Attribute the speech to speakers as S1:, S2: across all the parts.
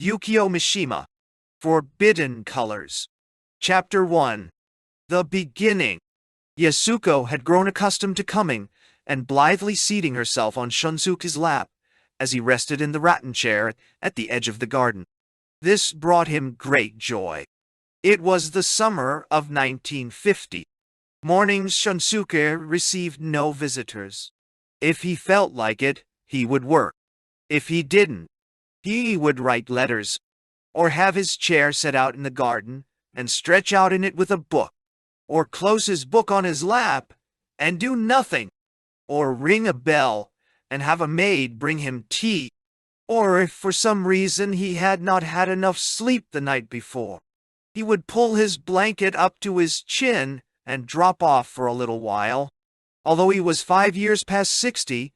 S1: Yukio Mishima. Forbidden Colors. Chapter 1. The Beginning. Yasuko had grown accustomed to coming and blithely seating herself on Shunsuke's lap as he rested in the rattan chair at the edge of the garden. This brought him great joy. It was the summer of 1950. Mornings Shunsuke received no visitors. If he felt like it, he would work. If he didn't, he would write letters, or have his chair set out in the garden and stretch out in it with a book, or close his book on his lap and do nothing, or ring a bell and have a maid bring him tea, or if for some reason he had not had enough sleep the night before, he would pull his blanket up to his chin and drop off for a little while. Although he was 5 years past 60,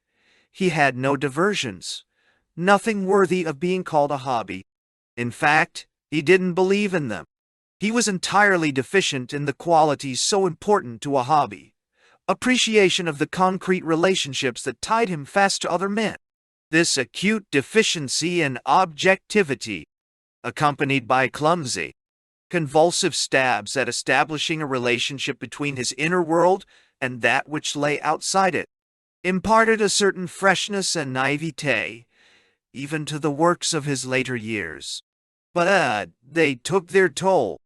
S1: he had no diversions, nothing worthy of being called a hobby. In fact, he didn't believe in them. He was entirely deficient in the qualities so important to a hobby: appreciation of the concrete relationships that tied him fast to other men. This acute deficiency in objectivity, accompanied by clumsy, convulsive stabs at establishing a relationship between his inner world and that which lay outside it, imparted a certain freshness and naivete even to the works of his later years. But they took their toll.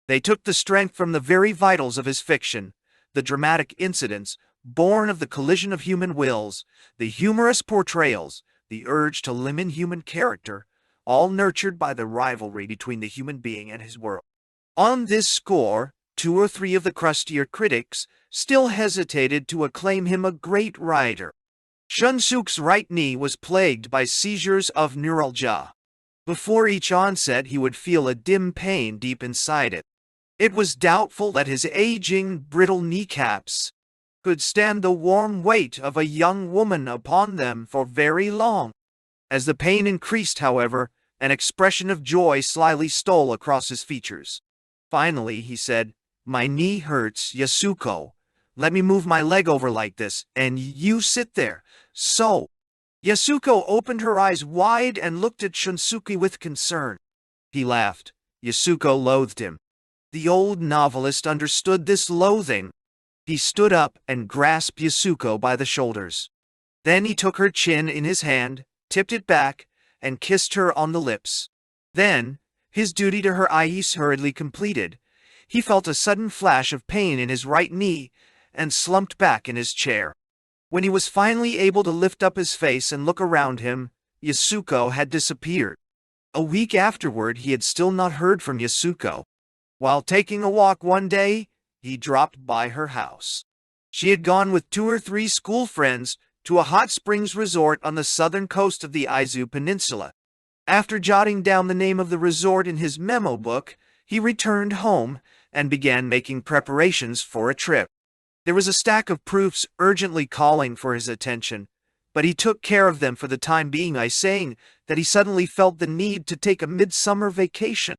S1: They took the strength from the very vitals of his fiction, the dramatic incidents born of the collision of human wills, the humorous portrayals, the urge to limit human character, all nurtured by the rivalry between the human being and his world. On this score, 2 or 3 of the crustier critics still hesitated to acclaim him a great writer. Shunsuke's right knee was plagued by seizures of neuralgia. Before each onset he would feel a dim pain deep inside it. It was doubtful that his aging, brittle kneecaps could stand the warm weight of a young woman upon them for very long. As the pain increased, however, an expression of joy slyly stole across his features. Finally he said, "My knee hurts, Yasuko. Let me move my leg over like this, and you sit there. So." Yasuko opened her eyes wide and looked at Shunsuke with concern. He laughed. Yasuko loathed him. The old novelist understood this loathing. He stood up and grasped Yasuko by the shoulders. Then he took her chin in his hand, tipped it back, and kissed her on the lips. Then, his duty to her eyes hurriedly completed, he felt a sudden flash of pain in his right knee and slumped back in his chair. When he was finally able to lift up his face and look around him, Yasuko had disappeared. A week afterward he had still not heard from Yasuko. While taking a walk one day, he dropped by her house. She had gone with 2 or 3 school friends to a hot springs resort on the southern coast of the Izu Peninsula. After jotting down the name of the resort in his memo book, he returned home and began making preparations for a trip. There was a stack of proofs urgently calling for his attention, but he took care of them for the time being by saying that he suddenly felt the need to take a midsummer vacation.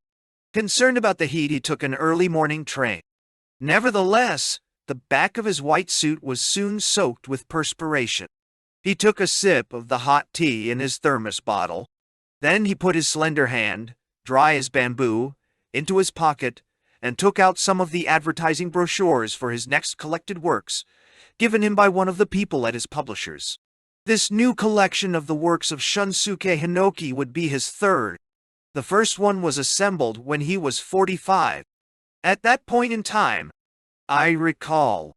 S1: Concerned about the heat, he took an early morning train. Nevertheless, the back of his white suit was soon soaked with perspiration. He took a sip of the hot tea in his thermos bottle. Then he put his slender hand, dry as bamboo, into his pocket and took out some of the advertising brochures for his next collected works, given him by one of the people at his publishers. This new collection of the works of Shunsuke Hinoki would be his third. The first one was assembled when he was 45. At that point in time, I recall,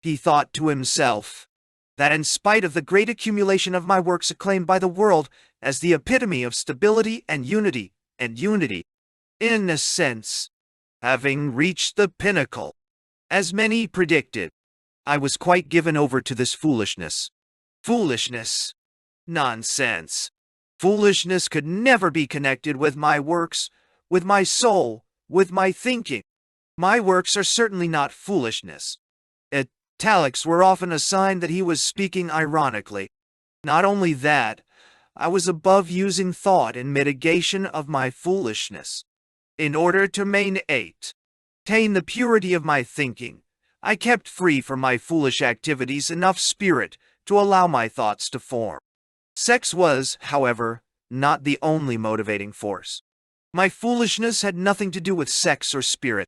S1: he thought to himself, that in spite of the great accumulation of my works acclaimed by the world as the epitome of stability and unity, in a sense, having reached the pinnacle, as many predicted, I was quite given over to this foolishness. Foolishness? Nonsense. Foolishness could never be connected with my works, with my soul, with my thinking. My works are certainly not foolishness. Italics were often a sign that he was speaking ironically. Not only that, I was above using thought in mitigation of my foolishness. In order to maintain the purity of my thinking, I kept free from my foolish activities enough spirit to allow my thoughts to form. Sex was, however, not the only motivating force. My foolishness had nothing to do with sex or spirit.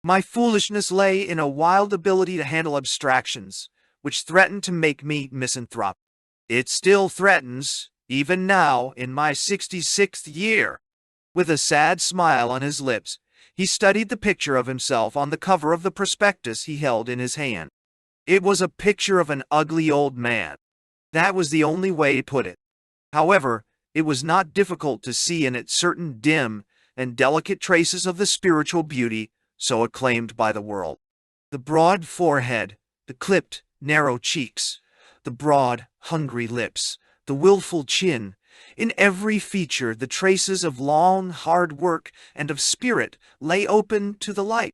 S1: My foolishness lay in a wild ability to handle abstractions, which threatened to make me misanthrope. It still threatens, even now, in my 66th year. With a sad smile on his lips, he studied the picture of himself on the cover of the prospectus he held in his hand. It was a picture of an ugly old man. That was the only way to put it. However, it was not difficult to see in it certain dim and delicate traces of the spiritual beauty so acclaimed by the world. The broad forehead, the clipped, narrow cheeks, the broad, hungry lips, the willful chin. In every feature the traces of long, hard work and of spirit lay open to the light.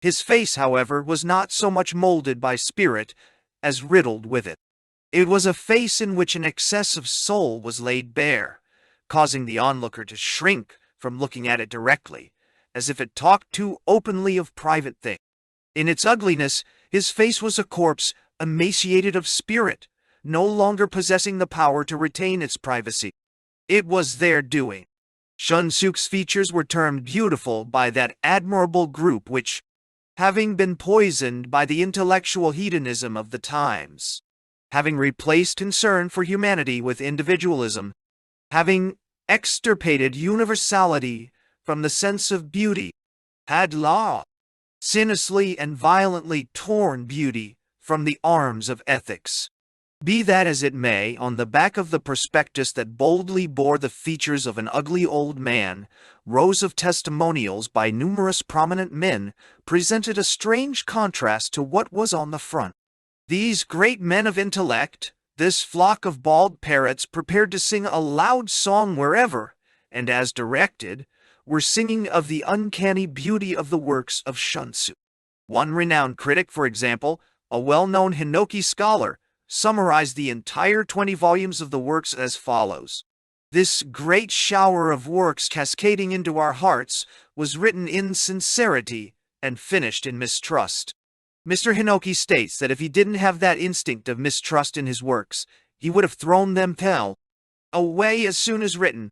S1: His face, however, was not so much molded by spirit as riddled with it. It was a face in which an excess of soul was laid bare, causing the onlooker to shrink from looking at it directly, as if it talked too openly of private things. In its ugliness, his face was a corpse emaciated of spirit, no longer possessing the power to retain its privacy. It was their doing. Shunsuke's features were termed beautiful by that admirable group which, having been poisoned by the intellectual hedonism of the times, having replaced concern for humanity with individualism, having extirpated universality from the sense of beauty, had sinously and violently torn beauty from the arms of ethics. Be that as it may, on the back of the prospectus that boldly bore the features of an ugly old man, rows of testimonials by numerous prominent men presented a strange contrast to what was on the front. These great men of intellect, this flock of bald parrots prepared to sing a loud song wherever, and as directed, were singing of the uncanny beauty of the works of Shunsuke. One renowned critic, for example, a well-known Hinoki scholar, summarized the entire 20 volumes of the works as follows. This great shower of works cascading into our hearts was written in sincerity and finished in mistrust. Mr. Hinoki states that if he didn't have that instinct of mistrust in his works, he would have thrown them away as soon as written.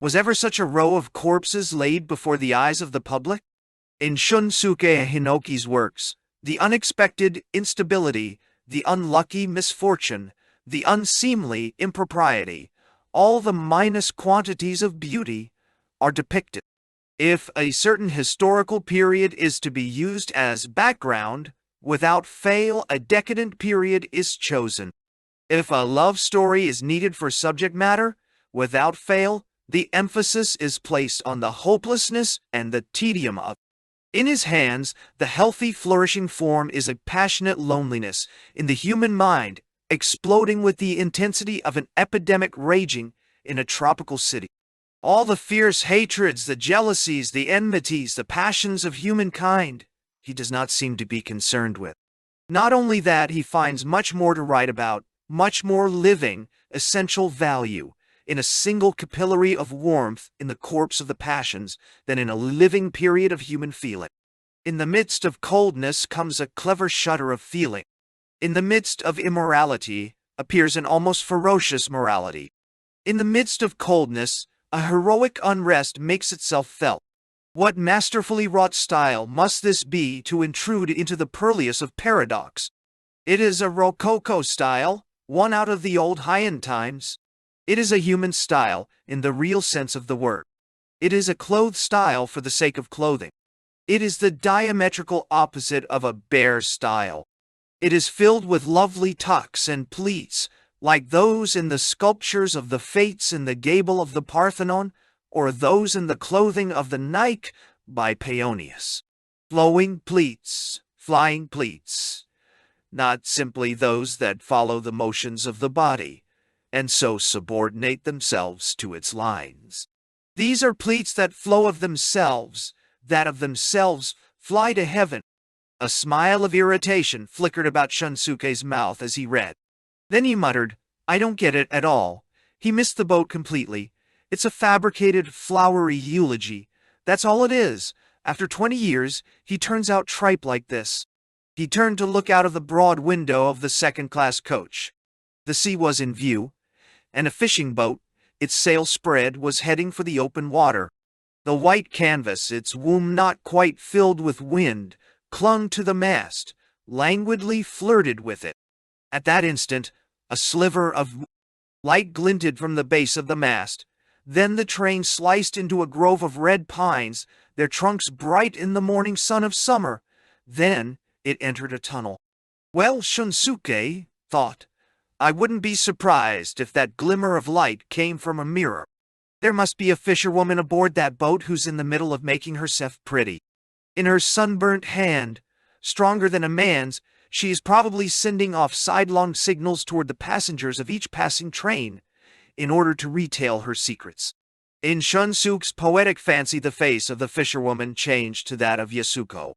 S1: Was ever such a row of corpses laid before the eyes of the public? In Shunsuke Hinoki's works, the unexpected instability, the unlucky misfortune, the unseemly impropriety, all the minus quantities of beauty, are depicted. If a certain historical period is to be used as background, without fail a decadent period is chosen. If a love story is needed for subject matter, without fail, the emphasis is placed on the hopelessness and the tedium of it. In his hands, the healthy, flourishing form is a passionate loneliness in the human mind, exploding with the intensity of an epidemic raging in a tropical city. All the fierce hatreds, the jealousies, the enmities, the passions of humankind, he does not seem to be concerned with. Not only that, he finds much more to write about, much more living, essential value, in a single capillary of warmth in the corpse of the passions than in a living period of human feeling. In the midst of coldness comes a clever shudder of feeling. In the midst of immorality appears an almost ferocious morality. In the midst of coldness, a heroic unrest makes itself felt. What masterfully wrought style must this be to intrude into the purlieus of paradox? It is a Rococo style, one out of the old Heian times. It is a human style, in the real sense of the word. It is a clothed style for the sake of clothing. It is the diametrical opposite of a bare style. It is filled with lovely tucks and pleats, like those in the sculptures of the Fates in the gable of the Parthenon, or those in the clothing of the Nike by Paeonius. Flowing pleats, flying pleats, not simply those that follow the motions of the body, and so subordinate themselves to its lines. These are pleats that flow of themselves, that of themselves fly to heaven. A smile of irritation flickered about Shunsuke's mouth as he read. Then he muttered, "I don't get it at all." He missed the boat completely. It's a fabricated, flowery eulogy. That's all it is. After 20 years, he turns out tripe like this. He turned to look out of the broad window of the second-class coach. The sea was in view, and a fishing boat, its sail spread, was heading for the open water. The white canvas, its womb not quite filled with wind, clung to the mast, languidly flirted with it. At that instant, a sliver of light glinted from the base of the mast. Then the train sliced into a grove of red pines, their trunks bright in the morning sun of summer. Then it entered a tunnel. Well, Shunsuke thought, I wouldn't be surprised if that glimmer of light came from a mirror. There must be a fisherwoman aboard that boat who's in the middle of making herself pretty. In her sunburnt hand, stronger than a man's, she is probably sending off sidelong signals toward the passengers of each passing train in order to retail her secrets. In Shunsuke's poetic fancy, the face of the fisherwoman changed to that of Yasuko.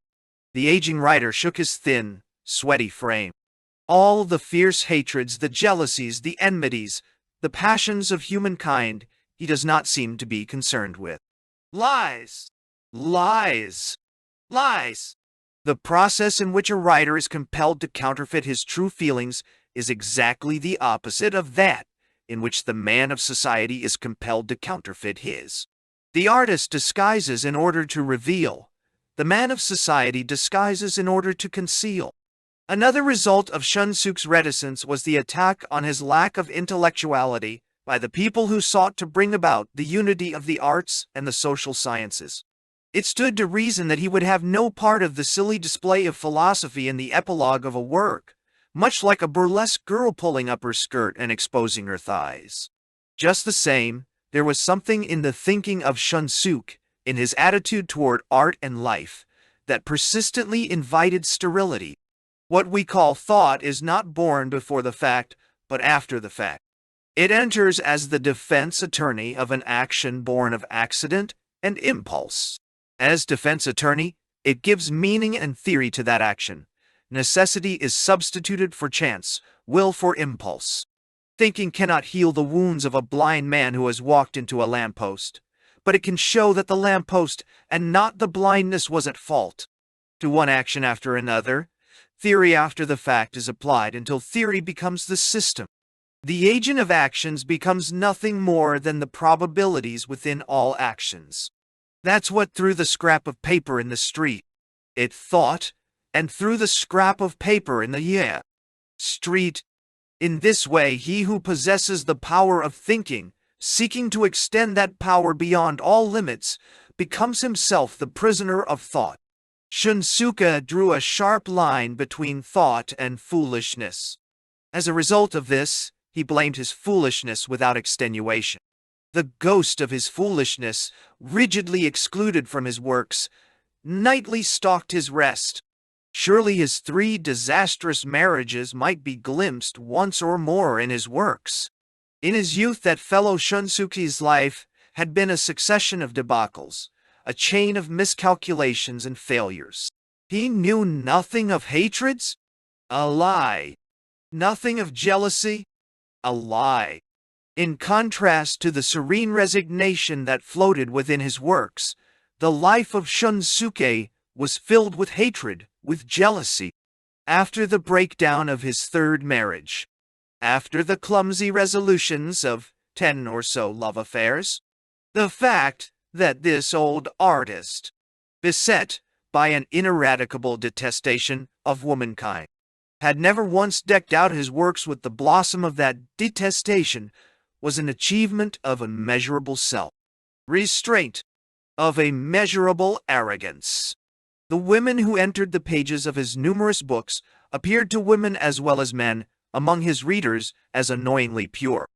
S1: The aging writer shook his thin, sweaty frame. All the fierce hatreds, the jealousies, the enmities, the passions of humankind he does not seem to be concerned with. Lies! Lies! Lies! The process in which a writer is compelled to counterfeit his true feelings is exactly the opposite of that in which the man of society is compelled to counterfeit his. The artist disguises in order to reveal. The man of society disguises in order to conceal. Another result of Shunsuke's reticence was the attack on his lack of intellectuality by the people who sought to bring about the unity of the arts and the social sciences. It stood to reason that he would have no part of the silly display of philosophy in the epilogue of a work, much like a burlesque girl pulling up her skirt and exposing her thighs. Just the same, there was something in the thinking of Shunsuke, in his attitude toward art and life, that persistently invited sterility. What we call thought is not born before the fact, but after the fact. It enters as the defense attorney of an action born of accident and impulse. As defense attorney, it gives meaning and theory to that action. Necessity is substituted for chance, will for impulse. Thinking cannot heal the wounds of a blind man who has walked into a lamppost, but it can show that the lamppost and not the blindness was at fault. To one action after another, theory after the fact is applied until theory becomes the system. The agent of actions becomes nothing more than the probabilities within all actions. That's what threw the scrap of paper in the street. It thought, and threw the scrap of paper in the street. In this way, he who possesses the power of thinking, seeking to extend that power beyond all limits, becomes himself the prisoner of thought. Shunsuke drew a sharp line between thought and foolishness. As a result of this, he blamed his foolishness without extenuation. The ghost of his foolishness, rigidly excluded from his works, nightly stalked his rest. Surely his 3 disastrous marriages might be glimpsed once or more in his works. In his youth, that fellow Shunsuke's life had been a succession of debacles, a chain of miscalculations and failures. He knew nothing of hatreds? A lie. Nothing of jealousy? A lie. In contrast to the serene resignation that floated within his works, the life of Shunsuke was filled with hatred, with jealousy. After the breakdown of his 3rd marriage, after the clumsy resolutions of 10 or so love affairs, the fact that this old artist, beset by an ineradicable detestation of womankind, had never once decked out his works with the blossom of that detestation, was an achievement of immeasurable self-restraint, of a measurable arrogance. The women who entered the pages of his numerous books appeared to women as well as men, among his readers, as annoyingly pure.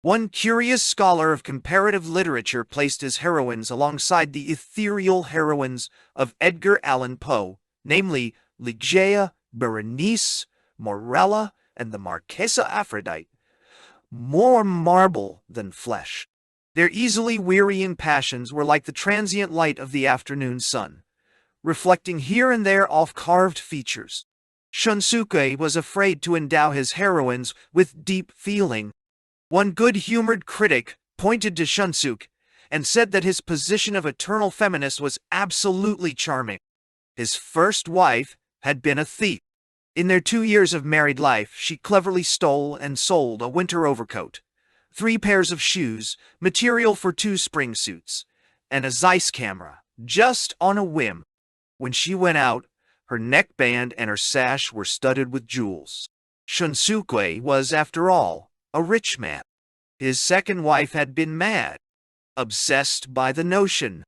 S1: One curious scholar of comparative literature placed his heroines alongside the ethereal heroines of Edgar Allan Poe, namely Ligeia, Berenice, Morella, and the Marquesa Aphrodite, more marble than flesh. Their easily wearying passions were like the transient light of the afternoon sun, reflecting here and there off-carved features. Shunsuke was afraid to endow his heroines with deep feeling. One good-humored critic pointed to Shunsuke and said that his position of eternal feminist was absolutely charming. His first wife had been a thief. In their 2 years of married life, she cleverly stole and sold a winter overcoat, 3 pairs of shoes, material for 2 spring suits, and a Zeiss camera, just on a whim. When she went out, her neckband and her sash were studded with jewels. Shunsuke was, after all, a rich man. His second wife had been mad, obsessed by the notion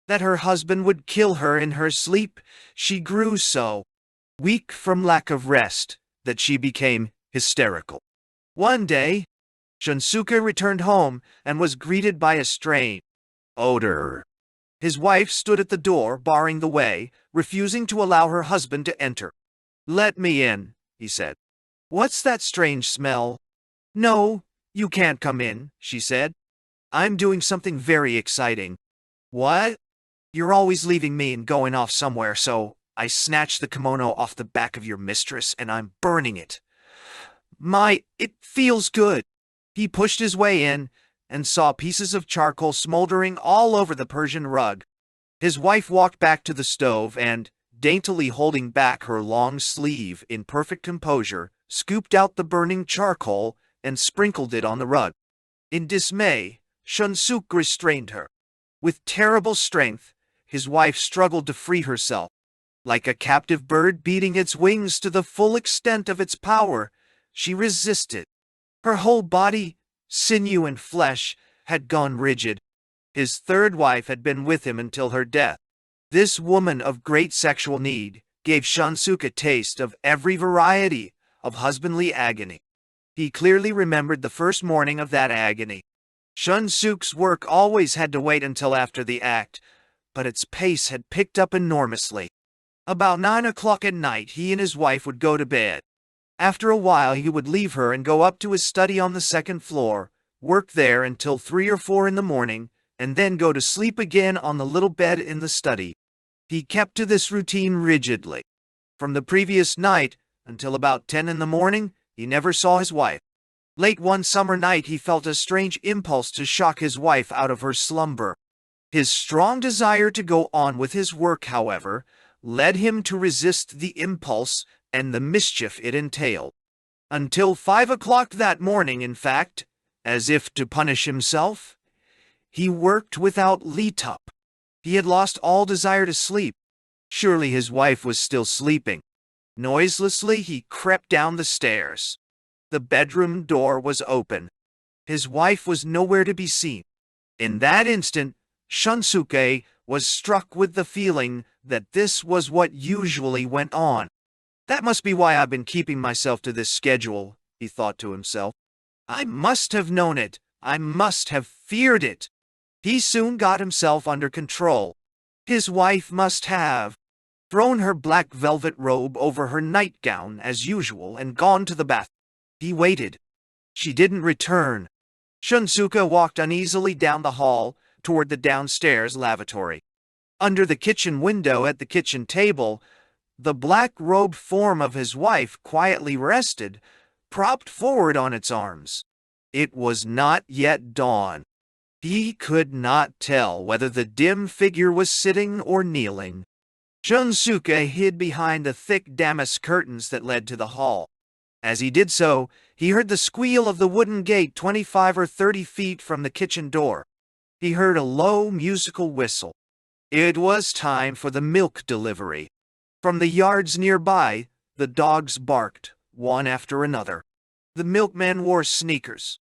S1: that her husband would kill her in her sleep. She grew so weak from lack of rest that she became hysterical. One day, Shunsuke returned home and was greeted by a strange odor. His wife stood at the door, barring the way, refusing to allow her husband to enter. "Let me in," he said. "What's that strange smell?" "No, you can't come in," she said. "I'm doing something very exciting." "What?" "You're always leaving me and going off somewhere, so I snatched the kimono off the back of your mistress and I'm burning it. It feels good." He pushed his way in and saw pieces of charcoal smoldering all over the Persian rug. His wife walked back to the stove and, daintily holding back her long sleeve in perfect composure, scooped out the burning charcoal and sprinkled it on the rug. In dismay, Shunsuke restrained her. With terrible strength, his wife struggled to free herself. Like a captive bird beating its wings to the full extent of its power, she resisted. Her whole body, sinew and flesh, had gone rigid. His third wife had been with him until her death. This woman of great sexual need gave Shunsuke a taste of every variety of husbandly agony. He clearly remembered the first morning of that agony. Shunsuke's work always had to wait until after the act, but its pace had picked up enormously. About 9 o'clock at night, he and his wife would go to bed. After a while, he would leave her and go up to his study on the second floor, work there until 3 or 4 in the morning, and then go to sleep again on the little bed in the study. He kept to this routine rigidly. From the previous night until about 10 in the morning, he never saw his wife. Late one summer night, he felt a strange impulse to shock his wife out of her slumber. His strong desire to go on with his work, however, led him to resist the impulse and the mischief it entailed. Until 5 o'clock that morning, in fact, as if to punish himself, he worked without let-up. He had lost all desire to sleep. Surely his wife was still sleeping. Noiselessly, he crept down the stairs. The bedroom door was open. His wife was nowhere to be seen. In that instant, Shunsuke was struck with the feeling that this was what usually went on. "That must be why I've been keeping myself to this schedule," he thought to himself. "I must have known it. I must have feared it." He soon got himself under control. His wife must have thrown her black velvet robe over her nightgown as usual and gone to the bath. He waited. She didn't return. Shunsuke walked uneasily down the hall toward the downstairs lavatory. Under the kitchen window at the kitchen table, the black-robed form of his wife quietly rested, propped forward on its arms. It was not yet dawn. He could not tell whether the dim figure was sitting or kneeling. Shunsuke hid behind the thick damask curtains that led to the hall. As he did so, he heard the squeal of the wooden gate 25 or 30 feet from the kitchen door. He heard a low musical whistle. It was time for the milk delivery. From the yards nearby, the dogs barked, one after another. The milkman wore sneakers.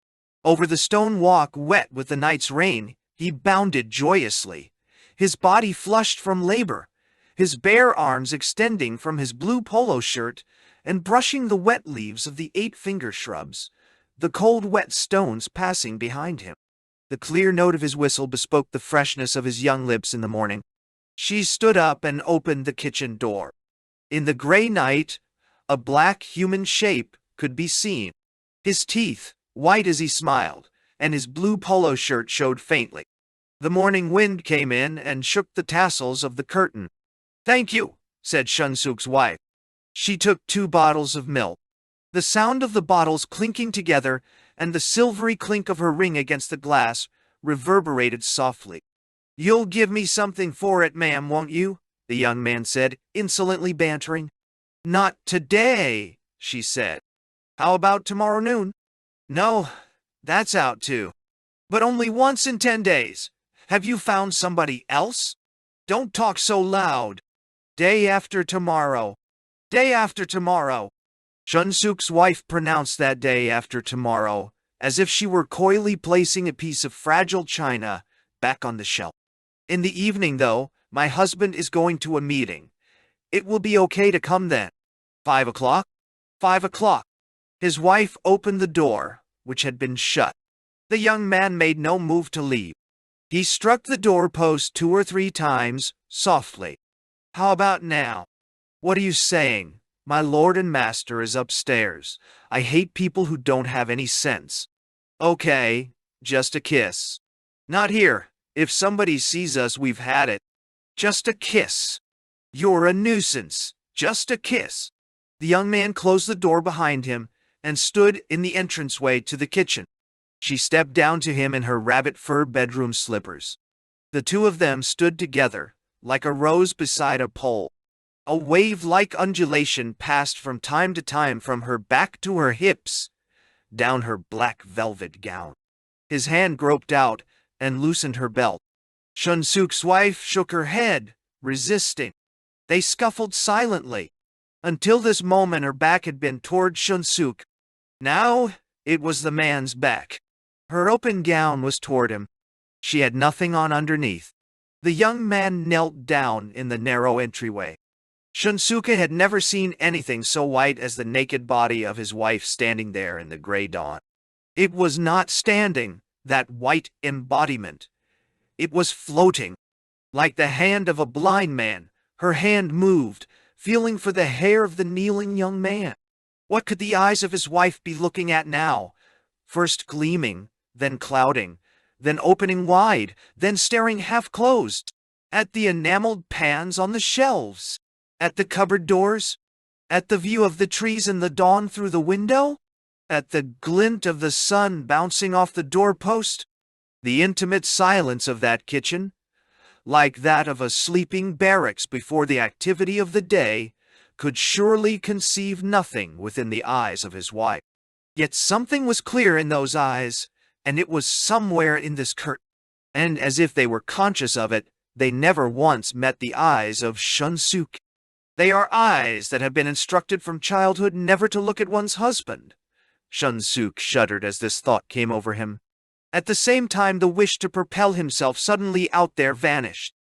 S1: Over the stone walk, wet with the night's rain, he bounded joyously, his body flushed from labor, his bare arms extending from his blue polo shirt and brushing the wet leaves of the 8-finger shrubs, the cold wet stones passing behind him. The clear note of his whistle bespoke the freshness of his young lips in the morning. She stood up and opened the kitchen door. In the gray night, a black human shape could be seen. His teeth, white as he smiled, and his blue polo shirt showed faintly. The morning wind came in and shook the tassels of the curtain. "Thank you," said Shunsuke's wife. She took 2 bottles of milk. The sound of the bottles clinking together and the silvery clink of her ring against the glass reverberated softly. "You'll give me something for it, ma'am, won't you?" the young man said, insolently bantering. "Not today," she said. "How about tomorrow noon?" "No, That's out too. But only once in 10 days. Have you found somebody else? Don't talk so loud. Day after tomorrow. Day after tomorrow. Shunsuke's wife pronounced that day after tomorrow, as if she were coyly placing a piece of fragile china back on the shelf. In the evening, though, my husband is going to a meeting. It will be okay to come then. 5 o'clock? 5 o'clock. His wife opened the door, which had been shut. The young man made no move to leave. He struck the doorpost 2 or 3 times, softly. How about now? What are you saying? My lord and master is upstairs. I hate people who don't have any sense. Okay, just a kiss. Not here. If somebody sees us, we've had it. Just a kiss. You're a nuisance. Just a kiss. The young man closed the door behind him and stood in the entranceway to the kitchen. She stepped down to him in her rabbit fur bedroom slippers. The two of them stood together, like a rose beside a pole. A wave-like undulation passed from time to time from her back to her hips, down her black velvet gown. His hand groped out and loosened her belt. Shunsuke's wife shook her head, resisting. They scuffled silently. Until this moment her back had been toward Shunsuke. Now it was the man's back. Her open gown was toward him. She had nothing on underneath. The young man knelt down in the narrow entryway. Shunsuke had never seen anything so white as the naked body of his wife standing there in the gray dawn. It was not standing, that white embodiment. It was floating. Like the hand of a blind man, her hand moved, feeling for the hair of the kneeling young man. What could the eyes of his wife be looking at now? First gleaming, then clouding, then opening wide, then staring half-closed. At the enameled pans on the shelves. At the cupboard doors? At the view of the trees in the dawn through the window? At the glint of the sun bouncing off the doorpost? The intimate silence of that kitchen, like that of a sleeping barracks before the activity of the day, could surely conceive nothing within the eyes of his wife. Yet something was clear in those eyes, and it was somewhere in this curtain. And as if they were conscious of it, they never once met the eyes of Shunsuke. They are eyes that have been instructed from childhood never to look at one's husband. Shunsuke shuddered as this thought came over him. At the same time, the wish to propel himself suddenly out there vanished.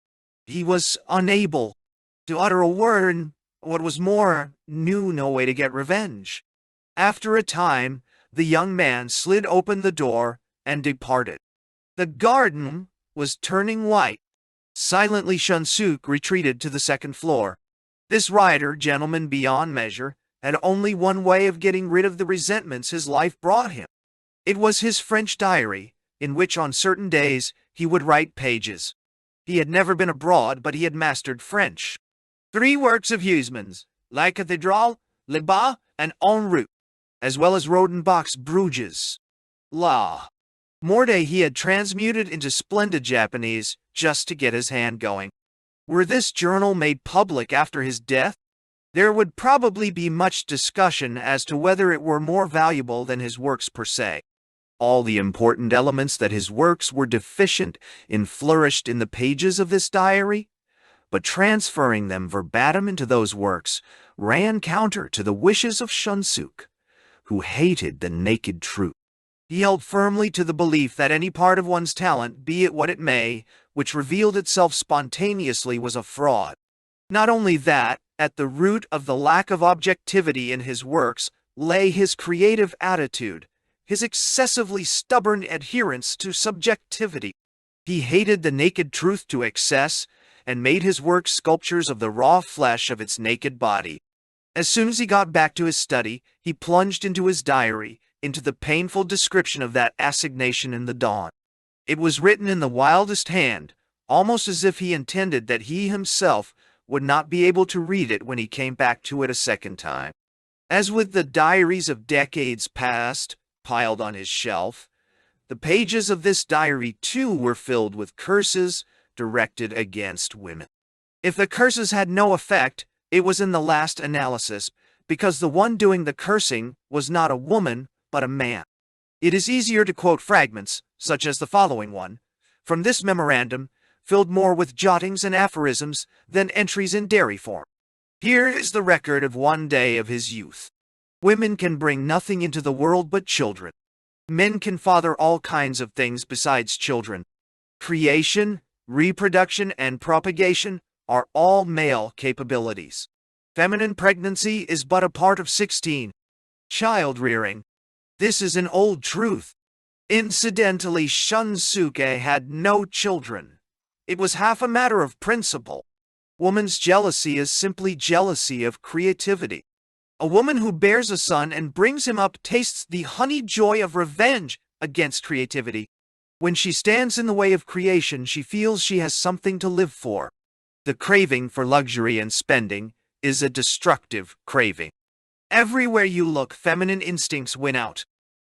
S1: He was unable to utter a word, and what was more, knew no way to get revenge. After a time, the young man slid open the door and departed. The garden was turning white. Silently, Shunsuke retreated to the second floor. This rider, gentleman beyond measure, had only one way of getting rid of the resentments his life brought him. It was his French diary, in which on certain days he would write pages. He had never been abroad, but he had mastered French. 3 works of Huysmans, La Cathédrale, Le Bas, and En Route, as well as Rodenbach's Bruges. La Morte he had transmuted into splendid Japanese just to get his hand going. Were this journal made public after his death, there would probably be much discussion as to whether it were more valuable than his works per se. All the important elements that his works were deficient in flourished in the pages of this diary, but transferring them verbatim into those works ran counter to the wishes of Shunsuke, who hated the naked truth. He held firmly to the belief that any part of one's talent, be it what it may, which revealed itself spontaneously was a fraud. Not only that, at the root of the lack of objectivity in his works lay his creative attitude, his excessively stubborn adherence to subjectivity. He hated the naked truth to excess, and made his works sculptures of the raw flesh of its naked body. As soon as he got back to his study, he plunged into his diary, into the painful description of that assignation in the dawn. It was written in the wildest hand, almost as if he intended that he himself would not be able to read it when he came back to it a second time. As with the diaries of decades past, piled on his shelf, the pages of this diary too were filled with curses directed against women. If the curses had no effect, it was in the last analysis, because the one doing the cursing was not a woman, but a man. It is easier to quote fragments, such as the following one, from this memorandum, filled more with jottings and aphorisms than entries in diary form. Here is the record of one day of his youth. Women can bring nothing into the world but children. Men can father all kinds of things besides children. Creation, reproduction, and propagation are all male capabilities. Feminine pregnancy is but a part of 16. Child rearing. This is an old truth. Incidentally, Shunsuke had no children. It was half a matter of principle. Woman's jealousy is simply jealousy of creativity. A woman who bears a son and brings him up tastes the honeyed joy of revenge against creativity. When she stands in the way of creation, she feels she has something to live for. The craving for luxury and spending is a destructive craving. Everywhere you look, feminine instincts win out.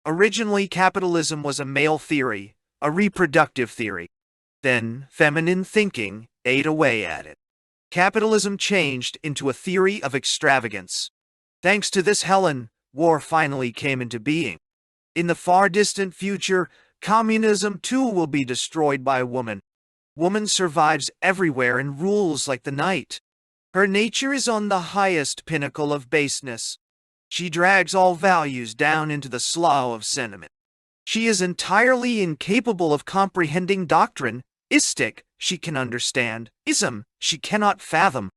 S1: Originally, capitalism was a male theory, a reproductive theory. Then, feminine thinking ate away at it. Capitalism changed into a theory of extravagance. Thanks to this Helen, war finally came into being. In the far distant future, communism too will be destroyed by a woman. Woman survives everywhere and rules like the night. Her nature is on the highest pinnacle of baseness. She drags all values down into the slough of sentiment. She is entirely incapable of comprehending doctrine. Istic, she can understand. Ism, she cannot fathom.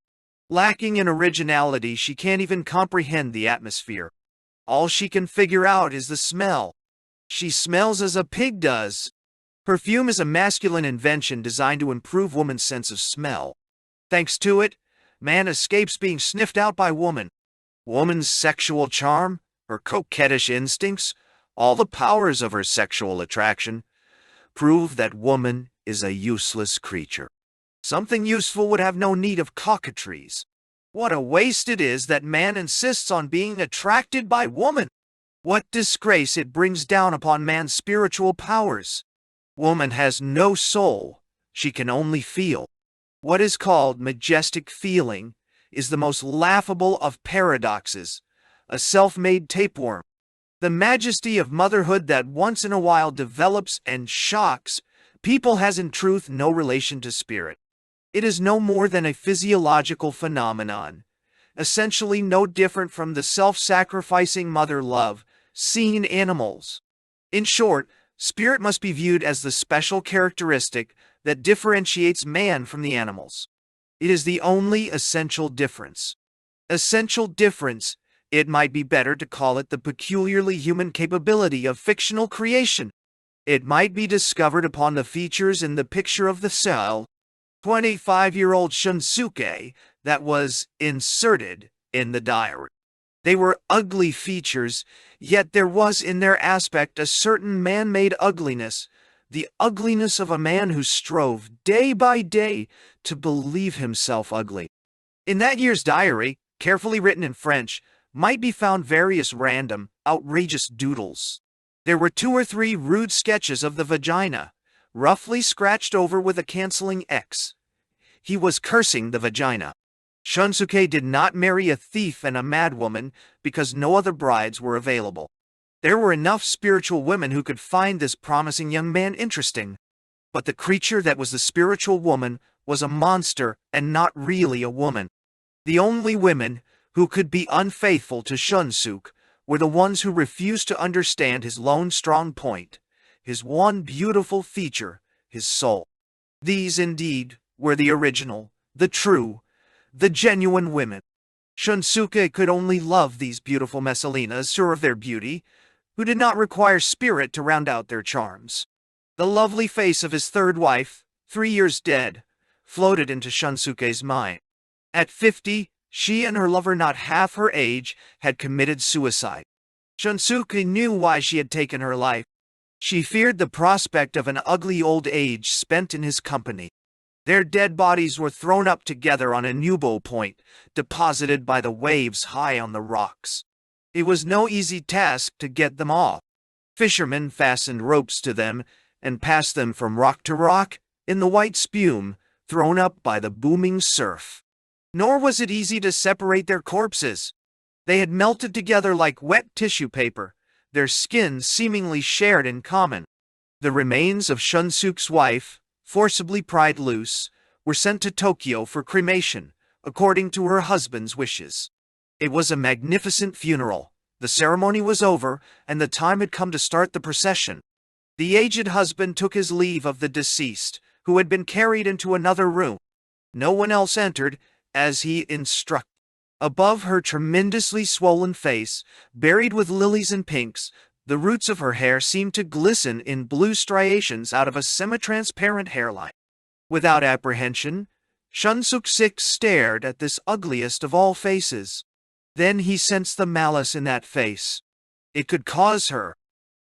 S1: Lacking in originality, she can't even comprehend the atmosphere. All she can figure out is the smell. She smells as a pig does. Perfume is a masculine invention designed to improve woman's sense of smell. Thanks to it, man escapes being sniffed out by woman. Woman's sexual charm, her coquettish instincts, all the powers of her sexual attraction, prove that woman is a useless creature. Something useful would have no need of coquetries. What a waste it is that man insists on being attracted by woman! What disgrace it brings down upon man's spiritual powers! Woman has no soul, she can only feel. What is called majestic feeling is the most laughable of paradoxes, a self-made tapeworm. The majesty of motherhood that once in a while develops and shocks people has in truth no relation to spirit. It is no more than a physiological phenomenon, essentially no different from the self-sacrificing mother love seen in animals. In short, spirit must be viewed as the special characteristic that differentiates man from the animals. It is the only essential difference. Essential difference, it might be better to call it the peculiarly human capability of fictional creation. It might be discovered upon the features in the picture of the cell, 25-year-old Shunsuke, that was inserted in the diary. They were ugly features, yet there was in their aspect a certain man-made ugliness, the ugliness of a man who strove day by day to believe himself ugly. In that year's diary, carefully written in French, might be found various random, outrageous doodles. There were 2 or 3 rude sketches of the vagina, roughly scratched over with a canceling X. He was cursing the vagina. Shunsuke did not marry a thief and a madwoman because no other brides were available. There were enough spiritual women who could find this promising young man interesting. But the creature that was the spiritual woman was a monster and not really a woman. The only women who could be unfaithful to Shunsuke were the ones who refused to understand his lone strong point, his one beautiful feature, his soul. These, indeed, were the original, the true, the genuine women. Shunsuke could only love these beautiful Messalinas, sure of their beauty, who did not require spirit to round out their charms. The lovely face of his third wife, 3 years dead, floated into Shunsuke's mind. At 50, she and her lover not half her age had committed suicide. Shunsuke knew why she had taken her life. She feared the prospect of an ugly old age spent in his company. Their dead bodies were thrown up together on a Nubo point, deposited by the waves high on the rocks. It was no easy task to get them off. Fishermen fastened ropes to them and passed them from rock to rock in the white spume thrown up by the booming surf. Nor was it easy to separate their corpses. They had melted together like wet tissue paper, their skins seemingly shared in common. The remains of Shunsuke's wife, forcibly pried loose, were sent to Tokyo for cremation, according to her husband's wishes. It was a magnificent funeral. The ceremony was over, and the time had come to start the procession. The aged husband took his leave of the deceased, who had been carried into another room. No one else entered, as he instructed. Above her tremendously swollen face, buried with lilies and pinks, the roots of her hair seemed to glisten in blue striations out of a semi-transparent hairline. Without apprehension, Shunsuke stared at this ugliest of all faces. Then he sensed the malice in that face. It could cause her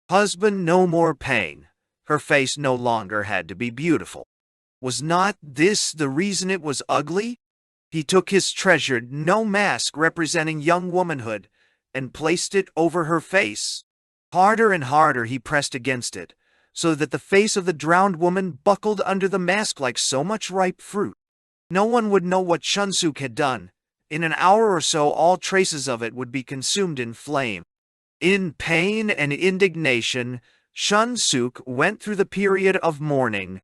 S1: husband no more pain. Her face no longer had to be beautiful. Was not this the reason it was ugly? He took his treasured no mask representing young womanhood and placed it over her face. Harder and harder he pressed against it, so that the face of the drowned woman buckled under the mask like so much ripe fruit. No one would know what Shunsuke had done. In an hour or so all traces of it would be consumed in flame. In pain and indignation, Shunsuke went through the period of mourning.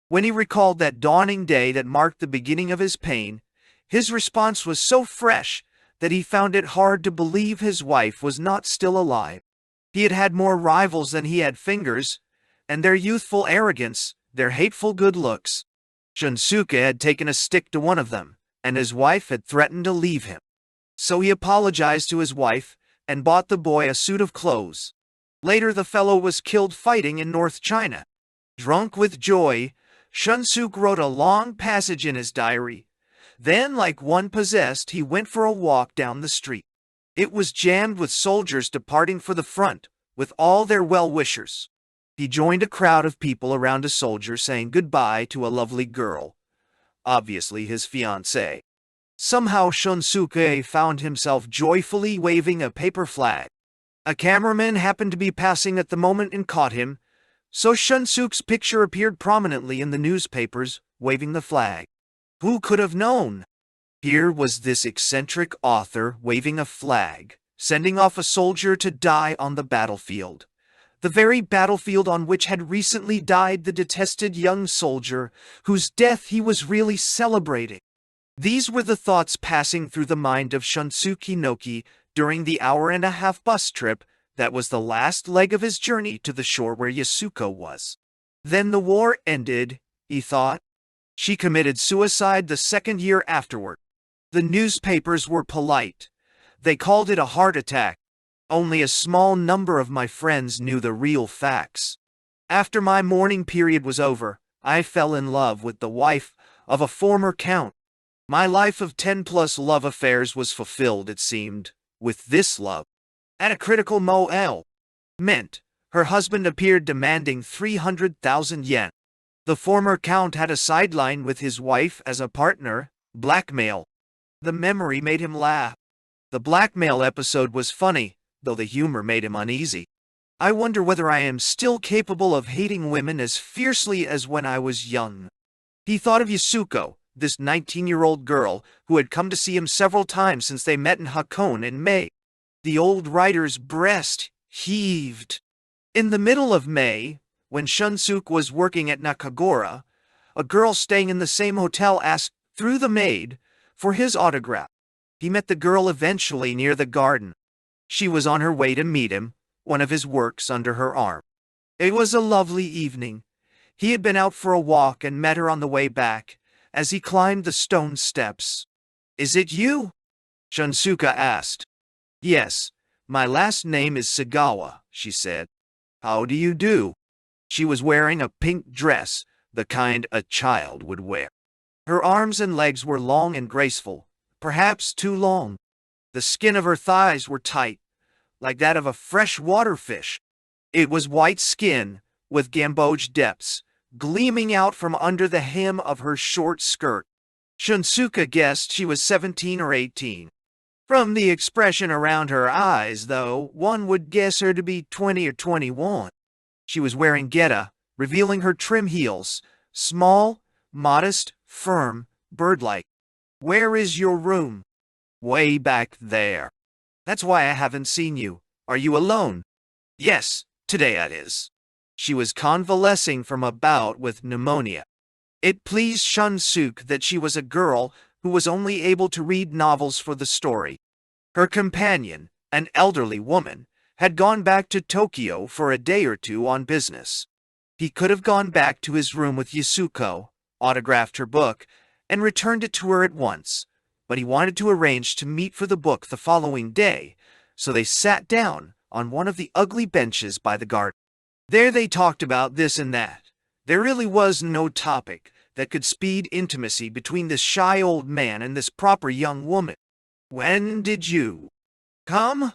S1: When he recalled that dawning day that marked the beginning of his pain, his response was so fresh that he found it hard to believe his wife was not still alive. He had had more rivals than he had fingers, and their youthful arrogance, their hateful good looks. Shunsuke had taken a stick to one of them, and his wife had threatened to leave him. So he apologized to his wife and bought the boy a suit of clothes. Later the fellow was killed fighting in North China. Drunk with joy, Shunsuke wrote a long passage in his diary. Then, like one possessed, he went for a walk down the street. It was jammed with soldiers departing for the front, with all their well-wishers. He joined a crowd of people around a soldier saying goodbye to a lovely girl, obviously his fiancée. Somehow Shunsuke found himself joyfully waving a paper flag. A cameraman happened to be passing at the moment and caught him, so Shunsuke's picture appeared prominently in the newspapers, waving the flag. Who could have known? Here was this eccentric author waving a flag, sending off a soldier to die on the battlefield. The very battlefield on which had recently died the detested young soldier, whose death he was really celebrating. These were the thoughts passing through the mind of Shunsuke Noki during the hour-and-a-half bus trip that was the last leg of his journey to the shore where Yasuko was. Then the war ended, he thought. She committed suicide the second year afterward. The newspapers were polite. They called it a heart attack. Only a small number of my friends knew the real facts. After my mourning period was over, I fell in love with the wife of a former count. My life of 10+ love affairs was fulfilled, it seemed, with this love. At a critical moment, her husband appeared demanding 300,000 yen. The former count had a sideline with his wife as a partner, blackmail. The memory made him laugh. The blackmail episode was funny, though the humor made him uneasy. I wonder whether I am still capable of hating women as fiercely as when I was young. He thought of Yasuko, this 19-year-old girl who had come to see him several times since they met in Hakone in May. The old writer's breast heaved. In the middle of May, when Shunsuke was working at Nakagora, a girl staying in the same hotel asked, through the maid, for his autograph. He met the girl eventually near the garden. She was on her way to meet him, one of his works under her arm. It was a lovely evening. He had been out for a walk and met her on the way back, as he climbed the stone steps. "Is it you?" Shunsuke asked. "Yes, my last name is Sagawa," she said. "How do you do?" She was wearing a pink dress, the kind a child would wear. Her arms and legs were long and graceful, perhaps too long. The skin of her thighs were tight, like that of a freshwater fish. It was white skin, with gamboge depths, gleaming out from under the hem of her short skirt. Shunsuke guessed she was 17 or 18. From the expression around her eyes, though, one would guess her to be 20 or 21. She was wearing geta, revealing her trim heels, small, modest, firm, bird-like. "Where is your room?" "Way back there." "That's why I haven't seen you. Are you alone?" Yes, today it is. She was convalescing from a bout with pneumonia. It pleased Shunsuke that she was a girl who was only able to read novels for the story. Her companion, an elderly woman, had gone back to Tokyo for a day or two on business. He could have gone back to his room with Yasuko, autographed her book, and returned it to her at once, but he wanted to arrange to meet for the book the following day, so they sat down on one of the ugly benches by the garden. There they talked about this and that. There really was no topic that could speed intimacy between this shy old man and this proper young woman. "When did you come?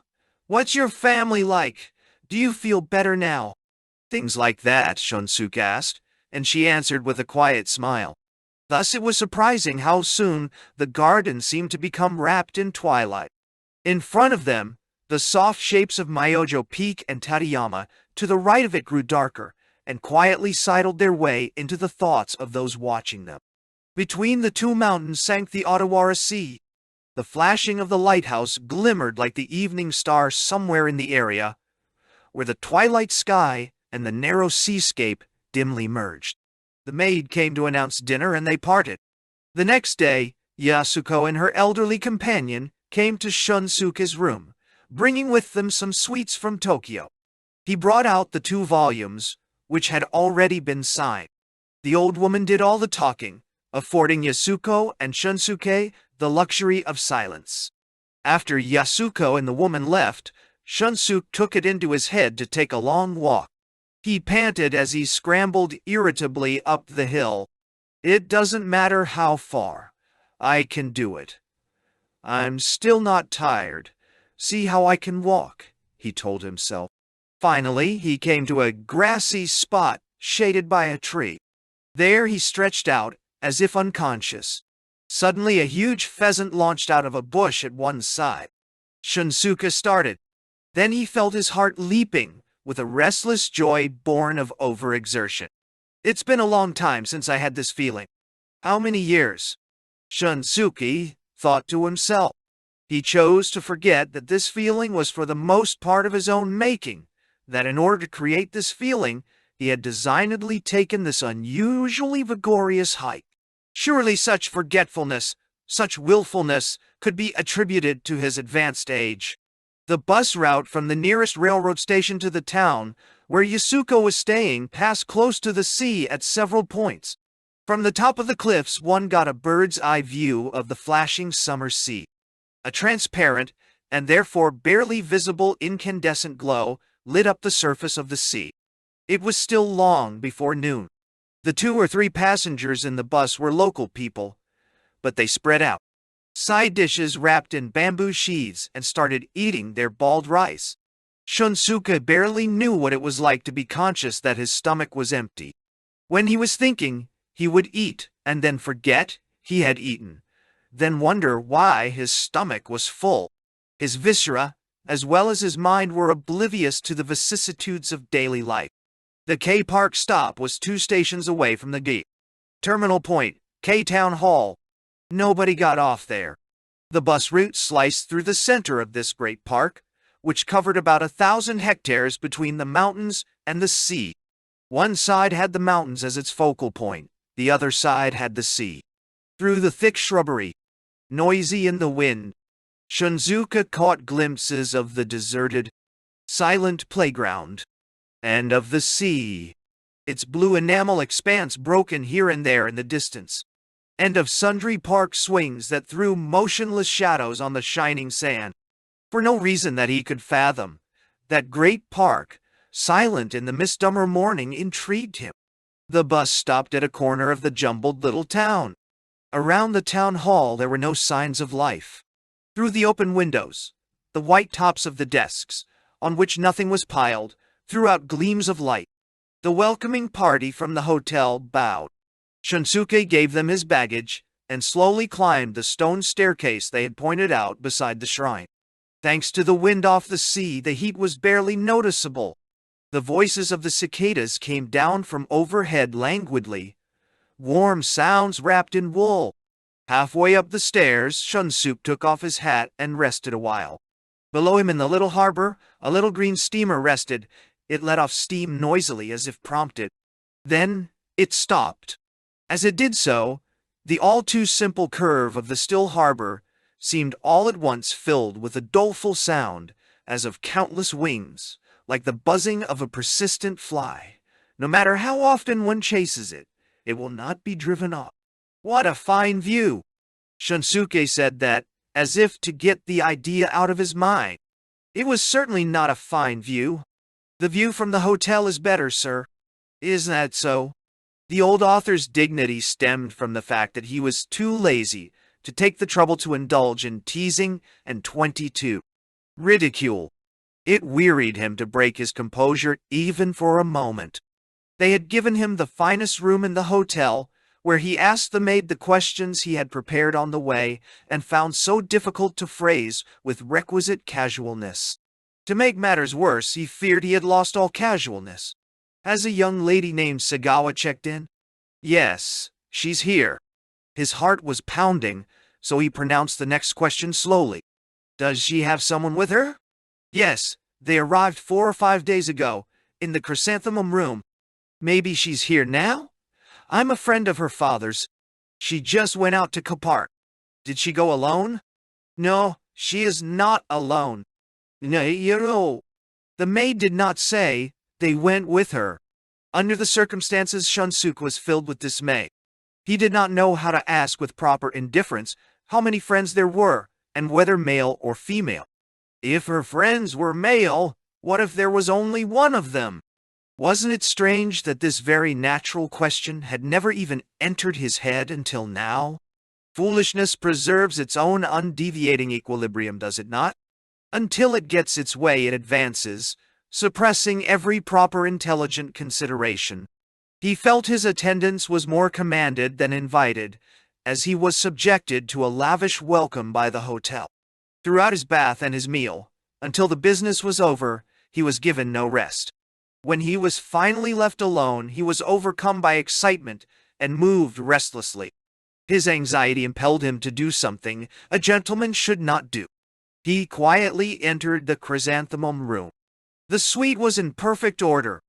S1: What's your family like? Do you feel better now?" Things like that, Shunsuke asked, and she answered with a quiet smile. Thus it was surprising how soon the garden seemed to become wrapped in twilight. In front of them, the soft shapes of Myojo Peak and Tateyama to the right of it grew darker, and quietly sidled their way into the thoughts of those watching them. Between the two mountains sank the Otawara Sea. The flashing of the lighthouse glimmered like the evening star somewhere in the area, where the twilight sky and the narrow seascape dimly merged. The maid came to announce dinner and they parted. The next day, Yasuko and her elderly companion came to Shunsuke's room, bringing with them some sweets from Tokyo. He brought out the 2 volumes, which had already been signed. The old woman did all the talking, affording Yasuko and Shunsuke the luxury of silence. After Yasuko and the woman left, Shunsuke took it into his head to take a long walk. He panted as he scrambled irritably up the hill. "It doesn't matter how far. I can do it. I'm still not tired. See how I can walk," he told himself. Finally, he came to a grassy spot shaded by a tree. There he stretched out, as if unconscious. Suddenly a huge pheasant launched out of a bush at one side. Shunsuke started. Then he felt his heart leaping with a restless joy born of overexertion. "It's been a long time since I had this feeling. How many years?" Shunsuke thought to himself. He chose to forget that this feeling was for the most part of his own making, that in order to create this feeling, he had designedly taken this unusually vigorous hike. Surely such forgetfulness, such willfulness, could be attributed to his advanced age. The bus route from the nearest railroad station to the town, where Yasuko was staying, passed close to the sea at several points. From the top of the cliffs one got a bird's-eye view of the flashing summer sea. A transparent, and therefore barely visible incandescent glow lit up the surface of the sea. It was still long before noon. The 2 or 3 passengers in the bus were local people, but they spread out. Side dishes wrapped in bamboo sheaths and started eating their boiled rice. Shunsuke barely knew what it was like to be conscious that his stomach was empty. When he was thinking, he would eat and then forget he had eaten, then wonder why his stomach was full. His viscera, as well as his mind, were oblivious to the vicissitudes of daily life. The K Park stop was 2 stations away from the gate. Terminal point, K Town Hall. Nobody got off there. The bus route sliced through the center of this great park, which covered about 1,000 hectares between the mountains and the sea. One side had the mountains as its focal point, the other side had the sea. Through the thick shrubbery, noisy in the wind, Shunsuke caught glimpses of the deserted, silent playground, and of the sea, its blue enamel expanse broken here and there in the distance, and of sundry park swings that threw motionless shadows on the shining sand. For no reason that he could fathom, that great park, silent in the midsummer morning, intrigued him. The bus stopped at a corner of the jumbled little town. Around the town hall there were no signs of life. Through the open windows, the white tops of the desks, on which nothing was piled, threw out gleams of light. The welcoming party from the hotel bowed. Shunsuke gave them his baggage and slowly climbed the stone staircase they had pointed out beside the shrine. Thanks to the wind off the sea, the heat was barely noticeable. The voices of the cicadas came down from overhead languidly, warm sounds wrapped in wool. Halfway up the stairs, Shunsuke took off his hat and rested a while. Below him in the little harbor, a little green steamer rested. It let off steam noisily as if prompted. Then it stopped. As it did so, the all-too-simple curve of the still harbor seemed all at once filled with a doleful sound, as of countless wings, like the buzzing of a persistent fly. No matter how often one chases it, it will not be driven off. "What a fine view!" Shunsuke said that, as if to get the idea out of his mind. It was certainly not a fine view. "The view from the hotel is better, sir." "Isn't that so?" The old author's dignity stemmed from the fact that he was too lazy to take the trouble to indulge in teasing and 22 ridicule. It wearied him to break his composure even for a moment. They had given him the finest room in the hotel, where he asked the maid the questions he had prepared on the way and found so difficult to phrase with requisite casualness. To make matters worse, he feared he had lost all casualness. "Has a young lady named Sagawa checked in?" "Yes, she's here." His heart was pounding, so he pronounced the next question slowly. "Does she have someone with her?" "Yes, they arrived 4 or 5 days ago, in the chrysanthemum room." "Maybe she's here now?" "I'm a friend of her father's. She just went out to Kapart." "Did she go alone?" "No, she is not alone." "No." The maid did not say. They went with her. Under the circumstances, Shunsuke was filled with dismay. He did not know how to ask with proper indifference how many friends there were, and whether male or female. If her friends were male, what if there was only one of them? Wasn't it strange that this very natural question had never even entered his head until now? Foolishness preserves its own undeviating equilibrium, does it not? Until it gets its way, it advances, suppressing every proper intelligent consideration. He felt his attendance was more commanded than invited, as he was subjected to a lavish welcome by the hotel. Throughout his bath and his meal, until the business was over, he was given no rest. When he was finally left alone, he was overcome by excitement and moved restlessly. His anxiety impelled him to do something a gentleman should not do. He quietly entered the chrysanthemum room. The suite was in perfect order.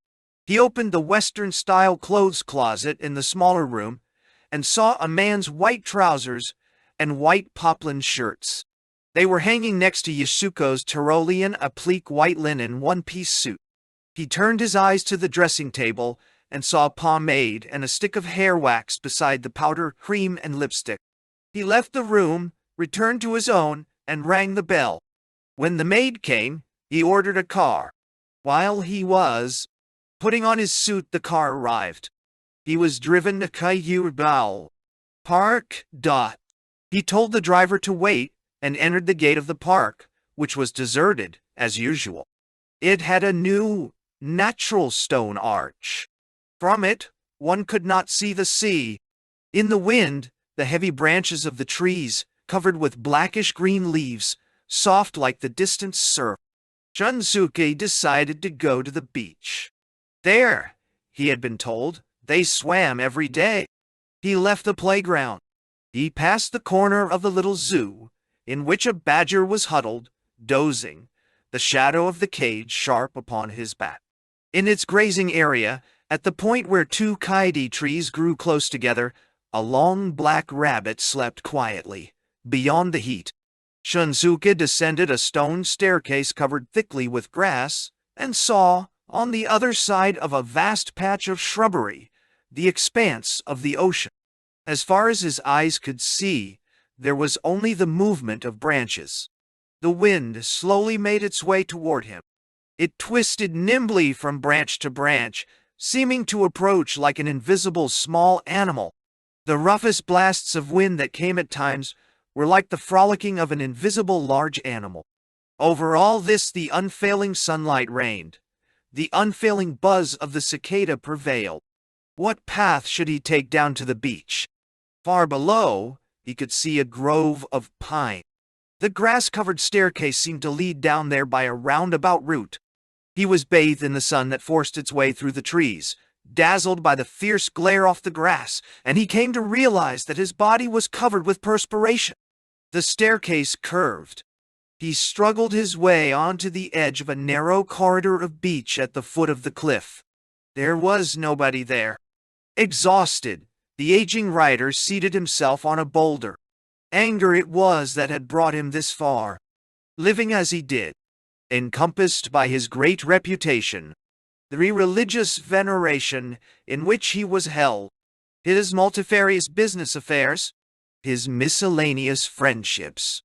S1: He opened the Western-style clothes closet in the smaller room and saw a man's white trousers and white poplin shirts. They were hanging next to Yasuko's Tyrolean applique white linen one-piece suit. He turned his eyes to the dressing table and saw pomade and a stick of hair wax beside the powder, cream, and lipstick. He left the room, returned to his own, and rang the bell. When the maid came, he ordered a car. While he was putting on his suit, the car arrived. He was driven to Kaiyu Park. He told the driver to wait and entered the gate of the park, which was deserted, as usual. It had a new, natural stone arch. From it, one could not see the sea. In the wind, the heavy branches of the trees, covered with blackish-green leaves, soft like the distant surf. Shunsuke decided to go to the beach. There, he had been told, they swam every day. He left the playground. He passed the corner of the little zoo, in which a badger was huddled, dozing, the shadow of the cage sharp upon his back. In its grazing area, at the point where 2 kaidi trees grew close together, a long black rabbit slept quietly, beyond the heat. Shunsuke descended a stone staircase covered thickly with grass, and saw, on the other side of a vast patch of shrubbery, the expanse of the ocean. As far as his eyes could see, there was only the movement of branches. The wind slowly made its way toward him. It twisted nimbly from branch to branch, seeming to approach like an invisible small animal. The roughest blasts of wind that came at times were like the frolicking of an invisible large animal. Over all this the unfailing sunlight reigned. The unfailing buzz of the cicada prevailed. What path should he take down to the beach? Far below, he could see a grove of pine. The grass-covered staircase seemed to lead down there by a roundabout route. He was bathed in the sun that forced its way through the trees, dazzled by the fierce glare off the grass, and he came to realize that his body was covered with perspiration. The staircase curved. He struggled his way onto the edge of a narrow corridor of beach at the foot of the cliff. There was nobody there. Exhausted, the aging rider seated himself on a boulder. Anger it was that had brought him this far. Living as he did, encompassed by his great reputation, the religious veneration in which he was held, his multifarious business affairs, his miscellaneous friendships,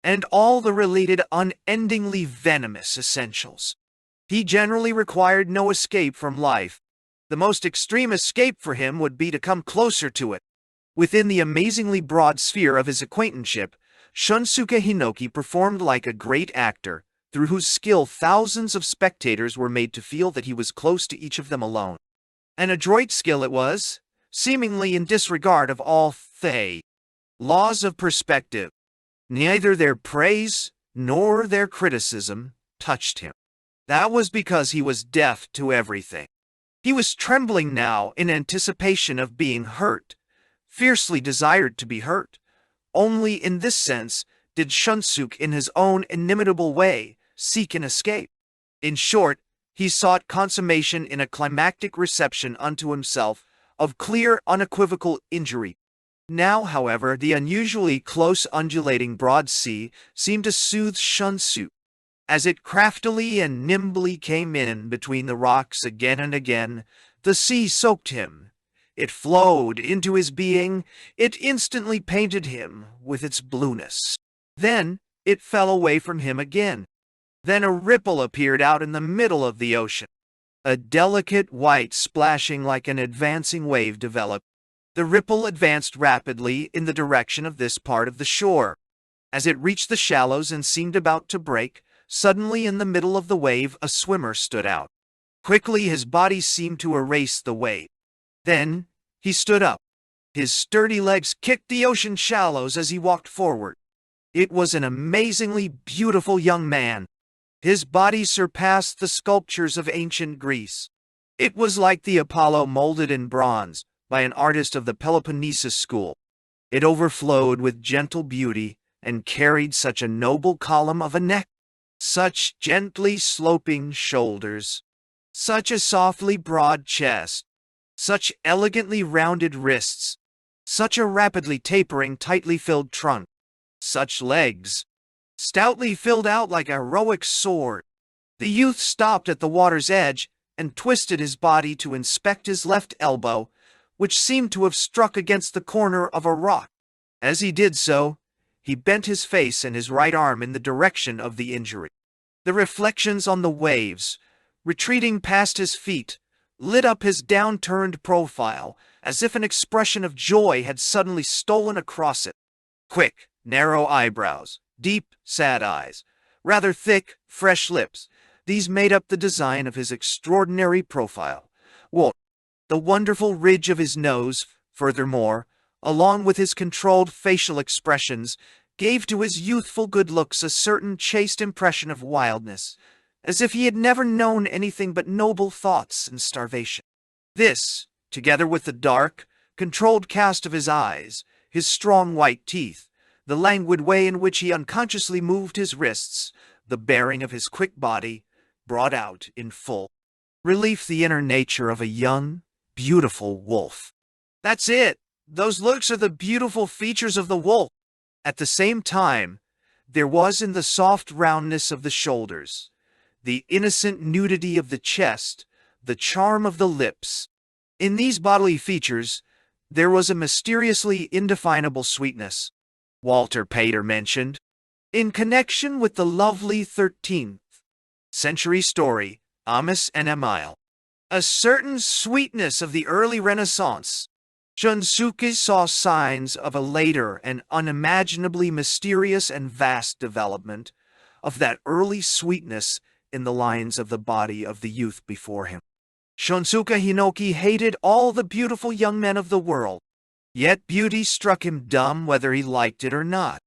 S1: and all the related unendingly venomous essentials. He generally required no escape from life. The most extreme escape for him would be to come closer to it. Within the amazingly broad sphere of his acquaintanceship, Shunsuke Hinoki performed like a great actor, through whose skill thousands of spectators were made to feel that he was close to each of them alone. An adroit skill it was, seemingly in disregard of all laws of perspective. Neither their praise nor their criticism touched him. That was because he was deaf to everything. He was trembling now in anticipation of being hurt, fiercely desired to be hurt. Only in this sense did Shunsuke in his own inimitable way seek an escape. In short, he sought consummation in a climactic reception unto himself of clear, unequivocal injury. Now, however, the unusually close undulating broad sea seemed to soothe Shunsuke. As it craftily and nimbly came in between the rocks again and again, the sea soaked him. It flowed into his being. It instantly painted him with its blueness. Then it fell away from him again. Then a ripple appeared out in the middle of the ocean. A delicate white splashing like an advancing wave developed. The ripple advanced rapidly in the direction of this part of the shore. As it reached the shallows and seemed about to break, suddenly in the middle of the wave a swimmer stood out. Quickly his body seemed to erase the wave. Then he stood up. His sturdy legs kicked the ocean shallows as he walked forward. It was an amazingly beautiful young man. His body surpassed the sculptures of ancient Greece. It was like the Apollo molded in bronze by an artist of the Peloponnesus school. It overflowed with gentle beauty and carried such a noble column of a neck, such gently sloping shoulders, such a softly broad chest, such elegantly rounded wrists, such a rapidly tapering, tightly filled trunk, such legs, stoutly filled out like a heroic sword. The youth stopped at the water's edge and twisted his body to inspect his left elbow, which seemed to have struck against the corner of a rock. As he did so, he bent his face and his right arm in the direction of the injury. The reflections on the waves, retreating past his feet, lit up his downturned profile, as if an expression of joy had suddenly stolen across it. Quick, narrow eyebrows, deep, sad eyes, rather thick, fresh lips, these made up the design of his extraordinary profile. The wonderful ridge of his nose, furthermore, along with his controlled facial expressions, gave to his youthful good looks a certain chaste impression of wildness, as if he had never known anything but noble thoughts and starvation. This, together with the dark, controlled cast of his eyes, his strong white teeth, the languid way in which he unconsciously moved his wrists, the bearing of his quick body, brought out in full relief the inner nature of a young, beautiful wolf. That's it. Those looks are the beautiful features of the wolf. At the same time, there was in the soft roundness of the shoulders, the innocent nudity of the chest, the charm of the lips. In these bodily features, there was a mysteriously indefinable sweetness, Walter Pater mentioned, in connection with the lovely 13th century story, Amos and Emile. A certain sweetness of the early Renaissance. Shunsuke saw signs of a later and unimaginably mysterious and vast development of that early sweetness in the lines of the body of the youth before him. Shunsuke Hinoki hated all the beautiful young men of the world, yet beauty struck him dumb whether he liked it or not.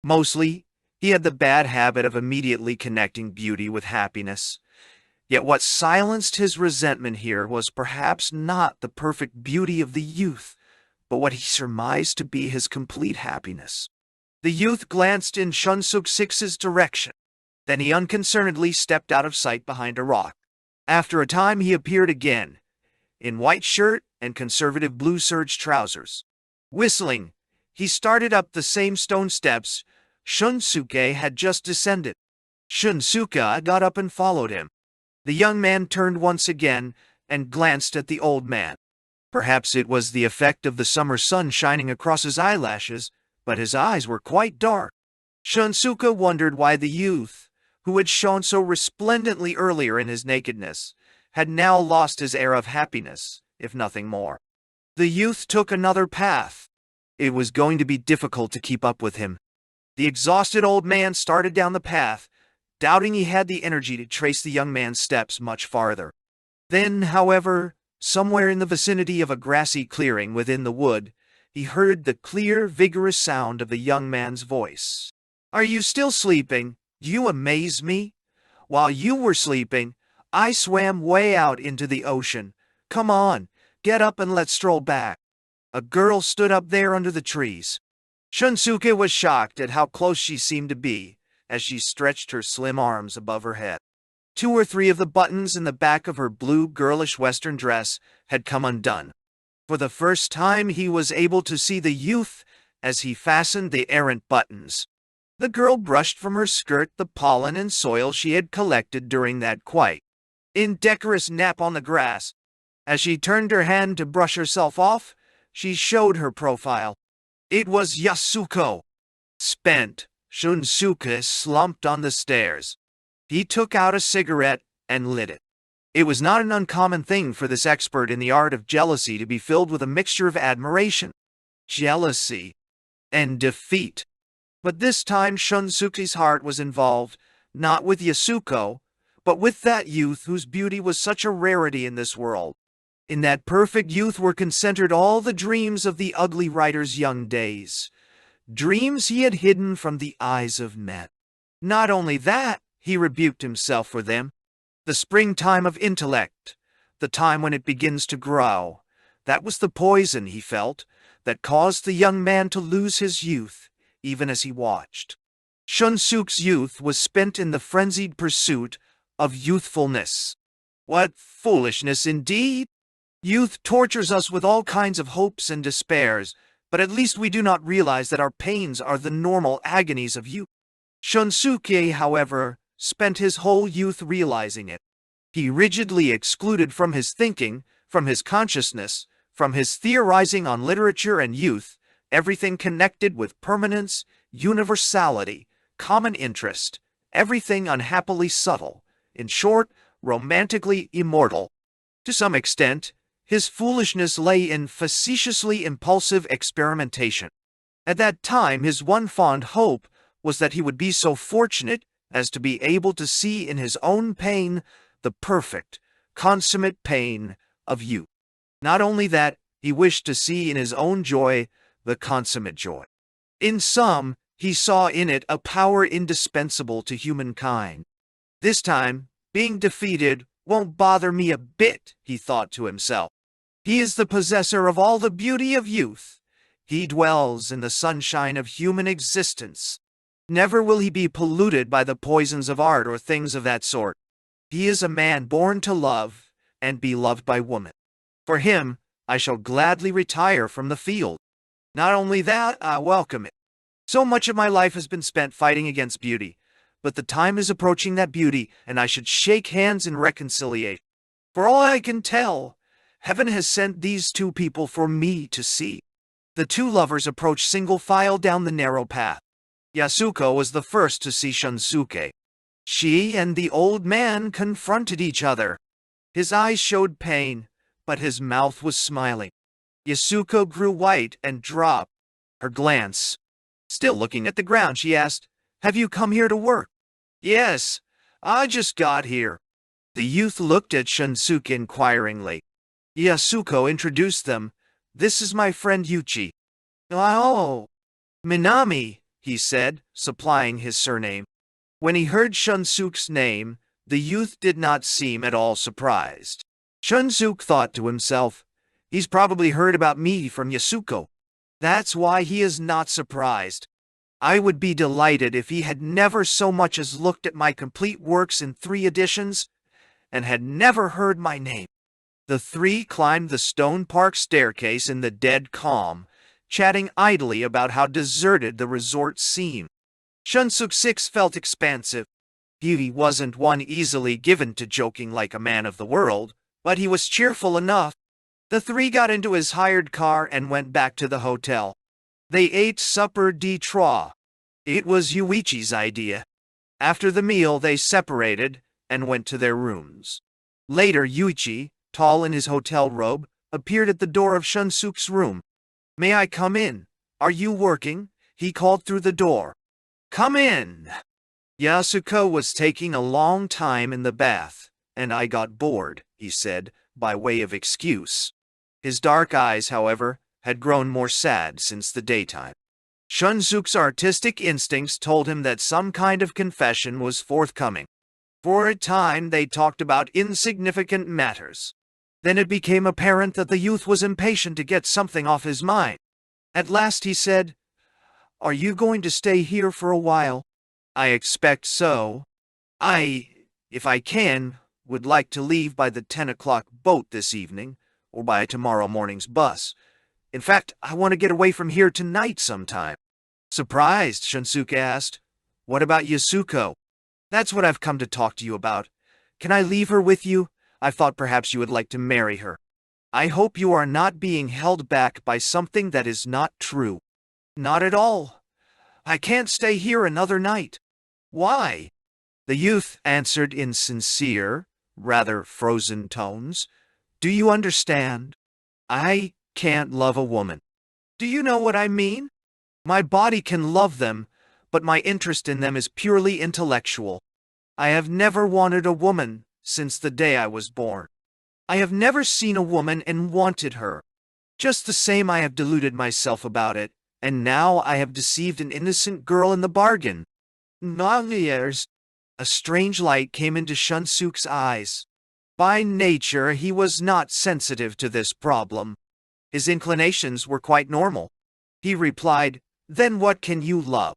S1: Mostly, he had the bad habit of immediately connecting beauty with happiness. Yet what silenced his resentment here was perhaps not the perfect beauty of the youth, but what he surmised to be his complete happiness. The youth glanced in Shunsuke's direction. Then he unconcernedly stepped out of sight behind a rock. After a time he appeared again, in white shirt and conservative blue serge trousers. Whistling, he started up the same stone steps Shunsuke had just descended. Shunsuke got up and followed him. The young man turned once again and glanced at the old man. Perhaps it was the effect of the summer sun shining across his eyelashes, but his eyes were quite dark. Shunsuke wondered why the youth, who had shone so resplendently earlier in his nakedness, had now lost his air of happiness, if nothing more. The youth took another path. It was going to be difficult to keep up with him. The exhausted old man started down the path, doubting he had the energy to trace the young man's steps much farther. Then, however, somewhere in the vicinity of a grassy clearing within the wood, he heard the clear, vigorous sound of the young man's voice. "Are you still sleeping? You amaze me. While you were sleeping, I swam way out into the ocean. Come on, get up and let's stroll back." A girl stood up there under the trees. Shunsuke was shocked at how close she seemed to be as she stretched her slim arms above her head. 2 or 3 of the buttons in the back of her blue girlish western dress had come undone. For the first time he was able to see the youth as he fastened the errant buttons. The girl brushed from her skirt the pollen and soil she had collected during that quite indecorous nap on the grass. As she turned her hand to brush herself off, she showed her profile. It was Yasuko. Spent, Shunsuke slumped on the stairs. He took out a cigarette and lit it. It was not an uncommon thing for this expert in the art of jealousy to be filled with a mixture of admiration, jealousy, and defeat. But this time Shunsuke's heart was involved, not with Yasuko, but with that youth whose beauty was such a rarity in this world. In that perfect youth were concentrated all the dreams of the ugly writer's young days, dreams he had hidden from the eyes of men. Not only that, he rebuked himself for them. The springtime of intellect, the time when it begins to grow, that was the poison, he felt, that caused the young man to lose his youth, even as he watched. Shunsuke's youth was spent in the frenzied pursuit of youthfulness. What foolishness indeed! Youth tortures us with all kinds of hopes and despairs, but at least we do not realize that our pains are the normal agonies of youth. Shunsuke, however, spent his whole youth realizing it. He rigidly excluded from his thinking, from his consciousness, from his theorizing on literature and youth, everything connected with permanence, universality, common interest, everything unhappily subtle, in short, romantically immortal. To some extent, his foolishness lay in facetiously impulsive experimentation. At that time, his one fond hope was that he would be so fortunate as to be able to see in his own pain the perfect, consummate pain of youth. Not only that, he wished to see in his own joy the consummate joy. In sum, he saw in it a power indispensable to humankind. This time, being defeated won't bother me a bit, he thought to himself. He is the possessor of all the beauty of youth. He dwells in the sunshine of human existence. Never will he be polluted by the poisons of art or things of that sort. He is a man born to love and be loved by woman. For him, I shall gladly retire from the field. Not only that, I welcome it. So much of my life has been spent fighting against beauty, but the time is approaching that beauty, and I should shake hands in reconciliation. For all I can tell, heaven has sent these 2 people for me to see. The 2 lovers approached single file down the narrow path. Yasuko was the first to see Shunsuke. She and the old man confronted each other. His eyes showed pain, but his mouth was smiling. Yasuko grew white and dropped her glance. Still looking at the ground, she asked, "Have you come here to work?" "Yes, I just got here." The youth looked at Shunsuke inquiringly. Yasuko introduced them. "This is my friend Yūichi." "Oh, Minami," he said, supplying his surname. When he heard Shunsuke's name, the youth did not seem at all surprised. Shunsuke thought to himself, "He's probably heard about me from Yasuko. That's why he is not surprised." I would be delighted if he had never so much as looked at my complete works in 3 editions, and had never heard my name. The three climbed the stone park staircase in the dead calm, chatting idly about how deserted the resort seemed. Shunsuke 6 felt expansive. He wasn't one easily given to joking like a man of the world, but he was cheerful enough. The three got into his hired car and went back to the hotel. They ate supper de trois. It was Yūichi's idea. After the meal, they separated and went to their rooms. Later, Yūichi, tall in his hotel robe, appeared at the door of Shunsuke's room. "May I come in? Are you working?" he called through the door. "Come in." Yasuko was taking a long time in the bath, and I got bored, he said, by way of excuse. His dark eyes, however, had grown more sad since the daytime. Shunsuke's artistic instincts told him that some kind of confession was forthcoming. For a time they talked about insignificant matters. Then it became apparent that the youth was impatient to get something off his mind. At last he said, "Are you going to stay here for a while?" "I expect so. If I can, would like to leave by the 10 o'clock boat this evening, or by tomorrow morning's bus. In fact, I want to get away from here tonight sometime." Surprised, Shunsuke asked, "What about Yasuko?" "That's what I've come to talk to you about. Can I leave her with you? I thought perhaps you would like to marry her." "I hope you are not being held back by something that is not true." "Not at all. I can't stay here another night." "Why?" The youth answered in sincere, rather frozen tones. "Do you understand? I can't love a woman." "Do you know what I mean? My body can love them, but my interest in them is purely intellectual. I have never wanted a woman since the day I was born. I have never seen a woman and wanted her. Just the same, I have deluded myself about it, and now I have deceived an innocent girl in the bargain." "Years." A strange light came into Shunsuke's eyes. By nature, he was not sensitive to this problem. His inclinations were quite normal. He replied, "Then what can you love?"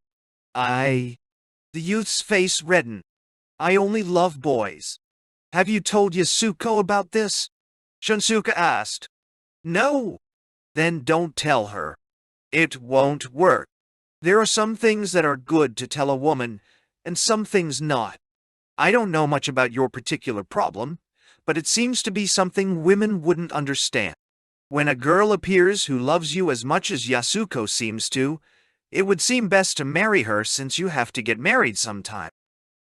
S1: The youth's face reddened. "I only love boys." "Have you told Yasuko about this?" Shunsuke asked. "No." "Then don't tell her. It won't work. There are some things that are good to tell a woman, and some things not. I don't know much about your particular problem, but it seems to be something women wouldn't understand. When a girl appears who loves you as much as Yasuko seems to, it would seem best to marry her since you have to get married sometime.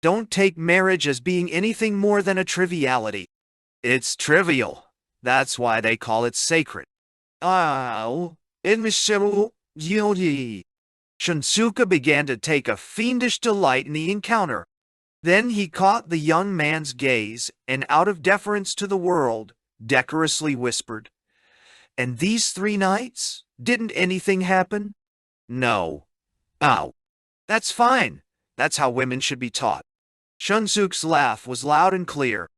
S1: Don't take marriage as being anything more than a triviality. It's trivial. That's why they call it sacred." Impossibly. Shunsuke began to take a fiendish delight in the encounter. Then he caught the young man's gaze and, out of deference to the world, decorously whispered, "And these 3 nights? Didn't anything happen?" "No." "Oh. That's fine. That's how women should be taught." Shunsuke's laugh was loud and clear.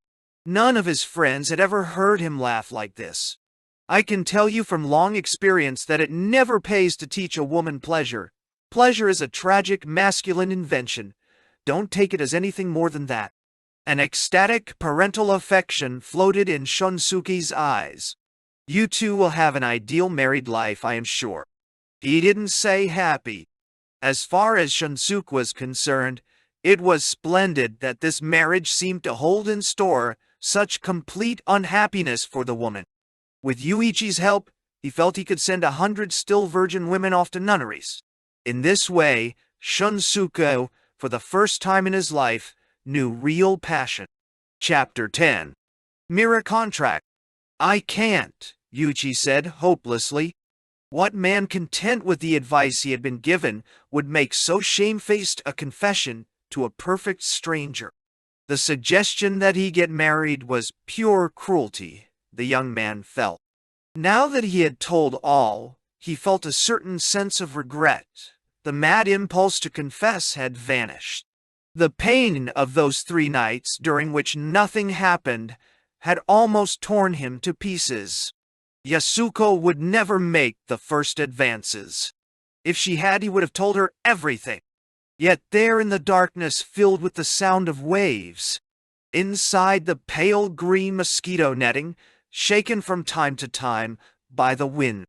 S1: None of his friends had ever heard him laugh like this. "I can tell you from long experience that it never pays to teach a woman pleasure. Pleasure is a tragic masculine invention. Don't take it as anything more than that." An ecstatic parental affection floated in Shunsuke's eyes. "You two will have an ideal married life, I am sure." He didn't say happy. As far as Shunsuke was concerned, it was splendid that this marriage seemed to hold in store such complete unhappiness for the woman. With Yūichi's help, he felt he could send 100 still virgin women off to nunneries. In this way, Shunsuke, for the first time in his life, knew real passion. Chapter 10. Mirror Contract. "I can't," Yūichi said hopelessly. What man content with the advice he had been given would make so shamefaced a confession to a perfect stranger? The suggestion that he get married was pure cruelty, the young man felt. Now that he had told all, he felt a certain sense of regret. The mad impulse to confess had vanished. The pain of those 3 nights during which nothing happened had almost torn him to pieces. Yasuko would never make the first advances. If she had, he would have told her everything. Yet there in the darkness filled with the sound of waves, inside the pale green mosquito netting, shaken from time to time by the wind,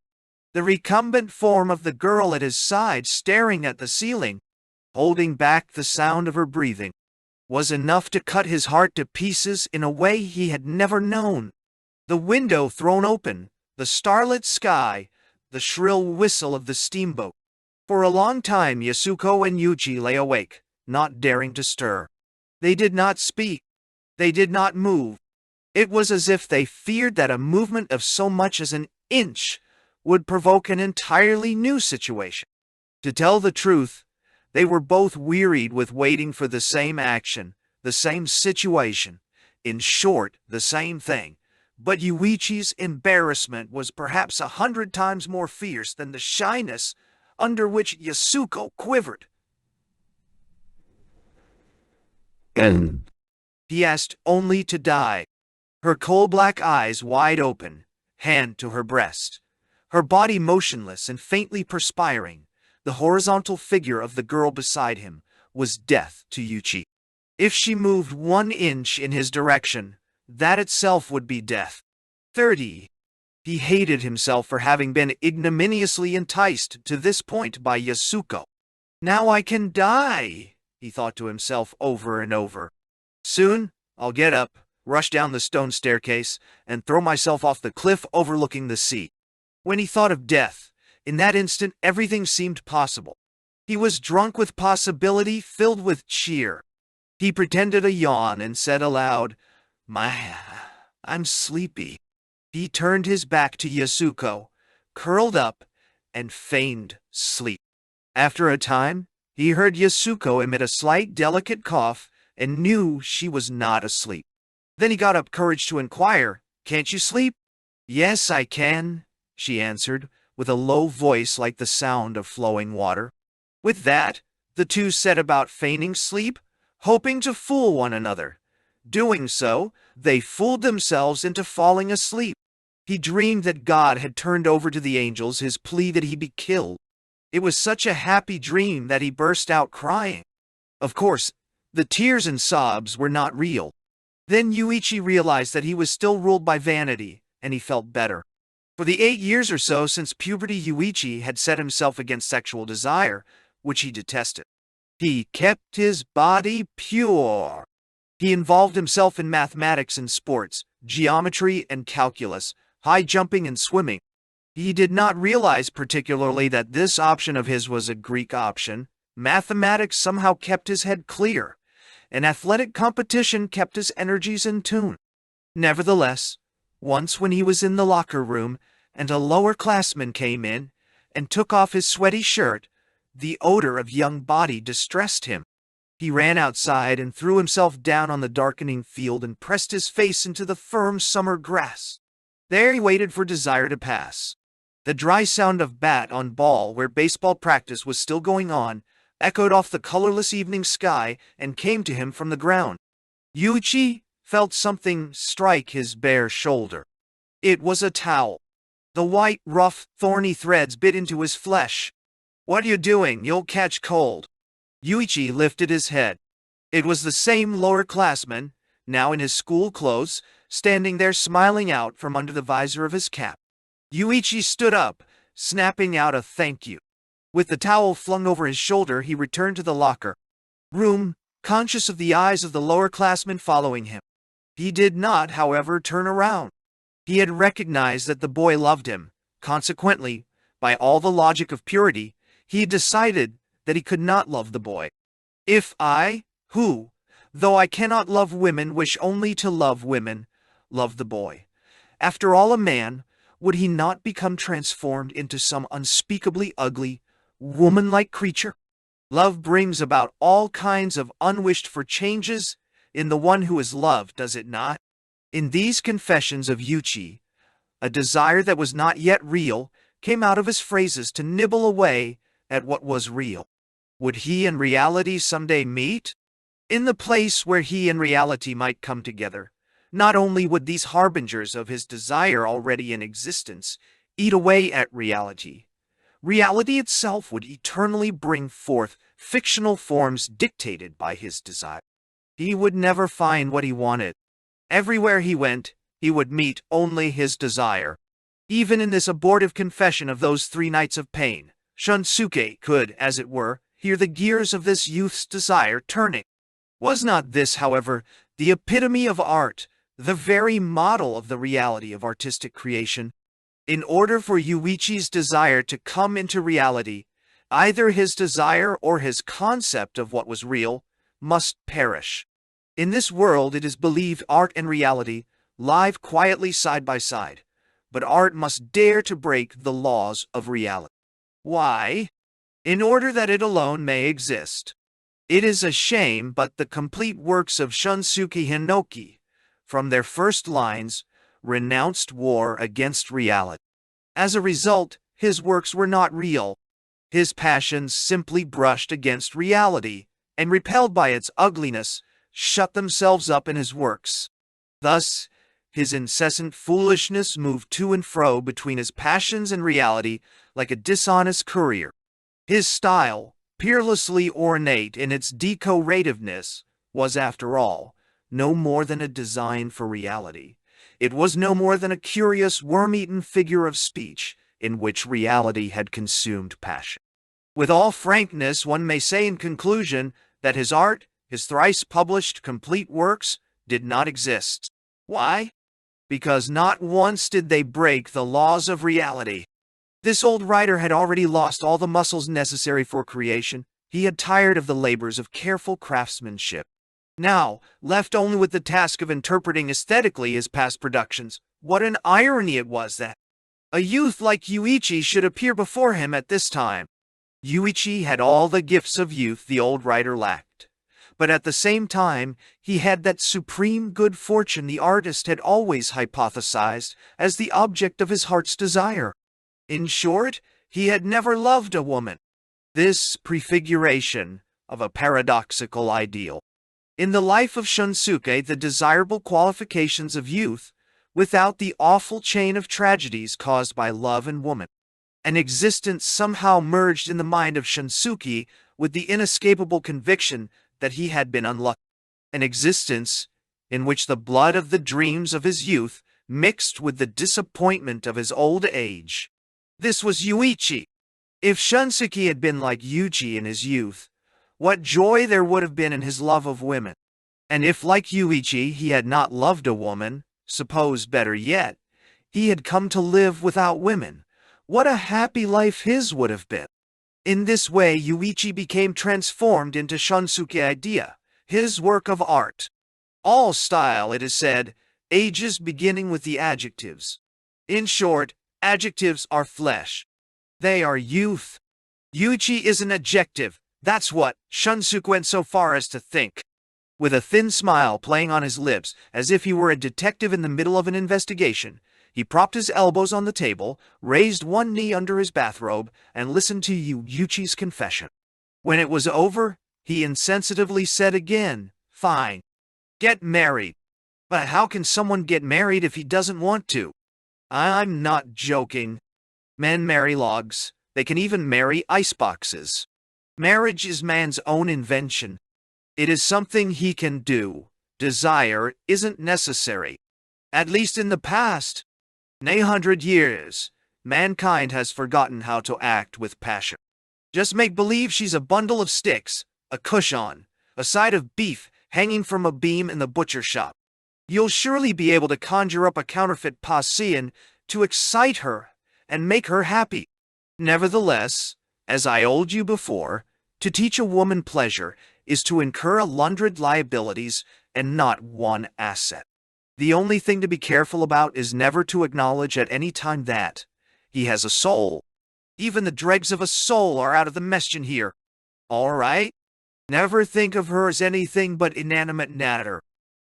S1: the recumbent form of the girl at his side staring at the ceiling, holding back the sound of her breathing, was enough to cut his heart to pieces in a way he had never known. The window thrown open, the starlit sky, the shrill whistle of the steamboat. For a long time Yasuko and Yūichi lay awake, not daring to stir. They did not speak. They did not move. It was as if they feared that a movement of so much as an inch would provoke an entirely new situation. To tell the truth, they were both wearied with waiting for the same action, the same situation, in short, the same thing. But Yūichi's embarrassment was perhaps 100 times more fierce than the shyness under which Yasuko quivered.
S2: And
S1: He asked only to die. Her coal-black eyes wide open, hand to her breast, her body motionless and faintly perspiring, the horizontal figure of the girl beside him was death to Yūichi. If she moved 1 inch in his direction, that itself would be death. 30. He hated himself for having been ignominiously enticed to this point by Yasuko. Now I can die, he thought to himself over and over. Soon, I'll get up, rush down the stone staircase, and throw myself off the cliff overlooking the sea. When he thought of death, in that instant everything seemed possible. He was drunk with possibility, filled with cheer. He pretended a yawn and said aloud, I'm sleepy. He turned his back to Yasuko, curled up, and feigned sleep. After a time, he heard Yasuko emit a slight, delicate cough and knew she was not asleep. Then he got up courage to inquire, "Can't you sleep?" "Yes, I can," she answered, with a low voice like the sound of flowing water. With that, the two set about feigning sleep, hoping to fool one another. Doing so, they fooled themselves into falling asleep. He dreamed that God had turned over to the angels his plea that he be killed. It was such a happy dream that he burst out crying. Of course, the tears and sobs were not real. Then Yūichi realized that he was still ruled by vanity, and he felt better. For the 8 years or so since puberty, Yūichi had set himself against sexual desire, which he detested. He kept his body pure. He involved himself in mathematics and sports, geometry and calculus, high jumping and swimming. He did not realize particularly that this option of his was a Greek option. Mathematics somehow kept his head clear, and athletic competition kept his energies in tune. Nevertheless, once when he was in the locker room and a lower classman came in and took off his sweaty shirt, the odor of young body distressed him. He ran outside and threw himself down on the darkening field and pressed his face into the firm summer grass. There he waited for desire to pass. The dry sound of bat on ball where baseball practice was still going on echoed off the colorless evening sky and came to him from the ground. Yūichi felt something strike his bare shoulder. It was a towel. The white, rough, thorny threads bit into his flesh. "What are you doing? You'll catch cold." Yūichi lifted his head. It was the same lower classman, now in his school clothes, standing there smiling out from under the visor of his cap. Yūichi stood up, snapping out a thank you. With the towel flung over his shoulder, he returned to the locker room, conscious of the eyes of the lower classmen following him. He did not, however, turn around. He had recognized that the boy loved him. Consequently, by all the logic of purity, he decided that he could not love the boy. If I, who, though I cannot love women, wish only to love women, love the boy, after all a man, would he not become transformed into some unspeakably ugly, woman-like creature? Love brings about all kinds of unwished-for changes in the one who is loved, does it not? In these confessions of Yūichi, a desire that was not yet real came out of his phrases to nibble away at what was real. Would he and reality someday meet? In the place where he and reality might come together, not only would these harbingers of his desire already in existence eat away at reality, Reality itself would eternally bring forth fictional forms dictated by his desire. He would never find what he wanted. Everywhere he went, he would meet only his desire. Even in this abortive confession of those 3 nights of pain, Shunsuke could, as it were, hear the gears of this youth's desire turning. Was not this, however, the epitome of art, the very model of the reality of artistic creation? In order for Yūichi's desire to come into reality, either his desire or his concept of what was real must perish. In this world, it is believed art and reality lie quietly side by side, but art must dare to break the laws of reality. Why? In order that it alone may exist. It is a shame, but the complete works of Shunsuke Hinoki, from their first lines, renounced war against reality. As a result, his works were not real. His passions simply brushed against reality, and repelled by its ugliness, shut themselves up in his works. Thus, his incessant foolishness moved to and fro between his passions and reality like a dishonest courier. His style, peerlessly ornate in its decorativeness, was, after all, no more than a design for reality. It was no more than a curious, worm-eaten figure of speech in which reality had consumed passion. With all frankness, one may say in conclusion that his art, his thrice-published complete works, did not exist. Why? Because not once did they break the laws of reality. This old writer had already lost all the muscles necessary for creation. He had tired of the labors of careful craftsmanship. Now, left only with the task of interpreting aesthetically his past productions, what an irony it was that a youth like Yūichi should appear before him at this time. Yūichi had all the gifts of youth the old writer lacked. But at the same time, he had that supreme good fortune the artist had always hypothesized as the object of his heart's desire. In short, he had never loved a woman. This prefiguration of a paradoxical ideal. In the life of Shunsuke, the desirable qualifications of youth, without the awful chain of tragedies caused by love and woman. An existence somehow merged in the mind of Shunsuke with the inescapable conviction that he had been unlucky. An existence in which the blood of the dreams of his youth mixed with the disappointment of his old age. This was Yūichi. If Shunsuke had been like Yūichi in his youth, what joy there would have been in his love of women. And if, like Yūichi, he had not loved a woman, suppose better yet, he had come to live without women, what a happy life his would have been. In this way, Yūichi became transformed into Shunsuke idea, his work of art. All style, it is said, ages beginning with the adjectives. In short, adjectives are flesh. They are youth. Yūichi is an adjective. That's what Shunsuke went so far as to think. With a thin smile playing on his lips, as if he were a detective in the middle of an investigation, he propped his elbows on the table, raised one knee under his bathrobe, and listened to Yūichi's confession. When it was over, he insensitively said again, "Fine. Get married." But how can someone get married if he doesn't want to? I'm not joking. Men marry logs. They can even marry iceboxes. Marriage is man's own invention. It is something he can do. Desire isn't necessary. At least in the past, 100 years, mankind has forgotten how to act with passion. Just make believe she's a bundle of sticks, a cushion, a side of beef hanging from a beam in the butcher shop. You'll surely be able to conjure up a counterfeit Pausean to excite her and make her happy. Nevertheless, as I told you before, to teach a woman pleasure is to incur 100 liabilities and not one asset. The only thing to be careful about is never to acknowledge at any time that he has a soul. Even the dregs of a soul are out of the question here. All right? Never think of her as anything but inanimate matter.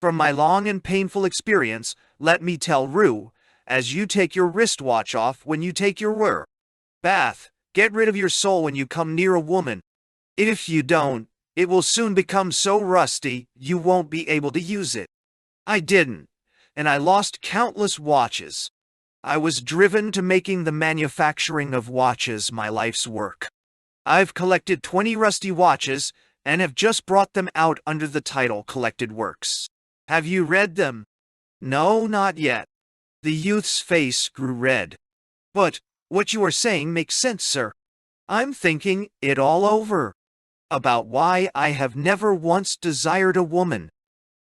S1: From my long and painful experience, let me tell Rue, as you take your wristwatch off when you take your bath, get rid of your soul when you come near a woman. If you don't, it will soon become so rusty you won't be able to use it. I didn't, and I lost countless watches. I was driven to making the manufacturing of watches my life's work. I've collected 20 rusty watches and have just brought them out under the title Collected Works. Have you read them? No, not yet. The youth's face grew red. But what you are saying makes sense, sir. I'm thinking it all over. About why I have never once desired a woman.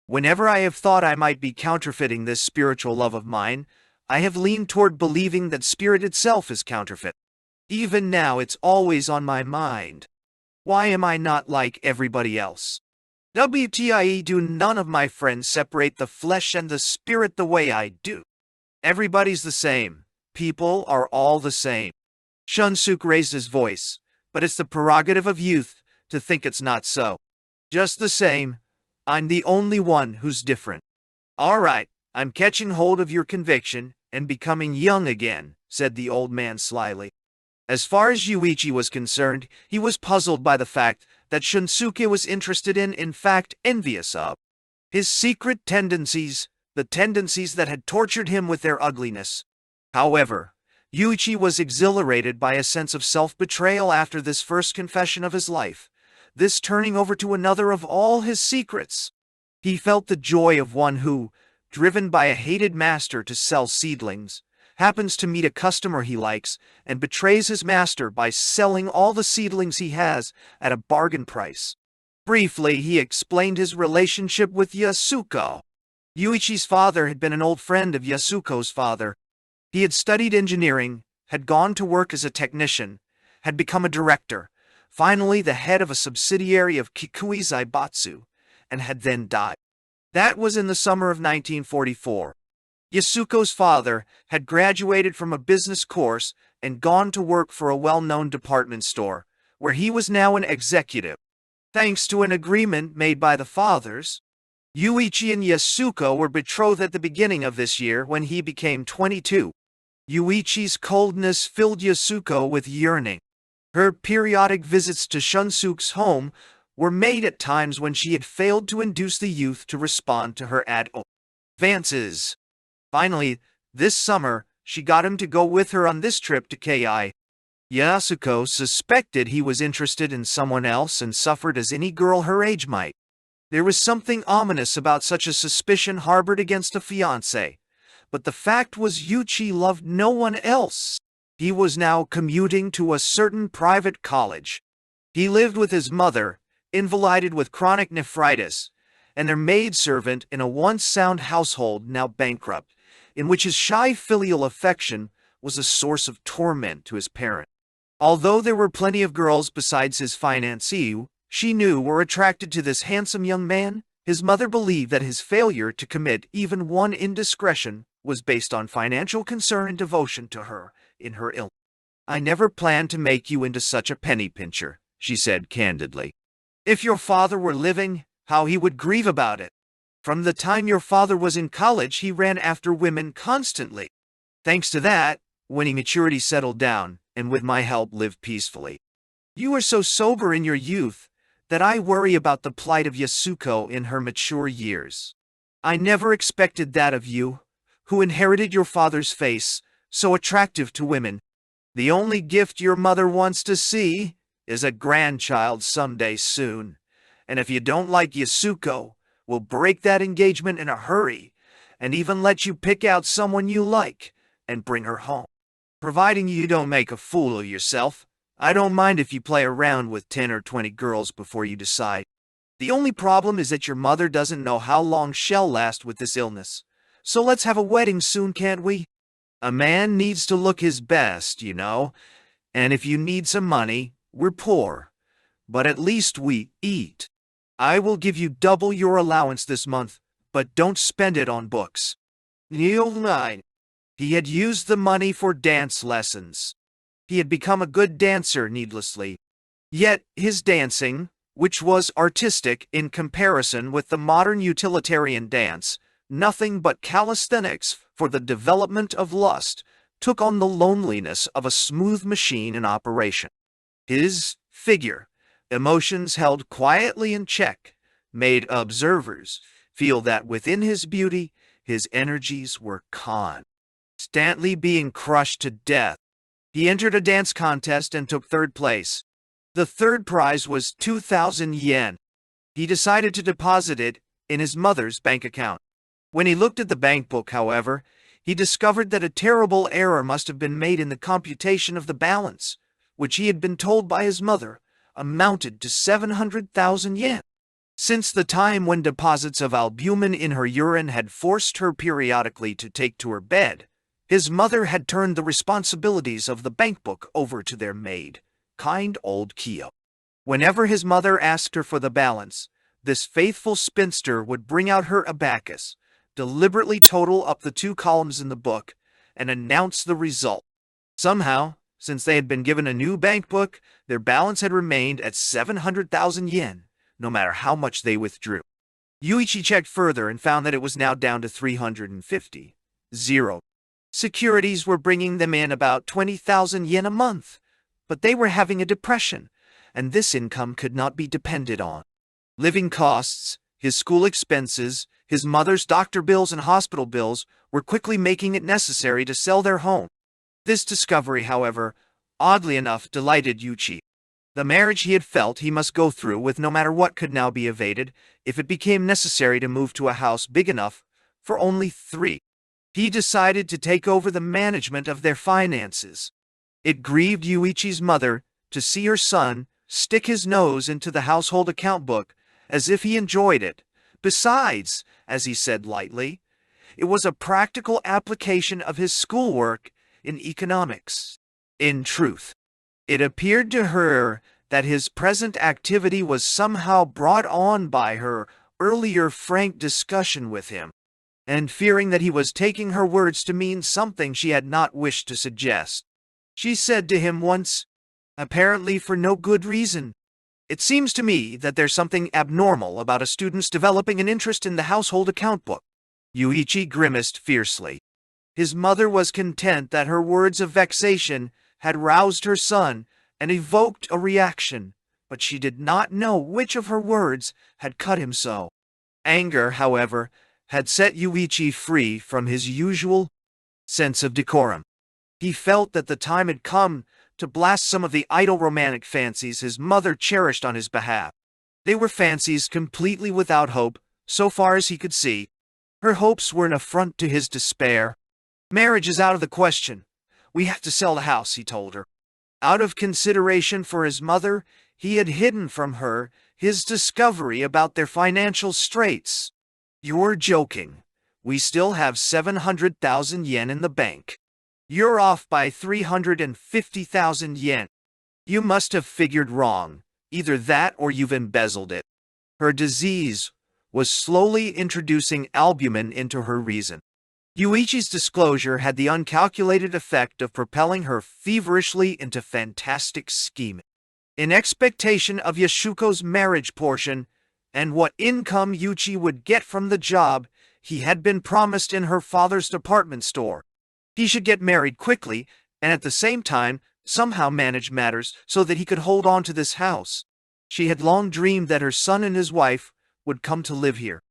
S1: Whenever I have thought I might be counterfeiting this spiritual love of mine, I have leaned toward believing that spirit itself is counterfeit. Even now it's always on my mind. Why am I not like everybody else? WTIE do none of my friends separate the flesh and the spirit the way I do. Everybody's the same. People are all the same. Shunsuke raised his voice, but it's the prerogative of youth to think it's not so. Just the same, I'm the only one who's different. All right, I'm catching hold of your conviction and becoming young again, said the old man slyly. As far as Yūichi was concerned, he was puzzled by the fact that Shunsuke was interested in fact, envious of. His secret tendencies, the tendencies that had tortured him with their ugliness. However, Yūichi was exhilarated by a sense of self-betrayal after this first confession of his life, this turning over to another of all his secrets. He felt the joy of one who, driven by a hated master to sell seedlings, happens to meet a customer he likes and betrays his master by selling all the seedlings he has at a bargain price. Briefly, he explained his relationship with Yasuko. Yūichi's father had been an old friend of Yasuko's father. He had studied engineering, had gone to work as a technician, had become a director, finally the head of a subsidiary of Kikui Zaibatsu, and had then died. That was in the summer of 1944. Yasuko's father had graduated from a business course and gone to work for a well-known department store, where he was now an executive. Thanks to an agreement made by the fathers, Yūichi and Yasuko were betrothed at the beginning of this year when he became 22. Yūichi's coldness filled Yasuko with yearning. Her periodic visits to Shunsuke's home were made at times when she had failed to induce the youth to respond to her advances. Finally, this summer, she got him to go with her on this trip to Ki. Yasuko suspected he was interested in someone else and suffered as any girl her age might. There was something ominous about such a suspicion harbored against a fiancé, but the fact was Yūichi loved no one else. He was now commuting to a certain private college. He lived with his mother, invalided with chronic nephritis, and their maidservant in a once sound household now bankrupt, in which his shy filial affection was a source of torment to his parent. Although there were plenty of girls besides his fiancée she knew were attracted to this handsome young man, his mother believed that his failure to commit even one indiscretion was based on financial concern and devotion to her in her illness. I never planned to make you into such a penny pincher, she said candidly. If your father were living, how he would grieve about it. From the time your father was in college, he ran after women constantly. Thanks to that, when maturity settled down, and with my help lived peacefully. You were so sober in your youth that I worry about the plight of Yasuko in her mature years. I never expected that of you, who inherited your father's face, so attractive to women. The only gift your mother wants to see is a grandchild someday soon, and if you don't like Yasuko, we'll break that engagement in a hurry, and even let you pick out someone you like and bring her home. Providing you don't make a fool of yourself, I don't mind if you play around with 10 or 20 girls before you decide. The only problem is that your mother doesn't know how long she'll last with this illness. So let's have a wedding soon, can't we? A man needs to look his best, you know, and if you need some money, we're poor, but at least we eat. I will give you double your allowance this month, but don't spend it on books. Neil 9. He had used the money for dance lessons. He had become a good dancer needlessly. Yet his dancing, which was artistic in comparison with the modern utilitarian dance, nothing but calisthenics for the development of lust, took on the loneliness of a smooth machine in operation. His figure, emotions held quietly in check, made observers feel that within his beauty, his energies were constant. instantly being crushed to death. He entered a dance contest and took third place. The third prize was 2,000 yen. He decided to deposit it in his mother's bank account. When he looked at the bank book, however, he discovered that a terrible error must have been made in the computation of the balance, which he had been told by his mother amounted to 700,000 yen. Since the time when deposits of albumin in her urine had forced her periodically to take to her bed, his mother had turned the responsibilities of the bank book over to their maid, kind old Kyo. Whenever his mother asked her for the balance, this faithful spinster would bring out her abacus, deliberately total up the 2 columns in the book, and announce the result. Somehow, since they had been given a new bank book, their balance had remained at 700,000 yen, no matter how much they withdrew. Yūichi checked further and found that it was now down to 350. Securities were bringing them in about 20,000 yen a month, but they were having a depression, and this income could not be depended on. Living costs, his school expenses, his mother's doctor bills and hospital bills were quickly making it necessary to sell their home. This discovery, however, oddly enough, delighted Yūichi. The marriage he had felt he must go through with no matter what could now be evaded if it became necessary to move to a house big enough for only 3. He decided to take over the management of their finances. It grieved Yūichi's mother to see her son stick his nose into the household account book as if he enjoyed it. Besides, as he said lightly, it was a practical application of his schoolwork in economics. In truth, it appeared to her that his present activity was somehow brought on by her earlier frank discussion with him, and fearing that he was taking her words to mean something she had not wished to suggest, she said to him once, apparently for no good reason, "It seems to me that there's something abnormal about a student's developing an interest in the household account book." Yūichi grimaced fiercely. His mother was content that her words of vexation had roused her son and evoked a reaction, but she did not know which of her words had cut him so. Anger, however, had set Yūichi free from his usual sense of decorum. He felt that the time had come to blast some of the idle romantic fancies his mother cherished on his behalf. They were fancies completely without hope, so far as he could see. Her hopes were an affront to his despair. "Marriage is out of the question. We have to sell the house," he told her. Out of consideration for his mother, he had hidden from her his discovery about their financial straits. "You're joking. We still have 700,000 yen in the bank. You're off by 350,000 yen. You must have figured wrong. Either that or you've embezzled it." Her disease was slowly introducing albumin into her reason. Yūichi's disclosure had the uncalculated effect of propelling her feverishly into fantastic scheming. In expectation of Yasuko's marriage portion and what income Yūichi would get from the job he had been promised in her father's department store, he should get married quickly and at the same time somehow manage matters so that he could hold on to this house. She had long dreamed that her son and his wife would come to live here.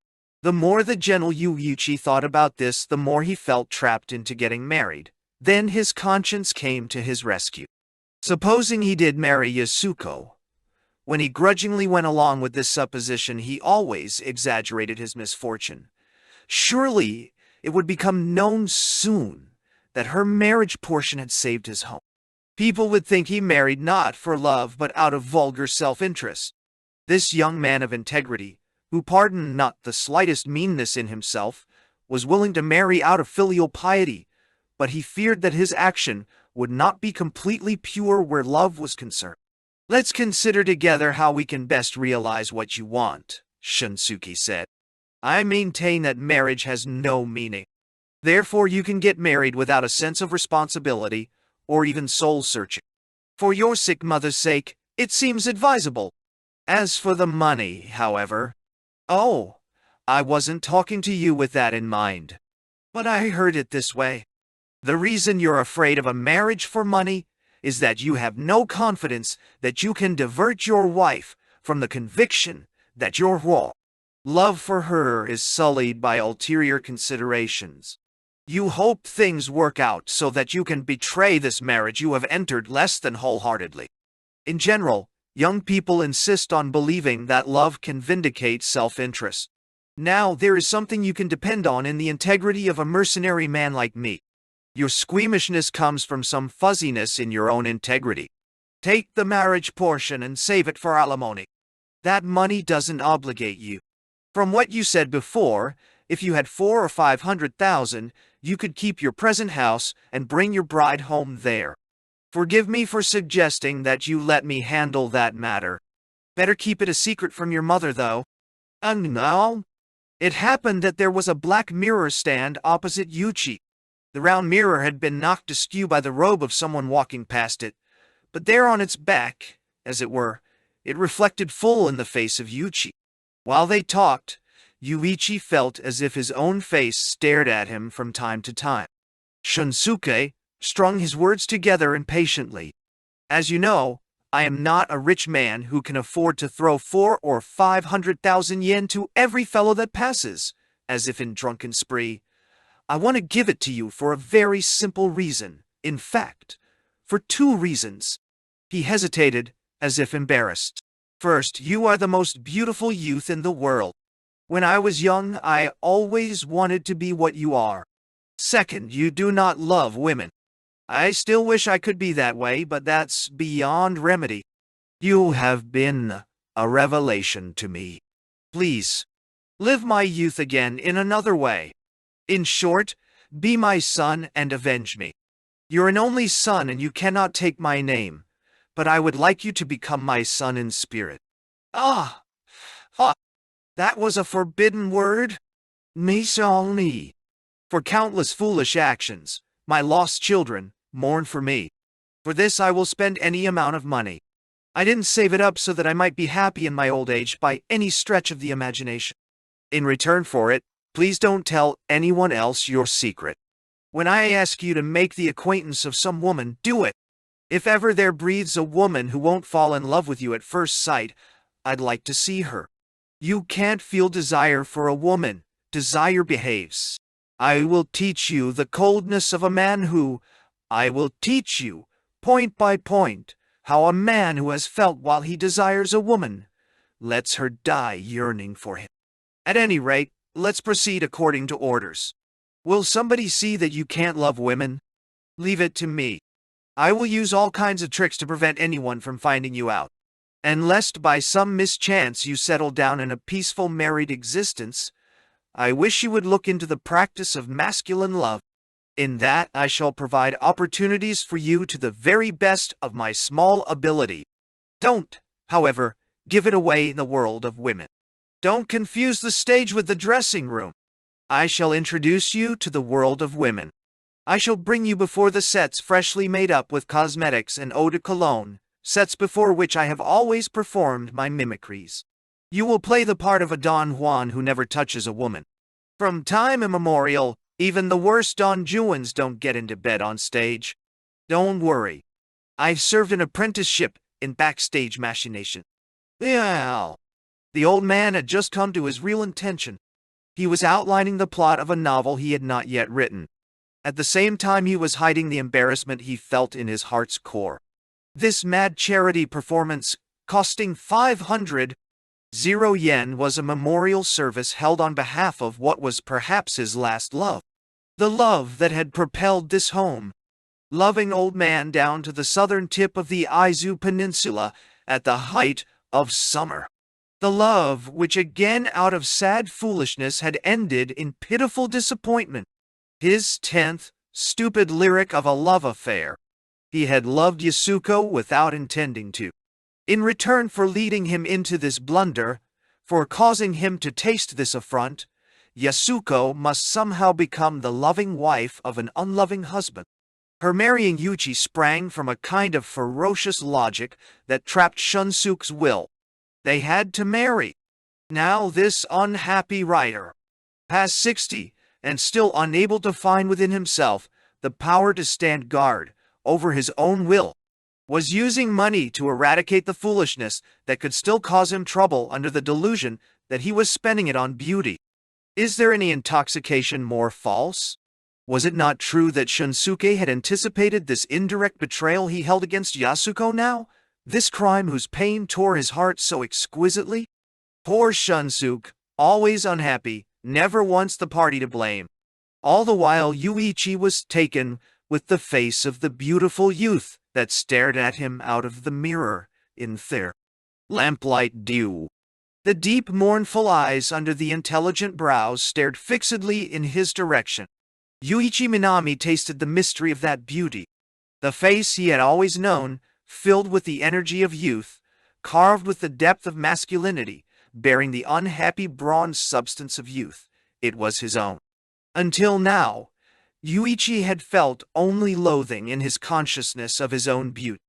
S1: The more the gentle Yūichi thought about this, the more he felt trapped into getting married. Then his conscience came to his rescue. Supposing he did marry Yasuko. When he grudgingly went along with this supposition, he always exaggerated his misfortune. Surely it would become known soon that her marriage portion had saved his home. People would think he married not for love but out of vulgar self-interest. This young man of integrity, who pardoned not the slightest meanness in himself, was willing to marry out of filial piety, but he feared that his action would not be completely pure where love was concerned. "Let's consider together how we can best realize what you want," Shunsuke said. "I maintain that marriage has no meaning. Therefore you can get married without a sense of responsibility or even soul-searching. For your sick mother's sake, it seems advisable. As for the money, however—" "Oh, I wasn't talking to you with that in mind. But I heard it this way. The reason you're afraid of a marriage for money is that you have no confidence that you can divert your wife from the conviction that you're wrong. Love for her is sullied by ulterior considerations. You hope things work out so that you can betray this marriage you have entered less than wholeheartedly. In general, young people insist on believing that love can vindicate self-interest. Now there is something you can depend on in the integrity of a mercenary man like me. Your squeamishness comes from some fuzziness in your own integrity. Take the marriage portion and save it for alimony. That money doesn't obligate you. From what you said before, if you had 400,000 or 500,000, you could keep your present house and bring your bride home there. Forgive me for suggesting that you let me handle that matter. Better keep it a secret from your mother, though. No. It happened that there was a black mirror stand opposite Yūichi. The round mirror had been knocked askew by the robe of someone walking past it, but there on its back, as it were, it reflected full in the face of Yūichi. While they talked, Yūichi felt as if his own face stared at him from time to time. Shunsuke strung his words together impatiently. As you know, I am not a rich man who can afford to throw 400,000 or 500,000 yen to every fellow that passes, as if in drunken spree. I want to give it to you for a very simple reason. In fact, for 2 reasons. He hesitated, as if embarrassed. First, you are the most beautiful youth in the world. When I was young, I always wanted to be what you are. Second, you do not love women. I still wish I could be that way, but that's beyond remedy. You have been a revelation to me. Please, live my youth again in another way. In short, be my son and avenge me. You're an only son and you cannot take my name, but I would like you to become my son in spirit. That was a forbidden word? Me. For countless foolish actions, my lost children, mourn for me. For this I will spend any amount of money. I didn't save it up so that I might be happy in my old age by any stretch of the imagination. In return for it, please don't tell anyone else your secret. When I ask you to make the acquaintance of some woman, do it. If ever there breathes a woman who won't fall in love with you at first sight, I'd like to see her. You can't feel desire for a woman. Desire behaves. I will teach you the coldness of a man who... I will teach you, point by point, how a man who has felt while he desires a woman lets her die yearning for him. At any rate, let's proceed according to orders. Will somebody see that you can't love women? Leave it to me. I will use all kinds of tricks to prevent anyone from finding you out. And lest by some mischance you settle down in a peaceful married existence, I wish you would look into the practice of masculine love. In that I shall provide opportunities for you to the very best of my small ability. Don't, however, give it away in the world of women. Don't confuse the stage with the dressing room. I shall introduce you to the world of women. I shall bring you before the sets freshly made up with cosmetics and eau de cologne, sets before which I have always performed my mimicries. You will play the part of a Don Juan who never touches a woman. From time immemorial, even the worst Don Juans don't get into bed on stage. Don't worry. I've served an apprenticeship in backstage machination. Yeah. The old man had just come to his real intention. He was outlining the plot of a novel he had not yet written. At the same time he was hiding the embarrassment he felt in his heart's core. This mad charity performance, costing 500 yen, was a memorial service held on behalf of what was perhaps his last love. The love that had propelled this home. Loving old man down to the southern tip of the Aizu Peninsula at the height of summer. The love which again out of sad foolishness had ended in pitiful disappointment. His 10th, stupid lyric of a love affair. He had loved Yasuko without intending to. In return for leading him into this blunder, for causing him to taste this affront, Yasuko must somehow become the loving wife of an unloving husband. Her marrying Yūichi sprang from a kind of ferocious logic that trapped Shunsuke's will. They had to marry. Now this unhappy writer, past 60, and still unable to find within himself the power to stand guard over his own will, was using money to eradicate the foolishness that could still cause him trouble under the delusion that he was spending it on beauty. Is there any intoxication more false? Was it not true that Shunsuke had anticipated this indirect betrayal he held against Yasuko now? This crime whose pain tore his heart so exquisitely? Poor Shunsuke, always unhappy, never once the party to blame. All the while Yūichi was taken with the face of the beautiful youth that stared at him out of the mirror in their lamplight dew. The deep mournful eyes under the intelligent brows stared fixedly in his direction. Yūichi Minami tasted the mystery of that beauty. The face he had always known, filled with the energy of youth, carved with the depth of masculinity, bearing the unhappy bronze substance of youth. It was his own. Until now, Yūichi had felt only loathing in his consciousness of his own beauty.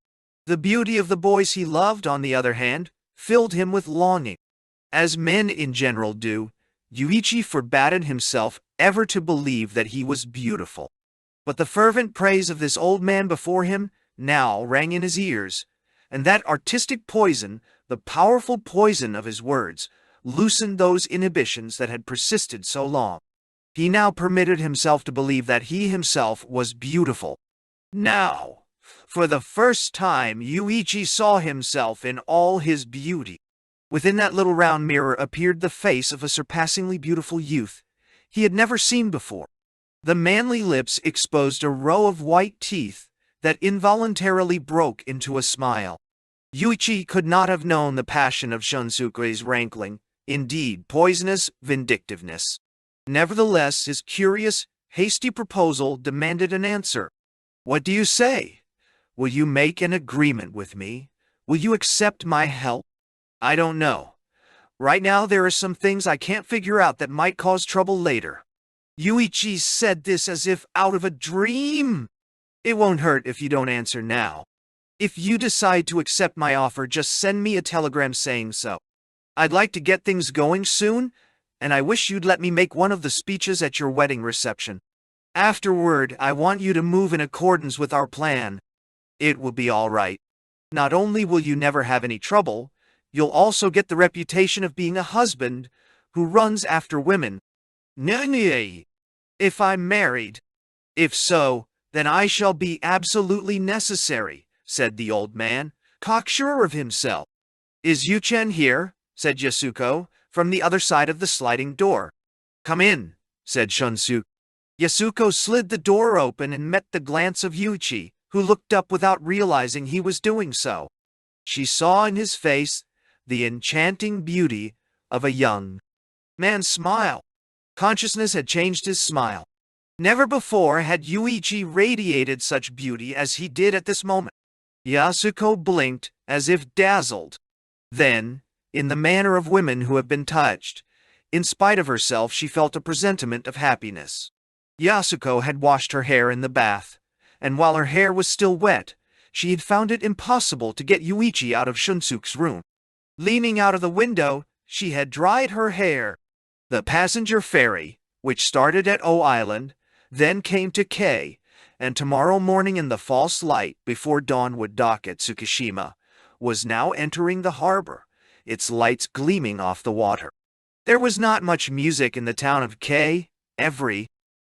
S1: The beauty of the boys he loved, on the other hand, filled him with longing. As men in general do, Yūichi forbade himself ever to believe that he was beautiful. But the fervent praise of this old man before him now rang in his ears, and that artistic poison, the powerful poison of his words, loosened those inhibitions that had persisted so long. He now permitted himself to believe that he himself was beautiful. Now, for the first time, Yūichi saw himself in all his beauty. Within that little round mirror appeared the face of a surpassingly beautiful youth he had never seen before. The manly lips exposed a row of white teeth that involuntarily broke into a smile. Yūichi could not have known the passion of Shunsuke's rankling, indeed poisonous vindictiveness. Nevertheless, his curious, hasty proposal demanded an answer. "What do you say? Will you make an agreement with me? Will you accept my help?" "I don't know. Right now there are some things I can't figure out that might cause trouble later." Yūichi said this as if out of a dream. "It won't hurt if you don't answer now. If you decide to accept my offer, just send me a telegram saying so. I'd like to get things going soon, and I wish you'd let me make one of the speeches at your wedding reception. Afterward, I want you to move in accordance with our plan. It will be all right. Not only will you never have any trouble, you'll also get the reputation of being a husband who runs after women." "Nay, if I'm married." "If so, then I shall be absolutely necessary," said the old man, cocksure of himself. "Is Yuchen here?" said Yasuko, from the other side of the sliding door. "Come in," said Shunsuke. Yasuko slid the door open and met the glance of Yūichi, who looked up without realizing he was doing so. She saw in his face the enchanting beauty of a young man's smile. Consciousness had changed his smile. Never before had Yūichi radiated such beauty as he did at this moment. Yasuko blinked as if dazzled. Then, in the manner of women who have been touched, in spite of herself she felt a presentiment of happiness. Yasuko had washed her hair in the bath, and while her hair was still wet, she had found it impossible to get Yūichi out of Shunsuke's room. Leaning out of the window, she had dried her hair. The passenger ferry, which started at O Island, then came to K, and tomorrow morning in the false light before dawn would dock at Tsukishima, was now entering the harbor, its lights gleaming off the water. There was not much music in the town of K. Every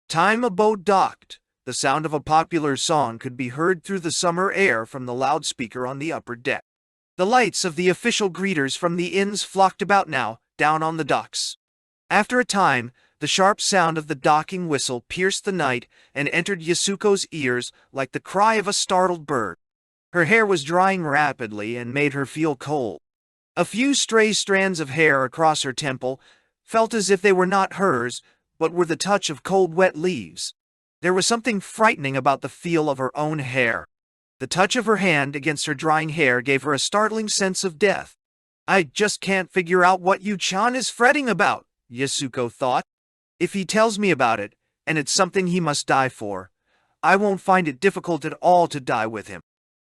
S1: time a boat docked, the sound of a popular song could be heard through the summer air from the loudspeaker on the upper deck. The lights of the official greeters from the inns flocked about now, down on the docks. After a time, the sharp sound of the docking whistle pierced the night and entered Yasuko's ears like the cry of a startled bird. Her hair was drying rapidly and made her feel cold. A few stray strands of hair across her temple felt as if they were not hers, but were the touch of cold wet leaves. There was something frightening about the feel of her own hair. The touch of her hand against her drying hair gave her a startling sense of death. "I just can't figure out what Yu-chan is fretting about," Yasuko thought. "If he tells me about it, and it's something he must die for, I won't find it difficult at all to die with him.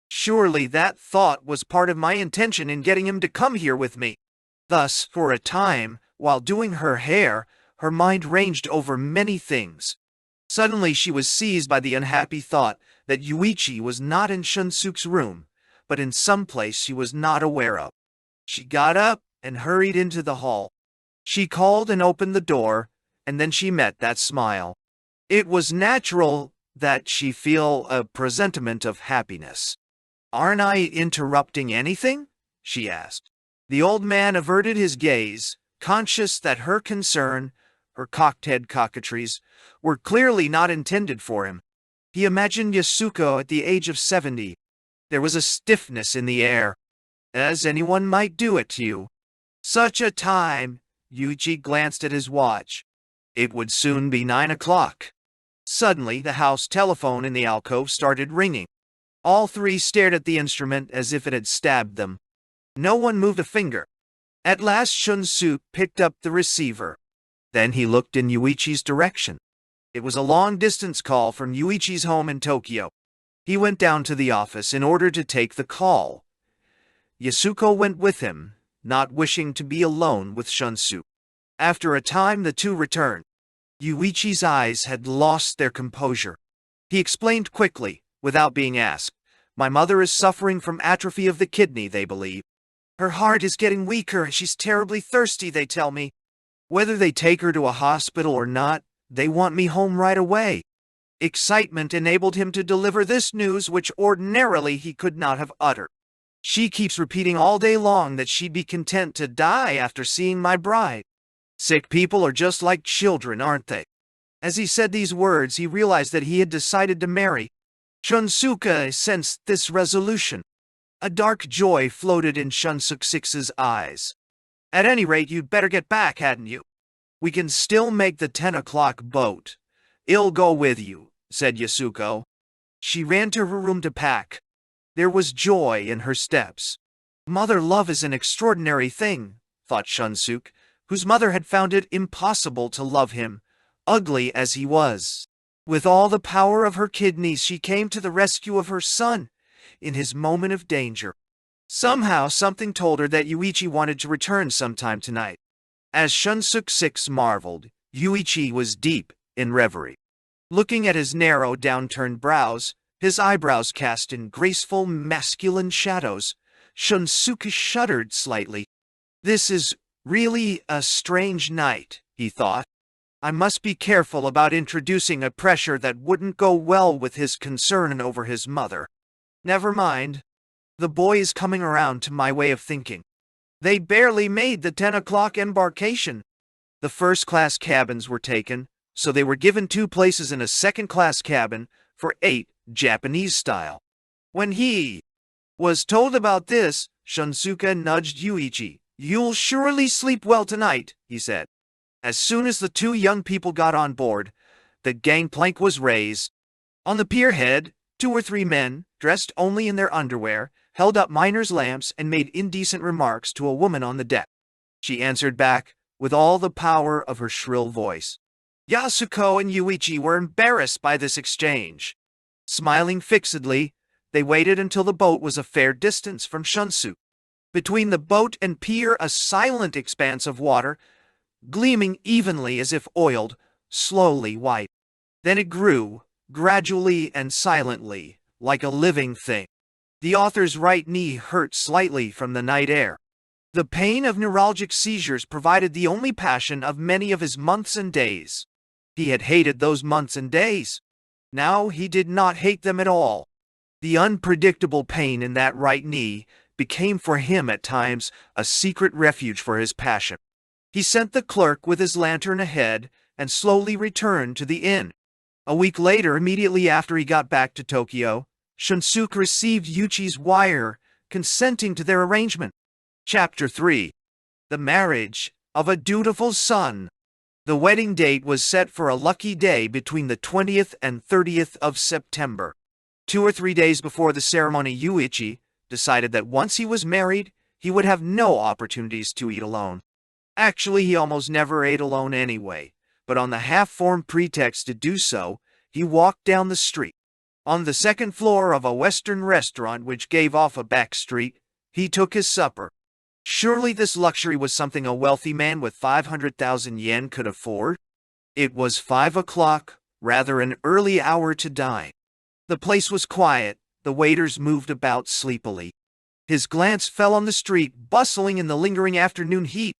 S1: Surely that thought was part of my intention in getting him to come here with me." Thus, for a time, while doing her hair, her mind ranged over many things. Suddenly she was seized by the unhappy thought that Yūichi was not in Shunsuke's room, but in some place she was not aware of. She got up and hurried into the hall. She called and opened the door, and then she met that smile. It was natural that she feel a presentiment of happiness. "Aren't I interrupting anything?" she asked. The old man averted his gaze, conscious that her concern, her cocked-head coquetries, were clearly not intended for him. He imagined Yasuko at the age of 70. There was a stiffness in the air, as anyone might do it to you. Such a time! Yūichi glanced at his watch. It would soon be 9 o'clock. Suddenly, the house telephone in the alcove started ringing. All three stared at the instrument as if it had stabbed them. No one moved a finger. At last Shunsuke picked up the receiver. Then he looked in Yūichi's direction. It was a long-distance call from Yūichi's home in Tokyo. He went down to the office in order to take the call. Yasuko went with him, not wishing to be alone with Shunsuke. After a time, the two returned. Yūichi's eyes had lost their composure. He explained quickly, without being asked, "My mother is suffering from atrophy of the kidney, they believe. Her heart is getting weaker and she's terribly thirsty, they tell me. Whether they take her to a hospital or not, they want me home right away." Excitement enabled him to deliver this news which ordinarily he could not have uttered. "She keeps repeating all day long that she'd be content to die after seeing my bride. Sick people are just like children, aren't they?" As he said these words, he realized that he had decided to marry. Shunsuke sensed this resolution. A dark joy floated in Shunsuke's eyes. "At any rate, you'd better get back, hadn't you? We can still make the 10 o'clock boat. I'll go with you," said Yasuko. She ran to her room to pack. There was joy in her steps. Mother love is an extraordinary thing, thought Shunsuke, whose mother had found it impossible to love him, ugly as he was. With all the power of her kidneys, she came to the rescue of her son in his moment of danger. Somehow, something told her that Yūichi wanted to return sometime tonight. As Shunsuke marveled, Yūichi was deep in reverie. Looking at his narrow, downturned brows, his eyebrows cast in graceful, masculine shadows, Shunsuke shuddered slightly. "This is really a strange night," he thought. "I must be careful about introducing a pressure that wouldn't go well with his concern over his mother. Never mind. The boy is coming around to my way of thinking. They barely made the 10 o'clock embarkation." The first-class cabins were taken, so they were given 2 places in a second-class cabin for 8, Japanese style. When he was told about this, Shunsuke nudged Yūichi. "You'll surely sleep well tonight," he said. As soon as the 2 young people got on board, the gangplank was raised. On the pierhead, 2 or 3 men, dressed only in their underwear, held up miners' lamps and made indecent remarks to a woman on the deck. She answered back with all the power of her shrill voice. Yasuko and Yūichi were embarrassed by this exchange. Smiling fixedly, they waited until the boat was a fair distance from Shunsuke. Between the boat and pier, a silent expanse of water, gleaming evenly as if oiled, slowly white. Then it grew, gradually and silently, like a living thing. The author's right knee hurt slightly from the night air. The pain of neuralgic seizures provided the only passion of many of his months and days. He had hated those months and days. Now he did not hate them at all. The unpredictable pain in that right knee became for him at times a secret refuge for his passion. He sent the clerk with his lantern ahead and slowly returned to the inn. A week later, immediately after he got back to Tokyo, Shunsuke received Yūichi's wire consenting to their arrangement. Chapter 3. The Marriage of a Dutiful Son. The wedding date was set for a lucky day between the 20th and 30th of September. 2 or 3 days before the ceremony, Yūichi decided that once he was married, he would have no opportunities to eat alone. Actually, he almost never ate alone anyway, but on the half-formed pretext to do so, he walked down the street. On the second floor of a Western restaurant which gave off a back street, he took his supper. Surely this luxury was something a wealthy man with 500,000 yen could afford? It was 5 o'clock, rather an early hour to dine. The place was quiet, the waiters moved about sleepily. His glance fell on the street, bustling in the lingering afternoon heat.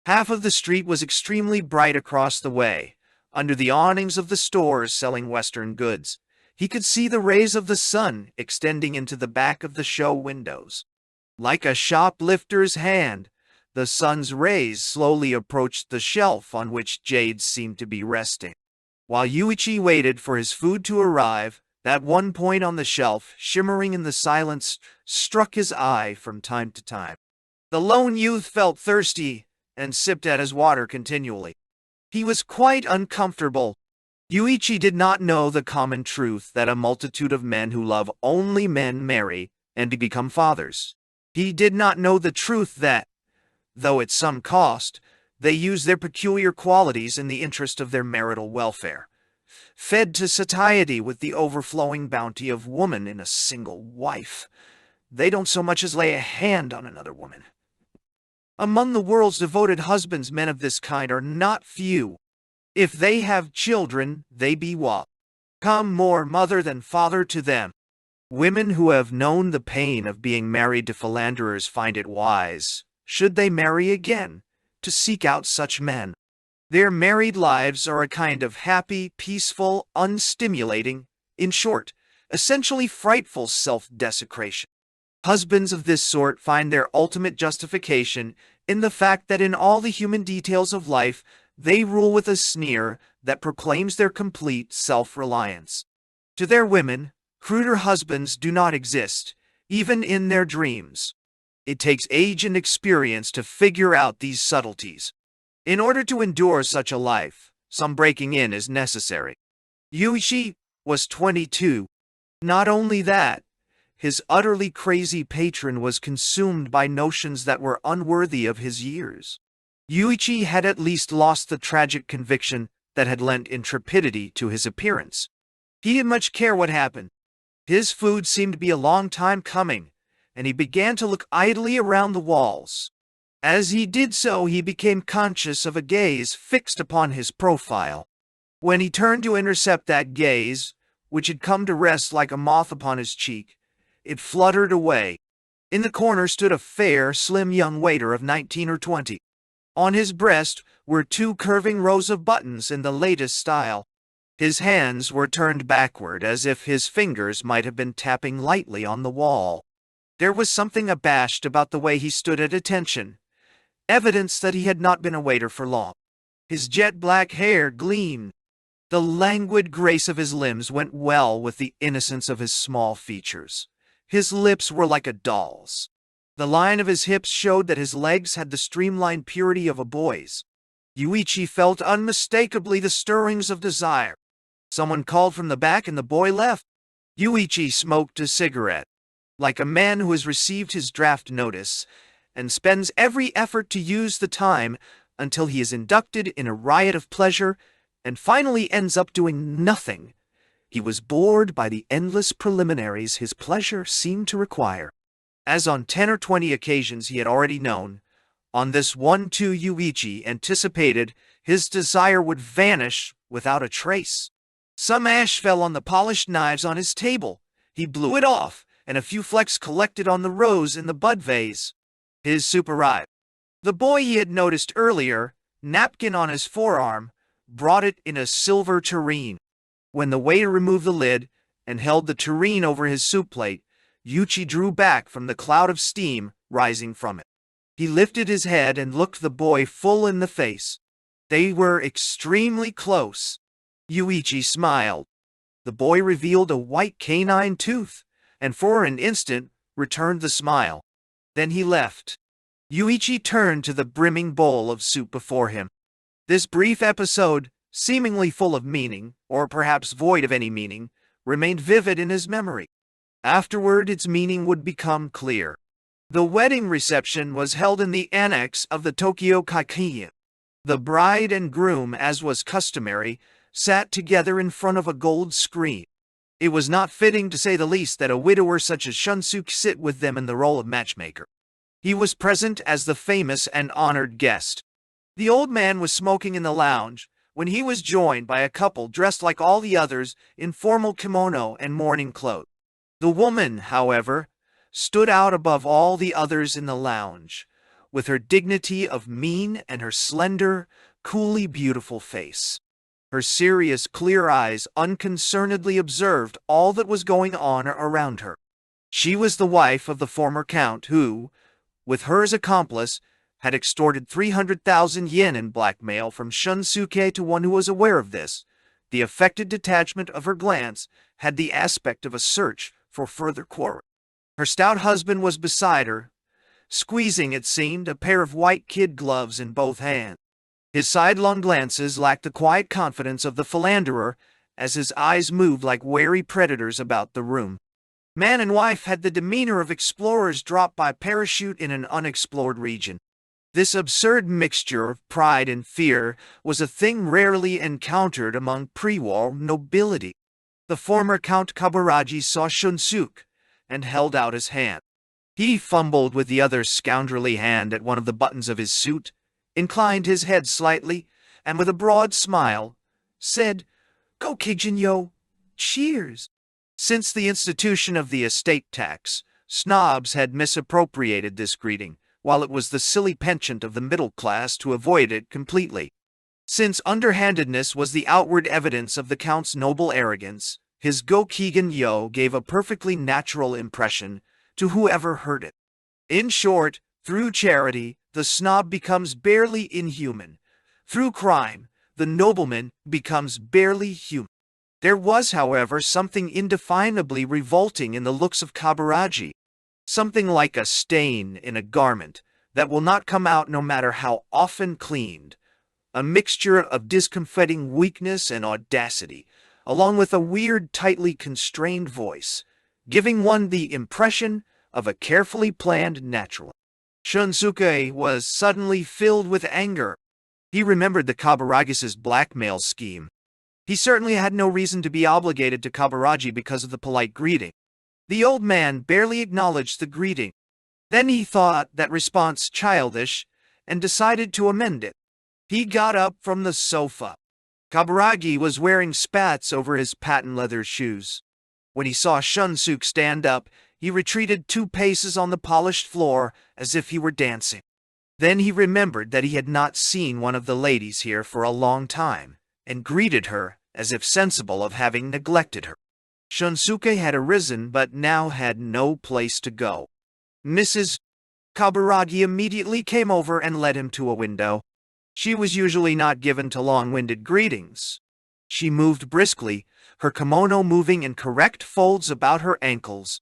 S1: Half of the street was extremely bright across the way, under the awnings of the stores selling Western goods. He could see the rays of the sun extending into the back of the show windows. Like a shoplifter's hand, the sun's rays slowly approached the shelf on which jades seemed to be resting. While Yūichi waited for his food to arrive, that one point on the shelf, shimmering in the silence, struck his eye from time to time. The lone youth felt thirsty and sipped at his water continually. He was quite uncomfortable. Yūichi did not know the common truth that a multitude of men who love only men marry and become fathers. He did not know the truth that, though at some cost, they use their peculiar qualities in the interest of their marital welfare. Fed to satiety with the overflowing bounty of woman in a single wife, they don't so much as lay a hand on another woman. Among the world's devoted husbands, men of this kind are not few. If they have children, they be what? Come more mother than father to them. Women who have known the pain of being married to philanderers find it wise, should they marry again, to seek out such men. Their married lives are a kind of happy, peaceful, unstimulating, in short, essentially frightful self-desecration. Husbands of this sort find their ultimate justification in the fact that in all the human details of life, they rule with a sneer that proclaims their complete self-reliance. To their women, cruder husbands do not exist, even in their dreams. It takes age and experience to figure out these subtleties. In order to endure such a life, some breaking in is necessary. Yūichi was 22. Not only that, his utterly crazy patron was consumed by notions that were unworthy of his years. Yūichi had at least lost the tragic conviction that had lent intrepidity to his appearance. He didn't much care what happened. His food seemed to be a long time coming, and he began to look idly around the walls. As he did so, he became conscious of a gaze fixed upon his profile. When he turned to intercept that gaze, which had come to rest like a moth upon his cheek, it fluttered away. In the corner stood a fair, slim young waiter of 19 or 20. On his breast were 2 curving rows of buttons in the latest style. His hands were turned backward as if his fingers might have been tapping lightly on the wall. There was something abashed about the way he stood at attention, evidence that he had not been a waiter for long. His jet-black hair gleamed. The languid grace of his limbs went well with the innocence of his small features. His lips were like a doll's. The line of his hips showed that his legs had the streamlined purity of a boy's. Yūichi felt unmistakably the stirrings of desire. Someone called from the back and the boy left. Yūichi smoked a cigarette. Like a man who has received his draft notice and spends every effort to use the time until he is inducted in a riot of pleasure and finally ends up doing nothing, he was bored by the endless preliminaries his pleasure seemed to require. As on 10 or 20 occasions he had already known, on this one too Yūichi anticipated his desire would vanish without a trace. Some ash fell on the polished knives on his table. He blew it off, and a few flecks collected on the rose in the bud vase. His soup arrived. The boy he had noticed earlier, napkin on his forearm, brought it in a silver tureen. When the waiter removed the lid and held the tureen over his soup plate, Yūichi drew back from the cloud of steam rising from it. He lifted his head and looked the boy full in the face. They were extremely close. Yūichi smiled. The boy revealed a white canine tooth, and for an instant returned the smile. Then he left. Yūichi turned to the brimming bowl of soup before him. This brief episode, seemingly full of meaning, or perhaps void of any meaning, remained vivid in his memory. Afterward, its meaning would become clear. The wedding reception was held in the annex of the Tokyo Kaikiya. The bride and groom, as was customary, sat together in front of a gold screen. It was not fitting, to say the least, that a widower such as Shunsuke sit with them in the role of matchmaker. He was present as the famous and honored guest. The old man was smoking in the lounge when he was joined by a couple dressed like all the others in formal kimono and mourning clothes. The woman, however, stood out above all the others in the lounge, with her dignity of mien and her slender, coolly beautiful face. Her serious, clear eyes unconcernedly observed all that was going on around her. She was the wife of the former count who, with her as accomplice, had extorted 300,000 yen in blackmail from Shunsuke to one who was aware of this. The affected detachment of her glance had the aspect of a search for further quarrel. Her stout husband was beside her, squeezing, it seemed, a pair of white kid gloves in both hands. His sidelong glances lacked the quiet confidence of the philanderer as his eyes moved like wary predators about the room. Man and wife had the demeanor of explorers dropped by parachute in an unexplored region. This absurd mixture of pride and fear was a thing rarely encountered among pre-war nobility. The former Count Kaburagi saw Shunsuke and held out his hand. He fumbled with the other scoundrelly hand at one of the buttons of his suit, inclined his head slightly, and with a broad smile, said, "Go Kijin-yo, cheers." Since the institution of the estate tax, snobs had misappropriated this greeting, while it was the silly penchant of the middle class to avoid it completely. Since underhandedness was the outward evidence of the Count's noble arrogance, his "Go Kijin-yo" gave a perfectly natural impression to whoever heard it. In short, through charity, the snob becomes barely inhuman. Through crime, the nobleman becomes barely human. There was, however, something indefinably revolting in the looks of Kaburagi, something like a stain in a garment that will not come out no matter how often cleaned, a mixture of discomfiting weakness and audacity, along with a weird, tightly constrained voice, giving one the impression of a carefully planned naturalist. Shunsuke was suddenly filled with anger. He remembered the Kaburagi's blackmail scheme. He certainly had no reason to be obligated to Kaburagi because of the polite greeting. The old man barely acknowledged the greeting. Then he thought that response childish and decided to amend it. He got up from the sofa. Kaburagi was wearing spats over his patent leather shoes. When he saw Shunsuke stand up, he retreated 2 paces on the polished floor as if he were dancing. Then he remembered that he had not seen one of the ladies here for a long time, and greeted her as if sensible of having neglected her. Shunsuke had arisen but now had no place to go. Mrs. Kaburagi immediately came over and led him to a window. She was usually not given to long-winded greetings. She moved briskly, her kimono moving in correct folds about her ankles.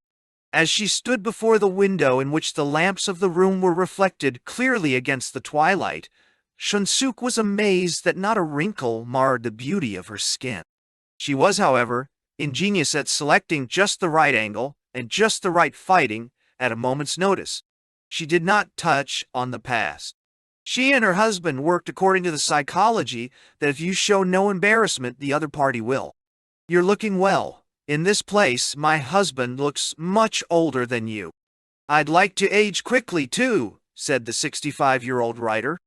S1: As she stood before the window in which the lamps of the room were reflected clearly against the twilight, Shunsuke was amazed that not a wrinkle marred the beauty of her skin. She was, however, ingenious at selecting just the right angle and just the right fighting at a moment's notice. She did not touch on the past. She and her husband worked according to the psychology that if you show no embarrassment, the other party will. "You're looking well. In this place, my husband looks much older than you." "I'd like to age quickly, too," said the 65-year-old writer.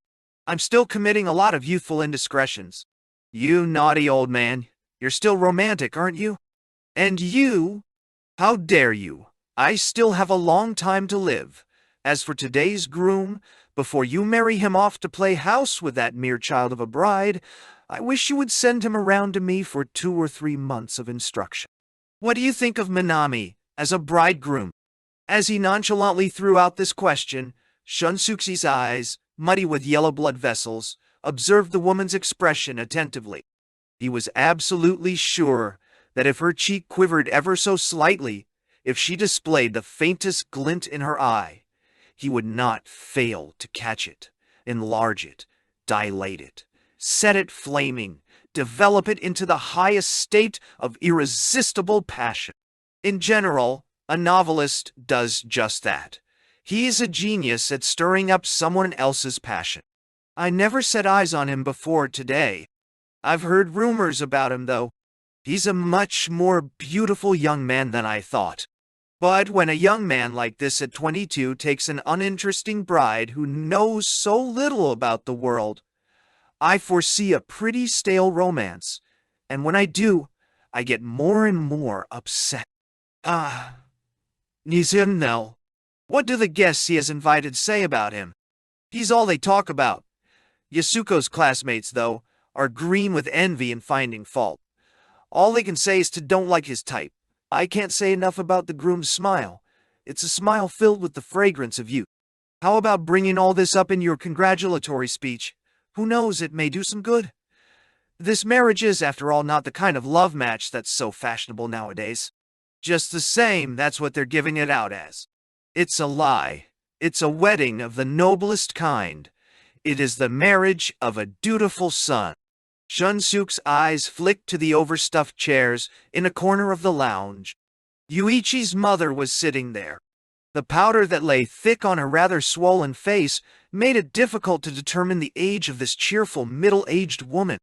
S1: "I'm still committing a lot of youthful indiscretions." "You naughty old man. You're still romantic, aren't you?" "And you? How dare you? I still have a long time to live. As for today's groom, before you marry him off to play house with that mere child of a bride, I wish you would send him around to me for 2 or 3 months of instruction. What do you think of Minami as a bridegroom?" As he nonchalantly threw out this question, Shunsuke's eyes, muddy with yellow blood vessels, observed the woman's expression attentively. He was absolutely sure that if her cheek quivered ever so slightly, if she displayed the faintest glint in her eye, he would not fail to catch it, enlarge it, dilate it, set it flaming, develop it into the highest state of irresistible passion. In general, a novelist does just that. He is a genius at stirring up someone else's passion. I never set eyes on him before today. I've heard rumors about him, though. He's a much more beautiful young man than I thought. But when a young man like this at 22 takes an uninteresting bride who knows so little about the world, I foresee a pretty stale romance, and when I do, I get more and more upset. Nizunel. What do the guests he has invited say about him? He's all they talk about. Yasuko's classmates, though, are green with envy and finding fault. All they can say is to don't like his type. I can't say enough about the groom's smile. It's a smile filled with the fragrance of youth. How about bringing all this up in your congratulatory speech? Who knows, it may do some good. This marriage is, after all, not the kind of love match that's so fashionable nowadays. Just the same, that's what they're giving it out as. It's a lie. It's a wedding of the noblest kind. It is the marriage of a dutiful son. Shunsuke's eyes flicked to the overstuffed chairs in a corner of the lounge. Yūichi's mother was sitting there. The powder that lay thick on her rather swollen face made it difficult to determine the age of this cheerful middle-aged woman.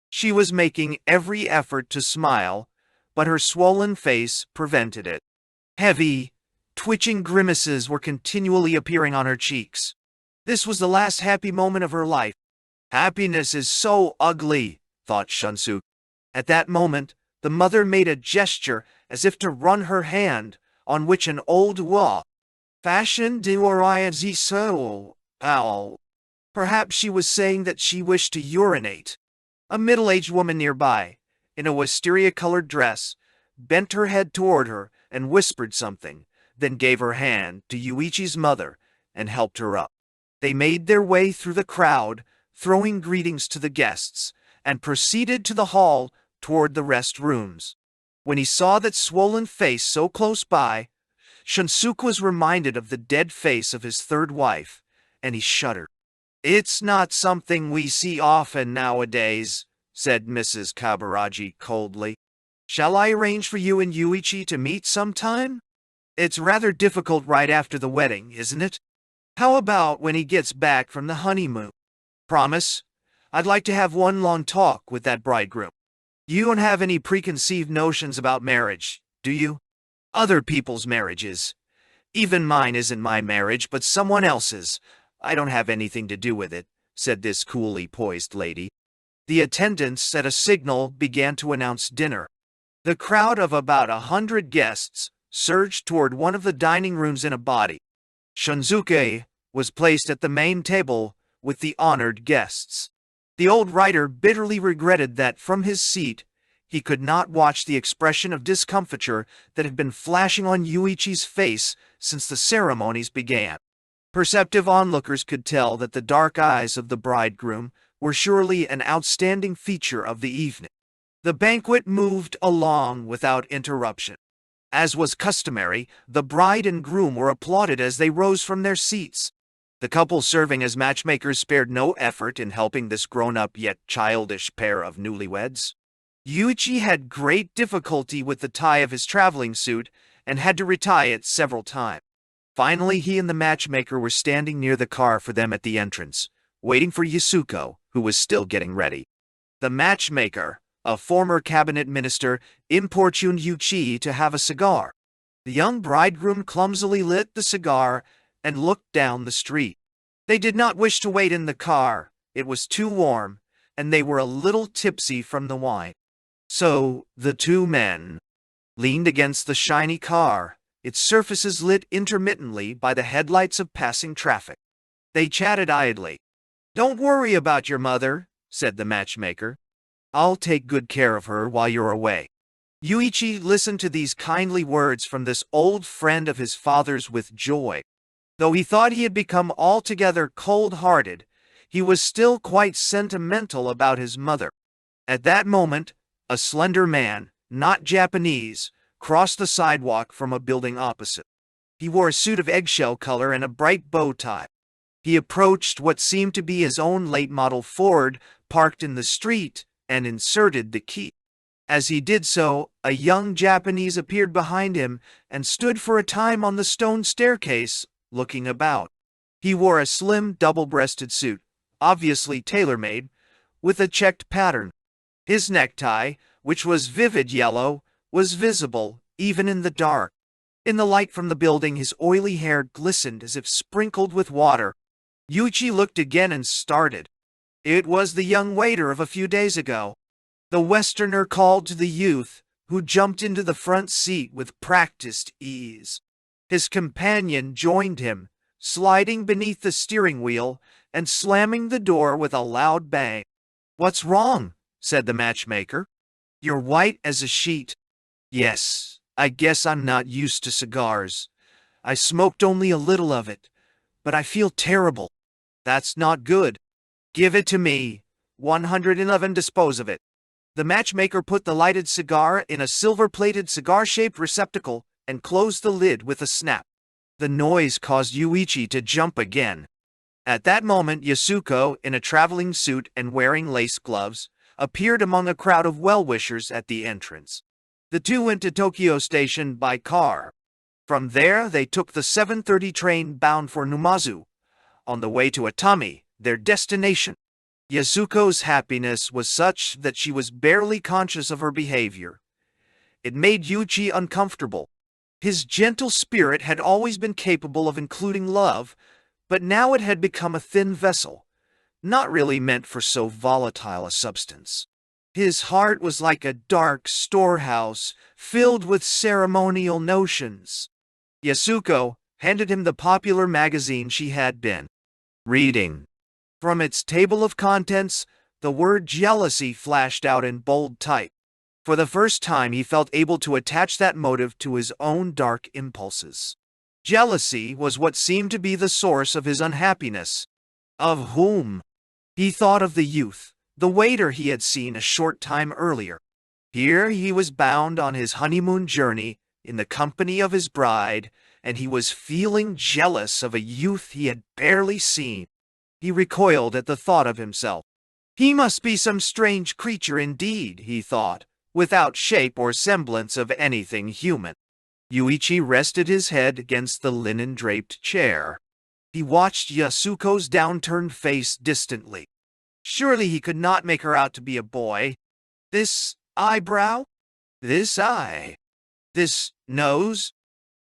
S1: She was making every effort to smile, but her swollen face prevented it. Heavy, twitching grimaces were continually appearing on her cheeks. This was the last happy moment of her life. Happiness is so ugly, thought Shunsuke. At that moment, the mother made a gesture as if to run her hand, on which an old wa fashion de so owl. Perhaps she was saying that she wished to urinate. A middle-aged woman nearby, in a wisteria-colored dress, bent her head toward her and whispered something, then gave her hand to Yūichi's mother and helped her up. They made their way through the crowd, throwing greetings to the guests, and proceeded to the hall toward the rest rooms. When he saw that swollen face so close by, Shunsuke was reminded of the dead face of his third wife, and he shuddered. "It's not something we see often nowadays," said Mrs. Kabaraji coldly. "Shall I arrange for you and Yūichi to meet sometime? It's rather difficult right after the wedding, isn't it? How about when he gets back from the honeymoon? Promise, I'd like to have one long talk with that bridegroom. You don't have any preconceived notions about marriage, do you? Other people's marriages. Even mine isn't my marriage, but someone else's. I don't have anything to do with it," said this coolly poised lady. The attendants at a signal began to announce dinner. The crowd of about 100 guests surged toward one of the dining rooms in a body. Shunsuke was placed at the main table with the honored guests. The old writer bitterly regretted that, from his seat, he could not watch the expression of discomfiture that had been flashing on Yūichi's face since the ceremonies began. Perceptive onlookers could tell that the dark eyes of the bridegroom were surely an outstanding feature of the evening. The banquet moved along without interruption. As was customary, the bride and groom were applauded as they rose from their seats. The couple serving as matchmakers spared no effort in helping this grown-up yet childish pair of newlyweds. Yūichi had great difficulty with the tie of his traveling suit and had to retie it several times. Finally, he and the matchmaker were standing near the car for them at the entrance, waiting for Yasuko, who was still getting ready. The matchmaker, a former cabinet minister, importuned Yūichi to have a cigar. The young bridegroom clumsily lit the cigar and looked down the street. They did not wish to wait in the car. It was too warm, and they were a little tipsy from the wine. So, the two men leaned against the shiny car, its surfaces lit intermittently by the headlights of passing traffic. They chatted idly. "Don't worry about your mother," said the matchmaker. "I'll take good care of her while you're away." Yūichi listened to these kindly words from this old friend of his father's with joy. Though he thought he had become altogether cold-hearted, he was still quite sentimental about his mother. At that moment, a slender man, not Japanese, crossed the sidewalk from a building opposite. He wore a suit of eggshell color and a bright bow tie. He approached what seemed to be his own late-model Ford, parked in the street, and inserted the key. As he did so, a young Japanese appeared behind him and stood for a time on the stone staircase, looking about. He wore a slim, double-breasted suit, obviously tailor-made, with a checked pattern. His necktie, which was vivid yellow, was visible, even in the dark. In the light from the building, his oily hair glistened as if sprinkled with water. Yūichi looked again and started. It was the young waiter of a few days ago. The Westerner called to the youth, who jumped into the front seat with practiced ease. His companion joined him, sliding beneath the steering wheel and slamming the door with a loud bang. "What's wrong?" said the matchmaker. "You're white as a sheet." "Yes, I guess I'm not used to cigars. I smoked only a little of it, but I feel terrible." "That's not good. Give it to me. 111 dispose of it." The matchmaker put the lighted cigar in a silver-plated cigar-shaped receptacle and closed the lid with a snap. The noise caused Yūichi to jump again. At that moment, Yasuko, in a traveling suit and wearing lace gloves, appeared among a crowd of well-wishers at the entrance. The two went to Tokyo Station by car. From there, they took the 7:30 train bound for Numazu, on the way to Atami, their destination. Yasuko's happiness was such that she was barely conscious of her behavior. It made Yūichi uncomfortable. His gentle spirit had always been capable of including love, but now it had become a thin vessel, not really meant for so volatile a substance. His heart was like a dark storehouse filled with ceremonial notions. Yasuko handed him the popular magazine she had been reading. From its table of contents, the word jealousy flashed out in bold type. For the first time, he felt able to attach that motive to his own dark impulses. Jealousy was what seemed to be the source of his unhappiness. Of whom? He thought of the youth, the waiter he had seen a short time earlier. Here he was bound on his honeymoon journey in the company of his bride, and he was feeling jealous of a youth he had barely seen. He recoiled at the thought of himself. He must be some strange creature indeed, he thought, without shape or semblance of anything human. Yūichi rested his head against the linen-draped chair. He watched Yasuko's downturned face distantly. Surely he could not make her out to be a boy. This eyebrow? This eye? This nose?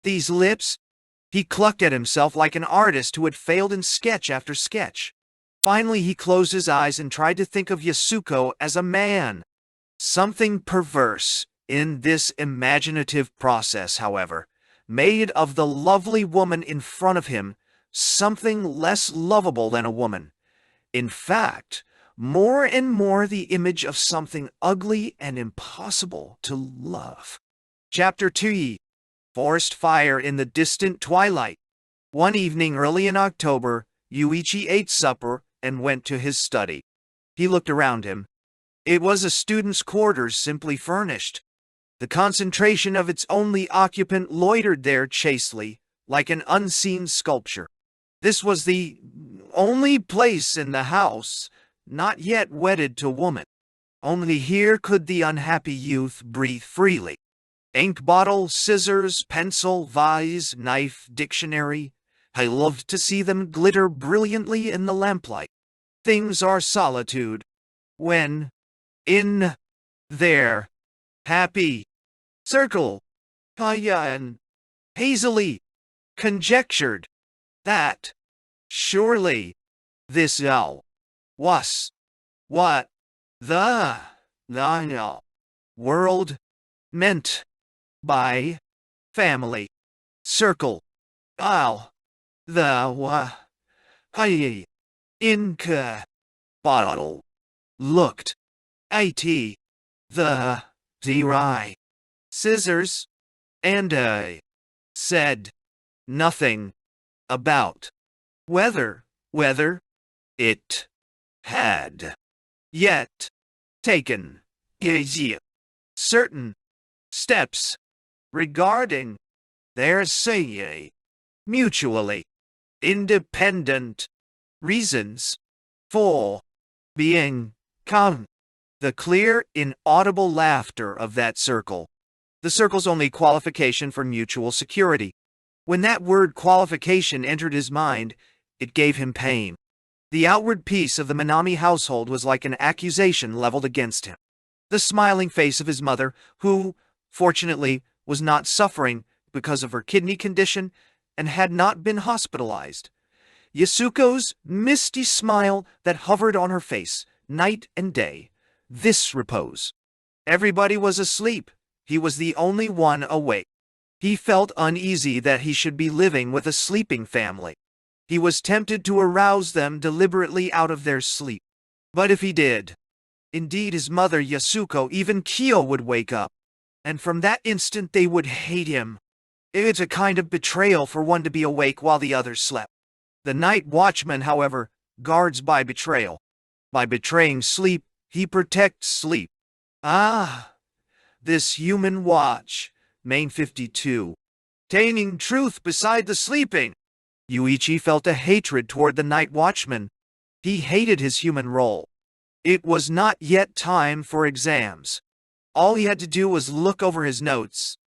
S1: These lips? He clucked at himself like an artist who had failed in sketch after sketch. Finally, he closed his eyes and tried to think of Yasuko as a man. Something perverse in this imaginative process, however, made of the lovely woman in front of him something less lovable than a woman. In fact, more and more the image of something ugly and impossible to love. Chapter 2. Forest fire in the distant twilight. One evening early in October, Yūichi ate supper and went to his study. He looked around him. It was a student's quarters simply furnished. The concentration of its only occupant loitered there chastely, like an unseen sculpture. This was the only place in the house not yet wedded to woman. Only here could the unhappy youth breathe freely. Ink bottle, scissors, pencil, vise, knife, dictionary. I loved to see them glitter brilliantly in the lamplight. Things are solitude. When in their happy circle, Payan hazily conjectured that surely this was what the world meant by family circle. The inca bottle looked at the dry scissors and said nothing about whether it had yet taken certain steps regarding their mutually independent reasons for being calm. The clear, inaudible laughter of that circle. The circle's only qualification for mutual security. When that word qualification entered his mind, it gave him pain. The outward peace of the Minami household was like an accusation leveled against him. The smiling face of his mother, who, fortunately, was not suffering because of her kidney condition and had not been hospitalized. Yasuko's misty smile that hovered on her face, night and day. This repose. Everybody was asleep. He was the only one awake. He felt uneasy that he should be living with a sleeping family. He was tempted to arouse them deliberately out of their sleep. But if he did, Indeed, his mother, Yasuko, even Kyo would wake up, and from that instant they would hate him. It's a kind of betrayal for one to be awake while the others slept. The night watchman, however, guards by betrayal. By betraying sleep, he protects sleep. Ah, this human watch, Main 52. Taining truth beside the sleeping. Yūichi felt a hatred toward the night watchman. He hated his human role. It was not yet time for exams. All he had to do was look over his notes.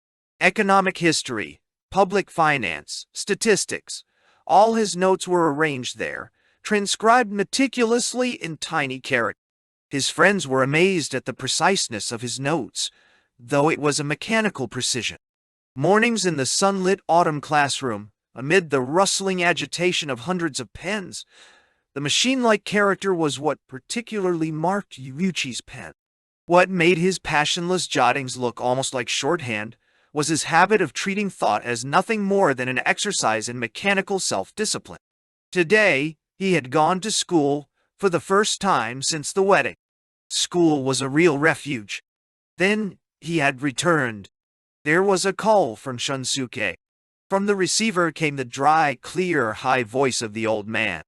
S1: Economic history, public finance, statistics. All his notes were arranged there, transcribed meticulously in tiny characters. His friends were amazed at the preciseness of his notes, though it was a mechanical precision. Mornings in the sunlit autumn classroom, amid the rustling agitation of hundreds of pens, the machine-like character was what particularly marked Yūichi's pen. What made his passionless jottings look almost like shorthand was his habit of treating thought as nothing more than an exercise in mechanical self-discipline. Today, he had gone to school for the first time since the wedding. School was a real refuge. Then he had returned. There was a call from Shunsuke. From the receiver came the dry, clear, high voice of the old man.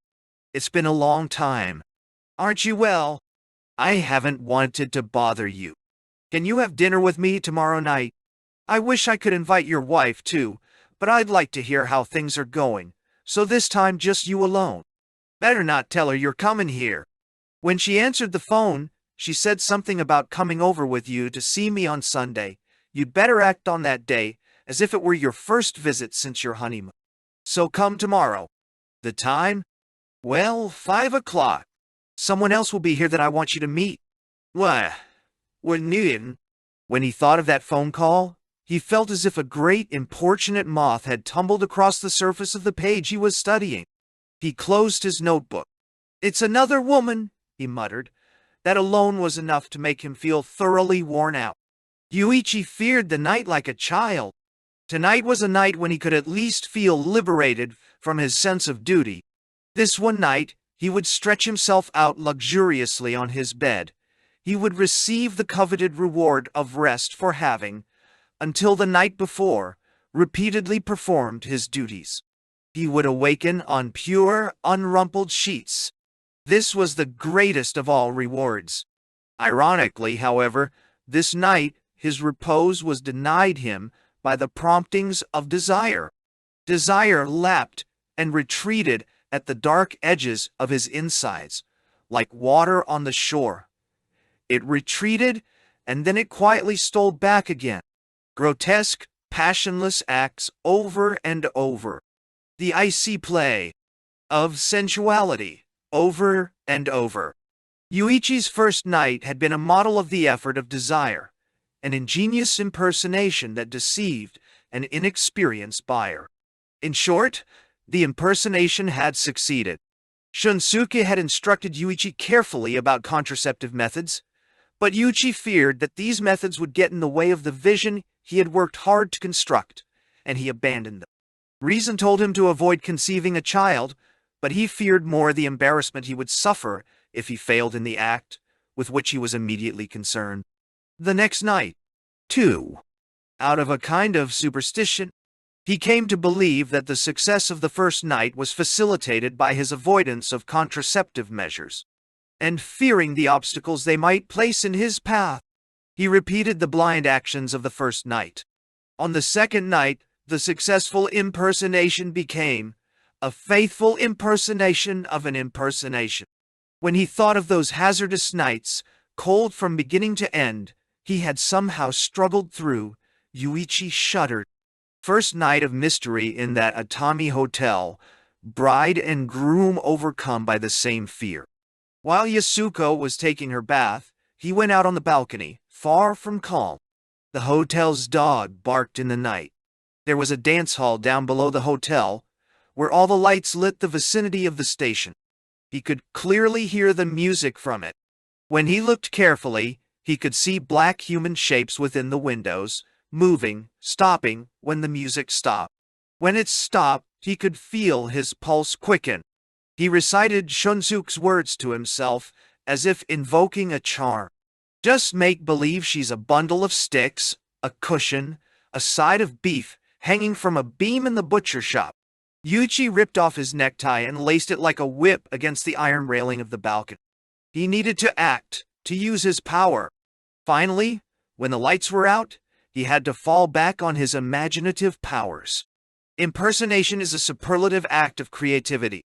S1: It's been a long time. Aren't you well? I haven't wanted to bother you. Can you have dinner with me tomorrow night? I wish I could invite your wife too, but I'd like to hear how things are going, so this time just you alone. Better not tell her you're coming here. When she answered the phone, she said something about coming over with you to see me on Sunday. You'd better act on that day as if it were your first visit since your honeymoon. So come tomorrow. The time? Well, 5 o'clock. Someone else will be here that I want you to meet. Why, we're new. When he thought of that phone call, he felt as if a great importunate moth had tumbled across the surface of the page he was studying. He closed his notebook. It's another woman, he muttered. That alone was enough to make him feel thoroughly worn out. Yūichi feared the night like a child. Tonight was a night when he could at least feel liberated from his sense of duty. This one night, he would stretch himself out luxuriously on his bed. He would receive the coveted reward of rest for having, until the night before, repeatedly performed his duties. He would awaken on pure, unrumpled sheets. This was the greatest of all rewards. Ironically, however, this night his repose was denied him by the promptings of desire. Desire lapped and retreated at the dark edges of his insides, like water on the shore. It retreated, and then it quietly stole back again. Grotesque, passionless acts over and over. The icy play of sensuality over and over. Yūichi's first night had been a model of the effort of desire, an ingenious impersonation that deceived an inexperienced buyer. In short, the impersonation had succeeded. Shunsuke had instructed Yūichi carefully about contraceptive methods, but Yūichi feared that these methods would get in the way of the vision he had worked hard to construct, and he abandoned them. Reason told him to avoid conceiving a child, but he feared more the embarrassment he would suffer if he failed in the act, with which he was immediately concerned. The next night, too, out of a kind of superstition, he came to believe that the success of the first night was facilitated by his avoidance of contraceptive measures, and fearing the obstacles they might place in his path, he repeated the blind actions of the first night. On the second night, the successful impersonation became a faithful impersonation of an impersonation. When he thought of those hazardous nights, cold from beginning to end, he had somehow struggled through, Yūichi shuddered. First night of mystery in that Atami hotel, bride and groom overcome by the same fear. While Yasuko was taking her bath, he went out on the balcony, far from calm. The hotel's dog barked in the night. There was a dance hall down below the hotel, where all the lights lit the vicinity of the station. He could clearly hear the music from it. When he looked carefully, he could see black human shapes within the windows, moving, stopping when the music stopped. When it stopped, he could feel his pulse quicken. He recited Shunsuke's words to himself as if invoking a charm. Just make believe she's a bundle of sticks, a cushion, a side of beef hanging from a beam in the butcher shop. Yūichi ripped off his necktie and laced it like a whip against the iron railing of the balcony. He needed to act, to use his power. Finally, when the lights were out, he had to fall back on his imaginative powers. Impersonation is a superlative act of creativity.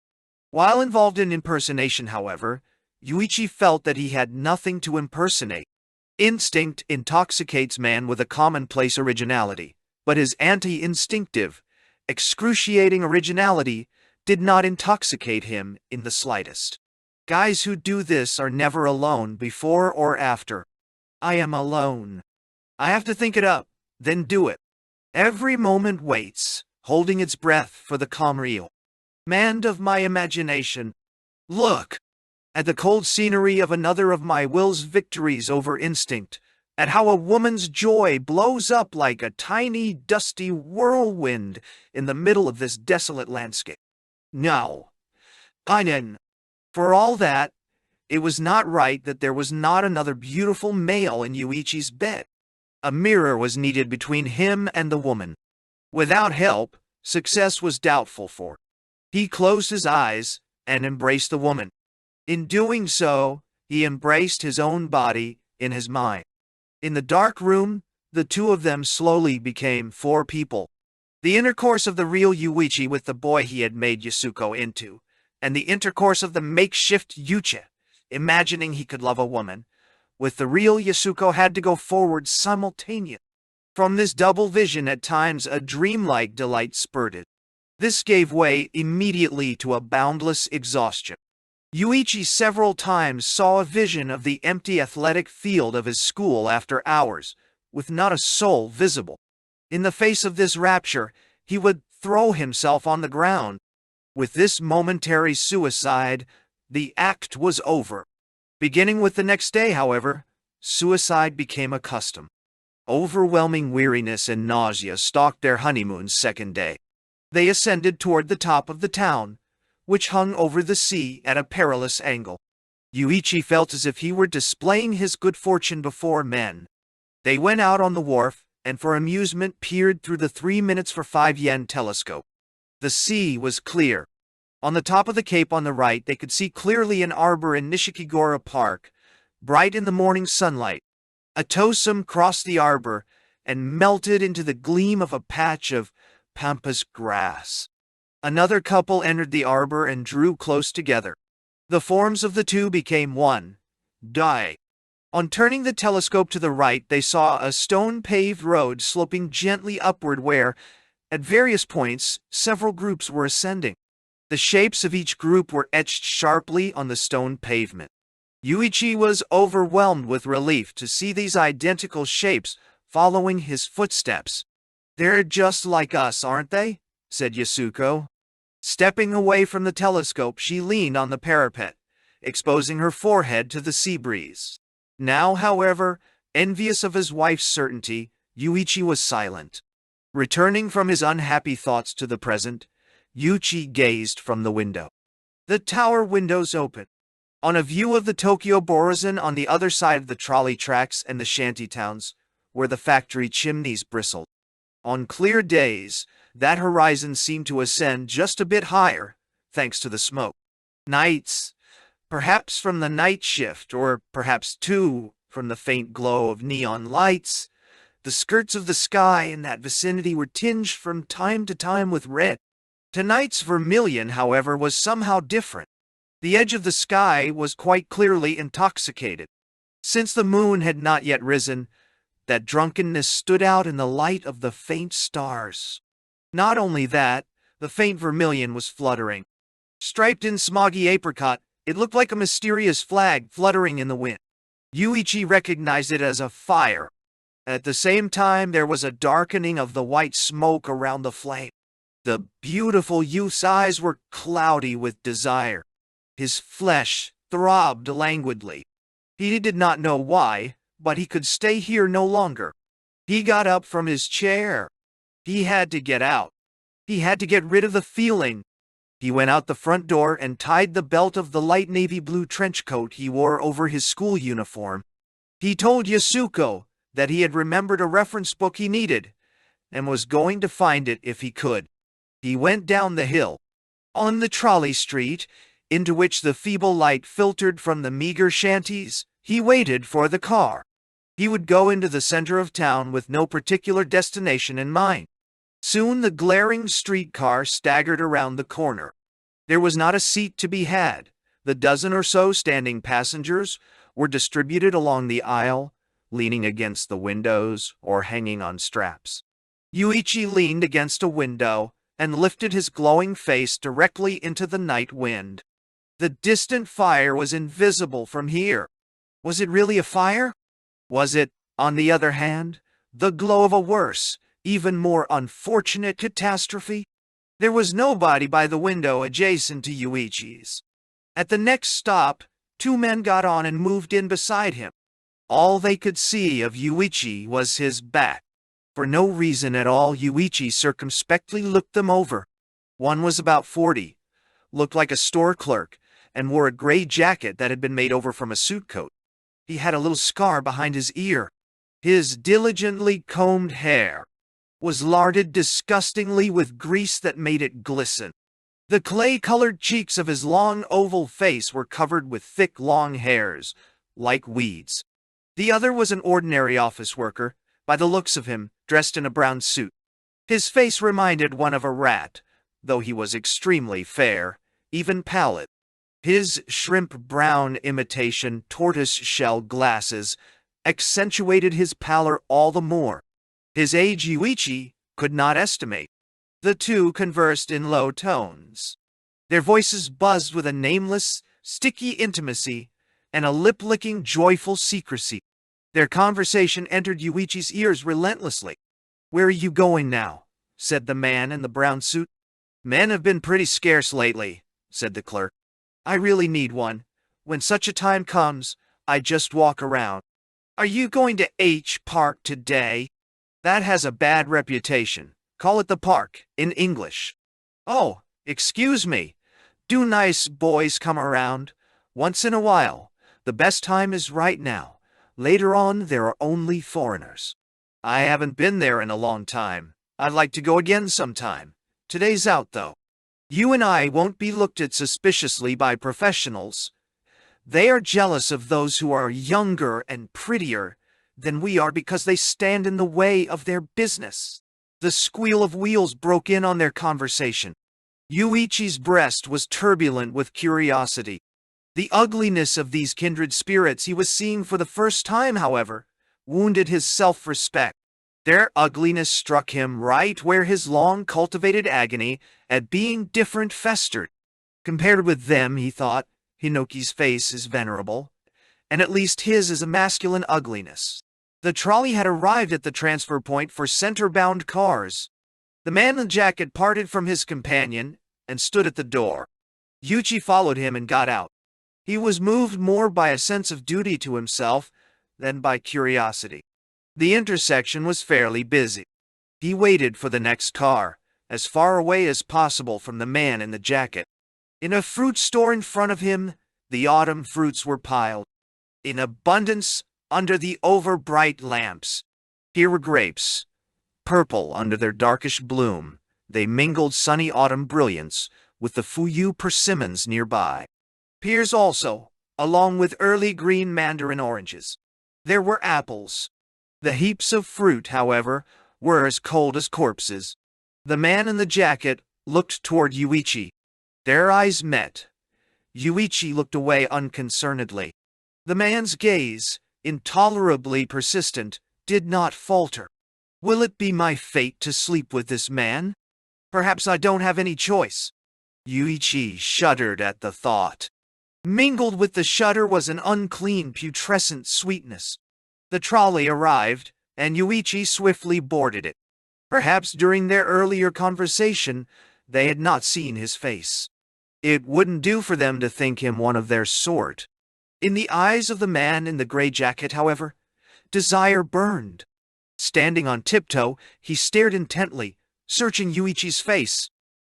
S1: While involved in impersonation, however, Yūichi felt that he had nothing to impersonate. Instinct intoxicates man with a commonplace originality, but his anti-instinctive, excruciating originality did not intoxicate him in the slightest. Guys who do this are never alone before or after. I am alone. I have to think it up, then do it. Every moment waits, holding its breath for the calm real. Man of my imagination, look at the cold scenery of another of my will's victories over instinct, at how a woman's joy blows up like a tiny, dusty whirlwind in the middle of this desolate landscape. No, Einen. For all that, it was not right that there was not another beautiful male in Yūichi's bed. A mirror was needed between him and the woman. Without help, success was doubtful for him. He closed his eyes and embraced the woman. In doing so, he embraced his own body in his mind. In the dark room, the two of them slowly became four people. The intercourse of the real Yūichi with the boy he had made Yasuko into, and the intercourse of the makeshift Yūichi, imagining he could love a woman, with the real Yasuko had to go forward simultaneously. From this double vision at times a dreamlike delight spurted. This gave way immediately to a boundless exhaustion. Yūichi several times saw a vision of the empty athletic field of his school after hours, with not a soul visible. In the face of this rapture, he would throw himself on the ground. With this momentary suicide, the act was over. Beginning with the next day, however, suicide became a custom. Overwhelming weariness and nausea stalked their honeymoon's second day. They ascended toward the top of the town, which hung over the sea at a perilous angle. Yūichi felt as if he were displaying his good fortune before men. They went out on the wharf, and for amusement peered through the 3 minutes for 5 yen telescope. The sea was clear. On the top of the cape on the right they could see clearly an arbor in Nishikigura Park, bright in the morning sunlight. A tosum crossed the arbor and melted into the gleam of a patch of pampas grass. Another couple entered the arbor and drew close together. The forms of the two became one. Die. On turning the telescope to the right, they saw a stone-paved road sloping gently upward where, at various points, several groups were ascending. The shapes of each group were etched sharply on the stone pavement. Yūichi was overwhelmed with relief to see these identical shapes following his footsteps. "They're just like us, aren't they?" said Yasuko. Stepping away from the telescope, she leaned on the parapet, exposing her forehead to the sea breeze. Now, however, envious of his wife's certainty, Yūichi was silent. Returning from his unhappy thoughts to the present, Yūichi gazed from the window. The tower windows opened on a view of the Tokyo Borizon on the other side of the trolley tracks and the shanty towns, where the factory chimneys bristled. On clear days, that horizon seemed to ascend just a bit higher, thanks to the smoke. Nights, perhaps from the night shift, or perhaps, too, from the faint glow of neon lights, the skirts of the sky in that vicinity were tinged from time to time with red. Tonight's vermilion, however, was somehow different. The edge of the sky was quite clearly intoxicated. Since the moon had not yet risen, that drunkenness stood out in the light of the faint stars. Not only that, the faint vermilion was fluttering. Striped in smoggy apricot, it looked like a mysterious flag fluttering in the wind. Yūichi recognized it as a fire. At the same time, there was a darkening of the white smoke around the flame. The beautiful youth's eyes were cloudy with desire. His flesh throbbed languidly. He did not know why, but he could stay here no longer. He got up from his chair. He had to get out. He had to get rid of the feeling. He went out the front door and tied the belt of the light navy blue trench coat he wore over his school uniform. He told Yasuko that he had remembered a reference book he needed and was going to find it if he could. He went down the hill. On the trolley street, into which the feeble light filtered from the meager shanties, he waited for the car. He would go into the center of town with no particular destination in mind. Soon the glaring streetcar staggered around the corner. There was not a seat to be had. The dozen or so standing passengers were distributed along the aisle, leaning against the windows or hanging on straps. Yūichi leaned against a window and lifted his glowing face directly into the night wind. The distant fire was invisible from here. Was it really a fire? Was it, on the other hand, the glow of a worse, even more unfortunate catastrophe? There was nobody by the window adjacent to Yūichi's. At the next stop, two men got on and moved in beside him. All they could see of Yūichi was his back. For no reason at all, Yūichi circumspectly looked them over. One was about 40, looked like a store clerk, and wore a gray jacket that had been made over from a suit coat. He had a little scar behind his ear. His diligently combed hair was larded disgustingly with grease that made it glisten. The clay-colored cheeks of his long oval face were covered with thick long hairs, like weeds. The other was an ordinary office worker, by the looks of him, dressed in a brown suit. His face reminded one of a rat, though he was extremely fair, even pallid. His shrimp-brown imitation tortoise-shell glasses accentuated his pallor all the more. His age Yūichi could not estimate. The two conversed in low tones. Their voices buzzed with a nameless, sticky intimacy and a lip-licking, joyful secrecy. Their conversation entered Yūichi's ears relentlessly. "Where are you going now?" said the man in the brown suit. "Men have been pretty scarce lately," said the clerk. "I really need one. When such a time comes, I just walk around." "Are you going to H Park today?" "That has a bad reputation. Call it the Park, in English." "Oh, excuse me. Do nice boys come around?" "Once in a while. The best time is right now. Later on, there are only foreigners." "I haven't been there in a long time. I'd like to go again sometime. Today's out, though. You and I won't be looked at suspiciously by professionals. They are jealous of those who are younger and prettier than we are because they stand in the way of their business." The squeal of wheels broke in on their conversation. Yūichi's breast was turbulent with curiosity. The ugliness of these kindred spirits he was seeing for the first time, however, wounded his self-respect. Their ugliness struck him right where his long-cultivated agony at being different festered. Compared with them, he thought, Hinoki's face is venerable, and at least his is a masculine ugliness. The trolley had arrived at the transfer point for center-bound cars. The man in the jacket parted from his companion and stood at the door. Yūichi followed him and got out. He was moved more by a sense of duty to himself than by curiosity. The intersection was fairly busy. He waited for the next car, as far away as possible from the man in the jacket. In a fruit store in front of him, the autumn fruits were piled in abundance under the over-bright lamps. Here were grapes, purple under their darkish bloom. They mingled sunny autumn brilliance with the Fuyu persimmons nearby. Pears also, along with early green mandarin oranges. There were apples. The heaps of fruit, however, were as cold as corpses. The man in the jacket looked toward Yūichi. Their eyes met. Yūichi looked away unconcernedly. The man's gaze, intolerably persistent, did not falter. "Will it be my fate to sleep with this man? Perhaps I don't have any choice." Yūichi shuddered at the thought. Mingled with the shudder was an unclean, putrescent sweetness. The trolley arrived, and Yūichi swiftly boarded it. Perhaps during their earlier conversation, they had not seen his face. It wouldn't do for them to think him one of their sort. In the eyes of the man in the gray jacket, however, desire burned. Standing on tiptoe, he stared intently, searching Yūichi's face.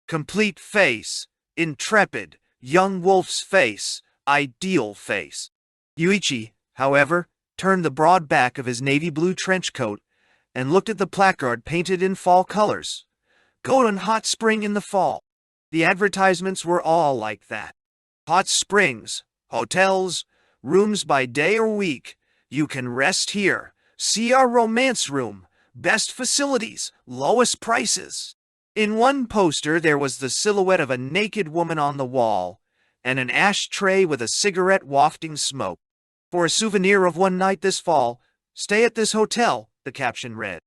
S1: Complete face, intrepid, young wolf's face, ideal face. Yūichi, however, turned the broad back of his navy blue trench coat and looked at the placard painted in fall colors. Golden hot spring in the fall. The advertisements were all like that. Hot springs, hotels, rooms by day or week. You can rest here. See our romance room. Best facilities, lowest prices. In one poster there was the silhouette of a naked woman on the wall, and an ashtray with a cigarette wafting smoke. For a souvenir of one night this fall, stay at this hotel, the caption read.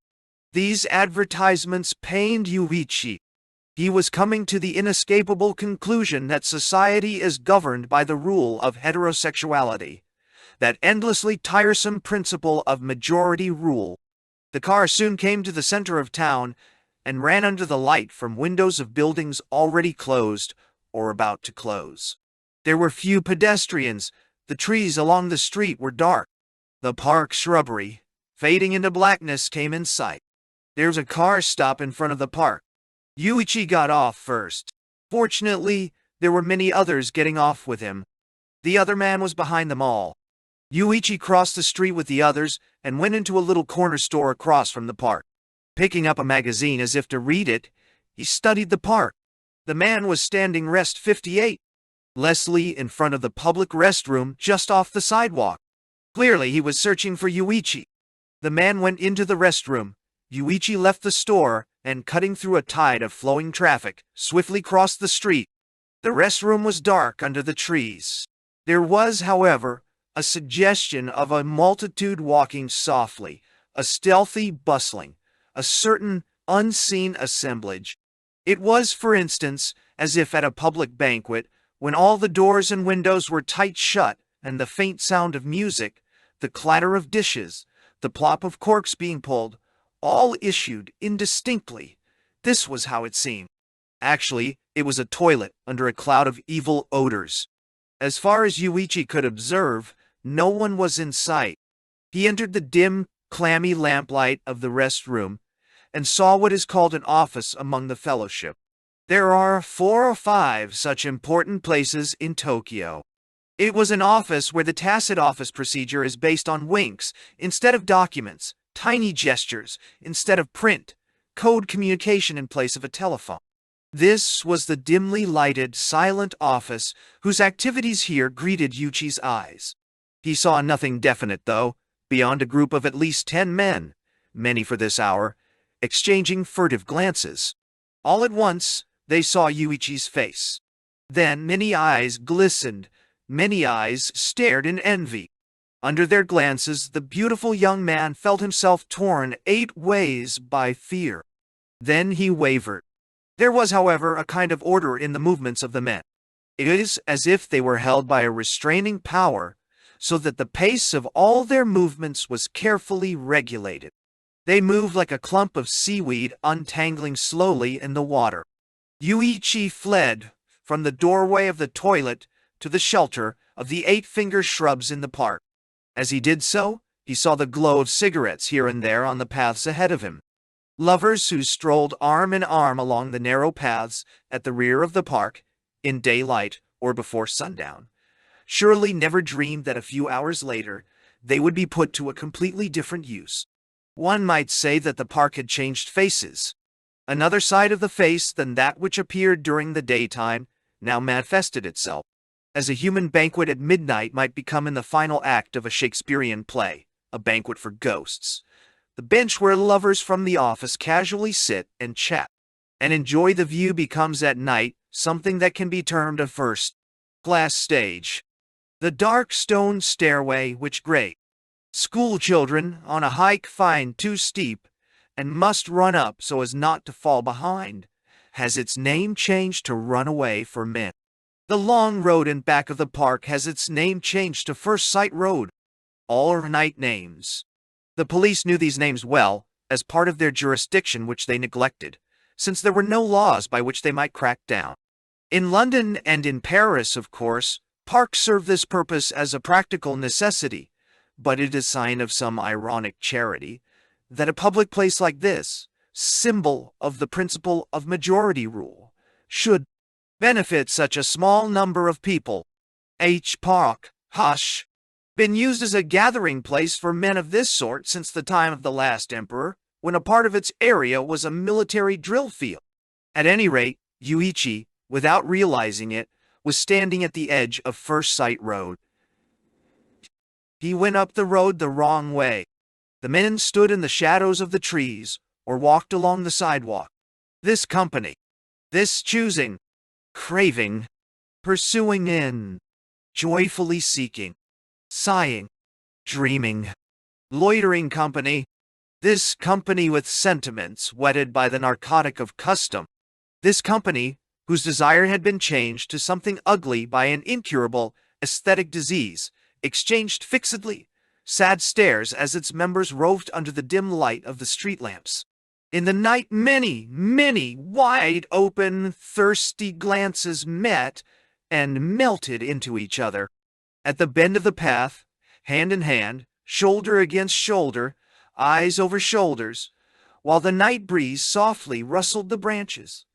S1: These advertisements pained Yūichi. He was coming to the inescapable conclusion that society is governed by the rule of heterosexuality, that endlessly tiresome principle of majority rule. The car soon came to the center of town and ran under the light from windows of buildings already closed or about to close. There were few pedestrians. The trees along the street were dark. The park shrubbery, fading into blackness, came in sight. There's a car stop in front of the park. Yūichi got off first. Fortunately, there were many others getting off with him. The other man was behind them all. Yūichi crossed the street with the others and went into a little corner store across from the park. Picking up a magazine as if to read it, he studied the park. The man was standing rest 58. Leslie in front of the public restroom just off the sidewalk. Clearly he was searching for Yūichi. The man went into the restroom. Yūichi left the store and, cutting through a tide of flowing traffic, swiftly crossed the street. The restroom was dark under the trees. There was, however, a suggestion of a multitude walking softly, a stealthy bustling, a certain unseen assemblage. It was, for instance, as if at a public banquet, when all the doors and windows were tight shut, and the faint sound of music, the clatter of dishes, the plop of corks being pulled, all issued indistinctly. This was how it seemed. Actually, it was a toilet under a cloud of evil odors. As far as Yūichi could observe, no one was in sight. He entered the dim, clammy lamplight of the restroom and saw what is called an office among the fellowship. There are 4 or 5 such important places in Tokyo. It was an office where the tacit office procedure is based on winks instead of documents, tiny gestures instead of print, code communication in place of a telephone. This was the dimly lighted, silent office whose activities here greeted Yūichi's eyes. He saw nothing definite, though, beyond a group of at least 10 men, many for this hour, exchanging furtive glances. All at once, they saw Yūichi's face. Then many eyes glistened, many eyes stared in envy. Under their glances, the beautiful young man felt himself torn 8 ways by fear. Then he wavered. There was, however, a kind of order in the movements of the men. It is as if they were held by a restraining power, so that the pace of all their movements was carefully regulated. They moved like a clump of seaweed untangling slowly in the water. Yūichi fled from the doorway of the toilet to the shelter of the 8-finger shrubs in the park. As he did so, he saw the glow of cigarettes here and there on the paths ahead of him. Lovers who strolled arm in arm along the narrow paths at the rear of the park, in daylight or before sundown, surely never dreamed that a few hours later they would be put to a completely different use. One might say that the park had changed faces. Another side of the face than that which appeared during the daytime now manifested itself, as a human banquet at midnight might become in the final act of a Shakespearean play, a banquet for ghosts. The bench where lovers from the office casually sit and chat and enjoy the view becomes at night something that can be termed a first-class stage. The dark stone stairway which great school children on a hike find too steep and must run up so as not to fall behind has its name changed to Runaway for Men. The long road in back of the park has its name changed to First Sight Road. All are night names. The police knew these names well, as part of their jurisdiction which they neglected, since there were no laws by which they might crack down. In London and in Paris, of course, parks serve this purpose as a practical necessity, but it is a sign of some ironic charity that a public place like this, symbol of the principle of majority rule, should benefit such a small number of people. Park, Hush, been used as a gathering place for men of this sort since the time of the last emperor, when a part of its area was a military drill field. At any rate, Yūichi, without realizing it, was standing at the edge of First Sight Road. He went up the road the wrong way. The men stood in the shadows of the trees or walked along the sidewalk. This company, this choosing, craving, pursuing in, joyfully seeking, sighing, dreaming, loitering company, this company with sentiments whetted by the narcotic of custom, this company whose desire had been changed to something ugly by an incurable aesthetic disease, exchanged fixedly sad stares as its members roved under the dim light of the street lamps. In the night many, many wide-open, thirsty glances met and melted into each other. At the bend of the path, hand in hand, shoulder against shoulder, eyes over shoulders, while the night breeze softly rustled the branches.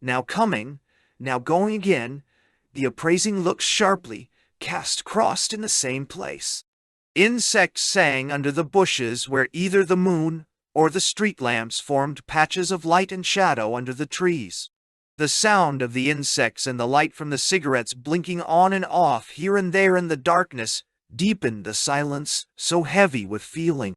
S1: Now coming, now going again, the appraising looks sharply cast crossed in the same place. Insects sang under the bushes where either the moon or the street lamps formed patches of light and shadow under the trees. The sound of the insects and the light from the cigarettes blinking on and off here and there in the darkness deepened the silence so heavy with feeling.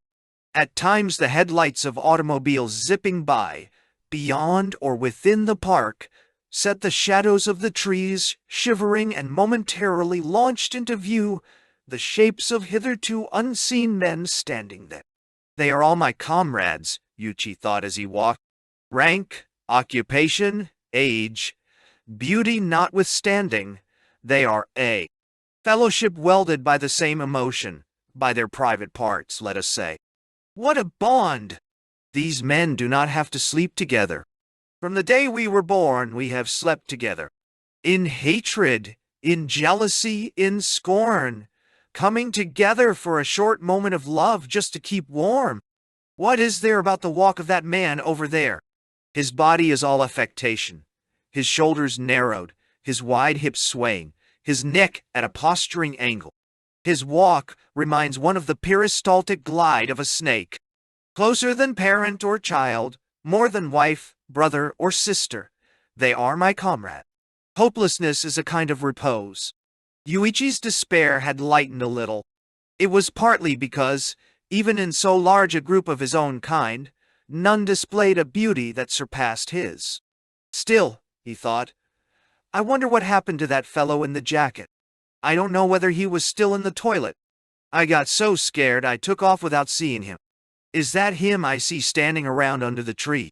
S1: At times the headlights of automobiles zipping by, beyond or within the park, set the shadows of the trees shivering and momentarily launched into view the shapes of hitherto unseen men standing there. They are all my comrades, Yūichi thought as he walked. Rank, occupation, age, beauty notwithstanding, they are a fellowship welded by the same emotion, by their private parts, let us say. What a bond! These men do not have to sleep together. From the day we were born, we have slept together. In hatred, in jealousy, in scorn, coming together for a short moment of love just to keep warm. What is there about the walk of that man over there? His body is all affectation, his shoulders narrowed, his wide hips swaying, his neck at a posturing angle. His walk reminds one of the peristaltic glide of a snake. Closer than parent or child, more than wife, brother, or sister, they are my comrade. Hopelessness is a kind of repose. Yūichi's despair had lightened a little. It was partly because, even in so large a group of his own kind, none displayed a beauty that surpassed his. Still, he thought, I wonder what happened to that fellow in the jacket. I don't know whether he was still in the toilet. I got so scared I took off without seeing him. Is that him I see standing around under the tree?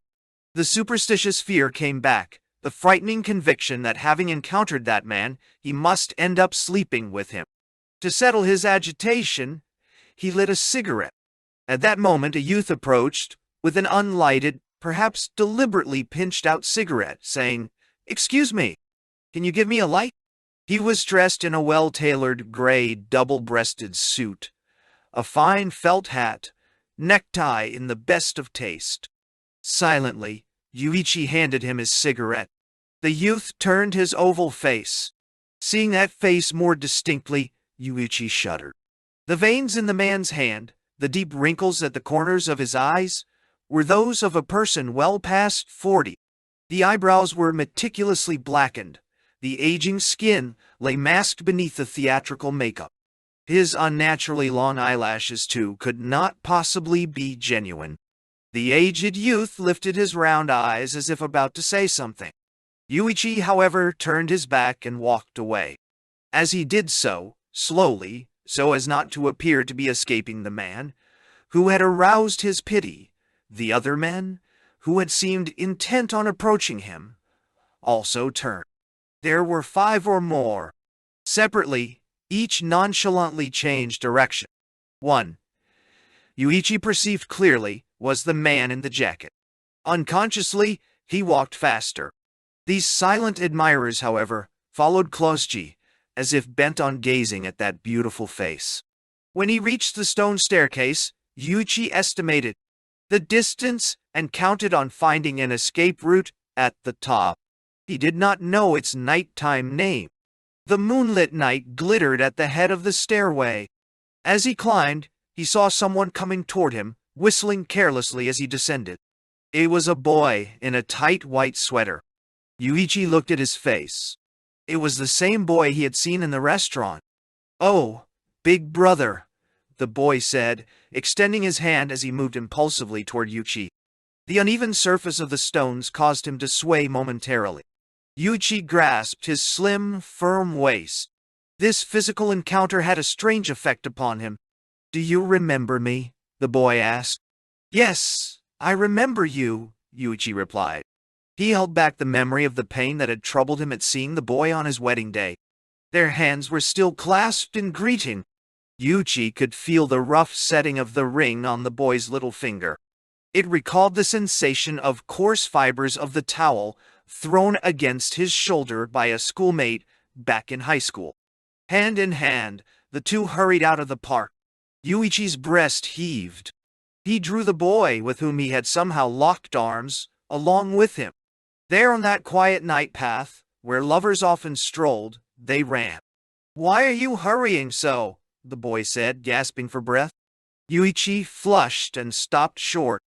S1: The superstitious fear came back, the frightening conviction that having encountered that man, he must end up sleeping with him. To settle his agitation, he lit a cigarette. At that moment a youth approached, with an unlighted, perhaps deliberately pinched-out cigarette, saying, "Excuse me, can you give me a light?" He was dressed in a well-tailored gray double-breasted suit, a fine felt hat, necktie in the best of taste. Silently, Yūichi handed him his cigarette. The youth turned his oval face. Seeing that face more distinctly, Yūichi shuddered. The veins in the man's hand, the deep wrinkles at the corners of his eyes, were those of a person well past 40. The eyebrows were meticulously blackened. The aging skin lay masked beneath the theatrical makeup. His unnaturally long eyelashes, too, could not possibly be genuine. The aged youth lifted his round eyes as if about to say something. Yūichi, however, turned his back and walked away. As he did so, slowly, so as not to appear to be escaping the man, who had aroused his pity, the other men, who had seemed intent on approaching him, also turned. There were 5 or more. Separately, each nonchalantly changed direction. One, Yūichi perceived clearly, was the man in the jacket. Unconsciously, he walked faster. These silent admirers, however, followed closely, as if bent on gazing at that beautiful face. When he reached the stone staircase, Yūichi estimated the distance and counted on finding an escape route at the top. He did not know its nighttime name. The moonlit night glittered at the head of the stairway. As he climbed, he saw someone coming toward him, whistling carelessly as he descended. It was a boy in a tight white sweater. Yūichi looked at his face. It was the same boy he had seen in the restaurant. "Oh, big brother," the boy said, extending his hand as he moved impulsively toward Yūichi. The uneven surface of the stones caused him to sway momentarily. Yūichi grasped his slim, firm waist. This physical encounter had a strange effect upon him. "Do you remember me?" the boy asked. "Yes, I remember you," Yūichi replied. He held back the memory of the pain that had troubled him at seeing the boy on his wedding day. Their hands were still clasped in greeting. Yūichi could feel the rough setting of the ring on the boy's little finger. It recalled the sensation of coarse fibers of the towel thrown against his shoulder by a schoolmate back in high school. Hand in hand, the two hurried out of the park. Yūichi's breast heaved. He drew the boy, with whom he had somehow locked arms, along with him. There on that quiet night path, where lovers often strolled, they ran. "Why are you hurrying so?" the boy said, gasping for breath. Yūichi flushed and stopped short.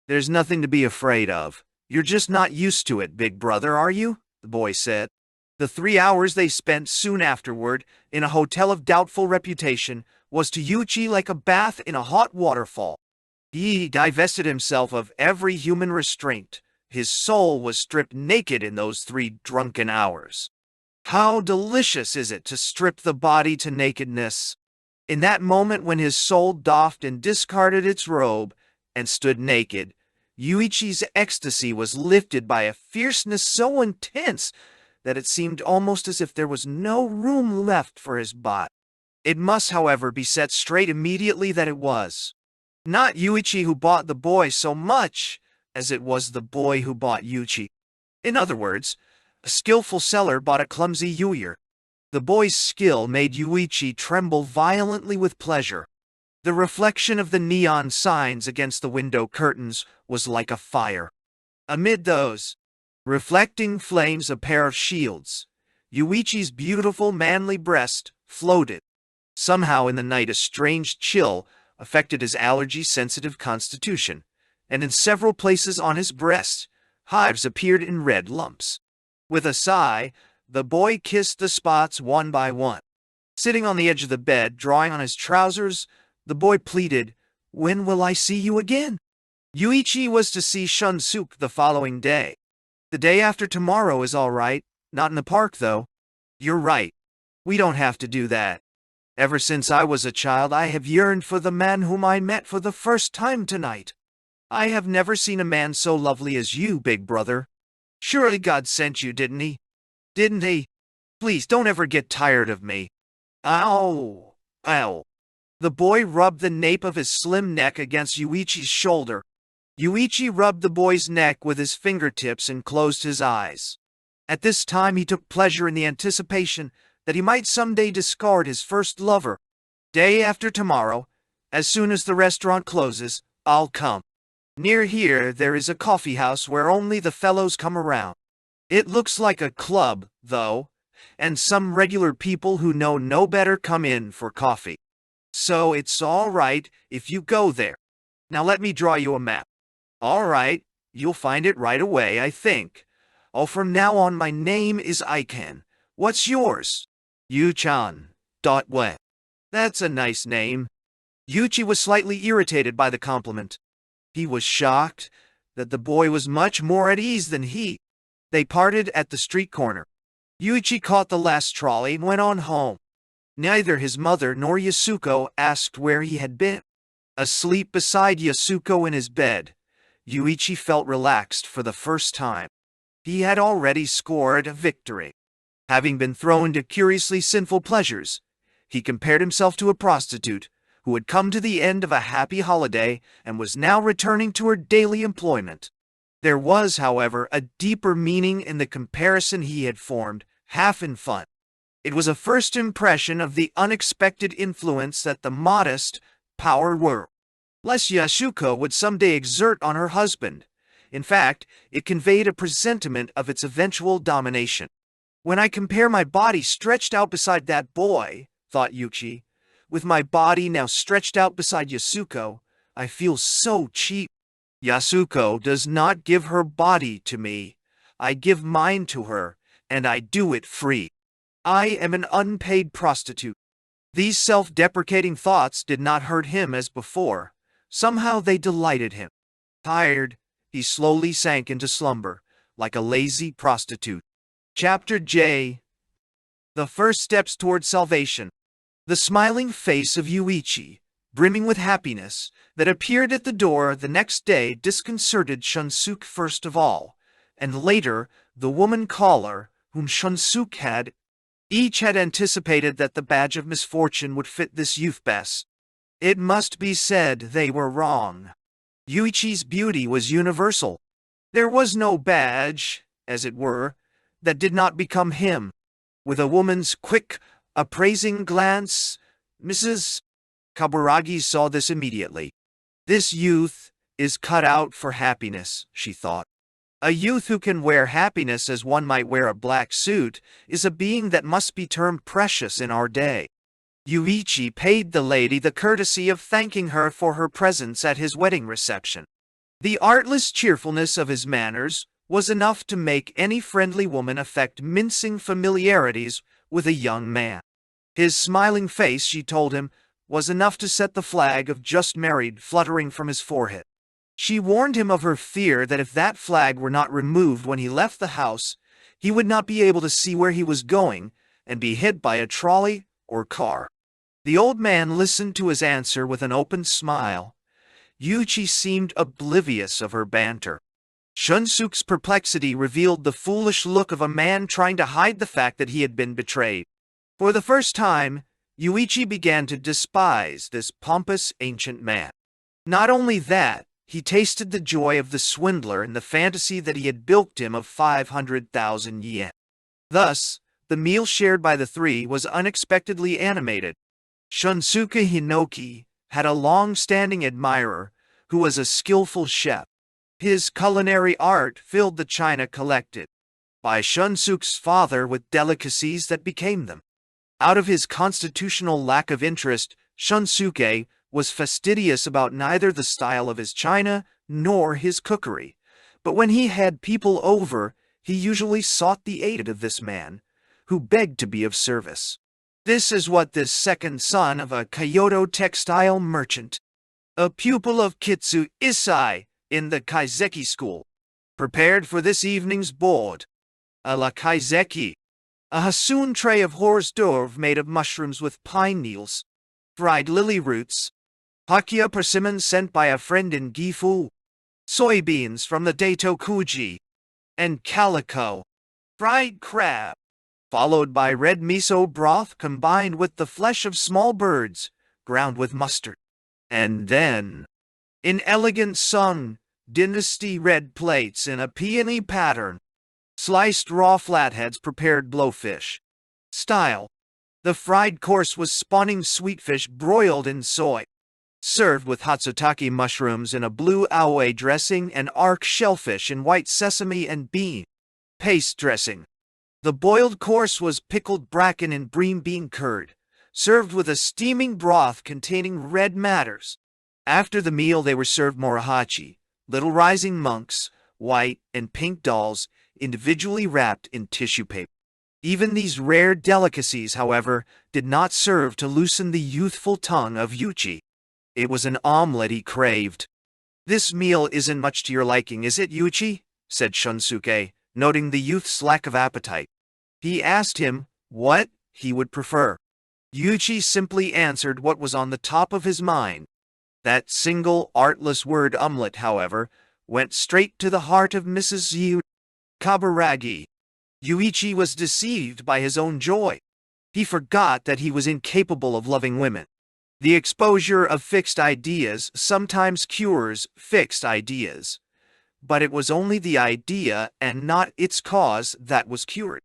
S1: "There's nothing to be afraid of. You're just not used to it, big brother, are you?" the boy said. The 3 hours they spent soon afterward, in a hotel of doubtful reputation, was to Yūichi like a bath in a hot waterfall. He divested himself of every human restraint. His soul was stripped naked in those 3 drunken hours. How delicious is it to strip the body to nakedness! In that moment when his soul doffed and discarded its robe and stood naked, Yūichi's ecstasy was lifted by a fierceness so intense that it seemed almost as if there was no room left for his body. It must, however, be set straight immediately that it was not Yūichi who bought the boy so much as it was the boy who bought Yūichi. In other words, a skillful seller bought a clumsy Yūier. The boy's skill made Yūichi tremble violently with pleasure. The reflection of the neon signs against the window curtains was like a fire. Amid those reflecting flames, a pair of shields, Yūichi's beautiful manly breast floated. Somehow in the night a strange chill affected his allergy-sensitive constitution, and in several places on his breast, hives appeared in red lumps. With a sigh, the boy kissed the spots one by one. Sitting on the edge of the bed, drawing on his trousers, the boy pleaded, "When will I see you again?" Yūichi was to see Shunsuke the following day. "The day after tomorrow is all right. Not in the park, though." "You're right. We don't have to do that. Ever since I was a child, I have yearned for the man whom I met for the first time tonight. I have never seen a man so lovely as you, big brother. Surely God sent you, didn't he? Didn't he? Please don't ever get tired of me." "Ow! Ow!" The boy rubbed the nape of his slim neck against Yūichi's shoulder. Yūichi rubbed the boy's neck with his fingertips and closed his eyes. At this time he took pleasure in the anticipation that he might someday discard his first lover. "Day after tomorrow, as soon as the restaurant closes, I'll come. Near here there is a coffee house where only the fellows come around. It looks like a club, though, and some regular people who know no better come in for coffee. So it's all right if you go there. Now let me draw you a map." "All right, you'll find it right away, I think. Oh, from now on my name is Iken. What's yours?" "Yu-chan. What?" "That's a nice name." Yūichi was slightly irritated by the compliment. He was shocked that the boy was much more at ease than he. They parted at the street corner. Yūichi caught the last trolley and went on home. Neither his mother nor Yasuko asked where he had been. Asleep beside Yasuko in his bed, Yūichi felt relaxed for the first time. He had already scored a victory. Having been thrown to curiously sinful pleasures, he compared himself to a prostitute who had come to the end of a happy holiday and was now returning to her daily employment. There was, however, a deeper meaning in the comparison he had formed, half in fun. It was a first impression of the unexpected influence that the modest power were less Yasuko would someday exert on her husband, In fact, it conveyed a presentiment of its eventual domination. When I compare my body stretched out beside that boy, thought Yūichi, with my body now stretched out beside Yasuko, I feel so cheap. Yasuko does not give her body to me. I give mine to her, and I do it free. I am an unpaid prostitute. These self-deprecating thoughts did not hurt him as before. Somehow they delighted him. Tired, he slowly sank into slumber, like a lazy prostitute. Chapter J. The first steps toward salvation. The smiling face of Yūichi, brimming with happiness, that appeared at the door the next day disconcerted Shunsuke first of all, and later the woman caller whom Shunsuke had. Each had anticipated that the badge of misfortune would fit this youth best. It must be said they were wrong. Yūichi's beauty was universal. There was no badge, as it were, that did not become him. With a woman's quick, appraising glance, Mrs. Kaburagi saw this immediately. This youth is cut out for happiness, she thought. A youth who can wear happiness as one might wear a black suit is a being that must be termed precious in our day. Yūichi paid the lady the courtesy of thanking her for her presence at his wedding reception. The artless cheerfulness of his manners was enough to make any friendly woman affect mincing familiarities with a young man. His smiling face, she told him, was enough to set the flag of just married fluttering from his forehead. She warned him of her fear that if that flag were not removed when he left the house, he would not be able to see where he was going and be hit by a trolley or car. The old man listened to his answer with an open smile. Yūichi seemed oblivious of her banter. Shunsuke's perplexity revealed the foolish look of a man trying to hide the fact that he had been betrayed. For the first time, Yūichi began to despise this pompous ancient man. Not only that, he tasted the joy of the swindler in the fantasy that he had bilked him of 500,000 yen. Thus, the meal shared by the three was unexpectedly animated. Shunsuke Hinoki had a long-standing admirer who was a skillful chef. His culinary art filled the china collected by Shunsuke's father with delicacies that became them. Out of his constitutional lack of interest, Shunsuke was fastidious about neither the style of his china nor his cookery. But when he had people over, he usually sought the aid of this man, who begged to be of service. This is what this second son of a Kyoto textile merchant, a pupil of Kitsu Isai in the Kaiseki school, prepared for this evening's board. A la Kaiseki, a hassoon tray of hors d'oeuvre made of mushrooms with pine needles, fried lily roots, Hakkia persimmons sent by a friend in Gifu, soybeans from the Daitokuji, and calico, fried crab, followed by red miso broth combined with the flesh of small birds, ground with mustard. And then, in elegant Sung Dynasty red plates in a peony pattern, sliced raw flatheads prepared blowfish. Style. The fried course was spawning sweetfish broiled in soy, served with hatsutake mushrooms in a blue aoe dressing and arc shellfish in white sesame and bean paste dressing. The boiled course was pickled bracken in green bean curd, served with a steaming broth containing red matters. After the meal they were served morihachi, little rising monks, white and pink dolls, individually wrapped in tissue paper. Even these rare delicacies, however, did not serve to loosen the youthful tongue of Yūichi. It was an omelette he craved. "This meal isn't much to your liking, is it, Yūichi?" said Shunsuke, noting the youth's lack of appetite. He asked him what he would prefer. Yūichi simply answered what was on the top of his mind. That single, artless word omelette, however, went straight to the heart of Mrs. Kaburagi. Yūichi was deceived by his own joy. He forgot that he was incapable of loving women. The exposure of fixed ideas sometimes cures fixed ideas, but it was only the idea and not its cause that was cured.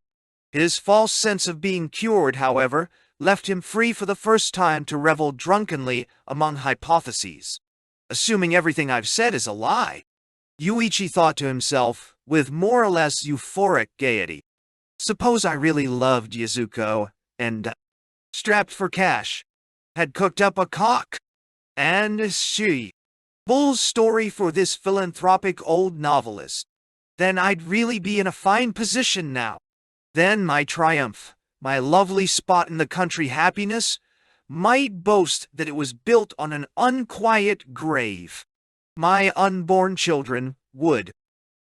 S1: His false sense of being cured, however, left him free for the first time to revel drunkenly among hypotheses. "Assuming everything I've said is a lie," Yūichi thought to himself, with more or less euphoric gaiety. Suppose I really loved Yasuko, and, strapped for cash, had cooked up a cock. And she. Bull's story for this philanthropic old novelist. Then I'd really be in a fine position now. Then my triumph, my lovely spot in the country happiness, might boast that it was built on an unquiet grave. My unborn children would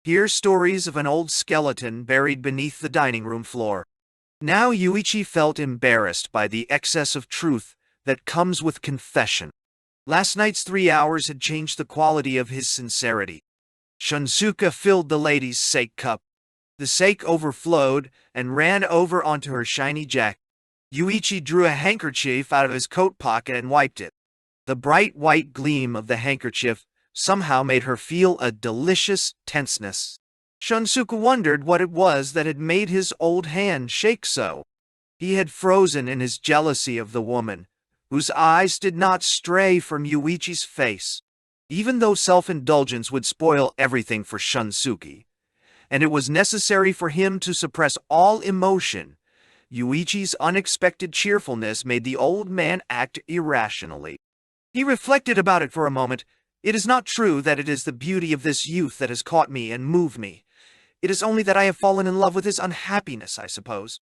S1: hear stories of an old skeleton buried beneath the dining room floor. Now Yūichi felt embarrassed by the excess of truth that comes with confession. Last night's 3 hours had changed the quality of his sincerity. Shunsuke filled the lady's sake cup. The sake overflowed and ran over onto her shiny jacket. Yūichi drew a handkerchief out of his coat pocket and wiped it. The bright white gleam of the handkerchief somehow made her feel a delicious tenseness. Shunsuke wondered what it was that had made his old hand shake so. He had frozen in his jealousy of the woman, whose eyes did not stray from Yūichi's face. Even though self-indulgence would spoil everything for Shunsuke, and it was necessary for him to suppress all emotion, Yūichi's unexpected cheerfulness made the old man act irrationally. He reflected about it for a moment. It is not true that it is the beauty of this youth that has caught me and moved me. It is only that I have fallen in love with his unhappiness, I suppose.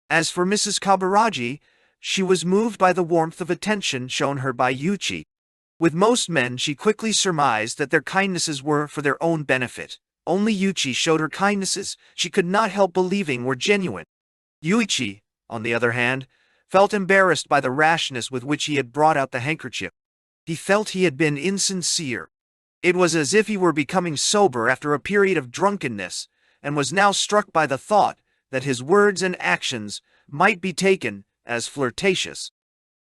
S1: As for Mrs. Kaburaji, she was moved by the warmth of attention shown her by Yūichi. With most men, she quickly surmised that their kindnesses were for their own benefit. Only Yūichi showed her kindnesses she could not help believing were genuine. Yūichi, on the other hand, felt embarrassed by the rashness with which he had brought out the handkerchief. He felt he had been insincere. It was as if he were becoming sober after a period of drunkenness, and was now struck by the thought that his words and actions might be taken as flirtatious.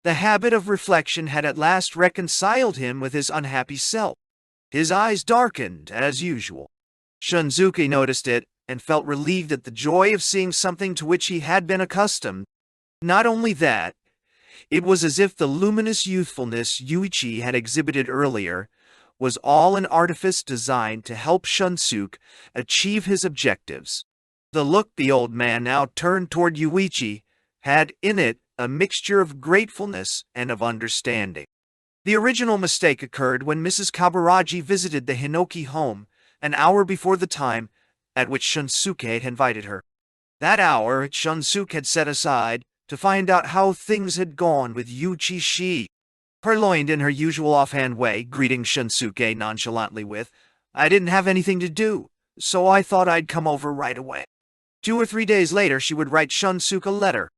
S1: The habit of reflection had at last reconciled him with his unhappy self. His eyes darkened, as usual. Shunsuke noticed it, and felt relieved at the joy of seeing something to which he had been accustomed. Not only that, it was as if the luminous youthfulness Yūichi had exhibited earlier was all an artifice designed to help Shunsuke achieve his objectives. The look the old man now turned toward Yūichi had in it a mixture of gratefulness and of understanding. The original mistake occurred when Mrs. Kaburaji visited the Hinoki home an hour before the time at which Shunsuke had invited her. That hour Shunsuke had set aside to find out how things had gone with Yūichi. She purloined in her usual offhand way, greeting Shunsuke nonchalantly with, "I didn't have anything to do, so I thought I'd come over right away." 2 or 3 days later she would write Shunsuke a letter.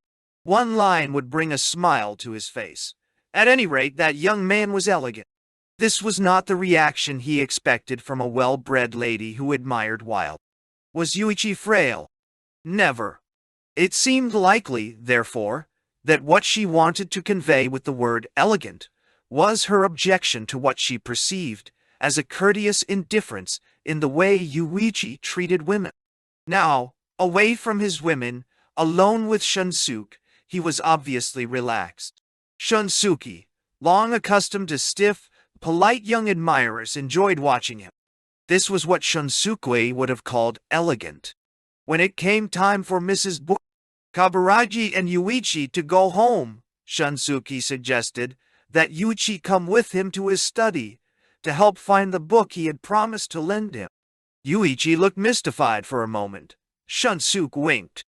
S1: One line would bring a smile to his face. At any rate, that young man was elegant. This was not the reaction he expected from a well-bred lady who admired Wilde. Was Yūichi frail? Never. It seemed likely, therefore, that what she wanted to convey with the word elegant was her objection to what she perceived as a courteous indifference in the way Yūichi treated women. Now, away from his women, alone with Shunsuke, he was obviously relaxed. Shunsuke, long accustomed to stiff, polite young admirers, enjoyed watching him. This was what Shunsuke would have called elegant. When it came time for Mrs. Kaburaji and Yūichi to go home, Shunsuke suggested that Yūichi come with him to his study to help find the book he had promised to lend him. Yūichi looked mystified for a moment. Shunsuke winked.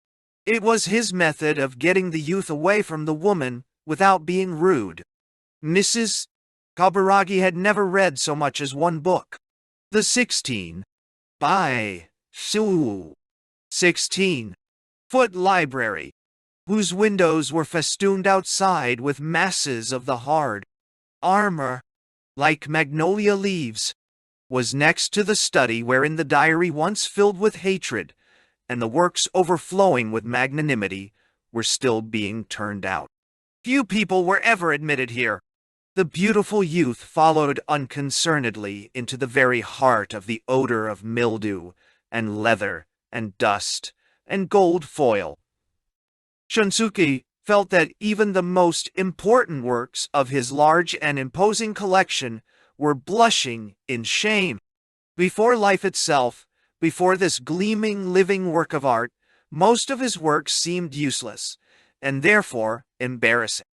S1: It was his method of getting the youth away from the woman without being rude. Mrs. Kaburaji had never read so much as one book. The 16 by 16-foot library, whose windows were festooned outside with masses of the hard armor, like magnolia leaves, was next to the study wherein the diary, once filled with hatred, and the works overflowing with magnanimity, were still being turned out. Few people were ever admitted here. The beautiful youth followed unconcernedly into the very heart of the odor of mildew and leather and dust and gold foil. Shunsuke felt that even the most important works of his large and imposing collection were blushing in shame. Before life itself, before this gleaming, living work of art, most of his work seemed useless, and therefore embarrassing.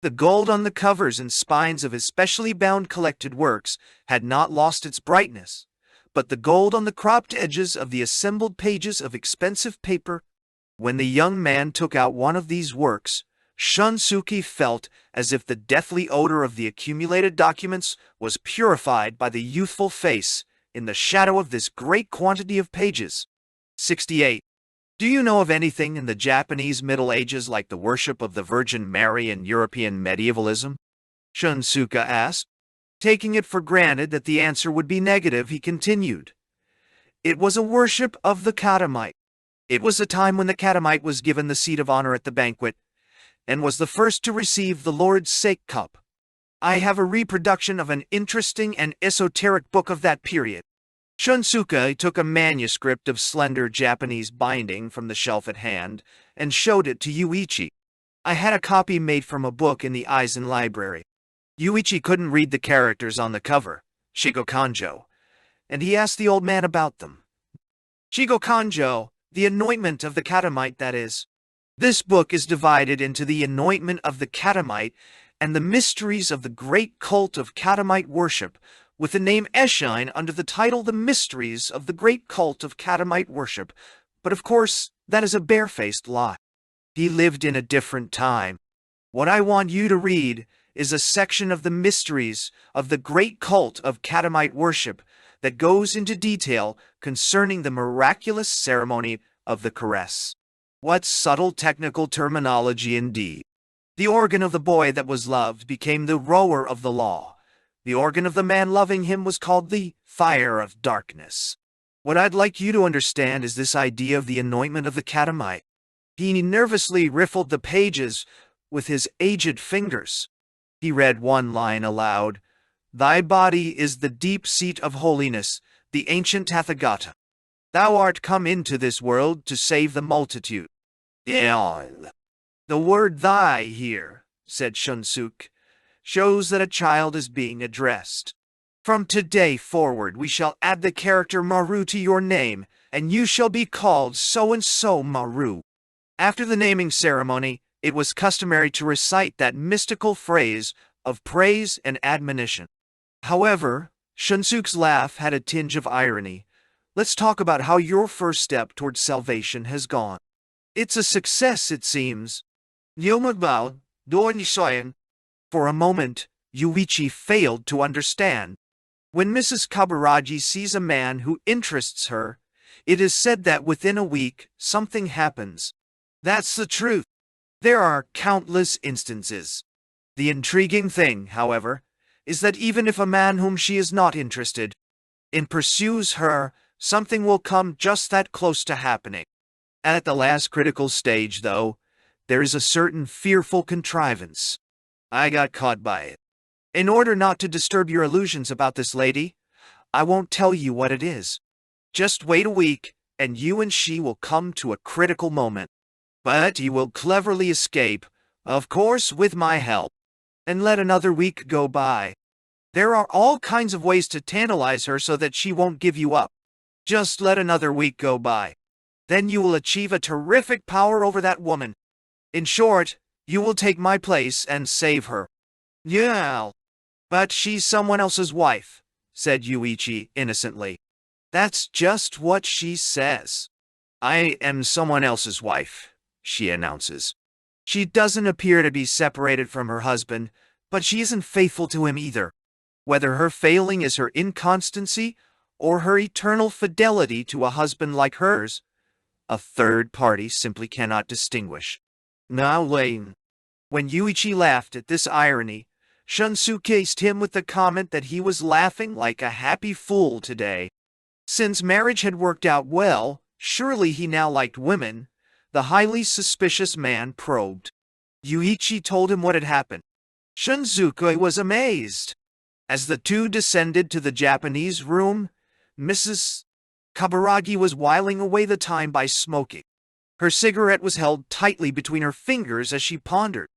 S1: The gold on the covers and spines of his specially bound collected works had not lost its brightness, but the gold on the cropped edges of the assembled pages of expensive paper. When the young man took out one of these works, Shunsuke felt as if the deathly odor of the accumulated documents was purified by the youthful face in the shadow of this great quantity of pages. 68. Do you know of anything in the Japanese Middle Ages like the worship of the Virgin Mary in European medievalism? Shunsuke asked. Taking it for granted that the answer would be negative, he continued. It was a worship of the catamite. It was a time when the catamite was given the seat of honor at the banquet, and was the first to receive the Lord's sake cup. I have a reproduction of an interesting and esoteric book of that period. Shunsuke took a manuscript of slender Japanese binding from the shelf at hand and showed it to Yūichi. I had a copy made from a book in the Eisen library. Yūichi couldn't read the characters on the cover, Shigokanjo, and he asked the old man about them. Shigokanjo, the anointment of the catamite, that is. This book is divided into the anointment of the catamite and the mysteries of the great cult of catamite worship, with the name Eshine under the title The Mysteries of the Great Cult of Catamite Worship, but of course, that is a barefaced lie. He lived in a different time. What I want you to read is a section of the mysteries of the great cult of catamite worship that goes into detail concerning the miraculous ceremony of the caress. What subtle technical terminology indeed. The organ of the boy that was loved became the rower of the law. The organ of the man loving him was called the fire of darkness. What I'd like you to understand is this idea of the anointment of the catamite. He nervously riffled the pages with his aged fingers. He read one line aloud. Thy body is the deep seat of holiness, the ancient Tathagata. Thou art come into this world to save the multitude. The word thy here, said Shunsuke, shows that a child is being addressed. From today forward we shall add the character Maru to your name, and you shall be called so-and-so Maru. After the naming ceremony, it was customary to recite that mystical phrase of praise and admonition. However, Shunsuke's laugh had a tinge of irony. Let's talk about how your first step towards salvation has gone. It's a success, it seems. For a moment, Yūichi failed to understand. When Mrs. Kaburagi sees a man who interests her, it is said that within a week, something happens. That's the truth. There are countless instances. The intriguing thing, however, is that even if a man whom she is not interested in pursues her, something will come just that close to happening. At the last critical stage, though, there is a certain fearful contrivance. I got caught by it. In order not to disturb your illusions about this lady, I won't tell you what it is. Just wait a week, and you and she will come to a critical moment. But you will cleverly escape, of course with my help, and let another week go by. There are all kinds of ways to tantalize her so that she won't give you up. Just let another week go by. Then you will achieve a terrific power over that woman. In short, you will take my place and save her. Yeah, but she's someone else's wife, said Yūichi innocently. That's just what she says. I am someone else's wife, she announces. She doesn't appear to be separated from her husband, but she isn't faithful to him either. Whether her failing is her inconstancy or her eternal fidelity to a husband like hers, a third party simply cannot distinguish. Now, Lane. When Yūichi laughed at this irony, Shunsuke cased him with the comment that he was laughing like a happy fool today. Since marriage had worked out well, surely he now liked women, the highly suspicious man probed. Yūichi told him what had happened. Shunsuke was amazed. As the two descended to the Japanese room, Mrs. Kaburagi was whiling away the time by smoking. Her cigarette was held tightly between her fingers as she pondered.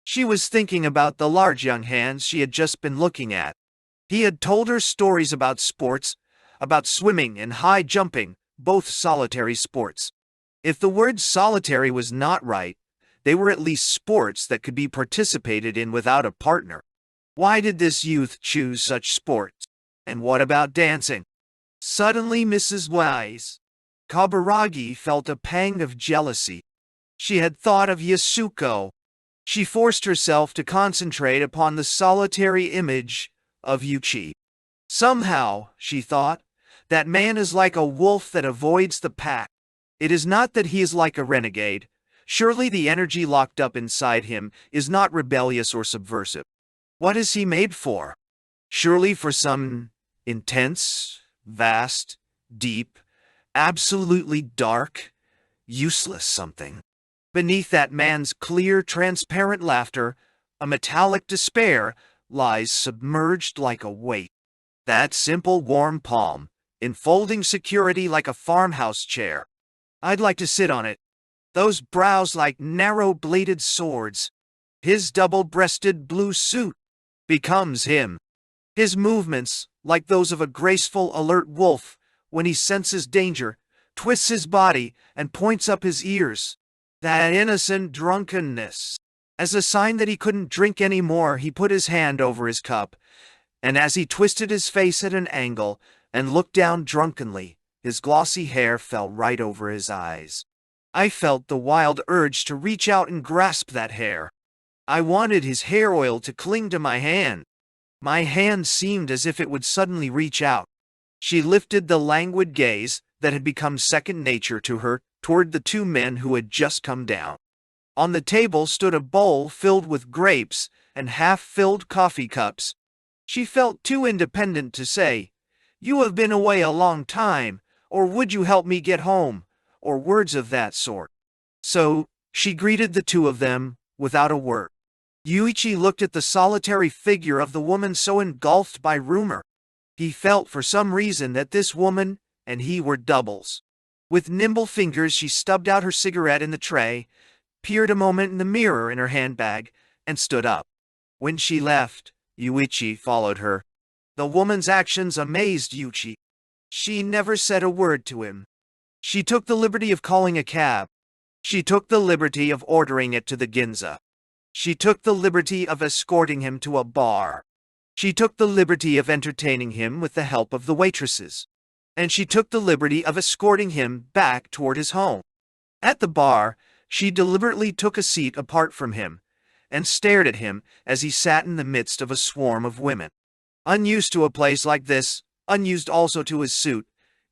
S1: She was thinking about the large young hands she had just been looking at. He had told her stories about sports, about swimming and high jumping, both solitary sports. If the word solitary was not right, they were at least sports that could be participated in without a partner. Why did this youth choose such sports? And what about dancing? Suddenly Mrs. Wise Kaburagi felt a pang of jealousy. She had thought of Yasuko. She forced herself to concentrate upon the solitary image of Yūichi. Somehow, she thought, that man is like a wolf that avoids the pack. It is not that he is like a renegade. Surely the energy locked up inside him is not rebellious or subversive. What is he made for? Surely for some intense, vast, deep, absolutely dark, useless something. Beneath that man's clear, transparent laughter, a metallic despair lies submerged like a weight. That simple, warm palm, enfolding security like a farmhouse chair. I'd like to sit on it. Those brows like narrow-bladed swords. His double-breasted blue suit becomes him. His movements, like those of a graceful, alert wolf, when he senses danger, twists his body and points up his ears. That innocent drunkenness. As a sign that he couldn't drink any more, he put his hand over his cup, and as he twisted his face at an angle and looked down drunkenly, his glossy hair fell right over his eyes. I felt the wild urge to reach out and grasp that hair. I wanted his hair oil to cling to my hand. My hand seemed as if it would suddenly reach out. She lifted the languid gaze that had become second nature to her toward the two men who had just come down. On the table stood a bowl filled with grapes and half-filled coffee cups. She felt too independent to say, "You have been away a long time," or "Would you help me get home?" or words of that sort. So, she greeted the two of them without a word. Yūichi looked at the solitary figure of the woman so engulfed by rumor. He felt for some reason that this woman and he were doubles. With nimble fingers she stubbed out her cigarette in the tray, peered a moment in the mirror in her handbag, and stood up. When she left, Yūichi followed her. The woman's actions amazed Yūichi. She never said a word to him. She took the liberty of calling a cab. She took the liberty of ordering it to the Ginza. She took the liberty of escorting him to a bar. She took the liberty of entertaining him with the help of the waitresses. And she took the liberty of escorting him back toward his home. At the bar, she deliberately took a seat apart from him, and stared at him as he sat in the midst of a swarm of women. Unused to a place like this, unused also to his suit,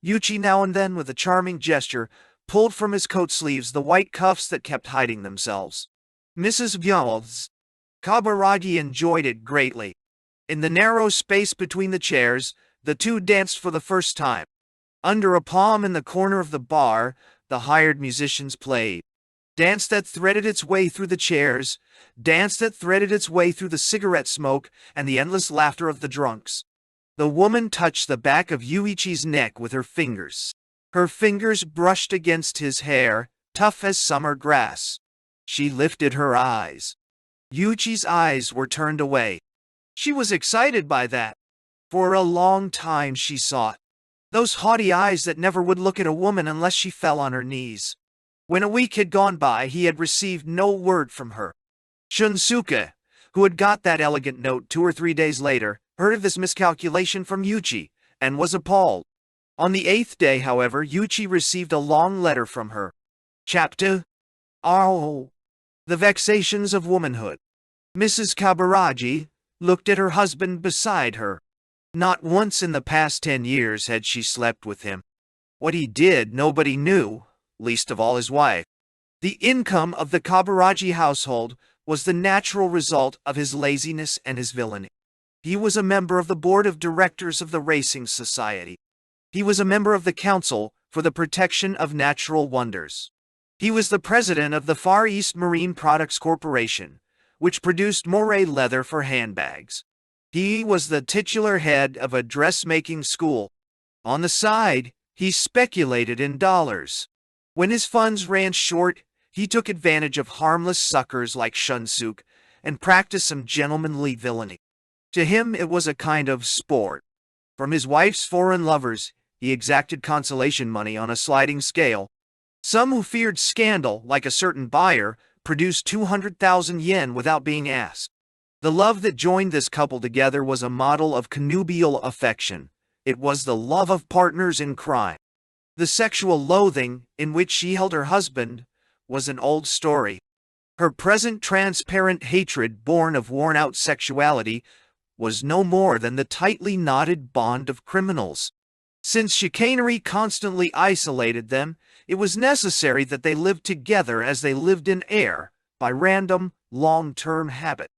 S1: Yūichi now and then with a charming gesture pulled from his coat sleeves the white cuffs that kept hiding themselves. Mrs. Vyal's Kaburagi enjoyed it greatly. In the narrow space between the chairs, the two danced for the first time. Under a palm in the corner of the bar, the hired musicians played. Dance that threaded its way through the chairs, dance that threaded its way through the cigarette smoke and the endless laughter of the drunks. The woman touched the back of Yūichi's neck with her fingers. Her fingers brushed against his hair, tough as summer grass. She lifted her eyes. Yūichi's eyes were turned away. She was excited by that. For a long time she sought. Those haughty eyes that never would look at a woman unless she fell on her knees. When a week had gone by, he had received no word from her. Shunsuke, who had got that elegant note 2 or 3 days later, heard of this miscalculation from Yūichi, and was appalled. On the 8th day, however, Yūichi received a long letter from her. Chapter Oh, the vexations of womanhood. Mrs. Kaburagi looked at her husband beside her. Not once in the past 10 years had she slept with him. What he did nobody knew, least of all his wife. The income of the Kaburagi household was the natural result of his laziness and his villainy. He was a member of the board of directors of the Racing Society. He was a member of the Council for the Protection of Natural Wonders. He was the president of the Far East Marine Products Corporation, which produced moire leather for handbags. He was the titular head of a dressmaking school. On the side, he speculated in dollars. When his funds ran short, he took advantage of harmless suckers like Shunsuke and practiced some gentlemanly villainy. To him it was a kind of sport. From his wife's foreign lovers, he exacted consolation money on a sliding scale. Some who feared scandal, like a certain buyer, produced 200,000 yen without being asked. The love that joined this couple together was a model of connubial affection. It was the love of partners in crime. The sexual loathing, in which she held her husband, was an old story. Her present transparent hatred, born of worn-out sexuality, was no more than the tightly knotted bond of criminals. Since chicanery constantly isolated them, it was necessary that they lived together as they lived in air, by random, long-term habit.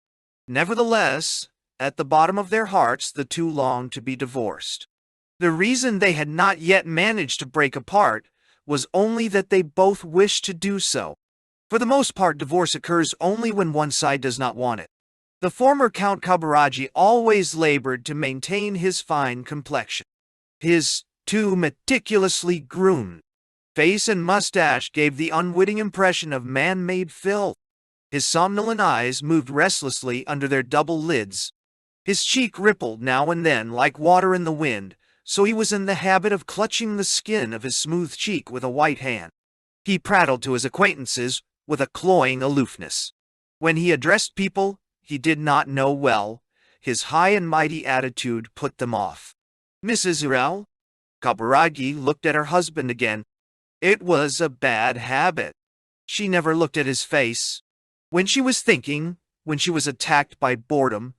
S1: Nevertheless, at the bottom of their hearts, the two longed to be divorced. The reason they had not yet managed to break apart was only that they both wished to do so. For the most part, divorce occurs only when one side does not want it. The former Count Kaburagi always labored to maintain his fine complexion. His too meticulously groomed face and mustache gave the unwitting impression of man-made filth. His somnolent eyes moved restlessly under their double lids. His cheek rippled now and then like water in the wind, so he was in the habit of clutching the skin of his smooth cheek with a white hand. He prattled to his acquaintances with a cloying aloofness. When he addressed people he did not know well, his high and mighty attitude put them off. Mrs. Urel? Kaburagi looked at her husband again. It was a bad habit. She never looked at his face. When she was thinking, when she was attacked by boredom,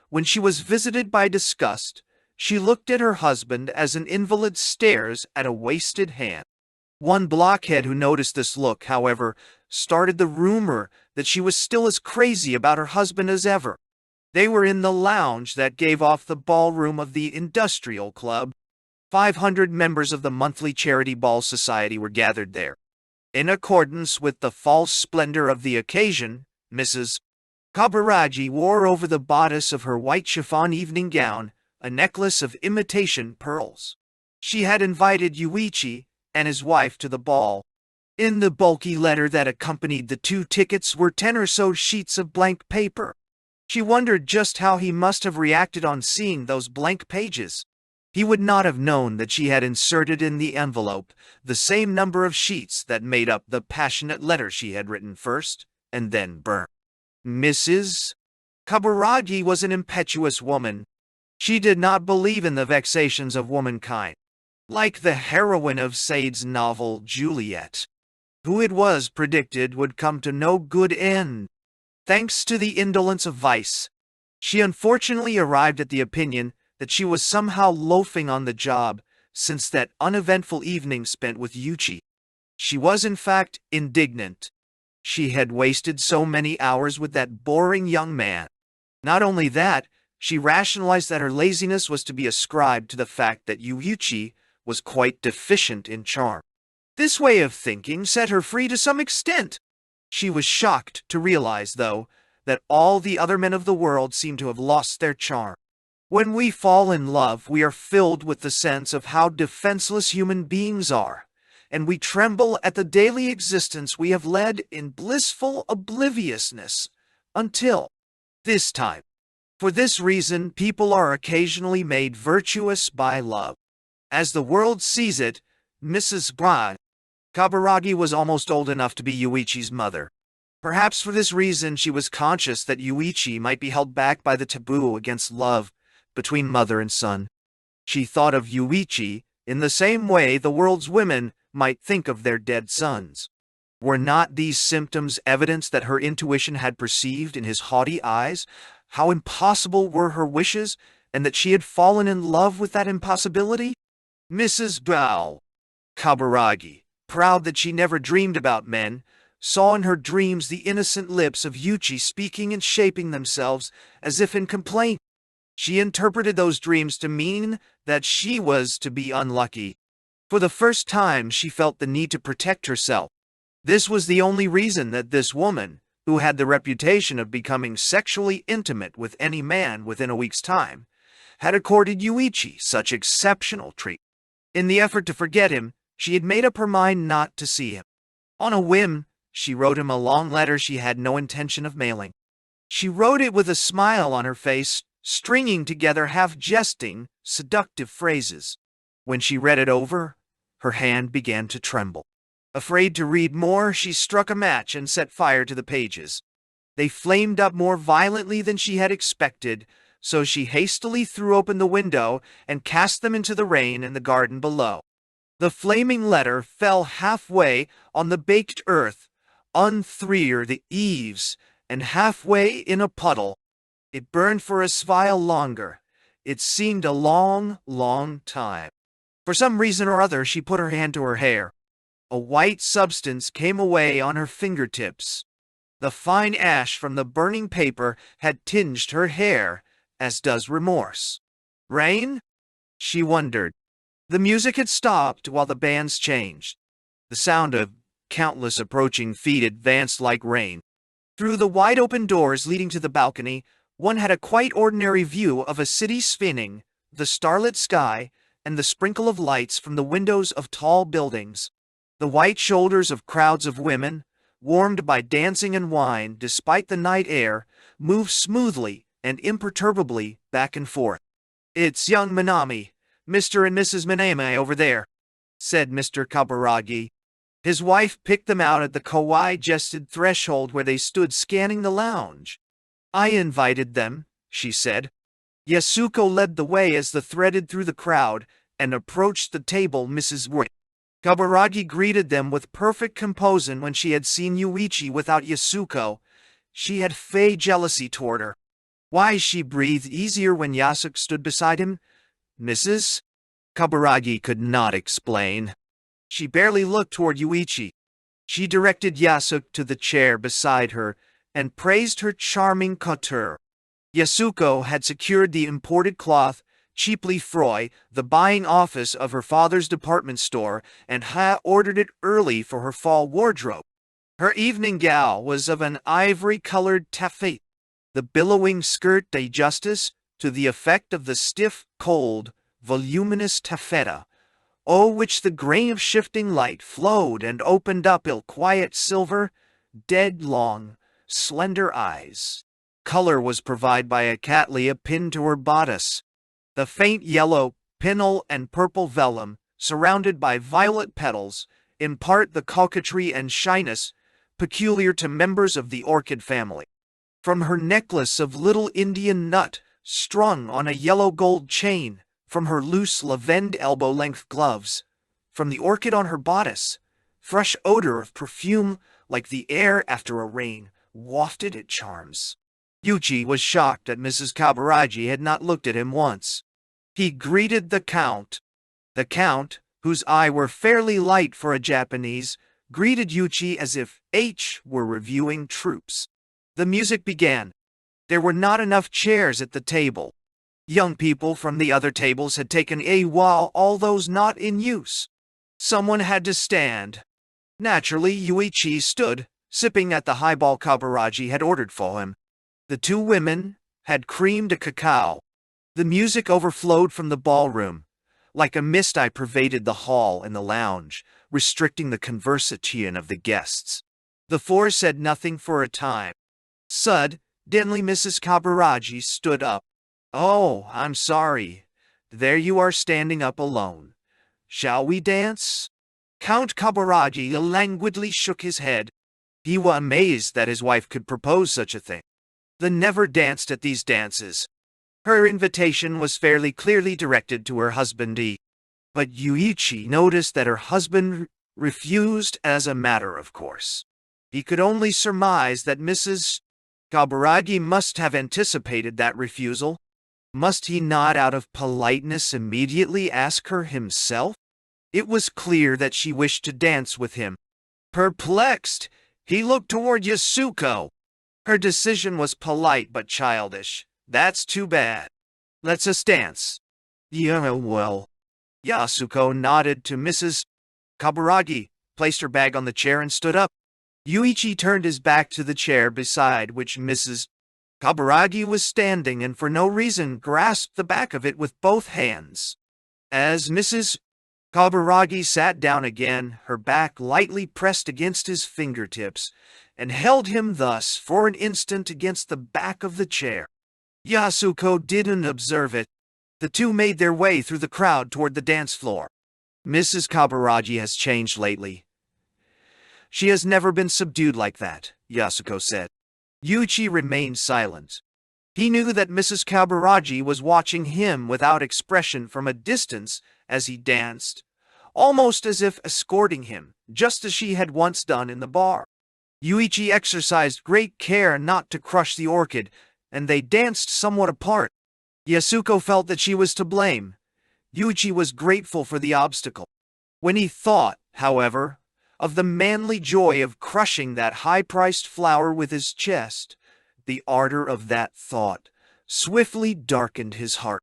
S1: when she was visited by disgust, she looked at her husband as an invalid stares at a wasted hand. One blockhead who noticed this look, however, started the rumor that she was still as crazy about her husband as ever. They were in the lounge that gave off the ballroom of the Industrial Club. 500 members of the monthly charity ball society were gathered there. In accordance with the false splendor of the occasion, Mrs. Kaburagi wore over the bodice of her white chiffon evening gown a necklace of imitation pearls. She had invited Yūichi and his wife to the ball. In the bulky letter that accompanied the 2 tickets were 10 or so sheets of blank paper. She wondered just how he must have reacted on seeing those blank pages. He would not have known that she had inserted in the envelope the same number of sheets that made up the passionate letter she had written first and then burnt. Mrs. Kaburagi was an impetuous woman. She did not believe in the vexations of womankind. Like the heroine of Sade's novel Juliet, who it was predicted would come to no good end. Thanks to the indolence of vice, she unfortunately arrived at the opinion that she was somehow loafing on the job since that uneventful evening spent with Yūichi. She was in fact indignant. She had wasted so many hours with that boring young man. Not only that, she rationalized that her laziness was to be ascribed to the fact that Yūichi was quite deficient in charm. This way of thinking set her free to some extent. She was shocked to realize, though, that all the other men of the world seemed to have lost their charm. When we fall in love, we are filled with the sense of how defenseless human beings are, and we tremble at the daily existence we have led in blissful obliviousness, until this time. For this reason, people are occasionally made virtuous by love. As the world sees it, Mrs. Kaburagi was almost old enough to be Yūichi's mother. Perhaps for this reason she was conscious that Yūichi might be held back by the taboo against love between mother and son. She thought of Yūichi in the same way the world's women might think of their dead sons. Were not these symptoms evidence that her intuition had perceived in his haughty eyes how impossible were her wishes, and that she had fallen in love with that impossibility? Mrs. Kaburagi, proud that she never dreamed about men, saw in her dreams the innocent lips of Yūichi speaking and shaping themselves as if in complaint. She interpreted those dreams to mean that she was to be unlucky. For the first time she felt the need to protect herself. This was the only reason that this woman, who had the reputation of becoming sexually intimate with any man within a week's time, had accorded Yūichi such exceptional treatment. In the effort to forget him, she had made up her mind not to see him. On a whim, she wrote him a long letter she had no intention of mailing. She wrote it with a smile on her face, stringing together half-jesting, seductive phrases. When she read it over, her hand began to tremble. Afraid to read more, she struck a match and set fire to the pages. They flamed up more violently than she had expected, so she hastily threw open the window and cast them into the rain in the garden below. The flaming letter fell halfway on the baked earth, unthreer the eaves, and halfway in a puddle. It burned for a while longer. It seemed a long, long time. For some reason or other, she put her hand to her hair. A white substance came away on her fingertips. The fine ash from the burning paper had tinged her hair, as does remorse. Rain? She wondered. The music had stopped while the bands changed. The sound of countless approaching feet advanced like rain. Through the wide-open doors leading to the balcony, one had a quite ordinary view of a city spinning, the starlit sky, and the sprinkle of lights from the windows of tall buildings. The white shoulders of crowds of women, warmed by dancing and wine despite the night air, moved smoothly and imperturbably back and forth. "It's young Minami, Mr. and Mrs. Minami over there," said Mr. Kaburagi. His wife picked them out at the kawaii-gested threshold where they stood scanning the lounge. "I invited them," she said. Yasuko led the way as they threaded through the crowd and approached the table Mrs. Wreak. Kaburagi greeted them with perfect composure when she had seen Yūichi without Yasuko. She had fey jealousy toward her. Why she breathed easier when Yasuko stood beside him? "Mrs.?" Kaburagi could not explain. She barely looked toward Yūichi. She directed Yasuko to the chair beside her and praised her charming couture. Yasuko had secured the imported cloth cheaply from the buying office of her father's department store and had ordered it early for her fall wardrobe. Her evening gown was of an ivory-colored taffeta, the billowing skirt de justice to the effect of the stiff, cold, voluminous taffeta, o'er which the grain of shifting light flowed and opened up ill-quiet silver, dead-long, slender eyes. Color was provided by a cattleya pinned to her bodice. The faint yellow, pinel and purple vellum, surrounded by violet petals, impart the coquetry and shyness peculiar to members of the orchid family. From her necklace of little Indian nut, strung on a yellow-gold chain, from her loose lavender elbow-length gloves, from the orchid on her bodice, fresh odor of perfume like the air after a rain, wafted its charms. Yūichi was shocked that Mrs. Kaburagi had not looked at him once. He greeted the Count. The Count, whose eyes were fairly light for a Japanese, greeted Yūichi as if H were reviewing troops. The music began. There were not enough chairs at the table. Young people from the other tables had taken a while, all those not in use. Someone had to stand. Naturally, Yūichi stood, sipping at the highball Kaburagi had ordered for him. The two women had creamed a cacao. The music overflowed from the ballroom. Like a mist I pervaded the hall and the lounge, restricting the conversation of the guests. The four said nothing for a time. Suddenly Mrs. Kaburagi stood up. "Oh, I'm sorry. There you are standing up alone. Shall we dance?" Count Kaburagi languidly shook his head. He was amazed that his wife could propose such a thing. They never danced at these dances. Her invitation was fairly clearly directed to her husband. But Yūichi noticed that her husband refused as a matter of course. He could only surmise that Mrs. Kaburagi must have anticipated that refusal. Must he not out of politeness immediately ask her himself? It was clear that she wished to dance with him. Perplexed, he looked toward Yasuko. Her decision was polite but childish. "That's too bad. Let's us dance." "Yeah, well." Yasuko nodded to Mrs. Kaburagi, placed her bag on the chair and stood up. Yūichi turned his back to the chair beside which Mrs. Kaburagi was standing and for no reason grasped the back of it with both hands. As Mrs. Kaburagi sat down again, her back lightly pressed against his fingertips, and held him thus for an instant against the back of the chair. Yasuko didn't observe it. The two made their way through the crowd toward the dance floor. Mrs. Kaburagi has changed lately. She has never been subdued like that, Yasuko said. Yūichi remained silent. He knew that Mrs. Kaburagi was watching him without expression from a distance as he danced, almost as if escorting him, just as she had once done in the bar. Yūichi exercised great care not to crush the orchid, and they danced somewhat apart. Yasuko felt that she was to blame. Yūichi was grateful for the obstacle. When he thought, however, of the manly joy of crushing that high-priced flower with his chest, the ardor of that thought swiftly darkened his heart.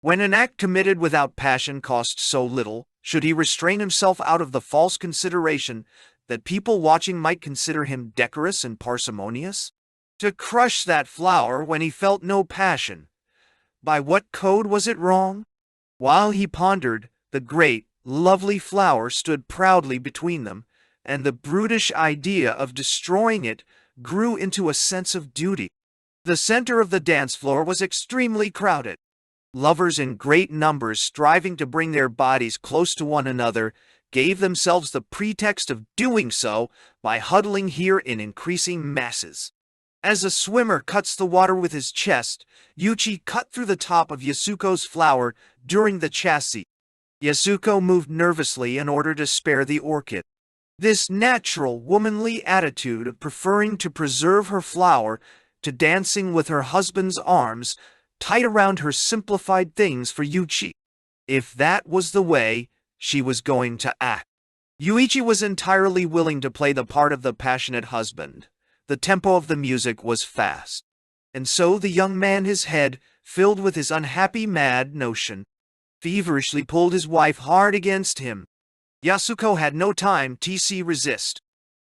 S1: When an act committed without passion cost so little, should he restrain himself out of the false consideration that people watching might consider him decorous and parsimonious? To crush that flower when he felt no passion, by what code was it wrong? While he pondered, the great, lovely flower stood proudly between them, and the brutish idea of destroying it grew into a sense of duty. The center of the dance floor was extremely crowded. Lovers in great numbers striving to bring their bodies close to one another gave themselves the pretext of doing so by huddling here in increasing masses. As a swimmer cuts the water with his chest, Yūichi cut through the top of Yasuko's flower during the chasse. Yasuko moved nervously in order to spare the orchid. This natural, womanly attitude of preferring to preserve her flower to dancing with her husband's arms tight around her simplified things for Yūichi. If that was the way she was going to act. Yūichi was entirely willing to play the part of the passionate husband. The tempo of the music was fast. And so the young man, his head filled with his unhappy mad notion, feverishly pulled his wife hard against him. Yasuko had no time to resist.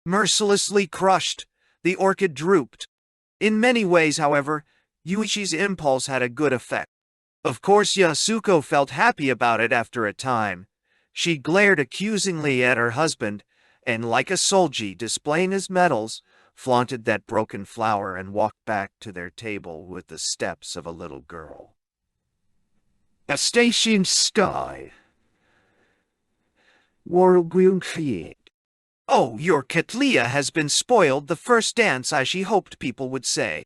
S1: Mercilessly crushed, the orchid drooped. In many ways, however, Yūichi's impulse had a good effect. Of course, Yasuko felt happy about it after a time. She glared accusingly at her husband, and like a soldier displaying his medals, flaunted that broken flower and walked back to their table with the steps of a little girl.
S2: A station sky.
S1: Oh, your Katlia has been spoiled the first dance, as she hoped people would say.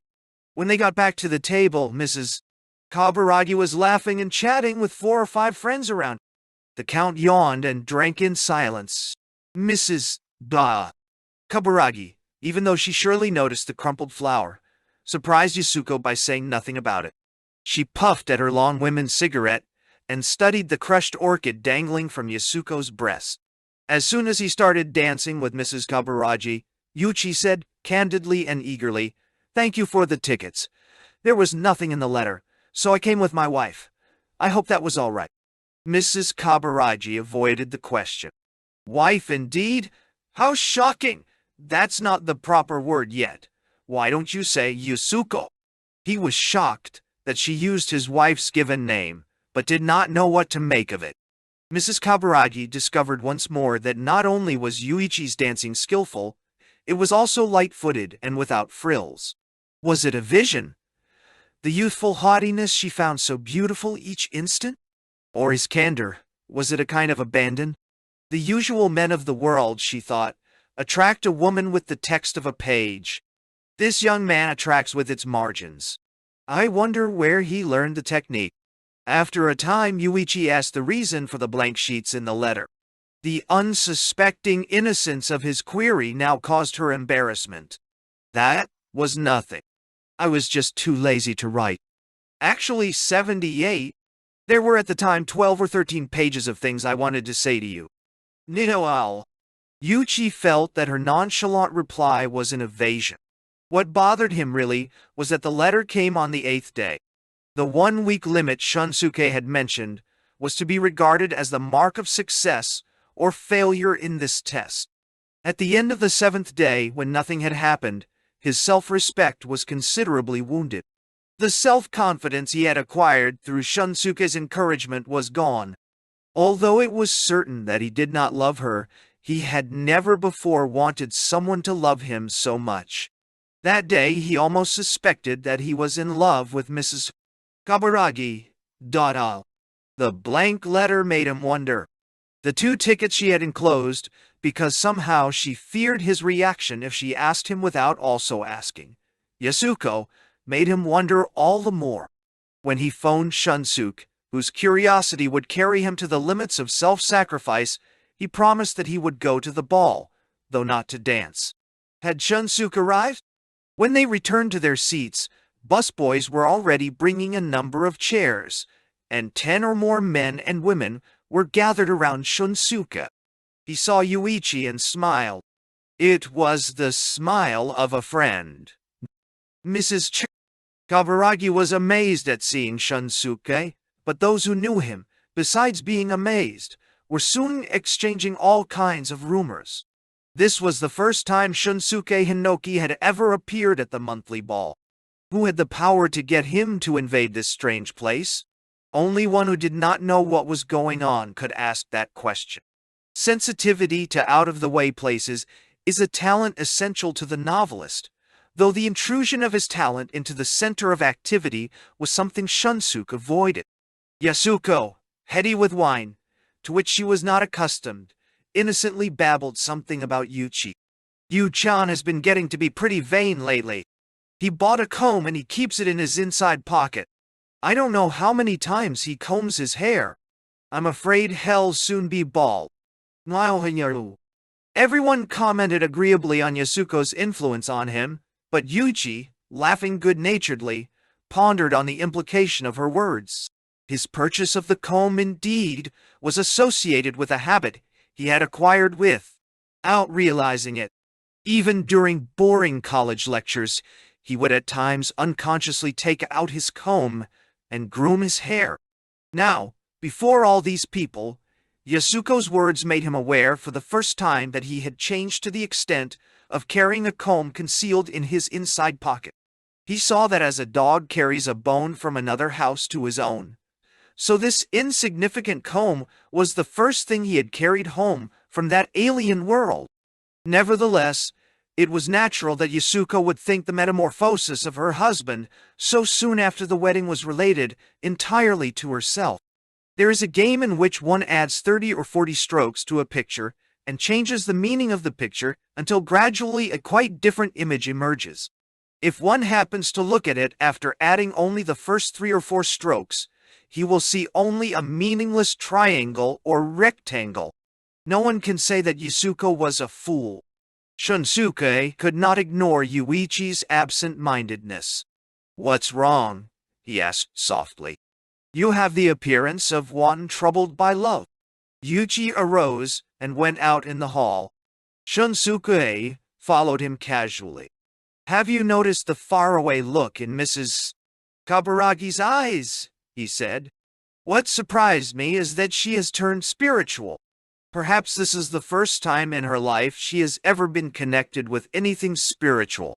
S1: When they got back to the table, Mrs. Kaburagi was laughing and chatting with 4 or 5 friends around. The Count yawned and drank in silence. Mrs. Kaburagi, even though she surely noticed the crumpled flower, surprised Yasuko by saying nothing about it. She puffed at her long women's cigarette and studied the crushed orchid dangling from Yasuko's breast. As soon as he started dancing with Mrs. Kaburagi, Yūichi said, candidly and eagerly, "Thank you for the tickets. There was nothing in the letter, so I came with my wife. I hope that was all right." Mrs. Kaburagi avoided the question. Wife indeed? How shocking! That's not the proper word yet. Why don't you say Yasuko? He was shocked that she used his wife's given name, but did not know what to make of it. Mrs. Kaburagi discovered once more that not only was Yūichi's dancing skillful, it was also light-footed and without frills. Was it a vision? The youthful haughtiness she found so beautiful each instant? Or his candor, was it a kind of abandon? The usual men of the world, she thought, attract a woman with the text of a page. This young man attracts with its margins. I wonder where he learned the technique. After a time, Yūichi asked the reason for the blank sheets in the letter. The unsuspecting innocence of his query now caused her embarrassment. That was nothing. I was just too lazy to write. Actually, 78. There were at the time 12 or 13 pages of things I wanted to say to you. Ninoal. Yūichi felt that her nonchalant reply was an evasion. What bothered him really was that the letter came on the 8th day. The 1-week limit Shunsuke had mentioned was to be regarded as the mark of success or failure in this test. At the end of the 7th day, when nothing had happened, his self-respect was considerably wounded. The self-confidence he had acquired through Shunsuke's encouragement was gone. Although it was certain that he did not love her, he had never before wanted someone to love him so much. That day he almost suspected that he was in love with Mrs. Kaburagi. The blank letter made him wonder. The 2 tickets she had enclosed, because somehow she feared his reaction if she asked him without also asking. Yasuko made him wonder all the more. When he phoned Shunsuke, whose curiosity would carry him to the limits of self-sacrifice, he promised that he would go to the ball, though not to dance. Had Shunsuke arrived? When they returned to their seats, busboys were already bringing a number of chairs, and 10 or more men and women were gathered around Shunsuke. He saw Yūichi and smiled. It was the smile of a friend. Mrs. Kaburagi was amazed at seeing Shunsuke, but those who knew him, besides being amazed, were soon exchanging all kinds of rumors. This was the first time Shunsuke Hinoki had ever appeared at the monthly ball. Who had the power to get him to invade this strange place? Only one who did not know what was going on could ask that question. Sensitivity to out-of-the-way places is a talent essential to the novelist, though the intrusion of his talent into the center of activity was something Shunsuke avoided. Yasuko, heady with wine, to which she was not accustomed, innocently babbled something about Yūichi. Yu-chan has been getting to be pretty vain lately. He bought a comb and he keeps it in his inside pocket. I don't know how many times he combs his hair. I'm afraid he'll soon be bald. Everyone commented agreeably on Yasuko's influence on him, but Yūichi, laughing good-naturedly, pondered on the implication of her words. His purchase of the comb, indeed, was associated with a habit he had acquired without realizing it. Even during boring college lectures, he would at times unconsciously take out his comb and groom his hair. Now, before all these people, Yasuko's words made him aware for the first time that he had changed to the extent of carrying a comb concealed in his inside pocket. He saw that as a dog carries a bone from another house to his own, so this insignificant comb was the first thing he had carried home from that alien world. Nevertheless, it was natural that Yasuko would think the metamorphosis of her husband so soon after the wedding was related entirely to herself. There is a game in which one adds 30 or 40 strokes to a picture and changes the meaning of the picture until gradually a quite different image emerges. If one happens to look at it after adding only the first 3 or 4 strokes, he will see only a meaningless triangle or rectangle. No one can say that Yasuko was a fool. Shunsuke could not ignore Yūichi's absent-mindedness. "What's wrong?" he asked softly. "You have the appearance of one troubled by love." Yūichi arose and went out in the hall. Shunsuke followed him casually. "Have you noticed the faraway look in Mrs. Kaburagi's eyes?" he said. "What surprised me is that she has turned spiritual. Perhaps this is the first time in her life she has ever been connected with anything spiritual.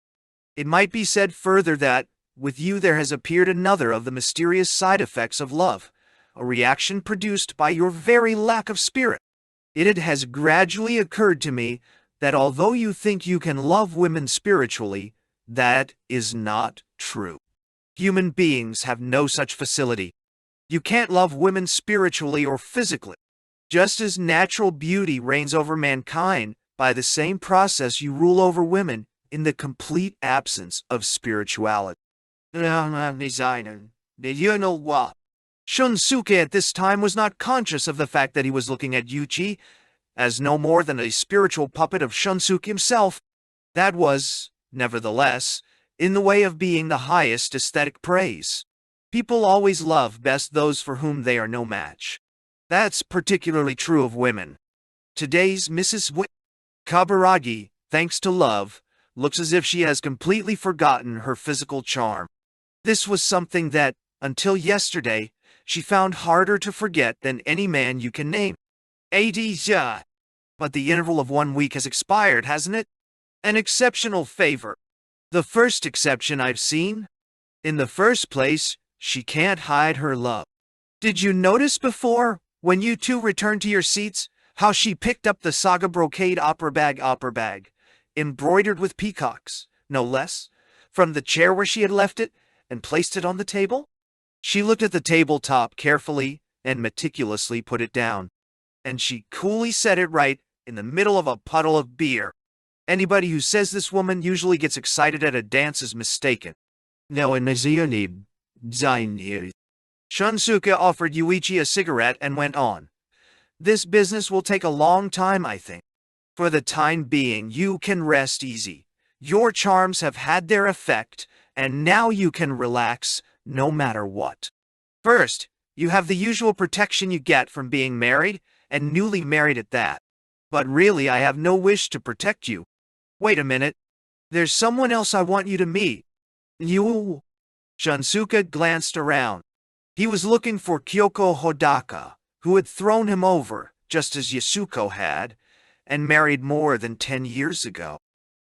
S1: It might be said further that, with you there has appeared another of the mysterious side effects of love, a reaction produced by your very lack of spirit. It has gradually occurred to me that although you think you can love women spiritually, that is not true. Human beings have no such facility. You can't love women spiritually or physically. Just as natural beauty reigns over mankind, by the same process you rule over women in the complete absence of spirituality." Did you know what? Shunsuke at this time was not conscious of the fact that he was looking at Yūichi as no more than a spiritual puppet of Shunsuke himself. That was, nevertheless, in the way of being the highest aesthetic praise. People always love best those for whom they are no match. That's particularly true of women. Today's Mrs. Kaburagi, thanks to love, looks as if she has completely forgotten her physical charm. This was something that, until yesterday, she found harder to forget than any man you can name. But the interval of 1 week has expired, hasn't it? An exceptional favor. The first exception I've seen. In the first place, she can't hide her love. Did you notice before, when you two returned to your seats, how she picked up the saga brocade opera bag, embroidered with peacocks, no less, from the chair where she had left it, and placed it on the table? She looked at the tabletop carefully and meticulously put it down. And she coolly set it right in the middle of a puddle of beer. Anybody who says this woman usually gets excited at a dance is mistaken.
S2: No one is Shunsuke
S1: offered Yūichi a cigarette and went on. This business will take a long time, I think. For the time being, you can rest easy. Your charms have had their effect, and now you can relax no matter what. First, you have the usual protection you get from being married, and newly married at that. But really, I have no wish to protect you. Wait a minute. There's someone else I want you to meet. You? Shunsuke glanced around. He was looking for Kyoko Hodaka, who had thrown him over, just as Yasuko had, and married more than 10 years ago.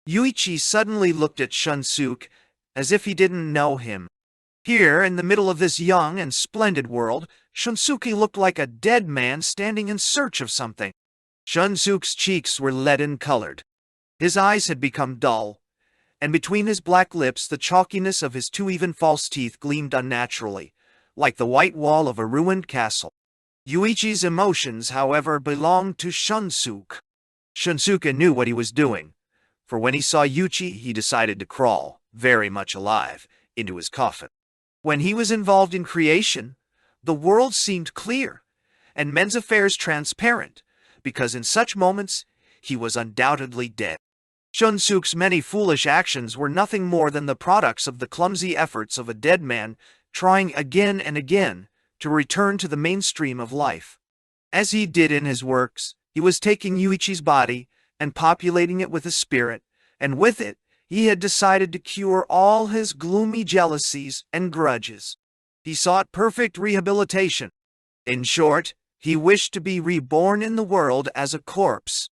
S1: Yūichi suddenly looked at Shunsuke as if he didn't know him. Here, in the middle of this young and splendid world, Shunsuke looked like a dead man standing in search of something. Shunsuke's cheeks were leaden-colored. His eyes had become dull, and between his black lips the chalkiness of his two even false teeth gleamed unnaturally, like the white wall of a ruined castle. Yūichi's emotions, however, belonged to Shunsuke. Shunsuke knew what he was doing, for when he saw Yūichi, he decided to crawl, very much alive, into his coffin. When he was involved in creation, the world seemed clear, and men's affairs transparent, because in such moments he was undoubtedly dead. Shunsuke's many foolish actions were nothing more than the products of the clumsy efforts of a dead man trying again and again to return to the mainstream of life. As he did in his works, he was taking Yūichi's body and populating it with a spirit, and with it he had decided to cure all his gloomy jealousies and grudges. He sought perfect rehabilitation. In short, he wished to be reborn in the world as a corpse.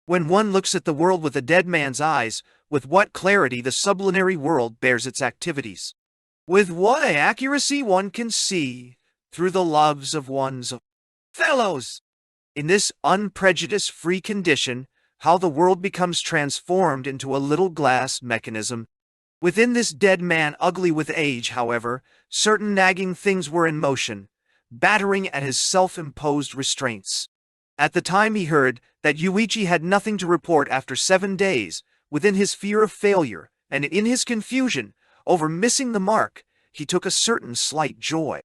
S1: When one looks at the world with a dead man's eyes, with what clarity the sublunary world bears its activities. With what accuracy one can see through the loves of one's fellows. In this unprejudice-free condition, how the world becomes transformed into a little glass mechanism. Within this dead man, ugly with age, however, certain nagging things were in motion, battering at his self-imposed restraints. At the time he heard that Yūichi had nothing to report after 7 days, within his fear of failure, and in his confusion over missing the mark, he took a certain slight joy.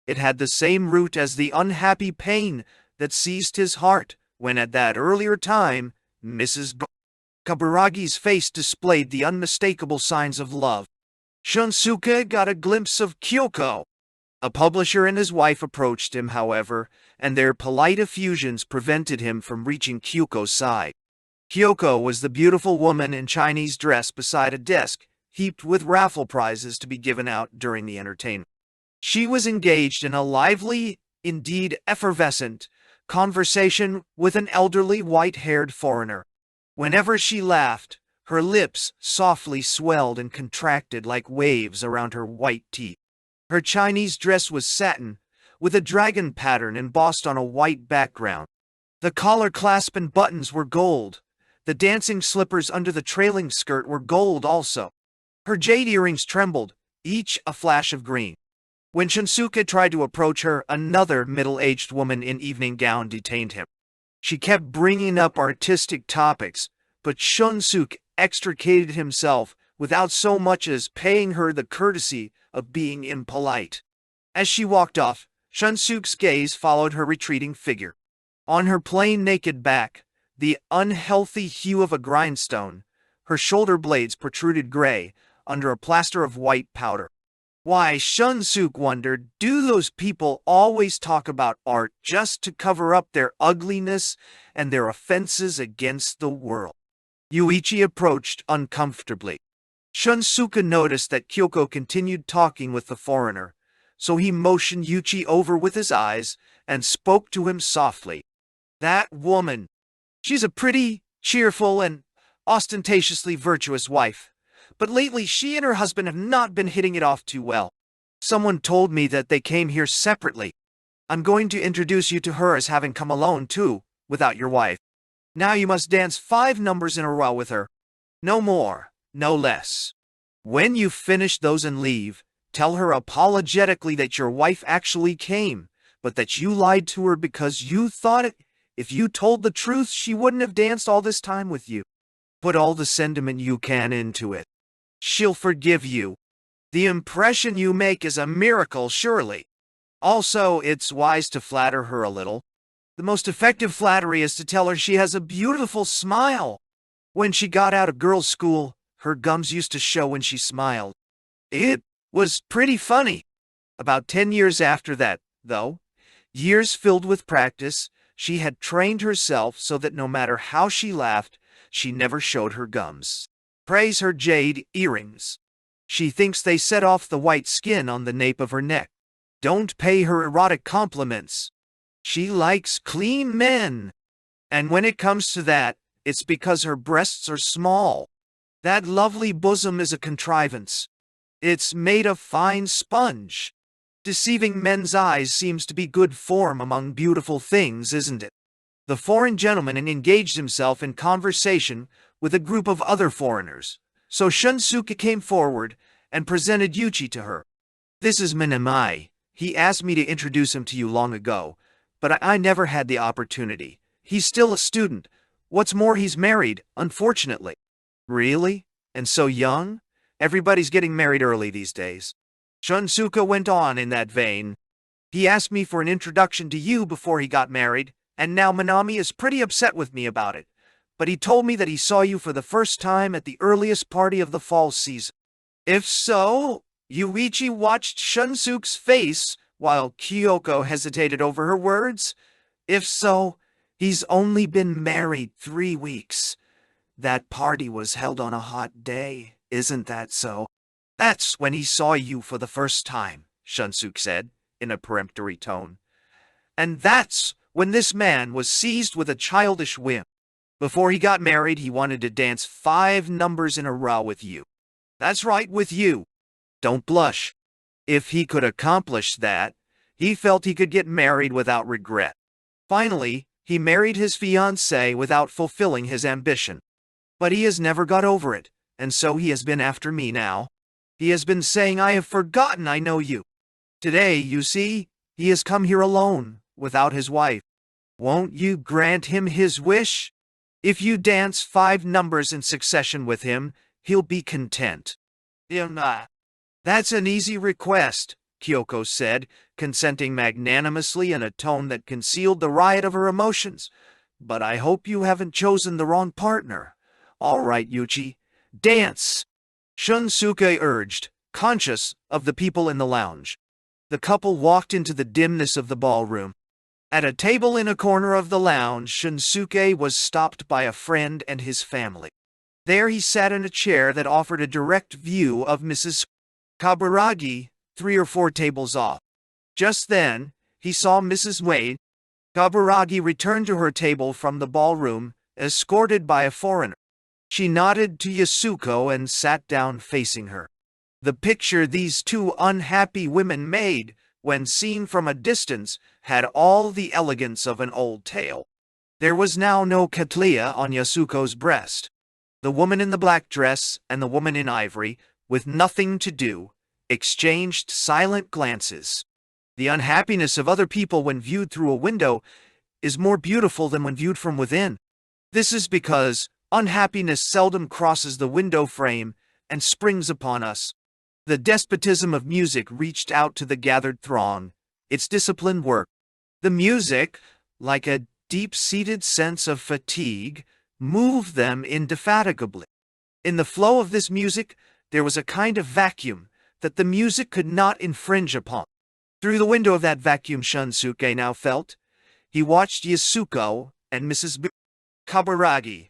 S1: It had the same root as the unhappy pain that seized his heart when at that earlier time Mrs. Kaburagi's face displayed the unmistakable signs of love. Shunsuke got a glimpse of Kyoko. A publisher and his wife approached him, however, and their polite effusions prevented him from reaching Kyoko's side. Kyoko was the beautiful woman in Chinese dress beside a desk heaped with raffle prizes to be given out during the entertainment. She was engaged in a lively, indeed effervescent, conversation with an elderly white-haired foreigner. Whenever she laughed, her lips softly swelled and contracted like waves around her white teeth. Her Chinese dress was satin, with a dragon pattern embossed on a white background. The collar clasp and buttons were gold. The dancing slippers under the trailing skirt were gold also. Her jade earrings trembled, each a flash of green. When Shunsuke tried to approach her, another middle-aged woman in evening gown detained him. She kept bringing up artistic topics, but Shunsuke extricated himself without so much as paying her the courtesy of being impolite. As she walked off, Shunsuke's gaze followed her retreating figure. On her plain naked back, the unhealthy hue of a grindstone, her shoulder blades protruded gray under a plaster of white powder. Why, Shunsuke wondered, do those people always talk about art just to cover up their ugliness and their offenses against the world? Yūichi approached uncomfortably. Shunsuke noticed that Kyoko continued talking with the foreigner, so he motioned Yūichi over with his eyes and spoke to him softly. That woman. She's a pretty, cheerful, and ostentatiously virtuous wife, but lately she and her husband have not been hitting it off too well. Someone told me that they came here separately. I'm going to introduce you to her as having come alone too, without your wife. Now you must dance 5 numbers in a row with her. No more, no less. When you finish those and leave, Tell her apologetically that your wife actually came, but that you lied to her because you thought if you told the truth, she wouldn't have danced all this time with you. Put all the sentiment you can into it. She'll forgive you. The impression you make is a miracle, surely. Also, it's wise to flatter her a little. The most effective flattery is to tell her she has a beautiful smile. When she got out of girls' school, her gums used to show when she smiled. It was pretty funny. About 10 years after that, though, years filled with practice, she had trained herself so that no matter how she laughed, she never showed her gums. Praise her jade earrings. She thinks they set off the white skin on the nape of her neck. Don't pay her erotic compliments. She likes clean men. And when it comes to that, it's because her breasts are small. That lovely bosom is a contrivance. It's made of fine sponge. Deceiving men's eyes seems to be good form among beautiful things, isn't it? The foreign gentleman engaged himself in conversation with a group of other foreigners, so Shunsuke came forward and presented Yūichi to her. This is Minamai. He asked me to introduce him to you long ago, but I never had the opportunity. He's still a student. What's more, he's married, unfortunately. Really? And so young? Everybody's getting married early these days. Shunsuke went on in that vein. He asked me for an introduction to you before he got married, and now Minami is pretty upset with me about it. But he told me that he saw you for the first time at the earliest party of the fall season. If so, Yūichi watched Shunsuke's face while Kyoko hesitated over her words. If so, he's only been married 3 weeks. That party was held on a hot day, isn't that so? That's when he saw you for the first time, Shunsuke said, in a peremptory tone. And that's when this man was seized with a childish whim. Before he got married, he wanted to dance 5 numbers in a row with you. That's right, with you. Don't blush. If he could accomplish that, he felt he could get married without regret. Finally, he married his fiancée without fulfilling his ambition. But he has never got over it, and so he has been after me now. He has been saying, I have forgotten I know you. Today, you see, he has come here alone, without his wife. Won't you grant him his wish? If you dance 5 numbers in succession with him, he'll be content. That's an easy request, Kyoko said, consenting magnanimously in a tone that concealed the riot of her emotions. But I hope you haven't chosen the wrong partner. All right, Yūichi, dance! Shunsuke urged, conscious of the people in the lounge. The couple walked into the dimness of the ballroom. At a table in a corner of the lounge, Shunsuke was stopped by a friend and his family. There he sat in a chair that offered a direct view of Mrs. Kaburagi, 3 or 4 tables off. Just then, he saw Mrs. Wade. Kaburagi returned to her table from the ballroom, escorted by a foreigner. She nodded to Yasuko and sat down facing her. The picture these 2 unhappy women made, when seen from a distance, had all the elegance of an old tale. There was now no catlia on Yasuko's breast. The woman in the black dress and the woman in ivory, with nothing to do, exchanged silent glances. The unhappiness of other people when viewed through a window is more beautiful than when viewed from within. This is because unhappiness seldom crosses the window frame and springs upon us. The despotism of music reached out to the gathered throng. Its disciplined work. The music, like a deep-seated sense of fatigue, moved them indefatigably. In the flow of this music, there was a kind of vacuum that the music could not infringe upon. Through the window of that vacuum Shunsuke now felt. He watched Yasuko and Mrs. Kaburagi.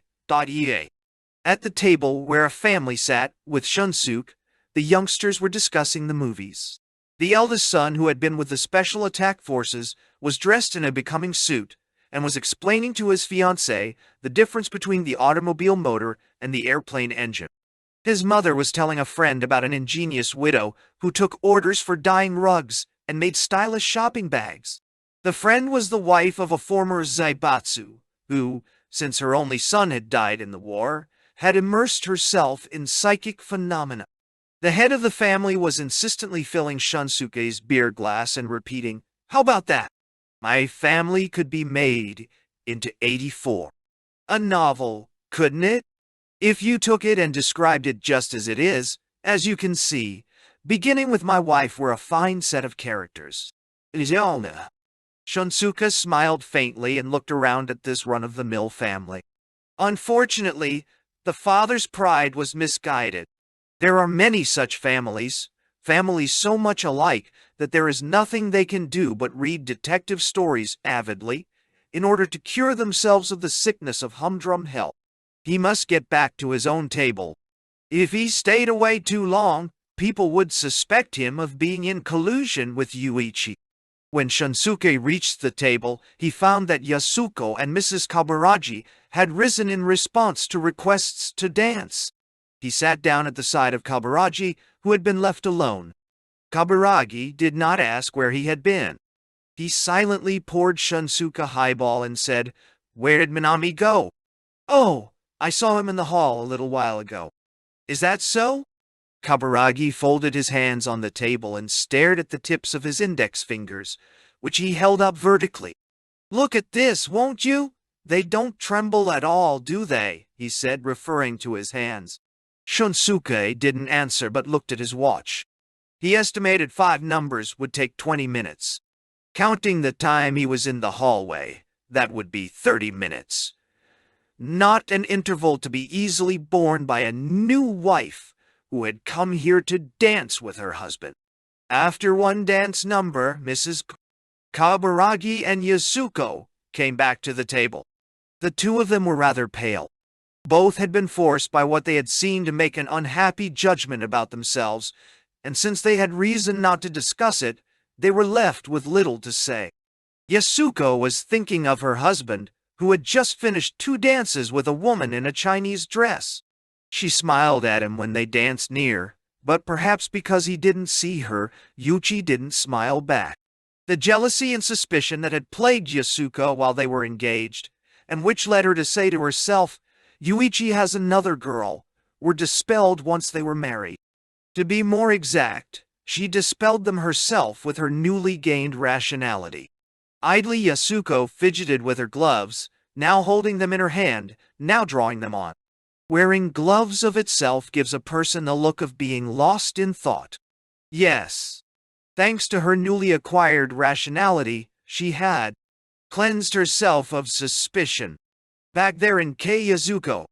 S1: At the table where a family sat, with Shunsuke, the youngsters were discussing the movies. The eldest son, who had been with the Special Attack Forces, was dressed in a becoming suit, and was explaining to his fiancée the difference between the automobile motor and the airplane engine. His mother was telling a friend about an ingenious widow who took orders for dyeing rugs and made stylish shopping bags. The friend was the wife of a former zaibatsu, who, since her only son had died in the war, had immersed herself in psychic phenomena. The head of the family was insistently filling Shunsuke's beer glass and repeating, "How about that? My family could be made into 84. A novel, couldn't it? If you took it and described it just as it is, as you can see, beginning with my wife, we're a fine set of characters." Liana. Shunsuke smiled faintly and looked around at this run-of-the-mill family. Unfortunately, the father's pride was misguided. There are many such families so much alike that there is nothing they can do but read detective stories avidly in order to cure themselves of the sickness of humdrum health. He must get back to his own table. If he stayed away too long, people would suspect him of being in collusion with Yūichi. When Shunsuke reached the table, he found that Yasuko and Mrs. Kaburagi had risen in response to requests to dance. He sat down at the side of Kaburagi, who had been left alone. Kaburagi did not ask where he had been. He silently poured Shunsuke a highball and said, "Where did Minami go?" "Oh, I saw him in the hall a little while ago." "Is that so?" Kaburagi folded his hands on the table and stared at the tips of his index fingers, which he held up vertically. "Look at this, won't you? They don't tremble at all, do they?" he said, referring to his hands. Shunsuke didn't answer but looked at his watch. He estimated 5 numbers would take 20 minutes. Counting the time he was in the hallway, that would be 30 minutes. Not an interval to be easily borne by a new wife who had come here to dance with her husband. After one dance number, Mrs. Kaburagi and Yasuko came back to the table. The two of them were rather pale. Both had been forced by what they had seen to make an unhappy judgment about themselves, and since they had reason not to discuss it, they were left with little to say. Yasuko was thinking of her husband, who had just finished 2 dances with a woman in a Chinese dress. She smiled at him when they danced near, but perhaps because he didn't see her, Yūichi didn't smile back. The jealousy and suspicion that had plagued Yasuko while they were engaged, and which led her to say to herself, "Yūichi has another girl," were dispelled once they were married. To be more exact, she dispelled them herself with her newly gained rationality. Idly Yasuko fidgeted with her gloves, now holding them in her hand, now drawing them on. Wearing gloves of itself gives a person the look of being lost in thought. Yes, thanks to her newly acquired rationality, she had cleansed herself of suspicion. Back there in Yasuko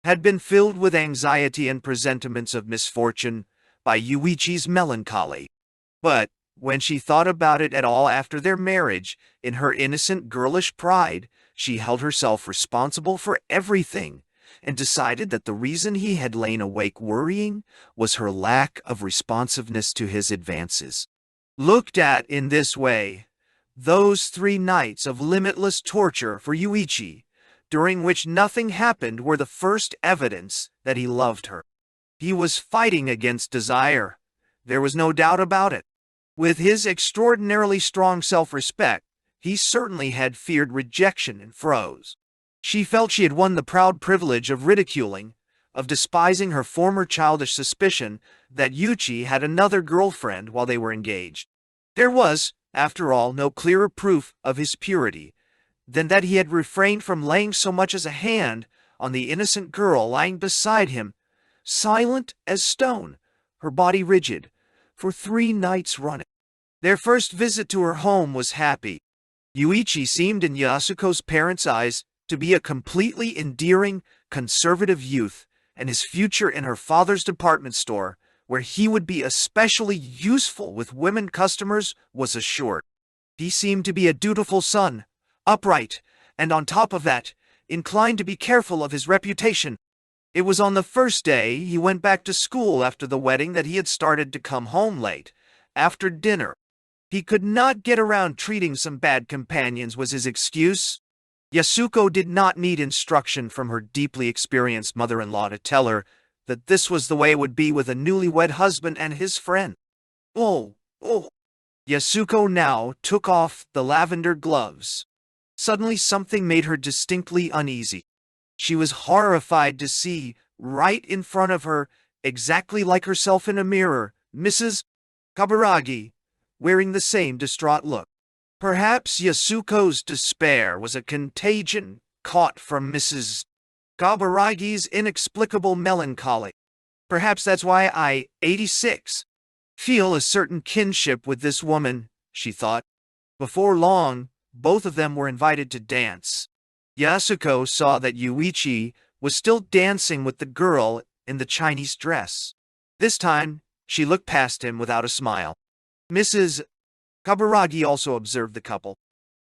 S1: had been filled with anxiety and presentiments of misfortune by Yūichi's melancholy. But when she thought about it at all after their marriage, in her innocent girlish pride, she held herself responsible for everything, and decided that the reason he had lain awake worrying was her lack of responsiveness to his advances. Looked at in this way, those 3 nights of limitless torture for Yūichi, during which nothing happened, were the first evidence that he loved her. He was fighting against desire. There was no doubt about it. With his extraordinarily strong self-respect, he certainly had feared rejection and froze. She felt she had won the proud privilege of ridiculing, of despising her former childish suspicion that Yūichi had another girlfriend while they were engaged. There was, after all, no clearer proof of his purity than that he had refrained from laying so much as a hand on the innocent girl lying beside him, silent as stone, her body rigid, for 3 nights running. Their first visit to her home was happy. Yūichi seemed in Yasuko's parents' eyes to be a completely endearing, conservative youth, and his future in her father's department store, where he would be especially useful with women customers, was assured. He seemed to be a dutiful son, upright, and on top of that, inclined to be careful of his reputation. It was on the first day he went back to school after the wedding that he had started to come home late, after dinner. He could not get around treating some bad companions was his excuse. Yasuko did not need instruction from her deeply experienced mother-in-law to tell her that this was the way it would be with a newlywed husband and his friend. Oh. Yasuko now took off the lavender gloves. Suddenly something made her distinctly uneasy. She was horrified to see, right in front of her, exactly like herself in a mirror, Mrs. Kaburagi, wearing the same distraught look. Perhaps Yasuko's despair was a contagion caught from Mrs. Kaburagi's inexplicable melancholy. Perhaps that's why I, 86, feel a certain kinship with this woman, she thought. Before long, both of them were invited to dance. Yasuko saw that Yūichi was still dancing with the girl in the Chinese dress. This time, she looked past him without a smile. Mrs. Kaburagi also observed the couple.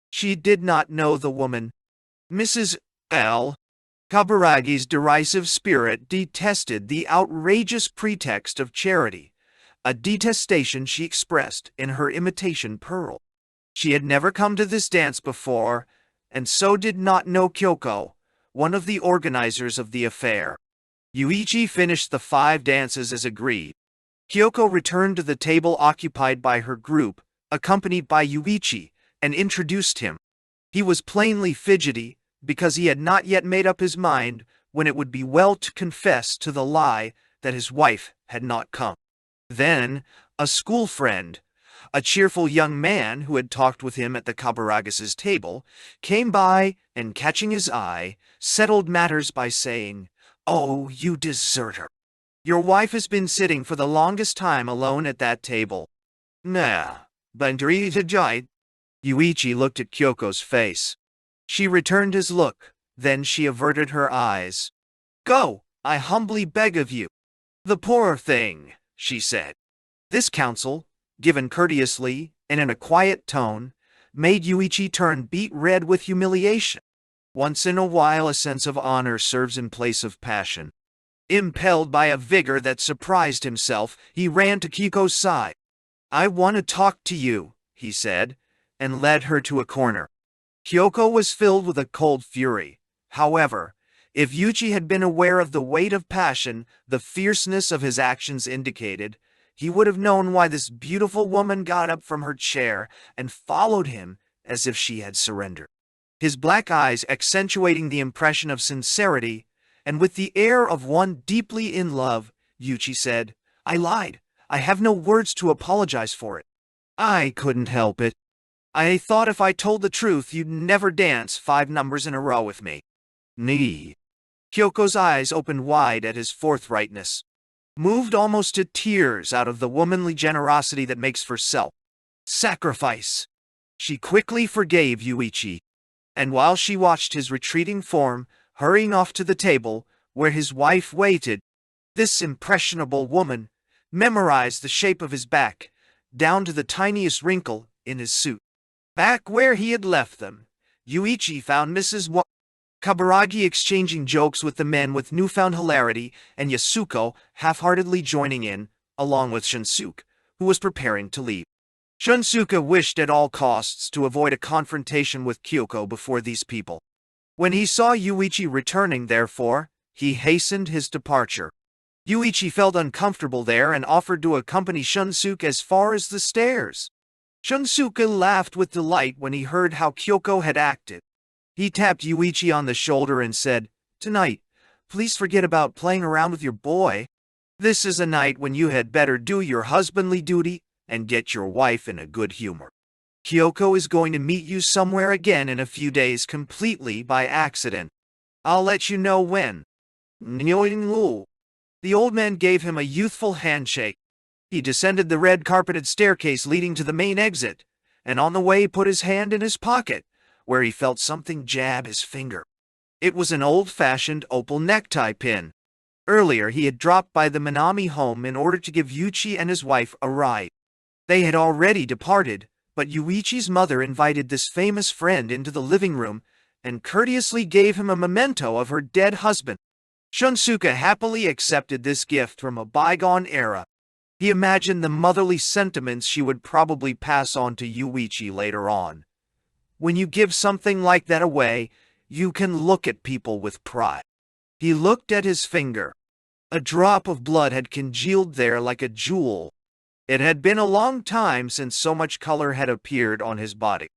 S1: She did not know the woman. Mrs. L. Kaburagi's derisive spirit detested the outrageous pretext of charity, a detestation she expressed in her imitation pearl. She had never come to this dance before, and so did not know Kyoko, one of the organizers of the affair. Yūichi finished the 5 dances as agreed. Kyoko returned to the table occupied by her group, accompanied by Yūichi, and introduced him. He was plainly fidgety, because he had not yet made up his mind when it would be well to confess to the lie that his wife had not come. Then, a school friend, a cheerful young man who had talked with him at the Kaburagas' table, came by and, catching his eye, settled matters by saying, "Oh, you deserter! Your wife has been sitting for the longest time alone at that table." "Nah, but Yūichi looked at Kyoko's face. She returned his look, then she averted her eyes. "Go, I humbly beg of you." "The poor thing," she said. This counsel, given courteously and in a quiet tone, made Yūichi turn beet red with humiliation. Once in a while a sense of honor serves in place of passion. Impelled by a vigor that surprised himself, he ran to Kyoko's side. "I want to talk to you," he said, and led her to a corner. Kyoko was filled with a cold fury. However, if Yūichi had been aware of the weight of passion the fierceness of his actions indicated, he would have known why this beautiful woman got up from her chair and followed him as if she had surrendered. His black eyes accentuating the impression of sincerity, and with the air of one deeply in love, Yūichi said, "I lied. I have no words to apologize for it. I couldn't help it. I thought if I told the truth you'd never dance 5 numbers in a row with me." "Nee." Kyoko's eyes opened wide at his forthrightness, moved almost to tears out of the womanly generosity that makes for self-sacrifice. She quickly forgave Yūichi, and while she watched his retreating form hurrying off to the table where his wife waited, this impressionable woman memorized the shape of his back, down to the tiniest wrinkle in his suit. Back where he had left them, Yūichi found Mrs. Kaburagi exchanging jokes with the men with newfound hilarity, and Yasuko half-heartedly joining in, along with Shunsuke, who was preparing to leave. Shunsuke wished at all costs to avoid a confrontation with Kyoko before these people. When he saw Yūichi returning, therefore, he hastened his departure. Yūichi felt uncomfortable there and offered to accompany Shunsuke as far as the stairs. Shunsuke laughed with delight when he heard how Kyoko had acted. He tapped Yūichi on the shoulder and said, "Tonight, please forget about playing around with your boy. This is a night when you had better do your husbandly duty and get your wife in a good humor. Kyoko is going to meet you somewhere again in a few days completely by accident. I'll let you know when." The old man gave him a youthful handshake. He descended the red-carpeted staircase leading to the main exit, and on the way put his hand in his pocket, where he felt something jab his finger. It was an old-fashioned opal necktie pin. Earlier he had dropped by the Minami home in order to give Yūichi and his wife a ride. They had already departed, but Yūichi's mother invited this famous friend into the living room and courteously gave him a memento of her dead husband. Shunsuke happily accepted this gift from a bygone era. He imagined the motherly sentiments she would probably pass on to Yūichi later on. When you give something like that away, you can look at people with pride. He looked at his finger. A drop of blood had congealed there like a jewel. It had been a long time since so much color had appeared on his body.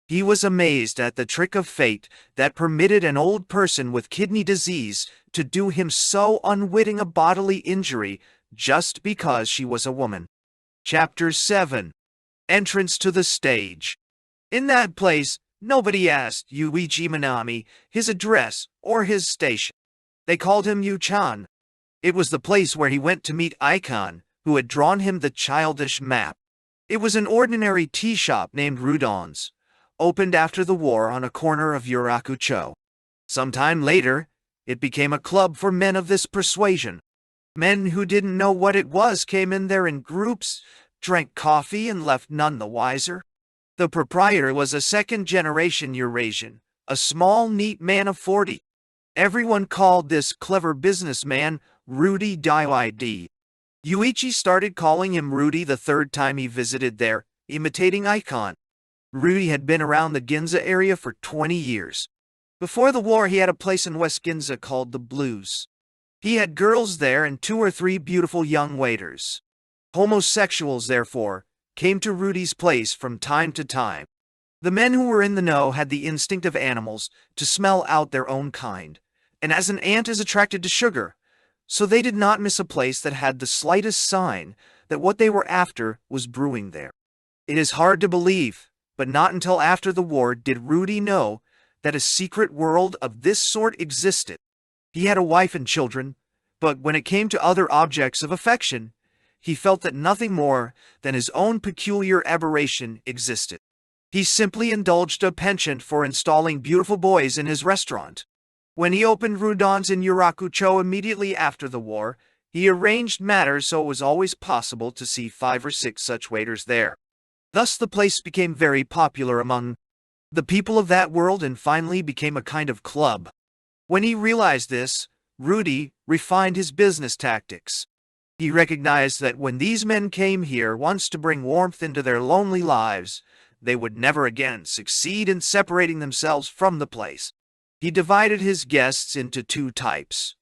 S1: He was amazed at the trick of fate that permitted an old person with kidney disease to do him so unwitting a bodily injury just because she was a woman. Chapter 7. Entrance to the stage. In that place, nobody asked Yūichi Minami his address or his station. They called him Yu-chan. It was the place where he went to meet Icon, who had drawn him the childish map. It was an ordinary tea shop named Rudon's, opened after the war on a corner of Yurakucho. Sometime later, it became a club for men of this persuasion. Men who didn't know what it was came in there in groups, drank coffee, and left none the wiser. The proprietor was a second-generation Eurasian, a small, neat man of 40. Everyone called this clever businessman Rudy Daiwid. Yūichi started calling him Rudy the third time he visited there, imitating Icon. Rudy had been around the Ginza area for 20 years. Before the war, he had a place in West Ginza called the Blues. He had girls there and 2 or 3 beautiful young waiters. Homosexuals, therefore, came to Rudy's place from time to time. The men who were in the know had the instinct of animals to smell out their own kind, and as an ant is attracted to sugar, so they did not miss a place that had the slightest sign that what they were after was brewing there. It is hard to believe, but not until after the war did Rudy know that a secret world of this sort existed. He had a wife and children, but when it came to other objects of affection, he felt that nothing more than his own peculiar aberration existed. He simply indulged a penchant for installing beautiful boys in his restaurant. When he opened Rudon's in Yurakucho immediately after the war, he arranged matters so it was always possible to see 5 or 6 such waiters there. Thus the place became very popular among the people of that world and finally became a kind of club. When he realized this, Rudy refined his business tactics. He recognized that when these men came here once to bring warmth into their lonely lives, they would never again succeed in separating themselves from the place. He divided his guests into 2 types: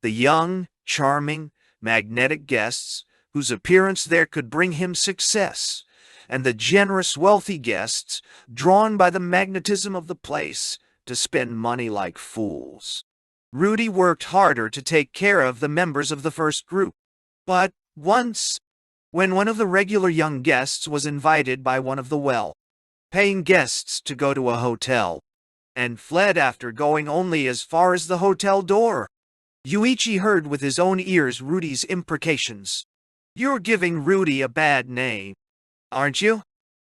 S1: the young, charming, magnetic guests, whose appearance there could bring him success, and the generous, wealthy guests, drawn by the magnetism of the place, to spend money like fools. Rudy worked harder to take care of the members of the first group. But once, when one of the regular young guests was invited by one of the well-paying guests to go to a hotel, and fled after going only as far as the hotel door, Yūichi heard with his own ears Rudy's imprecations. "You're giving Rudy a bad name, aren't you?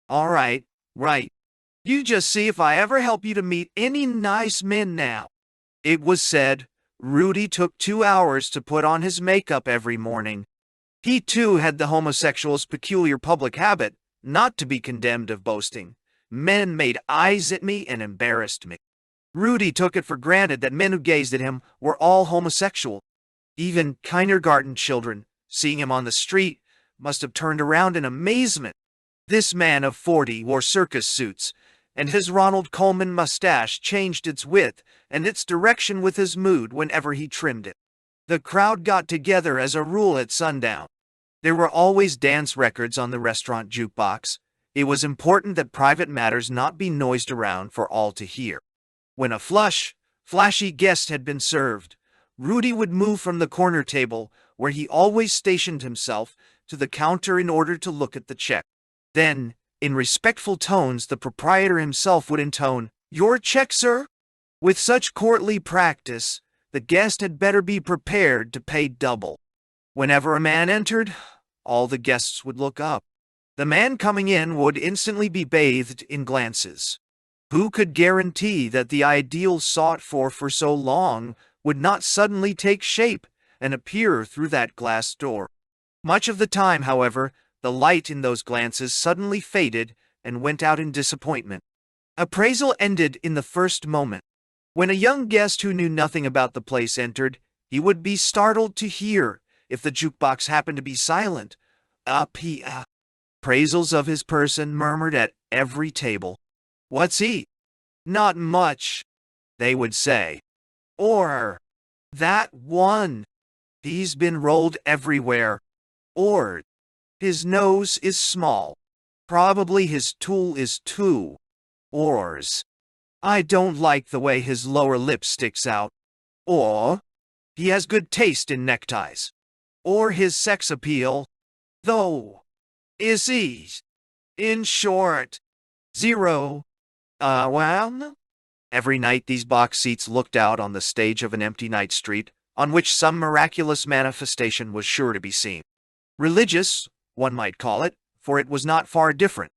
S1: All right, right. You just see if I ever help you to meet any nice men now." It was said, Rudy took 2 hours to put on his makeup every morning. He too had the homosexual's peculiar public habit not to be condemned of boasting. Men made eyes at me and embarrassed me. Rudy took it for granted that men who gazed at him were all homosexual. Even kindergarten children, seeing him on the street, must have turned around in amazement. This man of 40 wore circus suits, and his Ronald Colman mustache changed its width and its direction with his mood whenever he trimmed it. The crowd got together as a rule at sundown. There were always dance records on the restaurant jukebox. It was important that private matters not be noised around for all to hear. When a flashy guest had been served, Rudy would move from the corner table, where he always stationed himself, to the counter in order to look at the check. Then, in respectful tones, the proprietor himself would intone, "Your check, sir?" With such courtly practice, the guest had better be prepared to pay double. Whenever a man entered, all the guests would look up. The man coming in would instantly be bathed in glances. Who could guarantee that the ideal sought for so long would not suddenly take shape and appear through that glass door? Much of the time, however, the light in those glances suddenly faded and went out in disappointment. Appraisal ended in the first moment. When a young guest who knew nothing about the place entered, he would be startled to hear, if the jukebox happened to be silent, appraisals of his person murmured at every table. "What's he?" "Not much," they would say. Or, "That one, he's been rolled everywhere." Or, "His nose is small. Probably his tool is too." Ors, "I don't like the way his lower lip sticks out." Or, "He has good taste in neckties." or his sex appeal, though, is he, in short, zero. Well? Every night these box seats looked out on the stage of an empty night street, on which some miraculous manifestation was sure to be seen. Religious, one might call it, for it was not far different.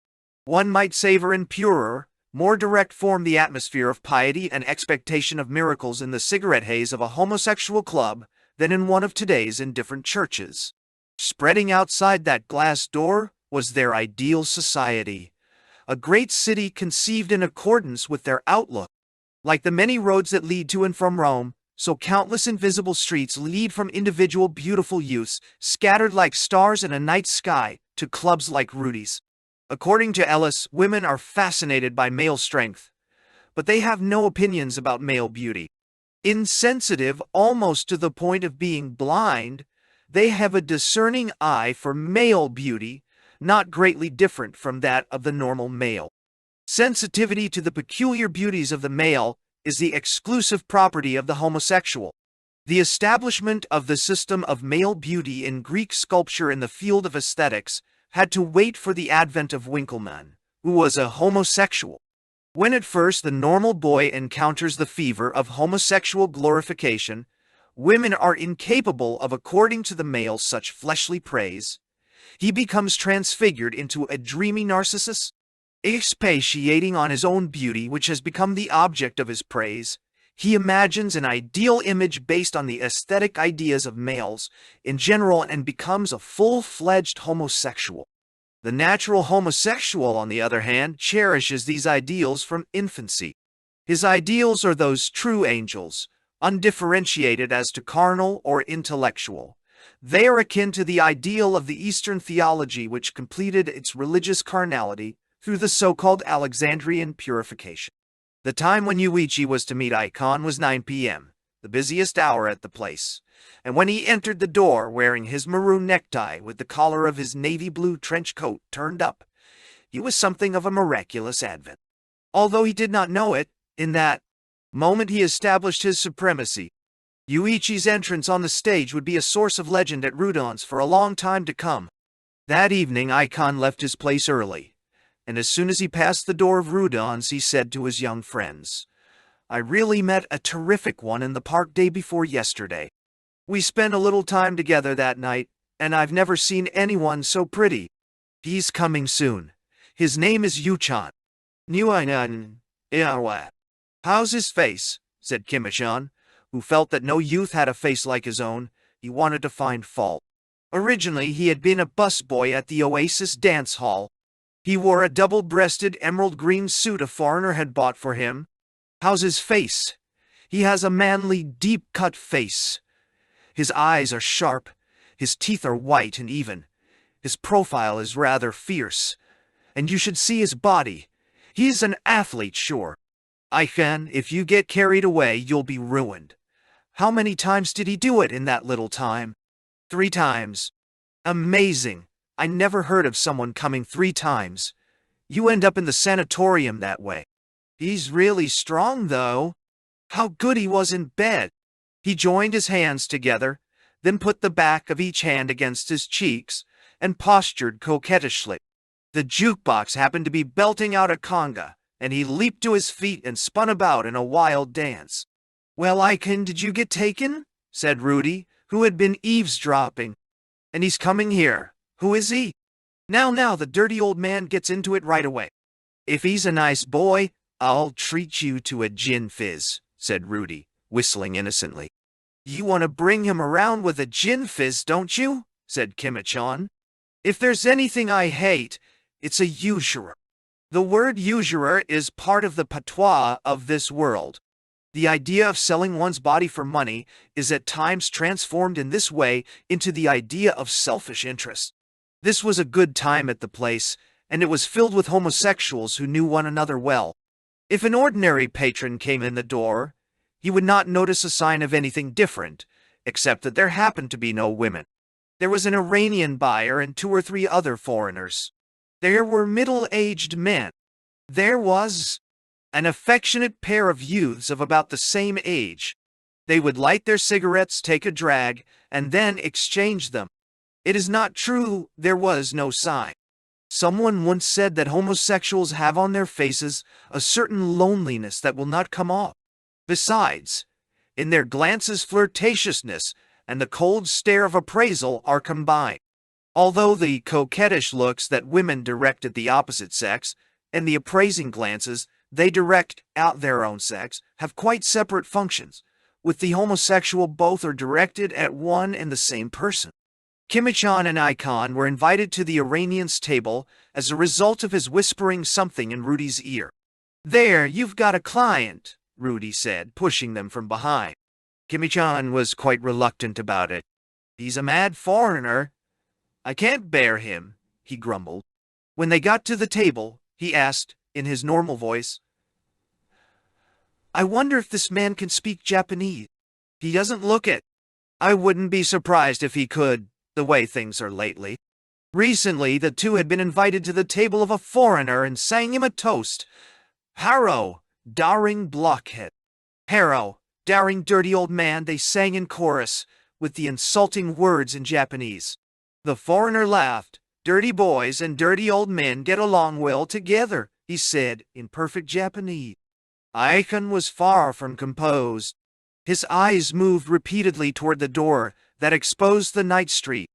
S1: One might savor in purer, more direct form the atmosphere of piety and expectation of miracles in the cigarette haze of a homosexual club than in one of today's indifferent churches. Spreading outside that glass door was their ideal society, a great city conceived in accordance with their outlook. Like the many roads that lead to and from Rome, so countless invisible streets lead from individual beautiful youths, scattered like stars in a night sky, to clubs like Rudy's. According to Ellis, women are fascinated by male strength, but they have no opinions about male beauty. Insensitive almost to the point of being blind, they have a discerning eye for male beauty, not greatly different from that of the normal male. Sensitivity to the peculiar beauties of the male is the exclusive property of the homosexual. The establishment of the system of male beauty in Greek sculpture in the field of aesthetics had to wait for the advent of Winckelmann, who was a homosexual. When at first the normal boy encounters the fever of homosexual glorification, women are incapable of according to the male such fleshly praise. He becomes transfigured into a dreamy Narcissus, expatiating on his own beauty which has become the object of his praise. He imagines an ideal image based on the aesthetic ideas of males in general and becomes a full-fledged homosexual. The natural homosexual, on the other hand, cherishes these ideals from infancy. His ideals are those true angels, undifferentiated as to carnal or intellectual. They are akin to the ideal of the Eastern theology which completed its religious carnality through the so-called Alexandrian purification. The time when Yūichi was to meet Icon was 9 p.m., the busiest hour at the place, and when he entered the door wearing his maroon necktie with the collar of his navy blue trench coat turned up, he was something of a miraculous advent. Although he did not know it, in that moment he established his supremacy. Yūichi's entrance on the stage would be a source of legend at Rudon's for a long time to come. That evening Icon left his place early, and as soon as he passed the door of Rudon's he said to his young friends, "I really met a terrific one in the park day before yesterday. We spent a little time together that night, and I've never seen anyone so pretty. He's coming soon. His name is Yuchan." "How's his face?" said Kimichan, who felt that no youth had a face like his own. He wanted to find fault. Originally he had been a busboy at the Oasis dance hall. He wore a double-breasted emerald green suit a foreigner had bought for him. "How's his face?" "He has a manly, deep-cut face. His eyes are sharp, his teeth are white and even. His profile is rather fierce. And you should see his body. He's an athlete, sure. Icon, if you get carried away, you'll be ruined." "How many times did he do it in that little time?" "3 times. Amazing. I never heard of someone coming 3 times. You end up in the sanatorium that way." "He's really strong, though. How good he was in bed." He joined his hands together, then put the back of each hand against his cheeks, and postured coquettishly. The jukebox happened to be belting out a conga, and he leaped to his feet and spun about in a wild dance. "Well, Icon, did you get taken?" said Rudy, who had been eavesdropping. "And he's coming here. Who is he?" Now, the dirty old man gets into it right away. "If he's a nice boy, I'll treat you to a gin fizz," said Rudy, whistling innocently. "You want to bring him around with a gin fizz, don't you?" said Kimichan. "If there's anything I hate, it's a usurer." The word usurer is part of the patois of this world. The idea of selling one's body for money is at times transformed in this way into the idea of selfish interest. This was a good time at the place, and it was filled with homosexuals who knew one another well. If an ordinary patron came in the door, he would not notice a sign of anything different, except that there happened to be no women. There was an Iranian buyer and 2 or 3 other foreigners. There were middle-aged men. There was an affectionate pair of youths of about the same age. They would light their cigarettes, take a drag, and then exchange them. It is not true there was no sign. Someone once said that homosexuals have on their faces a certain loneliness that will not come off. Besides, in their glances flirtatiousness and the cold stare of appraisal are combined. Although the coquettish looks that women direct at the opposite sex, and the appraising glances they direct at their own sex, have quite separate functions. With the homosexual, both are directed at one and the same person. Kimi-chan and Icon were invited to the Iranian's table as a result of his whispering something in Rudy's ear. "There, you've got a client," Rudy said, pushing them from behind. Kimi-chan was quite reluctant about it. "He's a mad foreigner. I can't bear him," he grumbled. When they got to the table, he asked, in his normal voice, "I wonder if this man can speak Japanese. He doesn't look it. I wouldn't be surprised if he could, the way things are lately." Recently, the two had been invited to the table of a foreigner and sang him a toast. "Harrow, daring blockhead. Harrow, daring dirty old man," they sang in chorus, with the insulting words in Japanese. The foreigner laughed. "Dirty boys and dirty old men get along well together," he said in perfect Japanese. Icon was far from composed. His eyes moved repeatedly toward the door that exposed the night street.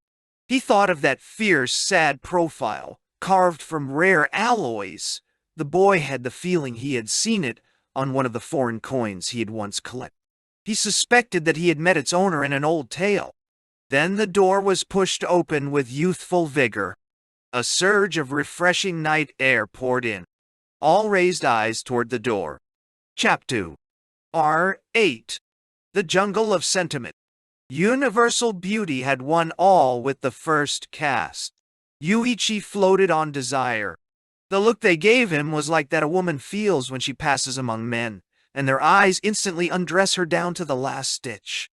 S1: He thought of that fierce, sad profile, carved from rare alloys. The boy had the feeling he had seen it on one of the foreign coins he had once collected. He suspected that he had met its owner in an old tale. Then the door was pushed open with youthful vigor. A surge of refreshing night air poured in. All raised eyes toward the door. Chapter 2. R8. The Jungle of Sentiment. Universal beauty had won all with the first cast. Yūichi floated on desire. The look they gave him was like that a woman feels when she passes among men, and their eyes instantly undress her down to the last stitch.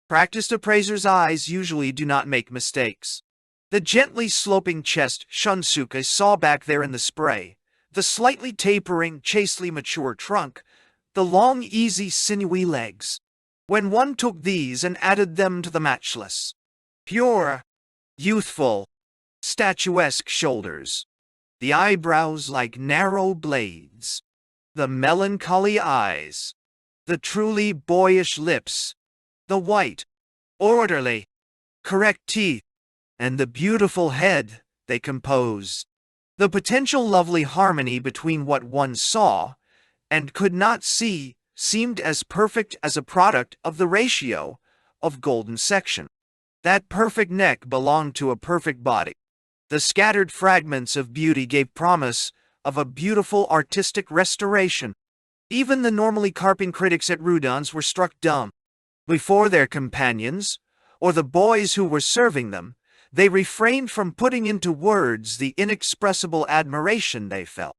S1: Practiced appraisers' eyes usually do not make mistakes. The gently sloping chest Shunsuke saw back there in the spray, the slightly tapering, chastely mature trunk, the long, easy, sinewy legs. When one took these and added them to the matchless, pure, youthful, statuesque shoulders, the eyebrows like narrow blades, the melancholy eyes, the truly boyish lips, the white, orderly, correct teeth, and the beautiful head they composed, the potential lovely harmony between what one saw and could not see seemed as perfect as a product of the ratio of golden section. That perfect neck belonged to a perfect body. The scattered fragments of beauty gave promise of a beautiful artistic restoration. Even the normally carping critics at Rudon's were struck dumb. Before their companions, or the boys who were serving them, they refrained from putting into words the inexpressible admiration they felt.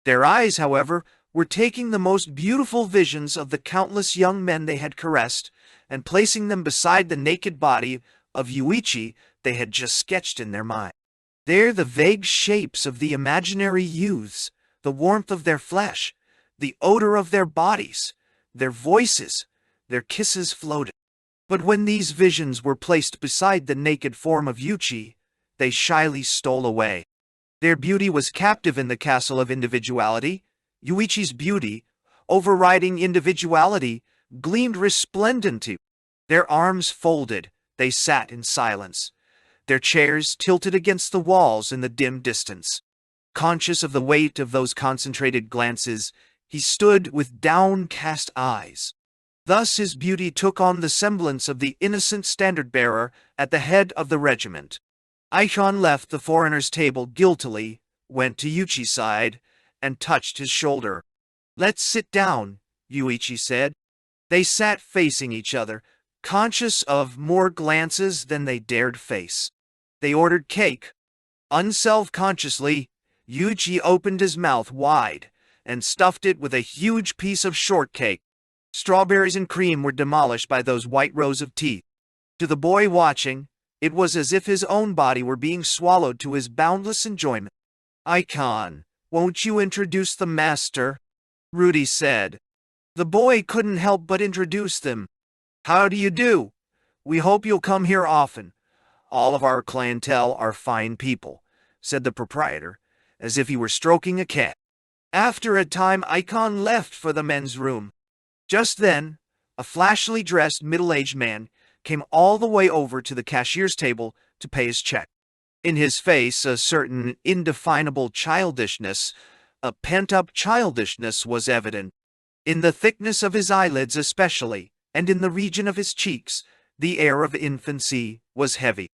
S1: Their eyes, however, were taking the most beautiful visions of the countless young men they had caressed and placing them beside the naked body of Yūichi they had just sketched in their mind. There the vague shapes of the imaginary youths, the warmth of their flesh, the odor of their bodies, their voices, their kisses floated. But when these visions were placed beside the naked form of Yūichi, they shyly stole away. Their beauty was captive in the castle of individuality. Yūichi's beauty, overriding individuality, gleamed resplendent. Their arms folded, they sat in silence, their chairs tilted against the walls in the dim distance. Conscious of the weight of those concentrated glances, he stood with downcast eyes. Thus his beauty took on the semblance of the innocent standard-bearer at the head of the regiment. Icon left the foreigner's table guiltily, went to Yūichi's side, and touched his shoulder. "Let's sit down," Yūichi said. They sat facing each other, conscious of more glances than they dared face. They ordered cake. Unself-consciously, Yūichi opened his mouth wide and stuffed it with a huge piece of shortcake. Strawberries and cream were demolished by those white rows of teeth. To the boy watching, it was as if his own body were being swallowed to his boundless enjoyment. "Icon, won't you introduce the master?" Rudy said. The boy couldn't help but introduce them. How do you do? We hope you'll come here often. All of our clientele are fine people, said the proprietor, as if he were stroking a cat. After a time, Icon left for the men's room. Just then, a flashily dressed middle-aged man came all the way over to the cashier's table to pay his check. In his face, a certain indefinable childishness, a pent-up childishness was evident. In the thickness of his eyelids especially, and in the region of his cheeks, the air of infancy was heavy.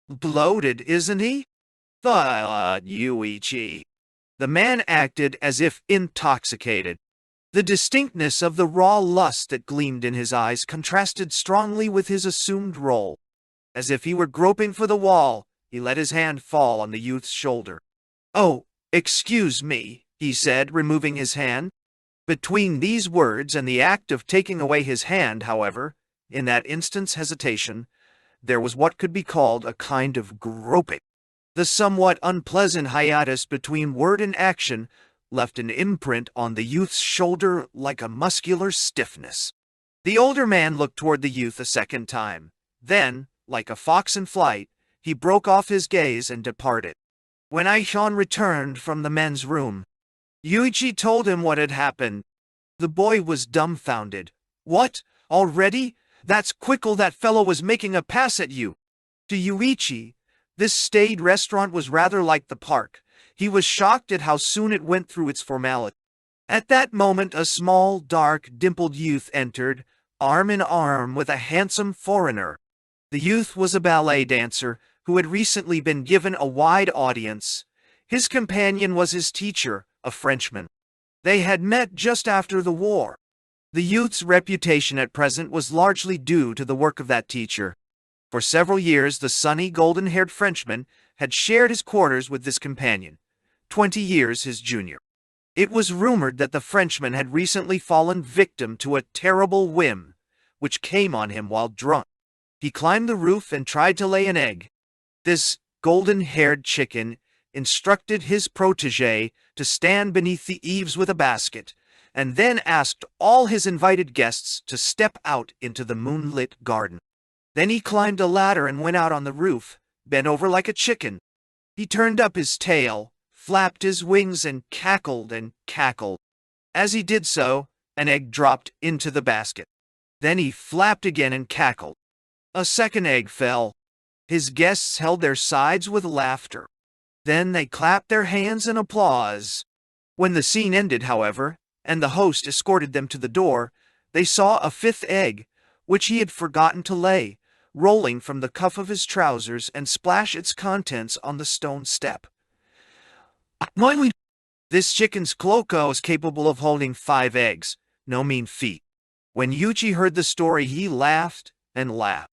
S1: Bloated, isn't he? Thought Yūichi. The man acted as if intoxicated. The distinctness of the raw lust that gleamed in his eyes contrasted strongly with his assumed role. As if he were groping for the wall, he let his hand fall on the youth's shoulder. "Oh, excuse me," he said, removing his hand. Between these words and the act of taking away his hand, however, in that instant's hesitation, there was what could be called a kind of groping. The somewhat unpleasant hiatus between word and action left an imprint on the youth's shoulder like a muscular stiffness. The older man looked toward the youth a second time. Then, like a fox in flight, he broke off his gaze and departed. When Aishan returned from the men's room, Yūichi told him what had happened. The boy was dumbfounded. "What? Already? That's quickle, that fellow was making a pass at you." To Yūichi, this staid restaurant was rather like the park. He was shocked at how soon it went through its formality. At that moment a small, dark, dimpled youth entered, arm in arm with a handsome foreigner. The youth was a ballet dancer who had recently been given a wide audience. His companion was his teacher, a Frenchman. They had met just after the war. The youth's reputation at present was largely due to the work of that teacher. For several years the sunny, golden-haired Frenchman had shared his quarters with this companion, 20 years his junior. It was rumored that the Frenchman had recently fallen victim to a terrible whim, which came on him while drunk. He climbed the roof and tried to lay an egg. This golden-haired chicken instructed his protégé to stand beneath the eaves with a basket, and then asked all his invited guests to step out into the moonlit garden. Then he climbed a ladder and went out on the roof, bent over like a chicken. He turned up his tail, flapped his wings, and cackled and cackled. As he did so, an egg dropped into the basket. Then he flapped again and cackled. A second egg fell. His guests held their sides with laughter. Then they clapped their hands in applause. When the scene ended, however, and the host escorted them to the door, they saw a fifth egg, which he had forgotten to lay, rolling from the cuff of his trousers and splash its contents on the stone step. This chicken's cloaco is capable of holding 5 eggs, no mean feat. When Yūichi heard the story, he laughed and laughed.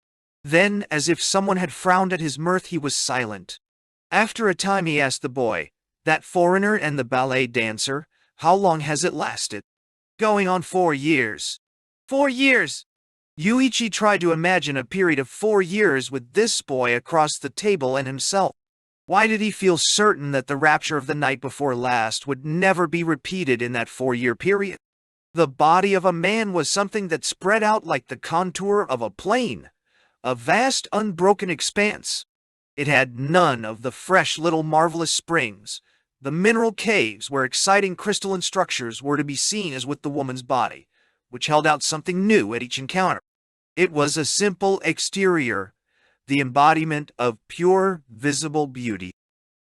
S1: Then, as if someone had frowned at his mirth, he was silent. After a time he asked the boy, "That foreigner and the ballet dancer, how long has it lasted?" "Going on 4 years. 4 years!" Yūichi tried to imagine a period of 4 years with this boy across the table and himself. Why did he feel certain that the rapture of the night before last would never be repeated in that 4-year period? The body of a man was something that spread out like the contour of a plain, a vast unbroken expanse. It had none of the fresh little marvelous springs, the mineral caves where exciting crystalline structures were to be seen as with the woman's body, which held out something new at each encounter. It was a simple exterior, the embodiment of pure, visible beauty.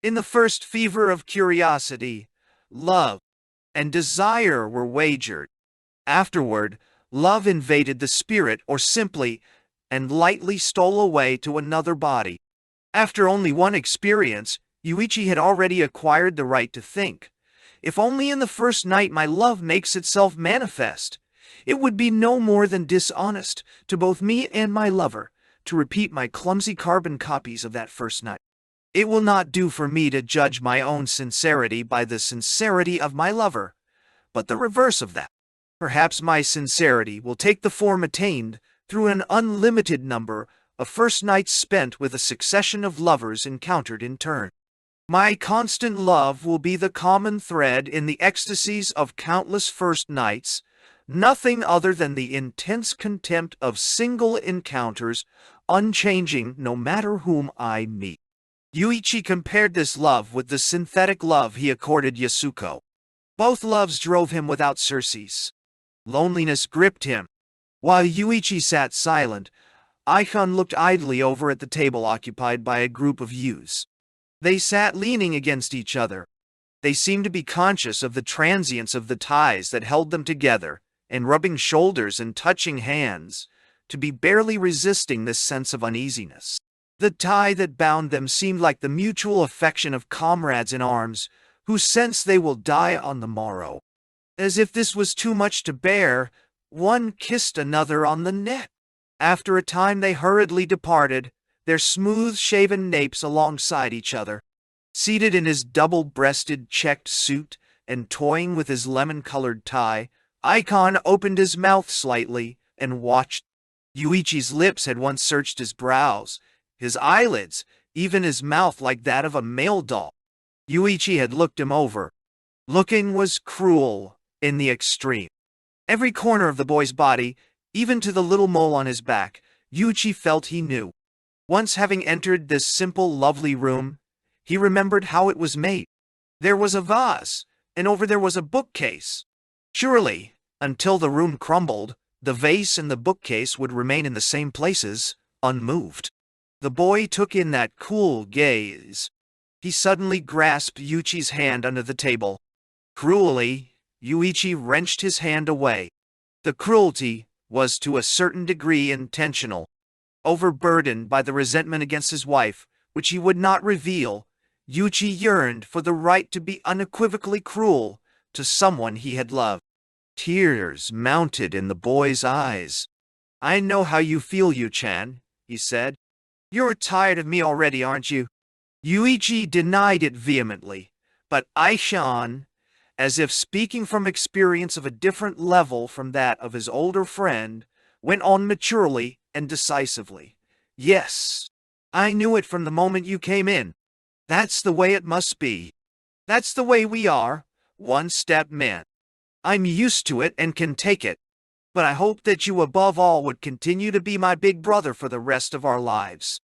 S1: In the first fever of curiosity, love and desire were wagered. Afterward, love invaded the spirit, or simply and lightly stole away to another body. After only one experience, Yūichi had already acquired the right to think. If only in the first night my love makes itself manifest, it would be no more than dishonest to both me and my lover to repeat my clumsy carbon copies of that first night. It will not do for me to judge my own sincerity by the sincerity of my lover, but the reverse of that. Perhaps my sincerity will take the form attained through an unlimited number of first nights spent with a succession of lovers encountered in turn. My constant love will be the common thread in the ecstasies of countless first nights, nothing other than the intense contempt of single encounters, unchanging no matter whom I meet. Yūichi compared this love with the synthetic love he accorded Yasuko. Both loves drove him without surcease. Loneliness gripped him. While Yūichi sat silent, Aikon looked idly over at the table occupied by a group of youths. They sat leaning against each other. They seemed to be conscious of the transience of the ties that held them together, and rubbing shoulders and touching hands, to be barely resisting this sense of uneasiness. The tie that bound them seemed like the mutual affection of comrades in arms, who sense they will die on the morrow. As if this was too much to bear, one kissed another on the neck. After a time they hurriedly departed, their smooth-shaven napes alongside each other. Seated in his double-breasted checked suit and toying with his lemon-colored tie, Aikon opened his mouth slightly and watched. Yūichi's lips had once searched his brows, his eyelids, even his mouth like that of a male doll. Yūichi had looked him over. Looking was cruel in the extreme. Every corner of the boy's body, even to the little mole on his back, Yūichi felt he knew. Once having entered this simple, lovely room, he remembered how it was made. There was a vase, and over there was a bookcase. Surely, until the room crumbled, the vase and the bookcase would remain in the same places, unmoved. The boy took in that cool gaze. He suddenly grasped Yūichi's hand under the table. Cruelly, Yūichi wrenched his hand away. The cruelty was to a certain degree intentional. Overburdened by the resentment against his wife, which he would not reveal, Yūichi yearned for the right to be unequivocally cruel to someone he had loved. Tears mounted in the boy's eyes. "I know how you feel, Yu-chan," he said. "You're tired of me already, aren't you?" Yūichi denied it vehemently, but Aikon, as if speaking from experience of a different level from that of his older friend, went on maturely and decisively. "Yes, I knew it from the moment you came in. That's the way it must be. That's the way we are, one-step men. I'm used to it and can take it, but I hope that you above all would continue to be my big brother for the rest of our lives.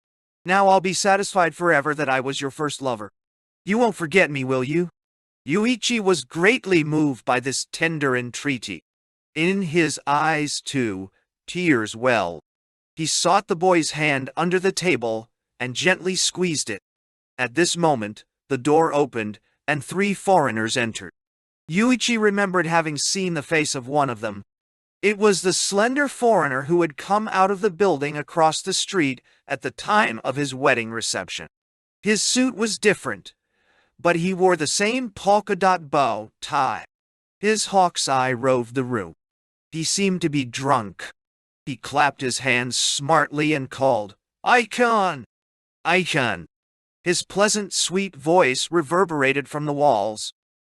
S1: Now I'll be satisfied forever that I was your first lover. You won't forget me, will you?" Yūichi was greatly moved by this tender entreaty. In his eyes, too, tears welled. He sought the boy's hand under the table and gently squeezed it. At this moment, the door opened and 3 foreigners entered. Yūichi remembered having seen the face of one of them. It was the slender foreigner who had come out of the building across the street at the time of his wedding reception. His suit was different, but he wore the same polka-dot bow tie. His hawk's eye roved the room. He seemed to be drunk. He clapped his hands smartly and called, "Aikon! Aikon!" His pleasant, sweet voice reverberated from the walls.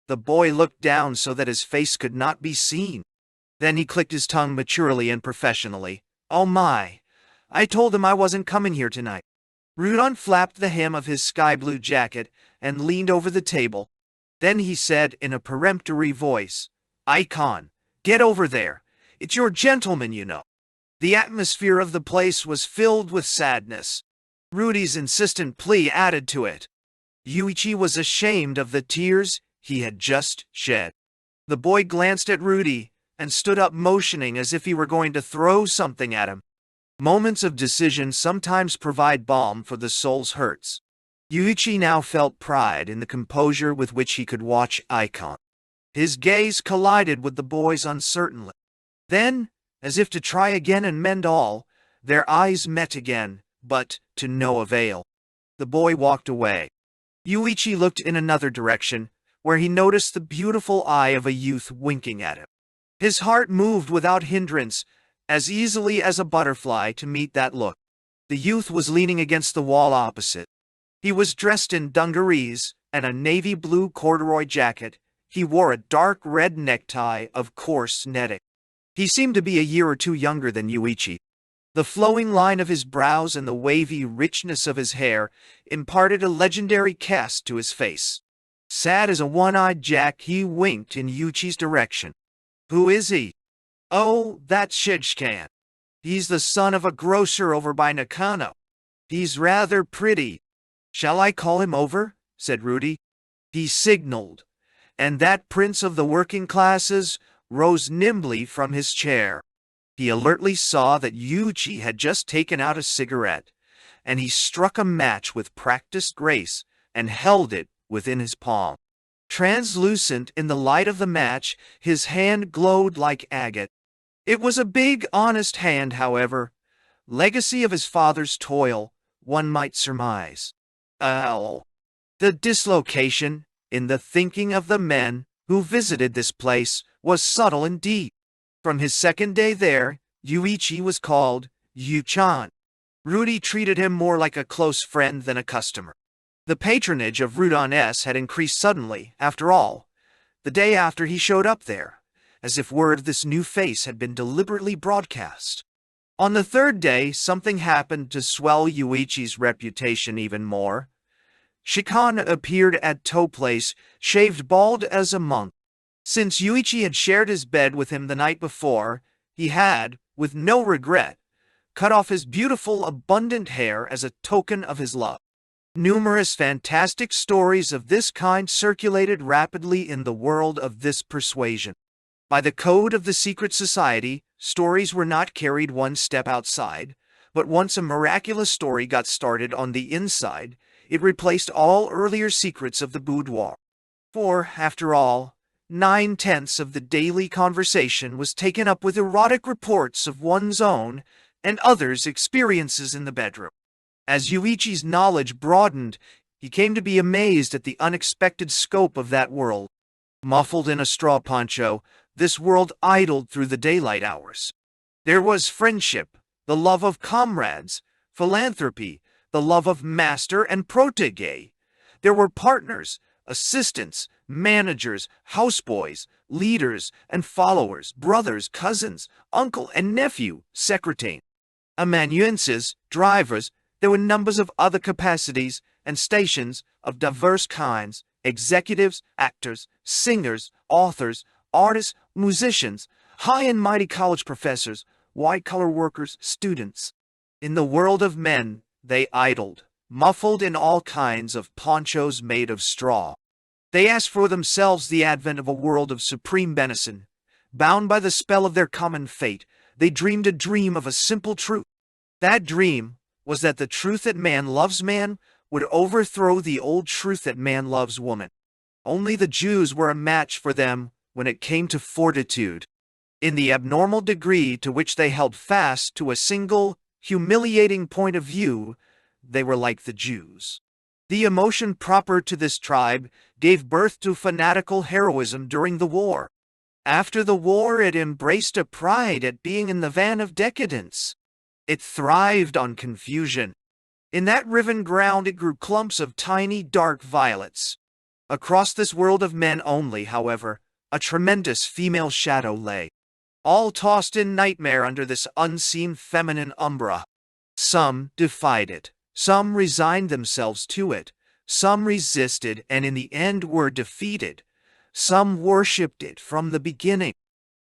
S1: The boy looked down so that his face could not be seen. Then he clicked his tongue maturely and professionally. "Oh my! I told him I wasn't coming here tonight." Rudon flapped the hem of his sky-blue jacket and leaned over the table. Then he said in a peremptory voice, "Aikon, get over there. It's your gentleman, you know." The atmosphere of the place was filled with sadness. Rudy's insistent plea added to it. Yūichi was ashamed of the tears he had just shed. The boy glanced at Rudy and stood up, motioning as if he were going to throw something at him. Moments of decision sometimes provide balm for the soul's hurts. Yūichi now felt pride in the composure with which he could watch Aikon. His gaze collided with the boy's uncertainly. Then, as if to try again and mend all, their eyes met again, but to no avail. The boy walked away. Yūichi looked in another direction, where he noticed the beautiful eye of a youth winking at him. His heart moved without hindrance, as easily as a butterfly to meet that look. The youth was leaning against the wall opposite. He was dressed in dungarees and a navy blue corduroy jacket. He wore a dark red necktie of coarse netting. He seemed to be a year or 2 younger than Yūichi. The flowing line of his brows and the wavy richness of his hair imparted a legendary cast to his face. Sad as a one-eyed jack, he winked in Yūichi's direction. "Who is he?" "Oh, that's Shijkan. He's the son of a grocer over by Nakano. He's rather pretty. Shall I call him over?" said Rudy. He signaled, and that prince of the working classes rose nimbly from his chair. He alertly saw that Yūichi had just taken out a cigarette, and he struck a match with practiced grace and held it within his palm. Translucent in the light of the match, his hand glowed like agate. It was a big, honest hand, however, legacy of his father's toil, one might surmise. Oh, the dislocation in the thinking of the men who visited this place was subtle and deep. From his second day there, Yūichi was called Yu-chan. Rudy treated him more like a close friend than a customer. The patronage of Rudon S. had increased suddenly, after all, the day after he showed up there, as if word of this new face had been deliberately broadcast. On the third day, something happened to swell Yūichi's reputation even more. Shikan appeared at Toe Place, shaved bald as a monk. Since Yūichi had shared his bed with him the night before, he had, with no regret, cut off his beautiful, abundant hair as a token of his love. Numerous fantastic stories of this kind circulated rapidly in the world of this persuasion. By the code of the secret society, stories were not carried one step outside, but once a miraculous story got started on the inside, it replaced all earlier secrets of the boudoir. For, after all, 9/10 of the daily conversation was taken up with erotic reports of one's own and others' experiences in the bedroom. As Yūichi's knowledge broadened, he came to be amazed at the unexpected scope of that world. Muffled in a straw poncho, this world idled through the daylight hours. There was friendship, the love of comrades, philanthropy, the love of master and protege. There were partners, assistants, managers, houseboys, leaders and followers, brothers, cousins, uncle and nephew, secretary, amanuenses, drivers. There were numbers of other capacities and stations of diverse kinds, executives, actors, singers, authors, artists, musicians, high and mighty college professors, white-collar workers, students. In the world of men, they idled, muffled in all kinds of ponchos made of straw. They asked for themselves the advent of a world of supreme benison. Bound by the spell of their common fate, they dreamed a dream of a simple truth. That dream was that the truth that man loves man would overthrow the old truth that man loves woman. Only the Jews were a match for them when it came to fortitude. In the abnormal degree to which they held fast to a single, humiliating point of view, they were like the Jews. The emotion proper to this tribe gave birth to fanatical heroism during the war. After the war, it embraced a pride at being in the van of decadence. It thrived on confusion. In that riven ground it grew clumps of tiny, dark violets. Across this world of men only, however, a tremendous female shadow lay, all tossed in nightmare under this unseen feminine umbra. Some defied it, some resigned themselves to it, some resisted and in the end were defeated. Some worshipped it from the beginning.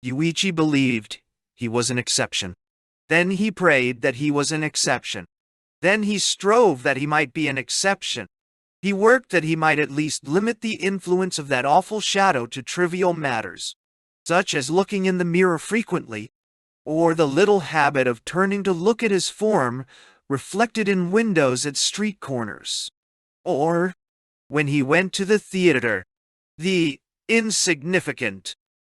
S1: Yūichi believed he was an exception. Then he prayed that he was an exception. Then he strove that he might be an exception. He worked that he might at least limit the influence of that awful shadow to trivial matters, such as looking in the mirror frequently, or the little habit of turning to look at his form reflected in windows at street corners, or, when he went to the theater, the insignificant,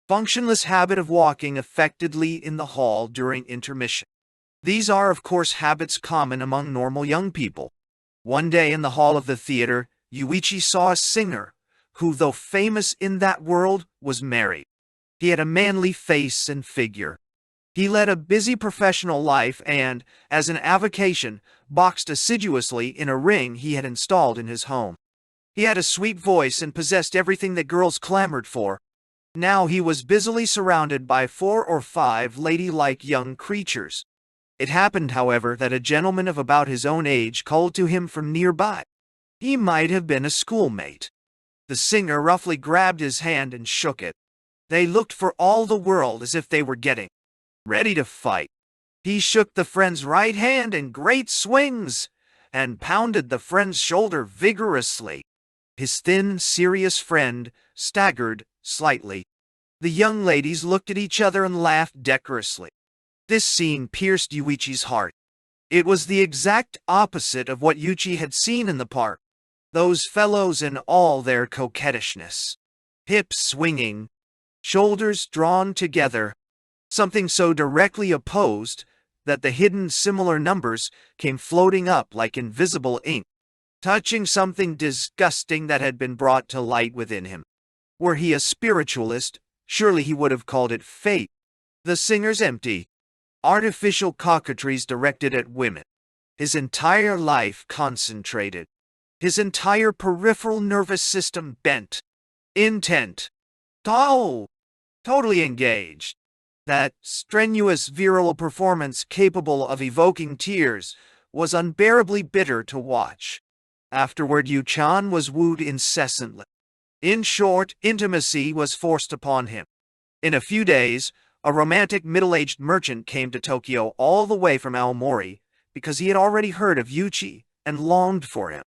S1: functionless habit of walking affectedly in the hall during intermission. These are, of course, habits common among normal young people. One day in the hall of the theater, Yūichi saw a singer who, though famous in that world, was married. He had a manly face and figure. He led a busy professional life and, as an avocation, boxed assiduously in a ring he had installed in his home. He had a sweet voice and possessed everything that girls clamored for. Now he was busily surrounded by 4 or 5 ladylike young creatures. It happened, however, that a gentleman of about his own age called to him from nearby. He might have been a schoolmate. The singer roughly grabbed his hand and shook it. They looked for all the world as if they were getting ready to fight. He shook the friend's right hand in great swings and pounded the friend's shoulder vigorously. His thin, serious friend staggered slightly. The young ladies looked at each other and laughed decorously. This scene pierced Yūichi's heart. It was the exact opposite of what Yūichi had seen in the park. Those fellows in all their coquettishness. Hips swinging, shoulders drawn together. Something so directly opposed that the hidden similar numbers came floating up like invisible ink, touching something disgusting that had been brought to light within him. Were he a spiritualist, surely he would have called it fate. The singer's empty, artificial coquetries directed at women. His entire life concentrated. His entire peripheral nervous system bent. Intent. Totally engaged. That strenuous virile performance capable of evoking tears was unbearably bitter to watch. Afterward, Yu-chan was wooed incessantly. In short, intimacy was forced upon him. In a few days, a romantic middle-aged merchant came to Tokyo all the way from Aomori because he had already heard of Yūichi and longed for him.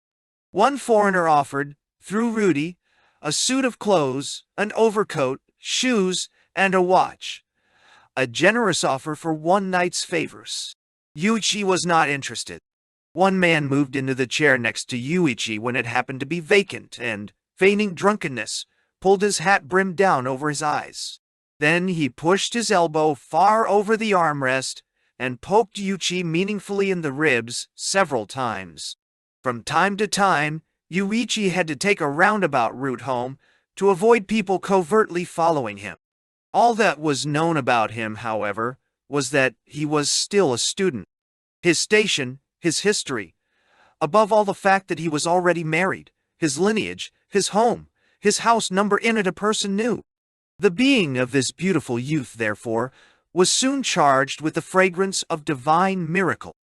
S1: One foreigner offered, through Rudy, a suit of clothes, an overcoat, shoes, and a watch. A generous offer for one night's favors. Yūichi was not interested. One man moved into the chair next to Yūichi when it happened to be vacant and, feigning drunkenness, pulled his hat brim down over his eyes. Then he pushed his elbow far over the armrest and poked Yūichi meaningfully in the ribs several times. From time to time, Yūichi had to take a roundabout route home to avoid people covertly following him. All that was known about him, however, was that he was still a student. His station, his history, above all the fact that he was already married, his lineage, his home, his house number in it a person knew. The being of this beautiful youth, therefore, was soon charged with the fragrance of divine miracle.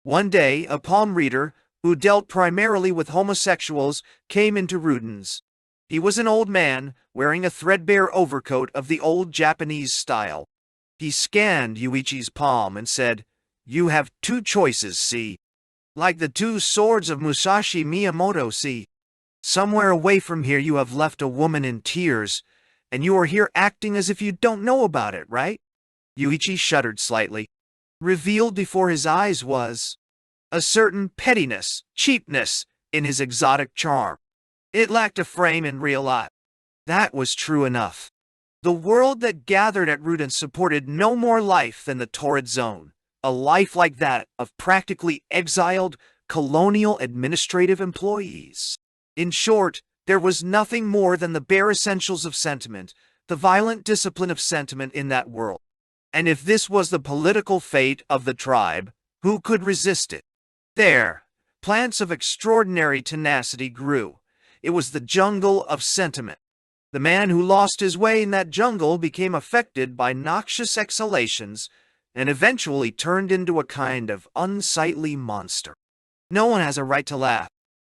S1: One day, a palm reader, who dealt primarily with homosexuals, came into Ruden's. He was an old man, wearing a threadbare overcoat of the old Japanese style. He scanned Yūichi's palm and said, "You have two choices, see? Like the two swords of Musashi Miyamoto, see? Somewhere away from here you have left a woman in tears, and you are here acting as if you don't know about it, right?" Yūichi shuddered slightly. Revealed before his eyes was a certain pettiness, cheapness in his exotic charm. It lacked a frame in real life. That was true enough. The world that gathered at Ruden supported no more life than the torrid zone, a life like that of practically exiled colonial administrative employees. In short, there was nothing more than the bare essentials of sentiment, the violent discipline of sentiment in that world. And if this was the political fate of the tribe, who could resist it? There, plants of extraordinary tenacity grew. It was the jungle of sentiment. The man who lost his way in that jungle became affected by noxious exhalations and eventually turned into a kind of unsightly monster. No one has a right to laugh.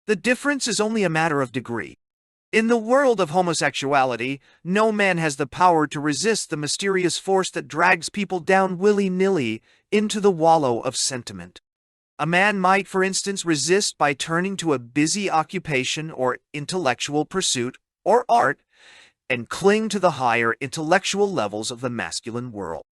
S1: The difference is only a matter of degree. In the world of homosexuality, no man has the power to resist the mysterious force that drags people down willy-nilly into the wallow of sentiment. A man might, for instance, resist by turning to a busy occupation or intellectual pursuit or art and cling to the higher intellectual levels of the masculine world.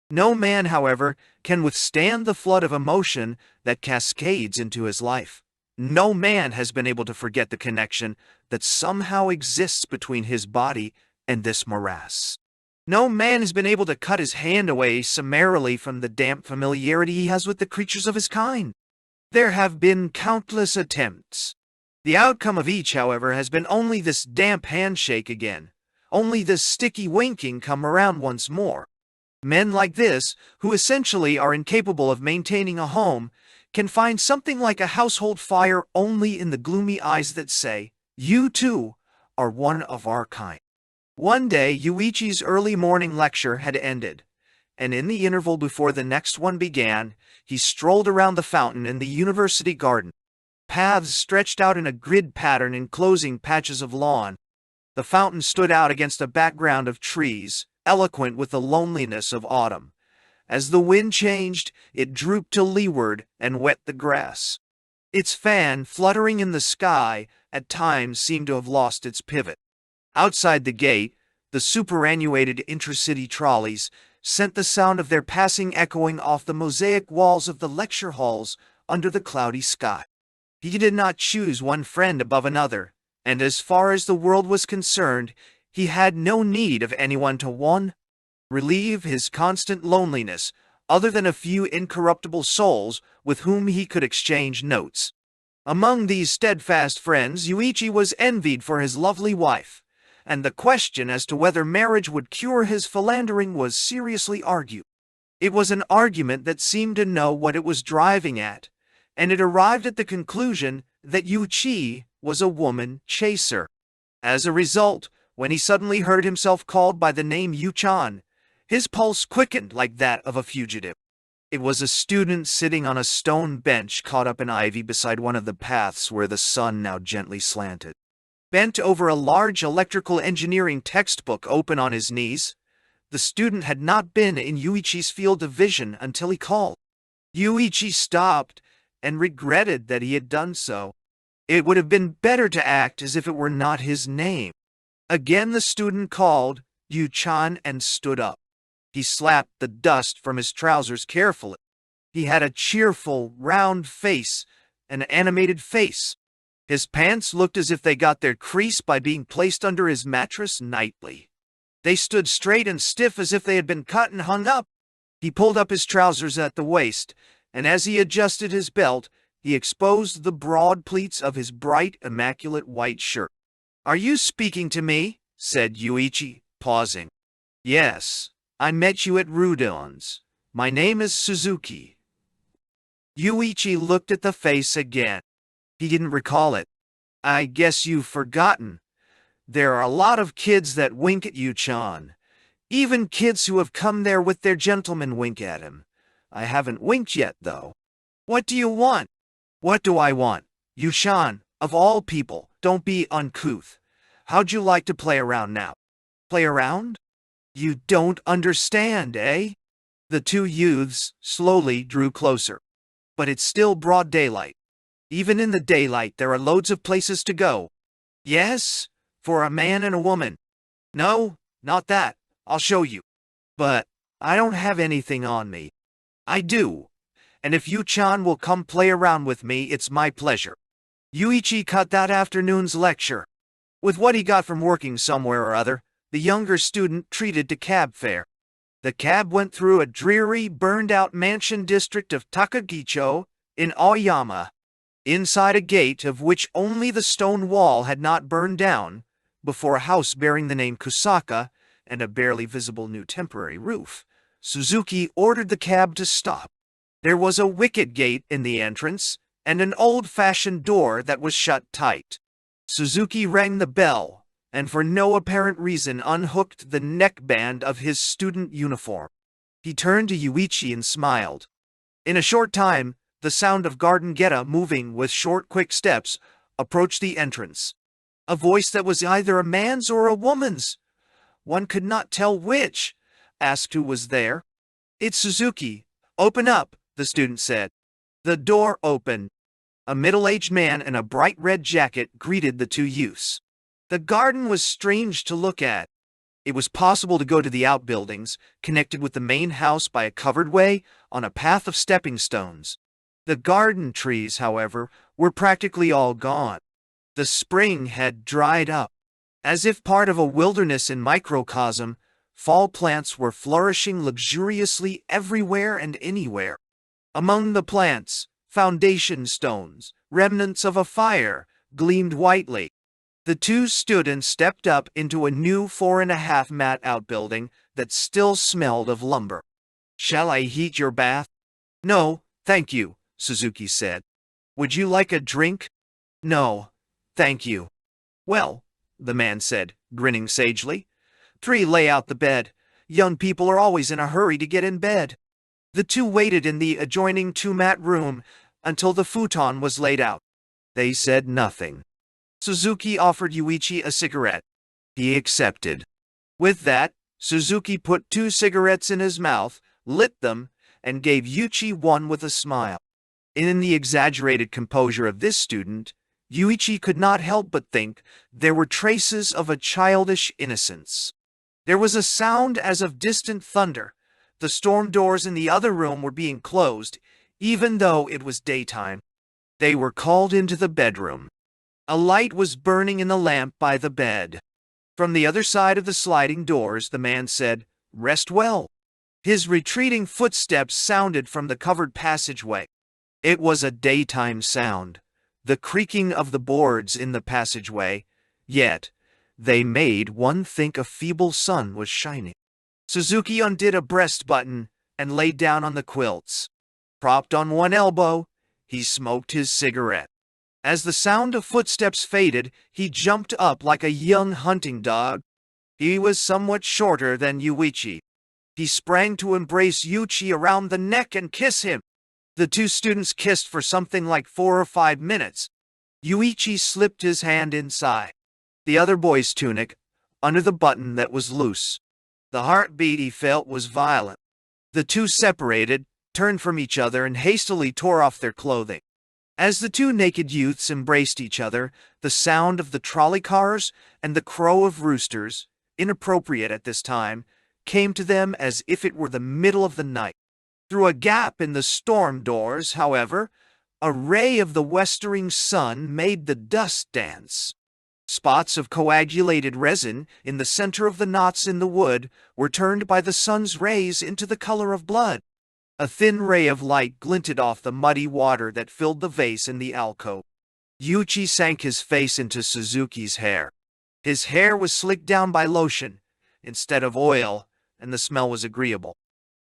S1: No man, however, can withstand the flood of emotion that cascades into his life. No man has been able to forget the connection that somehow exists between his body and this morass. No man has been able to cut his hand away summarily from the damp familiarity he has with the creatures of his kind. There have been countless attempts. The outcome of each, however, has been only this damp handshake again, only this sticky winking come around once more. Men like this, who essentially are incapable of maintaining a home, can find something like a household fire only in the gloomy eyes that say, "You too are one of our kind." One day, Yūichi's early morning lecture had ended, and in the interval before the next one began, he strolled around the fountain in the university garden. Paths stretched out in a grid pattern enclosing patches of lawn. The fountain stood out against a background of trees, eloquent with the loneliness of autumn, As the wind changed, it drooped to leeward and wet the grass. Its fan, fluttering in the sky, at times seemed to have lost its pivot. Outside the gate, the superannuated intracity trolleys sent the sound of their passing echoing off the mosaic walls of the lecture halls under the cloudy sky. He did not choose one friend above another, and as far as the world was concerned, he had no need of anyone to relieve his constant loneliness, other than a few incorruptible souls with whom he could exchange notes. Among these steadfast friends, Yūichi was envied for his lovely wife, and the question as to whether marriage would cure his philandering was seriously argued. It was an argument that seemed to know what it was driving at, and it arrived at the conclusion that Yūichi was a woman chaser. As a result, when he suddenly heard himself called by the name Yu-chan, his pulse quickened like that of a fugitive. It was a student sitting on a stone bench caught up in ivy beside one of the paths where the sun now gently slanted. Bent over a large electrical engineering textbook open on his knees, the student had not been in Yūichi's field of vision until he called. Yūichi stopped and regretted that he had done so. It would have been better to act as if it were not his name. Again the student called, Yu-chan, and stood up. He slapped the dust from his trousers carefully. He had a cheerful, round face, an animated face. His pants looked as if they got their crease by being placed under his mattress nightly. They stood straight and stiff as if they had been cut and hung up. He pulled up his trousers at the waist, and as he adjusted his belt, he exposed the broad pleats of his bright, immaculate white shirt. "Are you speaking to me?" said Yūichi, pausing. "Yes. I met you at Rudon's. My name is Suzuki." Yūichi looked at the face again. He didn't recall it. "I guess you've forgotten. There are a lot of kids that wink at Yu-chan. Even kids who have come there with their gentlemen wink at him. I haven't winked yet, though." "What do you want?" "What do I want? Yu-chan, of all people, don't be uncouth. How'd you like to play around now?" "Play around? You don't understand, eh?" The two youths slowly drew closer. "But it's still broad daylight. Even in the daylight there are loads of places to go." "Yes, for a man and a woman." "No, not that. I'll show you." "But I don't have anything on me." "I do. And if Yu-chan will come play around with me, it's my pleasure." Yūichi cut that afternoon's lecture. With what he got from working somewhere or other, the younger student treated to cab fare. The cab went through a dreary, burned-out mansion district of Takagicho in Aoyama. Inside a gate of which only the stone wall had not burned down, before a house bearing the name Kusaka and a barely visible new temporary roof, Suzuki ordered the cab to stop. There was a wicket gate in the entrance and an old-fashioned door that was shut tight. Suzuki rang the bell, and for no apparent reason unhooked the neckband of his student uniform. He turned to Yūichi and smiled. In a short time, the sound of Garden Geta moving with short, quick steps approached the entrance. A voice that was either a man's or a woman's. One could not tell which. Asked who was there. "It's Suzuki. Open up," the student said. The door opened. A middle-aged man in a bright red jacket greeted the two youths. The garden was strange to look at. It was possible to go to the outbuildings, connected with the main house by a covered way on a path of stepping stones. The garden trees, however, were practically all gone. The spring had dried up. As if part of a wilderness in microcosm, fall plants were flourishing luxuriously everywhere and anywhere. Among the plants, foundation stones, remnants of a fire, gleamed whitely. The two stood and stepped up into a new 4.5 mat outbuilding that still smelled of lumber. "Shall I heat your bath?" "No, thank you," Suzuki said. "Would you like a drink?" "No, thank you." "Well," the man said, grinning sagely, "lay out the bed. Young people are always in a hurry to get in bed." The two waited in the adjoining 2-mat room until the futon was laid out. They said nothing. Suzuki offered Yūichi a cigarette. He accepted. With that, Suzuki put 2 cigarettes in his mouth, lit them, and gave Yūichi one with a smile. In the exaggerated composure of this student, Yūichi could not help but think there were traces of a childish innocence. There was a sound as of distant thunder. The storm doors in the other room were being closed, even though it was daytime. They were called into the bedroom. A light was burning in the lamp by the bed. From the other side of the sliding doors, the man said, "Rest well." His retreating footsteps sounded from the covered passageway. It was a daytime sound, the creaking of the boards in the passageway, yet they made one think a feeble sun was shining. Suzuki undid a breast button and lay down on the quilts. Propped on one elbow, he smoked his cigarette. As the sound of footsteps faded, he jumped up like a young hunting dog. He was somewhat shorter than Yūichi. He sprang to embrace Yūichi around the neck and kiss him. The two students kissed for something like 4 or 5 minutes. Yūichi slipped his hand inside the other boy's tunic, under the button that was loose. The heartbeat he felt was violent. The two separated, turned from each other, and hastily tore off their clothing. As the two naked youths embraced each other, the sound of the trolley cars and the crow of roosters, inappropriate at this time, came to them as if it were the middle of the night. Through a gap in the storm doors, however, a ray of the westering sun made the dust dance. Spots of coagulated resin in the center of the knots in the wood were turned by the sun's rays into the color of blood. A thin ray of light glinted off the muddy water that filled the vase in the alcove. Yūichi sank his face into Suzuki's hair. His hair was slicked down by lotion instead of oil, and the smell was agreeable.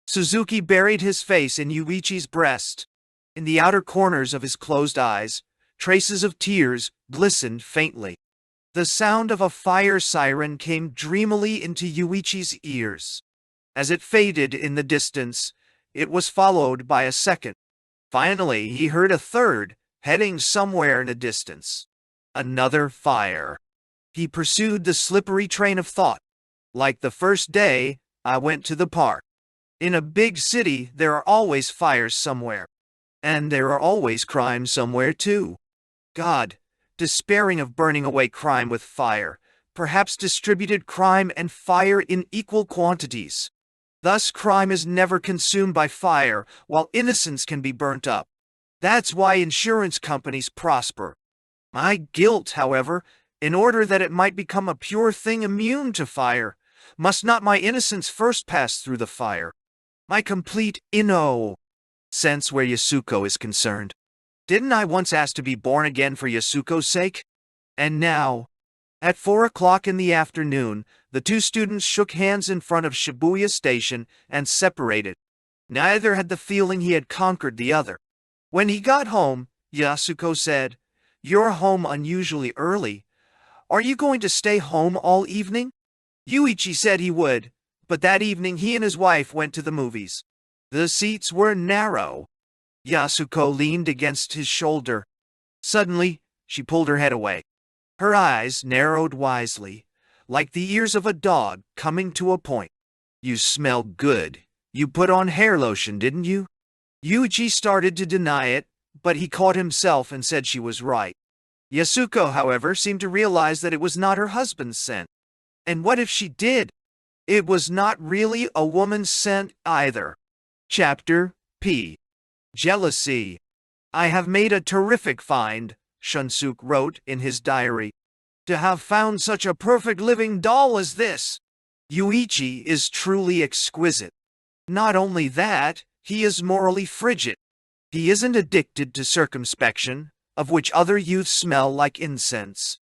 S1: Suzuki buried his face in Yūichi's breast. In the outer corners of his closed eyes, traces of tears glistened faintly. The sound of a fire siren came dreamily into Yūichi's ears. As it faded in the distance, it was followed by a second. Finally, he heard a third, heading somewhere in the distance. Another fire. He pursued the slippery train of thought. Like the first day, I went to the park. In a big city, there are always fires somewhere. And there are always crimes somewhere too. God, despairing of burning away crime with fire, perhaps distributed crime and fire in equal quantities. Thus crime is never consumed by fire, while innocence can be burnt up. That's why insurance companies prosper. My guilt, however, in order that it might become a pure thing immune to fire, must not my innocence first pass through the fire? My complete sense where Yasuko is concerned. Didn't I once ask to be born again for Yasuko's sake? And now, at 4 o'clock in the afternoon, the two students shook hands in front of Shibuya Station and separated. Neither had the feeling he had conquered the other. When he got home, Yasuko said, "You're home unusually early. Are you going to stay home all evening?" Yūichi said he would, but that evening he and his wife went to the movies. The seats were narrow. Yasuko leaned against his shoulder. Suddenly, she pulled her head away. Her eyes narrowed wisely, like the ears of a dog coming to a point. "You smell good. You put on hair lotion, didn't you?" Yūichi started to deny it, but he caught himself and said she was right. Yasuko, however, seemed to realize that it was not her husband's scent. And what if she did? It was not really a woman's scent either. Chapter P. Jealousy. "I have made a terrific find," Shunsuke wrote in his diary. "To have found such a perfect living doll as this. Yūichi is truly exquisite. Not only that, he is morally frigid. He isn't addicted to circumspection, of which other youths smell like incense.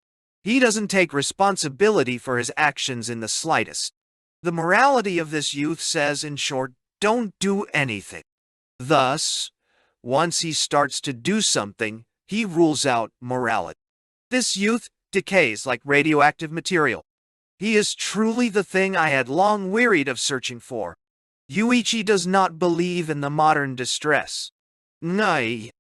S1: He doesn't take responsibility for his actions in the slightest. The morality of this youth says, in short, don't do anything. Thus, once he starts to do something, he rules out morality. This youth decays like radioactive material. He is truly the thing I had long wearied of searching for. Yūichi does not believe in the modern distress. Nay."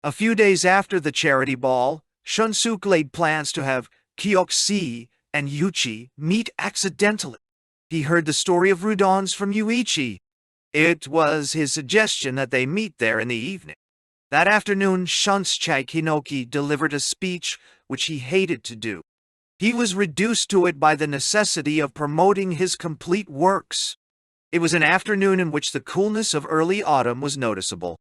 S1: A few days after the charity ball, Shunsuke laid plans to have Kyokushi and Yūichi meet accidentally. He heard the story of Rudons from Yūichi. It was his suggestion that they meet there in the evening. That afternoon, Shunsuke Hinoki delivered a speech which he hated to do. He was reduced to it by the necessity of promoting his complete works. It was an afternoon in which the coolness of early autumn was noticeable.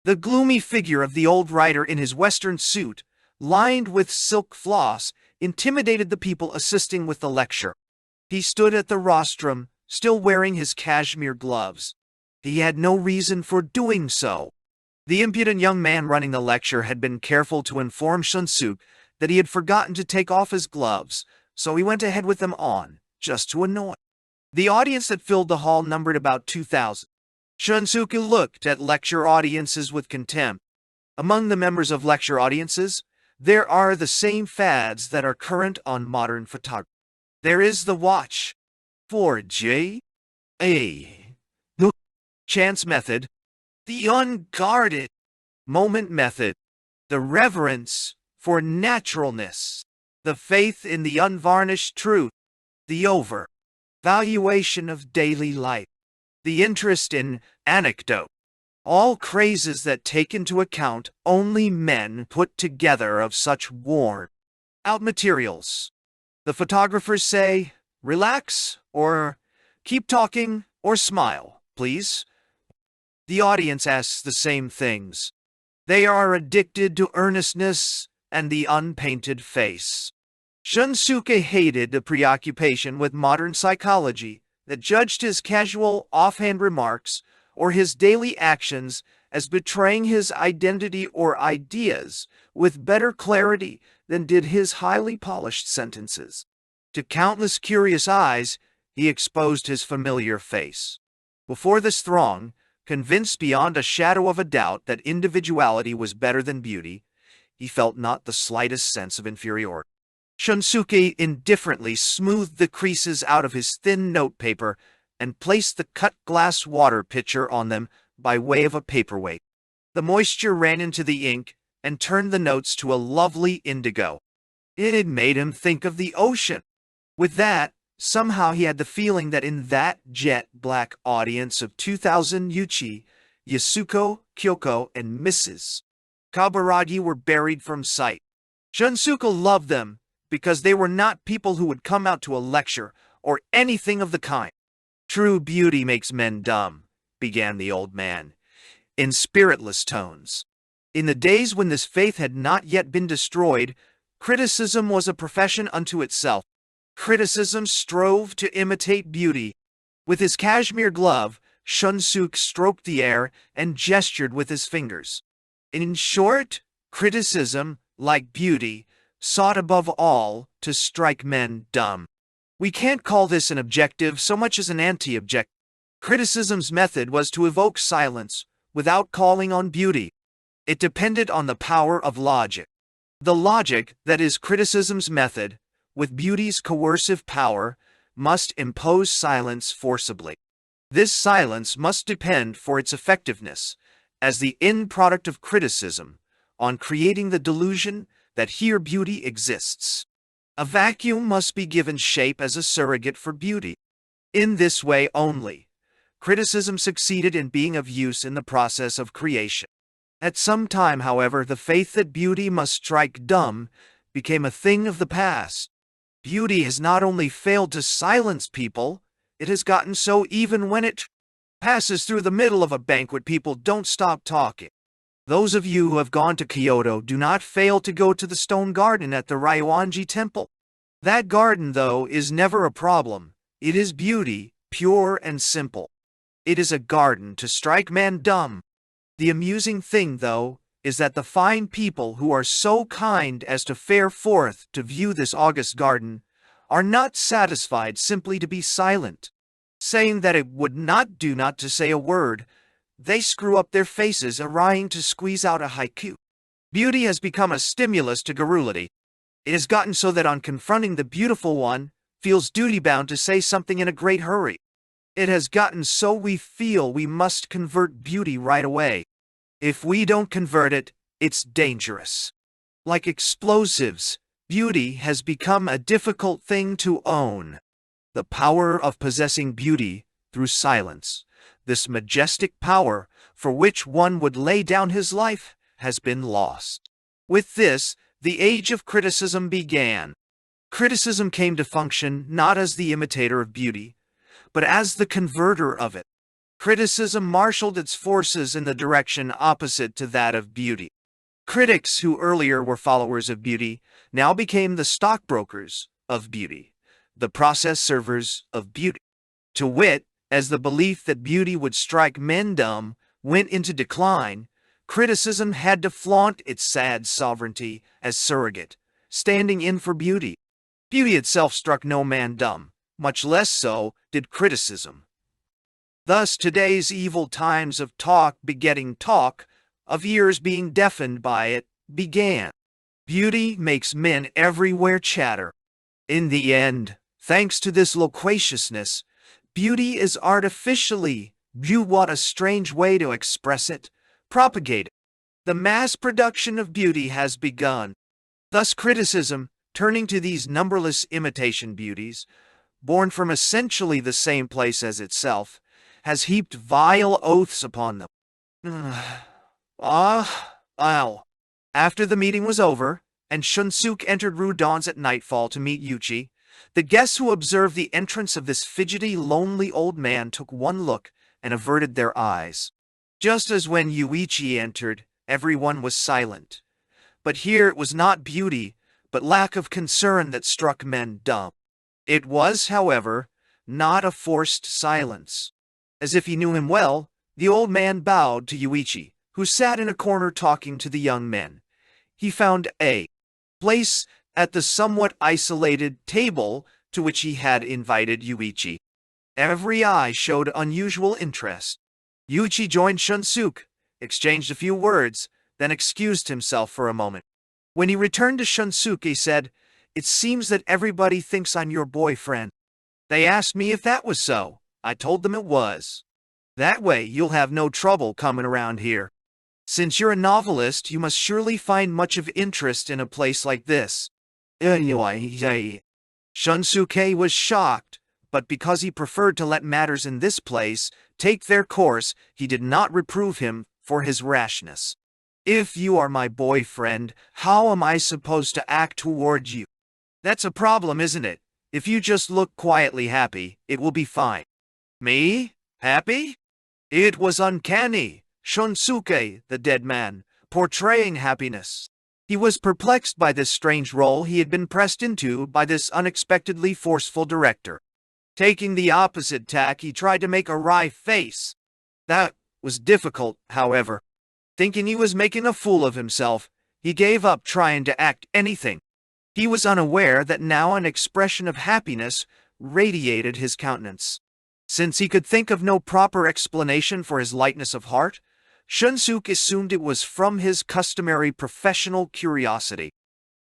S1: The gloomy figure of the old writer in his western suit, lined with silk floss, intimidated the people assisting with the lecture. He stood at the rostrum, still wearing his cashmere gloves. He had no reason for doing so. The impudent young man running the lecture had been careful to inform Shunsuke that he had forgotten to take off his gloves, so he went ahead with them on, just to annoy. The audience that filled the hall numbered about 2,000. Shunsuke looked at lecture audiences with contempt. Among the members of lecture audiences, there are the same fads that are current on modern photography. There is the watch, 4J, the chance method, the unguarded moment method, the reverence for naturalness, the faith in the unvarnished truth, the over-valuation of daily life, the interest in anecdote, all crazes that take into account only men put together of such worn-out materials. The photographers say, relax, or keep talking, or smile, please. The audience asks the same things. They are addicted to earnestness and the unpainted face. Shunsuke hated the preoccupation with modern psychology that judged his casual, offhand remarks or his daily actions as betraying his identity or ideas with better clarity than did his highly polished sentences. To countless curious eyes, he exposed his familiar face. Before this throng, convinced beyond a shadow of a doubt that individuality was better than beauty, he felt not the slightest sense of inferiority. Shunsuke indifferently smoothed the creases out of his thin notepaper and placed the cut glass water pitcher on them by way of a paperweight. The moisture ran into the ink and turned the notes to a lovely indigo. It had made him think of the ocean. With that, somehow he had the feeling that in that jet-black audience of 2,000 Yūichi, Yasuko, Kyoko, and Mrs. Kaburagi were buried from sight. Shunsuke loved them because they were not people who would come out to a lecture or anything of the kind. True beauty makes men dumb, began the old man, in spiritless tones. In the days when this faith had not yet been destroyed, criticism was a profession unto itself. Criticism strove to imitate beauty. With his cashmere glove, Shunsuke stroked the air and gestured with his fingers. In short, criticism, like beauty, sought above all to strike men dumb. We can't call this an objective so much as an anti-objective. Criticism's method was to evoke silence without calling on beauty. It depended on the power of logic. The logic that is criticism's method, with beauty's coercive power, must impose silence forcibly. This silence must depend for its effectiveness, as the end product of criticism, on creating the delusion that here beauty exists. A vacuum must be given shape as a surrogate for beauty. In this way only, criticism succeeded in being of use in the process of creation. At some time, however, the faith that beauty must strike dumb became a thing of the past. Beauty has not only failed to silence people, it has gotten so even when it passes through the middle of a banquet, people don't stop talking. Those of you who have gone to Kyoto do not fail to go to the stone garden at the Ryoanji Temple. That garden, though, is never a problem. It is beauty, pure and simple. It is a garden to strike man dumb. The amusing thing, though, is that the fine people who are so kind as to fare forth to view this august garden are not satisfied simply to be silent, saying that it would not do not to say a word. They screw up their faces trying to squeeze out a haiku. Beauty has become a stimulus to garrulity. It has gotten so that on confronting the beautiful one, feels duty-bound to say something in a great hurry. It has gotten so we feel we must convert beauty right away. If we don't convert it, it's dangerous. Like explosives, beauty has become a difficult thing to own. The power of possessing beauty through silence this majestic power for which one would lay down his life, has been lost. With this, the age of criticism began. Criticism came to function not as the imitator of beauty, but as the converter of it. Criticism marshaled its forces in the direction opposite to that of beauty. Critics who earlier were followers of beauty now became the stockbrokers of beauty, the process servers of beauty. To wit, as the belief that beauty would strike men dumb went into decline, criticism had to flaunt its sad sovereignty as surrogate, standing in for beauty. Beauty itself struck no man dumb, much less so did criticism. Thus today's evil times of talk begetting talk, of ears being deafened by it, began. Beauty makes men everywhere chatter. In the end, thanks to this loquaciousness, beauty is artificially, what a strange way to express it, propagated. The mass production of beauty has begun. Thus criticism, turning to these numberless imitation beauties, born from essentially the same place as itself, has heaped vile oaths upon them. After the meeting was over, and Shunsuke entered Rudon's at nightfall to meet Yūichi, the guests who observed the entrance of this fidgety, lonely old man took one look and averted their eyes. Just as when Yūichi entered, everyone was silent. But here it was not beauty, but lack of concern that struck men dumb. It was, however, not a forced silence. As if he knew him well, the old man bowed to Yūichi, who sat in a corner talking to the young men. He found a place at the somewhat isolated table to which he had invited Yūichi. Every eye showed unusual interest. Yūichi joined Shunsuke, exchanged a few words, then excused himself for a moment. When he returned to Shunsuke, he said, "It seems that everybody thinks I'm your boyfriend. They asked me if that was so. I told them it was. That way you'll have no trouble coming around here. Since you're a novelist, you must surely find much of interest in a place like this." Shunsuke was shocked, but because he preferred to let matters in this place take their course, he did not reprove him for his rashness. "If you are my boyfriend, how am I supposed to act toward you? That's a problem, isn't it? If you just look quietly happy, it will be fine." "Me? Happy?" It was uncanny. Shunsuke, the dead man, portraying happiness. He was perplexed by this strange role he had been pressed into by this unexpectedly forceful director. Taking the opposite tack, he tried to make a wry face. That was difficult, however. Thinking he was making a fool of himself, he gave up trying to act anything. He was unaware that now an expression of happiness radiated his countenance. Since he could think of no proper explanation for his lightness of heart, Shunsuke assumed it was from his customary professional curiosity.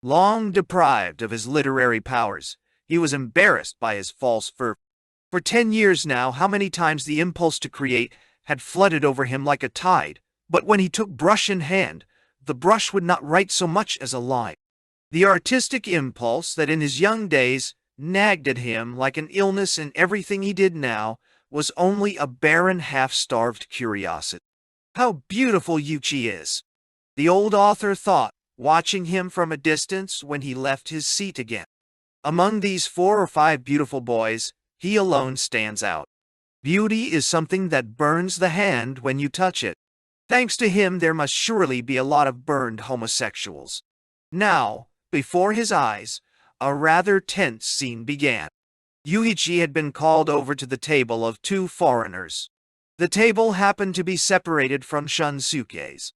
S1: Long deprived of his literary powers, he was embarrassed by his false fervor. For 10 years now, how many times the impulse to create had flooded over him like a tide, but when he took brush in hand, the brush would not write so much as a line. The artistic impulse that in his young days nagged at him like an illness in everything he did now was only a barren, half-starved curiosity. How beautiful Yūichi is, the old author thought, watching him from a distance when he left his seat again. Among these 4 or 5 beautiful boys, he alone stands out. Beauty is something that burns the hand when you touch it. Thanks to him, there must surely be a lot of burned homosexuals. Now, before his eyes, a rather tense scene began. Yūichi had been called over to the table of 2 foreigners. The table happened to be separated from Shunsuke's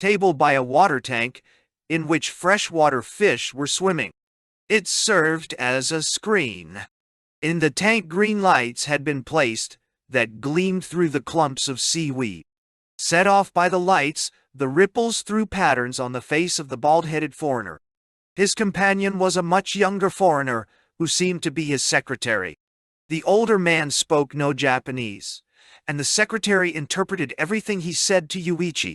S1: table by a water tank in which freshwater fish were swimming. It served as a screen. In the tank, green lights had been placed that gleamed through the clumps of seaweed. Set off by the lights, the ripples threw patterns on the face of the bald-headed foreigner. His companion was a much younger foreigner who seemed to be his secretary. The older man spoke no Japanese, and the secretary interpreted everything he said to Yūichi.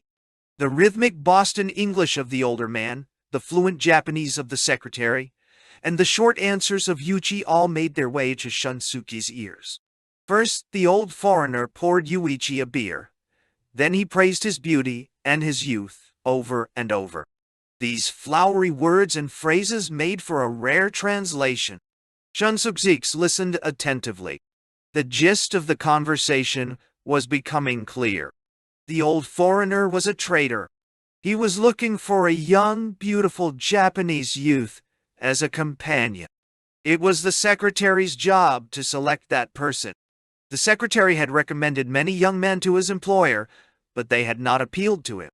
S1: The rhythmic Boston English of the older man, the fluent Japanese of the secretary, and the short answers of Yūichi all made their way to Shunsuke's ears. First, the old foreigner poured Yūichi a beer. Then he praised his beauty and his youth over and over. These flowery words and phrases made for a rare translation. Shunsuke listened attentively. The gist of the conversation was becoming clear. The old foreigner was a traitor. He was looking for a young, beautiful Japanese youth as a companion. It was the secretary's job to select that person. The secretary had recommended many young men to his employer, but they had not appealed to him.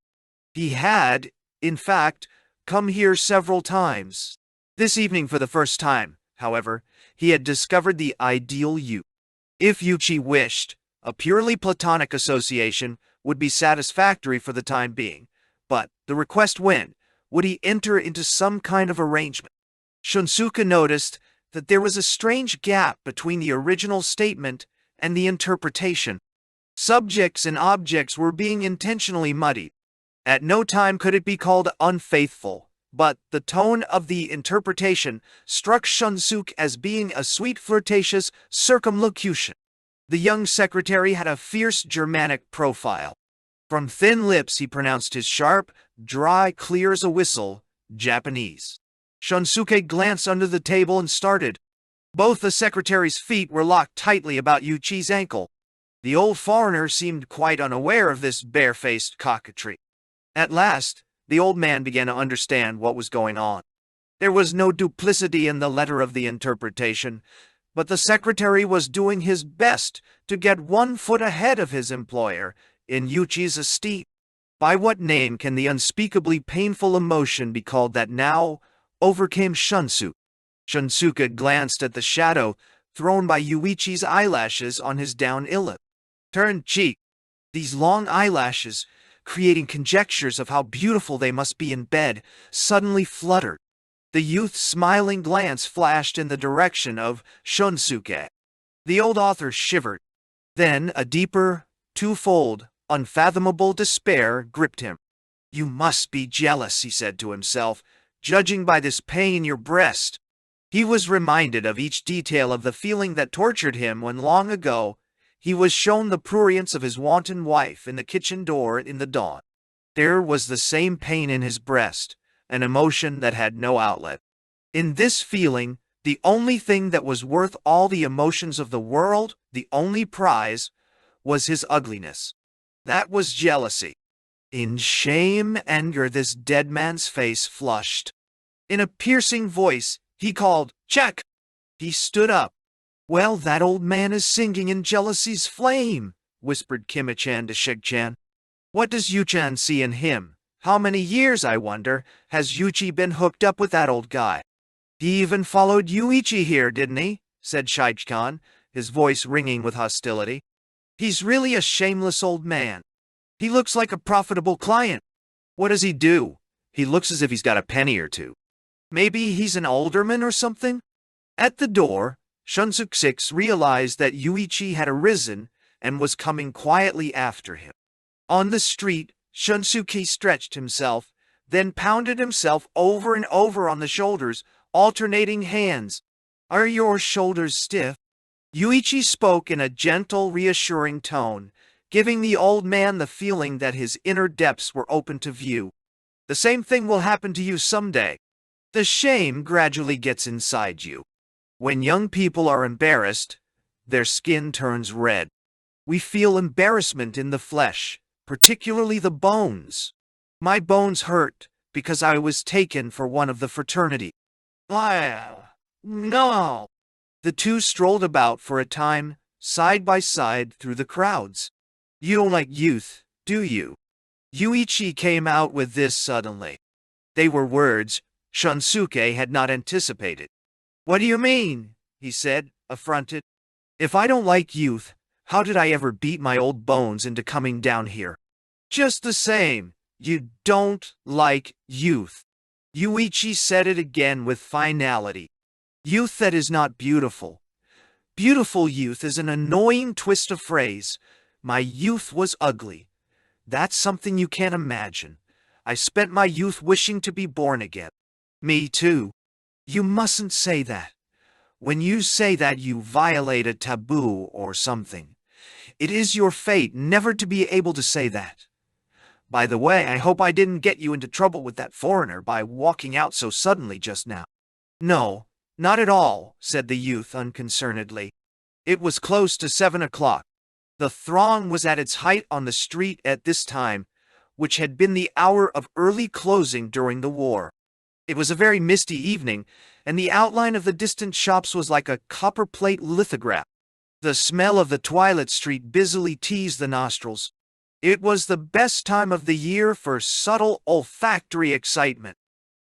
S1: He had, in fact, come here several times. This evening for the first time, however, he had discovered the ideal youth. If Yūichi wished, a purely platonic association would be satisfactory for the time being, but the request when, would he enter into some kind of arrangement? Shunsuke noticed that there was a strange gap between the original statement and the interpretation. Subjects and objects were being intentionally muddied. At no time could it be called unfaithful, but the tone of the interpretation struck Shunsuke as being a sweet flirtatious circumlocution. The young secretary had a fierce Germanic profile. From thin lips he pronounced his sharp, dry, clear as a whistle, Japanese. Shunsuke glanced under the table and started. Both the secretary's feet were locked tightly about Yūichi's ankle. The old foreigner seemed quite unaware of this barefaced coquetry. At last, the old man began to understand what was going on. There was no duplicity in the letter of the interpretation, but the secretary was doing his best to get 1 foot ahead of his employer in Yūichi's esteem. By what name can the unspeakably painful emotion be called that now overcame Shunsuke? Shunsuke glanced at the shadow thrown by Yūichi's eyelashes on his down eyelid. Turned cheek. These long eyelashes, creating conjectures of how beautiful they must be in bed, suddenly fluttered. The youth's smiling glance flashed in the direction of Shunsuke. The old author shivered. Then a deeper, twofold, unfathomable despair gripped him. "You must be jealous," he said to himself, "judging by this pain in your breast." He was reminded of each detail of the feeling that tortured him when long ago he was shown the prurience of his wanton wife in the kitchen door in the dawn. There was the same pain in his breast, an emotion that had no outlet. In this feeling, the only thing that was worth all the emotions of the world, the only prize, was his ugliness. That was jealousy. In shame, anger, this dead man's face flushed. In a piercing voice, he called, "Check!" He stood up. "Well, that old man is singing in jealousy's flame," whispered Kimi-chan to Shig-chan. "What does Yu-chan see in him? How many years, I wonder, has Yūichi been hooked up with that old guy?" "He even followed Yūichi here, didn't he?" said Shig-chan, his voice ringing with hostility. "He's really a shameless old man. He looks like a profitable client. What does he do? He looks as if he's got a penny or two. Maybe he's an alderman or something?" At the door, Shunsuke realized that Yūichi had arisen and was coming quietly after him. On the street, Shunsuke stretched himself, then pounded himself over and over on the shoulders, alternating hands. "Are your shoulders stiff?" Yūichi spoke in a gentle, reassuring tone, giving the old man the feeling that his inner depths were open to view. "The same thing will happen to you someday. The shame gradually gets inside you. When young people are embarrassed, their skin turns red. We feel embarrassment in the flesh, particularly the bones. My bones hurt because I was taken for one of the fraternity." No. The two strolled about for a time, side by side through the crowds. "You don't like youth, do you?" Yūichi came out with this suddenly. They were words Shunsuke had not anticipated. "What do you mean?" he said, affronted. "If I don't like youth, how did I ever beat my old bones into coming down here?" "Just the same, you don't like youth." Yūichi said it again with finality. "Youth that is not beautiful. Beautiful youth is an annoying twist of phrase. My youth was ugly. That's something you can't imagine. I spent my youth wishing to be born again." "Me too." "You mustn't say that. When you say that, you violate a taboo or something. It is your fate never to be able to say that. By the way, I hope I didn't get you into trouble with that foreigner by walking out so suddenly just now. No, not at all, said the youth unconcernedly. It was close to 7 o'clock. The throng was at its height on the street at this time, which had been the hour of early closing during the war. It was a very misty evening, and the outline of the distant shops was like a copperplate lithograph. The smell of the twilight street busily teased the nostrils. It was the best time of the year for subtle olfactory excitement.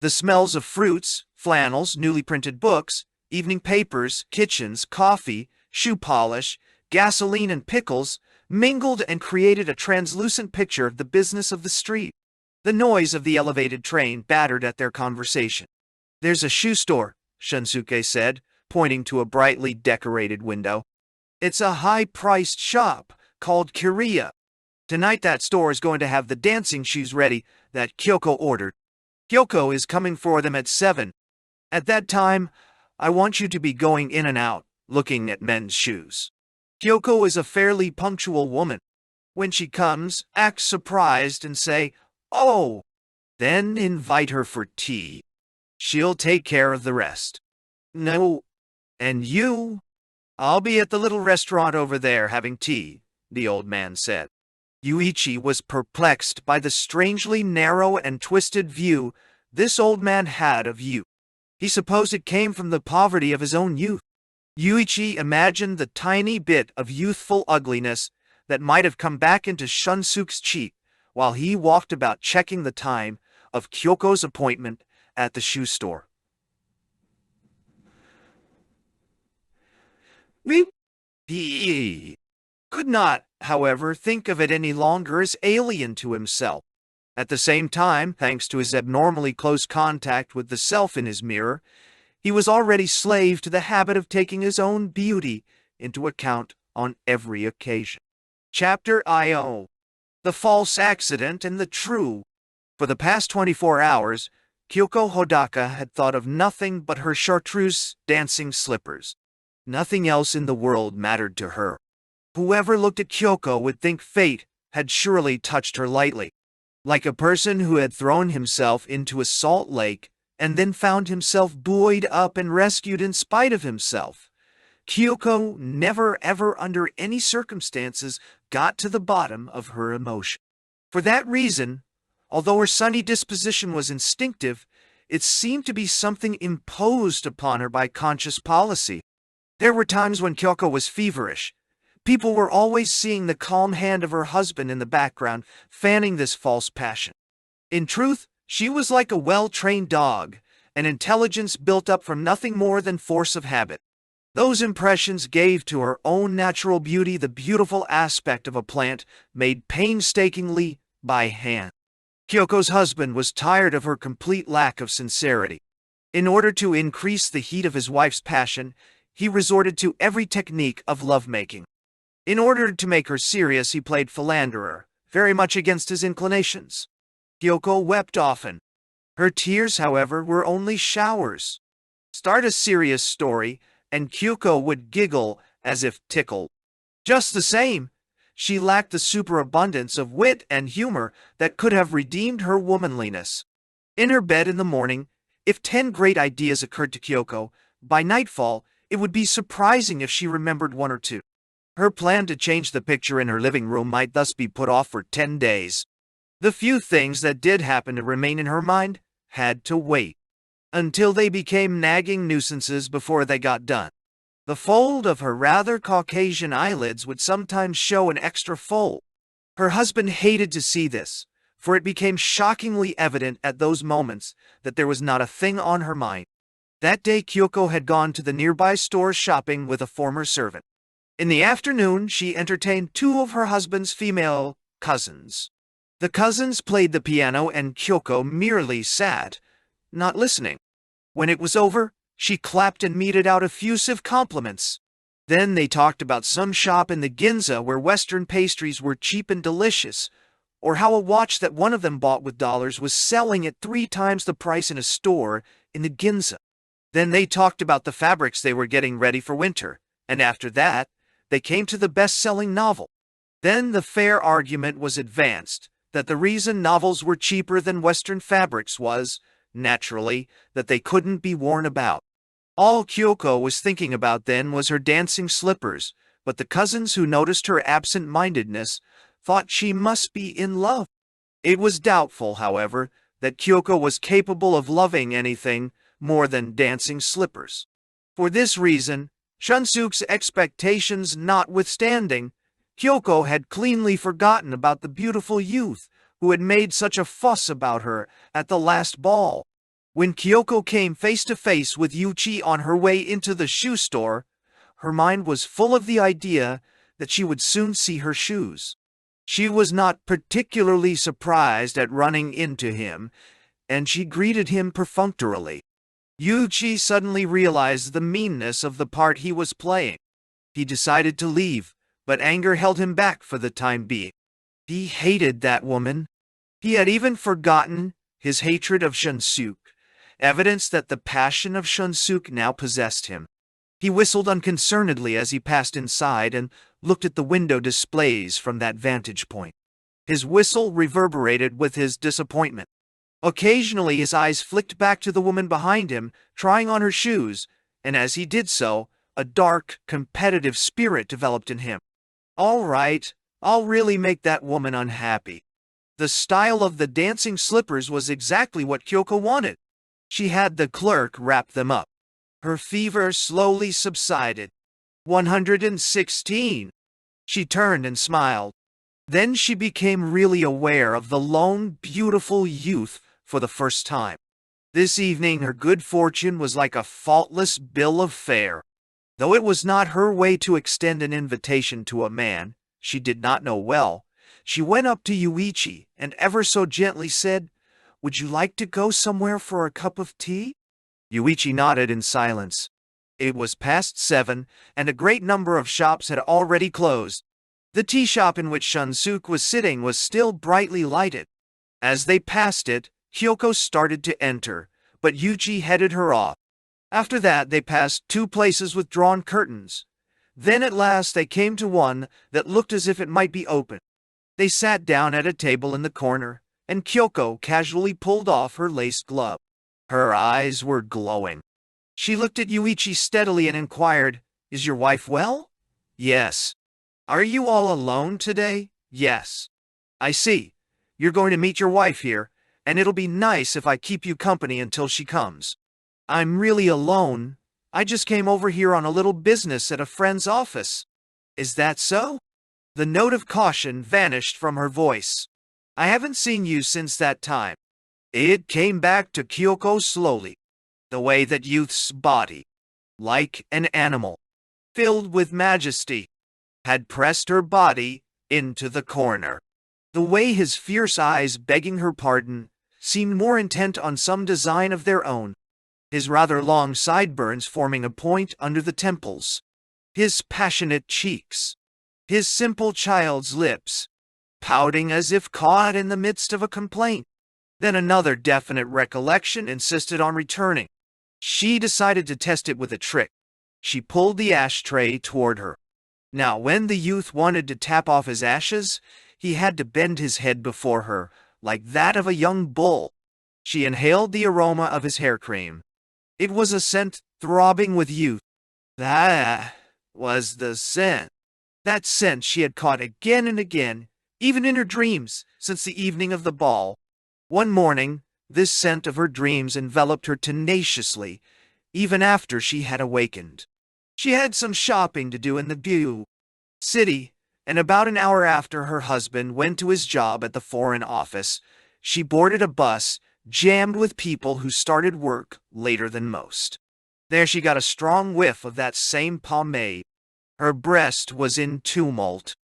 S1: The smells of fruits, flannels, newly printed books, evening papers, kitchens, coffee, shoe polish, gasoline, and pickles mingled and created a translucent picture of the business of the street. The noise of the elevated train battered at their conversation. There's a shoe store, Shunsuke said, pointing to a brightly decorated window. It's a high-priced shop called Korea. Tonight that store is going to have the dancing shoes ready that Kyoko ordered. Kyoko is coming for them at 7. At that time, I want you to be going in and out, looking at men's shoes. Kyoko is a fairly punctual woman. When she comes, act surprised and say, "Oh!" Then invite her for tea. She'll take care of the rest. No. And you? I'll be at the little restaurant over there having tea, the old man said. Yūichi was perplexed by the strangely narrow and twisted view this old man had of youth. He supposed it came from the poverty of his own youth. Yūichi imagined the tiny bit of youthful ugliness that might have come back into Shunsuke's cheek while he walked about checking the time of Kyoko's appointment at the shoe store. He could not, however, think of it any longer as alien to himself. At the same time, thanks to his abnormally close contact with the self in his mirror, he was already slave to the habit of taking his own beauty into account on every occasion. Chapter I.O. The False Accident and the True. For the past 24 hours, Kyoko Hodaka had thought of nothing but her chartreuse dancing slippers. Nothing else in the world mattered to her. Whoever looked at Kyoko would think fate had surely touched her lightly. Like a person who had thrown himself into a salt lake and then found himself buoyed up and rescued in spite of himself, Kyoko never ever under any circumstances got to the bottom of her emotion. For that reason, although her sunny disposition was instinctive, it seemed to be something imposed upon her by conscious policy. There were times when Kyoko was feverish. People were always seeing the calm hand of her husband in the background, fanning this false passion. In truth, she was like a well-trained dog, an intelligence built up from nothing more than force of habit. Those impressions gave to her own natural beauty the beautiful aspect of a plant made painstakingly by hand. Kyoko's husband was tired of her complete lack of sincerity. In order to increase the heat of his wife's passion, he resorted to every technique of lovemaking. In order to make her serious, he played philanderer, very much against his inclinations. Kyoko wept often. Her tears, however, were only showers. Start a serious story, and Kyoko would giggle as if tickled. Just the same, she lacked the superabundance of wit and humor that could have redeemed her womanliness. In her bed in the morning, if 10 great ideas occurred to Kyoko, by nightfall, it would be surprising if she remembered 1 or 2. Her plan to change the picture in her living room might thus be put off for 10 days. The few things that did happen to remain in her mind had to wait until they became nagging nuisances before they got done. The fold of her rather Caucasian eyelids would sometimes show an extra fold. Her husband hated to see this, for it became shockingly evident at those moments that there was not a thing on her mind. That day Kyoko had gone to the nearby store shopping with a former servant. In the afternoon, she entertained 2 of her husband's female cousins. The cousins played the piano and Kyoko merely sat, not listening. When it was over, she clapped and meted out effusive compliments. Then they talked about some shop in the Ginza where Western pastries were cheap and delicious, or how a watch that one of them bought with dollars was selling at 3 times the price in a store in the Ginza. Then they talked about the fabrics they were getting ready for winter, and after that, they came to the best-selling novel. Then the fair argument was advanced that the reason novels were cheaper than Western fabrics was, naturally, that they couldn't be worn about. All Kyoko was thinking about then was her dancing slippers, but the cousins who noticed her absent-mindedness thought she must be in love. It was doubtful, however, that Kyoko was capable of loving anything more than dancing slippers. For this reason, Shunsuke's expectations notwithstanding, Kyoko had cleanly forgotten about the beautiful youth who had made such a fuss about her at the last ball. When Kyoko came face to face with Yūichi on her way into the shoe store, her mind was full of the idea that she would soon see her shoes. She was not particularly surprised at running into him, and she greeted him perfunctorily. Yūichi suddenly realized the meanness of the part he was playing. He decided to leave, but anger held him back for the time being. He hated that woman. He had even forgotten his hatred of Shunsuke, evidence that the passion of Shunsuke now possessed him. He whistled unconcernedly as he passed inside and looked at the window displays from that vantage point. His whistle reverberated with his disappointment. Occasionally his eyes flicked back to the woman behind him, trying on her shoes, and as he did so, a dark, competitive spirit developed in him. All right, I'll really make that woman unhappy. The style of the dancing slippers was exactly what Kyoko wanted. She had the clerk wrap them up. Her fever slowly subsided. 116. She turned and smiled. Then she became really aware of the lone, beautiful youth for the first time. This evening her good fortune was like a faultless bill of fare. Though it was not her way to extend an invitation to a man she did not know well, she went up to Yūichi and ever so gently said, "Would you like to go somewhere for a cup of tea?" Yūichi nodded in silence. It was past 7, and a great number of shops had already closed. The tea shop in which Shunsuke was sitting was still brightly lighted. As they passed it, Kyoko started to enter, but Yūichi headed her off. After that they passed 2 places with drawn curtains. Then at last they came to one that looked as if it might be open. They sat down at a table in the corner, and Kyoko casually pulled off her lace glove. Her eyes were glowing. She looked at Yūichi steadily and inquired, "Is your wife well?" "Yes." "Are you all alone today?" "Yes." "I see. You're going to meet your wife here, and it'll be nice if I keep you company until she comes." "I'm really alone. I just came over here on a little business at a friend's office." "Is that so?" The note of caution vanished from her voice. "I haven't seen you since that time." It came back to Kyoko slowly. The way that youth's body, like an animal, filled with majesty, had pressed her body into the corner. The way his fierce eyes, begging her pardon, seemed more intent on some design of their own. His rather long sideburns forming a point under the temples. His passionate cheeks. His simple child's lips, pouting as if caught in the midst of a complaint. Then another definite recollection insisted on returning. She decided to test it with a trick. She pulled the ashtray toward her. Now when the youth wanted to tap off his ashes, he had to bend his head before her, like that of a young bull. She inhaled the aroma of his hair cream. It was a scent throbbing with youth. That was the scent. That scent she had caught again and again, even in her dreams, since the evening of the ball. One morning, this scent of her dreams enveloped her tenaciously, even after she had awakened. She had some shopping to do in the Buu city, and about an hour after her husband went to his job at the Foreign Office, she boarded a bus jammed with people who started work later than most. There she got a strong whiff of that same pomade. Her breast was in tumult.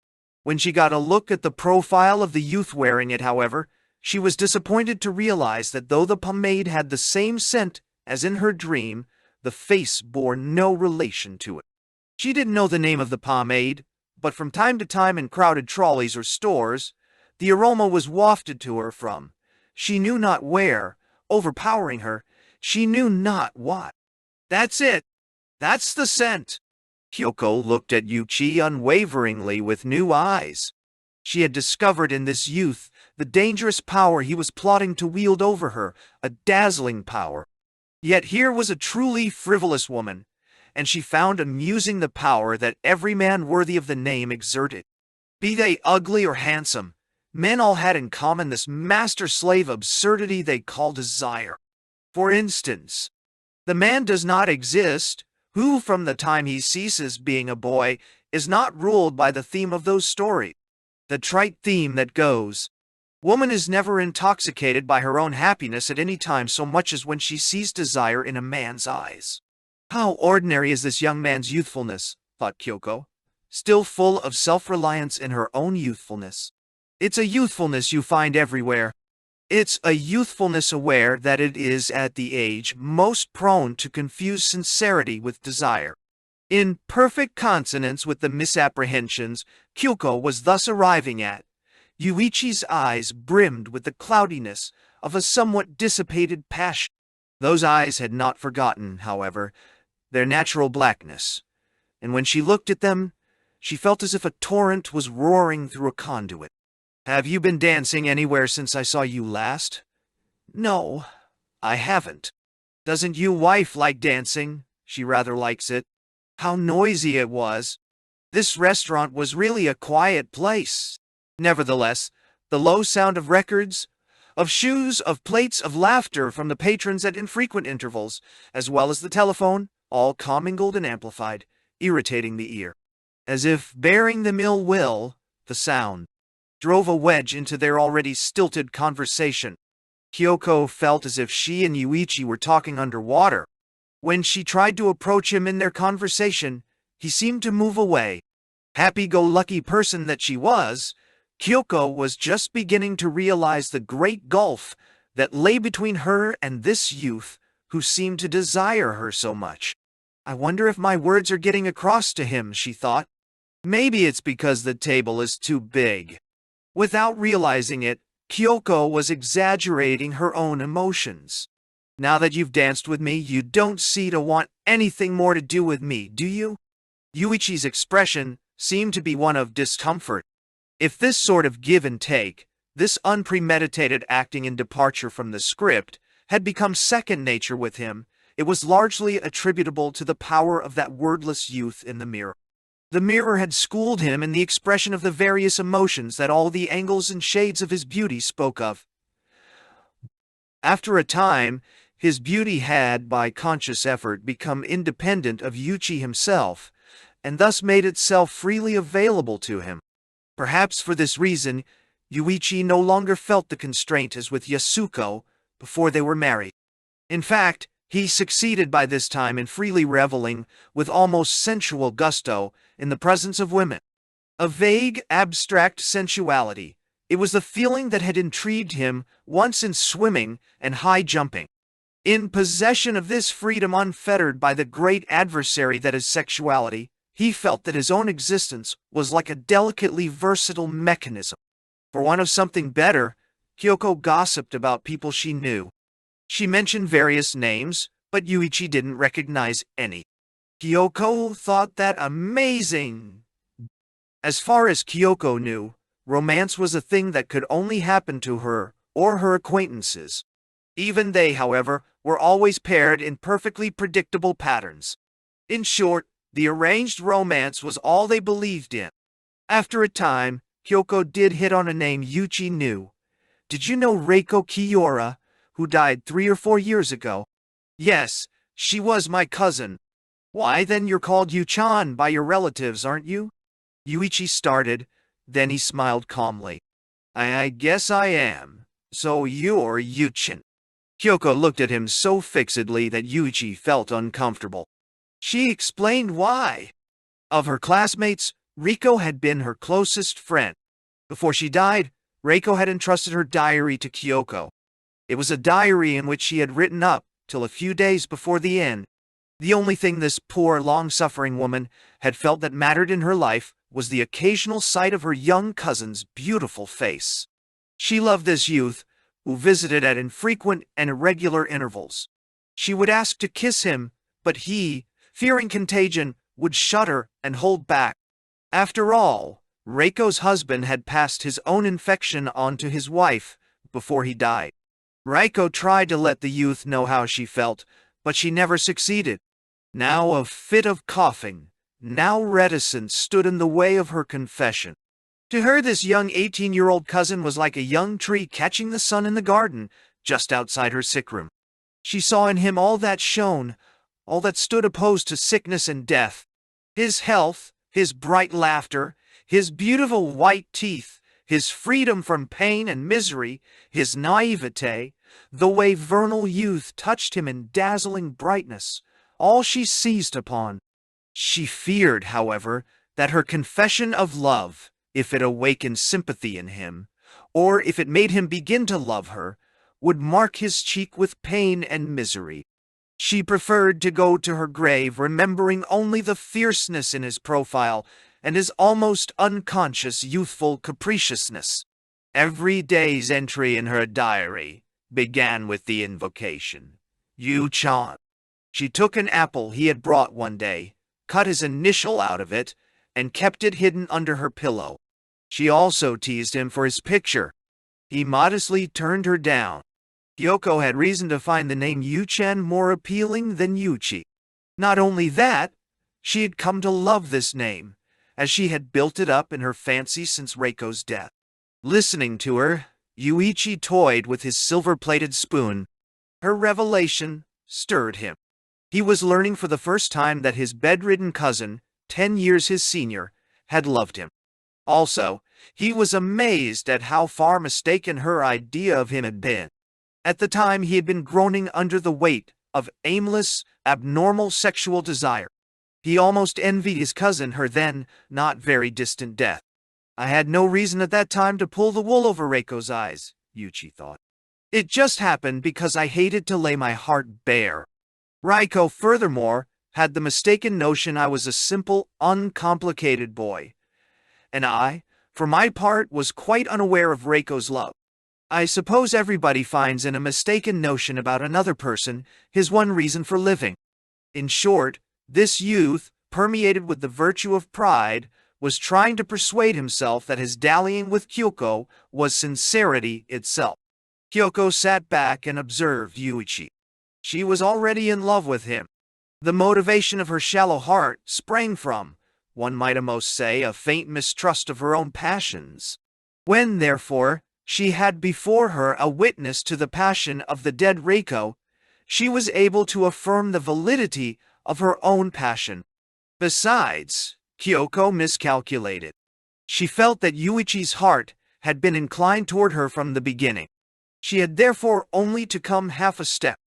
S1: When she got a look at the profile of the youth wearing it, however, she was disappointed to realize that though the pomade had the same scent as in her dream, the face bore no relation to it. She didn't know the name of the pomade, but from time to time in crowded trolleys or stores, the aroma was wafted to her from she knew not where, overpowering her, she knew not what. That's it. That's the scent. Kyoko looked at Yūichi unwaveringly with new eyes. She had discovered in this youth the dangerous power he was plotting to wield over her, a dazzling power. Yet here was a truly frivolous woman, and she found amusing the power that every man worthy of the name exerted. Be they ugly or handsome, men all had in common this master-slave absurdity they call desire. For instance, the man does not exist who, from the time he ceases being a boy, is not ruled by the theme of those stories. The trite theme that goes, woman is never intoxicated by her own happiness at any time so much as when she sees desire in a man's eyes. How ordinary is this young man's youthfulness, thought Kyoko, still full of self-reliance in her own youthfulness. It's a youthfulness you find everywhere. It's a youthfulness aware that it is at the age most prone to confuse sincerity with desire. In perfect consonance with the misapprehensions Kyoko was thus arriving at, Yūichi's eyes brimmed with the cloudiness of a somewhat dissipated passion. Those eyes had not forgotten, however, their natural blackness, and when she looked at them, she felt as if a torrent was roaring through a conduit. Have you been dancing anywhere since I saw you last? No, I haven't. Doesn't you wife like dancing? She rather likes it. How noisy it was. This restaurant was really a quiet place. Nevertheless, the low sound of records, of shoes, of plates, of laughter from the patrons at infrequent intervals, as well as the telephone, all commingled and amplified, irritating the ear. As if bearing them ill will, the sound drove a wedge into their already stilted conversation. Kyoko felt as if she and Yūichi were talking underwater. When she tried to approach him in their conversation, he seemed to move away. Happy-go-lucky person that she was, Kyoko was just beginning to realize the great gulf that lay between her and this youth who seemed to desire her so much. I wonder if my words are getting across to him, she thought. Maybe it's because the table is too big. Without realizing it, Kyoko was exaggerating her own emotions. Now that you've danced with me, you don't seem to want anything more to do with me, do you? Yūichi's expression seemed to be one of discomfort. If this sort of give and take, this unpremeditated acting and departure from the script, had become second nature with him, it was largely attributable to the power of that wordless youth in the mirror. The mirror had schooled him in the expression of the various emotions that all the angles and shades of his beauty spoke of. After a time, his beauty had, by conscious effort, become independent of Yūichi himself, and thus made itself freely available to him. Perhaps for this reason, Yūichi no longer felt the constraint as with Yasuko before they were married. In fact, he succeeded by this time in freely reveling, with almost sensual gusto, in the presence of women. A vague, abstract sensuality. It was the feeling that had intrigued him once in swimming and high jumping. In possession of this freedom unfettered by the great adversary that is sexuality, he felt that his own existence was like a delicately versatile mechanism. For want of something better, Kyoko gossiped about people she knew. She mentioned various names, but Yūichi didn't recognize any. Kyoko thought that amazing. As far as Kyoko knew, romance was a thing that could only happen to her or her acquaintances. Even they, however, were always paired in perfectly predictable patterns. In short, the arranged romance was all they believed in. After a time, Kyoko did hit on a name Yūichi knew. Did you know Reiko Kiora, who died 3 or 4 years ago? Yes, she was my cousin. Why, then you're called Yu-chan by your relatives, aren't you? Yūichi started, then he smiled calmly. I guess I am. So you're Yu-chan. Kyoko looked at him so fixedly that Yūichi felt uncomfortable. She explained why. Of her classmates, Riko had been her closest friend. Before she died, Reiko had entrusted her diary to Kyoko. It was a diary in which she had written up, till a few days before the end. The only thing this poor, long-suffering woman had felt that mattered in her life was the occasional sight of her young cousin's beautiful face. She loved this youth, who visited at infrequent and irregular intervals. She would ask to kiss him, but he, fearing contagion, would shudder and hold back. After all, Reiko's husband had passed his own infection on to his wife before he died. Reiko tried to let the youth know how she felt, but she never succeeded. Now a fit of coughing, now reticence stood in the way of her confession. To her, this young 18-year-old cousin was like a young tree catching the sun in the garden just outside her sick room. She saw in him all that shone, all that stood opposed to sickness and death. His health, his bright laughter, his beautiful white teeth, his freedom from pain and misery, his naivete, the way vernal youth touched him in dazzling brightness, all she seized upon. She feared, however, that her confession of love, if it awakened sympathy in him, or if it made him begin to love her, would mark his cheek with pain and misery. She preferred to go to her grave remembering only the fierceness in his profile and his almost unconscious youthful capriciousness. Every day's entry in her diary began with the invocation, Yu-chan. She took an apple he had brought one day, cut his initial out of it, and kept it hidden under her pillow. She also teased him for his picture. He modestly turned her down. Kyoko had reason to find the name Yu-chan more appealing than Yūichi. Not only that, she had come to love this name, as she had built it up in her fancy since Reiko's death. Listening to her, Yūichi toyed with his silver-plated spoon. Her revelation stirred him. He was learning for the first time that his bedridden cousin, 10 years his senior, had loved him. Also, he was amazed at how far mistaken her idea of him had been. At the time, he had been groaning under the weight of aimless, abnormal sexual desire. He almost envied his cousin her then not very distant death. I had no reason at that time to pull the wool over Reiko's eyes, Yūichi thought. It just happened because I hated to lay my heart bare. Reiko, furthermore, had the mistaken notion I was a simple, uncomplicated boy. And I, for my part, was quite unaware of Reiko's love. I suppose everybody finds in a mistaken notion about another person his one reason for living. In short, this youth, permeated with the virtue of pride, was trying to persuade himself that his dallying with Kyoko was sincerity itself. Kyoko sat back and observed Yūichi. She was already in love with him. The motivation of her shallow heart sprang from, one might almost say, a faint mistrust of her own passions. When, therefore, she had before her a witness to the passion of the dead Reiko, she was able to affirm the validity of her own passion. Besides, Kyoko miscalculated. She felt that Yūichi's heart had been inclined toward her from the beginning. She had therefore only to come half a step.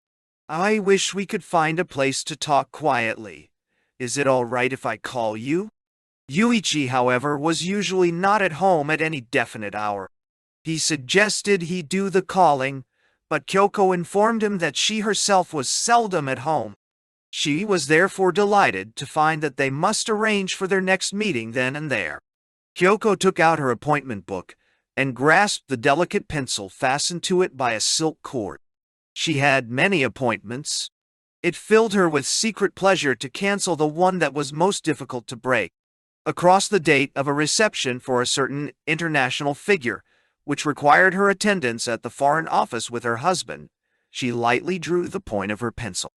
S1: I wish we could find a place to talk quietly. Is it all right if I call you? Yūichi, however, was usually not at home at any definite hour. He suggested he do the calling, but Kyoko informed him that she herself was seldom at home. She was therefore delighted to find that they must arrange for their next meeting then and there. Kyoko took out her appointment book and grasped the delicate pencil fastened to it by a silk cord. She had many appointments. It filled her with secret pleasure to cancel the one that was most difficult to break. Across the date of a reception for a certain international figure, which required her attendance at the Foreign Office with her husband, she lightly drew the point of her pencil.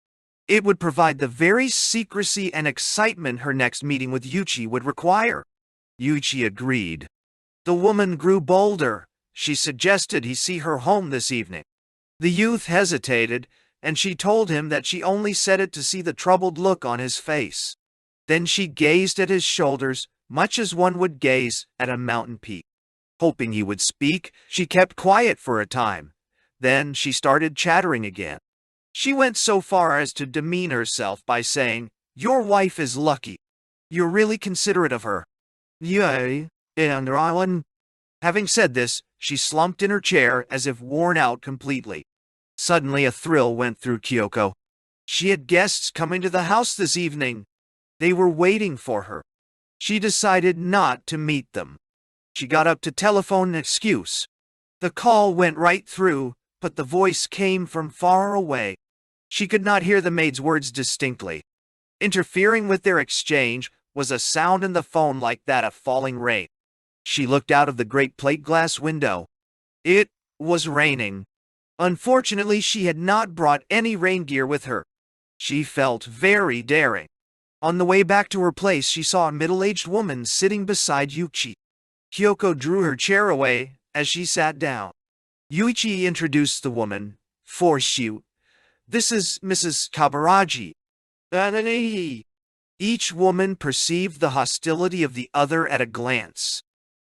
S1: It would provide the very secrecy and excitement her next meeting with Yūichi would require. Yūichi agreed. The woman grew bolder. She suggested he see her home this evening. The youth hesitated, and she told him that she only said it to see the troubled look on his face. Then she gazed at his shoulders, much as one would gaze at a mountain peak. Hoping he would speak, she kept quiet for a time. Then she started chattering again. She went so far as to demean herself by saying, "Your wife is lucky. You're really considerate of her." "Yay, and Rylan." Having said this, she slumped in her chair as if worn out completely. Suddenly a thrill went through Kyoko. She had guests coming to the house this evening. They were waiting for her. She decided not to meet them. She got up to telephone an excuse. The call went right through, but the voice came from far away. She could not hear the maid's words distinctly. Interfering with their exchange was a sound in the phone like that of falling rain. She looked out of the great plate glass window. It was raining. Unfortunately, she had not brought any rain gear with her. She felt very daring. On the way back to her place, she saw a middle-aged woman sitting beside Yūichi. Kyoko drew her chair away as she sat down. Yūichi introduced the woman. "For this is Mrs. Kaburagi." Each woman perceived the hostility of the other at a glance.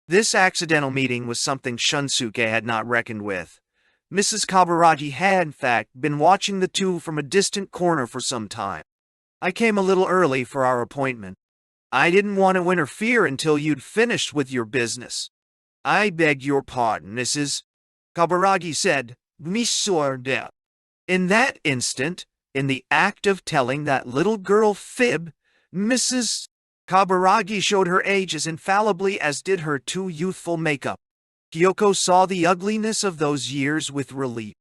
S1: This accidental meeting was something Shunsuke had not reckoned with. Mrs. Kaburagi had, in fact, been watching the two from a distant corner for some time. "I came a little early for our appointment. I didn't want to interfere until you'd finished with your business." "I beg your pardon, Mrs. Kaburagi said, "Monsieur." In that instant, in the act of telling that little girl fib, Mrs. Kaburagi showed her age as infallibly as did her too youthful makeup. Kyoko saw the ugliness of those years with relief.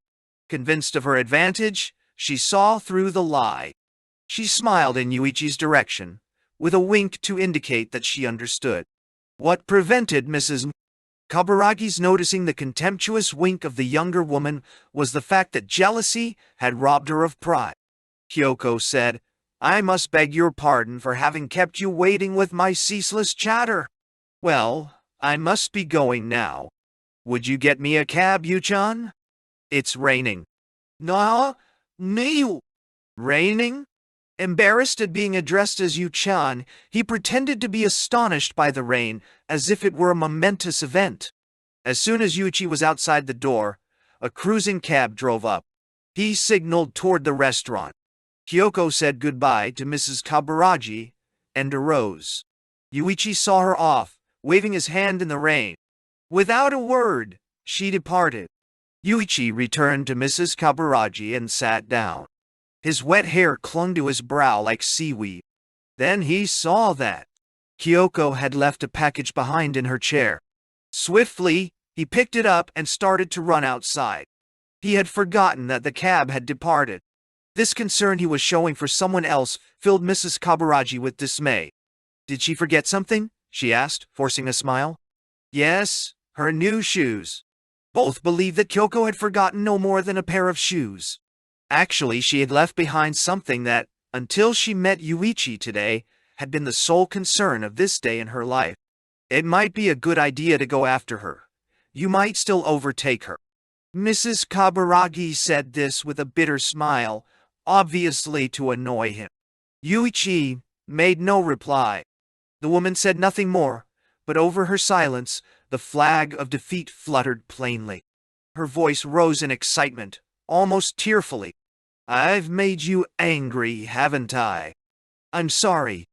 S1: Convinced of her advantage, she saw through the lie. She smiled in Yūichi's direction, with a wink to indicate that she understood. What prevented Mrs. Kaburagi's noticing the contemptuous wink of the younger woman was the fact that jealousy had robbed her of pride. Kyoko said, "I must beg your pardon for having kept you waiting with my ceaseless chatter. Well, I must be going now. Would you get me a cab, Yu-chan? It's raining." "No, no." "Raining?" Embarrassed at being addressed as Yu-chan, he pretended to be astonished by the rain, as if it were a momentous event. As soon as Yūichi was outside the door, a cruising cab drove up. He signaled toward the restaurant. Kyoko said goodbye to Mrs. Kaburagi and arose. Yūichi saw her off, waving his hand in the rain. Without a word, she departed. Yūichi returned to Mrs. Kaburagi and sat down. His wet hair clung to his brow like seaweed. Then he saw that Kyoko had left a package behind in her chair. Swiftly, he picked it up and started to run outside. He had forgotten that the cab had departed. This concern he was showing for someone else filled Mrs. Kaburagi with dismay. "Did she forget something?" she asked, forcing a smile. "Yes, her new shoes." Both believed that Kyoko had forgotten no more than a pair of shoes. Actually, she had left behind something that, until she met Yūichi today, had been the sole concern of this day in her life. It might be a good idea to go after her. You might still overtake her. Mrs. Kaburagi said this with a bitter smile, obviously to annoy him. Yūichi made no reply. The woman said nothing more, but over her silence, the flag of defeat fluttered plainly. Her voice rose in excitement, almost tearfully. "I've made you angry, haven't I? I'm sorry.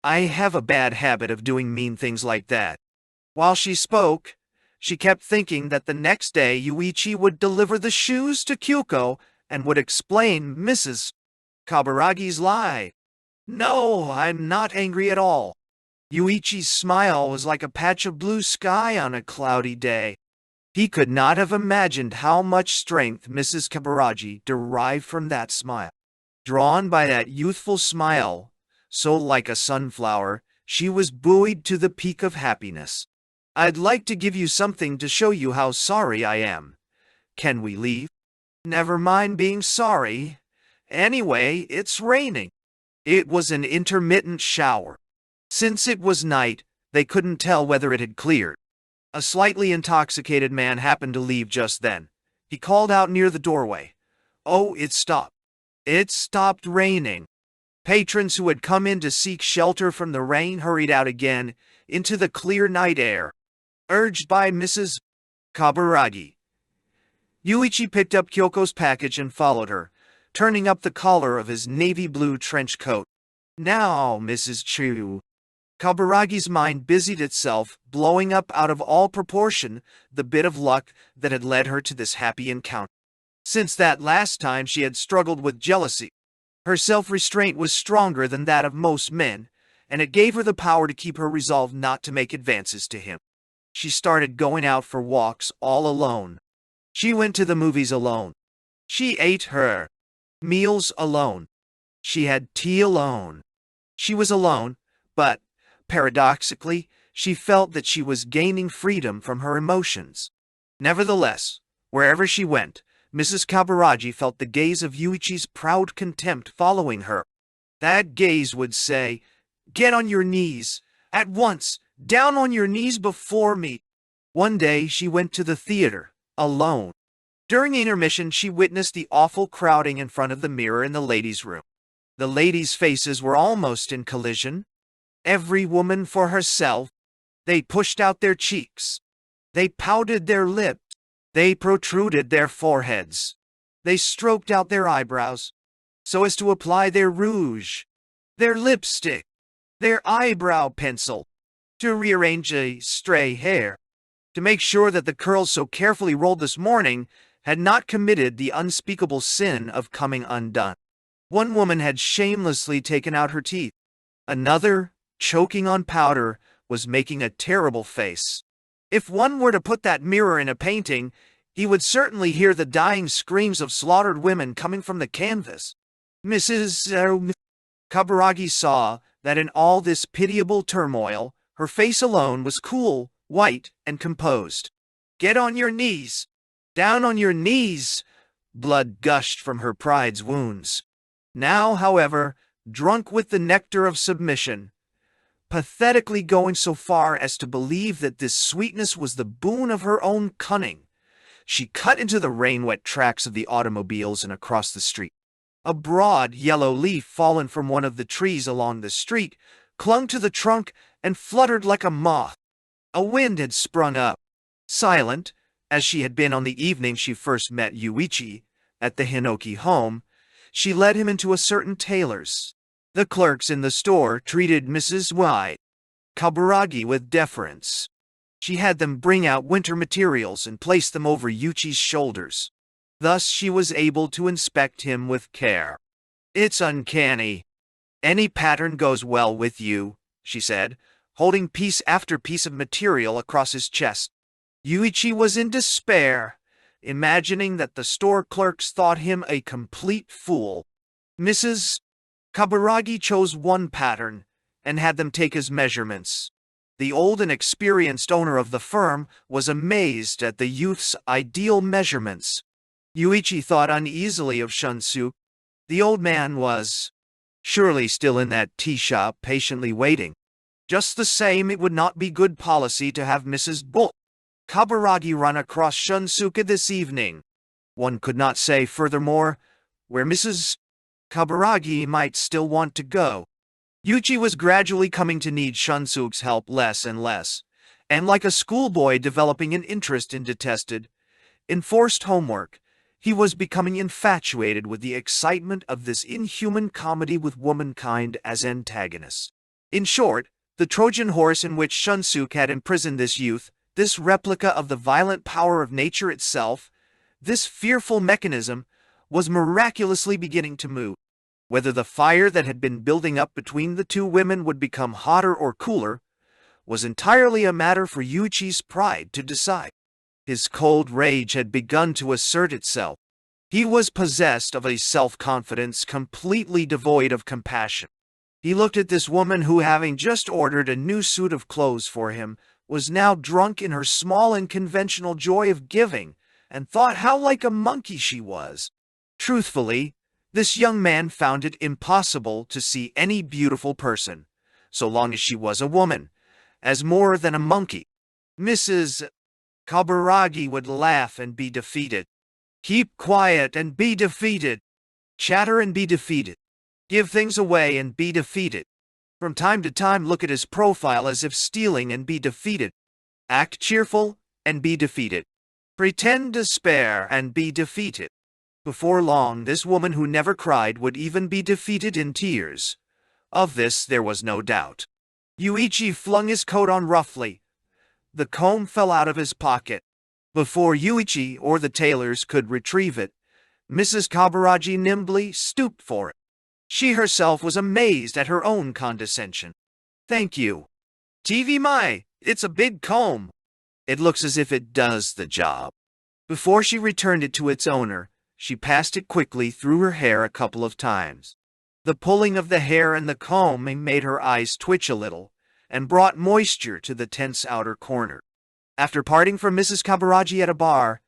S1: I have a bad habit of doing mean things like that." While she spoke, she kept thinking that the next day Yūichi would deliver the shoes to Kyoko and would explain Mrs. Kaburagi's lie. "No, I'm not angry at all." Yūichi's smile was like a patch of blue sky on a cloudy day. He could not have imagined how much strength Mrs. Kaburagi derived from that smile. Drawn by that youthful smile, so like a sunflower, she was buoyed to the peak of happiness. "I'd like to give you something to show you how sorry I am. Can we leave?" "Never mind being sorry. Anyway, it's raining." It was an intermittent shower. Since it was night, they couldn't tell whether it had cleared. A slightly intoxicated man happened to leave just then. He called out near the doorway. "Oh, it stopped. It stopped raining." Patrons who had come in to seek shelter from the rain hurried out again into the clear night air. Urged by Mrs. Kaburagi, Yūichi picked up Kyoko's package and followed her, turning up the collar of his navy blue trench coat. "Now, Mrs. Chu." Kaburagi's mind busied itself, blowing up out of all proportion the bit of luck that had led her to this happy encounter. Since that last time she had struggled with jealousy. Her self-restraint was stronger than that of most men, and it gave her the power to keep her resolve not to make advances to him. She started going out for walks all alone. She went to the movies alone. She ate her meals alone. She had tea alone. She was alone, but, paradoxically, she felt that she was gaining freedom from her emotions. Nevertheless, wherever she went, Mrs. Kaburagi felt the gaze of Yūichi's proud contempt following her. That gaze would say, "Get on your knees, at once, down on your knees before me." One day she went to the theater, alone. During intermission she witnessed the awful crowding in front of the mirror in the ladies' room. The ladies' faces were almost in collision. Every woman for herself. They pushed out their cheeks. They pouted their lips. They protruded their foreheads. They stroked out their eyebrows, so as to apply their rouge, their lipstick, their eyebrow pencil, to rearrange a stray hair, to make sure that the curls so carefully rolled this morning had not committed the unspeakable sin of coming undone. One woman had shamelessly taken out her teeth. Another, choking on powder, was making a terrible face. If one were to put that mirror in a painting, he would certainly hear the dying screams of slaughtered women coming from the canvas. Mrs. Kaburagi saw that in all this pitiable turmoil, her face alone was cool, white, and composed. "Get on your knees! Down on your knees!" Blood gushed from her pride's wounds. Now, however, drunk with the nectar of submission, pathetically going so far as to believe that this sweetness was the boon of her own cunning, she cut into the rain-wet tracks of the automobiles and across the street. A broad yellow leaf fallen from one of the trees along the street clung to the trunk and fluttered like a moth. A wind had sprung up. Silent, as she had been on the evening she first met Yūichi at the Hinoki home, she led him into a certain tailor's. The clerks in the store treated Mrs. Kaburagi with deference. She had them bring out winter materials and place them over Yūichi's shoulders. Thus she was able to inspect him with care. "It's uncanny. Any pattern goes well with you," she said, holding piece after piece of material across his chest. Yūichi was in despair, imagining that the store clerks thought him a complete fool. Mrs. Kaburagi chose one pattern and had them take his measurements. The old and experienced owner of the firm was amazed at the youth's ideal measurements. Yūichi thought uneasily of Shunsuke. The old man was surely still in that tea shop patiently waiting. Just the same, it would not be good policy to have Mrs. Kaburagi run across Shunsuke this evening. One could not say, furthermore, where Mrs. Kaburagi might still want to go. Yūichi was gradually coming to need Shunsuke's help less and less, and like a schoolboy developing an interest in detested, enforced homework, he was becoming infatuated with the excitement of this inhuman comedy with womankind as antagonist. In short, the Trojan horse in which Shunsuke had imprisoned this youth, this replica of the violent power of nature itself, this fearful mechanism, was miraculously beginning to move. Whether the fire that had been building up between the two women would become hotter or cooler was entirely a matter for Yūichi's pride to decide. His cold rage had begun to assert itself. He was possessed of a self-confidence completely devoid of compassion. He looked at this woman who, having just ordered a new suit of clothes for him, was now drunk in her small and conventional joy of giving, and thought how like a monkey she was. Truthfully, this young man found it impossible to see any beautiful person, so long as she was a woman, as more than a monkey. Mrs. Kaburagi would laugh and be defeated. Keep quiet and be defeated. Chatter and be defeated. Give things away and be defeated. From time to time look at his profile as if stealing and be defeated. Act cheerful and be defeated. Pretend despair and be defeated. Before long, this woman who never cried would even be defeated in tears. Of this there was no doubt. Yūichi flung his coat on roughly. The comb fell out of his pocket. Before Yūichi or the tailors could retrieve it, Mrs. Kaburagi nimbly stooped for it. She herself was amazed at her own condescension. "Thank you. TV Mai, it's a big comb. It looks as if it does the job." Before she returned it to its owner, she passed it quickly through her hair a couple of times. The pulling of the hair and the comb made her eyes twitch a little, and brought moisture to the tense outer corner. After parting from Mrs. Kaburagi at a bar,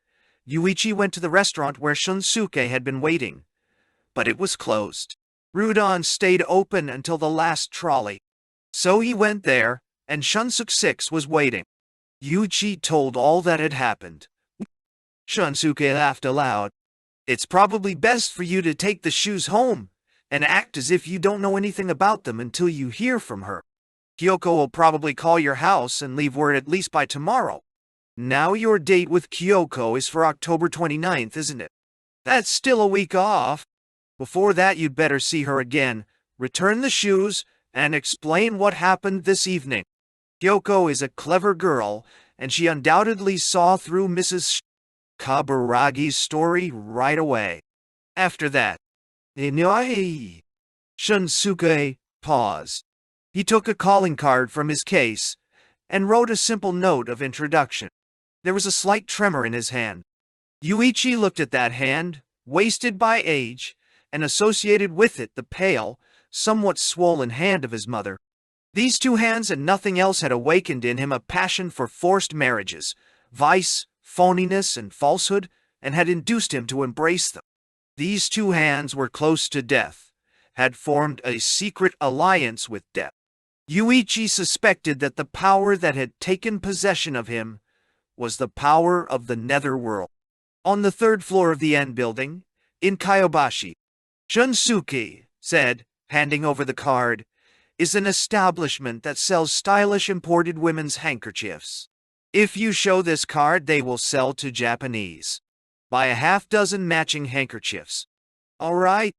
S1: Yūichi went to the restaurant where Shunsuke had been waiting, but it was closed. Rudon stayed open until the last trolley. So he went there, and Shunsuke 6 was waiting. Yūichi told all that had happened. Shunsuke laughed aloud. It's probably best for you to take the shoes home, and act as if you don't know anything about them until you hear from her. Kyoko will probably call your house and leave word at least by tomorrow. Now your date with Kyoko is for October 29th, isn't it? That's still a week off. Before that, you'd better see her again, return the shoes, and explain what happened this evening. Kyoko is a clever girl, and she undoubtedly saw through Mrs. Kaburagi's story right away. After that, Shunsuke paused. He took a calling card from his case and wrote a simple note of introduction. There was a slight tremor in his hand. Yūichi looked at that hand, wasted by age, and associated with it the pale, somewhat swollen hand of his mother. These two hands and nothing else had awakened in him a passion for forced marriages, vice, phoniness, and falsehood, and had induced him to embrace them. These two hands were close to death, had formed a secret alliance with death. Yūichi suspected that the power that had taken possession of him was the power of the netherworld. On the third floor of the N building, in Kyobashi, Shunsuke said, handing over the card, is an establishment that sells stylish imported women's handkerchiefs. If you show this card, they will sell to Japanese. Buy a half-dozen matching handkerchiefs. All right?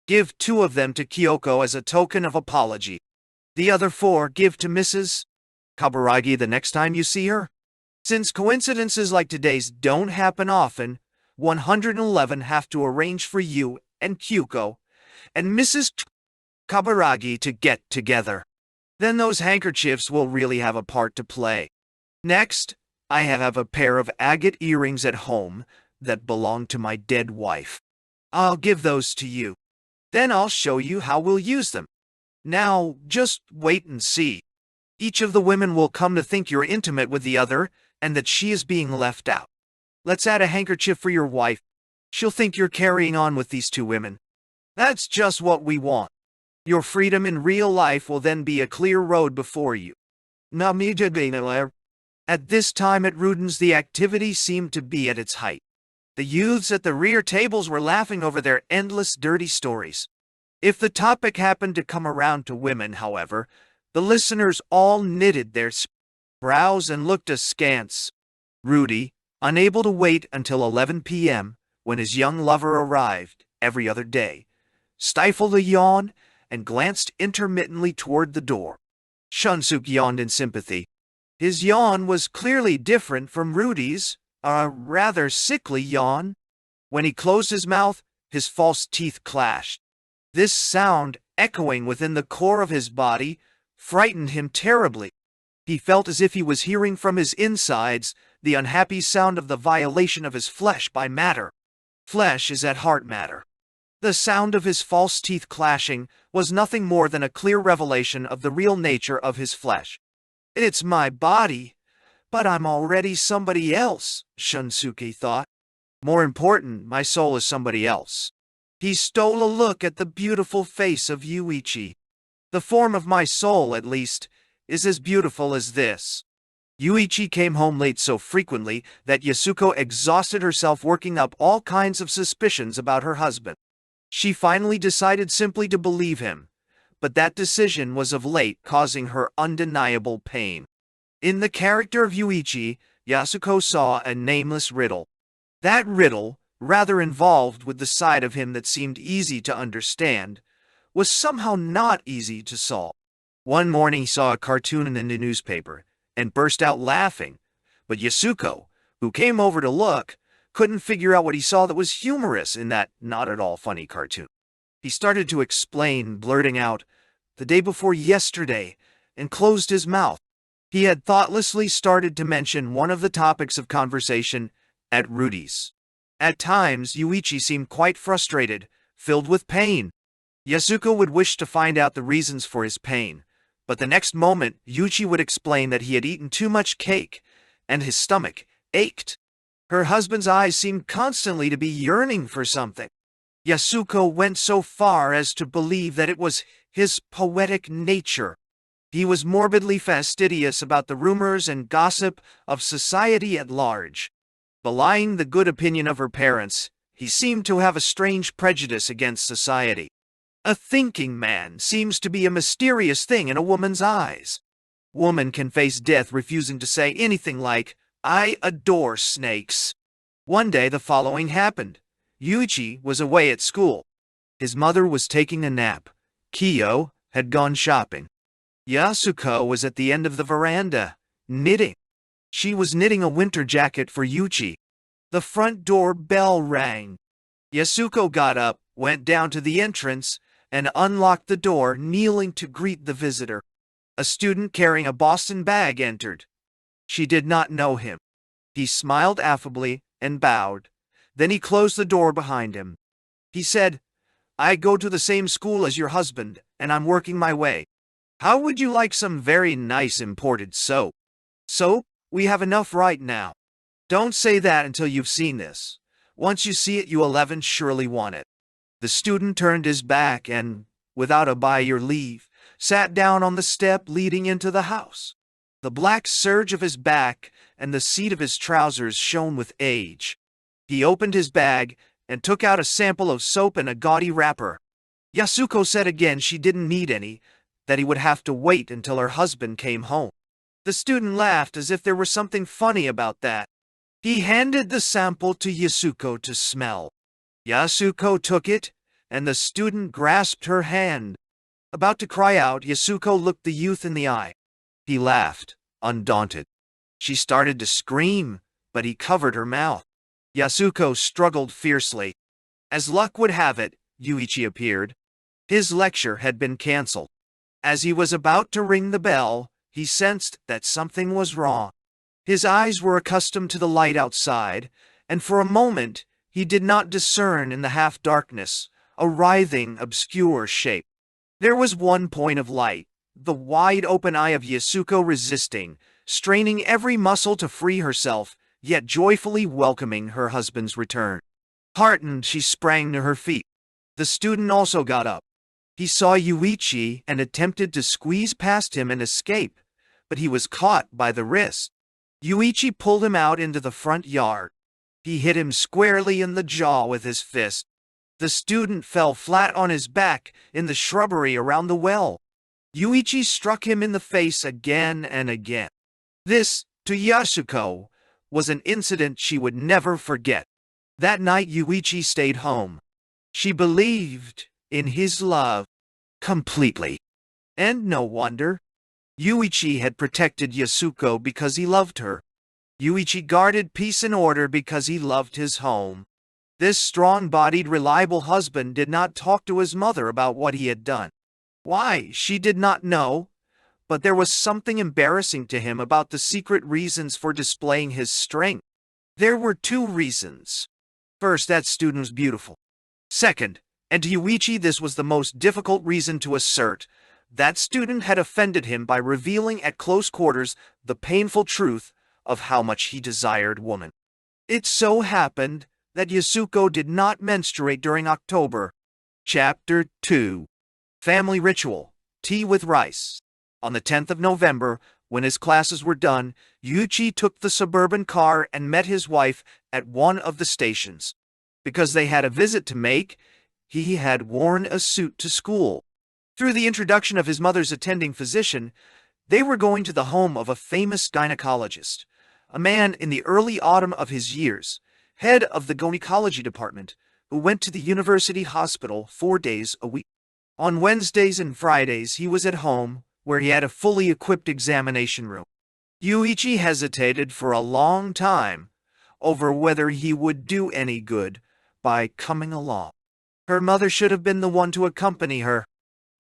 S1: Give 2 of them to Kyoko as a token of apology. The other 4 give to Mrs. Kaburagi the next time you see her. Since coincidences like today's don't happen often, 111 have to arrange for you and Kyoko and Mrs. Kaburagi to get together. Then those handkerchiefs will really have a part to play. Next, I have a pair of agate earrings at home that belong to my dead wife. I'll give those to you. Then I'll show you how we'll use them. Now, just wait and see. Each of the women will come to think you're intimate with the other and that she is being left out. Let's add a handkerchief for your wife. She'll think you're carrying on with these 2 women. That's just what we want. Your freedom in real life will then be a clear road before you. At this time at Ruden's, the activity seemed to be at its height. The youths at the rear tables were laughing over their endless dirty stories. If the topic happened to come around to women, however, the listeners all knitted their brows and looked askance. Rudy, unable to wait until 11 p.m., when his young lover arrived every other day, stifled a yawn and glanced intermittently toward the door. Shunsuke yawned in sympathy. His yawn was clearly different from Rudy's, a rather sickly yawn. When he closed his mouth, his false teeth clashed. This sound, echoing within the core of his body, frightened him terribly. He felt as if he was hearing from his insides the unhappy sound of the violation of his flesh by matter. Flesh is at heart matter. The sound of his false teeth clashing was nothing more than a clear revelation of the real nature of his flesh. It's my body, but I'm already somebody else, Shunsuke thought. More important, my soul is somebody else. He stole a look at the beautiful face of Yūichi. The form of my soul, at least, is as beautiful as this. Yūichi came home late so frequently that Yasuko exhausted herself working up all kinds of suspicions about her husband. She finally decided simply to believe him, but that decision was of late causing her undeniable pain. In the character of Yūichi, Yasuko saw a nameless riddle. That riddle, rather involved with the side of him that seemed easy to understand, was somehow not easy to solve. One morning he saw a cartoon in the newspaper and burst out laughing, but Yasuko, who came over to look, couldn't figure out what he saw that was humorous in that not-at-all funny cartoon. He started to explain, blurting out, "The day before yesterday," and closed his mouth. He had thoughtlessly started to mention one of the topics of conversation at Rudy's. At times, Yūichi seemed quite frustrated, filled with pain. Yasuko would wish to find out the reasons for his pain, but the next moment Yūichi would explain that he had eaten too much cake, and his stomach ached. Her husband's eyes seemed constantly to be yearning for something. Yasuko went so far as to believe that it was his poetic nature. He was morbidly fastidious about the rumors and gossip of society at large. Belying the good opinion of her parents, he seemed to have a strange prejudice against society. A thinking man seems to be a mysterious thing in a woman's eyes. Woman can face death refusing to say anything like, "I adore snakes." One day the following happened. Yūichi was away at school. His mother was taking a nap. Kyo had gone shopping. Yasuko was at the end of the veranda, knitting. She was knitting a winter jacket for Yūichi. The front door bell rang. Yasuko got up, went down to the entrance, and unlocked the door, kneeling to greet the visitor. A student carrying a Boston bag entered. She did not know him. He smiled affably and bowed. Then he closed the door behind him. He said, "I go to the same school as your husband, and I'm working my way. How would you like some very nice imported soap?" "Soap? We have enough right now." "Don't say that until you've seen this. Once you see it, you'll surely want it." The student turned his back and, without a by your leave, sat down on the step leading into the house. The black serge of his back and the seat of his trousers shone with age. He opened his bag and took out a sample of soap in a gaudy wrapper. Yasuko said again she didn't need any, that he would have to wait until her husband came home. The student laughed as if there was something funny about that. He handed the sample to Yasuko to smell. Yasuko took it, and the student grasped her hand. About to cry out, Yasuko looked the youth in the eye. He laughed, undaunted. She started to scream, but he covered her mouth. Yasuko struggled fiercely. As luck would have it, Yūichi appeared. His lecture had been cancelled. As he was about to ring the bell, he sensed that something was wrong. His eyes were accustomed to the light outside, and for a moment he did not discern in the half-darkness a writhing, obscure shape. There was one point of light, the wide-open eye of Yasuko resisting, straining every muscle to free herself, yet joyfully welcoming her husband's return. Heartened, she sprang to her feet. The student also got up. He saw Yūichi and attempted to squeeze past him and escape, but he was caught by the wrist. Yūichi pulled him out into the front yard. He hit him squarely in the jaw with his fist. The student fell flat on his back in the shrubbery around the well. Yūichi struck him in the face again and again. This, to Yasuko, was an incident she would never forget. That night Yūichi stayed home. She believed in his love completely. And no wonder. Yūichi had protected Yasuko because he loved her. Yūichi guarded peace and order because he loved his home. This strong-bodied, reliable husband did not talk to his mother about what he had done. Why, she did not know, but there was something embarrassing to him about the secret reasons for displaying his strength. There were two reasons. First, that student was beautiful. Second, and to Yūichi this was the most difficult reason to assert, that student had offended him by revealing at close quarters the painful truth of how much he desired woman. It so happened that Yasuko did not menstruate during October. Chapter 2. Family Ritual. Tea with Rice. On the 10th of November, when his classes were done, Yūichi took the suburban car and met his wife at one of the stations. Because they had a visit to make, he had worn a suit to school. Through the introduction of his mother's attending physician, they were going to the home of a famous gynecologist, a man in the early autumn of his years, head of the gynecology department, who went to the university hospital 4 days a week. On Wednesdays and Fridays he was at home, where he had a fully equipped examination room. Yūichi hesitated for a long time over whether he would do any good by coming along. Her mother should have been the one to accompany her.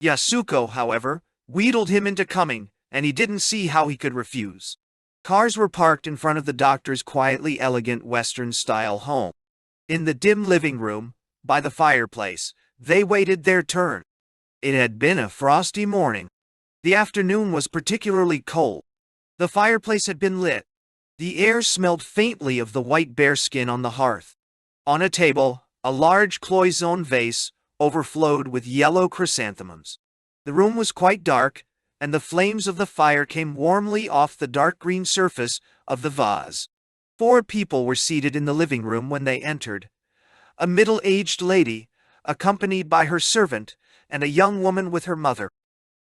S1: Yasuko, however, wheedled him into coming, and he didn't see how he could refuse. Cars were parked in front of the doctor's quietly elegant Western-style home. In the dim living room, by the fireplace, they waited their turn. It had been a frosty morning. The afternoon was particularly cold. The fireplace had been lit. The air smelled faintly of the white bearskin on the hearth. On a table, a large cloisonne vase overflowed with yellow chrysanthemums. The room was quite dark, and the flames of the fire came warmly off the dark green surface of the vase. 4 people were seated in the living room when they entered. A middle-aged lady, accompanied by her servant, and a young woman with her mother.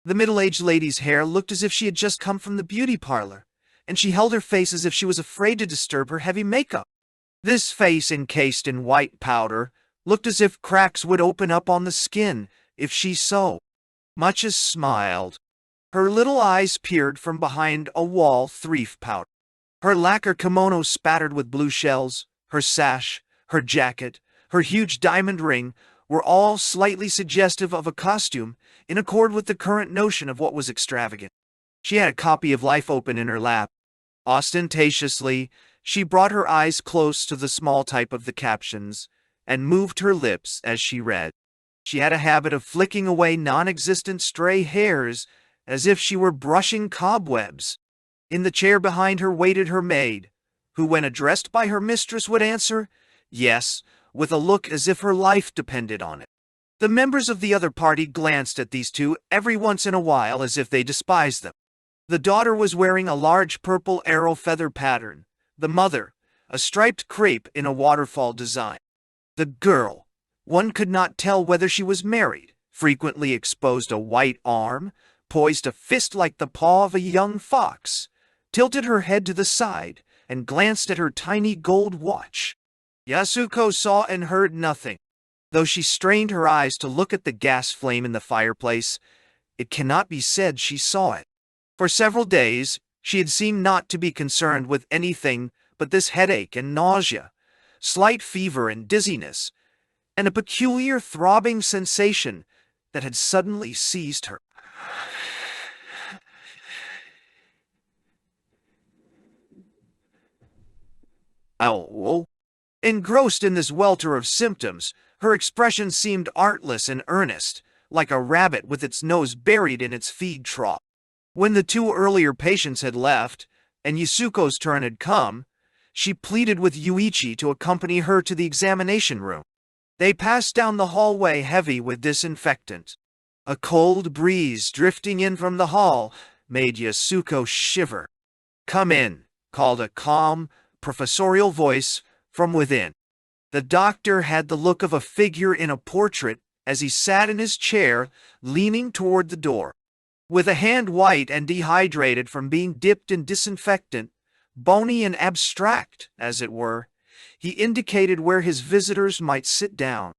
S1: The middle-aged lady's hair looked as if she had just come from the beauty parlor, and she held her face as if she was afraid to disturb her heavy makeup. This face, encased in white powder, looked as if cracks would open up on the skin if she so much as smiled. Her little eyes peered from behind a wall threef powder. Her lacquer kimono spattered with blue shells, her sash, her jacket, her huge diamond ring were all slightly suggestive of a costume in accord with the current notion of what was extravagant. She had a copy of Life open in her lap. Ostentatiously, she brought her eyes close to the small type of the captions and moved her lips as she read. She had a habit of flicking away non-existent stray hairs as if she were brushing cobwebs. In the chair behind her waited her maid, who, when addressed by her mistress, would answer, "Yes," with a look as if her life depended on it. The members of the other party glanced at these two every once in a while as if they despised them. The daughter was wearing a large purple arrow feather pattern, the mother, a striped crepe in a waterfall design. The girl, one could not tell whether she was married, frequently exposed a white arm, poised a fist like the paw of a young fox, tilted her head to the side, and glanced at her tiny gold watch. Yasuko saw and heard nothing. Though she strained her eyes to look at the gas flame in the fireplace, it cannot be said she saw it. For several days, she had seemed not to be concerned with anything but this headache and nausea, slight fever and dizziness, and a peculiar throbbing sensation that had suddenly seized her. Oh. Engrossed in this welter of symptoms, her expression seemed artless and earnest, like a rabbit with its nose buried in its feed trough. When the 2 earlier patients had left, and Yasuko's turn had come, she pleaded with Yūichi to accompany her to the examination room. They passed down the hallway heavy with disinfectant. A cold breeze drifting in from the hall made Yasuko shiver. "Come in," called a calm, professorial voice from within. The doctor had the look of a figure in a portrait as he sat in his chair, leaning toward the door. With a hand white and dehydrated from being dipped in disinfectant, bony and abstract, as it were, he indicated where his visitors might sit down.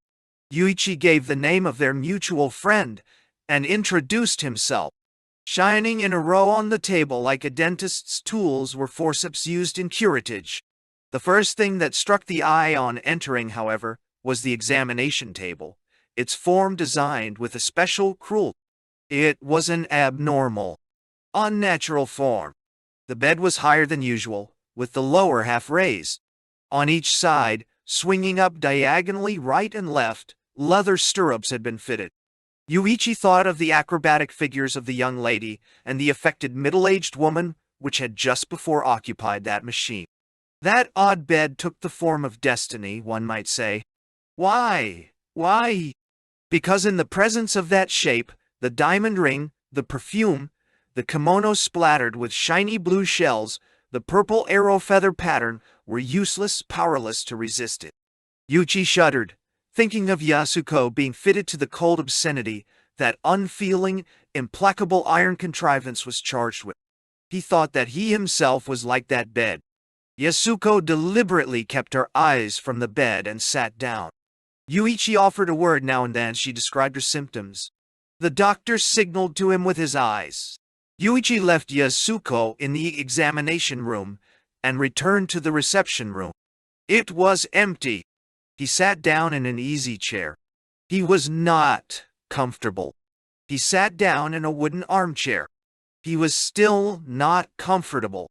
S1: Yūichi gave the name of their mutual friend and introduced himself. Shining in a row on the table like a dentist's tools were forceps used in curettage. The first thing that struck the eye on entering, however, was the examination table, its form designed with a special cruelty. It was an abnormal, unnatural form. The bed was higher than usual, with the lower half raised. On each side, swinging up diagonally right and left, leather stirrups had been fitted. Yūichi thought of the acrobatic figures of the young lady and the affected middle-aged woman which had just before occupied that machine. That odd bed took the form of destiny, one might say. Why? Because in the presence of that shape, the diamond ring, the perfume, the kimono splattered with shiny blue shells, the purple arrow feather pattern were useless, powerless to resist it. Yūichi shuddered, thinking of Yasuko being fitted to the cold obscenity that unfeeling, implacable iron contrivance was charged with. He thought that he himself was like that bed. Yasuko deliberately kept her eyes from the bed and sat down. Yūichi offered a word now and then as she described her symptoms. The doctor signaled to him with his eyes. Yūichi left Yasuko in the examination room and returned to the reception room. It was empty. He sat down in an easy chair. He was not comfortable. He sat down in a wooden armchair. He was still not comfortable.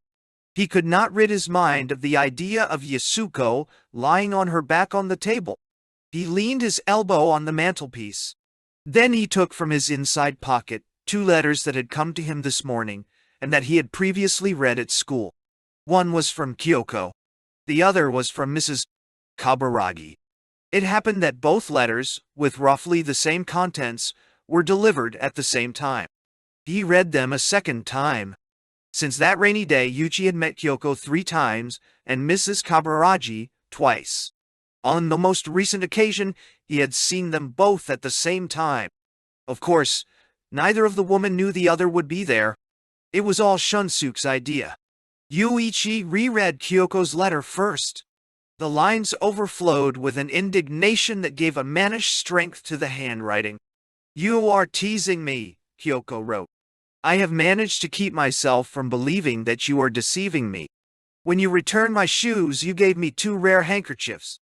S1: He could not rid his mind of the idea of Yasuko lying on her back on the table. He leaned his elbow on the mantelpiece. Then he took from his inside pocket 2 letters that had come to him this morning and that he had previously read at school. One was from Kyoko. The other was from Mrs. Kaburagi. It happened that both letters, with roughly the same contents, were delivered at the same time. He read them a second time. Since that rainy day, Yūichi had met Kyoko 3 times and Mrs. Kaburagi twice. On the most recent occasion, he had seen them both at the same time. Of course, neither of the women knew the other would be there. It was all Shunsuke's idea. Yūichi reread Kyoko's letter first. The lines overflowed with an indignation that gave a mannish strength to the handwriting. "You are teasing me," Kyoko wrote. "I have managed to keep myself from believing that you are deceiving me. When you returned my shoes, you gave me 2 rare handkerchiefs.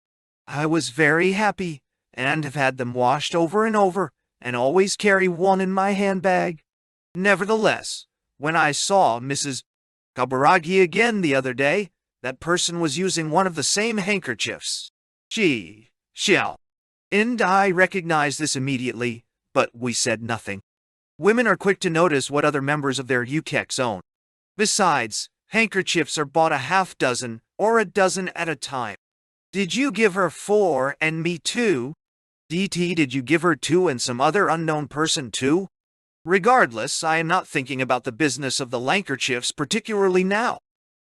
S1: I was very happy, and have had them washed over and over, and always carry one in my handbag. Nevertheless, when I saw Mrs. Kaburagi again the other day, that person was using one of the same handkerchiefs. Xiao. And I recognized this immediately, but we said nothing. Women are quick to notice what other members of their yukeks own. Besides, handkerchiefs are bought a half dozen or a dozen at a time. Did you give her 4 and me 2? DT, did you give her 2 and some other unknown person too? Regardless, I am not thinking about the business of the handkerchiefs particularly now.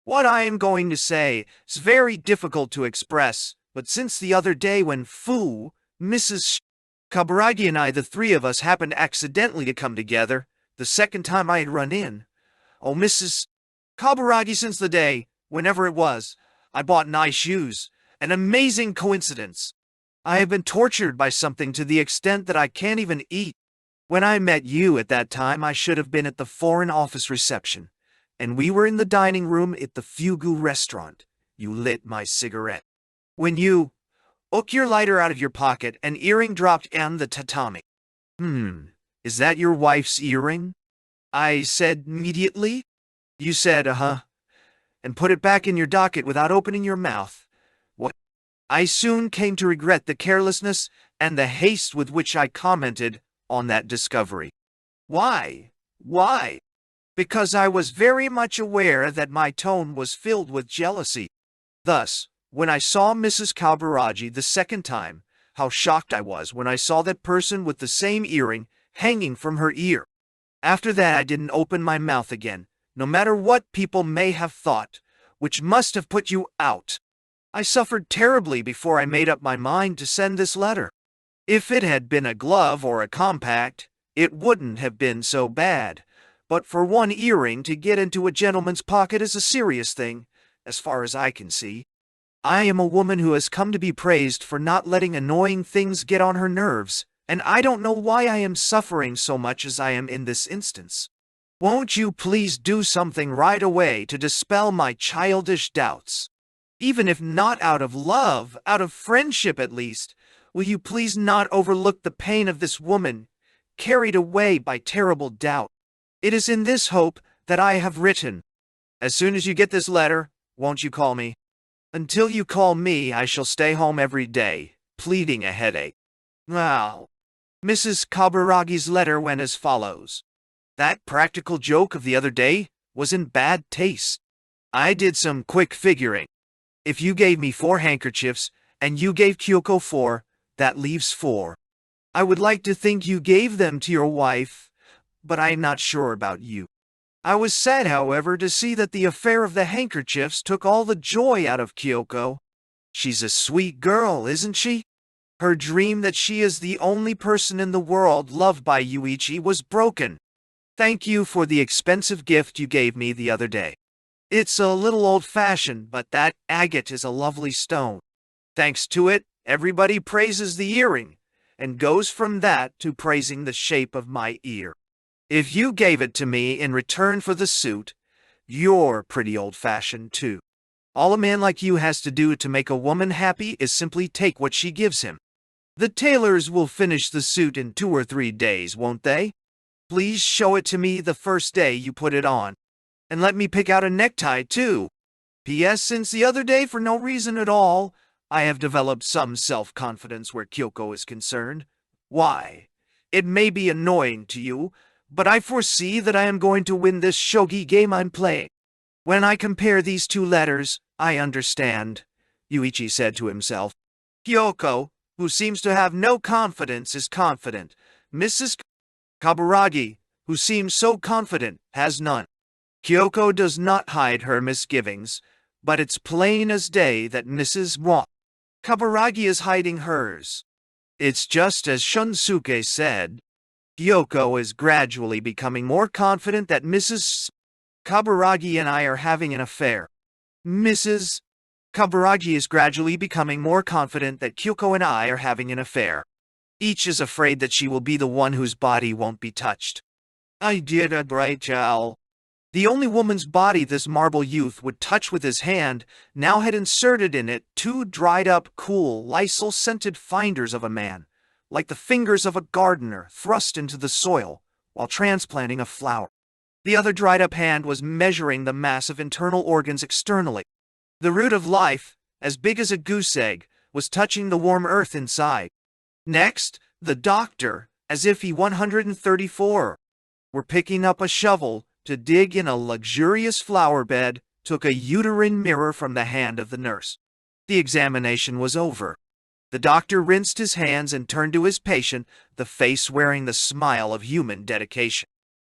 S1: What I am going to say is very difficult to express, but since the other day when Mrs. Kaburagi and I, the 3 of us, happened accidentally to come together, the second time I had run in. Oh, Mrs. Kaburagi, since the day, whenever it was, I bought nice shoes. An amazing coincidence. I have been tortured by something to the extent that I can't even eat. When I met you at that time, I should have been at the Foreign Office reception, and we were in the dining room at the Fugu restaurant. You lit my cigarette. When you took your lighter out of your pocket, an earring dropped on the tatami. Is that your wife's earring? I said immediately. You said, and put it back in your docket without opening your mouth. What? I soon came to regret the carelessness and the haste with which I commented on that discovery. Why? Because I was very much aware that my tone was filled with jealousy. Thus, when I saw Mrs. Kaburagi the second time, how shocked I was when I saw that person with the same earring hanging from her ear. After that, I didn't open my mouth again, no matter what people may have thought, which must have put you out. I suffered terribly before I made up my mind to send this letter. If it had been a glove or a compact, it wouldn't have been so bad. But for one earring to get into a gentleman's pocket is a serious thing, as far as I can see. I am a woman who has come to be praised for not letting annoying things get on her nerves, and I don't know why I am suffering so much as I am in this instance. Won't you please do something right away to dispel my childish doubts? Even if not out of love, out of friendship at least, will you please not overlook the pain of this woman, carried away by terrible doubt? It is in this hope that I have written. As soon as you get this letter, won't you call me? Until you call me, I shall stay home every day, pleading a headache. Wow. Mrs. Kaburagi's letter went as follows. That practical joke of the other day was in bad taste. I did some quick figuring. If you gave me 4 handkerchiefs, and you gave Kyoko 4, that leaves 4. I would like to think you gave them to your wife, but I am not sure about you. I was sad, however, to see that the affair of the handkerchiefs took all the joy out of Kyoko. She's a sweet girl, isn't she? Her dream that she is the only person in the world loved by Yūichi was broken. Thank you for the expensive gift you gave me the other day. It's a little old-fashioned, but that agate is a lovely stone. Thanks to it, everybody praises the earring, and goes from that to praising the shape of my ear. If you gave it to me in return for the suit, you're pretty old-fashioned too. All a man like you has to do to make a woman happy is simply take what she gives him. The tailors will finish the suit in 2 or 3 days, won't they? Please show it to me the first day you put it on. And let me pick out a necktie too. P.S. Since the other day, for no reason at all, I have developed some self-confidence where Kyoko is concerned. Why? It may be annoying to you, but I foresee that I am going to win this shogi game I'm playing. When I compare these two letters, I understand, Yūichi said to himself. Kyoko, who seems to have no confidence, is confident. Mrs. Kaburagi, who seems so confident, has none. Kyoko does not hide her misgivings, but it's plain as day that Mrs. Kaburagi is hiding hers. It's just as Shunsuke said. Kyoko is gradually becoming more confident that Mrs. Kaburagi and I are having an affair. Mrs. Kaburagi is gradually becoming more confident that Kyoko and I are having an affair. Each is afraid that she will be the one whose body won't be touched. I did a great job. The only woman's body this marble youth would touch with his hand now had inserted in it two dried-up, cool, Lysol-scented fingers of a man, like the fingers of a gardener thrust into the soil while transplanting a flower. The other dried-up hand was measuring the mass of internal organs externally. The root of life, as big as a goose egg, was touching the warm earth inside. Next, the doctor, as if he 134, were picking up a shovel to dig in a luxurious flower bed, took a uterine mirror from the hand of the nurse. The examination was over. The doctor rinsed his hands and turned to his patient, the face wearing the smile of human dedication.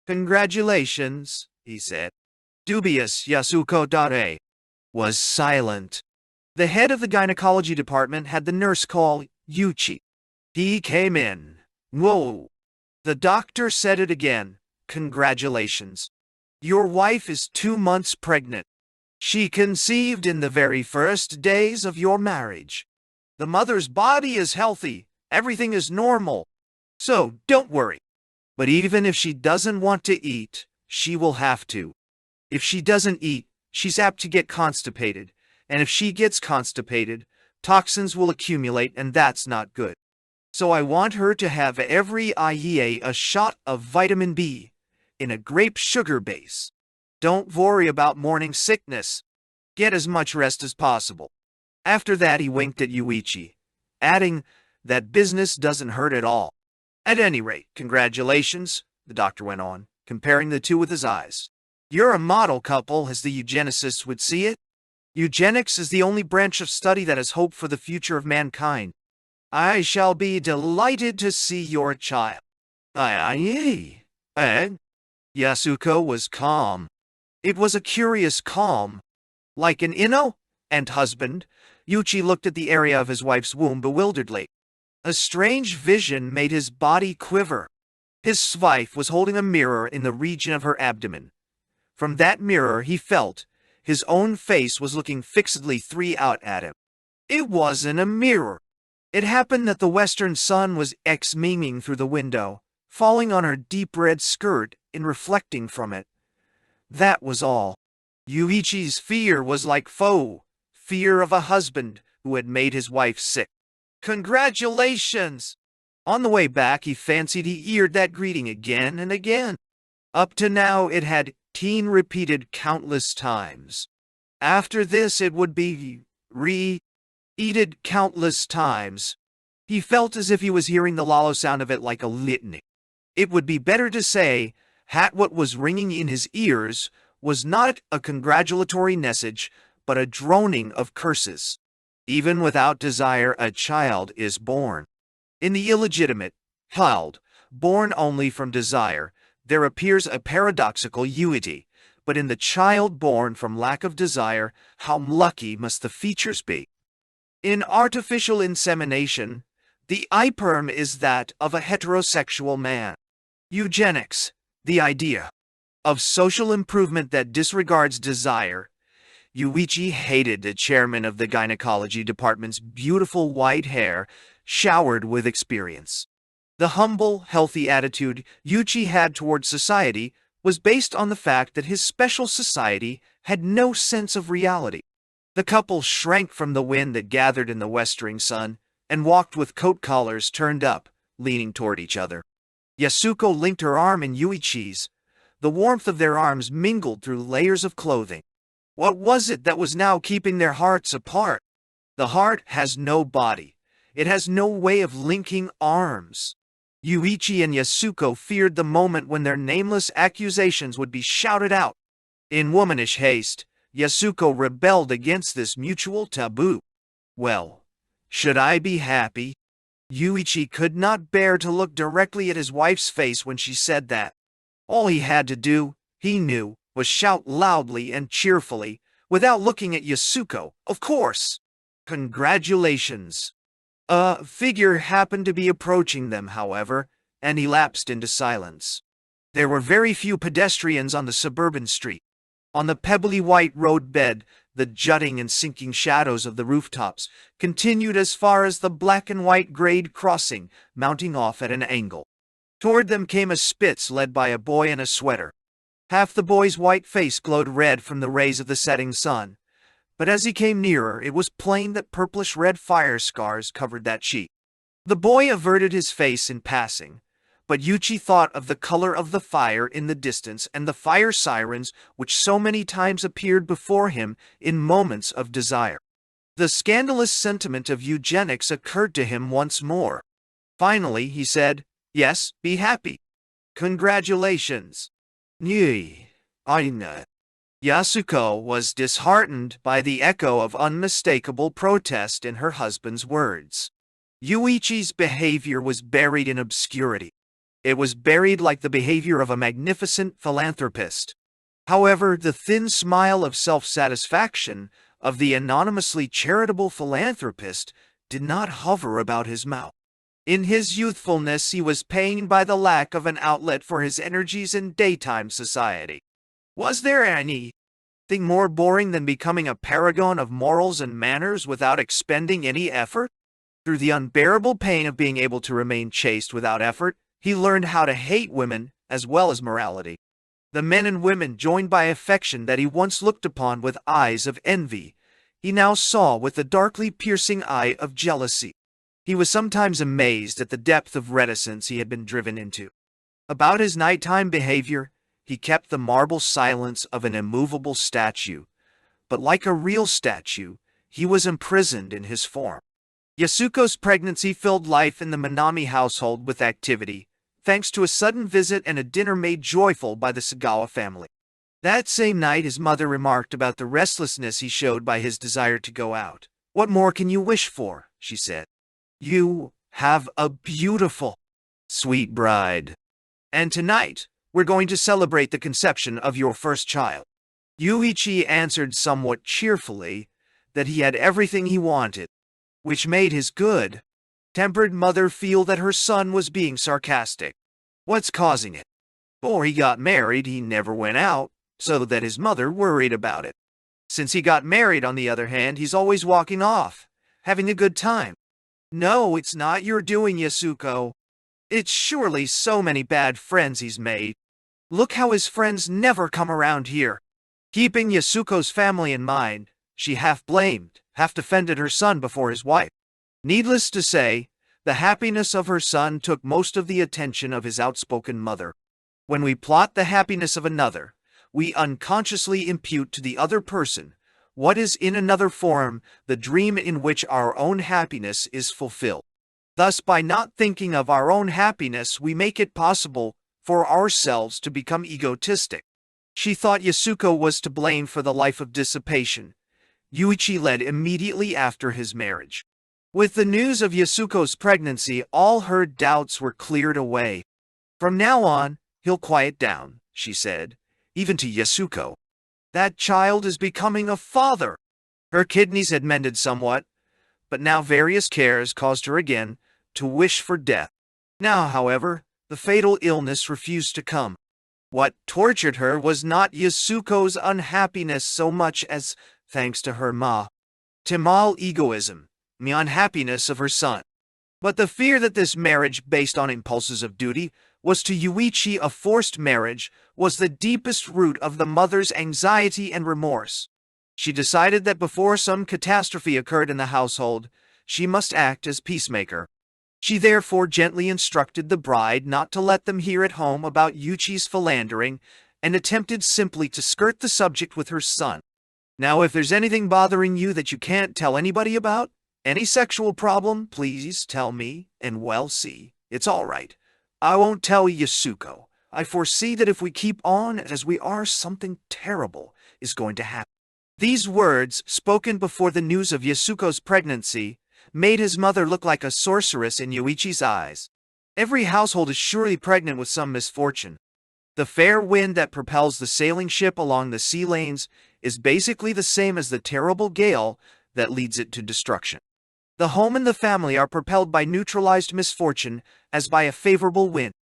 S1: Congratulations, he said. Dubious Yasuko was silent. The head of the gynecology department had the nurse call Yūichi. He came in. Whoa. The doctor said it again. Congratulations. Your wife is 2 months pregnant. She conceived in the very first days of your marriage. The mother's body is healthy. Everything is normal. So don't worry. But even if she doesn't want to eat, she will have to. If she doesn't eat, she's apt to get constipated. And if she gets constipated, toxins will accumulate, and that's not good. So I want her to have every IEA a shot of vitamin B in a grape sugar base. Don't worry about morning sickness. Get as much rest as possible. After that he winked at Yūichi, adding that business doesn't hurt at all. At any rate, congratulations, the doctor went on, comparing the two with his eyes. You're a model couple, as the eugenicists would see it. Eugenics is the only branch of study that has hope for the future of mankind. I shall be delighted to see your child. Yasuko was calm. It was a curious calm. Like an Inno and husband, Yūichi looked at the area of his wife's womb bewilderedly. A strange vision made his body quiver. His wife was holding a mirror in the region of her abdomen. From that mirror he felt his own face was looking fixedly out at him. It wasn't a mirror. It happened that the western sun was beaming through the window, falling on her deep red skirt and reflecting from it. That was all. Yūichi's fear was like fear of a husband who had made his wife sick. Congratulations! On the way back he fancied he eared that greeting again and again. Up to now it had been repeated countless times. After this it would be repeated countless times. He felt as if he was hearing the hollow sound of it like a litany. It would be better to say that what was ringing in his ears was not a congratulatory message, but a droning of curses. Even without desire, a child is born. In the illegitimate child, born only from desire, there appears a paradoxical unity, but in the child born from lack of desire, how lucky must the features be? In artificial insemination, the sperm is that of a heterosexual man. Eugenics, the idea of social improvement that disregards desire. Yūichi hated the chairman of the gynecology department's beautiful white hair, showered with experience. The humble, healthy attitude Yūichi had toward society was based on the fact that his special society had no sense of reality. The couple shrank from the wind that gathered in the westering sun and walked with coat collars turned up, leaning toward each other. Yasuko linked her arm in Yūichi's. The warmth of their arms mingled through layers of clothing. What was it that was now keeping their hearts apart? The heart has no body. It has no way of linking arms. Yūichi and Yasuko feared the moment when their nameless accusations would be shouted out. In womanish haste, Yasuko rebelled against this mutual taboo. Well, should I be happy? Yūichi could not bear to look directly at his wife's face when she said that. All he had to do, he knew, was shout loudly and cheerfully, without looking at Yasuko, of course. Congratulations. A figure happened to be approaching them, however, and he lapsed into silence. There were very few pedestrians on the suburban street. On the pebbly white roadbed, the jutting and sinking shadows of the rooftops continued as far as the black and white grade crossing, mounting off at an angle. Toward them came a Spitz led by a boy in a sweater. Half the boy's white face glowed red from the rays of the setting sun, but as he came nearer, it was plain that purplish-red fire scars covered that cheek. The boy averted his face in passing, but Yūichi thought of the color of the fire in the distance and the fire sirens which so many times appeared before him in moments of desire. The scandalous sentiment of eugenics occurred to him once more. Finally, he said, "Yes, be happy. Congratulations." I know. Yasuko was disheartened by the echo of unmistakable protest in her husband's words. Yūichi's behavior was buried in obscurity. It was buried like the behavior of a magnificent philanthropist. However, the thin smile of self-satisfaction of the anonymously charitable philanthropist did not hover about his mouth. In his youthfulness, he was pained by the lack of an outlet for his energies in daytime society. Was there anything more boring than becoming a paragon of morals and manners without expending any effort? Through the unbearable pain of being able to remain chaste without effort, he learned how to hate women as well as morality. The men and women joined by affection that he once looked upon with eyes of envy, he now saw with the darkly piercing eye of jealousy. He was sometimes amazed at the depth of reticence he had been driven into. About his nighttime behavior, he kept the marble silence of an immovable statue, but like a real statue, he was imprisoned in his form. Yasuko's pregnancy filled life in the Minami household with activity, thanks to a sudden visit and a dinner made joyful by the Sagawa family. That same night, his mother remarked about the restlessness he showed by his desire to go out. "What more can you wish for?" she said. "You have a beautiful, sweet bride. And tonight, we're going to celebrate the conception of your first child." Yūichi answered somewhat cheerfully that he had everything he wanted, which made his good-tempered mother feel that her son was being sarcastic. What's causing it? Before he got married, he never went out, so that his mother worried about it. Since he got married, on the other hand, he's always walking off, having a good time. No, it's not your doing, Yasuko. It's surely so many bad friends he's made. Look how his friends never come around here. Keeping Yasuko's family in mind, she half blamed, half defended her son before his wife. Needless to say, the happiness of her son took most of the attention of his outspoken mother. When we plot the happiness of another, we unconsciously impute to the other person what is in another form the dream in which our own happiness is fulfilled. Thus, by not thinking of our own happiness, we make it possible for ourselves to become egotistic. She thought Yasuko was to blame for the life of dissipation Yūichi led immediately after his marriage. With the news of Yasuko's pregnancy, all her doubts were cleared away. "From now on, he'll quiet down," she said, even to Yasuko. "That child is becoming a father." Her kidneys had mended somewhat, but now various cares caused her again to wish for death. Now, however, the fatal illness refused to come. What tortured her was not Yasuko's unhappiness so much as, thanks to her maternal egoism, the unhappiness of her son. But the fear that this marriage based on impulses of duty was to Yūichi a forced marriage was the deepest root of the mother's anxiety and remorse. She decided that before some catastrophe occurred in the household, she must act as peacemaker. She therefore gently instructed the bride not to let them hear at home about Yūichi's philandering and attempted simply to skirt the subject with her son. "Now, if there's anything bothering you that you can't tell anybody about, any sexual problem, please tell me, and see, it's all right. I won't tell Yasuko. I foresee that if we keep on as we are, something terrible is going to happen. These words, spoken before the news of Yasuko's pregnancy, made his mother look like a sorceress in Yūichi's eyes. Every household is surely pregnant with some misfortune. The fair wind that propels the sailing ship along the sea lanes is basically the same as the terrible gale that leads it to destruction. The home and the family are propelled by neutralized misfortune as by a favorable wind.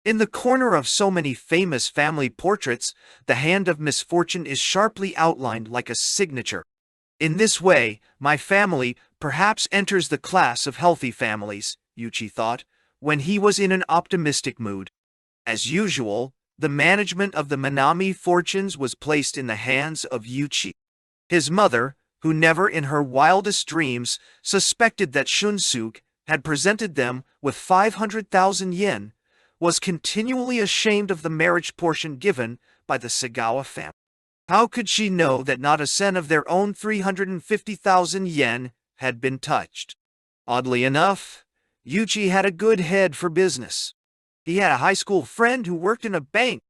S1: In the corner of so many famous family portraits, the hand of misfortune is sharply outlined like a signature. In this way, my family perhaps enters the class of healthy families, Yūichi thought, when he was in an optimistic mood. As usual, the management of the Minami fortunes was placed in the hands of Yūichi. His mother, who never in her wildest dreams suspected that Shunsuke had presented them with 500,000 yen, was continually ashamed of the marriage portion given by the Sagawa family. How could she know that not a cent of their own 350,000 yen had been touched? Oddly enough, Yūichi had a good head for business. He had a high school friend who worked in a bank.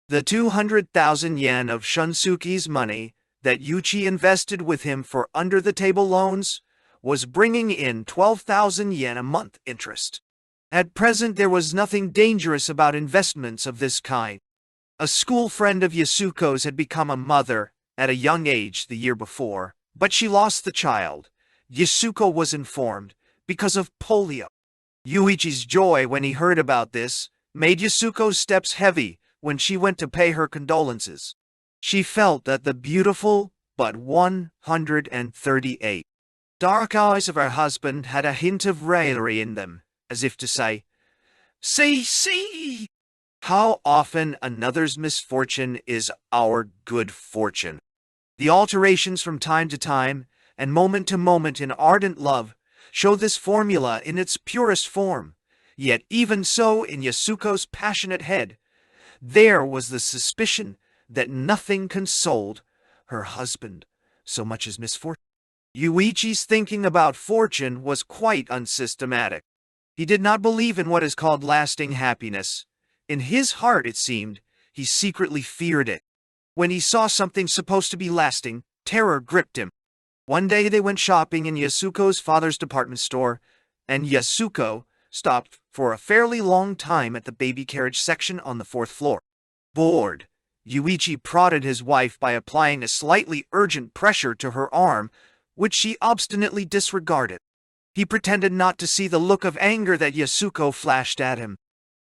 S1: The 200,000 yen of Shunsuke's money that Yūichi invested with him for under-the-table loans was bringing in 12,000 yen a month interest. At present, there was nothing dangerous about investments of this kind. A school friend of Yasuko's had become a mother at a young age the year before, but she lost the child, Yasuko was informed, because of polio. Yūichi's joy when he heard about this made Yasuko's steps heavy when she went to pay her condolences. She felt that the beautiful but 138 dark eyes of her husband had a hint of raillery in them, as if to say, See! How often another's misfortune is our good fortune. The alterations from time to time and moment to moment in ardent love show this formula in its purest form. Yet even so, in Yasuko's passionate head, there was the suspicion that nothing consoled her husband so much as misfortune. Yūichi's thinking about fortune was quite unsystematic. He did not believe in what is called lasting happiness. In his heart, it seemed, he secretly feared it. When he saw something supposed to be lasting, terror gripped him. One day they went shopping in Yasuko's father's department store, and Yasuko stopped for a fairly long time at the baby carriage section on the 4th floor. Bored, Yūichi prodded his wife by applying a slightly urgent pressure to her arm, which she obstinately disregarded. He pretended not to see the look of anger that Yasuko flashed at him.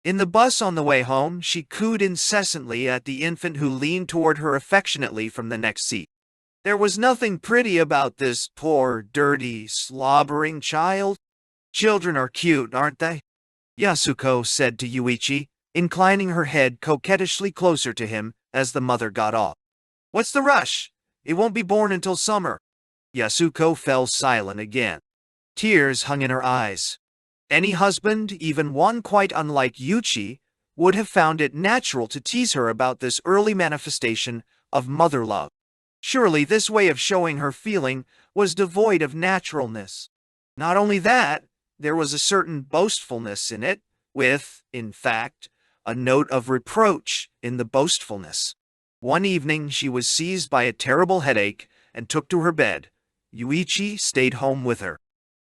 S1: In the bus on the way home, she cooed incessantly at the infant who leaned toward her affectionately from the next seat. There was nothing pretty about this poor, dirty, slobbering child. Children are cute, aren't they? Yasuko said to Yūichi, inclining her head coquettishly closer to him as the mother got off. What's the rush? It won't be born until summer. Yasuko fell silent again. Tears hung in her eyes. Any husband, even one quite unlike Yūichi, would have found it natural to tease her about this early manifestation of mother love. Surely this way of showing her feeling was devoid of naturalness. Not only that, there was a certain boastfulness in it, with, in fact, a note of reproach in the boastfulness. One evening she was seized by a terrible headache and took to her bed. Yūichi stayed home with her.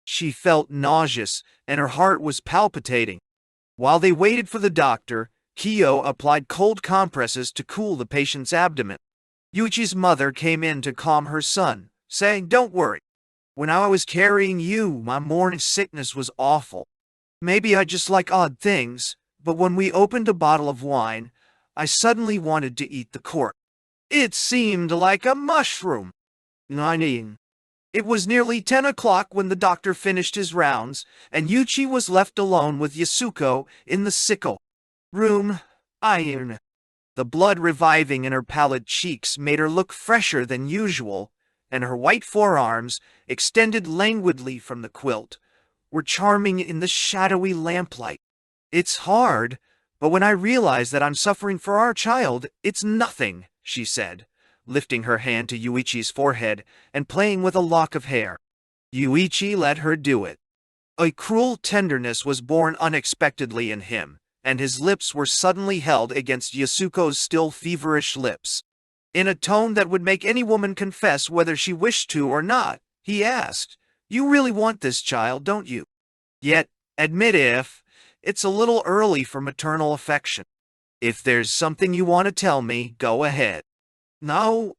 S1: She felt nauseous, and her heart was palpitating. While they waited for the doctor, Kyo applied cold compresses to cool the patient's abdomen. Yūichi's mother came in to calm her son, saying, "Don't worry. When I was carrying you, my morning sickness was awful. Maybe I just like odd things, but when we opened a bottle of wine, I suddenly wanted to eat the cork. It seemed like a mushroom." It was nearly 10 o'clock when the doctor finished his rounds, and Yūichi was left alone with Yasuko in the sickle room. The blood reviving in her pallid cheeks made her look fresher than usual, and her white forearms, extended languidly from the quilt, were charming in the shadowy lamplight. "It's hard, but when I realize that I'm suffering for our child, it's nothing," she said, lifting her hand to Yūichi's forehead and playing with a lock of hair. Yūichi let her do it. A cruel tenderness was born unexpectedly in him, and his lips were suddenly held against Yasuko's still feverish lips. In a tone that would make any woman confess whether she wished to or not, he asked, "You really want this child, don't you? Yet, admit if it's a little early for maternal affection. If there's something you want to tell me, go ahead." "No."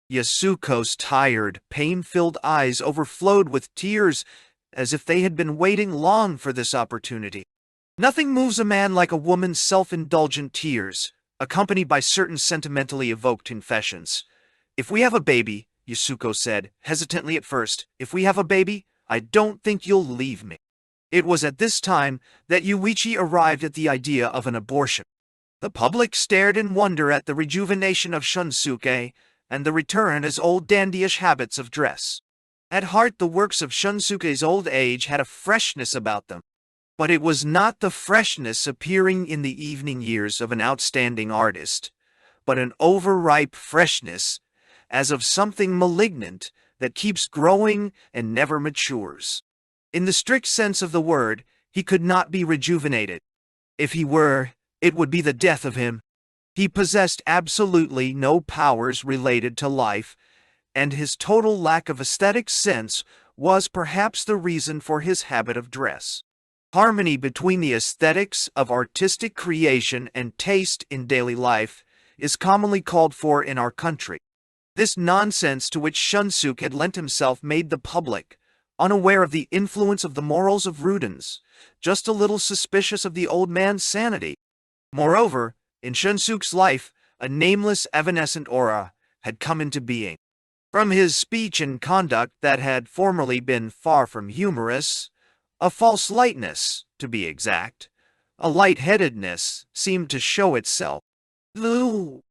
S1: Yasuko's tired, pain-filled eyes overflowed with tears, as if they had been waiting long for this opportunity. Nothing moves a man like a woman's self-indulgent tears, accompanied by certain sentimentally evoked confessions. "If we have a baby," Yasuko said, hesitantly at first, "if we have a baby, I don't think you'll leave me." It was at this time that Yūichi arrived at the idea of an abortion. The public stared in wonder at the rejuvenation of Shunsuke and the return his old dandyish habits of dress. At heart, the works of Shunsuke's old age had a freshness about them. But it was not the freshness appearing in the evening years of an outstanding artist, but an overripe freshness, as of something malignant that keeps growing and never matures. In the strict sense of the word, he could not be rejuvenated. If he were, it would be the death of him. He possessed absolutely no powers related to life, and his total lack of aesthetic sense was perhaps the reason for his habit of dress. Harmony between the aesthetics of artistic creation and taste in daily life is commonly called for in our country. This nonsense to which Shunsuke had lent himself made the public, unaware of the influence of the morals of Rudens, just a little suspicious of the old man's sanity. Moreover, in Shunsuke's life, a nameless evanescent aura had come into being. From his speech and conduct that had formerly been far from humorous, a false lightness, to be exact, a light-headedness, seemed to show itself. The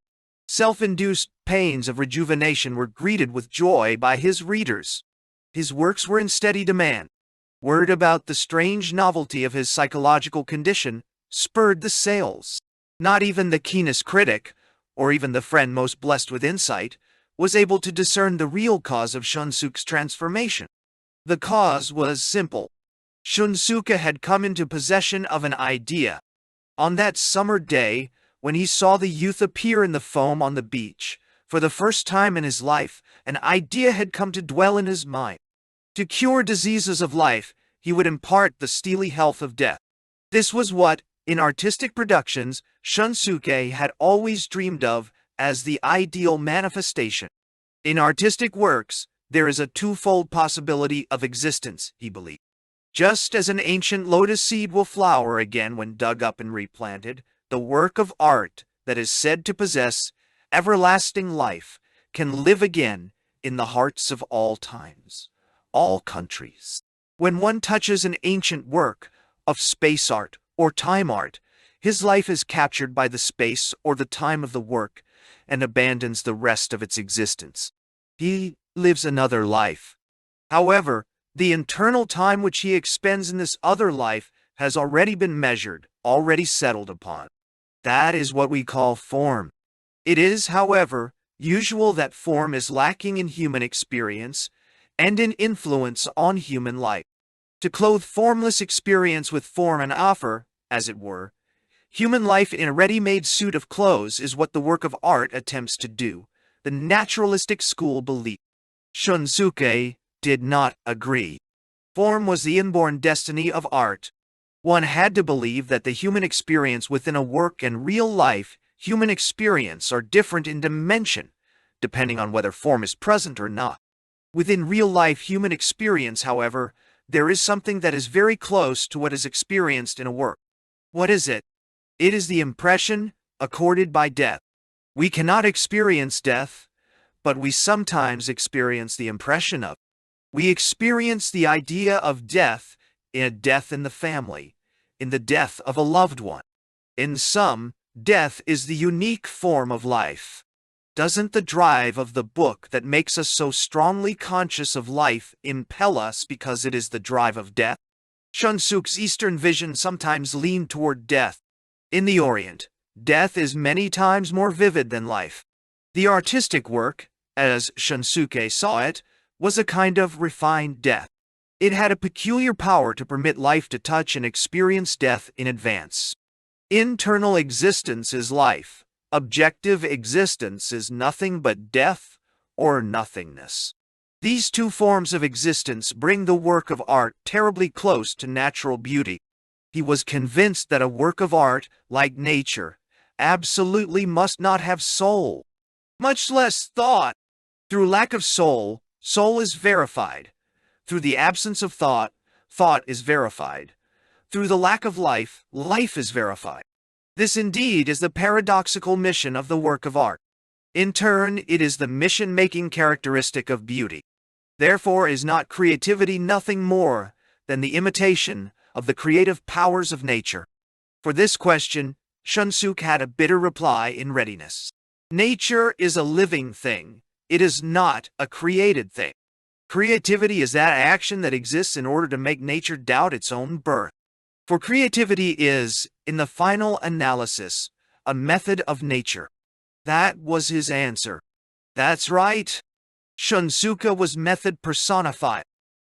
S1: self-induced pains of rejuvenation were greeted with joy by his readers. His works were in steady demand. Word about the strange novelty of his psychological condition spurred the sales. Not even the keenest critic, or even the friend most blessed with insight, was able to discern the real cause of Shunsuke's transformation. The cause was simple. Shunsuke had come into possession of an idea. On that summer day, when he saw the youth appear in the foam on the beach, for the first time in his life, an idea had come to dwell in his mind. To cure diseases of life, he would impart the steely health of death. This was what, in artistic productions, Shunsuke had always dreamed of as the ideal manifestation. In artistic works, there is a twofold possibility of existence, he believed. Just as an ancient lotus seed will flower again when dug up and replanted, the work of art that is said to possess everlasting life can live again in the hearts of all times, all countries. When one touches an ancient work of space art or time art, his life is captured by the space or the time of the work and abandons the rest of its existence. He lives another life. However, the internal time which he expends in this other life has already been measured, already settled upon. That is what we call form. It is, however, usual that form is lacking in human experience and in influence on human life. To clothe formless experience with form and offer, as it were, human life in a ready-made suit of clothes is what the work of art attempts to do, the naturalistic school believed. Shunsuke did not agree. Form was the inborn destiny of art. One had to believe that the human experience within a work and real life human experience are different in dimension, depending on whether form is present or not. Within real life human experience, however, there is something that is very close to what is experienced in a work. What is it? It is the impression accorded by death. We cannot experience death, but we sometimes experience the impression of it. We experience the idea of death in a death in the family, in the death of a loved one. In some, death is the unique form of life. Doesn't the drive of the book that makes us so strongly conscious of life impel us because it is the drive of death? Shunsuke's Eastern vision sometimes leaned toward death. In the Orient, death is many times more vivid than life. The artistic work, as Shunsuke saw it, was a kind of refined death. It had a peculiar power to permit life to touch and experience death in advance. Internal existence is life. Objective existence is nothing but death or nothingness. These two forms of existence bring the work of art terribly close to natural beauty. He was convinced that a work of art, like nature, absolutely must not have soul, much less thought. Through lack of soul, soul is verified. Through the absence of thought, thought is verified. Through the lack of life, life is verified. This indeed is the paradoxical mission of the work of art. In turn, it is the mission-making characteristic of beauty. Therefore, is not creativity nothing more than the imitation of the creative powers of nature? For this question, Shunsuke had a bitter reply in readiness. Nature is a living thing. It is not a created thing. Creativity is that action that exists in order to make nature doubt its own birth. For creativity is, in the final analysis, a method of nature. That was his answer. That's right. Shunsuke was method personified.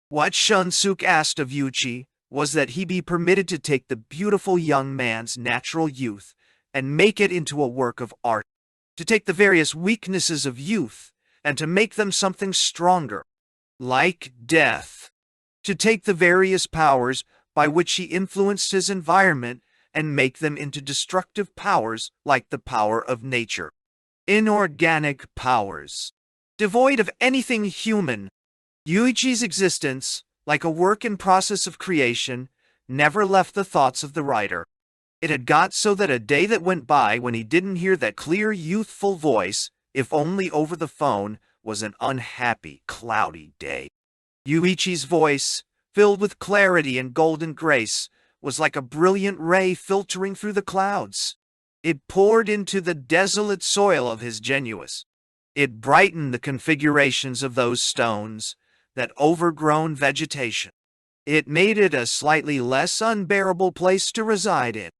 S1: What Shunsuke asked of Yūichi was that he be permitted to take the beautiful young man's natural youth and make it into a work of art, to take the various weaknesses of youth and to make them something stronger, like death, to take the various powers by which he influenced his environment and make them into destructive powers like the power of nature. Inorganic powers, devoid of anything human. Yūichi's existence, like a work in process of creation, never left the thoughts of the writer. It had got so that a day that went by when he didn't hear that clear, youthful voice, if only over the phone, was an unhappy, cloudy day. Yūichi's voice, filled with clarity and golden grace, was like a brilliant ray filtering through the clouds. It poured into the desolate soil of his genuus. It brightened the configurations of those stones, that overgrown vegetation. It made it a slightly less unbearable place to reside in.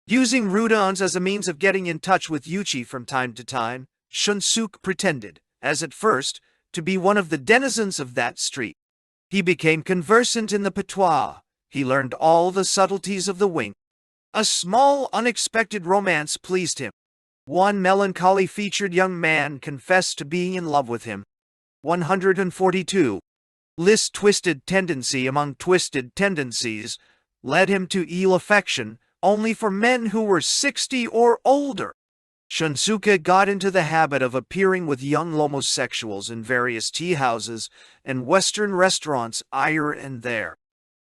S1: Using rudons as a means of getting in touch with Yūichi from time to time, Shunsuke pretended, as at first, to be one of the denizens of that street. He became conversant in the patois. He learned all the subtleties of the wink. A small, unexpected romance pleased him. One melancholy-featured young man confessed to being in love with him. 142. This twisted tendency among twisted tendencies led him to ill affection only for men who were 60 or older. Shunsuke got into the habit of appearing with young homosexuals in various tea houses and Western restaurants here and there.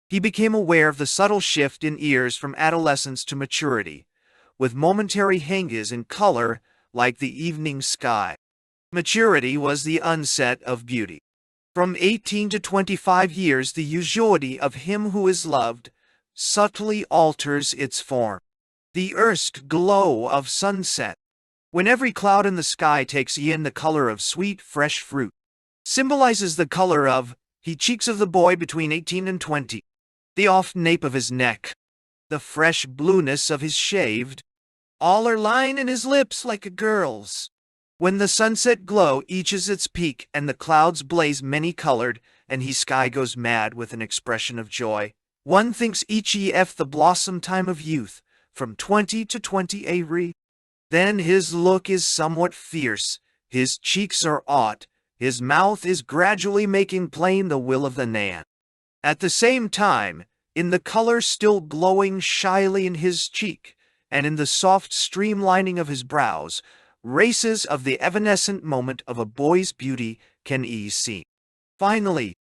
S1: He became aware of the subtle shift in ears from adolescence to maturity, with momentary changes in color like the evening sky. Maturity was the onset of beauty. From 18 to 25 years, the usuality of him who is loved subtly alters its form. The erst glow of sunset, when every cloud in the sky takes in the color of sweet, fresh fruit, symbolizes the color of the cheeks of the boy between 18 and 20, the off nape of his neck, the fresh blueness of his shaved, aller line in his lips like a girl's. When the sunset glow reaches its peak and the clouds blaze many-colored and the sky goes mad with an expression of joy, one thinks each the blossom time of youth, from 20 to 28. Then his look is somewhat fierce, his cheeks are hot, his mouth is gradually making plain the will of the man. At the same time, in the color still glowing shyly in his cheek, and in the soft streamlining of his brows, races of the evanescent moment of a boy's beauty can be seen. Finally,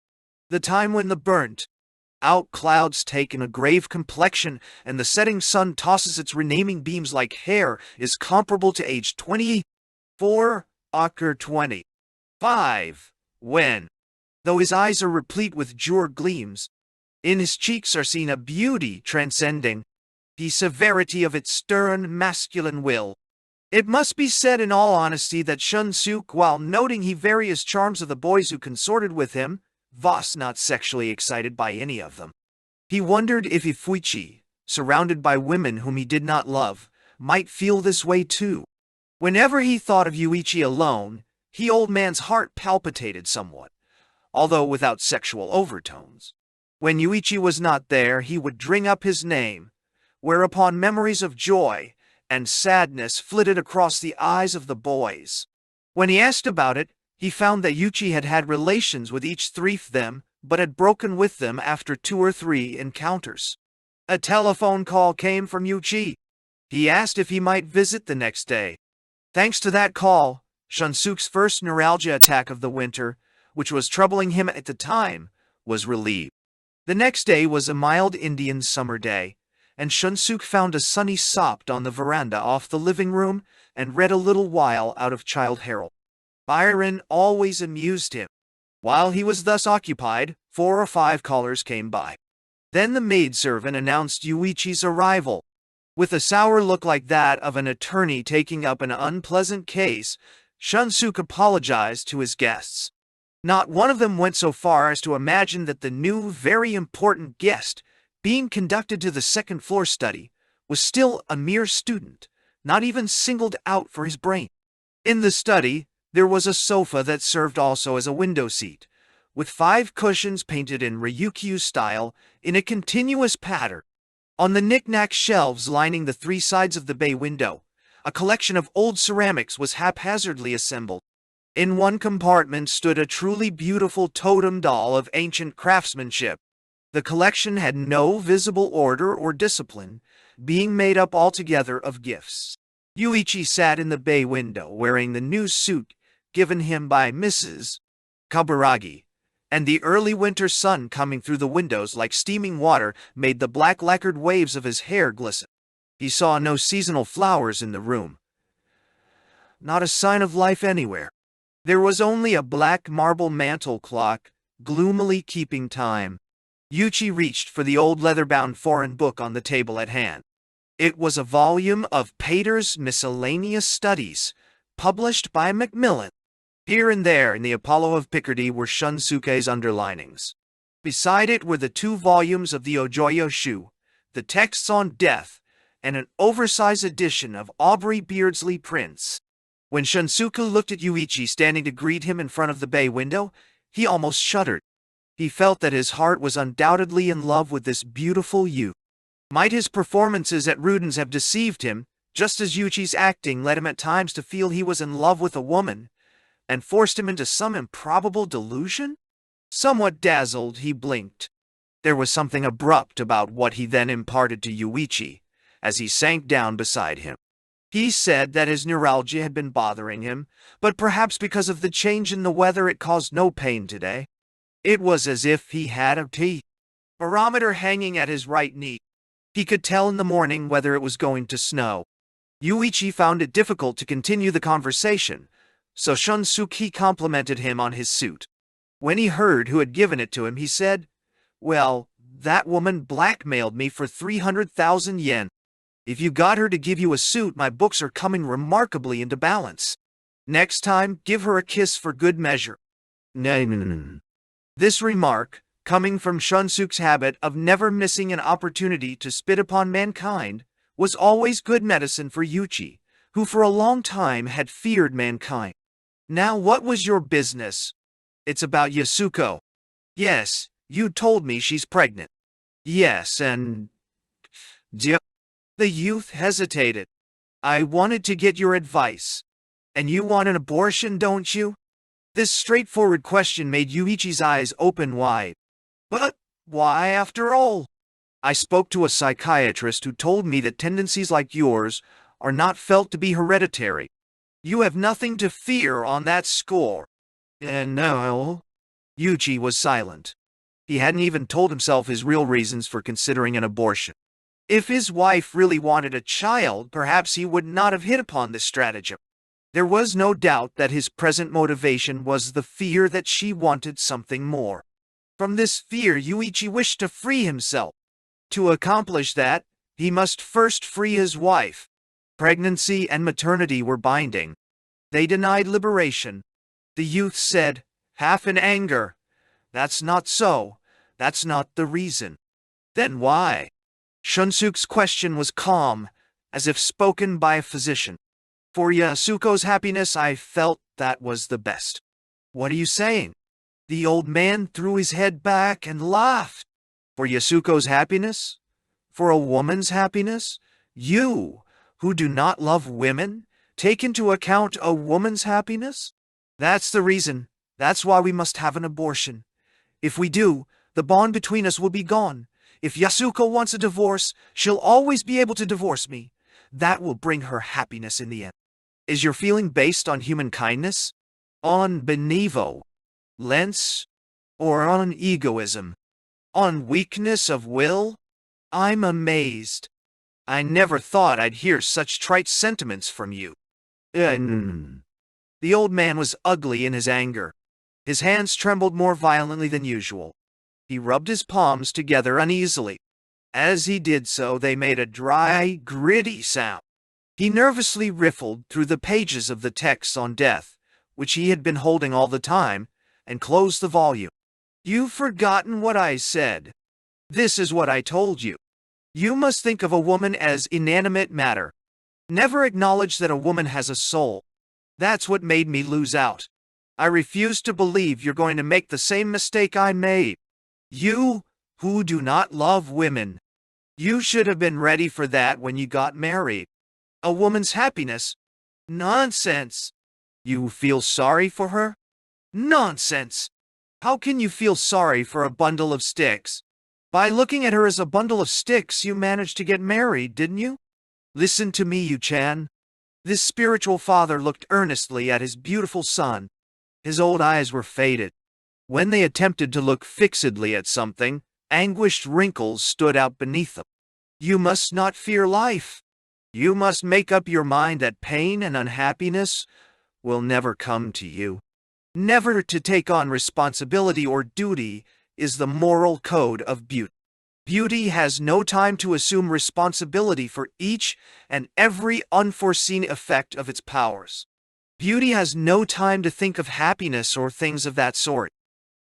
S1: the time when the burnt-out clouds take in a grave complexion and the setting sun tosses its renaming beams like hair is comparable to age 24 or 25, when, though his eyes are replete with azure gleams, in his cheeks are seen a beauty transcending the severity of its stern masculine will. It must be said in all honesty that Shunsuke, while noting the various charms of the boys who consorted with him, was not sexually excited by any of them. He wondered if Yūichi, surrounded by women whom he did not love, might feel this way too. Whenever he thought of Yūichi alone, the old man's heart palpitated somewhat, although without sexual overtones. When Yūichi was not there, he would bring up his name, whereupon memories of joy and sadness flitted across the eyes of the boys. When he asked about it, he found that Yūichi had had relations with each three of them, but had broken with them after 2 or 3 encounters. A telephone call came from Yūichi. He asked if he might visit the next day. Thanks to that call, Shunsuke's first neuralgia attack of the winter, which was troubling him at the time, was relieved. The next day was a mild Indian summer day, and Shunsuke found a sunny spot on the veranda off the living room and read a little while out of Childe Harold. Byron always amused him. While he was thus occupied, 4 or 5 callers came by. Then the maidservant announced Yūichi's arrival. With a sour look like that of an attorney taking up an unpleasant case, Shunsuke apologized to his guests. Not one of them went so far as to imagine that the new, very important guest, being conducted to the second-floor study, was still a mere student, not even singled out for his brain. In the study, there was a sofa that served also as a window seat, with 5 cushions painted in Ryukyu style in a continuous pattern. On the knick-knack shelves lining the 3 sides of the bay window, a collection of old ceramics was haphazardly assembled. In one compartment stood a truly beautiful totem doll of ancient craftsmanship. The collection had no visible order or discipline, being made up altogether of gifts. Yūichi sat in the bay window wearing the new suit given him by Mrs. Kaburagi, and the early winter sun coming through the windows like steaming water made the black lacquered waves of his hair glisten. He saw no seasonal flowers in the room. Not a sign of life anywhere. There was only a black marble mantel clock, gloomily keeping time. Yūichi reached for the old leather-bound foreign book on the table at hand. It was a volume of Pater's Miscellaneous Studies, published by Macmillan. Here and there in the Apollo of Picardy were Shunsuke's underlinings. Beside it were the 2 volumes of the Ojoyo Shu, the texts on death, and an oversized edition of Aubrey Beardsley Prince. When Shunsuke looked at Yūichi standing to greet him in front of the bay window, he almost shuddered. He felt that his heart was undoubtedly in love with this beautiful youth. Might his performances at Ruden's have deceived him, just as Yūichi's acting led him at times to feel he was in love with a woman, and forced him into some improbable delusion? Somewhat dazzled, he blinked. There was something abrupt about what he then imparted to Yūichi, as he sank down beside him. He said that his neuralgia had been bothering him, but perhaps because of the change in the weather it caused no pain today. It was as if he had a barometer hanging at his right knee. He could tell in the morning whether it was going to snow. Yūichi found it difficult to continue the conversation, so Shunsuke complimented him on his suit. When he heard who had given it to him, he said, "Well, that woman blackmailed me for 300,000 yen. If you got her to give you a suit, my books are coming remarkably into balance. Next time, give her a kiss for good measure." This remark, coming from Shunsuke's habit of never missing an opportunity to spit upon mankind, was always good medicine for Yūichi, who for a long time had feared mankind. "Now what was your business?" "It's about Yasuko." "Yes, you told me she's pregnant." "Yes, and..." The youth hesitated. "I wanted to get your advice." "And you want an abortion, don't you?" This straightforward question made Yūichi's eyes open wide. "But why, after all?" "I spoke to a psychiatrist who told me that tendencies like yours are not felt to be hereditary. You have nothing to fear on that score." "And no." Yūichi was silent. He hadn't even told himself his real reasons for considering an abortion. If his wife really wanted a child, perhaps he would not have hit upon this stratagem. There was no doubt that his present motivation was the fear that she wanted something more. From this fear, Yūichi wished to free himself. To accomplish that, he must first free his wife. Pregnancy and maternity were binding. They denied liberation. The youth said, half in anger, "That's not so. That's not the reason." "Then why?" Shunsuke's question was calm, as if spoken by a physician. "For Yasuko's happiness, I felt that was the best." "What are you saying?" The old man threw his head back and laughed. "For Yasuko's happiness? For a woman's happiness? You, who do not love women, take into account a woman's happiness? That's the reason. That's why we must have an abortion. If we do, the bond between us will be gone. If Yasuko wants a divorce, she'll always be able to divorce me. That will bring her happiness in the end. Is your feeling based on human kindness? On benevolence? Or on egoism? On weakness of will? I'm amazed. I never thought I'd hear such trite sentiments from you. The old man was ugly in his anger. His hands trembled more violently than usual. He rubbed his palms together uneasily. As he did so, they made a dry, gritty sound. He nervously riffled through the pages of the text on death, which he had been holding all the time, and closed the volume. You've forgotten what I said. This is what I told you. You must think of a woman as inanimate matter. Never acknowledge that a woman has a soul. That's what made me lose out. I refuse to believe you're going to make the same mistake I made. You, who do not love women. You should have been ready for that when you got married. A woman's happiness? Nonsense. You feel sorry for her? Nonsense. How can you feel sorry for a bundle of sticks? By looking at her as a bundle of sticks, you managed to get married, didn't you? Listen to me, Yu-chan. This spiritual father looked earnestly at his beautiful son. His old eyes were faded. When they attempted to look fixedly at something, anguished wrinkles stood out beneath them. You must not fear life. You must make up your mind that pain and unhappiness will never come to you. Never to take on responsibility or duty is the moral code of beauty. Beauty has no time to assume responsibility for each and every unforeseen effect of its powers. Beauty has no time to think of happiness or things of that sort,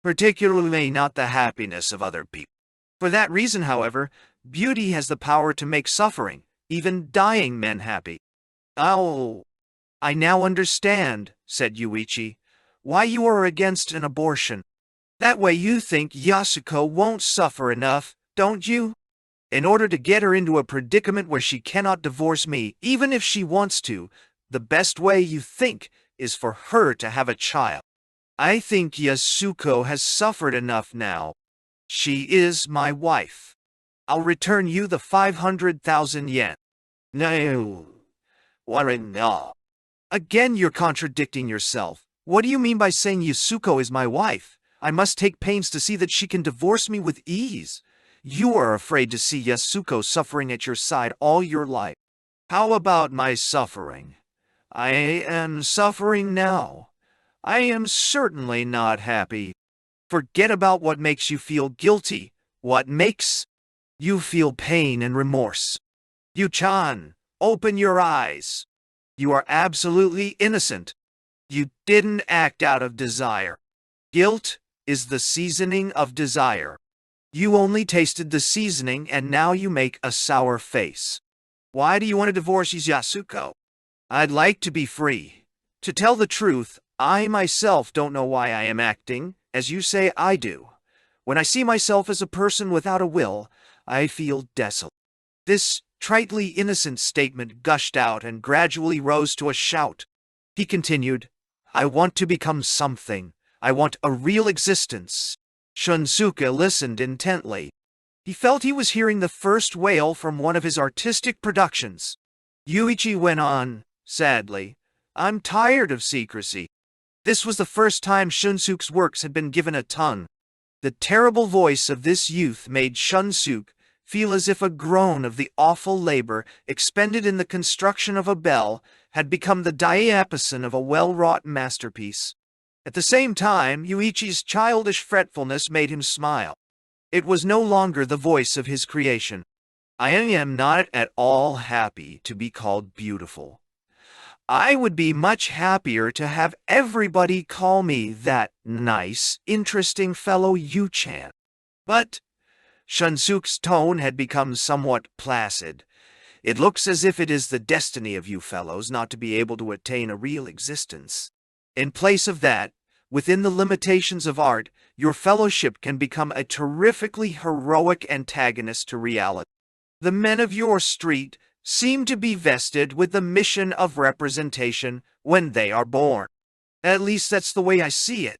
S1: particularly not the happiness of other people. For that reason, however, beauty has the power to make suffering, even dying men, happy. Oh, I now understand, said Yūichi, why you are against an abortion. That way you think Yasuko won't suffer enough, don't you? In order to get her into a predicament where she cannot divorce me, even if she wants to, the best way you think is for her to have a child. I think Yasuko has suffered enough now. She is my wife. I'll return you the 500,000 yen. No. Warren, no. Again you're contradicting yourself. What do you mean by saying Yasuko is my wife? I must take pains to see that she can divorce me with ease. You are afraid to see Yasuko suffering at your side all your life. How about my suffering? I am suffering now. I am certainly not happy. Forget about what makes you feel guilty. What makes you feel pain and remorse. Yu-chan, open your eyes. You are absolutely innocent. You didn't act out of desire. Guilt is the seasoning of desire. You only tasted the seasoning and now you make a sour face. Why do you want to divorce Yasuko? I'd like to be free. To tell the truth, I myself don't know why I am acting, as you say I do. When I see myself as a person without a will, I feel desolate. This tritely innocent statement gushed out and gradually rose to a shout. He continued, I want to become something. I want a real existence. Shunsuke listened intently. He felt he was hearing the first wail from one of his artistic productions. Yūichi went on, sadly, I'm tired of secrecy. This was the first time Shunsuke's works had been given a tongue. The terrible voice of this youth made Shunsuke feel as if a groan of the awful labor expended in the construction of a bell had become the diapason of a well-wrought masterpiece. At the same time, Yūichi's childish fretfulness made him smile. It was no longer the voice of his creation. I am not at all happy to be called beautiful. I would be much happier to have everybody call me that nice, interesting fellow Yu-chan. But Shunsuke's tone had become somewhat placid. It looks as if it is the destiny of you fellows not to be able to attain a real existence. In place of that, within the limitations of art, your fellowship can become a terrifically heroic antagonist to reality. The men of your street seem to be vested with the mission of representation when they are born. At least that's the way I see it.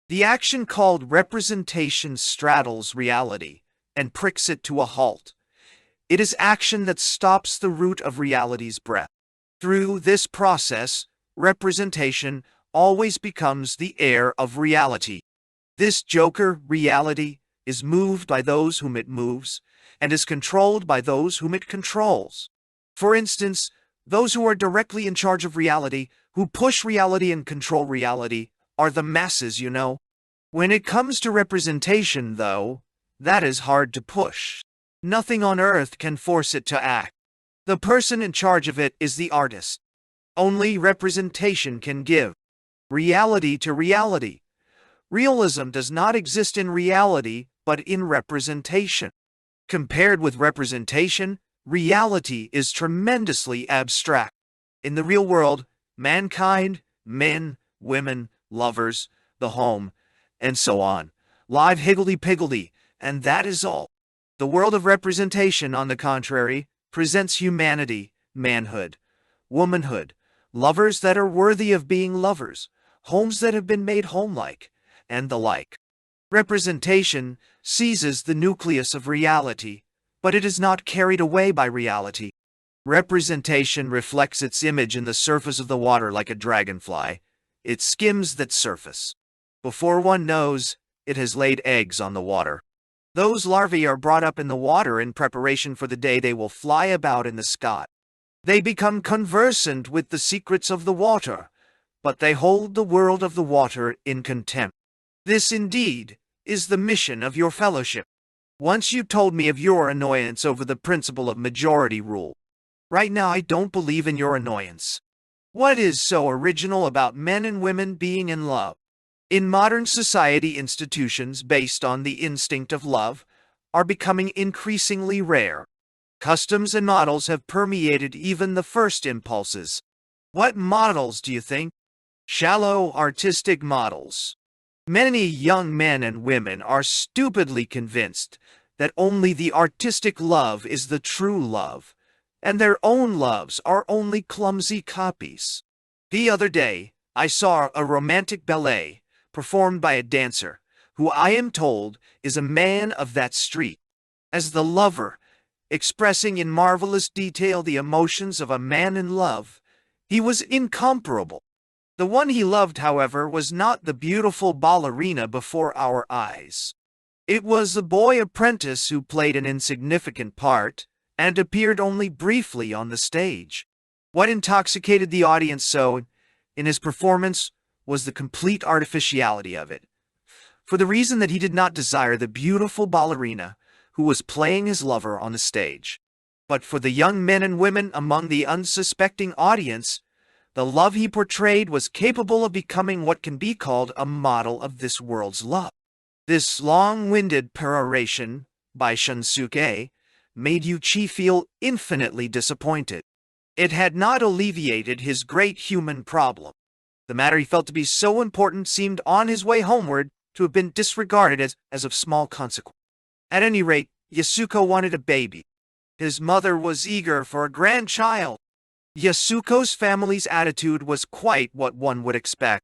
S1: The action called representation straddles reality and pricks it to a halt. It is action that stops the root of reality's breath. Through this process, representation always becomes the heir of reality. This joker, reality, is moved by those whom it moves, and is controlled by those whom it controls. For instance, those who are directly in charge of reality, who push reality and control reality, are the masses, you know. When it comes to representation, though, that is hard to push. Nothing on earth can force it to act. The person in charge of it is the artist. Only representation can give reality to reality. Realism does not exist in reality, but in representation. Compared with representation, reality is tremendously abstract. In the real world, mankind, men, women, lovers, the home, and so on, live higgledy-piggledy, and that is all. The world of representation, on the contrary, presents humanity, manhood, womanhood, lovers that are worthy of being lovers, homes that have been made home-like, and the like. Representation seizes the nucleus of reality, but it is not carried away by reality. Representation reflects its image in the surface of the water like a dragonfly. It skims that surface. Before one knows, it has laid eggs on the water. Those larvae are brought up in the water in preparation for the day they will fly about in the sky. They become conversant with the secrets of the water, but they hold the world of the water in contempt. This, indeed, is the mission of your fellowship. Once you told me of your annoyance over the principle of majority rule. Right now I don't believe in your annoyance. What is so original about men and women being in love? In modern society, institutions based on the instinct of love are becoming increasingly rare. Customs and models have permeated even the first impulses. What models do you think? Shallow, artistic models. Many young men and women are stupidly convinced that only the artistic love is the true love, and their own loves are only clumsy copies. The other day, I saw a romantic ballet performed by a dancer, who I am told is a man of that street. As the lover, expressing in marvelous detail the emotions of a man in love, he was incomparable. The one he loved, however, was not the beautiful ballerina before our eyes. It was the boy apprentice who played an insignificant part and appeared only briefly on the stage. What intoxicated the audience so in his performance was the complete artificiality of it, for the reason that he did not desire the beautiful ballerina who was playing his lover on the stage. But for the young men and women among the unsuspecting audience, the love he portrayed was capable of becoming what can be called a model of this world's love. This long-winded peroration by Shunsuke made Yūichi feel infinitely disappointed. It had not alleviated his great human problem. The matter he felt to be so important seemed on his way homeward to have been disregarded as of small consequence. At any rate, Yasuko wanted a baby. His mother was eager for a grandchild. Yasuko's family's attitude was quite what one would expect.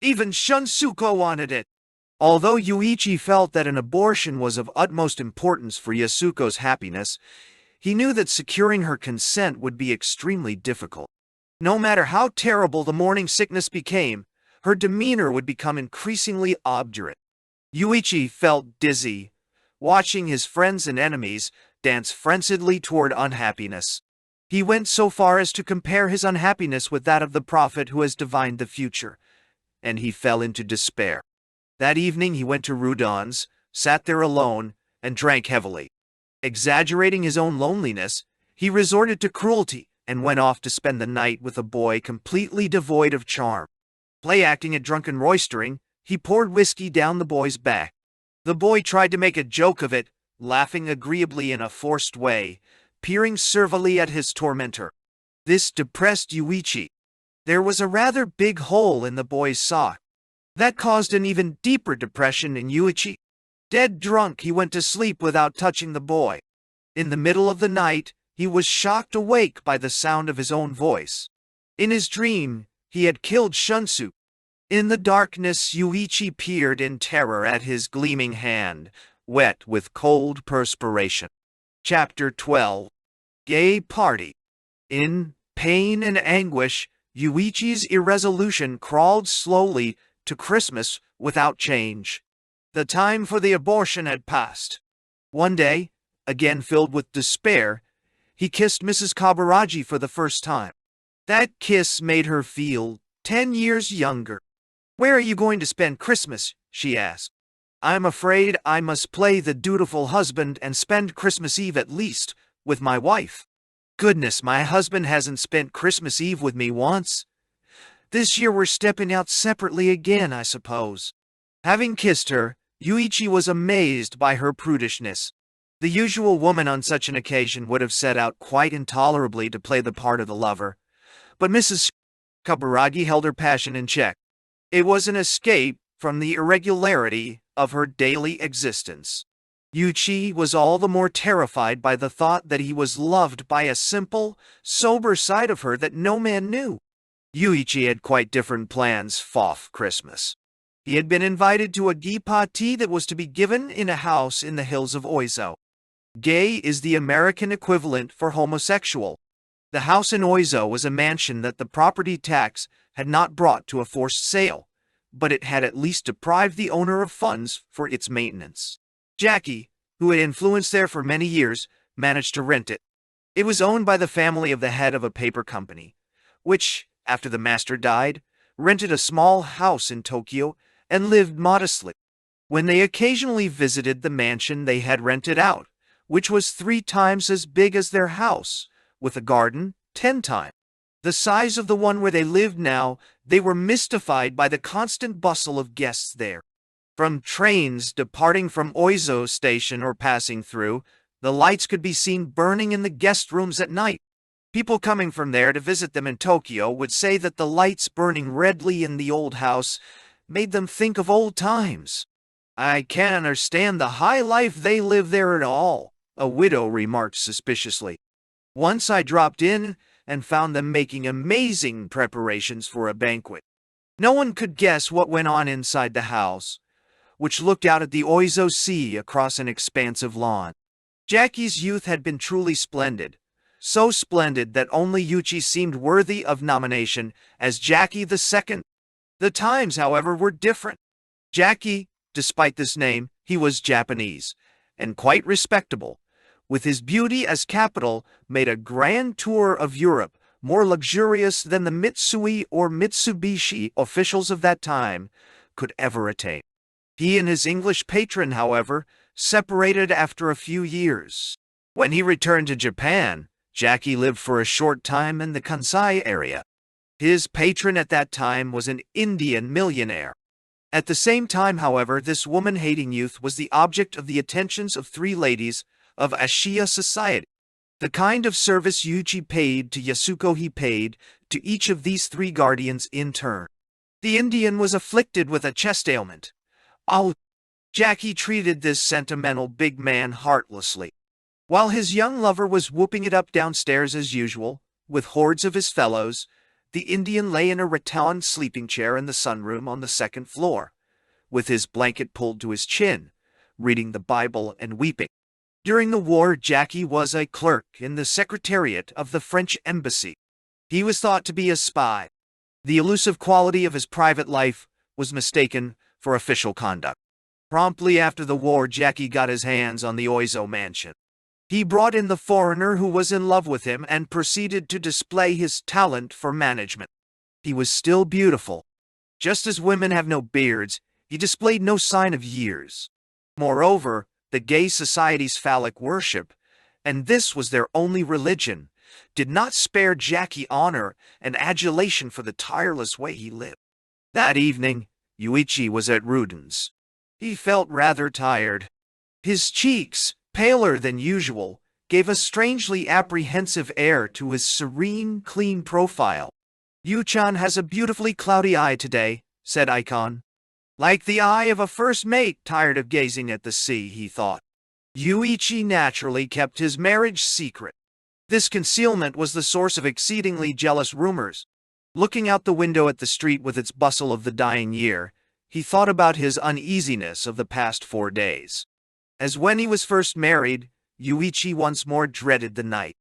S1: Even Shunsuke wanted it. Although Yūichi felt that an abortion was of utmost importance for Yasuko's happiness, he knew that securing her consent would be extremely difficult. No matter how terrible the morning sickness became, her demeanor would become increasingly obdurate. Yūichi felt dizzy, watching his friends and enemies dance frenziedly toward unhappiness. He went so far as to compare his unhappiness with that of the prophet who has divined the future, and he fell into despair. That evening he went to Rudon's, sat there alone, and drank heavily. Exaggerating his own loneliness, he resorted to cruelty and went off to spend the night with a boy completely devoid of charm. Play-acting at drunken roistering, he poured whiskey down the boy's back. The boy tried to make a joke of it, laughing agreeably in a forced way, peering servilely at his tormentor. This depressed Yūichi. There was a rather big hole in the boy's sock. That caused an even deeper depression in Yūichi. Dead drunk, he went to sleep without touching the boy. In the middle of the night, he was shocked awake by the sound of his own voice. In his dream, he had killed Shunsuke. In the darkness, Yūichi peered in terror at his gleaming hand, wet with cold perspiration. Chapter 12. Gay Party. In pain and anguish, Yūichi's irresolution crawled slowly to Christmas without change. The time for the abortion had passed. One day, again filled with despair, he kissed Mrs. Kaburaji for the first time. That kiss made her feel 10 years younger. "Where are you going to spend Christmas?" she asked. "I'm afraid I must play the dutiful husband and spend Christmas Eve at least with my wife. Goodness, my husband hasn't spent Christmas Eve with me once. This year we're stepping out separately again, I suppose." Having kissed her, Yūichi was amazed by her prudishness. The usual woman on such an occasion would have set out quite intolerably to play the part of the lover, but Mrs. Kaburagi held her passion in check. It was an escape from the irregularity of her daily existence. Yūichi was all the more terrified by the thought that he was loved by a simple, sober side of her that no man knew. Yūichi had quite different plans for Christmas. He had been invited to a gay party that was to be given in a house in the hills of Oizo. Gay is the American equivalent for homosexual. The house in Oizo was a mansion that the property tax had not brought to a forced sale, but it had at least deprived the owner of funds for its maintenance. Jackie, who had influenced there for many years, managed to rent it. It was owned by the family of the head of a paper company, which, after the master died, rented a small house in Tokyo and lived modestly. When they occasionally visited the mansion they had rented out, which was 3 times as big as their house, with a garden 10 times the size of the one where they lived now, they were mystified by the constant bustle of guests there. From trains departing from Oizo station or passing through, the lights could be seen burning in the guest rooms at night. People coming from there to visit them in Tokyo would say that the lights burning redly in the old house made them think of old times. "I can't understand the high life they live there at all," a widow remarked suspiciously. "Once I dropped in and found them making amazing preparations for a banquet. No one could guess what went on inside the house, which looked out at the Oizo Sea across an expansive lawn." Jackie's youth had been truly splendid, so splendid that only Yūichi seemed worthy of nomination as Jackie II. The times, however, were different. Jackie, despite this name, he was Japanese, and quite respectable, with his beauty as capital, made a grand tour of Europe, more luxurious than the Mitsui or Mitsubishi officials of that time could ever attain. He and his English patron, however, separated after a few years. When he returned to Japan, Jackie lived for a short time in the Kansai area. His patron at that time was an Indian millionaire. At the same time, however, this woman-hating youth was the object of the attentions of 3 ladies of Ashiya society. The kind of service Yūichi paid to Yasuko he paid to each of these 3 guardians in turn. The Indian was afflicted with a chest ailment. Oh, Jackie treated this sentimental big man heartlessly. While his young lover was whooping it up downstairs as usual, with hordes of his fellows, the Indian lay in a rattan sleeping chair in the sunroom on the 2nd floor, with his blanket pulled to his chin, reading the Bible and weeping. During the war, Jackie was a clerk in the secretariat of the French embassy. He was thought to be a spy. The elusive quality of his private life was mistaken for official conduct. Promptly after the war, Jackie got his hands on the Oizo mansion. He brought in the foreigner who was in love with him and proceeded to display his talent for management. He was still beautiful. Just as women have no beards, he displayed no sign of years. Moreover, the gay society's phallic worship, and this was their only religion, did not spare Jackie honor and adulation for the tireless way he lived. That evening, Yūichi was at Ruden's. He felt rather tired. His cheeks, paler than usual, gave a strangely apprehensive air to his serene, clean profile. "Yu-chan has a beautifully cloudy eye today," said Icon. "Like the eye of a first mate tired of gazing at the sea," he thought. Yūichi naturally kept his marriage secret. This concealment was the source of exceedingly jealous rumors. Looking out the window at the street with its bustle of the dying year, he thought about his uneasiness of the past 4 days. As when he was first married, Yūichi once more dreaded the night.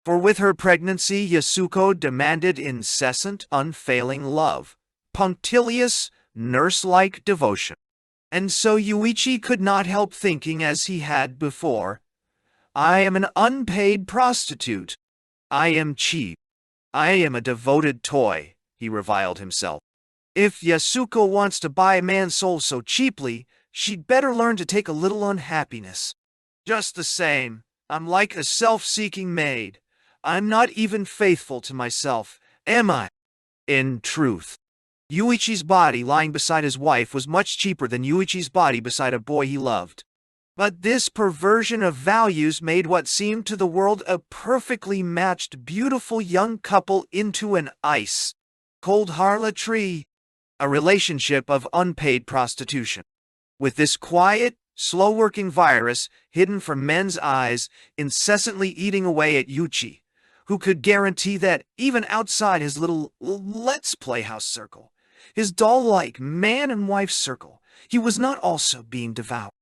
S1: For with her pregnancy, Yasuko demanded incessant, unfailing love, punctilious, nurse-like devotion. And so Yūichi could not help thinking as he had before, I am an unpaid prostitute. I am cheap. I am a devoted toy, he reviled himself. If Yasuko wants to buy a man's soul so cheaply, she'd better learn to take a little unhappiness. Just the same, I'm like a self-seeking maid. I'm not even faithful to myself, am I? In truth, Yūichi's body lying beside his wife was much cheaper than Yūichi's body beside a boy he loved. But this perversion of values made what seemed to the world a perfectly matched, beautiful young couple into an ice-cold harlotry, a relationship of unpaid prostitution. With this quiet, slow-working virus hidden from men's eyes, incessantly eating away at Yūichi, who could guarantee that even outside his little let's playhouse circle, his doll-like man and wife circle, he was not also being devoured.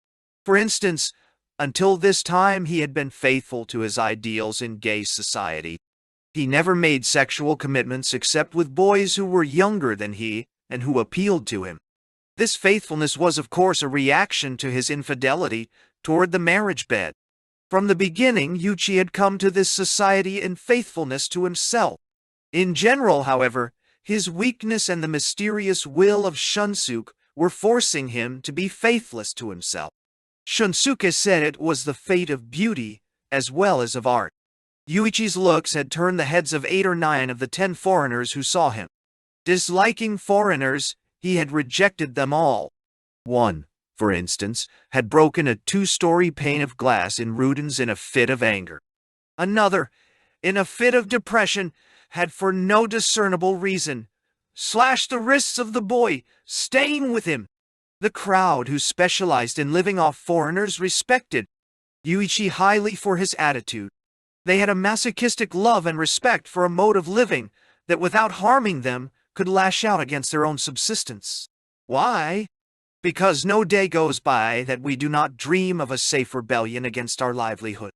S1: For instance, until this time he had been faithful to his ideals in gay society. He never made sexual commitments except with boys who were younger than he and who appealed to him. This faithfulness was, of course, a reaction to his infidelity toward the marriage bed. From the beginning, Yūichi had come to this society in faithfulness to himself. In general, however, his weakness and the mysterious will of Shunsuke were forcing him to be faithless to himself. Shunsuke said it was the fate of beauty as well as of art. Yūichi's looks had turned the heads of 8 or 9 of the 10 foreigners who saw him. Disliking foreigners, he had rejected them all. One, for instance, had broken a 2-story pane of glass in Ruden's in a fit of anger. Another, in a fit of depression, had for no discernible reason slashed the wrists of the boy staying with him. The crowd who specialized in living off foreigners respected Yūichi highly for his attitude. They had a masochistic love and respect for a mode of living that without harming them could lash out against their own subsistence. Why? Because no day goes by that we do not dream of a safe rebellion against our livelihood.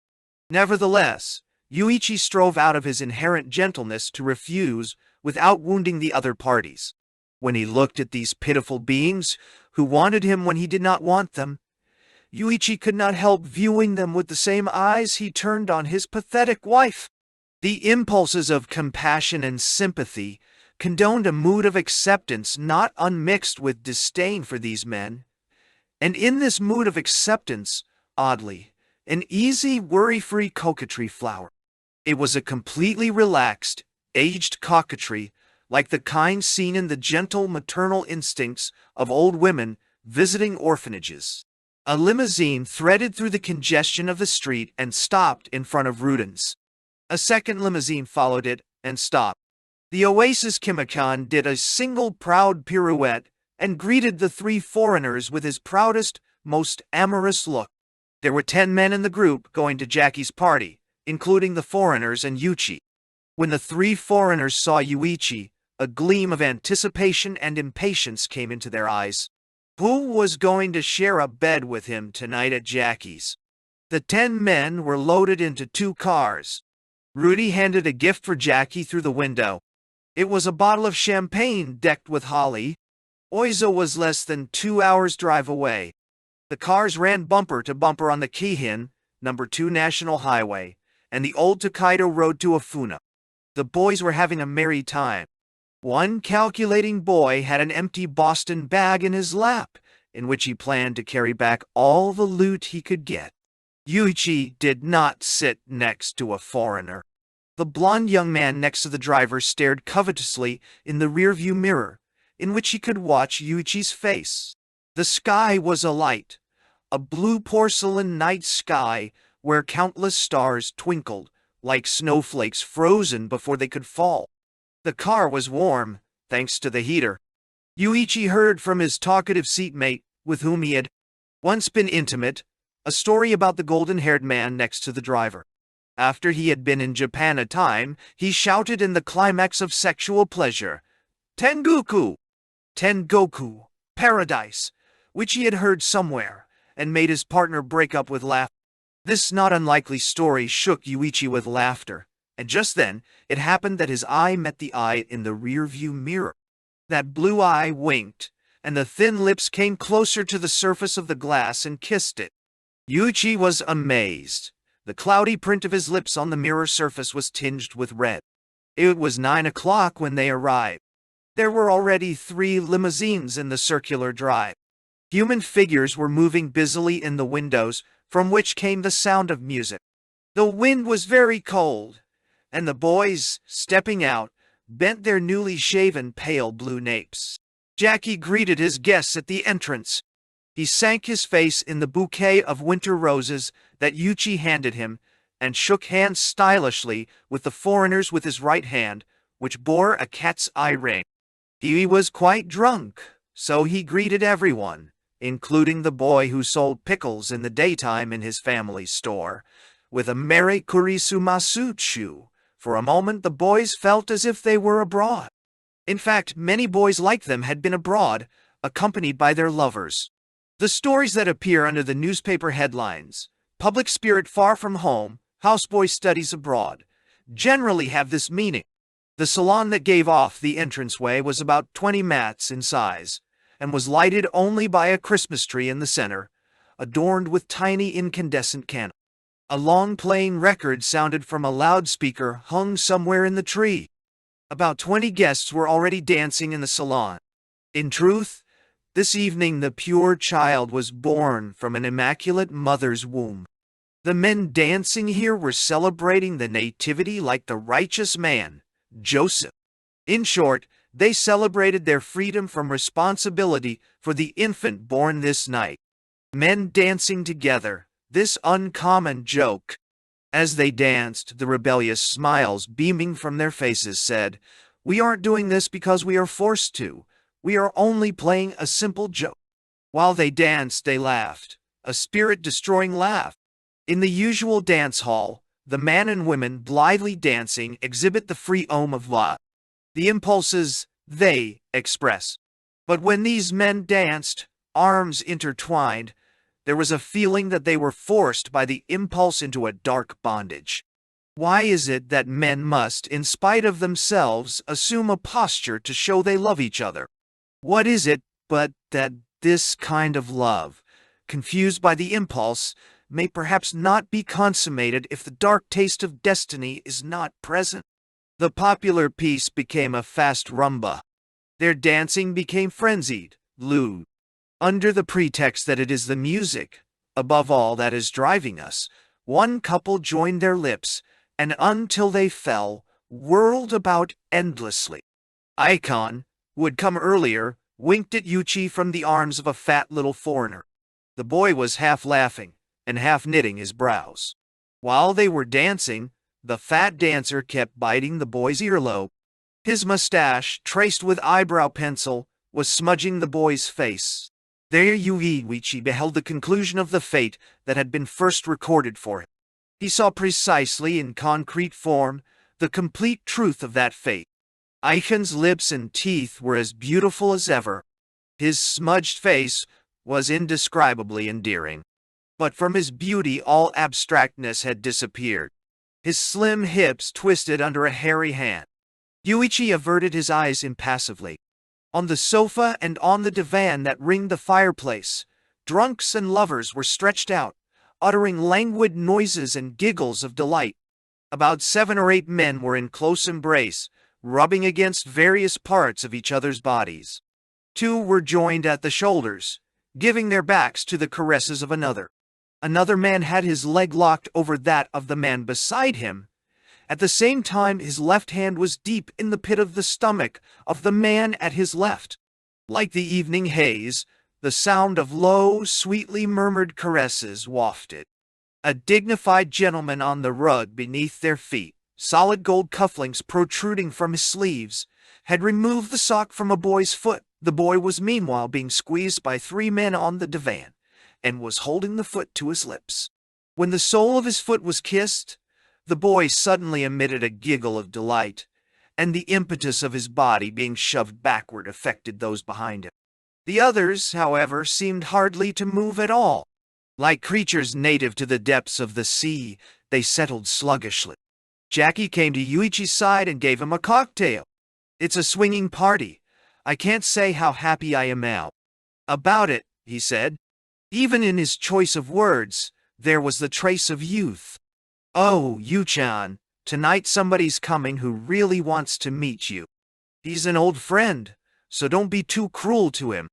S1: Nevertheless, Yūichi strove out of his inherent gentleness to refuse without wounding the other parties. When he looked at these pitiful beings who wanted him when he did not want them, Yūichi could not help viewing them with the same eyes he turned on his pathetic wife. The impulses of compassion and sympathy condoned a mood of acceptance not unmixed with disdain for these men, and in this mood of acceptance, oddly, an easy, worry-free coquetry flowered. It was a completely relaxed, aged coquetry, like the kind seen in the gentle maternal instincts of old women visiting orphanages. A limousine threaded through the congestion of the street and stopped in front of Ruden's. A second limousine followed it and stopped. The Oasis Kimichan did a single proud pirouette and greeted the 3 foreigners with his proudest, most amorous look. There were 10 men in the group going to Jackie's party, including the foreigners and Yūichi. When the 3 foreigners saw Yūichi, a gleam of anticipation and impatience came into their eyes. Who was going to share a bed with him tonight at Jackie's? The 10 men were loaded into 2 cars. Rudy handed a gift for Jackie through the window. It was a bottle of champagne decked with holly. Oizo was less than 2 hours' drive away. The cars ran bumper to bumper on the Kihin, No. 2 National Highway, and the old Tokaido Road to Afuna. The boys were having a merry time. One calculating boy had an empty Boston bag in his lap, in which he planned to carry back all the loot he could get. Yūichi did not sit next to a foreigner. The blond young man next to the driver stared covetously in the rearview mirror, in which he could watch Yūichi's face. The sky was alight, a blue porcelain night sky where countless stars twinkled like snowflakes frozen before they could fall. The car was warm, thanks to the heater. Yūichi heard from his talkative seatmate, with whom he had once been intimate, a story about the golden-haired man next to the driver. After he had been in Japan a time, he shouted in the climax of sexual pleasure, Tengoku! Tengoku! Paradise! Which he had heard somewhere, and made his partner break up with laughter. This not unlikely story shook Yūichi with laughter, and just then it happened that his eye met the eye in the rear-view mirror. That blue eye winked, and the thin lips came closer to the surface of the glass and kissed it. Yūichi was amazed. The cloudy print of his lips on the mirror surface was tinged with red. It was 9 o'clock when they arrived. There were already 3 limousines in the circular drive. Human figures were moving busily in the windows, from which came the sound of music. The wind was very cold, and the boys, stepping out, bent their newly shaven pale blue napes. Jackie greeted his guests at the entrance. He sank his face in the bouquet of winter roses that Yūichi handed him, and shook hands stylishly with the foreigners with his right hand, which bore a cat's eye ring. He was quite drunk, so he greeted everyone, including the boy who sold pickles in the daytime in his family's store, with a merry kurisumasu. For a moment the boys felt as if they were abroad. In fact, many boys like them had been abroad, accompanied by their lovers. The stories that appear under the newspaper headlines, Public Spirit Far From Home, Houseboy Studies Abroad, generally have this meaning. The salon that gave off the entranceway was about 20 mats in size, and was lighted only by a Christmas tree in the center, adorned with tiny incandescent candles. A long-playing record sounded from a loudspeaker hung somewhere in the tree. About 20 guests were already dancing in the salon. In truth, this evening the pure child was born from an immaculate mother's womb. The men dancing here were celebrating the nativity like the righteous man, Joseph. In short, they celebrated their freedom from responsibility for the infant born this night. Men dancing together, this uncommon joke. As they danced, the rebellious smiles beaming from their faces said, "We aren't doing this because we are forced to. We are only playing a simple joke." While they danced, they laughed, a spirit-destroying laugh. In the usual dance hall, the men and women blithely dancing exhibit the free ohm of love, the impulses they express. But when these men danced, arms intertwined, there was a feeling that they were forced by the impulse into a dark bondage. Why is it that men must, in spite of themselves, assume a posture to show they love each other? What is it but that this kind of love, confused by the impulse, may perhaps not be consummated if the dark taste of destiny is not present? The popular piece became a fast rumba. Their dancing became frenzied, lewd. Under the pretext that it is the music, above all, that is driving us, one couple joined their lips, and until they fell, whirled about endlessly. Icon, who had come earlier, winked at Yūichi from the arms of a fat little foreigner. The boy was half laughing, and half knitting his brows. While they were dancing, the fat dancer kept biting the boy's earlobe. His mustache, traced with eyebrow pencil, was smudging the boy's face. There Yūichi beheld the conclusion of the fate that had been first recorded for him. He saw precisely in concrete form the complete truth of that fate. Icon's lips and teeth were as beautiful as ever. His smudged face was indescribably endearing. But from his beauty all abstractness had disappeared. His slim hips twisted under a hairy hand. Yūichi averted his eyes impassively. On the sofa and on the divan that ringed the fireplace, drunks and lovers were stretched out, uttering languid noises and giggles of delight. About 7 or 8 men were in close embrace, rubbing against various parts of each other's bodies. 2 were joined at the shoulders, giving their backs to the caresses of another. Another man had his leg locked over that of the man beside him. At the same time, his left hand was deep in the pit of the stomach of the man at his left. Like the evening haze, the sound of low, sweetly murmured caresses wafted. A dignified gentleman on the rug beneath their feet, solid gold cufflinks protruding from his sleeves, had removed the sock from a boy's foot. The boy was meanwhile being squeezed by 3 men on the divan, and was holding the foot to his lips. When the sole of his foot was kissed, the boy suddenly emitted a giggle of delight, and the impetus of his body being shoved backward affected those behind him. The others, however, seemed hardly to move at all. Like creatures native to the depths of the sea, they settled sluggishly. Jackie came to Yūichi's side and gave him a cocktail. "It's a swinging party. I can't say how happy I am now about it," he said. Even in his choice of words, there was the trace of youth. "Oh, Yu-chan, tonight somebody's coming who really wants to meet you. He's an old friend, so don't be too cruel to him.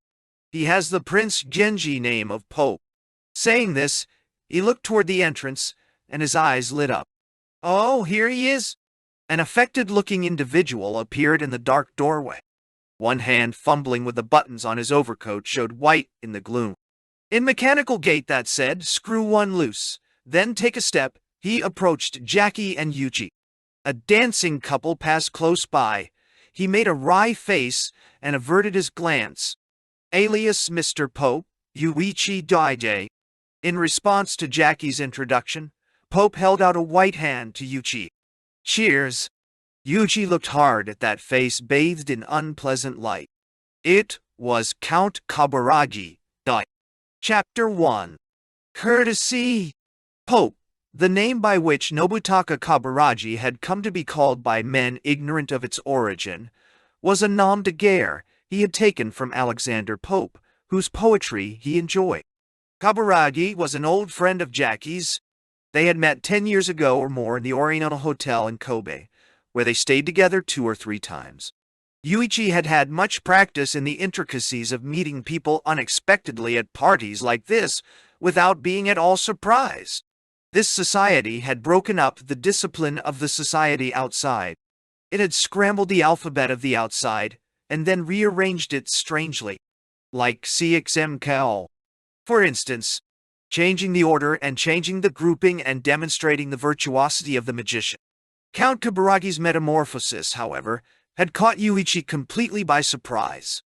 S1: He has the Prince Genji name of Pope." Saying this, he looked toward the entrance, and his eyes lit up. "Oh, here he is!" An affected-looking individual appeared in the dark doorway. One hand fumbling with the buttons on his overcoat showed white in the gloom. In mechanical gait that said, "Screw one loose, then take a step," he approached Jackie and Yūichi. A dancing couple passed close by. He made a wry face and averted his glance. "Alias Mr. Pope, Yūichi Daijay." In response to Jackie's introduction, Pope held out a white hand to Yūichi. "Cheers." Yūichi looked hard at that face bathed in unpleasant light. It was Count Kaburagi. Chapter 1. Courtesy. Pope, the name by which Nobutaka Kaburagi had come to be called by men ignorant of its origin, was a nom de guerre he had taken from Alexander Pope, whose poetry he enjoyed. Kaburagi was an old friend of Jackie's. They had met 10 years ago or more in the Oriental Hotel in Kobe, where they stayed together 2 or 3 times. Yūichi had had much practice in the intricacies of meeting people unexpectedly at parties like this without being at all surprised. This society had broken up the discipline of the society outside. It had scrambled the alphabet of the outside and then rearranged it strangely, like CXMKL. For instance, changing the order and changing the grouping and demonstrating the virtuosity of the magician. Count Kaburagi's metamorphosis, however, had caught Yūichi completely by surprise.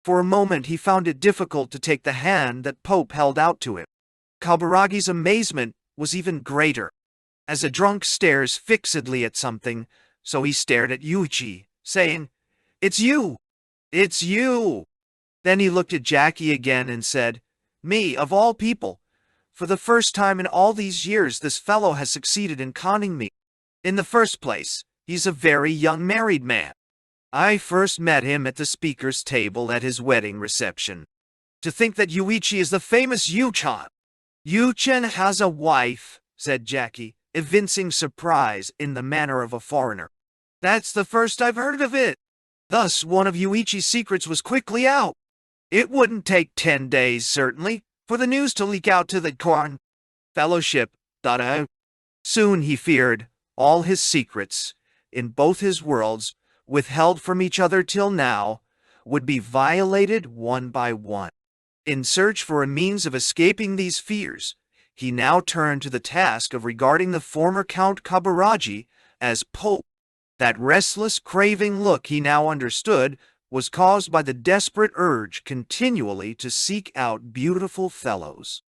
S1: For a moment he found it difficult to take the hand that Pope held out to him. Kaburagi's amazement was even greater. As a drunk stares fixedly at something, so he stared at Yūichi, saying, "It's you! It's you!" Then he looked at Jackie again and said, "Me, of all people. For the first time in all these years this fellow has succeeded in conning me. In the first place, he's a very young married man. I first met him at the speaker's table at his wedding reception. To think that Yūichi is the famous Yu-chan." "Yu-chan has a wife," said Jackie, evincing surprise in the manner of a foreigner. "That's the first I've heard of it." Thus one of Yūichi's secrets was quickly out. It wouldn't take 10 days, certainly, for the news to leak out to the Korn Fellowship. Soon, he feared, all his secrets, in both his worlds, withheld from each other till now, would be violated one by one. In search for a means of escaping these fears, he now turned to the task of regarding the former Count Kaburagi as Pope. That restless, craving look, he now understood, was caused by the desperate urge continually to seek out beautiful fellows.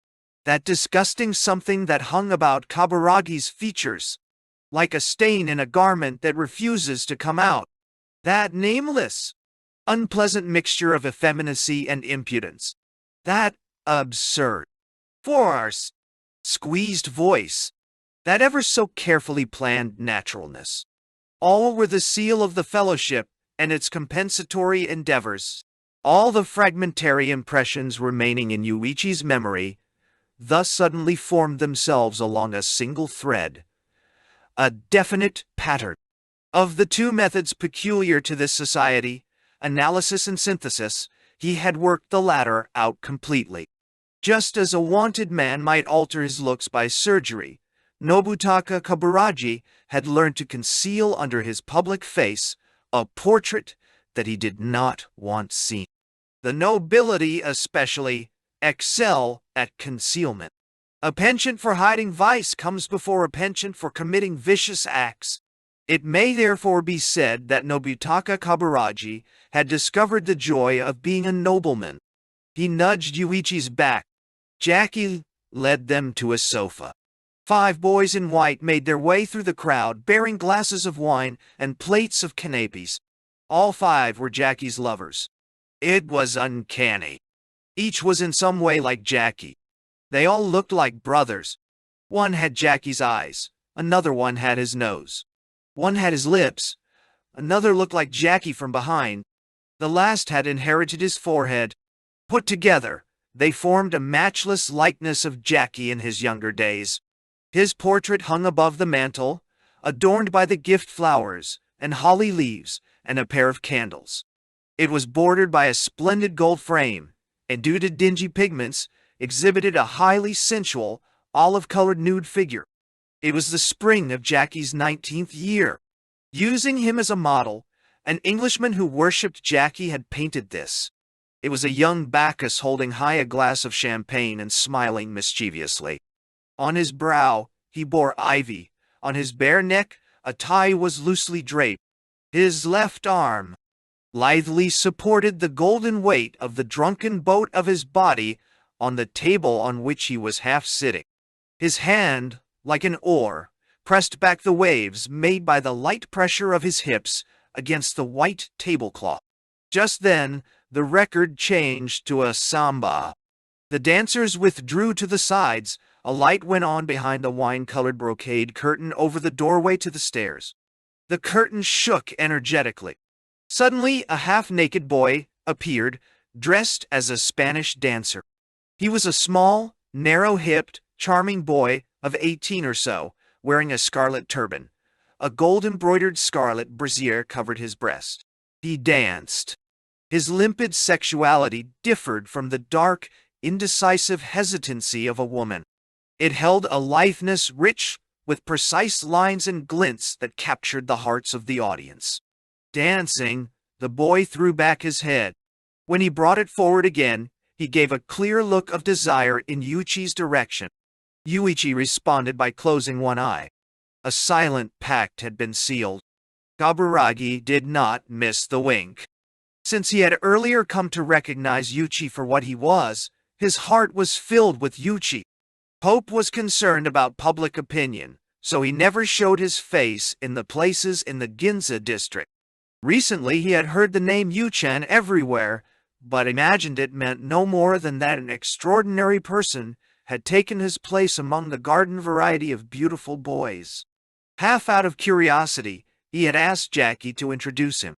S1: That disgusting something that hung about Kaburagi's features, like a stain in a garment that refuses to come out. That nameless, unpleasant mixture of effeminacy and impudence. That absurd, forced, squeezed voice. That ever so carefully planned naturalness. All were the seal of the fellowship and its compensatory endeavors. All the fragmentary impressions remaining in Yūichi's memory thus suddenly formed themselves along a single thread, a definite pattern. Of the 2 methods peculiar to this society, analysis and synthesis, he had worked the latter out completely. Just as a wanted man might alter his looks by surgery, Nobutaka Kaburagi had learned to conceal under his public face a portrait that he did not want seen. The nobility especially excel at concealment. A penchant for hiding vice comes before a penchant for committing vicious acts. It may therefore be said that Nobutaka Kaburagi had discovered the joy of being a nobleman. He nudged Yūichi's back. Jackie led them to a sofa. 5 boys in white made their way through the crowd, bearing glasses of wine and plates of canapes. All 5 were Jackie's lovers. It was uncanny. Each was in some way like Jackie. They all looked like brothers. One had Jackie's eyes, another one had his nose. One had his lips, another looked like Jackie from behind. The last had inherited his forehead. Put together, they formed a matchless likeness of Jackie in his younger days. His portrait hung above the mantel, adorned by the gift flowers and holly leaves and a pair of candles. It was bordered by a splendid gold frame, and due to dingy pigments, exhibited a highly sensual, olive-colored nude figure. It was the spring of Jackie's 19th year. Using him as a model, an Englishman who worshipped Jackie had painted this. It was a young Bacchus holding high a glass of champagne and smiling mischievously. On his brow, he bore ivy. On his bare neck, a tie was loosely draped. His left arm lithely supported the golden weight of the drunken boat of his body on the table on which he was half sitting. His hand, like an oar, pressed back the waves made by the light pressure of his hips against the white tablecloth. Just then, the record changed to a samba. The dancers withdrew to the sides. A light went on behind the wine-colored brocade curtain over the doorway to the stairs. The curtain shook energetically. Suddenly, a half-naked boy appeared, dressed as a Spanish dancer. He was a small, narrow-hipped, charming boy of 18 or so, wearing a scarlet turban. A gold-embroidered scarlet brassiere covered his breast. He danced. His limpid sexuality differed from the dark, indecisive hesitancy of a woman. It held a litheness rich with precise lines and glints that captured the hearts of the audience. Dancing, the boy threw back his head. When he brought it forward again, he gave a clear look of desire in Yūichi's direction. Yūichi responded by closing one eye. A silent pact had been sealed. Kaburagi did not miss the wink. Since he had earlier come to recognize Yūichi for what he was, his heart was filled with Yūichi. Pope was concerned about public opinion, so he never showed his face in the places in the Ginza district. Recently he had heard the name Yu-chan everywhere, but imagined it meant no more than that an extraordinary person had taken his place among the garden variety of beautiful boys. Half out of curiosity, he had asked Jackie to introduce him.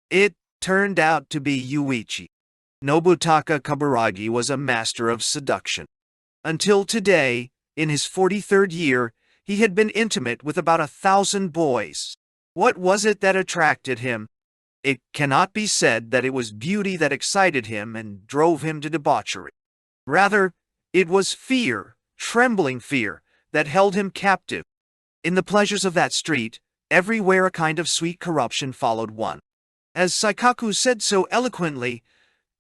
S1: It turned out to be Yūichi. Nobutaka Kaburagi was a master of seduction. Until today, in his 43rd year, he had been intimate with about 1,000 boys. What was it that attracted him? It cannot be said that it was beauty that excited him and drove him to debauchery. Rather, it was fear, trembling fear, that held him captive. In the pleasures of that street, everywhere a kind of sweet corruption followed one. As Saikaku said so eloquently,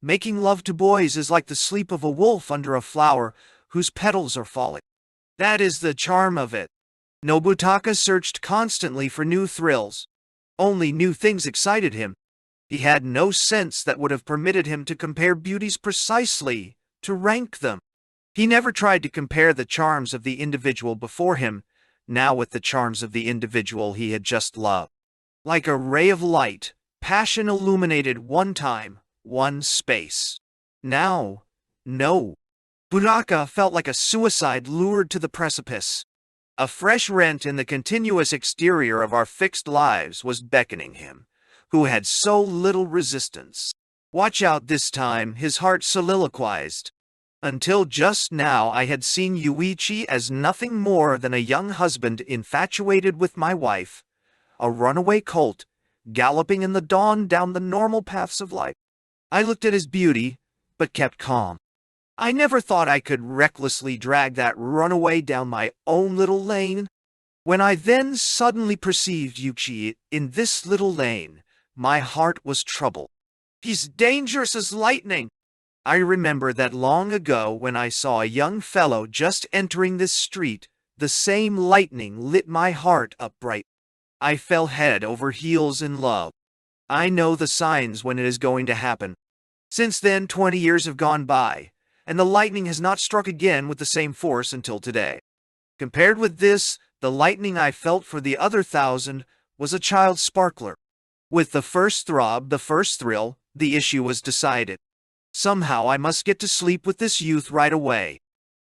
S1: making love to boys is like the sleep of a wolf under a flower whose petals are falling. That is the charm of it. Nobutaka searched constantly for new thrills. Only new things excited him. He had no sense that would have permitted him to compare beauties precisely, to rank them. He never tried to compare the charms of the individual before him, now with the charms of the individual he had just loved. Like a ray of light, passion illuminated one time, one space. Now, no. Buraka felt like a suicide lured to the precipice. A fresh rent in the continuous exterior of our fixed lives was beckoning him, who had so little resistance. Watch out this time, his heart soliloquized. Until just now I had seen Yūichi as nothing more than a young husband infatuated with my wife, a runaway colt, galloping in the dawn down the normal paths of life. I looked at his beauty, but kept calm. I never thought I could recklessly drag that runaway down my own little lane. When I then suddenly perceived Yūichi in this little lane, my heart was troubled. He's dangerous as lightning. I remember that long ago when I saw a young fellow just entering this street, the same lightning lit my heart up bright. I fell head over heels in love. I know the signs when it is going to happen. Since then 20 years have gone by. and the lightning has not struck again with the same force until today. Compared with this, the lightning I felt for the other 1,000 was a child's sparkler. With the first throb, the first thrill, the issue was decided. Somehow I must get to sleep with this youth right away.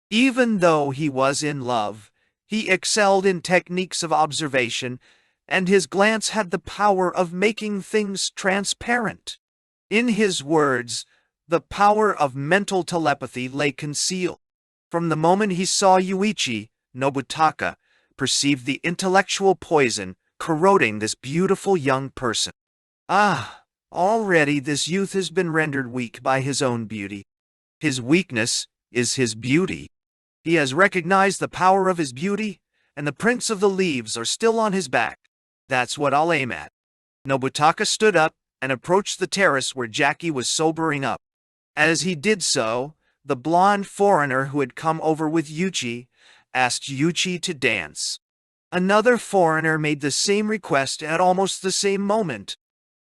S1: Even though he was in love, he excelled in techniques of observation, and his glance had the power of making things transparent. In his words, the power of mental telepathy lay concealed. From the moment he saw Yūichi, Nobutaka perceived the intellectual poison corroding this beautiful young person. Ah, already this youth has been rendered weak by his own beauty. His weakness is his beauty. He has recognized the power of his beauty, and the prints of the leaves are still on his back. That's what I'll aim at. Nobutaka stood up and approached the terrace where Jackie was sobering up. As he did so, the blonde foreigner who had come over with Yūichi asked Yūichi to dance. Another foreigner made the same request at almost the same moment.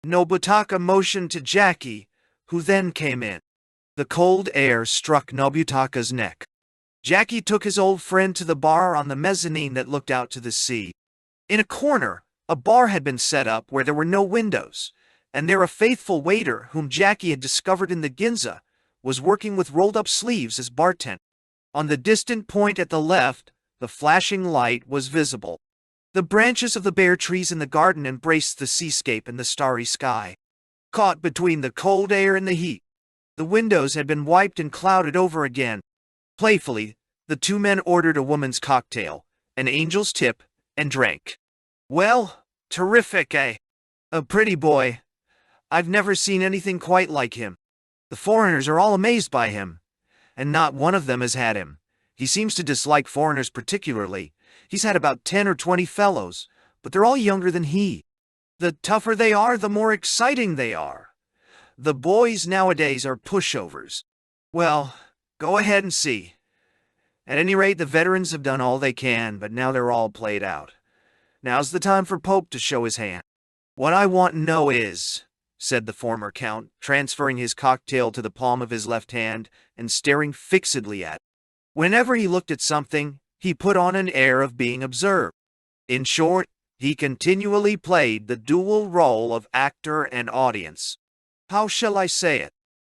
S1: Nobutaka motioned to Jackie, who then came in. The cold air struck Nobutaka's neck. Jackie took his old friend to the bar on the mezzanine that looked out to the sea. In a corner, a bar had been set up where there were no windows, and there a faithful waiter whom Jackie had discovered in the Ginza was working with rolled-up sleeves as bartender. On the distant point at the left, the flashing light was visible. The branches of the bare trees in the garden embraced the seascape and the starry sky. Caught between the cold air and the heat, the windows had been wiped and clouded over again. Playfully, the two men ordered a woman's cocktail, an angel's tip, and drank. Well, terrific, eh? A pretty boy. I've never seen anything quite like him. The foreigners are all amazed by him, and not one of them has had him. He seems to dislike foreigners particularly. He's had about 10 or 20 fellows, but they're all younger than he. The tougher they are, the more exciting they are. The boys nowadays are pushovers. Well, go ahead and see. At any rate, the veterans have done all they can, but now they're all played out. Now's the time for Pope to show his hand. What I want to know is, said the former count, transferring his cocktail to the palm of his left hand and staring fixedly at it. Whenever he looked at something, he put on an air of being observed. In short, he continually played the dual role of actor and audience. How shall I say it?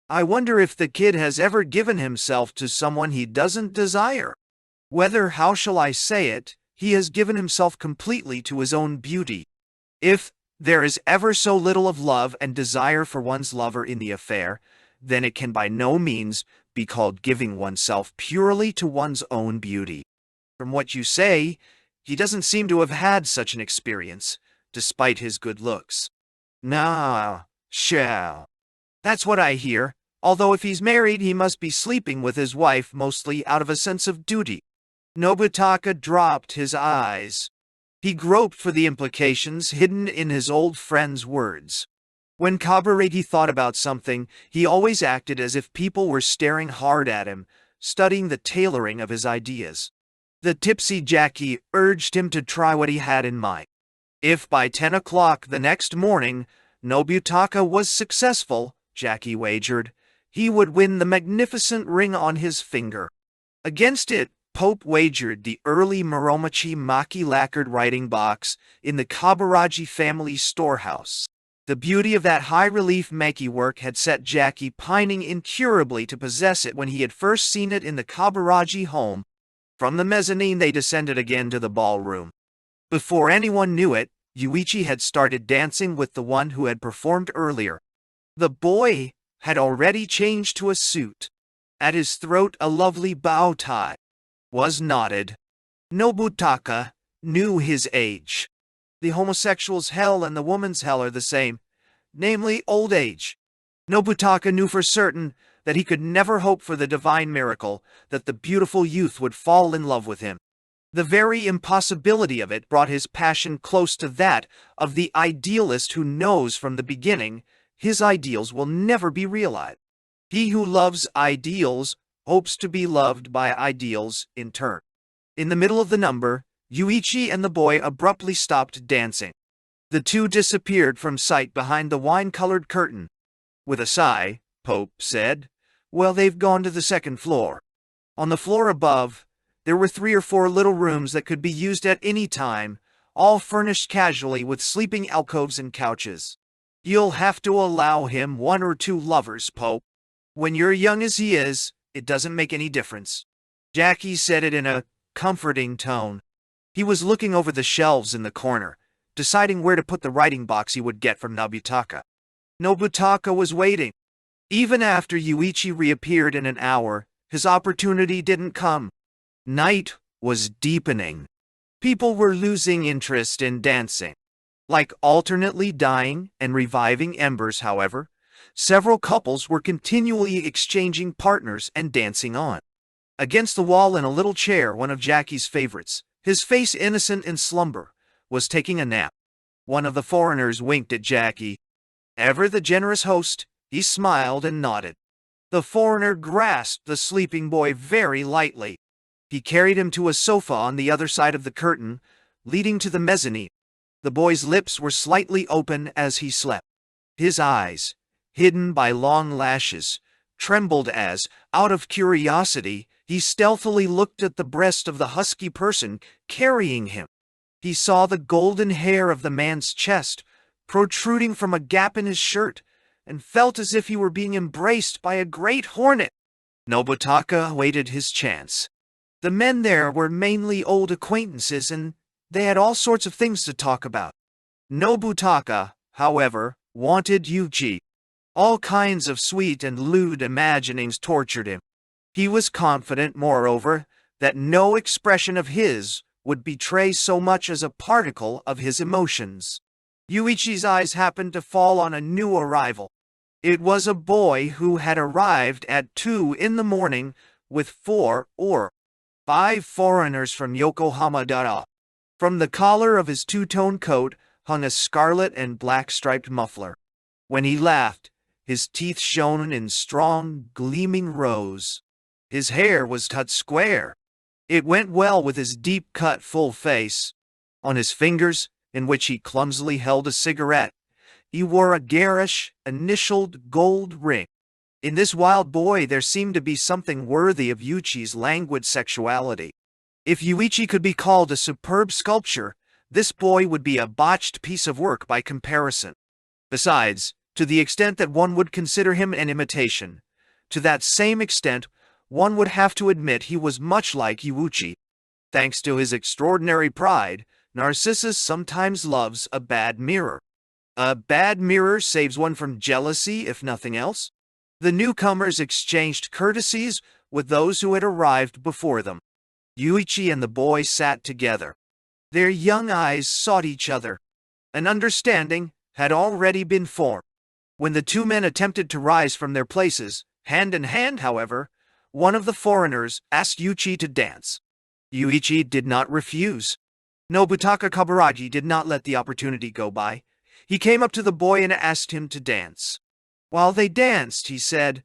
S1: I wonder if the kid has ever given himself to someone he doesn't desire. Whether, how shall I say it, he has given himself completely to his own beauty. If there is ever so little of love and desire for one's lover in the affair, then it can by no means be called giving oneself purely to one's own beauty. From what you say, he doesn't seem to have had such an experience, despite his good looks. Nah, shall. That's what I hear, although if he's married he must be sleeping with his wife mostly out of a sense of duty. Nobutaka dropped his eyes. He groped for the implications hidden in his old friend's words. When Kaburagi thought about something, he always acted as if people were staring hard at him, studying the tailoring of his ideas. The tipsy Jackie urged him to try what he had in mind. If by 10 o'clock the next morning Nobutaka was successful, Jackie wagered, he would win the magnificent ring on his finger. Against it, Pope wagered the early Muromachi Maki lacquered writing box in the Kaburagi family storehouse. The beauty of that high-relief Maki work had set Jackie pining incurably to possess it when he had first seen it in the Kaburagi home. From the mezzanine they descended again to the ballroom. Before anyone knew it, Yūichi had started dancing with the one who had performed earlier. The boy had already changed to a suit. At his throat a lovely bow tie was knotted. Nobutaka knew his age. The homosexual's hell and the woman's hell are the same, namely old age. Nobutaka knew for certain that he could never hope for the divine miracle that the beautiful youth would fall in love with him. The very impossibility of it brought his passion close to that of the idealist who knows from the beginning his ideals will never be realized. He who loves ideals hopes to be loved by ideals in turn. In the middle of the number, Yūichi and the boy abruptly stopped dancing. The two disappeared from sight behind the wine-colored curtain. With a sigh, Pope said, Well, they've gone to the second floor. On the floor above, there were 3 or 4 little rooms that could be used at any time, all furnished casually with sleeping alcoves and couches. You'll have to allow him 1 or 2 lovers, Pope. When you're young as he is, it doesn't make any difference. Jackie said it in a comforting tone. He was looking over the shelves in the corner, deciding where to put the writing box he would get from Nobutaka. Nobutaka was waiting. Even after Yūichi reappeared in an hour, his opportunity didn't come. Night was deepening. People were losing interest in dancing. Like alternately dying and reviving embers, however, several couples were continually exchanging partners and dancing on. Against the wall in a little chair, one of Jackie's favorites, his face innocent in slumber, was taking a nap. One of the foreigners winked at Jackie. Ever the generous host, he smiled and nodded. The foreigner grasped the sleeping boy very lightly. He carried him to a sofa on the other side of the curtain, leading to the mezzanine. The boy's lips were slightly open as he slept. His eyes, hidden by long lashes, trembled as, out of curiosity, he stealthily looked at the breast of the husky person carrying him. He saw the golden hair of the man's chest protruding from a gap in his shirt, and felt as if he were being embraced by a great hornet. Nobutaka awaited his chance. The men there were mainly old acquaintances, and they had all sorts of things to talk about. Nobutaka, however, wanted Yūichi. All kinds of sweet and lewd imaginings tortured him. He was confident, moreover, that no expression of his would betray so much as a particle of his emotions. Yūichi's eyes happened to fall on a new arrival. It was a boy who had arrived at 2 in the morning with 4 or 5 foreigners from Yokohama. From the collar of his two-tone coat hung a scarlet and black striped muffler. When he laughed, his teeth shone in strong, gleaming rows. His hair was cut square. It went well with his deep-cut full face. On his fingers, in which he clumsily held a cigarette, he wore a garish, initialed gold ring. In this wild boy there seemed to be something worthy of Yūichi's languid sexuality. If Yūichi could be called a superb sculpture, this boy would be a botched piece of work by comparison. Besides, to the extent that one would consider him an imitation, to that same extent one would have to admit he was much like Yūichi. Thanks to his extraordinary pride, Narcissus sometimes loves a bad mirror. A bad mirror saves one from jealousy, if nothing else. The newcomers exchanged courtesies with those who had arrived before them. Yūichi and the boy sat together. Their young eyes sought each other. An understanding had already been formed. When the 2 men attempted to rise from their places, hand in hand, however, one of the foreigners asked Yūichi to dance. Yūichi did not refuse. Nobutaka Kaburagi did not let the opportunity go by. He came up to the boy and asked him to dance. While they danced, he said,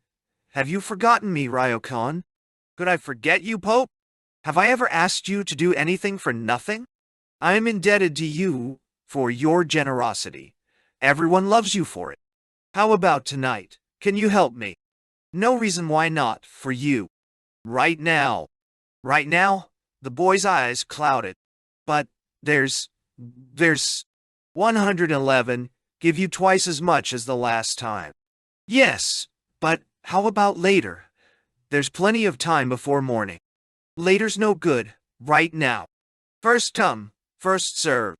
S1: "Have you forgotten me, Ryokan?" "Could I forget you, Pope? Have I ever asked you to do anything for nothing? I am indebted to you for your generosity. Everyone loves you for it. How about tonight? Can you help me?" "No reason why not, for you." "Right now." "Right now?" The boy's eyes clouded. "But there's 111, give you twice as much as the last time." "Yes, but how about later? There's plenty of time before morning." "Later's no good, right now. First come, first serve."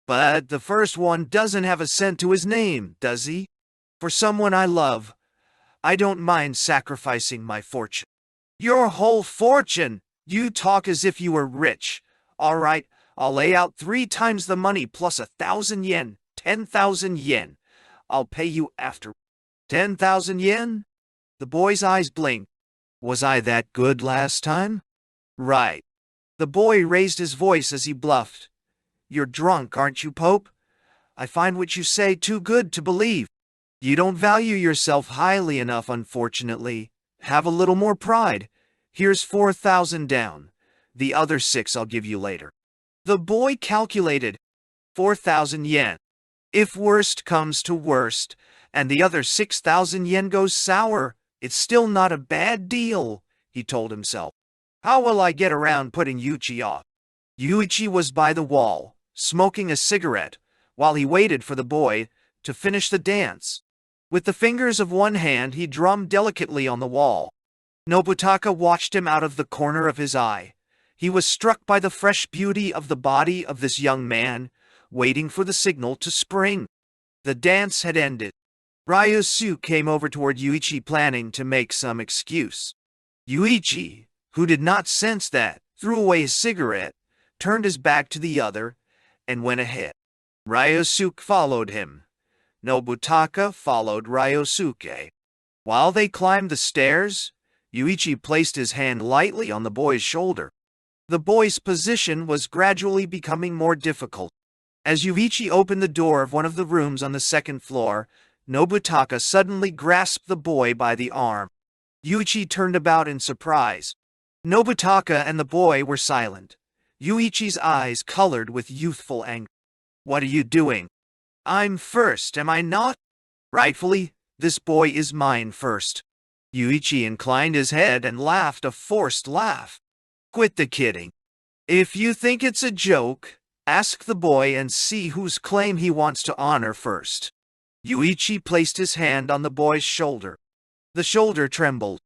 S1: "But the first one doesn't have a cent to his name, does he? For someone I love, I don't mind sacrificing my fortune." "Your whole fortune? You talk as if you were rich. All right, I'll lay out 3 times the money plus 1,000 yen, 10,000 yen. I'll pay you after." 10,000 yen? The boy's eyes blinked. "Was I that good last time?" "Right." The boy raised his voice as he bluffed. "You're drunk, aren't you, Pope? I find what you say too good to believe. You don't value yourself highly enough, unfortunately. Have a little more pride. Here's 4,000 down. The other 6 I'll give you later." The boy calculated. 4,000 yen. If worst comes to worst, and the other 6,000 yen goes sour, It's still not a bad deal, he told himself. How will I get around putting Yūichi off? Yūichi was by the wall, smoking a cigarette, while he waited for the boy to finish the dance. With the fingers of one hand, he drummed delicately on the wall. Nobutaka watched him out of the corner of his eye. He was struck by the fresh beauty of the body of this young man, waiting for the signal to spring. The dance had ended. Ryosu came over toward Yūichi, planning to make some excuse. Yūichi, who did not sense that, threw away his cigarette, turned his back to the other, and went ahead. Ryosuke followed him. Nobutaka followed Ryosuke. While they climbed the stairs, Yūichi placed his hand lightly on the boy's shoulder. The boy's position was gradually becoming more difficult. As Yūichi opened the door of one of the rooms on the second floor, Nobutaka suddenly grasped the boy by the arm. Yūichi turned about in surprise. Nobutaka and the boy were silent. Yūichi's eyes colored with youthful anger. What are you doing? I'm first, am I not? Rightfully, this boy is mine first. Yūichi inclined his head and laughed a forced laugh. Quit the kidding. If you think it's a joke, ask the boy and see whose claim he wants to honor first. Yūichi placed his hand on the boy's shoulder. The shoulder trembled.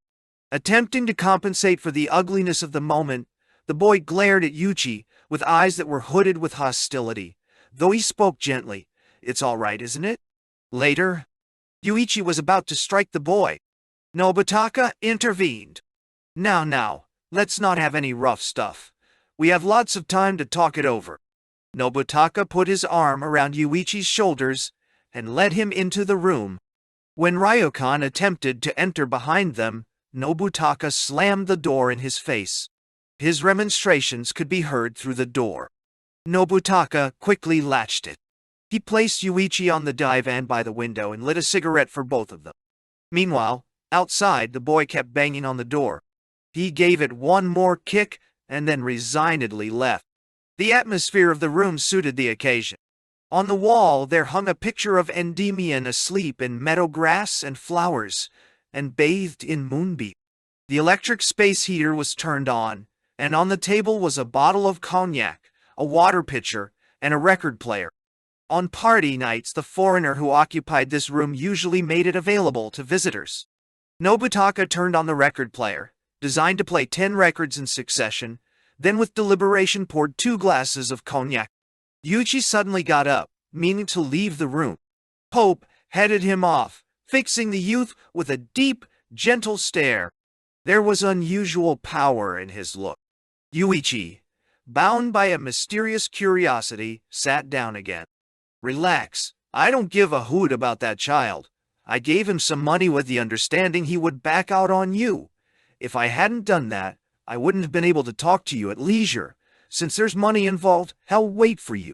S1: Attempting to compensate for the ugliness of the moment, the boy glared at Yūichi with eyes that were hooded with hostility, though he spoke gently. It's all right, isn't it? Later, Yūichi was about to strike the boy. Nobutaka intervened. Now, let's not have any rough stuff. We have lots of time to talk it over. Nobutaka put his arm around Yūichi's shoulders and led him into the room. When Ryokan attempted to enter behind them, Nobutaka slammed the door in his face. His remonstrations could be heard through the door. Nobutaka quickly latched it. He placed Yūichi on the divan by the window and lit a cigarette for both of them. Meanwhile, outside, the boy kept banging on the door. He gave it one more kick and then resignedly left. The atmosphere of the room suited the occasion. On the wall there hung a picture of Endymion asleep in meadow grass and flowers, and bathed in moonbeam. The electric space heater was turned on, and on the table was a bottle of cognac, a water pitcher, and a record player. On party nights, the foreigner who occupied this room usually made it available to visitors. Nobutaka turned on the record player, designed to play 10 records in succession, then with deliberation poured 2 glasses of cognac. Yūichi suddenly got up, meaning to leave the room. Pope headed him off, fixing the youth with a deep, gentle stare. There was unusual power in his look. Yūichi, bound by a mysterious curiosity, sat down again. Relax, I don't give a hoot about that child. I gave him some money with the understanding he would back out on you. If I hadn't done that, I wouldn't have been able to talk to you at leisure. Since there's money involved, hell wait for you.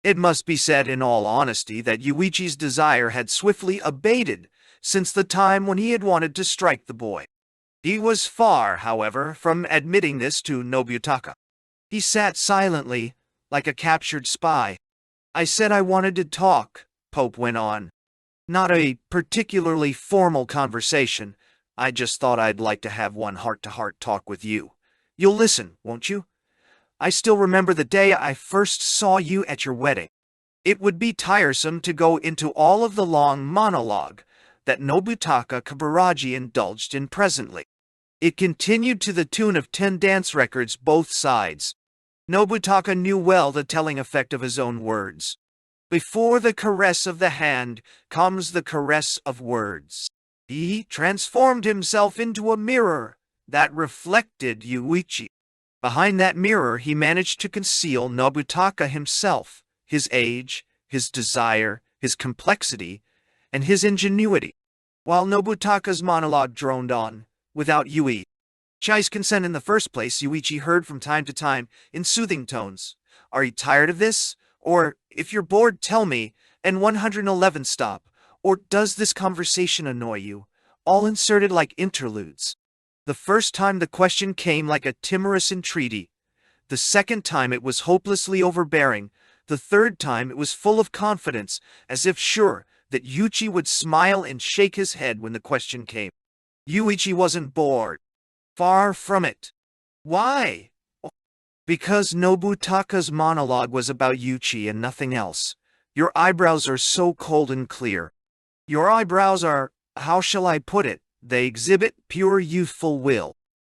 S1: It must be said in all honesty that Yūichi's desire had swiftly abated since the time when he had wanted to strike the boy. He was far, however, from admitting this to Nobutaka. He sat silently, like a captured spy. I said I wanted to talk, Pope went on. Not a particularly formal conversation. I just thought I'd like to have one heart-to-heart talk with you. You'll listen, won't you? I still remember the day I first saw you at your wedding. It would be tiresome to go into all of the long monologue that Nobutaka Kaburaji indulged in presently. It continued to the tune of 10 dance records both sides. Nobutaka knew well the telling effect of his own words. Before the caress of the hand comes the caress of words. He transformed himself into a mirror that reflected Yūichi. Behind that mirror he managed to conceal Nobutaka himself, his age, his desire, his complexity, and his ingenuity. While Nobutaka's monologue droned on, without Yūichi's consent in the first place, Yūichi heard from time to time, in soothing tones, "Are you tired of this? Or, if you're bored, tell me, and 111 stop. Or does this conversation annoy you?" All inserted like interludes. The first time the question came like a timorous entreaty. The second time it was hopelessly overbearing. The third time it was full of confidence, as if sure that Yūichi would smile and shake his head when the question came. Yūichi wasn't bored. Far from it. Why? Because Nobutaka's monologue was about Yūichi and nothing else. Your eyebrows are so cold and clear. Your eyebrows are, how shall I put it, they exhibit pure youthful will.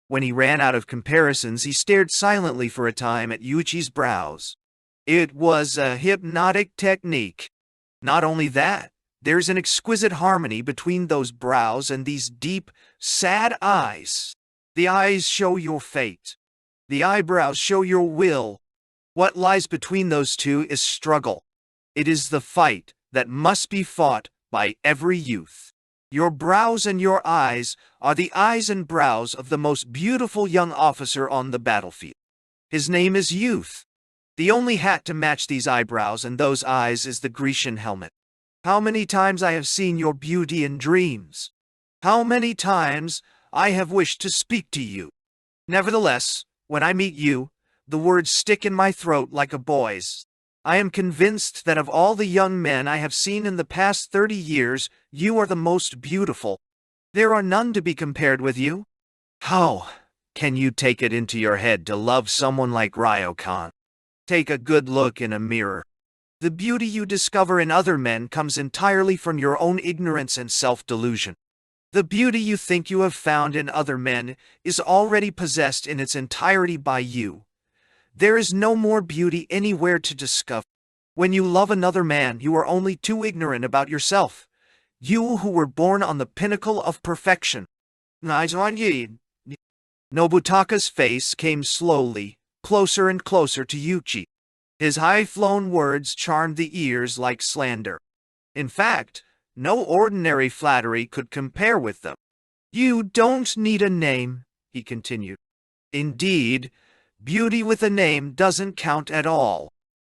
S1: When he ran out of comparisons, he stared silently for a time at Yūichi's brows. It was a hypnotic technique. Not only that, there's an exquisite harmony between those brows and these deep, sad eyes. The eyes show your fate. The eyebrows show your will. What lies between those two is struggle. It is the fight that must be fought by every youth. Your brows and your eyes are the eyes and brows of the most beautiful young officer on the battlefield. His name is Youth. The only hat to match these eyebrows and those eyes is the Grecian helmet. How many times I have seen your beauty in dreams. How many times I have wished to speak to you. Nevertheless, when I meet you, the words stick in my throat like a boy's. I am convinced that of all the young men I have seen in the past 30 years, you are the most beautiful. There are none to be compared with you. How can you take it into your head to love someone like Ryokan? Take a good look in a mirror. The beauty you discover in other men comes entirely from your own ignorance and self-delusion. The beauty you think you have found in other men is already possessed in its entirety by you. There is no more beauty anywhere to discover. When you love another man, you are only too ignorant about yourself. You who were born on the pinnacle of perfection. Nobutaka's face came slowly, closer and closer to Yūichi. His high-flown words charmed the ears like slander. In fact, no ordinary flattery could compare with them. You don't need a name, he continued. Indeed, beauty with a name doesn't count at all.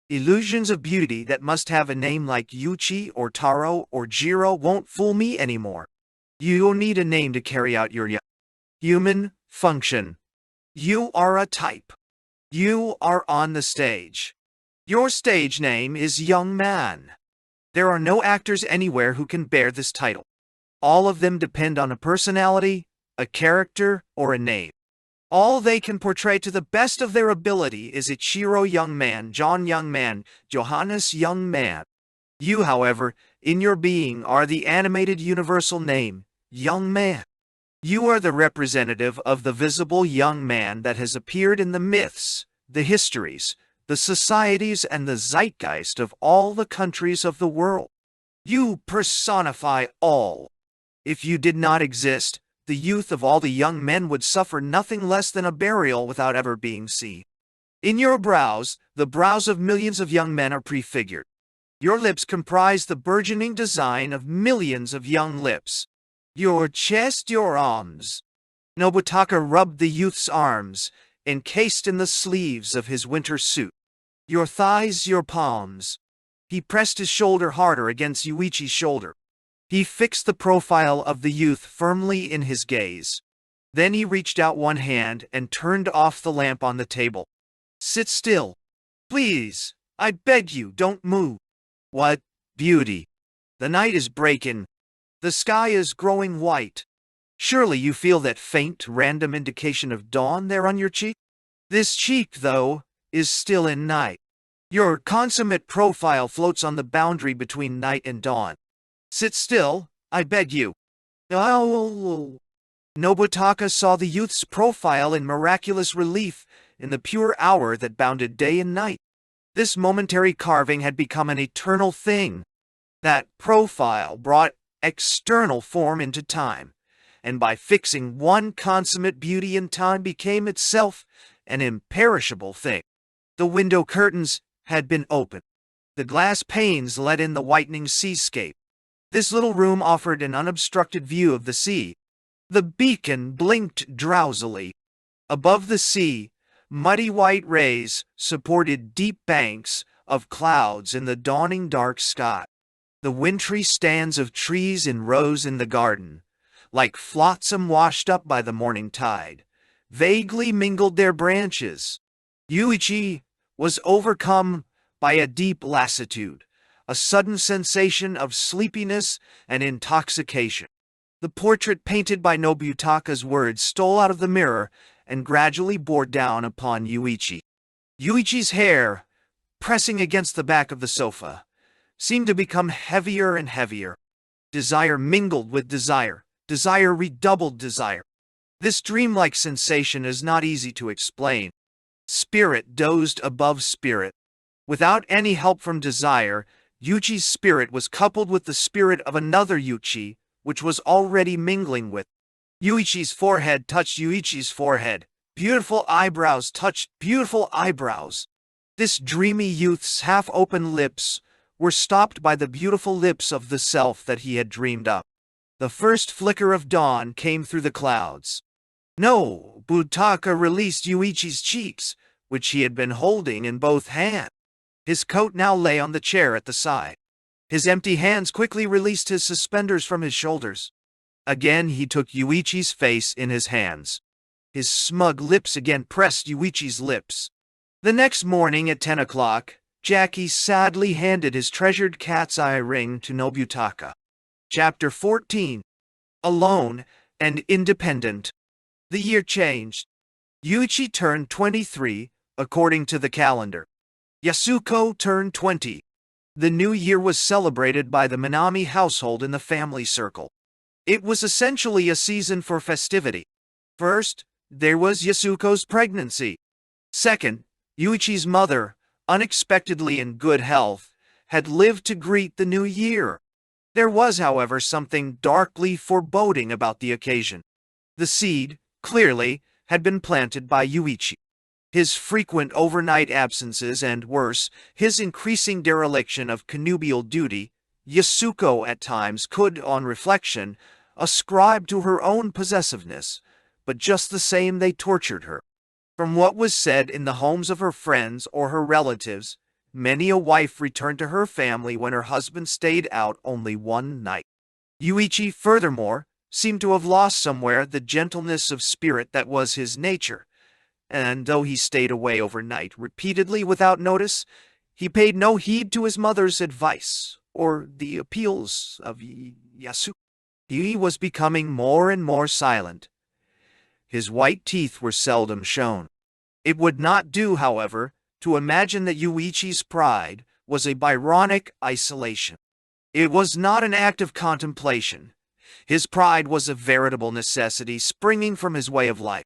S1: Illusions of beauty that must have a name like Yūichi or Taro or Jiro won't fool me anymore. You don't need a name to carry out your human function. You are a type. You are on the stage. Your stage name is Young Man. There are no actors anywhere who can bear this title. All of them depend on a personality, a character, or a name. All they can portray to the best of their ability is Ichiro Young Man, John Young Man, Johannes Young Man. You, however, in your being are the animated universal name, Young Man. You are the representative of the visible young man that has appeared in the myths, the histories, the societies, and the zeitgeist of all the countries of the world. You personify all. If you did not exist, the youth of all the young men would suffer nothing less than a burial without ever being seen. In your brows, the brows of millions of young men are prefigured. Your lips comprise the burgeoning design of millions of young lips. Your chest, your arms. Nobutaka rubbed the youth's arms, encased in the sleeves of his winter suit. Your thighs, your palms. He pressed his shoulder harder against Yūichi's shoulder. He fixed the profile of the youth firmly in his gaze. Then he reached out one hand and turned off the lamp on the table. Sit still. Please, I beg you, don't move. What beauty. The night is breaking. The sky is growing white. Surely you feel that faint, random indication of dawn there on your cheek? This cheek, though, is still in night. Your consummate profile floats on the boundary between night and dawn. Sit still, I beg you. Oh. Nobutaka saw the youth's profile in miraculous relief in the pure hour that bounded day and night. This momentary carving had become an eternal thing. That profile brought external form into time, and by fixing one consummate beauty in time became itself an imperishable thing. The window curtains had been opened. The glass panes let in the whitening seascape. This little room offered an unobstructed view of the sea. The beacon blinked drowsily. Above the sea, muddy white rays supported deep banks of clouds in the dawning dark sky. The wintry stands of trees in rows in the garden, like flotsam washed up by the morning tide, vaguely mingled their branches. Yūichi was overcome by a deep lassitude, a sudden sensation of sleepiness and intoxication. The portrait painted by Nobutaka's words stole out of the mirror and gradually bore down upon Yūichi. Yūichi's hair, pressing against the back of the sofa, seemed to become heavier and heavier. Desire mingled with desire, desire redoubled desire. This dreamlike sensation is not easy to explain. Spirit dozed above spirit. Without any help from desire, Yūichi's spirit was coupled with the spirit of another Yūichi, which was already mingling with. Yūichi's forehead touched Yūichi's forehead. Beautiful eyebrows touched beautiful eyebrows. This dreamy youth's half-open lips were stopped by the beautiful lips of the self that he had dreamed up. The first flicker of dawn came through the clouds. Nobutaka released Yūichi's cheeks, which he had been holding in both hands. His coat now lay on the chair at the side. His empty hands quickly released his suspenders from his shoulders. Again he took Yūichi's face in his hands. His smug lips again pressed Yūichi's lips. The next morning at 10 o'clock, Jackie sadly handed his treasured cat's eye ring to Nobutaka. Chapter 14. Alone and Independent. The year changed. Yūichi turned 23, according to the calendar. Yasuko turned 20. The new year was celebrated by the Minami household in the family circle. It was essentially a season for festivity. First, there was Yasuko's pregnancy. Second, Yūichi's mother, unexpectedly in good health, had lived to greet the new year. There was, however, something darkly foreboding about the occasion. The seed, clearly, had been planted by Yūichi. His frequent overnight absences and, worse, his increasing dereliction of connubial duty, Yasuko at times could, on reflection, ascribe to her own possessiveness, but just the same they tortured her. From what was said in the homes of her friends or her relatives, many a wife returned to her family when her husband stayed out only one night. Yūichi, furthermore, seemed to have lost somewhere the gentleness of spirit that was his nature, and though he stayed away overnight repeatedly without notice, he paid no heed to his mother's advice or the appeals of Yasuko. He was becoming more and more silent. His white teeth were seldom shown. It would not do, however, to imagine that Yūichi's pride was a Byronic isolation. It was not an act of contemplation. His pride was a veritable necessity springing from his way of life.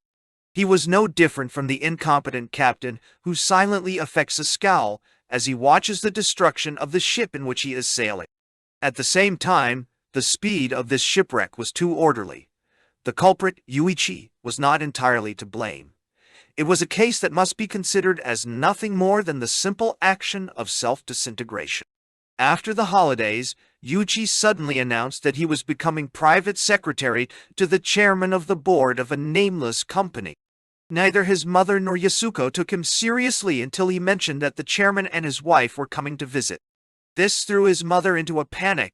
S1: He was no different from the incompetent captain who silently affects a scowl as he watches the destruction of the ship in which he is sailing. At the same time, the speed of this shipwreck was too orderly. The culprit, Yūichi, was not entirely to blame. It was a case that must be considered as nothing more than the simple action of self-disintegration. After the holidays, Yūichi suddenly announced that he was becoming private secretary to the chairman of the board of a nameless company. Neither his mother nor Yasuko took him seriously until he mentioned that the chairman and his wife were coming to visit. This threw his mother into a panic.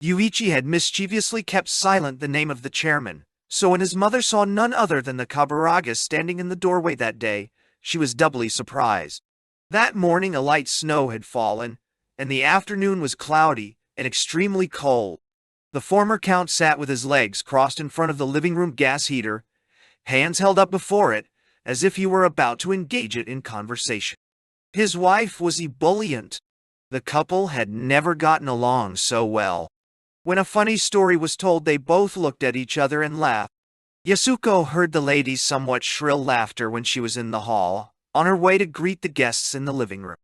S1: Yūichi had mischievously kept silent the name of the chairman, so when his mother saw none other than the Kaburaga standing in the doorway that day, she was doubly surprised. That morning a light snow had fallen, and the afternoon was cloudy and extremely cold. The former count sat with his legs crossed in front of the living room gas heater, hands held up before it, as if he were about to engage it in conversation. His wife was ebullient. The couple had never gotten along so well. When a funny story was told, they both looked at each other and laughed. Yasuko heard the lady's somewhat shrill laughter when she was in the hall, on her way to greet the guests in the living room.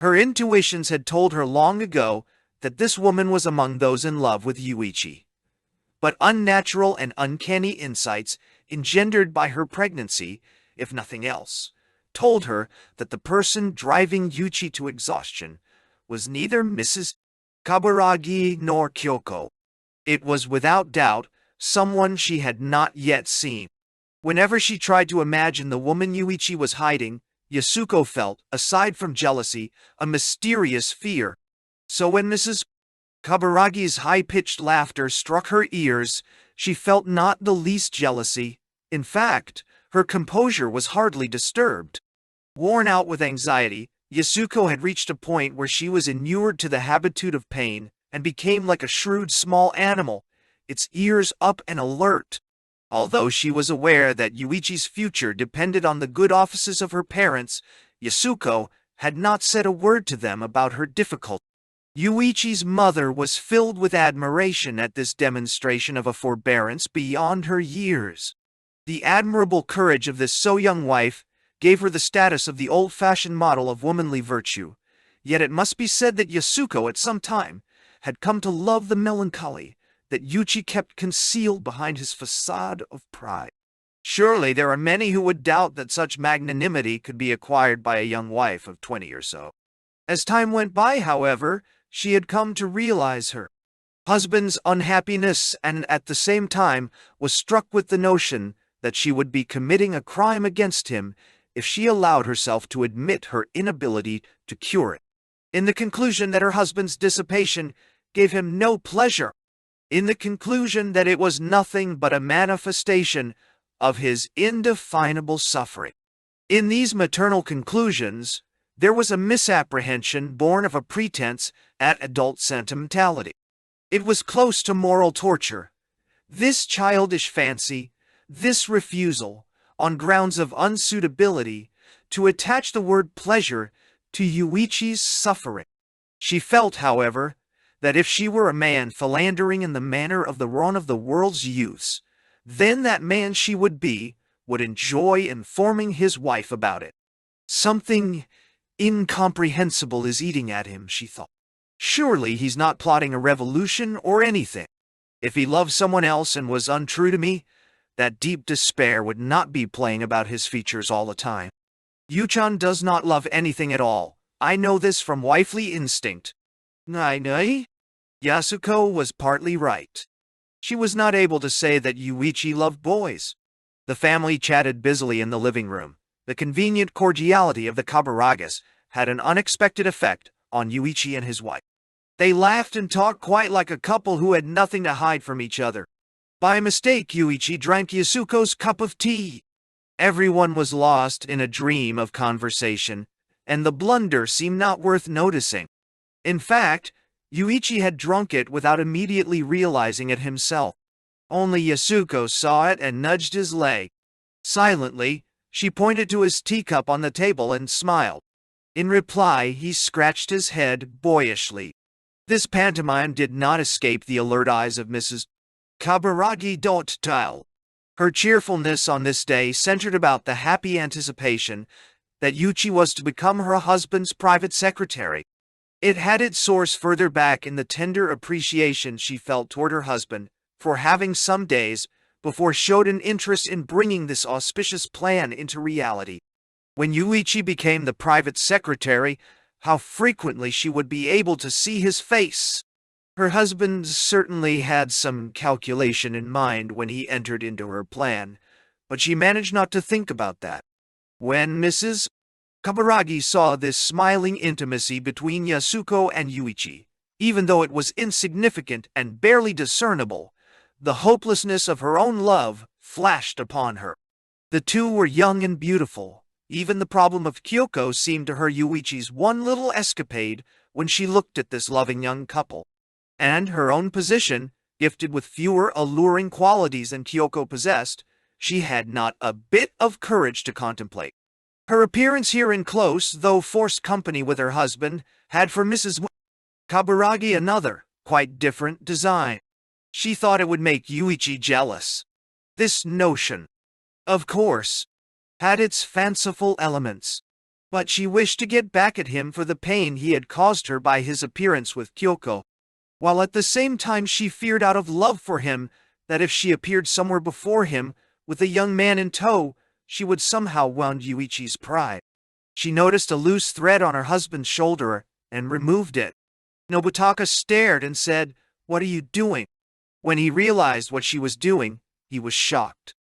S1: Her intuitions had told her long ago that this woman was among those in love with Yūichi. But unnatural and uncanny insights engendered by her pregnancy, if nothing else, told her that the person driving Yūichi to exhaustion was neither Mrs. Kaburagi nor Kyoko. It was without doubt someone she had not yet seen. Whenever she tried to imagine the woman Yūichi was hiding, Yasuko felt, aside from jealousy, a mysterious fear. So when Mrs. Kaburagi's high-pitched laughter struck her ears, she felt not the least jealousy. In fact, her composure was hardly disturbed. Worn out with anxiety, Yasuko had reached a point where she was inured to the habitude of pain and became like a shrewd small animal, its ears up and alert. Although she was aware that Yūichi's future depended on the good offices of her parents, Yasuko had not said a word to them about her difficulty. Yūichi's mother was filled with admiration at this demonstration of a forbearance beyond her years. The admirable courage of this so-young wife gave her the status of the old-fashioned model of womanly virtue, yet it must be said that Yasuko at some time had come to love the melancholy that Yūichi kept concealed behind his facade of pride. Surely there are many who would doubt that such magnanimity could be acquired by a young wife of 20 or so. As time went by, however, she had come to realize her husband's unhappiness and at the same time was struck with the notion that she would be committing a crime against him if she allowed herself to admit her inability to cure it. In the conclusion that her husband's dissipation gave him no pleasure, in the conclusion that it was nothing but a manifestation of his indefinable suffering. In these maternal conclusions, there was a misapprehension born of a pretense at adult sentimentality. It was close to moral torture. This childish fancy, this refusal, on grounds of unsuitability, to attach the word pleasure to Yūichi's suffering. She felt, however, that if she were a man philandering in the manner of the run of the world's youths, then that man she would enjoy informing his wife about it. Something incomprehensible is eating at him, she thought. Surely he's not plotting a revolution or anything. If he loved someone else and was untrue to me, that deep despair would not be playing about his features all the time. Yu-chan does not love anything at all. I know this from wifely instinct. Nai? Yasuko was partly right. She was not able to say that Yūichi loved boys. The family chatted busily in the living room. The convenient cordiality of the Kaburagas had an unexpected effect on Yūichi and his wife. They laughed and talked quite like a couple who had nothing to hide from each other. By mistake, Yūichi drank Yasuko's cup of tea. Everyone was lost in a dream of conversation, and the blunder seemed not worth noticing. In fact, Yūichi had drunk it without immediately realizing it himself. Only Yasuko saw it and nudged his leg. Silently, she pointed to his teacup on the table and smiled. In reply, he scratched his head boyishly. This pantomime did not escape the alert eyes of Mrs. Kaburagi. Don't tell. Her cheerfulness on this day centered about the happy anticipation that Yūichi was to become her husband's private secretary. It had its source further back in the tender appreciation she felt toward her husband for having some days before showed an interest in bringing this auspicious plan into reality. When Yūichi became the private secretary, how frequently she would be able to see his face. Her husband certainly had some calculation in mind when he entered into her plan, but she managed not to think about that. When Mrs. Kaburagi saw this smiling intimacy between Yasuko and Yūichi, even though it was insignificant and barely discernible, the hopelessness of her own love flashed upon her. The two were young and beautiful. Even the problem of Kyoko seemed to her Yūichi's one little escapade when she looked at this loving young couple. And her own position, gifted with fewer alluring qualities than Kyoko possessed, she had not a bit of courage to contemplate. Her appearance here in close, though forced company with her husband, had for Mrs. Kaburagi another, quite different design. She thought it would make Yūichi jealous. This notion, of course, had its fanciful elements, but she wished to get back at him for the pain he had caused her by his appearance with Kyoko, while at the same time she feared out of love for him that if she appeared somewhere before him with a young man in tow, she would somehow wound Yūichi's pride. She noticed a loose thread on her husband's shoulder and removed it. Nobutaka stared and said, "What are you doing?" When he realized what she was doing, he was shocked.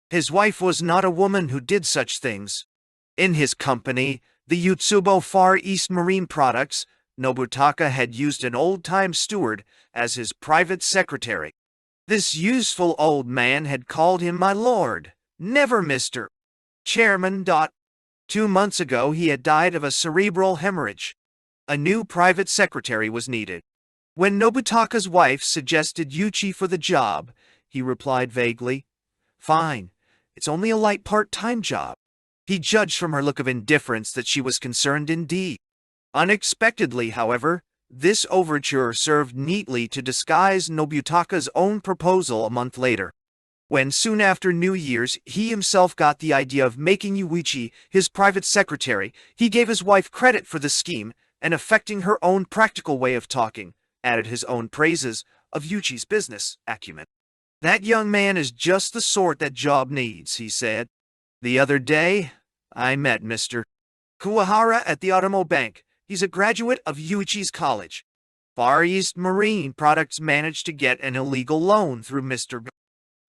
S1: His wife was not a woman who did such things. In his company, the Yutsubo Far East Marine Products, Nobutaka had used an old-time steward as his private secretary. This useful old man had called him my lord, never Mr. Chairman. 2 months ago he had died of a cerebral hemorrhage. A new private secretary was needed. When Nobutaka's wife suggested Yūichi for the job, he replied vaguely, "Fine, it's only a light part-time job." He judged from her look of indifference that she was concerned indeed. Unexpectedly, however, this overture served neatly to disguise Nobutaka's own proposal a month later. When soon after New Year's he himself got the idea of making Yūichi his private secretary, he gave his wife credit for the scheme and, affecting her own practical way of talking, added his own praises of Yūichi's business acumen. "That young man is just the sort that job needs," he said. "The other day, I met Mr. Kuwahara at the Automo Bank. He's a graduate of Yūichi's college. Far East Marine Products managed to get an illegal loan through Mr.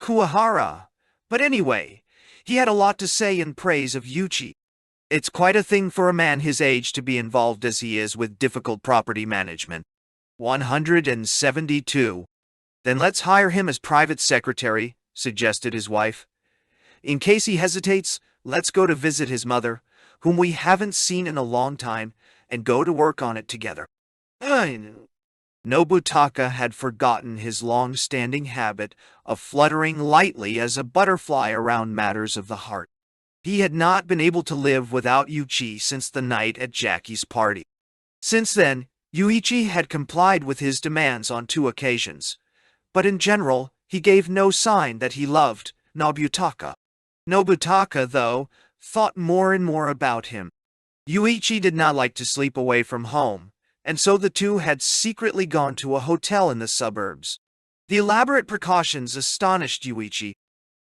S1: Kuwahara. But anyway, he had a lot to say in praise of Yūichi. It's quite a thing for a man his age to be involved as he is with difficult property management." 172. "Then let's hire him as private secretary," suggested his wife. "In case he hesitates, let's go to visit his mother, whom we haven't seen in a long time, and go to work on it together." Nobutaka had forgotten his long-standing habit of fluttering lightly as a butterfly around matters of the heart. He had not been able to live without Yūichi since the night at Jackie's party. Since then, Yūichi had complied with his demands on 2 occasions, but in general, he gave no sign that he loved Nobutaka. Nobutaka, though, thought more and more about him. Yūichi did not like to sleep away from home, and so the two had secretly gone to a hotel in the suburbs. The elaborate precautions astonished Yūichi.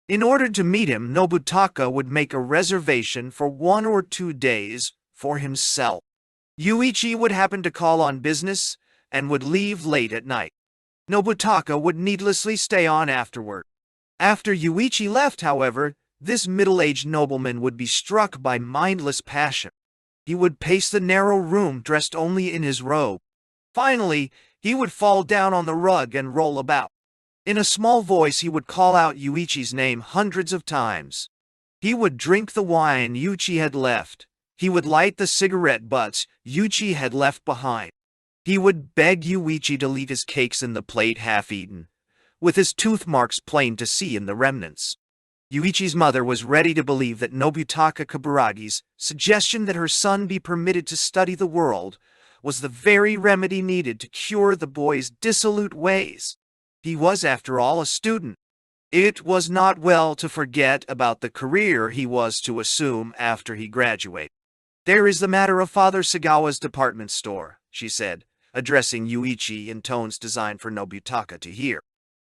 S1: In order to meet him, Nobutaka would make a reservation for 1 or 2 days for himself. Yūichi would happen to call on business and would leave late at night. Nobutaka would needlessly stay on afterward. After Yūichi left, however, this middle-aged nobleman would be struck by mindless passion. He would pace the narrow room dressed only in his robe. Finally, he would fall down on the rug and roll about. In a small voice he would call out Yūichi's name hundreds of times. He would drink the wine Yūichi had left. He would light the cigarette butts Yūichi had left behind. He would beg Yūichi to leave his cakes in the plate half-eaten, with his tooth marks plain to see in the remnants. Yūichi's mother was ready to believe that Nobutaka Kaburagi's suggestion that her son be permitted to study the world was the very remedy needed to cure the boy's dissolute ways. He was, after all, a student. It was not well to forget about the career he was to assume after he graduated. "There is the matter of Father Sagawa's department store," she said, addressing Yūichi in tones designed for Nobutaka to hear.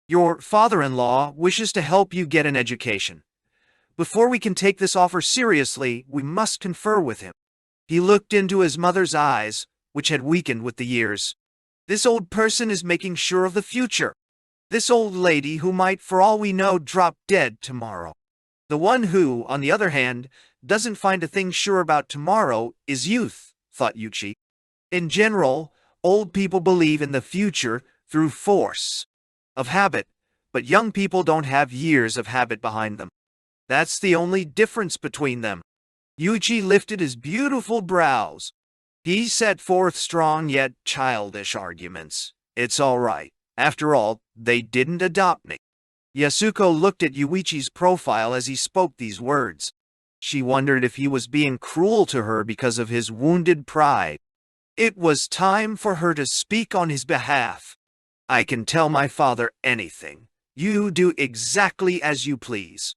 S1: "Your father-in-law wishes to help you get an education. Before we can take this offer seriously, we must confer with him." He looked into his mother's eyes, which had weakened with the years. "This old person is making sure of the future. This old lady who might, for all we know, drop dead tomorrow. The one who, on the other hand, doesn't find a thing sure about tomorrow is youth," thought Yūichi. "In general, old people believe in the future through force of habit, but young people don't have years of habit behind them. That's the only difference between them." Yūichi lifted his beautiful brows. He set forth strong yet childish arguments. "It's all right. After all, they didn't adopt me." Yasuko looked at Yūichi's profile as he spoke these words. She wondered if he was being cruel to her because of his wounded pride. It was time for her to speak on his behalf. "I can tell my father anything. You do exactly as you please."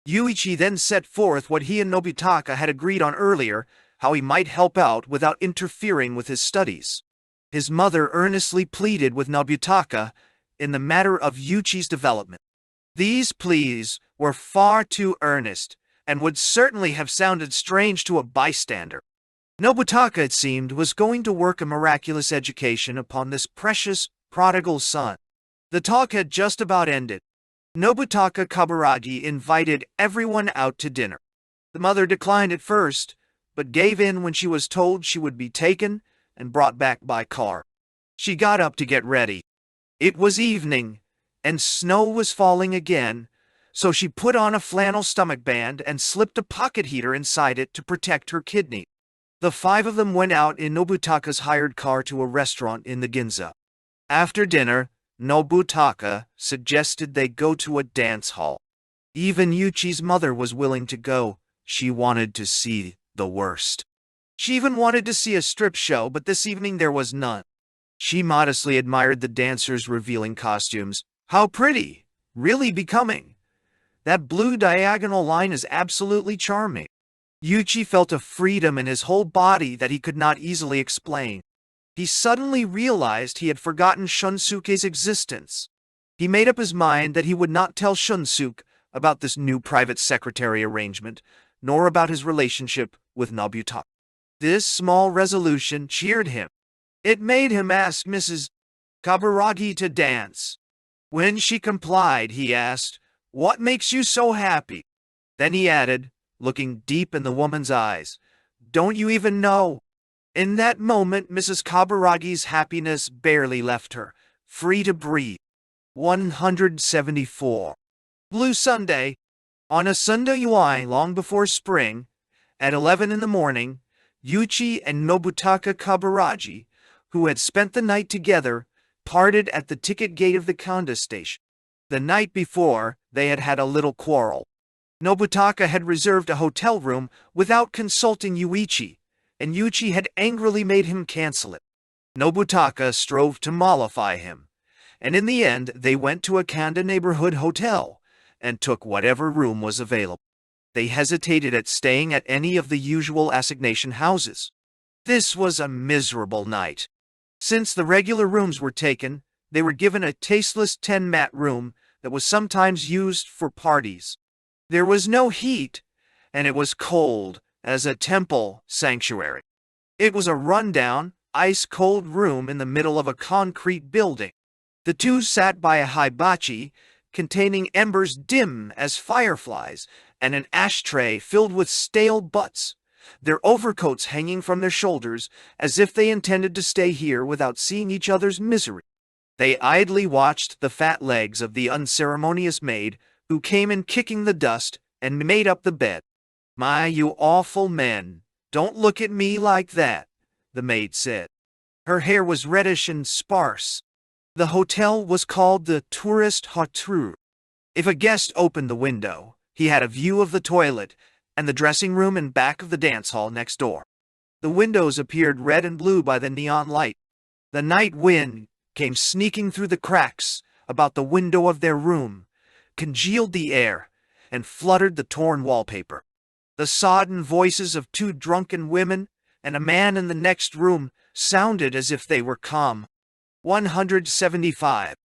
S1: Yūichi then set forth what he and Nobutaka had agreed on earlier, how he might help out without interfering with his studies. His mother earnestly pleaded with Nobutaka in the matter of Yūichi's development. These pleas were far too earnest, and would certainly have sounded strange to a bystander. Nobutaka, it seemed, was going to work a miraculous education upon this precious, prodigal son. The talk had just about ended. Nobutaka Kaburagi invited everyone out to dinner. The mother declined at first, but gave in when she was told she would be taken and brought back by car. She got up to get ready. It was evening, and snow was falling again, so she put on a flannel stomach band and slipped a pocket heater inside it to protect her kidney. The 5 of them went out in Nobutaka's hired car to a restaurant in the Ginza. After dinner, Nobutaka suggested they go to a dance hall. Even Yūichi's mother was willing to go. She wanted to see the worst. She even wanted to see a strip show, but this evening there was none. She modestly admired the dancers' revealing costumes. How pretty! Really becoming. That blue diagonal line is absolutely charming. Yūichi felt a freedom in his whole body that he could not easily explain. He suddenly realized he had forgotten Shunsuke's existence. He made up his mind that he would not tell Shunsuke about this new private secretary arrangement, nor about his relationship with Nobutaka. This small resolution cheered him. It made him ask Mrs. Kaburagi to dance. When she complied, he asked, "What makes you so happy?" Then he added, looking deep in the woman's eyes, "Don't you even know?" In that moment, Mrs. Kaburagi's happiness barely left her, free to breathe. 174. Blue Sunday. On a Sunday long before spring, at 11 in the morning, Yūichi and Nobutaka Kaburagi, who had spent the night together, parted at the ticket gate of the Kanda station. The night before, they had had a little quarrel. Nobutaka had reserved a hotel room without consulting Yūichi, and Yūichi had angrily made him cancel it. Nobutaka strove to mollify him, and in the end they went to a Kanda neighborhood hotel and took whatever room was available. They hesitated at staying at any of the usual assignation houses. This was a miserable night. Since the regular rooms were taken, they were given a tasteless 10-mat room that was sometimes used for parties. There was no heat, and it was cold as a temple sanctuary. It was a rundown, ice-cold room in the middle of a concrete building. The two sat by a hibachi containing embers dim as fireflies and an ashtray filled with stale butts, their overcoats hanging from their shoulders as if they intended to stay here without seeing each other's misery. They idly watched the fat legs of the unceremonious maid who came in kicking the dust and made up the bed. "My, you awful men, don't look at me like that," the maid said. Her hair was reddish and sparse. The hotel was called the Tourist Hotel. If a guest opened the window, he had a view of the toilet and the dressing room and back of the dance hall next door. The windows appeared red and blue by the neon light. The night wind came sneaking through the cracks about the window of their room, congealed the air, and fluttered the torn wallpaper. The sodden voices of two drunken women and a man in the next room sounded as if they were calm. 175.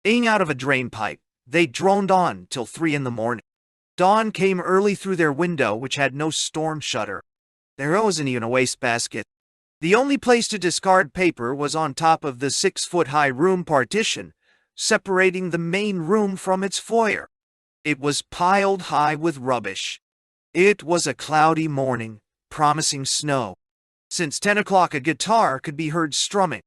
S1: Eating out of a drain pipe, they droned on till 3 in the morning. Dawn came early through their window, which had no storm shutter. There wasn't even a wastebasket. The only place to discard paper was on top of the 6-foot-high room partition, separating the main room from its foyer. It was piled high with rubbish. It was a cloudy morning, promising snow. Since 10 o'clock a guitar could be heard strumming.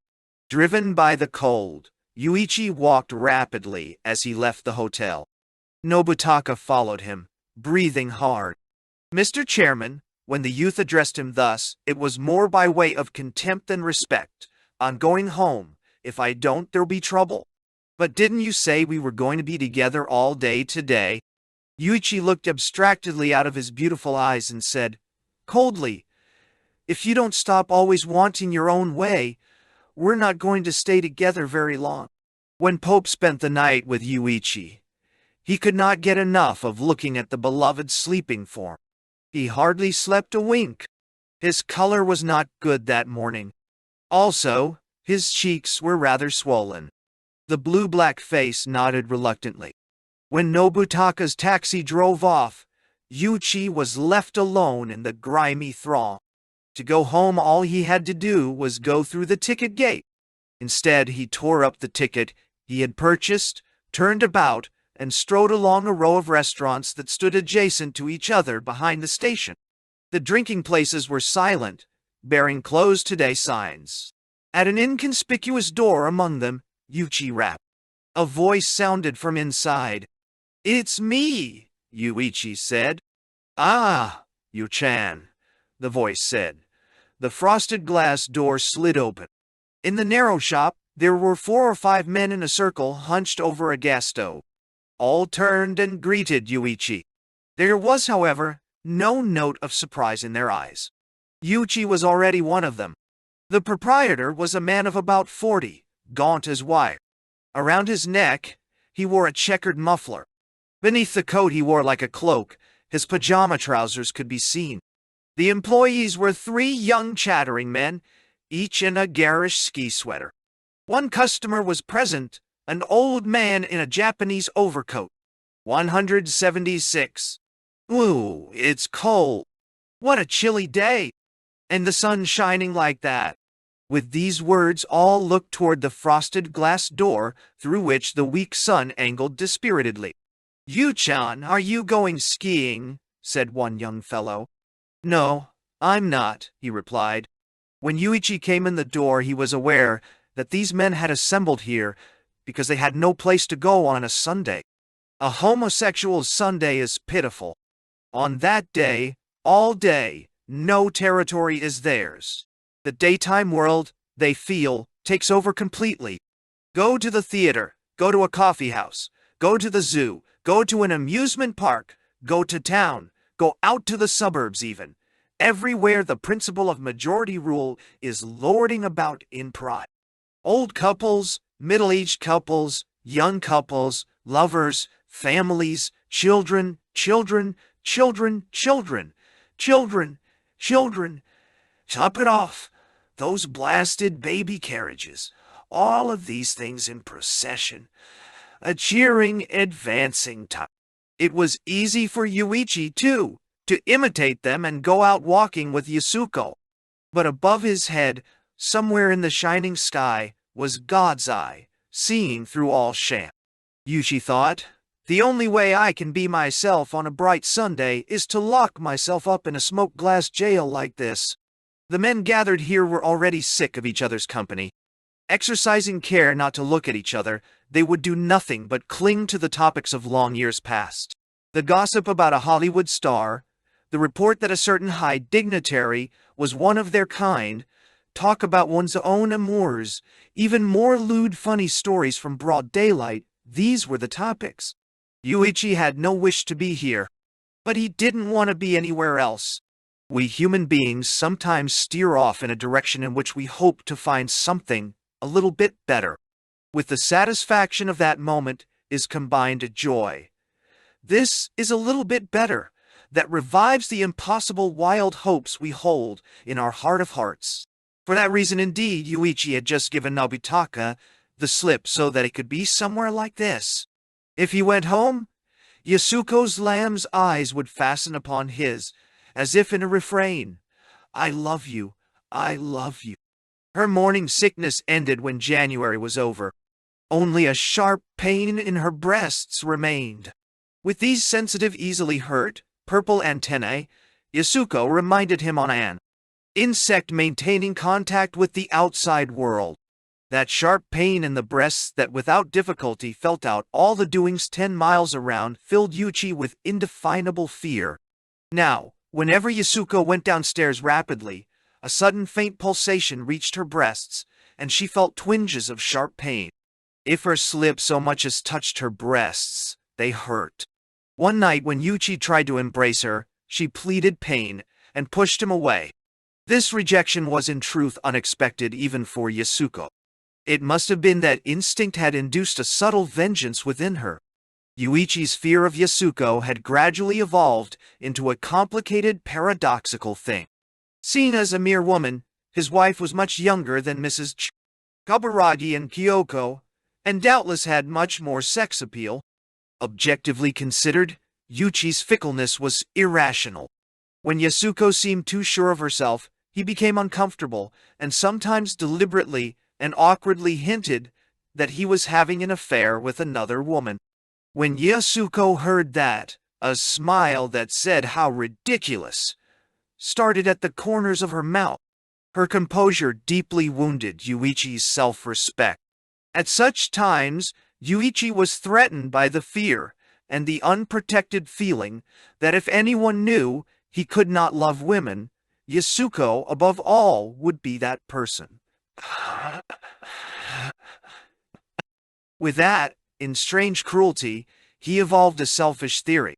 S1: Driven by the cold, Yūichi walked rapidly as he left the hotel. Nobutaka followed him, breathing hard. "Mr. Chairman," when the youth addressed him thus, it was more by way of contempt than respect. "I'm going home. If I don't, there'll be trouble." "But didn't you say we were going to be together all day today?" Yūichi looked abstractedly out of his beautiful eyes and said, coldly, "If you don't stop always wanting your own way, we're not going to stay together very long." When Pope spent the night with Yūichi, he could not get enough of looking at the beloved sleeping form. He hardly slept a wink. His color was not good that morning. Also, his cheeks were rather swollen. The blue-black face nodded reluctantly. When Nobutaka's taxi drove off, Yūichi was left alone in the grimy throng. To go home, all he had to do was go through the ticket gate. Instead, he tore up the ticket he had purchased, turned about, and strode along a row of restaurants that stood adjacent to each other behind the station. The drinking places were silent, bearing "closed today" signs. At an inconspicuous door among them, Yūichi rapped. A voice sounded from inside. "It's me," Yūichi said. "Ah, Yu-chan," the voice said. The frosted glass door slid open. In the narrow shop, There were 4 or 5 men in a circle hunched over a gas stove. All turned and greeted Yūichi. There was, however, no note of surprise in their eyes. Yūichi was already one of them. The proprietor was a man of about 40, gaunt as wire. Around his neck, he wore a checkered muffler. Beneath the coat he wore like a cloak, his pajama trousers could be seen. The employees were 3 young chattering men, each in a garish ski sweater. One customer was present, an old man in a Japanese overcoat. 176. Ooh, it's cold. What a chilly day. And the sun shining like that. With these words, all looked toward the frosted glass door through which the weak sun angled dispiritedly. "You-chan, are you going skiing?" said one young fellow. "No, I'm not," he replied. When Yūichi came in the door, he was aware that these men had assembled here because they had no place to go on a Sunday. A homosexual Sunday is pitiful. On that day, all day, no territory is theirs. The daytime world, they feel, takes over completely. Go to the theater, go to a coffee house, go to the zoo, go to an amusement park, go to town, go out to the suburbs even. Everywhere the principle of majority rule is lording about in pride. Old couples, middle-aged couples, young couples, lovers, families, children, children, children, children, children, children. Top it off. Those blasted baby carriages. All of these things in procession. A cheering, advancing time. It was easy for Yūichi, too, to imitate them and go out walking with Yasuko. But above his head, somewhere in the shining sky, was God's eye, seeing through all sham. Yūichi thought, the only way I can be myself on a bright Sunday is to lock myself up in a smoke-glass jail like this. The men gathered here were already sick of each other's company. Exercising care not to look at each other, they would do nothing but cling to the topics of long years past. The gossip about a Hollywood star, the report that a certain high dignitary was one of their kind, talk about one's own amours, even more lewd funny stories from broad daylight, these were the topics. Yūichi had no wish to be here, but he didn't want to be anywhere else. We human beings sometimes steer off in a direction in which we hope to find something a little bit better. With the satisfaction of that moment is combined joy. This is a little bit better, that revives the impossible wild hopes we hold in our heart of hearts. For that reason indeed, Yūichi had just given Nobutaka the slip so that it could be somewhere like this. If he went home, Yasuko's lamb's eyes would fasten upon his, as if in a refrain. I love you, I love you. Her morning sickness ended when January was over. Only a sharp pain in her breasts remained. With these sensitive, easily hurt, purple antennae, Yasuko reminded him on an insect maintaining contact with the outside world. That sharp pain in the breasts that without difficulty felt out all the doings 10 miles around filled Yūichi with indefinable fear. Now, whenever Yasuko went downstairs rapidly, a sudden faint pulsation reached her breasts, and she felt twinges of sharp pain. If her slip so much as touched her breasts, they hurt. One night when Yūichi tried to embrace her, she pleaded pain and pushed him away. This rejection was in truth unexpected even for Yasuko. It must have been that instinct had induced a subtle vengeance within her. Yūichi's fear of Yasuko had gradually evolved into a complicated, paradoxical thing. Seen as a mere woman, his wife was much younger than Mrs. Kaburagi and Kyoko, and doubtless had much more sex appeal. Objectively considered, Yūichi's fickleness was irrational. When Yasuko seemed too sure of herself, he became uncomfortable, and sometimes deliberately and awkwardly hinted that he was having an affair with another woman. When Yasuko heard that, a smile that said how ridiculous started at the corners of her mouth. Her composure deeply wounded Yūichi's self-respect. At such times, Yūichi was threatened by the fear and the unprotected feeling that if anyone knew he could not love women, Yasuko above all would be that person. With that, in strange cruelty, he evolved a selfish theory.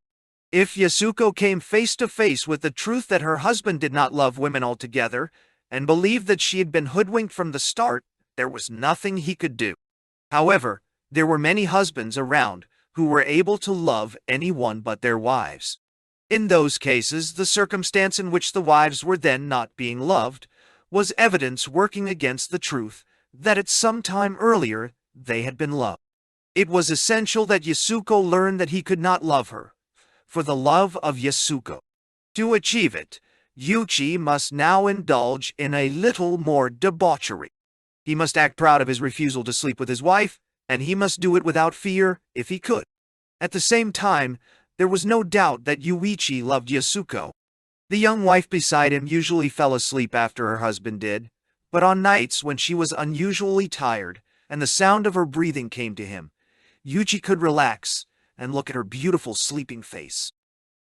S1: If Yasuko came face to face with the truth that her husband did not love women altogether, and believed that she had been hoodwinked from the start, there was nothing he could do. However, there were many husbands around who were able to love anyone but their wives. In those cases, the circumstance in which the wives were then not being loved was evidence working against the truth that at some time earlier they had been loved. It was essential that Yasuko learn that he could not love her, for the love of Yasuko. To achieve it, Yūichi must now indulge in a little more debauchery. He must act proud of his refusal to sleep with his wife, and he must do it without fear if he could. At the same time, there was no doubt that Yūichi loved Yasuko. The young wife beside him usually fell asleep after her husband did, but on nights when she was unusually tired and the sound of her breathing came to him, Yūichi could relax and look at her beautiful sleeping face.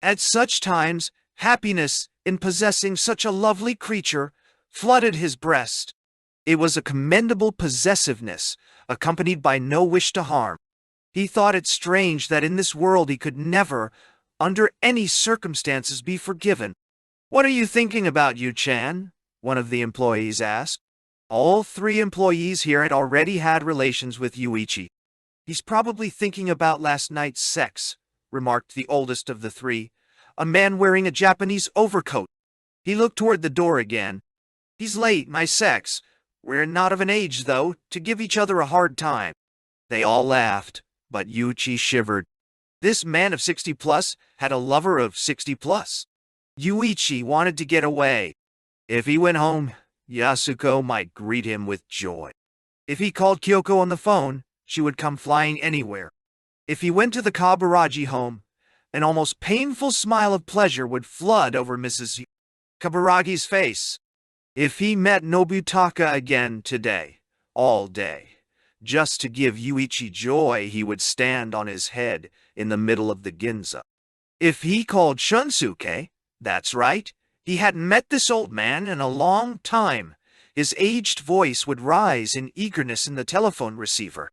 S1: At such times, happiness in possessing such a lovely creature flooded his breast. It was a commendable possessiveness, accompanied by no wish to harm. He thought it strange that in this world he could never, under any circumstances, be forgiven. "What are you thinking about, Yu-chan?" one of the employees asked. All three employees here had already had relations with Yūichi. "He's probably thinking about last night's sex," remarked the oldest of the three, a man wearing a Japanese overcoat. He looked toward the door again. "He's late, my sex. We're not of an age, though, to give each other a hard time." They all laughed, but Yūichi shivered. This man of 60-plus had a lover of 60-plus. Yūichi wanted to get away. If he went home, Yasuko might greet him with joy. If he called Kyoko on the phone, she would come flying anywhere. If he went to the Kaburaji home, an almost painful smile of pleasure would flood over Mrs. Kaburagi's face. If he met Nobutaka again today, all day, just to give Yūichi joy, he would stand on his head in the middle of the Ginza. If he called Shunsuke, that's right, he hadn't met this old man in a long time. His aged voice would rise in eagerness in the telephone receiver.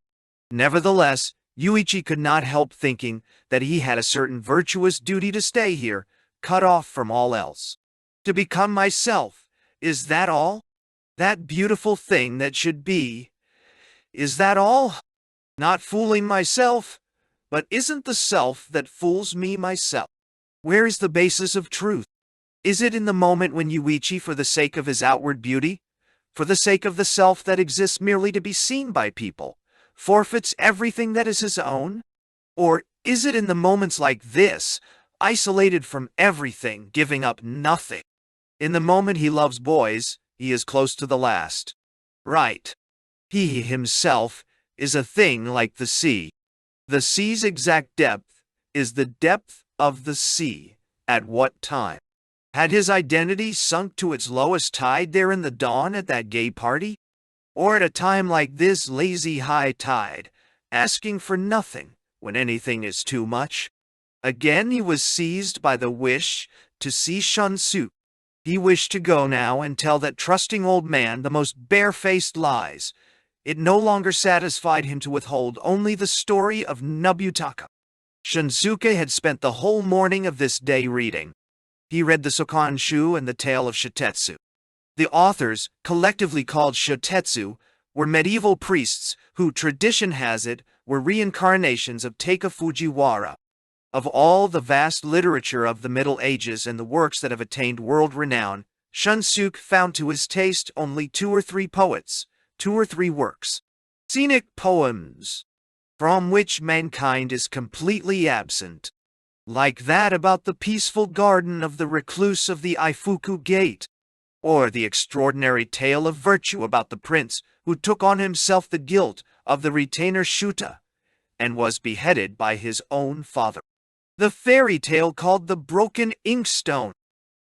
S1: Nevertheless, Yūichi could not help thinking that he had a certain virtuous duty to stay here, cut off from all else. To become myself, is that all? That beautiful thing that should be. Is that all? Not fooling myself, but isn't the self that fools me myself? Where is the basis of truth? Is it in the moment when Yūichi, for the sake of his outward beauty, for the sake of the self that exists merely to be seen by people, forfeits everything that is his own? Or is it in the moments like this, isolated from everything, giving up nothing? In the moment he loves boys, he is close to the last. Right. He himself is a thing like the sea. The sea's exact depth is the depth of the sea. At what time? Had his identity sunk to its lowest tide there in the dawn at that gay party? Or at a time like this lazy high tide, asking for nothing when anything is too much? Again he was seized by the wish to see Shunsuke. He wished to go now and tell that trusting old man the most barefaced lies. It no longer satisfied him to withhold only the story of Nobutaka. Shunsuke had spent the whole morning of this day reading. He read the Sokanshu and the tale of Shotetsu. The authors, collectively called Shotetsu, were medieval priests who, tradition has it, were reincarnations of Taika Fujiwara. Of all the vast literature of the Middle Ages and the works that have attained world renown, Shunsuke found to his taste only 2 or 3 poets, 2 or 3 works. Scenic poems, from which mankind is completely absent. Like that about the peaceful garden of the recluse of the Ifuku Gate, or the extraordinary tale of virtue about the prince who took on himself the guilt of the retainer Shuta, and was beheaded by his own father. The fairy tale called The Broken Inkstone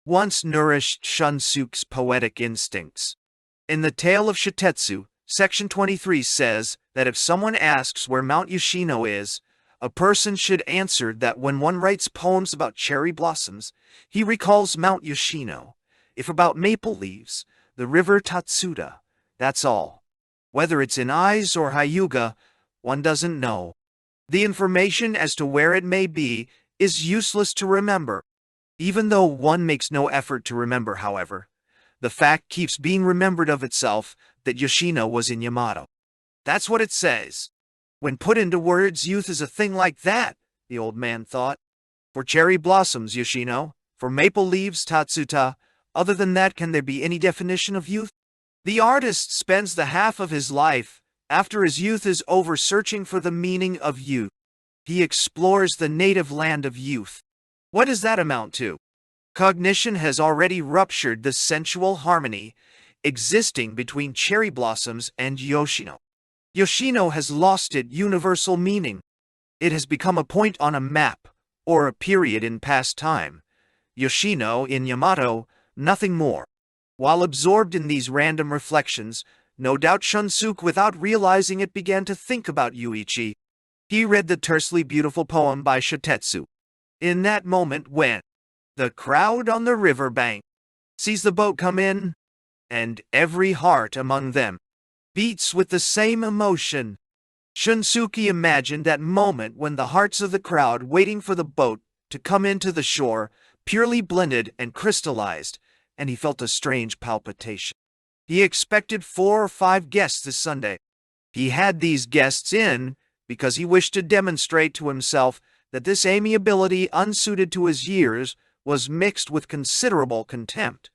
S1: once nourished Shunsuke's poetic instincts. In the tale of Shotetsu, Section 23 says that if someone asks where Mount Yoshino is, a person should answer that when one writes poems about cherry blossoms, he recalls Mount Yoshino. If about maple leaves, the river Tatsuda. That's all. Whether it's in eyes or Hyuga, one doesn't know. The information as to where it may be is useless to remember. Even though one makes no effort to remember, however, the fact keeps being remembered of itself that Yoshino was in Yamato. That's what it says. When put into words, youth is a thing like that, the old man thought. For cherry blossoms, Yoshino. For maple leaves, Tatsuta. Other than that, can there be any definition of youth? The artist spends the half of his life, after his youth is over, searching for the meaning of youth. He explores the native land of youth. What does that amount to? Cognition has already ruptured the sensual harmony existing between cherry blossoms and Yoshino. Yoshino has lost its universal meaning. It has become a point on a map, or a period in past time. Yoshino in Yamato, nothing more. While absorbed in these random reflections, no doubt Shunsuke, without realizing it, began to think about Yūichi. He read the tersely beautiful poem by Shotetsu. In that moment when the crowd on the riverbank sees the boat come in, and every heart among them beats with the same emotion, Shunsuke imagined that moment when the hearts of the crowd waiting for the boat to come into the shore purely blended and crystallized, and he felt a strange palpitation. He expected 4 or 5 guests this Sunday. He had these guests in because he wished to demonstrate to himself that this amiability unsuited to his years was mixed with considerable contempt.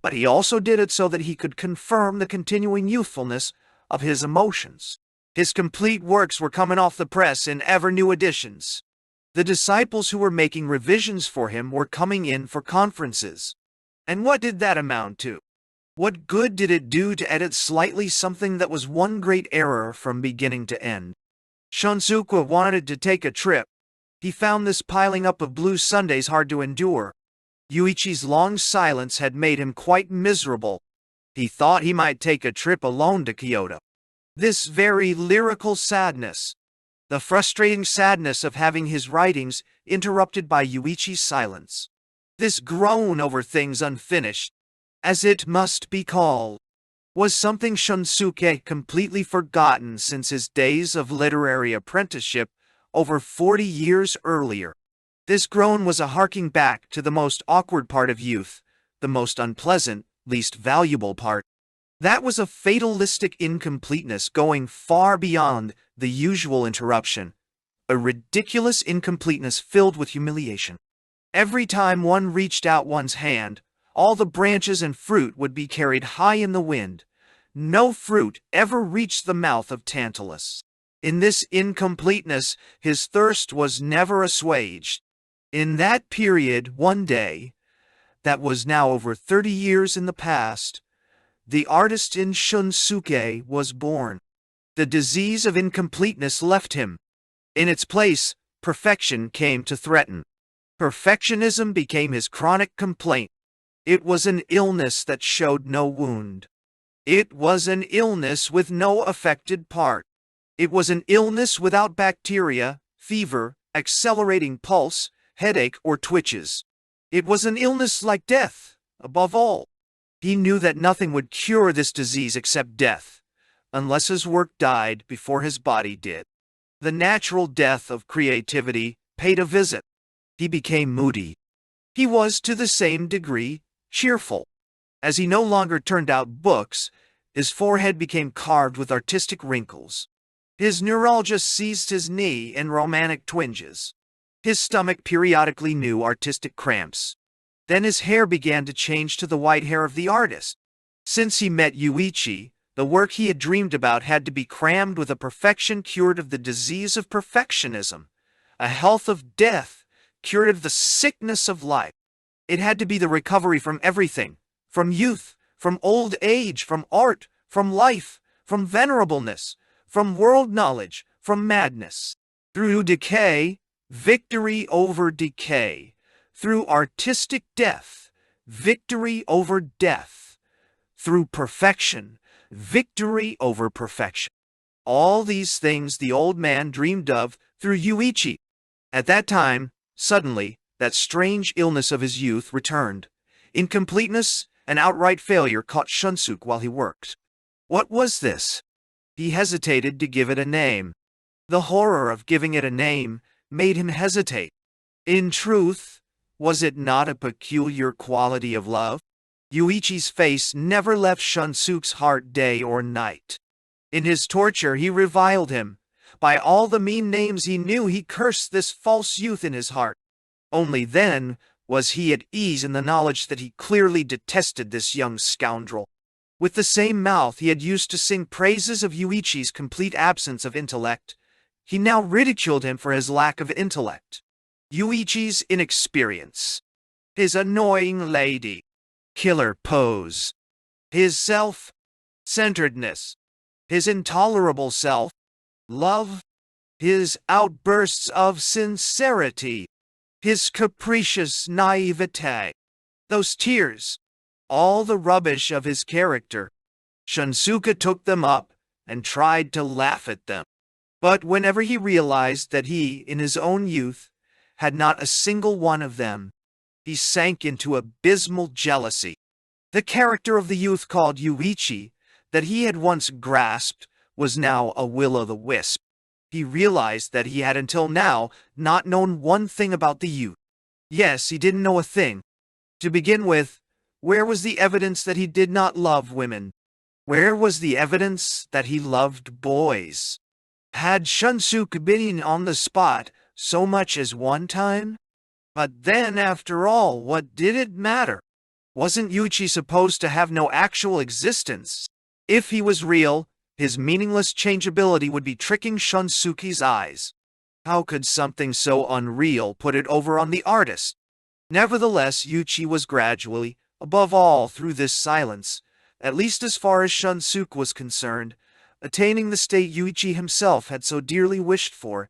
S1: But he also did it so that he could confirm the continuing youthfulness of his emotions. His complete works were coming off the press in ever-new editions. The disciples who were making revisions for him were coming in for conferences. And what did that amount to? What good did it do to edit slightly something that was one great error from beginning to end? Shunsuke wanted to take a trip. He found this piling up of blue Sundays hard to endure. Yūichi's long silence had made him quite miserable. He thought he might take a trip alone to Kyoto. This very lyrical sadness, the frustrating sadness of having his writings interrupted by Yūichi's silence, this groan over things unfinished, as it must be called, was something Shunsuke completely forgotten since his days of literary apprenticeship over 40 years earlier. This groan was a harking back to the most awkward part of youth, the most unpleasant, least valuable part. That was a fatalistic incompleteness going far beyond the usual interruption, a ridiculous incompleteness filled with humiliation. Every time one reached out one's hand, all the branches and fruit would be carried high in the wind. No fruit ever reached the mouth of Tantalus. In this incompleteness, his thirst was never assuaged. In that period, one day, that was now over 30 years in the past, the artist in Shunsuke was born. The disease of incompleteness left him. In its place, perfection came to threaten. Perfectionism became his chronic complaint. It was an illness that showed no wound. It was an illness with no affected part. It was an illness without bacteria, fever, accelerating pulse, headache, or twitches. It was an illness like death, above all. He knew that nothing would cure this disease except death, unless his work died before his body did. The natural death of creativity paid a visit. He became moody. He was, to the same degree, cheerful. As he no longer turned out books, his forehead became carved with artistic wrinkles. His neuralgia seized his knee in romantic twinges. His stomach periodically knew artistic cramps. Then his hair began to change to the white hair of the artist. Since he met Yūichi, the work he had dreamed about had to be crammed with a perfection cured of the disease of perfectionism, a health of death cured of the sickness of life. It had to be the recovery from everything, from youth, from old age, from art, from life, from venerableness, from world knowledge, from madness. Through decay, victory over decay. Through artistic death, victory over death. Through perfection, victory over perfection. All these things the old man dreamed of through Yūichi. At that time, suddenly, that strange illness of his youth returned. Incompleteness and outright failure caught Shunsuke while he worked. What was this? He hesitated to give it a name. The horror of giving it a name made him hesitate. In truth, was it not a peculiar quality of love? Yūichi's face never left Shunsuke's heart day or night. In his torture he reviled him. By all the mean names he knew, he cursed this false youth in his heart. Only then was he at ease in the knowledge that he clearly detested this young scoundrel. With the same mouth he had used to sing praises of Yūichi's complete absence of intellect, he now ridiculed him for his lack of intellect. Yūichi's inexperience, his annoying lady, killer pose, his self-centeredness, his intolerable self-love, his outbursts of sincerity, his capricious naivete, those tears, all the rubbish of his character. Shunsuke took them up and tried to laugh at them. But whenever he realized that he, in his own youth, had not a single one of them, he sank into abysmal jealousy. The character of the youth called Yūichi, that he had once grasped, was now a will-o'-the-wisp. He realized that he had until now not known one thing about the youth. Yes, he didn't know a thing. To begin with, where was the evidence that he did not love women? Where was the evidence that he loved boys? Had Shunsuke been on the spot so much as one time? But then, after all, what did it matter? Wasn't Yūichi supposed to have no actual existence? If he was real, his meaningless changeability would be tricking Shunsuke's eyes. How could something so unreal put it over on the artist? Nevertheless, Yūichi was gradually, above all through this silence, at least as far as Shunsuke was concerned, attaining the state Yūichi himself had so dearly wished for.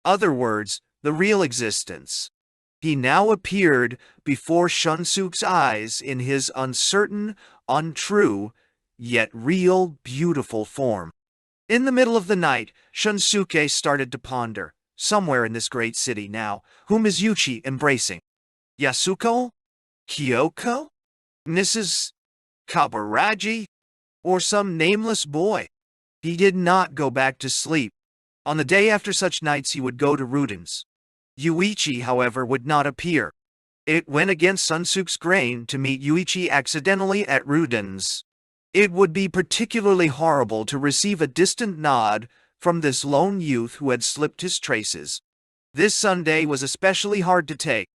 S1: Other words, the real existence. He now appeared before Shunsuke's eyes in his uncertain, untrue, yet real, beautiful form. In the middle of the night, Shunsuke started to ponder, somewhere in this great city now, whom is Yūichi embracing? Yasuko? Kyoko? Mrs. Kabaraji? Or some nameless boy? He did not go back to sleep. On the day after such nights he would go to Ruden's. Yūichi, however, would not appear. It went against Shunsuke's grain to meet Yūichi accidentally at Ruden's. It would be particularly horrible to receive a distant nod from this lone youth who had slipped his traces. This Sunday was especially hard to take.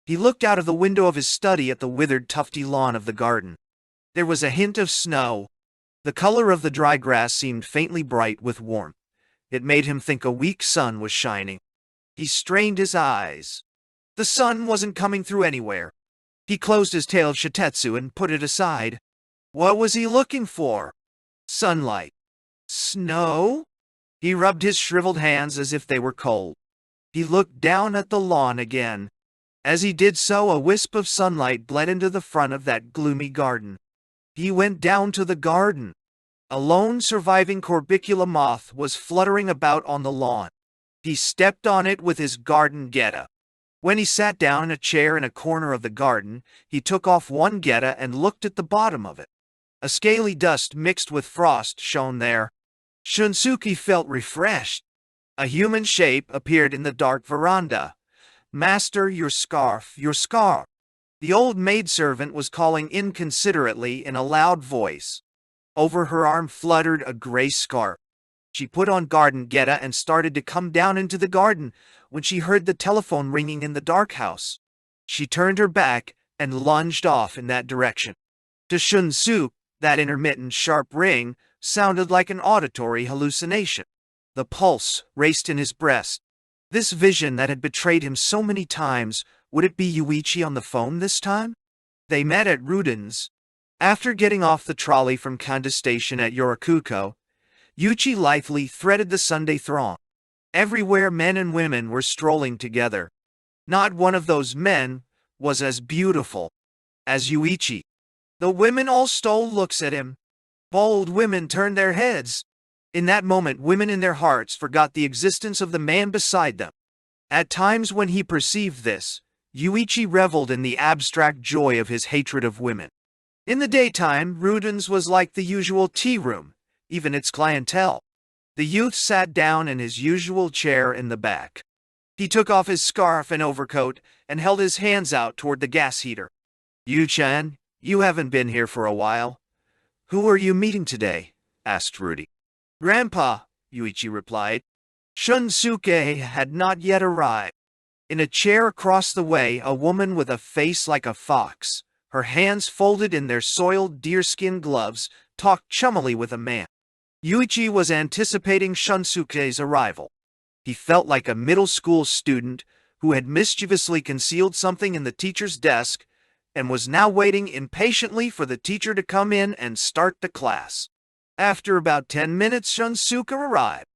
S1: He looked out of the window of his study at the withered tufty lawn of the garden. There was a hint of snow. The color of the dry grass seemed faintly bright with warmth. It made him think a weak sun was shining. He strained his eyes. The sun wasn't coming through anywhere. He closed his tale of shitetsu and put it aside. What was he looking for? Sunlight. Snow? He rubbed his shriveled hands as if they were cold. He looked down at the lawn again. As he did so, a wisp of sunlight bled into the front of that gloomy garden. He went down to the garden. A lone surviving corbicula moth was fluttering about on the lawn. He stepped on it with his garden geta. When he sat down in a chair in a corner of the garden, he took off one geta and looked at the bottom of it. A scaly dust mixed with frost shone there. Shunsuke felt refreshed. A human shape appeared in the dark veranda. Master, your scarf, your scarf. The old maidservant was calling inconsiderately in a loud voice. Over her arm fluttered a gray scarf. She put on garden geta and started to come down into the garden when she heard the telephone ringing in the dark house. She turned her back and lunged off in that direction. To Shunsuke, that intermittent sharp ring sounded like an auditory hallucination. The pulse raced in his breast. This vision that had betrayed him so many times, would it be Yūichi on the phone this time? They met at Ruden's. After getting off the trolley from Kanda Station at Yorakuko, Yūichi lithely threaded the Sunday throng. Everywhere men and women were strolling together. Not one of those men was as beautiful as Yūichi. The women all stole looks at him. Bold women turned their heads. In that moment, women in their hearts forgot the existence of the man beside them. At times when he perceived this, Yūichi reveled in the abstract joy of his hatred of women. In the daytime, Ruden's was like the usual tea room, even its clientele. The youth sat down in his usual chair in the back. He took off his scarf and overcoat and held his hands out toward the gas heater. "Yu-chan, you haven't been here for a while. Who are you meeting today?" asked Rudy. "Grandpa," Yūichi replied. Shunsuke had not yet arrived. In a chair across the way, a woman with a face like a fox, her hands folded in their soiled deerskin gloves, talked chummily with a man. Yūichi was anticipating Shunsuke's arrival. He felt like a middle school student who had mischievously concealed something in the teacher's desk and was now waiting impatiently for the teacher to come in and start the class. After about 10 minutes, Shunsuke arrived.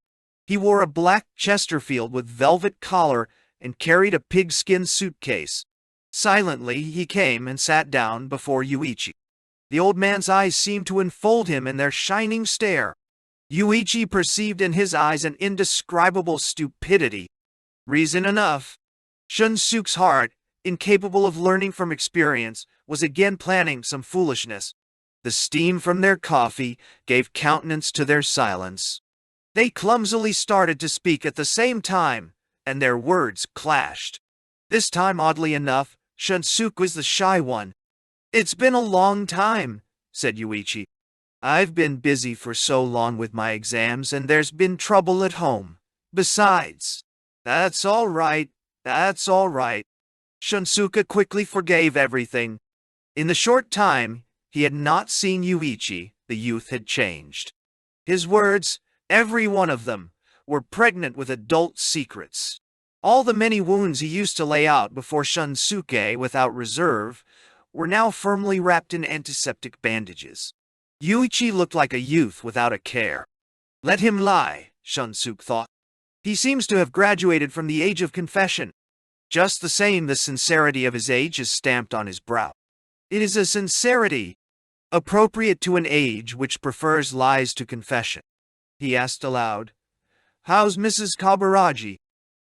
S1: He wore a black Chesterfield with velvet collar and carried a pigskin suitcase. Silently, he came and sat down before Yūichi. The old man's eyes seemed to enfold him in their shining stare. Yūichi perceived in his eyes an indescribable stupidity. Reason enough. Shunsuke's heart, incapable of learning from experience, was again planning some foolishness. The steam from their coffee gave countenance to their silence. They clumsily started to speak at the same time, and their words clashed. This time, oddly enough, Shunsuke was the shy one. "It's been a long time," said Yūichi. "I've been busy for so long with my exams, and there's been trouble at home. Besides." "That's all right, that's all right." Shunsuke quickly forgave everything. In the short time he had not seen Yūichi, the youth had changed. His words, every one of them, were pregnant with adult secrets. All the many wounds he used to lay out before Shunsuke without reserve were now firmly wrapped in antiseptic bandages. Yūichi looked like a youth without a care. Let him lie, Shunsuke thought. He seems to have graduated from the age of confession. Just the same, the sincerity of his age is stamped on his brow. It is a sincerity appropriate to an age which prefers lies to confession. He asked aloud, "How's Mrs. Kaburaji?"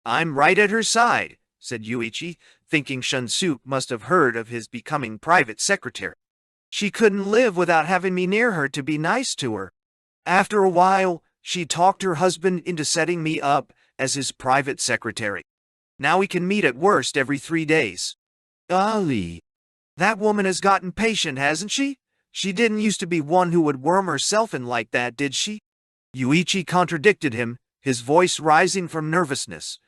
S1: "I'm right at her side," said Yūichi, thinking Shunsuke must have heard of his becoming private secretary. "She couldn't live without having me near her to be nice to her. After a while, she talked her husband into setting me up as his private secretary. Now we can meet at worst every 3 days. Golly, that woman has gotten patient, hasn't she? She didn't used to be one who would worm herself in like that, did she?" Yūichi contradicted him, his voice rising from nervousness.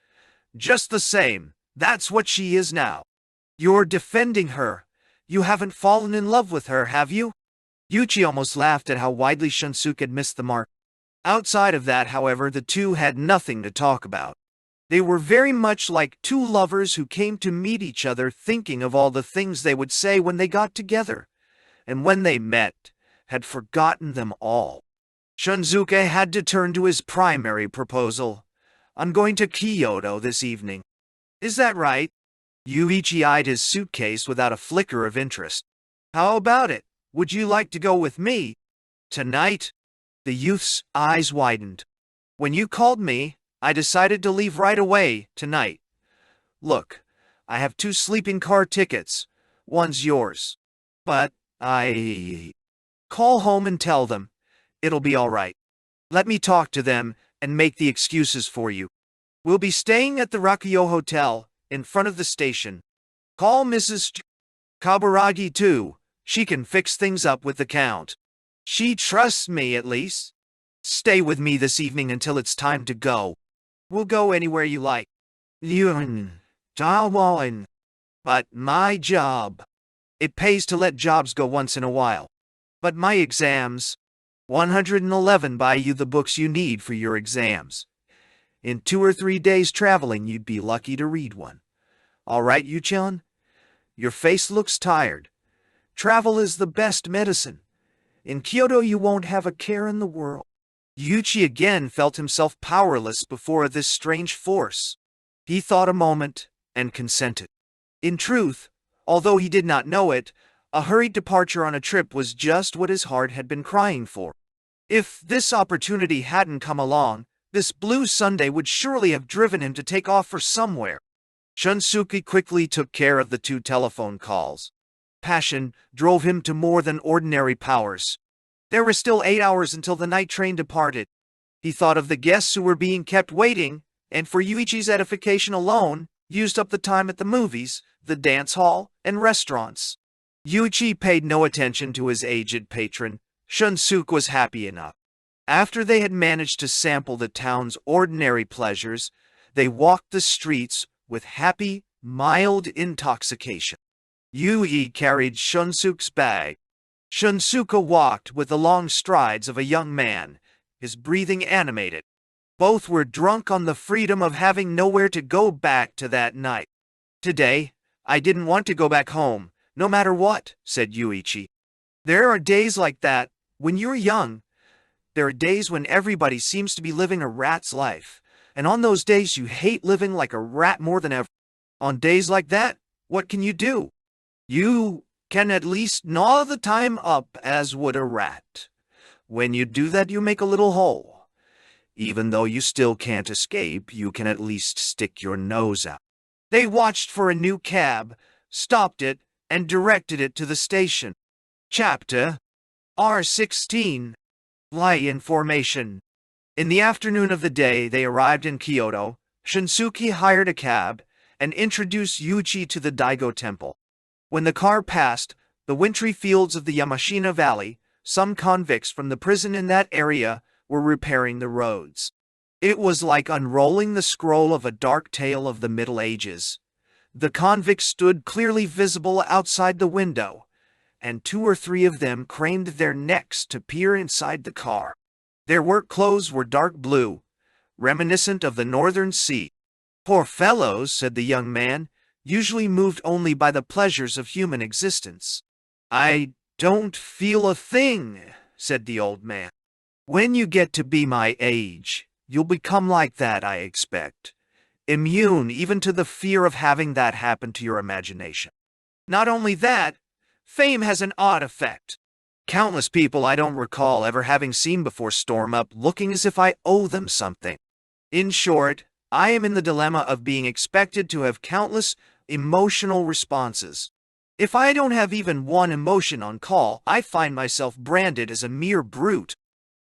S1: "Just the same, that's what she is now." "You're defending her. You haven't fallen in love with her, have you?" Yūichi almost laughed at how widely Shunsuke had missed the mark. Outside of that, however, the two had nothing to talk about. They were very much like two lovers who came to meet each other thinking of all the things they would say when they got together, and when they met, had forgotten them all. Shunsuke had to turn to his primary proposal. "I'm going to Kyoto this evening." "Is that right?" Yūichi eyed his suitcase without a flicker of interest. "How about it? Would you like to go with me?" "Tonight?" The youth's eyes widened. "When you called me, I decided to leave right away, tonight. Look, I have 2 sleeping car tickets. One's yours. But I... Call home and tell them. It'll be all right. Let me talk to them and make the excuses for you. We'll be staying at the Rakuyo Hotel, in front of the station. Call Mrs. Kaburagi too. She can fix things up with the Count. She trusts me, at least. Stay with me this evening until it's time to go. We'll go anywhere you like." "But my job. It pays to let jobs go once in a while. But my exams. 111 buy you the books you need for your exams. In 2 or 3 days traveling, you'd be lucky to read one. All right, Yu-chan? Your face looks tired. Travel is the best medicine. In Kyoto, you won't have a care in the world." Yūichi again felt himself powerless before this strange force. He thought a moment and consented. In truth, although he did not know it, a hurried departure on a trip was just what his heart had been crying for. If this opportunity hadn't come along, this blue Sunday would surely have driven him to take off for somewhere. Shunsuke quickly took care of the 2 telephone calls. Passion drove him to more than ordinary powers. There were still 8 hours until the night train departed. He thought of the guests who were being kept waiting, and for Yūichi's edification alone, used up the time at the movies, the dance hall, and restaurants. Yūichi paid no attention to his aged patron. Shunsuke was happy enough. After they had managed to sample the town's ordinary pleasures, they walked the streets with happy, mild intoxication. Yūi carried Shunsuke's bag. Shunsuke walked with the long strides of a young man, his breathing animated. Both were drunk on the freedom of having nowhere to go back to that night. "Today, I didn't want to go back home, no matter what," said Yūichi. "There are days like that when you're young. There are days when everybody seems to be living a rat's life, and on those days you hate living like a rat more than ever. On days like that, what can you do? You can at least gnaw the time up as would a rat. When you do that, you make a little hole. Even though you still can't escape, you can at least stick your nose out." They watched for a new cab, stopped it, and directed it to the station. Chapter R16. Lie information. In the afternoon of the day they arrived in Kyoto, Shunsuke hired a cab and introduced Yūichi to the Daigo Temple. When the car passed the wintry fields of the Yamashina Valley, some convicts from the prison in that area were repairing the roads. It was like unrolling the scroll of a dark tale of the Middle Ages. The convicts stood clearly visible outside the window, and 2 or 3 of them craned their necks to peer inside the car. Their work clothes were dark blue, reminiscent of the Northern Sea. "Poor fellows," said the young man, usually moved only by the pleasures of human existence. "I don't feel a thing," said the old man. "When you get to be my age, you'll become like that, I expect. Immune even to the fear of having that happen to your imagination. Not only that, fame has an odd effect. Countless people I don't recall ever having seen before storm up looking as if I owe them something. In short, I am in the dilemma of being expected to have countless emotional responses. If I don't have even one emotion on call, I find myself branded as a mere brute.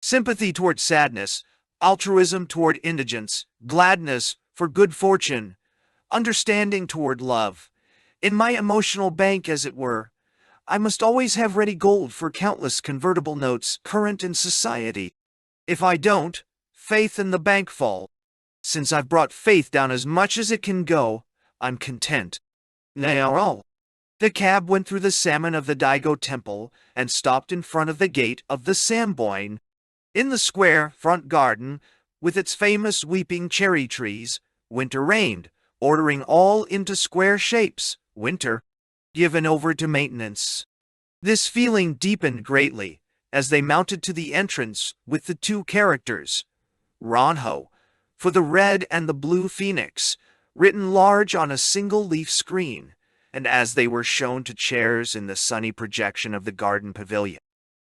S1: Sympathy toward sadness, altruism toward indigence, gladness for good fortune, understanding toward love. In my emotional bank, as it were, I must always have ready gold for countless convertible notes current in society. If I don't, faith in the bank fall. Since I've brought faith down as much as it can go, I'm content." Now, the cab went through the salmon of the Daigo Temple and stopped in front of the gate of the Samboin. In the square front garden, with its famous weeping cherry trees, winter reigned, ordering all into square shapes, winter, given over to maintenance. This feeling deepened greatly as they mounted to the entrance with the 2 characters, Ranho, for the red and the blue phoenix, written large on a single-leaf screen, and as they were shown to chairs in the sunny projection of the garden pavilion.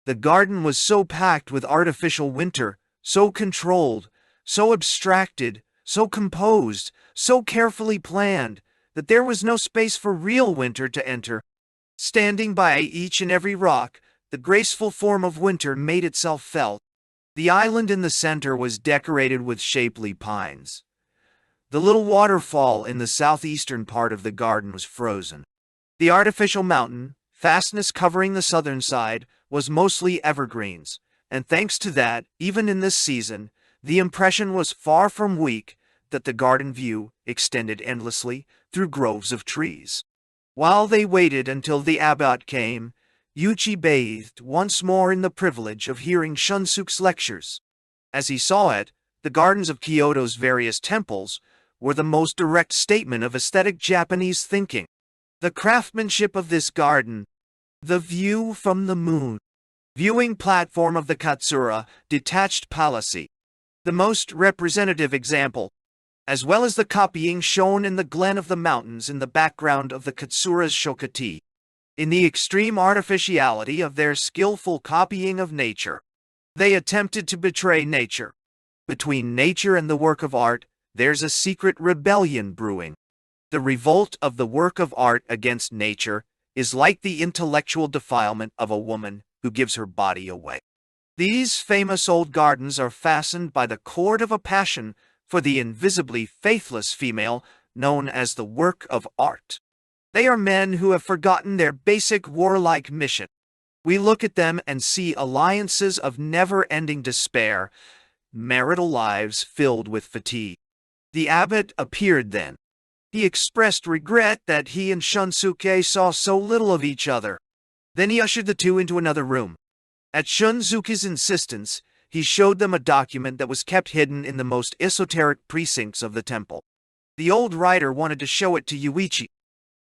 S1: The garden was so packed with artificial winter, so controlled, so abstracted, so composed, so carefully planned, that there was no space for real winter to enter. Standing by each and every rock, the graceful form of winter made itself felt. The island in the center was decorated with shapely pines. The little waterfall in the southeastern part of the garden was frozen. The artificial mountain, fastness covering the southern side, was mostly evergreens, and thanks to that, even in this season, the impression was far from weak that the garden view extended endlessly through groves of trees. While they waited until the abbot came, Yūichi bathed once more in the privilege of hearing Shunsuke's lectures. As he saw it, the gardens of Kyoto's various temples were the most direct statement of aesthetic Japanese thinking. The craftsmanship of this garden, the view from the moon, viewing platform of the Katsura, detached palace, the most representative example, as well as the copying shown in the glen of the mountains in the background of the Katsura's Shokati. In the extreme artificiality of their skillful copying of nature, they attempted to betray nature. Between nature and the work of art, there's a secret rebellion brewing. The revolt of the work of art against nature is like the intellectual defilement of a woman who gives her body away. These famous old gardens are fastened by the cord of a passion for the invisibly faithless female known as the work of art. They are men who have forgotten their basic warlike mission. We look at them and see alliances of never-ending despair, marital lives filled with fatigue. The abbot appeared then. He expressed regret that he and Shunsuke saw so little of each other. Then he ushered the two into another room. At Shunsuke's insistence, he showed them a document that was kept hidden in the most esoteric precincts of the temple. The old writer wanted to show it to Yūichi.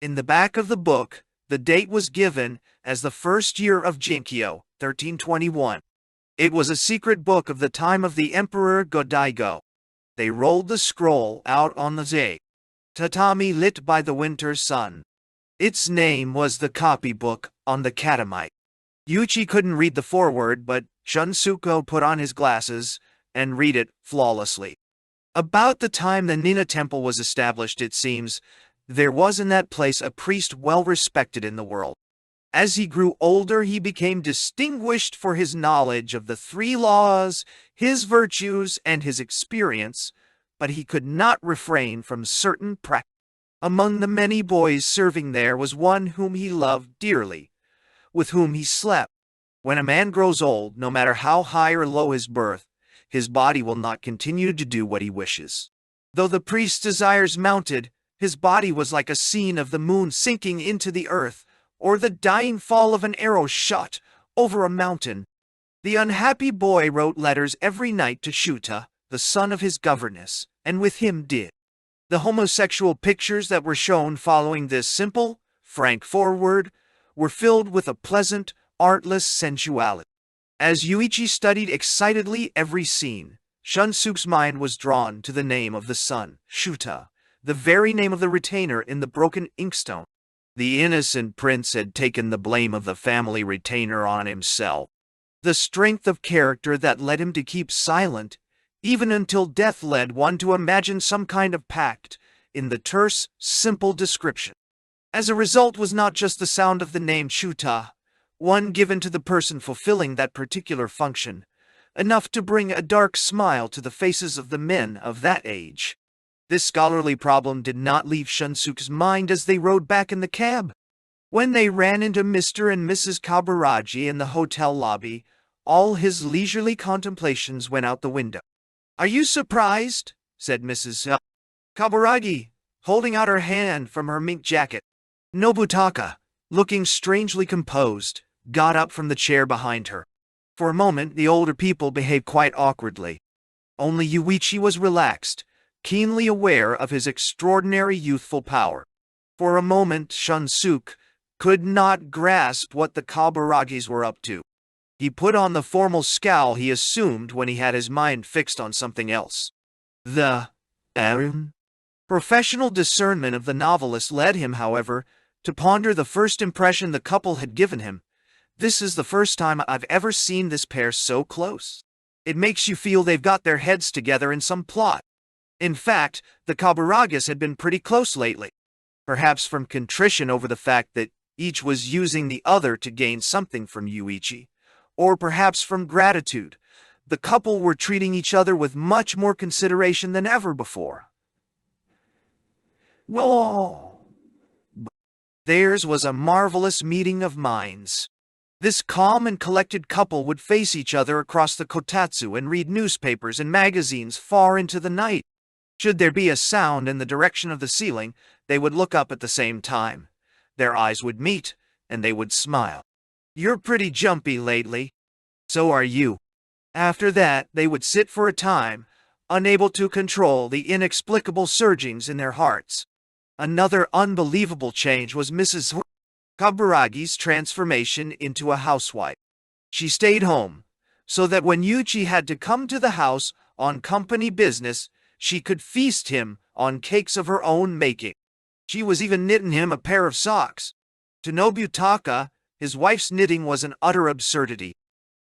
S1: In the back of the book, the date was given as the first year of Jinkyo, 1321. It was a secret book of the time of the Emperor Go-Daigo. They rolled the scroll out on the tatami lit by the winter sun. Its name was the copybook on the catamite. Yūichi couldn't read the foreword, but Shunsuke put on his glasses and read it flawlessly. About the time the Nina temple was established, it seems, there was in that place a priest well respected in the world. As he grew older, he became distinguished for his knowledge of the 3 laws, his virtues, and his experience, but he could not refrain from certain practices. Among the many boys serving there was one whom he loved dearly, with whom he slept. When a man grows old, no matter how high or low his birth, his body will not continue to do what he wishes. Though the priest's desires mounted, his body was like a scene of the moon sinking into the earth, or the dying fall of an arrow shot over a mountain. The unhappy boy wrote letters every night to Shuta, the son of his governess, and with him did. The homosexual pictures that were shown following this simple, frank foreword were filled with a pleasant, artless sensuality. As Yūichi studied excitedly every scene, Shunsuke's mind was drawn to the name of the son, Shuta, the very name of the retainer in the broken inkstone. The innocent prince had taken the blame of the family retainer on himself. The strength of character that led him to keep silent, even until death led one to imagine some kind of pact, in the terse, simple description. As a result was not just the sound of the name Shuta, one given to the person fulfilling that particular function, enough to bring a dark smile to the faces of the men of that age. This scholarly problem did not leave Shunsuke's mind as they rode back in the cab. When they ran into Mr. and Mrs. Kaburagi in the hotel lobby, all his leisurely contemplations went out the window. "Are you surprised?" said Mrs. Kaburagi, holding out her hand from her mink jacket. Nobutaka, looking strangely composed, got up from the chair behind her. For a moment, the older people behaved quite awkwardly. Only Yūichi was relaxed, keenly aware of his extraordinary youthful power. For a moment, Shunsuke could not grasp what the Kaburagis were up to. He put on the formal scowl he assumed when he had his mind fixed on something else. The professional discernment of the novelist led him, however, to ponder the first impression the couple had given him. "This is the first time I've ever seen this pair so close. It makes you feel they've got their heads together in some plot." In fact, the Kaburagis had been pretty close lately. Perhaps from contrition over the fact that each was using the other to gain something from Yūichi, or perhaps from gratitude, the couple were treating each other with much more consideration than ever before. Whoa! Theirs was a marvelous meeting of minds. This calm and collected couple would face each other across the kotatsu and read newspapers and magazines far into the night. Should there be a sound in the direction of the ceiling, they would look up at the same time. Their eyes would meet, and they would smile. "You're pretty jumpy lately." "So are you." After that, they would sit for a time, unable to control the inexplicable surgings in their hearts. Another unbelievable change was Mrs. Kaburagi's transformation into a housewife. She stayed home, so that when Yūichi had to come to the house on company business, she could feast him on cakes of her own making. She was even knitting him a pair of socks. To Nobutaka, his wife's knitting was an utter absurdity.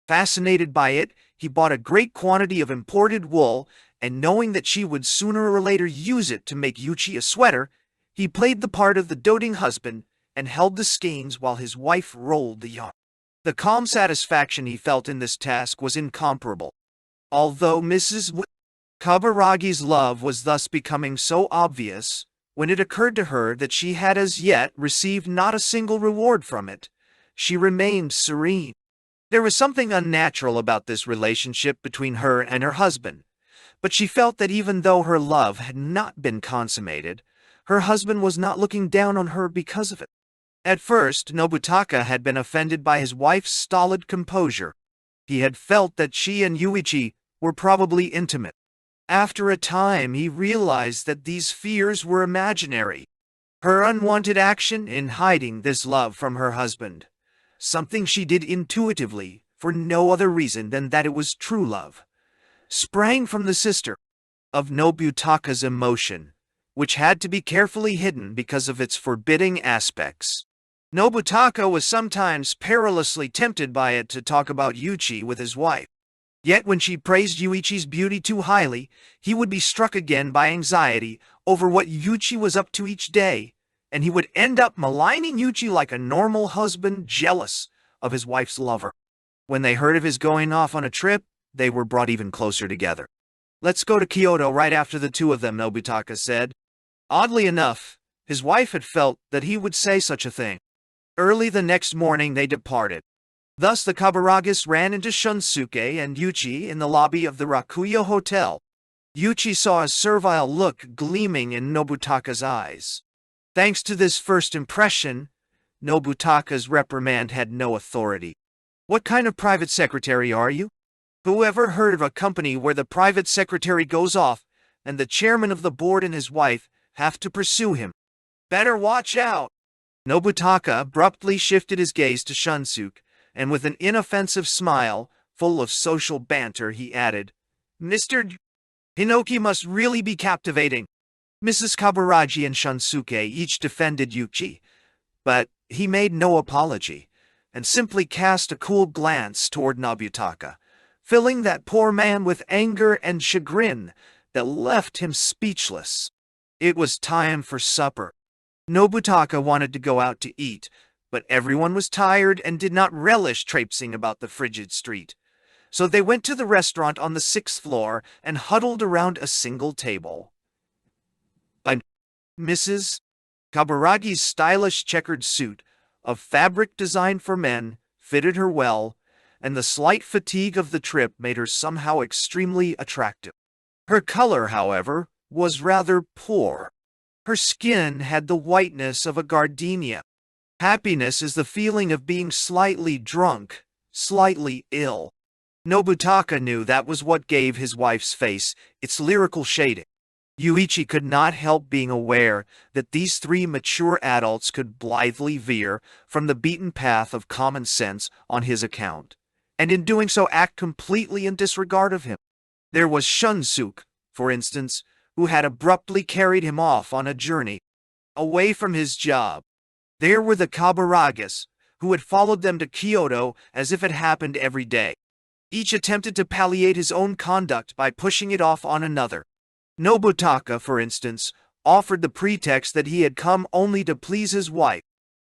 S1: Fascinated by it, he bought a great quantity of imported wool, and knowing that she would sooner or later use it to make Yūichi a sweater, he played the part of the doting husband and held the skeins while his wife rolled the yarn. The calm satisfaction he felt in this task was incomparable. Although Mrs. Kabaragi's love was thus becoming so obvious, when it occurred to her that she had as yet received not a single reward from it, she remained serene. There was something unnatural about this relationship between her and her husband, but she felt that even though her love had not been consummated, her husband was not looking down on her because of it. At first, Nobutaka had been offended by his wife's stolid composure. He had felt that she and Yūichi were probably intimate. After a time, he realized that these fears were imaginary. Her unwanted action in hiding this love from her husband, something she did intuitively for no other reason than that it was true love, sprang from the sister of Nobutaka's emotion, which had to be carefully hidden because of its forbidding aspects. Nobutaka was sometimes perilously tempted by it to talk about Yūichi with his wife. Yet when she praised Yūichi's beauty too highly, he would be struck again by anxiety over what Yūichi was up to each day, and he would end up maligning Yūichi like a normal husband jealous of his wife's lover. When they heard of his going off on a trip, they were brought even closer together. "Let's go to Kyoto right after the two of them," Nobutaka said. Oddly enough, his wife had felt that he would say such a thing. Early the next morning they departed. Thus the Kabaragis ran into Shunsuke and Yūichi in the lobby of the Rakuyo Hotel. Yūichi saw a servile look gleaming in Nobutaka's eyes. Thanks to this first impression, Nobutaka's reprimand had no authority. "What kind of private secretary are you? Who ever heard of a company where the private secretary goes off and the chairman of the board and his wife have to pursue him? Better watch out!" Nobutaka abruptly shifted his gaze to Shunsuke, and with an inoffensive smile, full of social banter, he added, "Mr. Hinoki must really be captivating." Mrs. Kabaragi and Shunsuke each defended Yūichi, but he made no apology, and simply cast a cool glance toward Nobutaka, filling that poor man with anger and chagrin that left him speechless. It was time for supper. Nobutaka wanted to go out to eat, but everyone was tired and did not relish traipsing about the frigid street. So they went to the restaurant on the 6th floor and huddled around a single table. Mrs. Kabaragi's stylish checkered suit of fabric designed for men fitted her well, and the slight fatigue of the trip made her somehow extremely attractive. Her color, however, was rather poor. Her skin had the whiteness of a gardenia. Happiness is the feeling of being slightly drunk, slightly ill. Nobutaka knew that was what gave his wife's face its lyrical shading. Yūichi could not help being aware that these three mature adults could blithely veer from the beaten path of common sense on his account, and in doing so act completely in disregard of him. There was Shunsuke, for instance, who had abruptly carried him off on a journey away from his job. There were the Kabaragis, who had followed them to Kyoto as if it happened every day. Each attempted to palliate his own conduct by pushing it off on another. Nobutaka, for instance, offered the pretext that he had come only to please his wife.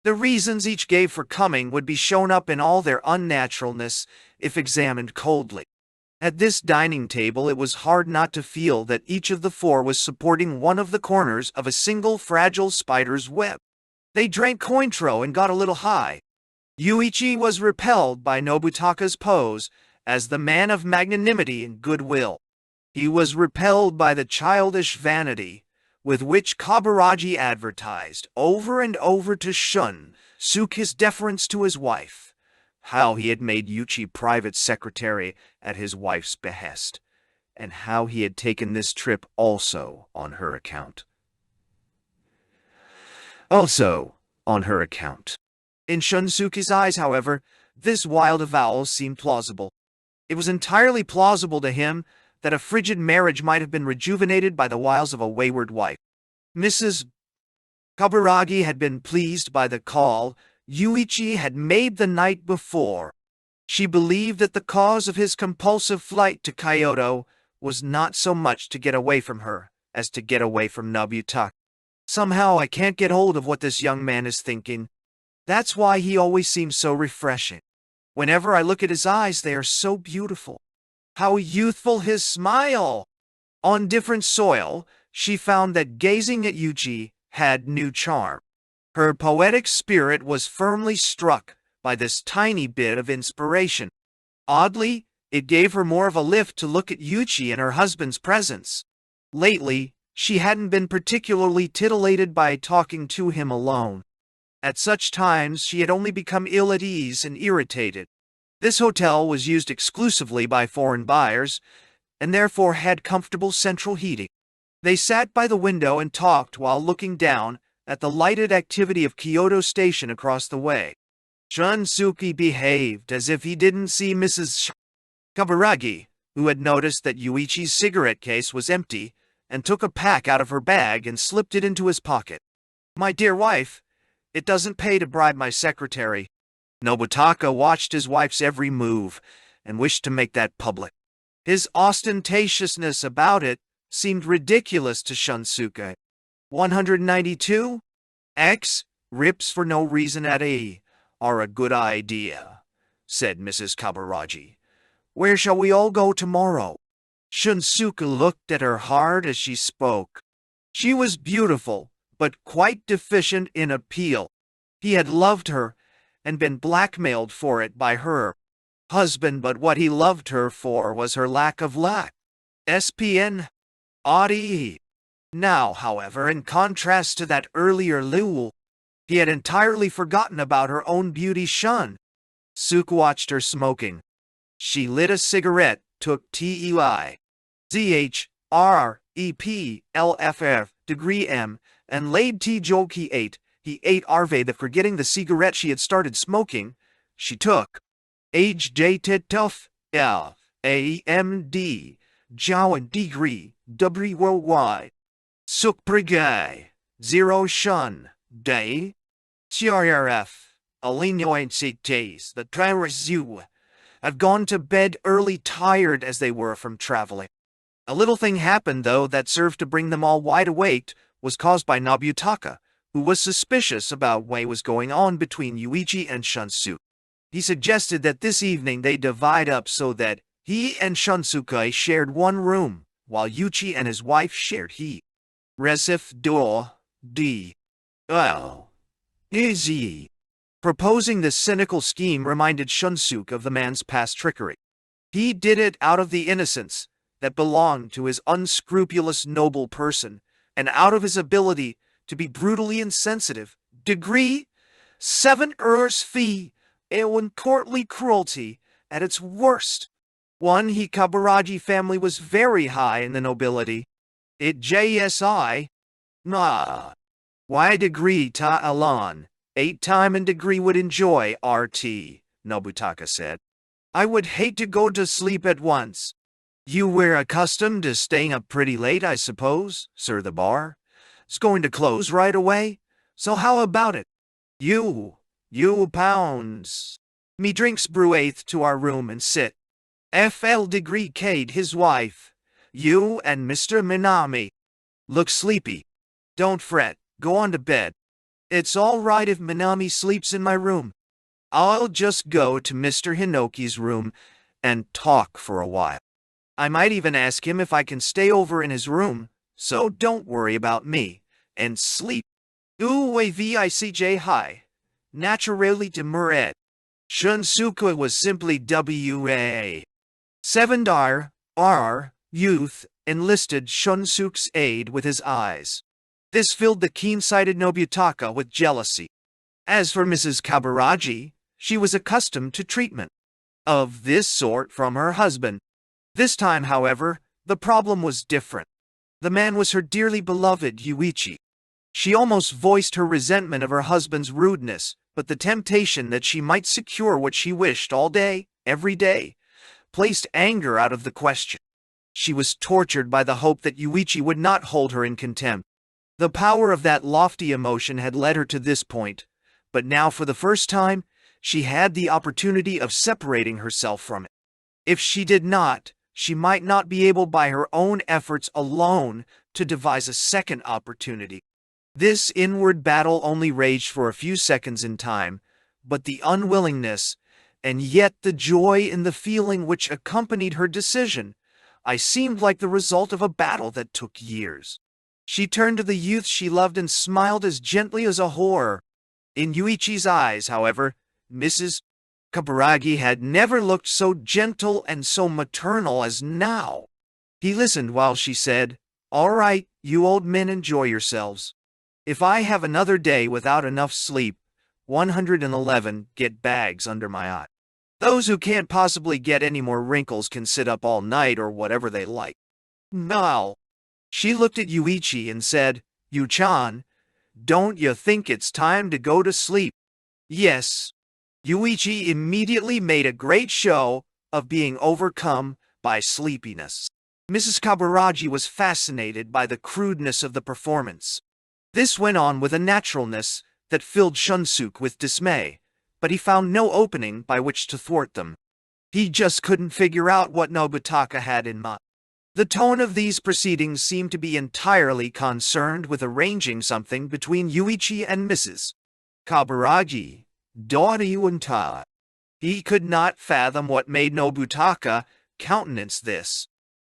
S1: The reasons each gave for coming would be shown up in all their unnaturalness if examined coldly. At this dining table it was hard not to feel that each of the four was supporting one of the corners of a single fragile spider's web. They drank cointreau and got a little high. Yūichi was repelled by Nobutaka's pose as the man of magnanimity and goodwill. He was repelled by the childish vanity with which Kabaragi advertised over and over to Shunsuke his deference to his wife, how he had made Yūichi private secretary at his wife's behest, and how he had taken this trip also on her account. In Shunsuke's eyes, however, this wild avowal seemed plausible. It was entirely plausible to him that a frigid marriage might have been rejuvenated by the wiles of a wayward wife. Mrs. Kabaragi had been pleased by the call Yūichi had made the night before. She believed that the cause of his compulsive flight to Kyoto was not so much to get away from her as to get away from Nobutaka. "Somehow I can't get hold of what this young man is thinking. That's why he always seems so refreshing. Whenever I look at his eyes, they are so beautiful. How youthful his smile! On different soil, she found that gazing at Yūichi had new charm. Her poetic spirit was firmly struck by this tiny bit of inspiration. Oddly, it gave her more of a lift to look at Yūichi in her husband's presence. Lately, she hadn't been particularly titillated by talking to him alone. At such times, she had only become ill at ease and irritated. This hotel was used exclusively by foreign buyers, and therefore had comfortable central heating. They sat by the window and talked while looking down at the lighted activity of Kyoto Station across the way. Shunsuke behaved as if he didn't see Mrs. Kaburagi, who had noticed that Yūichi's cigarette case was empty, and took a pack out of her bag and slipped it into his pocket. "My dear wife, it doesn't pay to bribe my secretary." Nobutaka watched his wife's every move and wished to make that public. His ostentatiousness about it seemed ridiculous to Shunsuke. 192? X, rips for no reason at A, are a good idea, said Mrs. Kaburagi. Where shall we all go tomorrow? Shunsuke looked at her hard as she spoke. She was beautiful, but quite deficient in appeal. He had loved her and been blackmailed for it by her husband, but what he loved her for was her lack of lack. SPN. Audi. Now, however, in contrast to that earlier Lul, he had entirely forgotten about her own beauty. Shunsuke watched her smoking. She lit a cigarette, took TEI, ZHREP, LFF, degree M, and laid T Jolki 8. He ate Arve, the forgetting the cigarette she had started smoking. She took HJ Tituf, L, AMD, Jawan degree, WY, Suk Prigay, 0 Shun, Day, CRRF, Alinoincites, the Traversu, had gone to bed early, tired as they were from traveling. A little thing happened, though, that served to bring them all wide awake, was caused by Nobutaka, who was suspicious about what was going on between Yūichi and Shunsuke. He suggested that this evening they divide up so that he and Shunsuke shared one room, while Yūichi and his wife shared he. Resif do d. Oh. Easy. Proposing this cynical scheme reminded Shunsuke of the man's past trickery. He did it out of the innocence that belonged to his unscrupulous noble person, and out of his ability to be brutally insensitive. Degree 7 Urs fee, and courtly cruelty at its worst. One Hikaburagi family was very high in the nobility. It JSI. Nah. Why degree ta Alan? 8 time and degree would enjoy RT, Nobutaka said. I would hate to go to sleep at once. You were accustomed to staying up pretty late, I suppose, sir. The bar is going to close right away, so how about it? You pounds. Me drinks brew 8th to our room and sit. FL degree Cade his wife. You and Mr. Minami. Look sleepy. Don't fret, go on to bed. It's all right if Minami sleeps in my room. I'll just go to Mr. Hinoki's room and talk for a while. I might even ask him if I can stay over in his room, so don't worry about me, and sleep. Vicj high. Naturally demurred. Shunsuke was simply WA. 7 R, youth, enlisted Shunsuke's aid with his eyes. This filled the keen-sighted Nobutaka with jealousy. As for Mrs. Kaburagi, she was accustomed to treatment of this sort from her husband. This time, however, the problem was different. The man was her dearly beloved Yūichi. She almost voiced her resentment of her husband's rudeness, but the temptation that she might secure what she wished all day, every day, placed anger out of the question. She was tortured by the hope that Yūichi would not hold her in contempt. The power of that lofty emotion had led her to this point, but now for the first time, she had the opportunity of separating herself from it. If she did not, she might not be able by her own efforts alone to devise a second opportunity. This inward battle only raged for a few seconds in time, but the unwillingness and yet the joy in the feeling which accompanied her decision, I seemed like the result of a battle that took years. She turned to the youth she loved and smiled as gently as a whore. In Yūichi's eyes, however, Mrs. Kaburagi had never looked so gentle and so maternal as now. He listened while she said, "All right, you old men enjoy yourselves. If I have another day without enough sleep, 111 get bags under my eye. Those who can't possibly get any more wrinkles can sit up all night or whatever they like." Now, she looked at Yūichi and said, "Yu-chan, don't you think it's time to go to sleep?" Yes. Yūichi immediately made a great show of being overcome by sleepiness. Mrs. Kaburagi was fascinated by the crudeness of the performance. This went on with a naturalness that filled Shunsuke with dismay, but he found no opening by which to thwart them. He just couldn't figure out what Nobutaka had in mind. The tone of these proceedings seemed to be entirely concerned with arranging something between Yūichi and Mrs. Kaburagi. Doriunta. He could not fathom what made Nobutaka countenance this.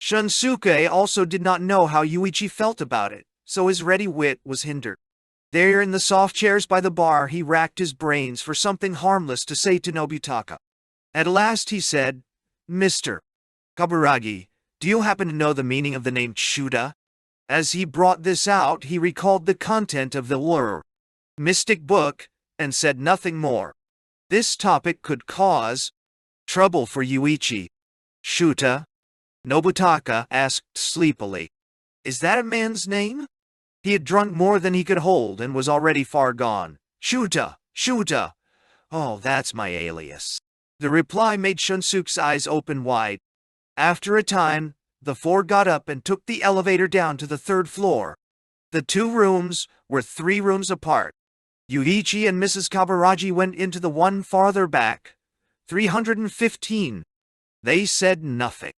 S1: Shunsuke also did not know how Yūichi felt about it, so his ready wit was hindered. There in the soft chairs by the bar, he racked his brains for something harmless to say to Nobutaka. At last he said, "Mr. Kaburagi, do you happen to know the meaning of the name Shuda?" As he brought this out, he recalled the content of the mystic book and said nothing more. This topic could cause trouble for Yūichi. "Shuta?" Nobutaka asked sleepily. "Is that a man's name?" He had drunk more than he could hold and was already far gone. "Shuta, Shuta. Oh, that's my alias." The reply made Shunsuke's eyes open wide. After a time, the four got up and took the elevator down to the third floor. The two rooms were 3 rooms apart. Yūichi and Mrs. Kaburagi went into the one farther back, 315. They said nothing.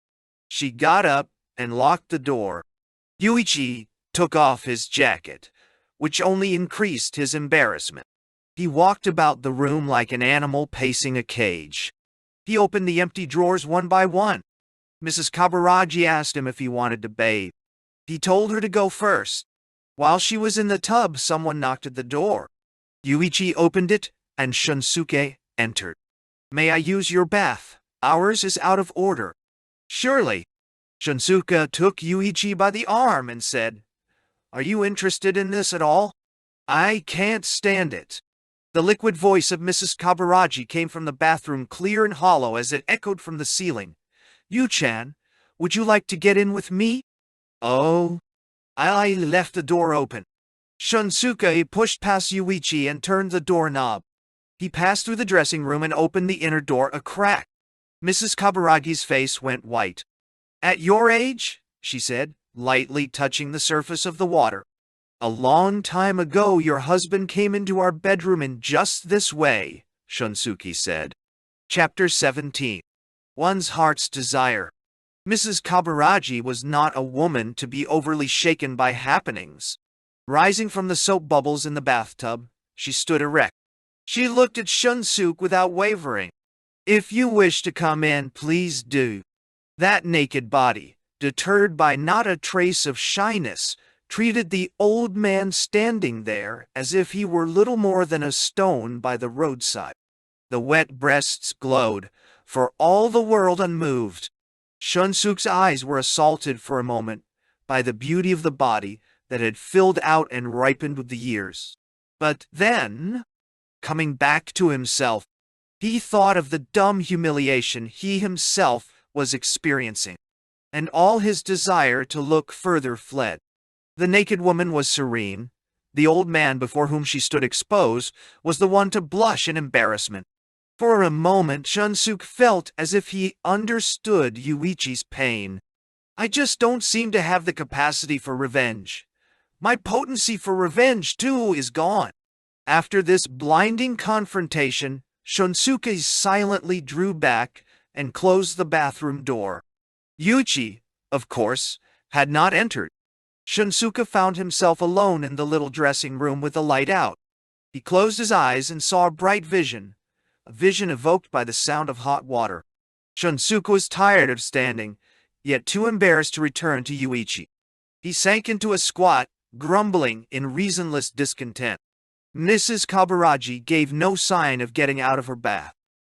S1: She got up and locked the door. Yūichi took off his jacket, which only increased his embarrassment. He walked about the room like an animal pacing a cage. He opened the empty drawers one by one. Mrs. Kaburagi asked him if he wanted to bathe. He told her to go first. While she was in the tub, someone knocked at the door. Yūichi opened it, and Shunsuke entered. "May I use your bath? Ours is out of order." "Surely." Shunsuke took Yūichi by the arm and said, "Are you interested in this at all?" "I can't stand it." The liquid voice of Mrs. Kaburagi came from the bathroom, clear and hollow as it echoed from the ceiling. "Yu-chan, would you like to get in with me?" "Oh." I left the door open. Shunsuke pushed past Yūichi and turned the doorknob. He passed through the dressing room and opened the inner door a crack. Mrs. Kaburagi's face went white. "At your age?" she said, lightly touching the surface of the water. "A long time ago your husband came into our bedroom in just this way," Shunsuke said. Chapter 17. One's Heart's Desire. Mrs. Kaburagi was not a woman to be overly shaken by happenings. Rising from the soap bubbles in the bathtub, she stood erect. She looked at Shunsuke without wavering. "If you wish to come in, please do." That naked body, deterred by not a trace of shyness, treated the old man standing there as if he were little more than a stone by the roadside. The wet breasts glowed, for all the world unmoved. Shunsuke's eyes were assaulted for a moment by the beauty of the body that had filled out and ripened with the years. But then, coming back to himself, he thought of the dumb humiliation he himself was experiencing, and all his desire to look further fled. The naked woman was serene. The old man before whom she stood exposed was the one to blush in embarrassment. For a moment, Shunsuke felt as if he understood Yūichi's pain. "I just don't seem to have the capacity for revenge. My potency for revenge, too, is gone." After this blinding confrontation, Shunsuke silently drew back and closed the bathroom door. Yūichi, of course, had not entered. Shunsuke found himself alone in the little dressing room with the light out. He closed his eyes and saw a bright vision. a vision evoked by the sound of hot water. Shunsuke was tired of standing, yet too embarrassed to return to Yūichi. He sank into a squat, grumbling in reasonless discontent. Mrs. Kaburagi gave no sign of getting out of her bath.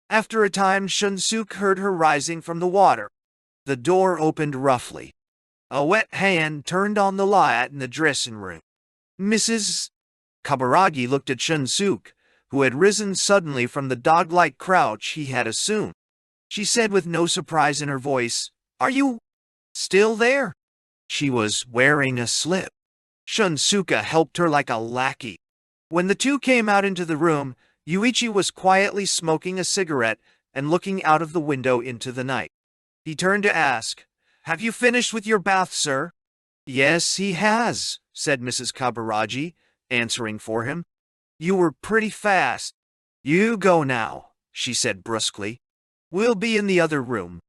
S1: After a time, Shunsuke heard her rising from the water. The door opened roughly. A wet hand turned on the light in the dressing room. Mrs. Kaburagi looked at Shunsuke, who had risen suddenly from the dog-like crouch he had assumed. She said with no surprise in her voice, "Are you still there?" She was wearing a slip. Shunsuke helped her like a lackey. When the two came out into the room, Yūichi was quietly smoking a cigarette and looking out of the window into the night. He turned to ask, "Have you finished with your bath, sir?" "Yes, he has," said Mrs. Kaburagi, answering for him. "You were pretty fast." "You go now," she said brusquely. "We'll be in the other room."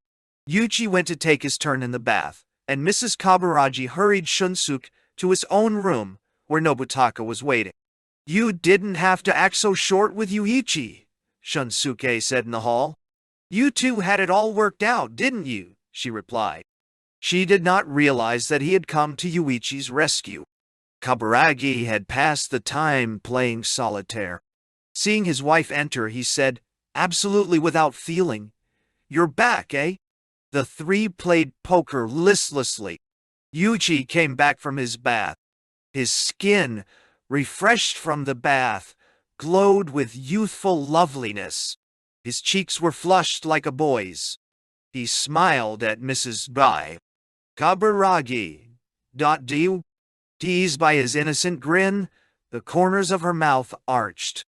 S1: Yūichi went to take his turn in the bath, and Mrs. Kaburagi hurried Shunsuke to his own room, where Nobutaka was waiting. "You didn't have to act so short with Yūichi," Shunsuke said in the hall. "You two had it all worked out, didn't you?" she replied. She did not realize that he had come to Yūichi's rescue. Kaburagi had passed the time playing solitaire. Seeing his wife enter, he said, absolutely without feeling, "You're back, eh?" The three played poker listlessly. Yūichi came back from his bath. His skin, refreshed from the bath, glowed with youthful loveliness. His cheeks were flushed like a boy's. He smiled at Mrs. Kaburagi. Teased by his innocent grin, the corners of her mouth arched.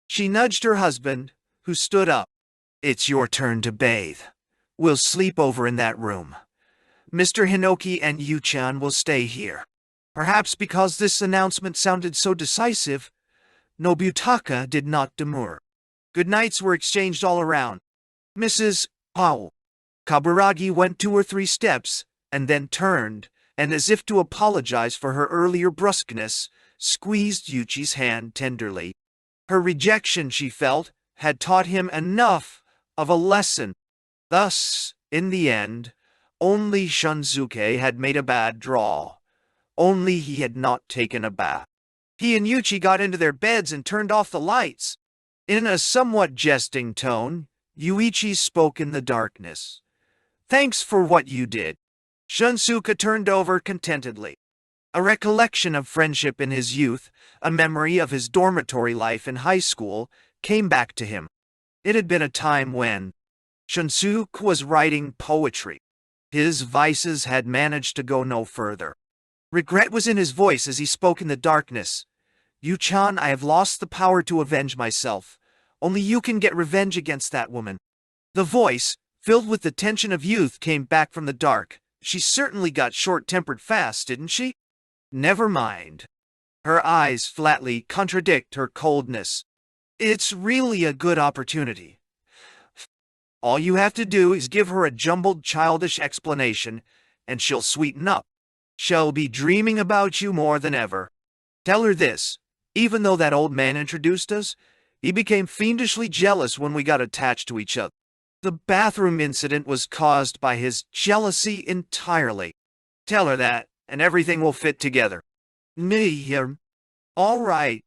S1: She nudged her husband, who stood up. "It's your turn to bathe. We'll sleep over in that room. Mr. Hinoki and Yu-chan will stay here." Perhaps because this announcement sounded so decisive, Nobutaka did not demur. Good nights were exchanged all around. Mrs. Kaburagi went 2 or 3 steps, and then turned, and as if to apologize for her earlier brusqueness, squeezed Yūichi's hand tenderly. Her rejection, she felt, had taught him enough of a lesson. Thus, in the end, only Shunsuke had made a bad draw. Only he had not taken a bath. He and Yūichi got into their beds and turned off the lights. In a somewhat jesting tone, Yūichi spoke in the darkness. "Thanks for what you did." Shunsuke turned over contentedly. A recollection of friendship in his youth, a memory of his dormitory life in high school, came back to him. It had been a time when Shunsuke was writing poetry. His vices had managed to go no further. Regret was in his voice as he spoke in the darkness. "Yu-chan, I have lost the power to avenge myself. Only you can get revenge against that woman." The voice, filled with the tension of youth, came back from the dark. "She certainly got short-tempered fast, didn't she?" "Never mind." Her eyes flatly contradict her coldness. "It's really a good opportunity. All you have to do is give her a jumbled childish explanation, and she'll sweeten up. She'll be dreaming about you more than ever. Tell her this. Even though that old man introduced us, he became fiendishly jealous when we got attached to each other. The bathroom incident was caused by his jealousy entirely. Tell her that, and everything will fit together." "All right."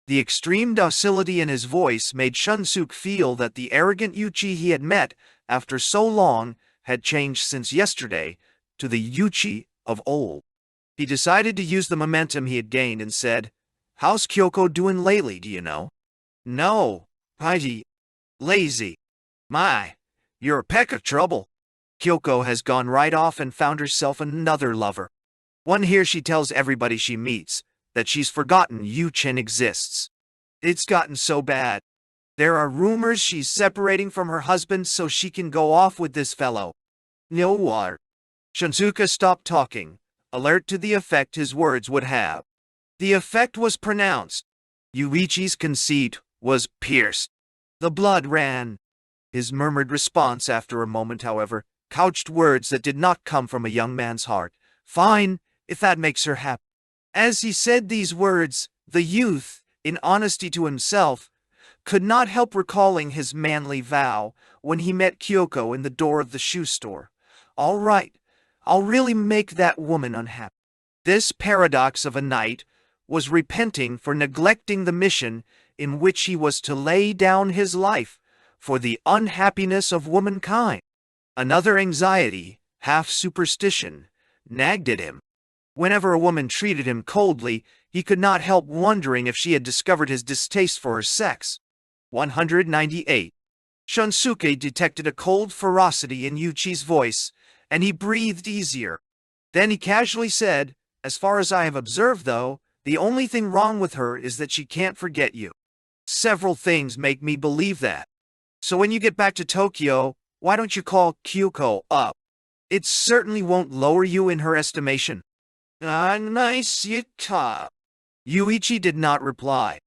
S1: The extreme docility in his voice made Shunsuke feel that the arrogant Yūichi he had met after so long had changed since yesterday to the Yūichi of old. He decided to use the momentum he had gained and said, "How's Kyoko doing lately, do you know?" "No, lazy. My, you're a peck of trouble. Kyoko has gone right off and found herself another lover. One here she tells everybody she meets that she's forgotten Yu-chan exists. It's gotten so bad. There are rumors she's separating from her husband so she can go off with this fellow." "No war." Shunsuke stopped talking, alert to the effect his words would have. The effect was pronounced. Yūichi's conceit was pierced. The blood ran. His murmured response after a moment, however, couched words that did not come from a young man's heart. "Fine, if that makes her happy." As he said these words, the youth, in honesty to himself, could not help recalling his manly vow when he met Kyoko in the door of the shoe store. All right, I'll really make that woman unhappy. This paradox of a knight was repenting for neglecting the mission in which he was to lay down his life for the unhappiness of womankind. Another anxiety, half superstition, nagged at him. Whenever a woman treated him coldly, he could not help wondering if she had discovered his distaste for her sex. 198. Shunsuke detected a cold ferocity in Yūichi's voice, and he breathed easier. Then he casually said, "As far as I have observed, though, the only thing wrong with her is that she can't forget you. Several things make me believe that. So when you get back to Tokyo, why don't you call Kyoko up? It certainly won't lower you in her estimation." Nice yaka. Yūichi did not reply.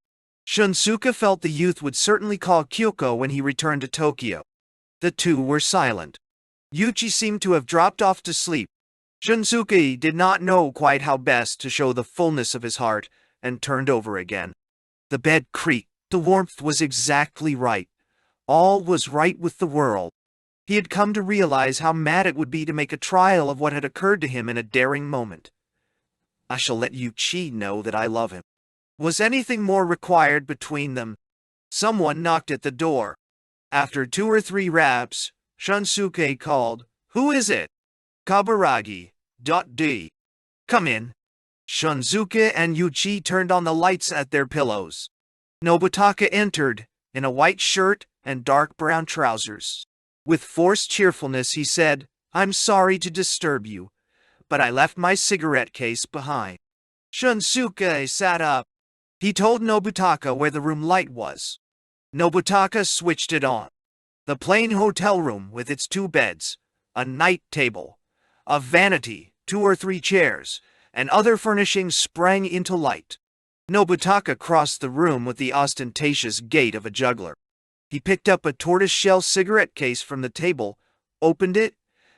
S1: Shunsuke felt the youth would certainly call Kyoko when he returned to Tokyo. The two were silent. Yūichi seemed to have dropped off to sleep. Shunsuke did not know quite how best to show the fullness of his heart, and turned over again. The bed creaked. The warmth was exactly right. All was right with the world. He had come to realize how mad it would be to make a trial of what had occurred to him in a daring moment. "I shall let Yūichi know that I love him." Was anything more required between them? Someone knocked at the door. After 2 or 3 raps, Shunsuke called, "Who is it?" "Kaburagi. D. Come in." Shunsuke and Yūichi turned on the lights at their pillows. Nobutaka entered, in a white shirt and dark brown trousers. With forced cheerfulness he said, "I'm sorry to disturb you, but I left my cigarette case behind." Shunsuke sat up. He told Nobutaka where the room light was. Nobutaka switched it on. The plain hotel room with its 2 beds, a night table, a vanity, 2 or 3 chairs, and other furnishings sprang into light. Nobutaka crossed the room with the ostentatious gait of a juggler. He picked up a tortoise-shell cigarette case from the table, opened it,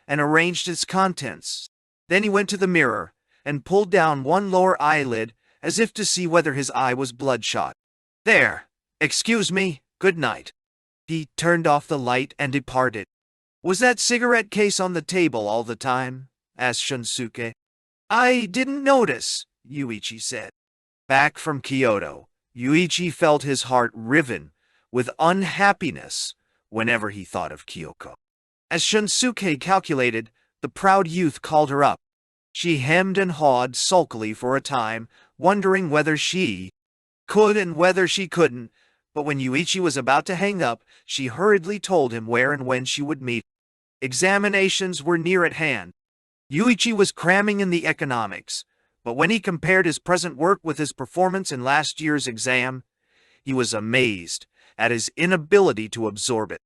S1: and arranged its contents. Then he went to the mirror and pulled down one lower eyelid as if to see whether his eye was bloodshot. "There. Excuse me. Good night." He turned off the light and departed. "Was that cigarette case on the table all the time?" asked Shunsuke. "I didn't notice," Yūichi said. Back from Kyoto, Yūichi felt his heart riven with unhappiness whenever he thought of Kyoko. As Shunsuke calculated, the proud youth called her up. She hemmed and hawed sulkily for a time, wondering whether she could and whether she couldn't, but when Yūichi was about to hang up, she hurriedly told him where and when she would meet. Examinations were near at hand. Yūichi was cramming in the economics, but when he compared his present work with his performance in last year's exam, he was amazed at his inability to absorb it.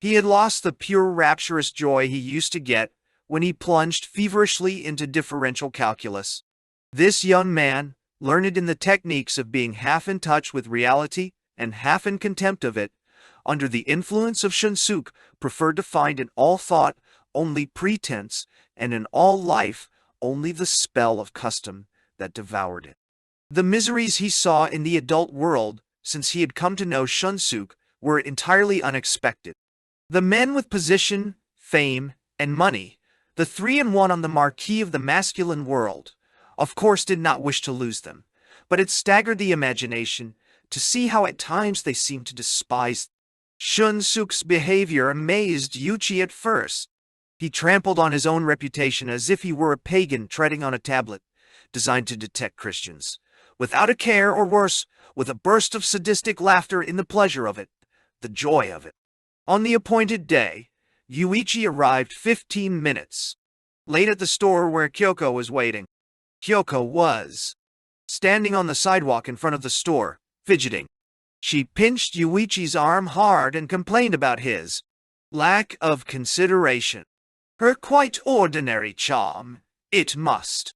S1: He had lost the pure rapturous joy he used to get when he plunged feverishly into differential calculus. This young man, learned in the techniques of being half in touch with reality and half in contempt of it, under the influence of Shunsuke, preferred to find in all thought only pretense, and in all life only the spell of custom that devoured it. The miseries he saw in the adult world since he had come to know Shunsuke were entirely unexpected. The men with position, fame, and money, the 3-in-1 on the marquee of the masculine world, of course did not wish to lose them, but it staggered the imagination to see how at times they seemed to despise them. Shunsuke's behavior amazed Yūichi at first. He trampled on his own reputation as if he were a pagan treading on a tablet designed to detect Christians, without a care, or worse, with a burst of sadistic laughter in the pleasure of it, the joy of it. On the appointed day, Yūichi arrived 15 minutes late at the store where Kyoko was waiting. Kyoko was standing on the sidewalk in front of the store, fidgeting. She pinched Yūichi's arm hard and complained about his lack of consideration. Her quite ordinary charm, it must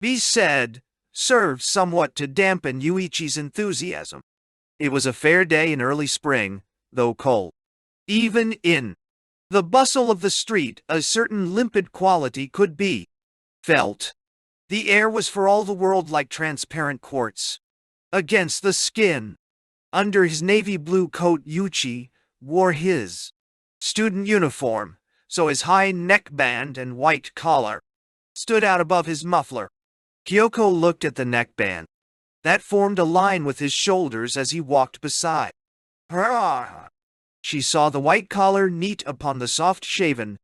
S1: be said, served somewhat to dampen Yūichi's enthusiasm. It was a fair day in early spring, though cold. Even in the bustle of the street, a certain limpid quality could be felt. The air was for all the world like transparent quartz against the skin. Under his navy blue coat, Yūichi wore his student uniform, so his high neckband and white collar stood out above his muffler. Kyoko looked at the neckband. That formed a line with his shoulders as he walked beside her. She saw the white collar neat upon the soft-shaven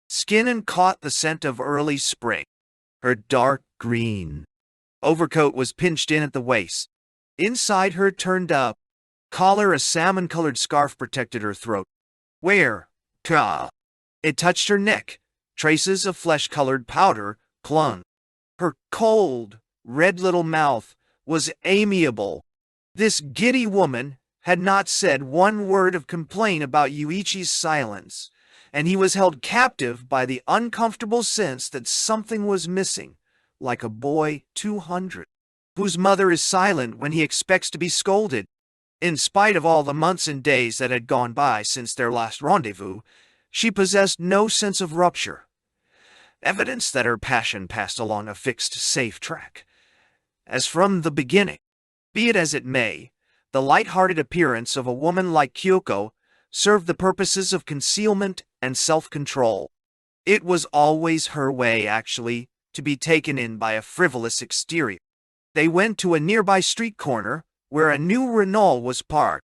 S1: skin and caught the scent of early spring. Her dark green overcoat was pinched in at the waist. Inside her turned-up collar, a salmon-colored scarf protected her throat. Where? It touched her neck. Traces of flesh-colored powder clung. Her cold, red little mouth was amiable. This giddy woman had not said one word of complaint about Yūichi's silence, and he was held captive by the uncomfortable sense that something was missing, like a boy 200, whose mother is silent when he expects to be scolded. In spite of all the months and days that had gone by since their last rendezvous, she possessed no sense of rupture, evidence that her passion passed along a fixed, safe track. As from the beginning, be it as it may, the light-hearted appearance of a woman like Kyoko served the purposes of concealment and self-control. It was always her way, actually, to be taken in by a frivolous exterior. They went to a nearby street corner where a new Renault was parked.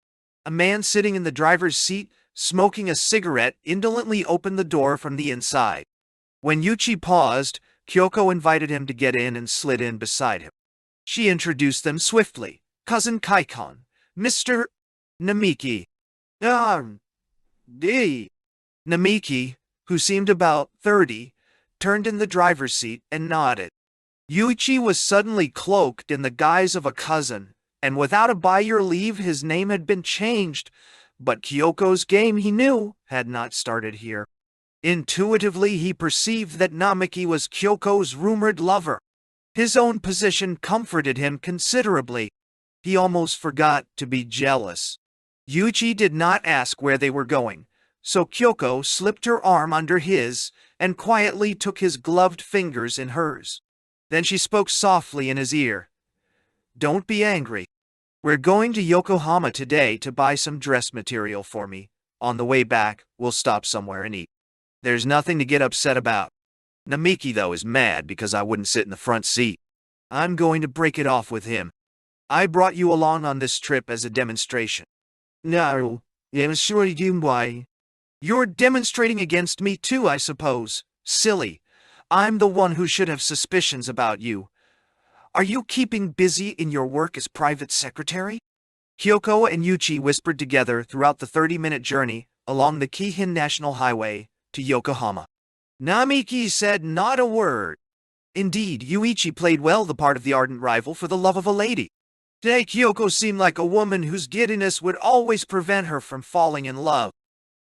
S1: A man sitting in the driver's seat, smoking a cigarette, indolently opened the door from the inside. When Yūichi paused, Kyoko invited him to get in and slid in beside him. She introduced them swiftly. Cousin Kaikon, Mr. Namiki. D. Namiki, who seemed about 30, turned in the driver's seat and nodded. Yūichi was suddenly cloaked in the guise of a cousin, and without a by your leave his name had been changed, but Kyoko's game, he knew, had not started here. Intuitively he perceived that Namiki was Kyoko's rumored lover. His own position comforted him considerably. He almost forgot to be jealous. Yūichi did not ask where they were going, so Kyoko slipped her arm under his and quietly took his gloved fingers in hers. Then she spoke softly in his ear. Don't be angry. We're going to Yokohama today to buy some dress material for me. On the way back, we'll stop somewhere and eat. There's nothing to get upset about. Namiki, though, is mad because I wouldn't sit in the front seat. I'm going to break it off with him. I brought you along on this trip as a demonstration. No, I'm sure you do. Why? You're demonstrating against me too, I suppose. Silly. I'm the one who should have suspicions about you. Are you keeping busy in your work as private secretary? Kyoko and Yūichi whispered together throughout the 30-minute journey along the Kihin National Highway to Yokohama. Namiki said not a word. Indeed, Yūichi played well the part of the ardent rival for the love of a lady. Today Kyoko seemed like a woman whose giddiness would always prevent her from falling in love.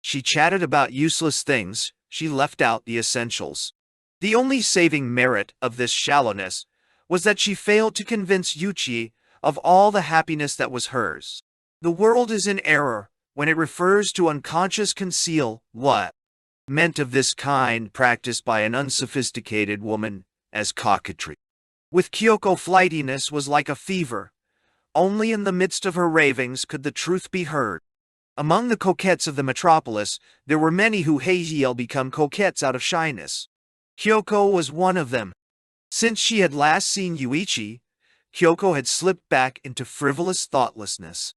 S1: She chatted about useless things, she left out the essentials. The only saving merit of this shallowness was that she failed to convince Yūichi of all the happiness that was hers. The world is in error when it refers to unconscious conceal what meant of this kind practiced by an unsophisticated woman as coquetry. With Kyoko, flightiness was like a fever. Only in the midst of her ravings could the truth be heard. Among the coquettes of the metropolis, there were many who hail become coquettes out of shyness. Kyoko was one of them. Since she had last seen Yūichi, Kyoko had slipped back into frivolous thoughtlessness.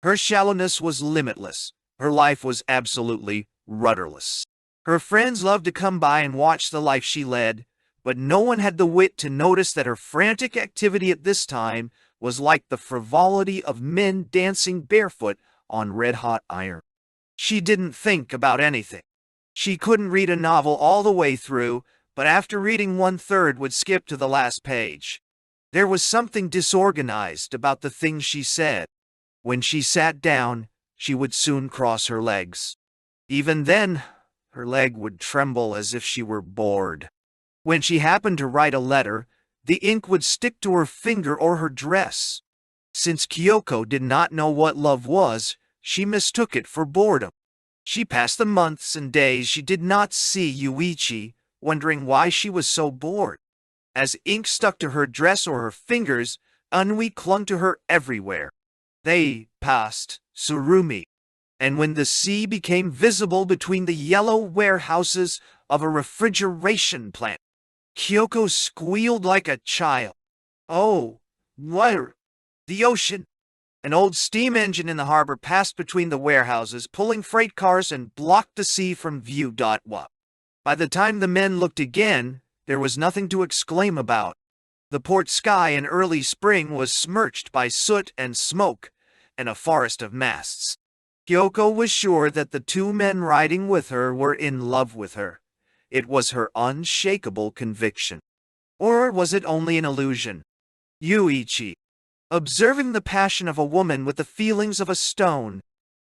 S1: Her shallowness was limitless. Her life was absolutely rudderless. Her friends loved to come by and watch the life she led, but no one had the wit to notice that her frantic activity at this time was like the frivolity of men dancing barefoot on red-hot iron. She didn't think about anything. She couldn't read a novel all the way through, but after reading 1/3 would skip to the last page. There was something disorganized about the things she said. When she sat down, she would soon cross her legs. Even then, her leg would tremble as if she were bored. When she happened to write a letter, the ink would stick to her finger or her dress. Since Kyoko did not know what love was, she mistook it for boredom. She passed the months and days she did not see Yūichi, wondering why she was so bored. As ink stuck to her dress or her fingers, ennui clung to her everywhere. They passed Surumi, and when the sea became visible between the yellow warehouses of a refrigeration plant, Kyoko squealed like a child. Oh, water! The ocean! An old steam engine in the harbor passed between the warehouses, pulling freight cars and blocked the sea from view. By the time the men looked again, there was nothing to exclaim about. The port sky in early spring was smirched by soot and smoke, and a forest of masts. Kyoko was sure that the two men riding with her were in love with her. It was her unshakable conviction. Or was it only an illusion? Yūichi, observing the passion of a woman with the feelings of a stone,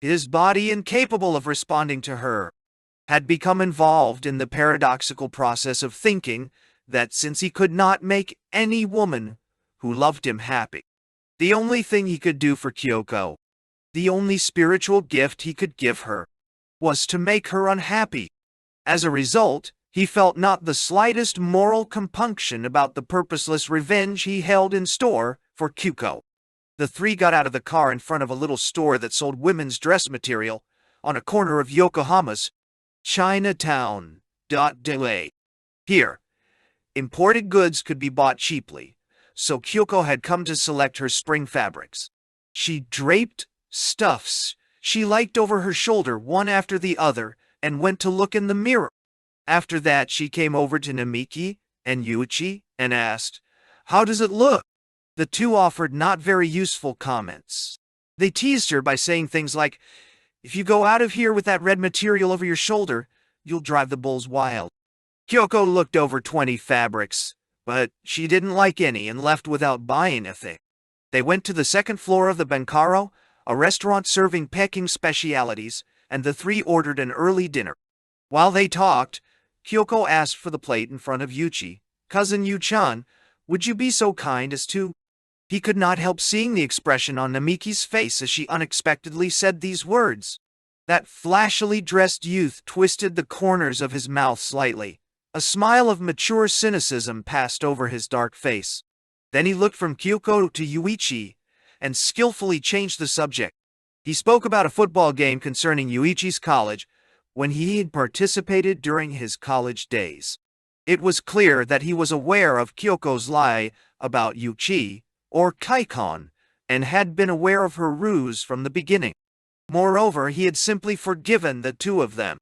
S1: his body incapable of responding to her, had become involved in the paradoxical process of thinking that since he could not make any woman who loved him happy, the only thing he could do for Kyoko, the only spiritual gift he could give her, was to make her unhappy. As a result, he felt not the slightest moral compunction about the purposeless revenge he held in store for Kyoko. The three got out of the car in front of a little store that sold women's dress material on a corner of Yokohama's Chinatown. Here, imported goods could be bought cheaply, so Kyoko had come to select her spring fabrics. She draped stuffs she liked over her shoulder one after the other and went to look in the mirror. After that, she came over to Namiki and Yūichi and asked, "How does it look?" The two offered not very useful comments. They teased her by saying things like, "If you go out of here with that red material over your shoulder, you'll drive the bulls wild." Kyoko looked over 20 fabrics, but she didn't like any and left without buying a thing. They went to the second floor of the Bancaro, a restaurant serving Peking specialities, and the three ordered an early dinner. While they talked, Kyoko asked for the plate in front of Yūichi. "Cousin Yu-chan, would you be so kind as to—" He could not help seeing the expression on Namiki's face as she unexpectedly said these words. That flashily dressed youth twisted the corners of his mouth slightly. A smile of mature cynicism passed over his dark face. Then he looked from Kyoko to Yūichi and skillfully changed the subject. He spoke about a football game concerning Yūichi's college when he had participated during his college days. It was clear that he was aware of Kyoko's lie about Yūichi, or Kaikon, and had been aware of her ruse from the beginning. Moreover, he had simply forgiven the two of them.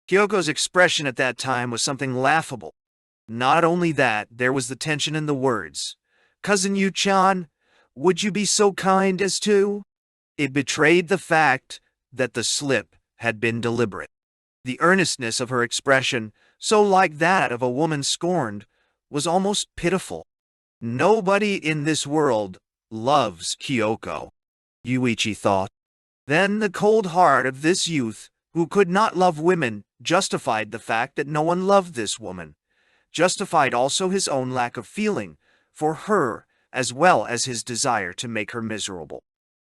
S1: Kyoko's expression at that time was something laughable. Not only that, there was the tension in the words. "Cousin Yu-chan, would you be so kind as to—" It betrayed the fact that the slip had been deliberate. The earnestness of her expression, so like that of a woman scorned, was almost pitiful. Nobody in this world loves Kyoko, Yūichi thought. Then the cold heart of this youth, who could not love women, justified the fact that no one loved this woman, justified also his own lack of feeling for her, as well as his desire to make her miserable.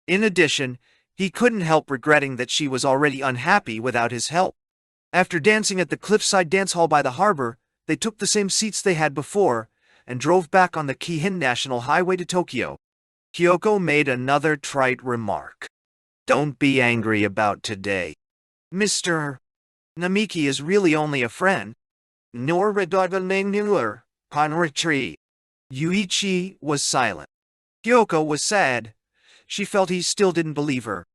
S1: In addition, he couldn't help regretting that she was already unhappy without his help. After dancing at the cliffside dance hall by the harbor, they took the same seats they had before and drove back on the Kihin National Highway to Tokyo. Kyoko made another trite remark. "Don't be angry about today. Mr. Namiki is really only a friend. Nor redodalnangular, Konrichi." Yūichi was silent. Kyoko was sad. She felt he still didn't believe her.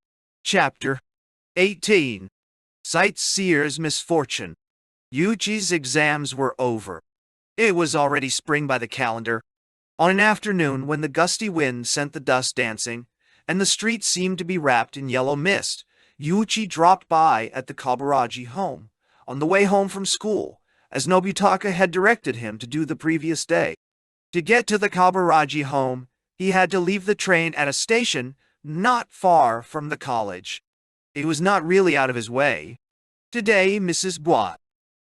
S1: Chapter 18. Sightseer's Misfortune. Yūichi's exams were over. It was already spring by the calendar. On an afternoon when the gusty wind sent the dust dancing, and the street seemed to be wrapped in yellow mist, Yūichi dropped by at the Kabaraji home, on the way home from school, as Nobutaka had directed him to do the previous day. To get to the Kabaraji home, he had to leave the train at a station not far from the college. It was not really out of his way. Today, Mrs.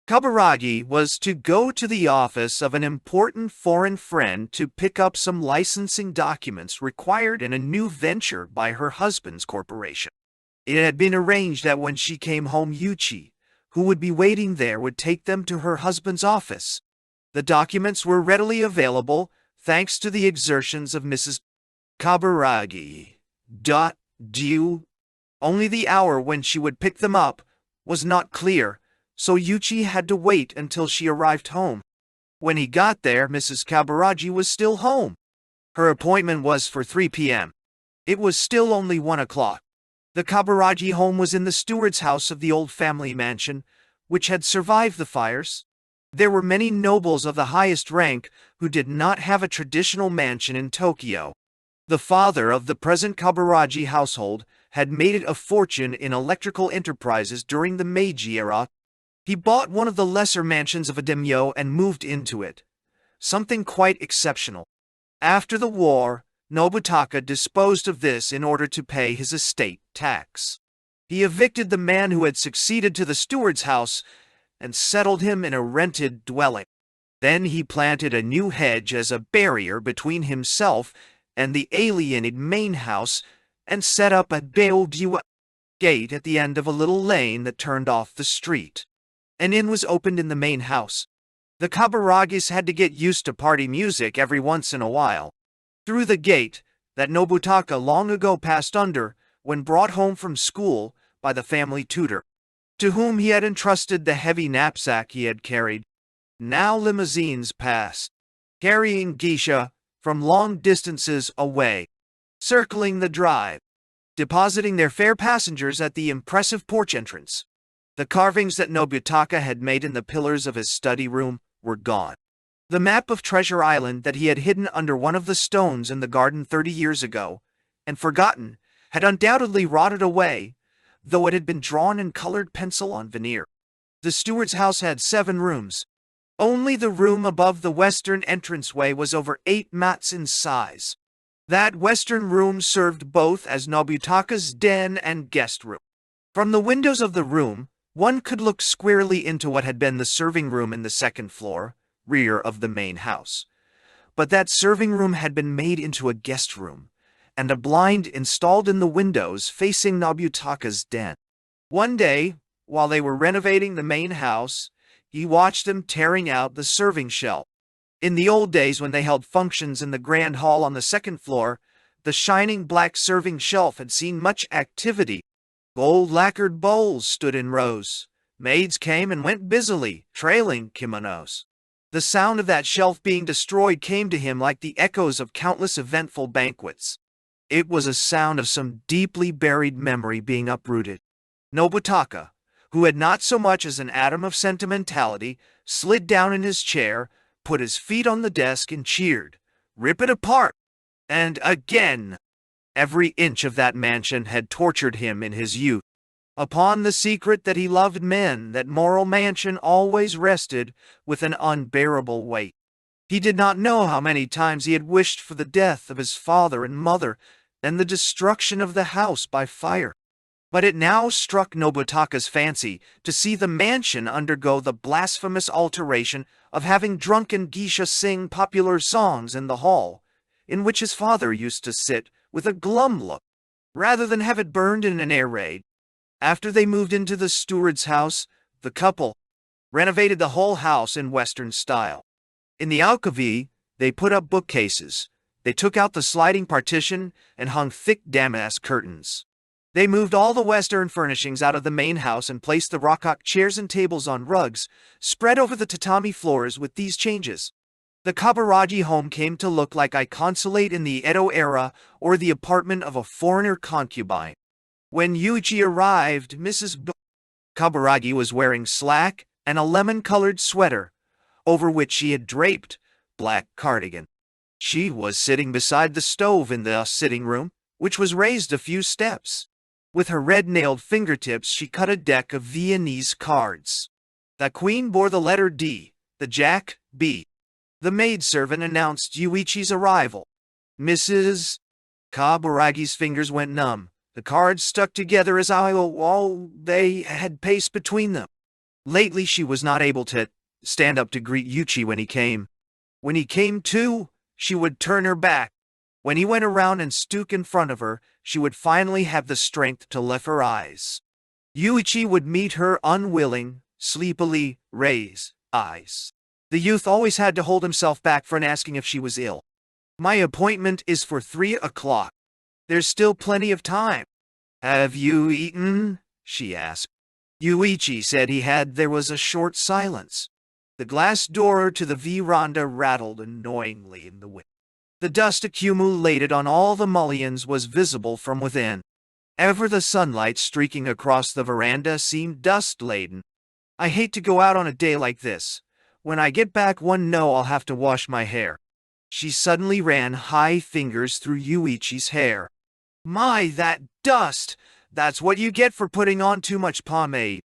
S1: Kaburagi was to go to the office of an important foreign friend to pick up some licensing documents required in a new venture by her husband's corporation. It had been arranged that when she came home, Yūichi, who would be waiting there, would take them to her husband's office. The documents were readily available thanks to the exertions of Mrs. Kaburagi. due. Only the hour when she would pick them up was not clear, so Yūichi had to wait until she arrived home. When he got there, Mrs. Kaburagi was still home. Her appointment was for 3 p.m. It was still only 1 o'clock. The Kaburagi home was in the steward's house of the old family mansion, which had survived the fires. There were many nobles of the highest rank who did not have a traditional mansion in Tokyo. The father of the present Kaburagi household had made it a fortune in electrical enterprises during the Meiji era. He bought one of the lesser mansions of a daimyo and moved into it. Something quite exceptional. After the war, Nobutaka disposed of this in order to pay his estate tax. He evicted the man who had succeeded to the steward's house and settled him in a rented dwelling. Then he planted a new hedge as a barrier between himself and the alienated main house and set up a Beojiwa gate at the end of a little lane that turned off the street. An inn was opened in the main house. The Kaburagis had to get used to party music every once in a while. Through the gate that Nobutaka long ago passed under when brought home from school by the family tutor, to whom he had entrusted the heavy knapsack he had carried. Now limousines passed, carrying geisha from long distances away, circling the drive, depositing their fair passengers at the impressive porch entrance. The carvings that Nobutaka had made in the pillars of his study room were gone. The map of Treasure Island that he had hidden under one of the stones in the garden 30 years ago, and forgotten, had undoubtedly rotted away, though it had been drawn in colored pencil on veneer. The steward's house had 7 rooms. Only the room above the western entranceway was over 8 mats in size. That western room served both as Nobutaka's den and guest room. From the windows of the room, one could look squarely into what had been the serving room in the second floor, rear of the main house. But that serving room had been made into a guest room, and a blind installed in the windows facing Nobutaka's den. One day, while they were renovating the main house, he watched them tearing out the serving shelf. In the old days when they held functions in the grand hall on the second floor, the shining black serving shelf had seen much activity. Gold lacquered bowls stood in rows. Maids came and went busily, trailing kimonos. The sound of that shelf being destroyed came to him like the echoes of countless eventful banquets. It was a sound of some deeply buried memory being uprooted. Nobutaka, who had not so much as an atom of sentimentality, slid down in his chair, put his feet on the desk and cheered, "Rip it apart!" And again. Every inch of that mansion had tortured him in his youth. Upon the secret that he loved men, that moral mansion always rested with an unbearable weight. He did not know how many times he had wished for the death of his father and mother and the destruction of the house by fire. But it now struck Nobutaka's fancy to see the mansion undergo the blasphemous alteration of having drunken geisha sing popular songs in the hall, in which his father used to sit with a glum look, rather than have it burned in an air raid. After they moved into the steward's house, the couple renovated the whole house in Western style. In the alcove, they put up bookcases. They took out the sliding partition and hung thick damask curtains. They moved all the Western furnishings out of the main house and placed the rococo chairs and tables on rugs, spread over the tatami floors with these changes. The Kaburagi home came to look like a consulate in the Edo era or the apartment of a foreigner concubine. When Yūichi arrived, Mrs. Kaburagi was wearing slack and a lemon-colored sweater, over which she had draped black cardigan. She was sitting beside the stove in the sitting room, which was raised a few steps. With her red-nailed fingertips, she cut a deck of Viennese cards. The queen bore the letter D, the jack, B. The maidservant announced Yūichi's arrival. Mrs. Kaburagi's fingers went numb. The cards stuck together as they had paste between them. Lately she was not able to stand up to greet Yūichi when he came. When he came to, she would turn her back. When he went around and stood in front of her, she would finally have the strength to lift her eyes. Yūichi would meet her unwilling, sleepily raise eyes. The youth always had to hold himself back from asking if she was ill. "My appointment is for 3 o'clock. There's still plenty of time." Have you eaten? She asked. Yūichi said he had. There was a short silence. The glass door to the veranda rattled annoyingly in the wind. The dust accumulated on all the mullions was visible from within. Ever the sunlight streaking across the veranda seemed dust-laden. I hate to go out on a day like this. When I get back I'll have to wash my hair. She suddenly ran high fingers through Yūichi's hair. My, that dust! That's what you get for putting on too much pomade.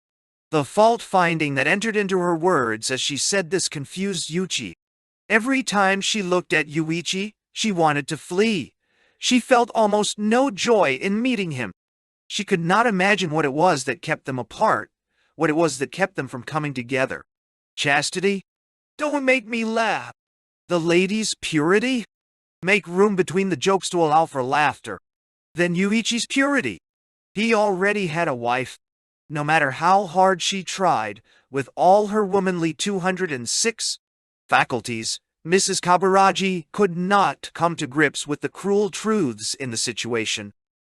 S1: The fault-finding that entered into her words as she said this confused Yūichi. Every time she looked at Yūichi, she wanted to flee. She felt almost no joy in meeting him. She could not imagine what it was that kept them apart, what it was that kept them from coming together. Chastity? Don't make me laugh. The lady's purity? Make room between the jokes to allow for laughter. Then Yūichi's purity. He already had a wife. No matter how hard she tried, with all her womanly 206 faculties, Mrs. Kaburagi could not come to grips with the cruel truths in the situation.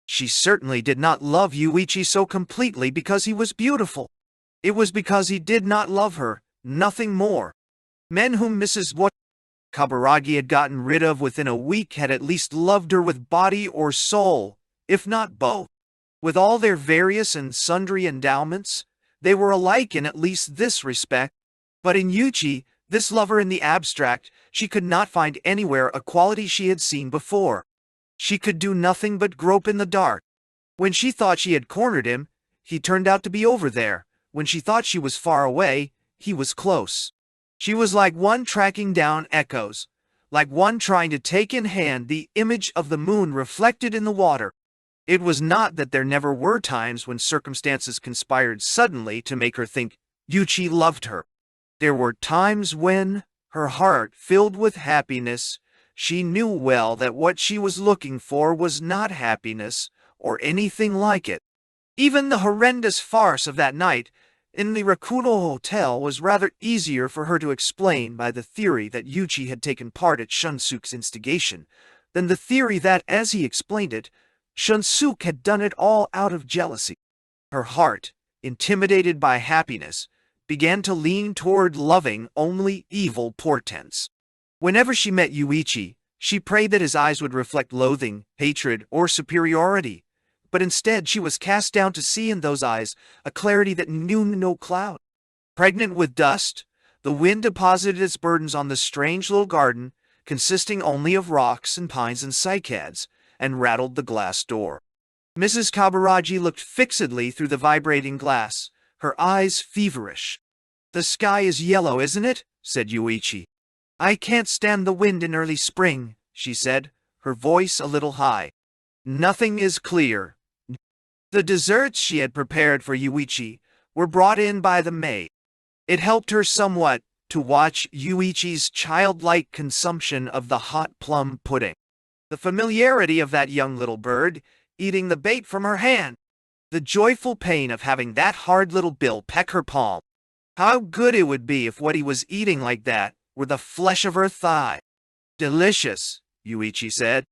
S1: She certainly did not love Yūichi so completely because he was beautiful. It was because he did not love her, nothing more. Men whom Mrs. Kaburagi had gotten rid of within a week had at least loved her with body or soul, if not both. With all their various and sundry endowments, they were alike in at least this respect. But in Yūichi, this lover in the abstract, she could not find anywhere a quality she had seen before. She could do nothing but grope in the dark. When she thought she had cornered him, he turned out to be over there. When she thought she was far away, he was close. She was like one tracking down echoes, like one trying to take in hand the image of the moon reflected in the water. It was not that there never were times when circumstances conspired suddenly to make her think Yūichi loved her. There were times when, her heart filled with happiness, she knew well that what she was looking for was not happiness or anything like it. Even the horrendous farce of that night in the Rakuno Hotel was rather easier for her to explain by the theory that Yūichi had taken part at Shunsuke's instigation than the theory that, as he explained it, Shunsuke had done it all out of jealousy. Her heart, intimidated by happiness, began to lean toward loving only evil portents. Whenever she met Yūichi, she prayed that his eyes would reflect loathing, hatred, or superiority, but instead she was cast down to see in those eyes a clarity that knew no cloud. Pregnant with dust, the wind deposited its burdens on the strange little garden, consisting only of rocks and pines and cycads, and rattled the glass door. Mrs. Kaburagi looked fixedly through the vibrating glass, her eyes feverish. "The sky is yellow, isn't it?" said Yūichi. "I can't stand the wind in early spring," she said, her voice a little high. "Nothing is clear." The desserts she had prepared for Yūichi were brought in by the maid. It helped her somewhat to watch Yūichi's childlike consumption of the hot plum pudding. The familiarity of that young little bird, eating the bait from her hand. The joyful pain of having that hard little bill peck her palm. How good it would be if what he was eating like that were the flesh of her thigh. "Delicious," Yūichi said.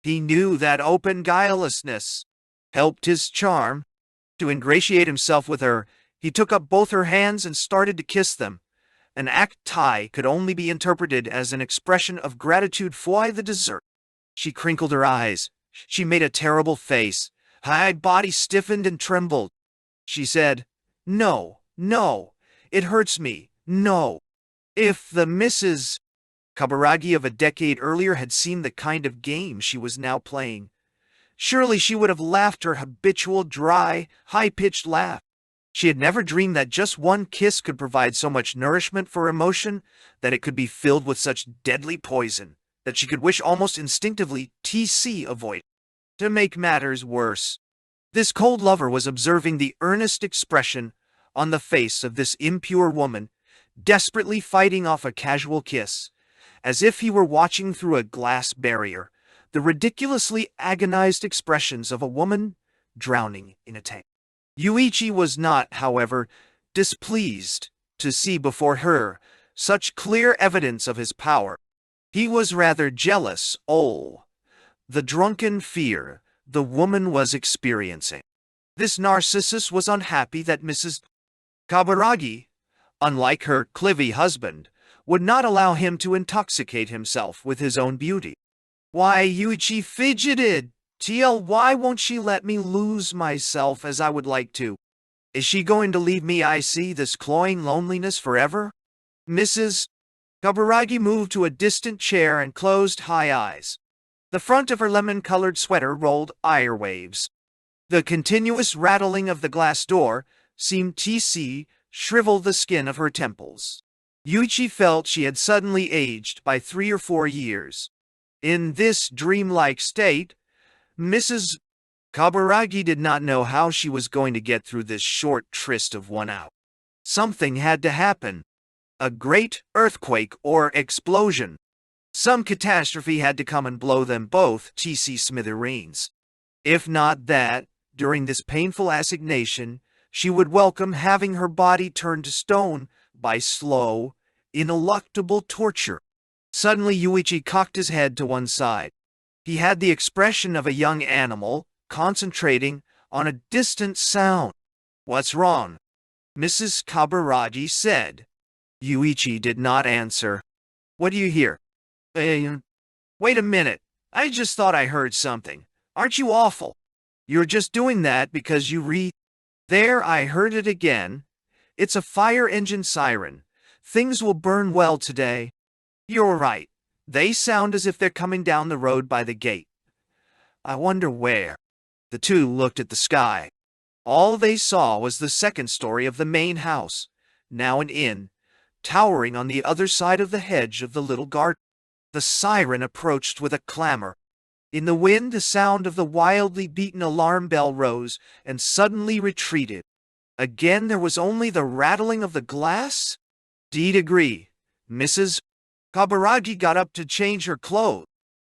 S1: He knew that open guilelessness helped his charm. To ingratiate himself with her, he took up both her hands and started to kiss them. An act Tai could only be interpreted as an expression of gratitude for the dessert. She crinkled her eyes. She made a terrible face. Her body stiffened and trembled. She said, "No, no, it hurts me, no." If the Mrs. Kaburagi of a decade earlier had seen the kind of game she was now playing, surely she would have laughed her habitual dry, high-pitched laugh. She had never dreamed that just one kiss could provide so much nourishment for emotion, that it could be filled with such deadly poison, that she could wish almost instinctively to avoid. To make matters worse, this cold lover was observing the earnest expression on the face of this impure woman, desperately fighting off a casual kiss, as if he were watching through a glass barrier, the ridiculously agonized expressions of a woman drowning in a tank. Yūichi was not, however, displeased to see before her such clear evidence of his power. He was rather jealous. Oh, the drunken fear, the woman was experiencing. This narcissus was unhappy that Mrs. Kaburagi, unlike her clivy husband, would not allow him to intoxicate himself with his own beauty. Why, Yūichi fidgeted. TL, why won't she let me lose myself as I would like to? Is she going to leave me I see this cloying loneliness forever? Mrs. Kaburagi moved to a distant chair and closed high eyes. The front of her lemon-colored sweater rolled ire waves. The continuous rattling of the glass door seemed to shrivel the skin of her temples. Yūichi felt she had suddenly aged by 3 or 4 years. In this dreamlike state, Mrs. Kaburagi did not know how she was going to get through this short tryst of 1 hour. Something had to happen. A great earthquake or explosion. Some catastrophe had to come and blow them both to smithereens. If not that, during this painful assignation, she would welcome having her body turned to stone by slow, ineluctable torture. Suddenly Yūichi cocked his head to one side. He had the expression of a young animal, concentrating on a distant sound. "What's wrong?" Mrs. Kaburagi said. Yūichi did not answer. "What do you hear?" Wait a minute. I just thought I heard something. Aren't you awful? You're just doing that because you read. There, I heard it again. It's a fire engine siren. Things will burn well today. You're right. They sound as if they're coming down the road by the gate. I wonder where. The two looked at the sky. All they saw was the second story of the main house, now an inn, towering on the other side of the hedge of the little garden. The siren approached with a clamor. In the wind, the sound of the wildly beaten alarm bell rose and suddenly retreated. Again, there was only the rattling of the glass. Degree. Mrs. Kaburagi got up to change her clothes.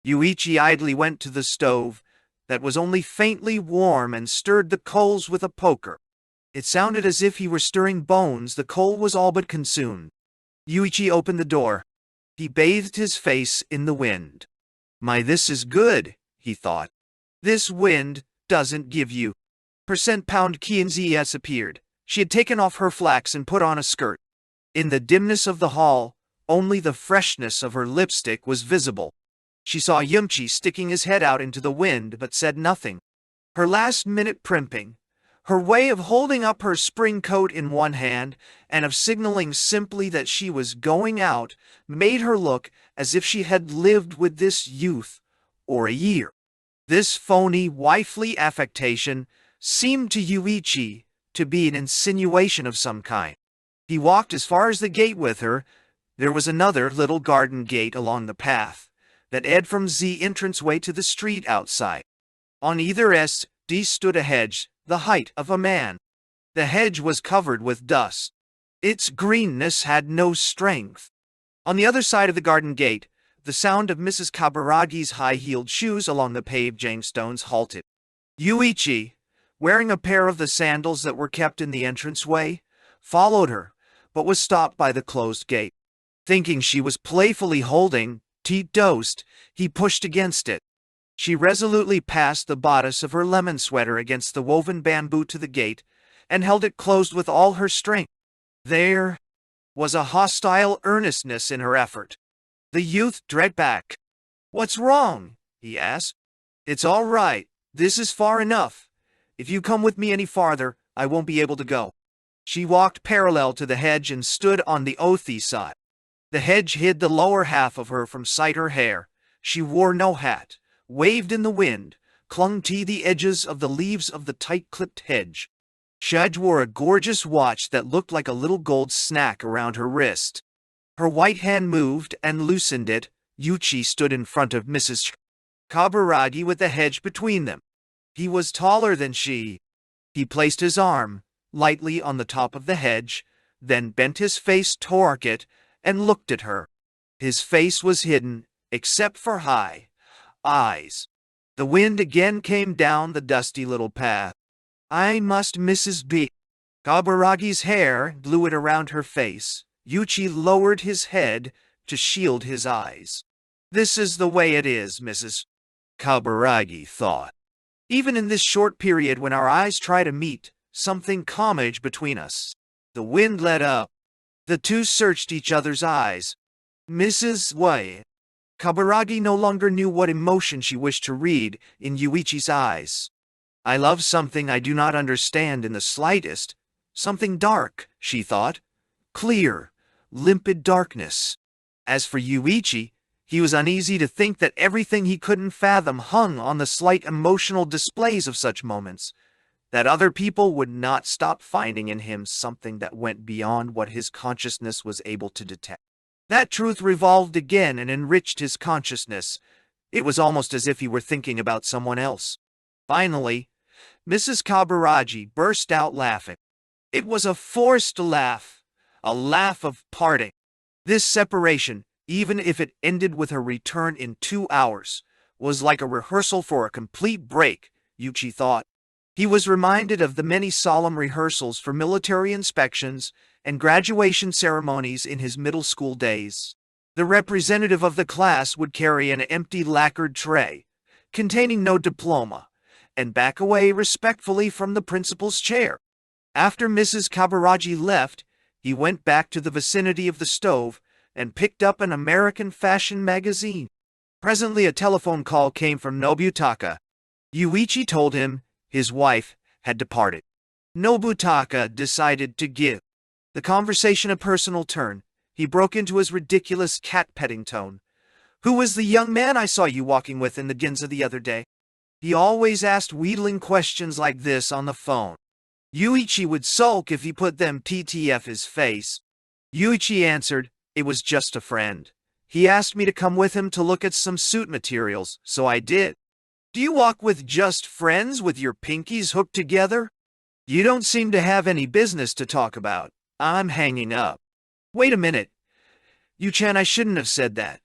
S1: Yūichi idly went to the stove that was only faintly warm and stirred the coals with a poker. It sounded as if he were stirring bones. The coal was all but consumed. Yūichi opened the door. He bathed his face in the wind. My, this is good, he thought. This wind doesn't give you. Pound Kinjiki appeared. She had taken off her flax and put on a skirt. In the dimness of the hall, only the freshness of her lipstick was visible. She saw Yūichi sticking his head out into the wind but said nothing. Her last-minute primping, her way of holding up her spring coat in one hand and of signaling simply that she was going out, made her look as if she had lived with this youth or a year. This phony, wifely affectation seemed to Yūichi to be an insinuation of some kind. He walked as far as the gate with her. There was another little garden gate along the path that led from the entranceway to the street outside. On either SD stood a hedge, the height of a man. The hedge was covered with dust. Its greenness had no strength. On the other side of the garden gate, the sound of Mrs. Kaburagi's high-heeled shoes along the paved stones halted. Yūichi, wearing a pair of the sandals that were kept in the entranceway, followed her, but was stopped by the closed gate. Thinking she was playfully holding dosed, he pushed against it. She resolutely passed the bodice of her lemon sweater against the woven bamboo to the gate and held it closed with all her strength. There was a hostile earnestness in her effort. The youth drew back. "What's wrong?" he asked. "It's all right. This is far enough. If you come with me any farther, I won't be able to go." She walked parallel to the hedge and stood on the other side. The hedge hid the lower half of her from sight. Her hair, she wore no hat, waved in the wind, clung to the edges of the leaves of the tight-clipped hedge. She wore a gorgeous watch that looked like a little gold snack around her wrist. Her white hand moved and loosened it. Yūichi stood in front of Mrs. Kaburagi with the hedge between them. He was taller than she. He placed his arm lightly on the top of the hedge, then bent his face toward it and looked at her. His face was hidden, except for high eyes. The wind again came down the dusty little path. "I must Mrs. B." Kaburagi's hair blew it around her face. Yūichi lowered his head to shield his eyes. "This is the way it is, Mrs. Kaburagi thought. Even in this short period when our eyes try to meet, something commage between us. The wind let up. The two searched each other's eyes. Mrs. Way. Kaburagi no longer knew what emotion she wished to read in Yūichi's eyes. I love something I do not understand in the slightest. Something dark, she thought. Clear, limpid darkness. As for Yūichi, he was uneasy to think that everything he couldn't fathom hung on the slight emotional displays of such moments, that other people would not stop finding in him something that went beyond what his consciousness was able to detect. That truth revolved again and enriched his consciousness. It was almost as if he were thinking about someone else. Finally, Mrs. Kaburagi burst out laughing. It was a forced laugh, a laugh of parting. This separation, even if it ended with her return in 2 hours, was like a rehearsal for a complete break, Yūichi thought. He was reminded of the many solemn rehearsals for military inspections and graduation ceremonies in his middle school days. The representative of the class would carry an empty lacquered tray, containing no diploma, and back away respectfully from the principal's chair. After Mrs. Kaburagi left, he went back to the vicinity of the stove and picked up an American fashion magazine. Presently a telephone call came from Nobutaka. Yūichi told him his wife had departed. Nobutaka decided to give the conversation a personal turn. He broke into his ridiculous cat-petting tone. Who was the young man I saw you walking with in the Ginza the other day? He always asked wheedling questions like this on the phone. Yūichi would sulk if he put them TTF his face. Yūichi answered, it was just a friend. He asked me to come with him to look at some suit materials, so I did. Do you walk with just friends with your pinkies hooked together? You don't seem to have any business to talk about. I'm hanging up. Wait a minute. Yu-chan, I shouldn't have said that.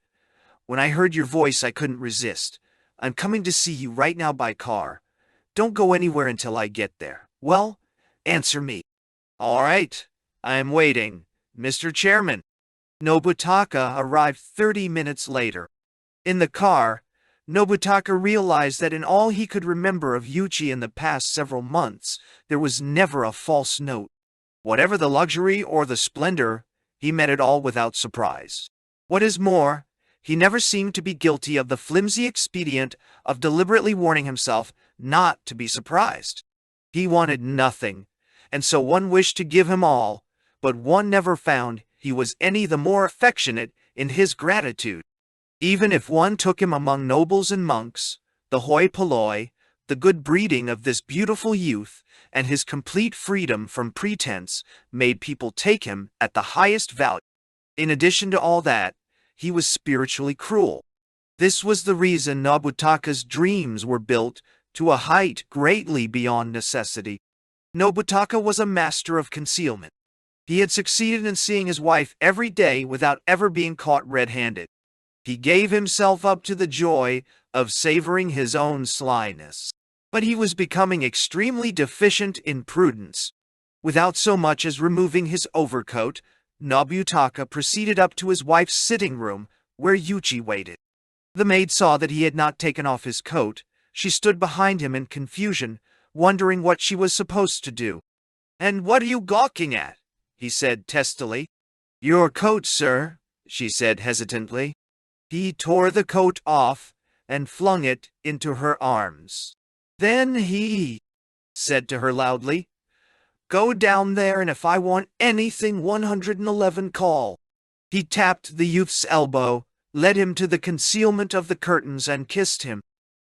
S1: When I heard your voice, I couldn't resist. I'm coming to see you right now by car. Don't go anywhere until I get there. Well, answer me. All right. I am waiting, Mr. Chairman. Nobutaka arrived 30 minutes later. In the car, Nobutaka realized that in all he could remember of Yūichi in the past several months, there was never a false note. Whatever the luxury or the splendor, he met it all without surprise. What is more, he never seemed to be guilty of the flimsy expedient of deliberately warning himself not to be surprised. He wanted nothing, and so one wished to give him all, but one never found he was any the more affectionate in his gratitude. Even if one took him among nobles and monks, the hoi polloi, the good breeding of this beautiful youth, and his complete freedom from pretense made people take him at the highest value. In addition to all that, he was spiritually cruel. This was the reason Nobutaka's dreams were built to a height greatly beyond necessity. Nobutaka was a master of concealment. He had succeeded in seeing his wife every day without ever being caught red-handed. He gave himself up to the joy of savoring his own slyness. But he was becoming extremely deficient in prudence. Without so much as removing his overcoat, Nobutaka proceeded up to his wife's sitting room, where Yūichi waited. The maid saw that he had not taken off his coat. She stood behind him in confusion, wondering what she was supposed to do. "And what are you gawking at?" he said testily. "Your coat, sir," she said hesitantly. He tore the coat off and flung it into her arms. Then he said to her loudly, "Go down there, and if I want anything 111 call." He tapped the youth's elbow, led him to the concealment of the curtains, and kissed him.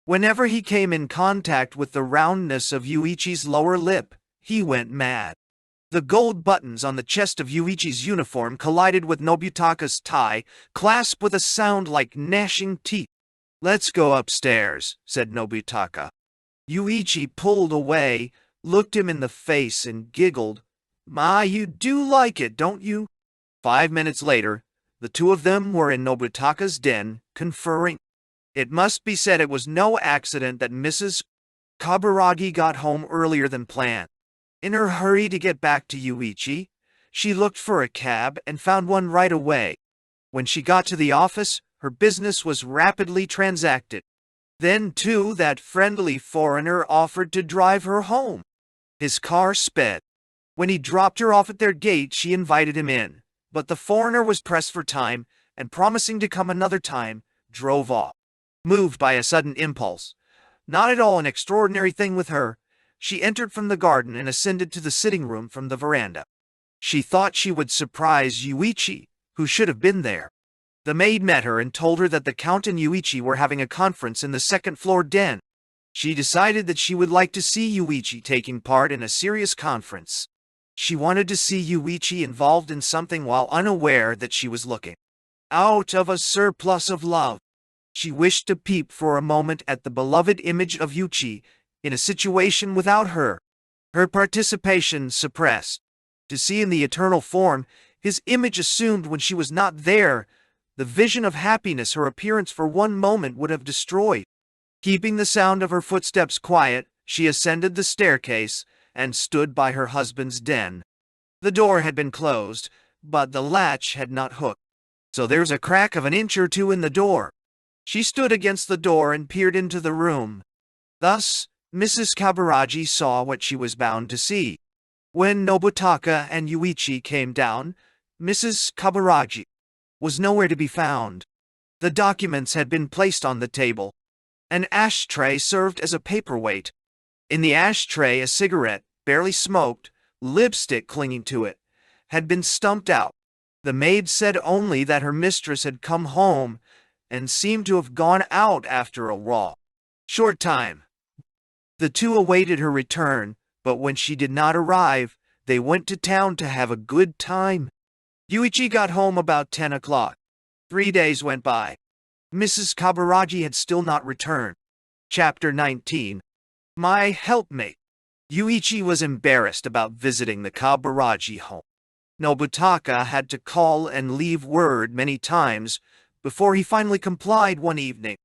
S1: Whenever he came in contact with the roundness of Yūichi's lower lip, he went mad. The gold buttons on the chest of Yūichi's uniform collided with Nobutaka's tie, clasped with a sound like gnashing teeth. "Let's go upstairs," said Nobutaka. Yūichi pulled away, looked him in the face, and giggled. "My, you do like it, don't you?" 5 minutes later, the two of them were in Nobutaka's den, conferring. It must be said it was no accident that Mrs. Kaburagi got home earlier than planned. In her hurry to get back to Yūichi, she looked for a cab and found one right away. When she got to the office, her business was rapidly transacted. Then, too, that friendly foreigner offered to drive her home. His car sped. When he dropped her off at their gate, she invited him in, but the foreigner was pressed for time, and promising to come another time, drove off. Moved by a sudden impulse, not at all an extraordinary thing with her, she entered from the garden and ascended to the sitting room from the veranda. She thought she would surprise Yūichi, who should have been there. The maid met her and told her that the Count and Yūichi were having a conference in the second-floor den. She decided that she would like to see Yūichi taking part in a serious conference. She wanted to see Yūichi involved in something while unaware that she was looking. Out of a surplus of love, she wished to peep for a moment at the beloved image of Yūichi in a situation without her. Her participation suppressed. To see in the eternal form his image assumed when she was not there, the vision of happiness her appearance for one moment would have destroyed. Keeping the sound of her footsteps quiet, she ascended the staircase and stood by her husband's den. The door had been closed, but the latch had not hooked, so there's a crack of an inch or two in the door. She stood against the door and peered into the room. Thus, Mrs. Kaburagi saw what she was bound to see. When Nobutaka and Yūichi came down, Mrs. Kaburagi was nowhere to be found. The documents had been placed on the table. An ashtray served as a paperweight. In the ashtray, a cigarette, barely smoked, lipstick clinging to it, had been stumped out. The maid said only that her mistress had come home and seemed to have gone out after a short time. The two awaited her return, but when she did not arrive, they went to town to have a good time. Yūichi got home about 10 o'clock. 3 days went by. Mrs. Kaburagi had still not returned. Chapter 19. My helpmate. Yūichi was embarrassed about visiting the Kaburagi home. Nobutaka had to call and leave word many times before he finally complied one evening.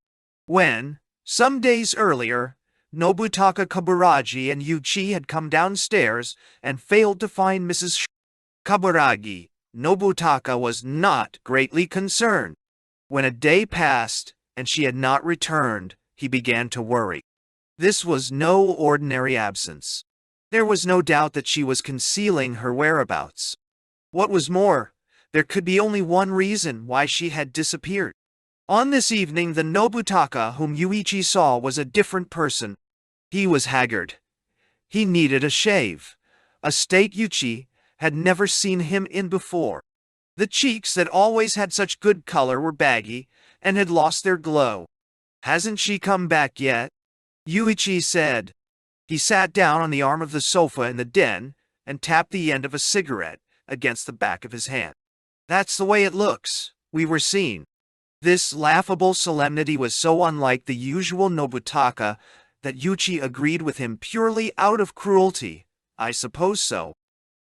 S1: When, some days earlier, Nobutaka Kaburagi and Yūichi had come downstairs and failed to find Mrs. Kaburagi, Nobutaka was not greatly concerned. When a day passed and she had not returned, he began to worry. This was no ordinary absence. There was no doubt that she was concealing her whereabouts. What was more, there could be only one reason why she had disappeared. On this evening, the Nobutaka whom Yūichi saw was a different person. He was haggard. He needed a shave, a state Yūichi had never seen him in before. The cheeks that always had such good color were baggy and had lost their glow. Hasn't she come back yet? Yūichi said. He sat down on the arm of the sofa in the den and tapped the end of a cigarette against the back of his hand. That's the way it looks. We were seen. This laughable solemnity was so unlike the usual Nobutaka that Yūichi agreed with him purely out of cruelty. I suppose so.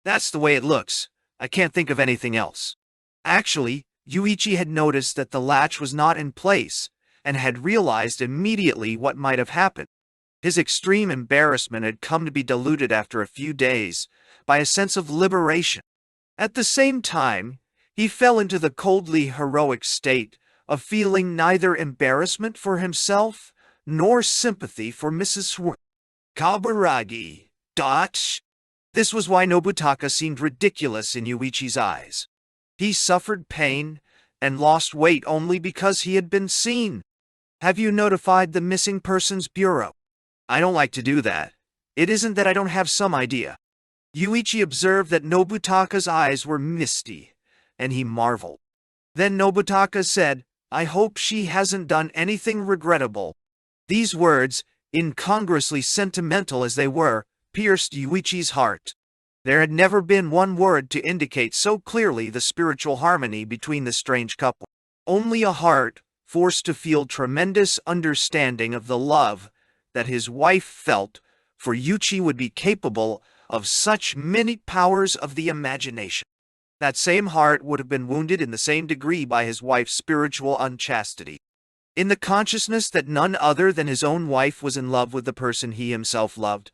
S1: That's the way it looks. I can't think of anything else. Actually, Yūichi had noticed that the latch was not in place and had realized immediately what might have happened. His extreme embarrassment had come to be diluted after a few days by a sense of liberation. At the same time, he fell into the coldly heroic state of feeling neither embarrassment for himself nor sympathy for Mrs. Kaburagi. This was why Nobutaka seemed ridiculous in Yūichi's eyes. He suffered pain and lost weight only because he had been seen. Have you notified the Missing Persons Bureau? I don't like to do that. It isn't that I don't have some idea. Yūichi observed that Nobutaka's eyes were misty, and he marveled. Then Nobutaka said, I hope she hasn't done anything regrettable. These words, incongruously sentimental as they were, pierced Yūichi's heart. There had never been one word to indicate so clearly the spiritual harmony between the strange couple. Only a heart, forced to feel tremendous understanding of the love that his wife felt for Yūichi, would be capable of such many powers of the imagination. That same heart would have been wounded in the same degree by his wife's spiritual unchastity. In the consciousness that none other than his own wife was in love with the person he himself loved,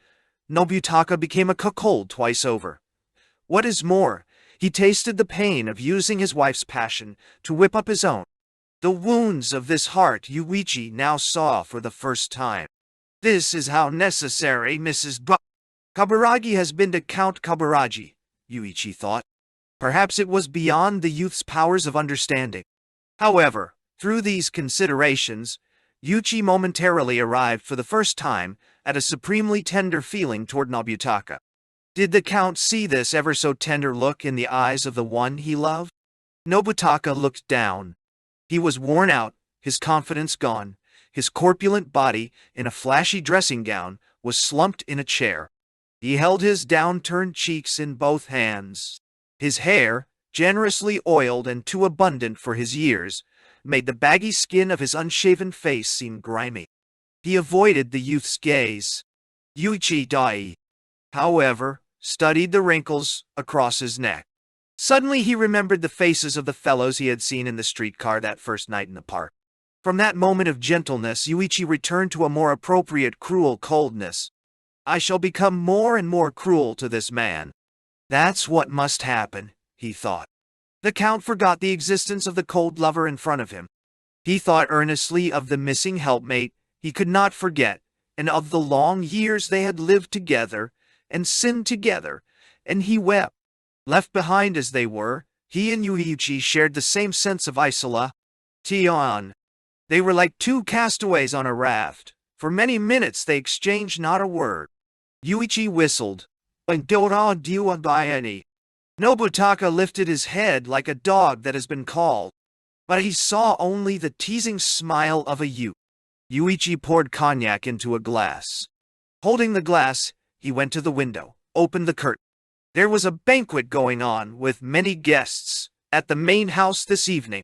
S1: Nobutaka became a cuckold twice over. What is more, he tasted the pain of using his wife's passion to whip up his own. The wounds of this heart Yūichi now saw for the first time. This is how necessary Mrs. Kaburagi has been to Count Kaburagi, Yūichi thought. Perhaps it was beyond the youth's powers of understanding. However, through these considerations, Yūichi momentarily arrived for the first time at a supremely tender feeling toward Nobutaka. Did the Count see this ever so tender look in the eyes of the one he loved? Nobutaka looked down. He was worn out, his confidence gone. His corpulent body, in a flashy dressing gown, was slumped in a chair. He held his downturned cheeks in both hands. His hair, generously oiled and too abundant for his years, made the baggy skin of his unshaven face seem grimy. He avoided the youth's gaze. Yūichi Dai, however, studied the wrinkles across his neck. Suddenly he remembered the faces of the fellows he had seen in the streetcar that first night in the park. From that moment of gentleness, Yūichi returned to a more appropriate cruel coldness. I shall become more and more cruel to this man. That's what must happen, he thought. The Count forgot the existence of the cold lover in front of him. He thought earnestly of the missing helpmate he could not forget, and of the long years they had lived together and sinned together, and he wept. Left behind as they were, he and Yūichi shared the same sense of isolation. They were like two castaways on a raft. For many minutes they exchanged not a word. Yūichi whistled. Nobutaka lifted his head like a dog that has been called. But he saw only the teasing smile of a youth. Yūichi poured cognac into a glass. Holding the glass, he went to the window, opened the curtain. There was a banquet going on with many guests at the main house this evening.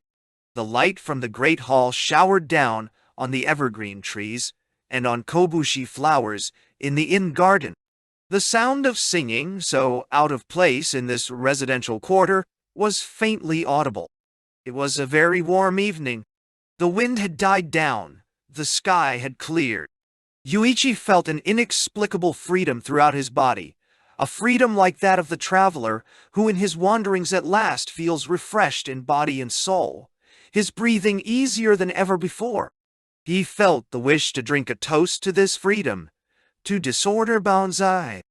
S1: The light from the great hall showered down on the evergreen trees and on kobushi flowers in the inn garden. The sound of singing, so out of place in this residential quarter, was faintly audible. It was a very warm evening. The wind had died down. The sky had cleared. Yūichi felt an inexplicable freedom throughout his body, a freedom like that of the traveler who in his wanderings at last feels refreshed in body and soul, his breathing easier than ever before. He felt the wish to drink a toast to this freedom, to disorder Banzai.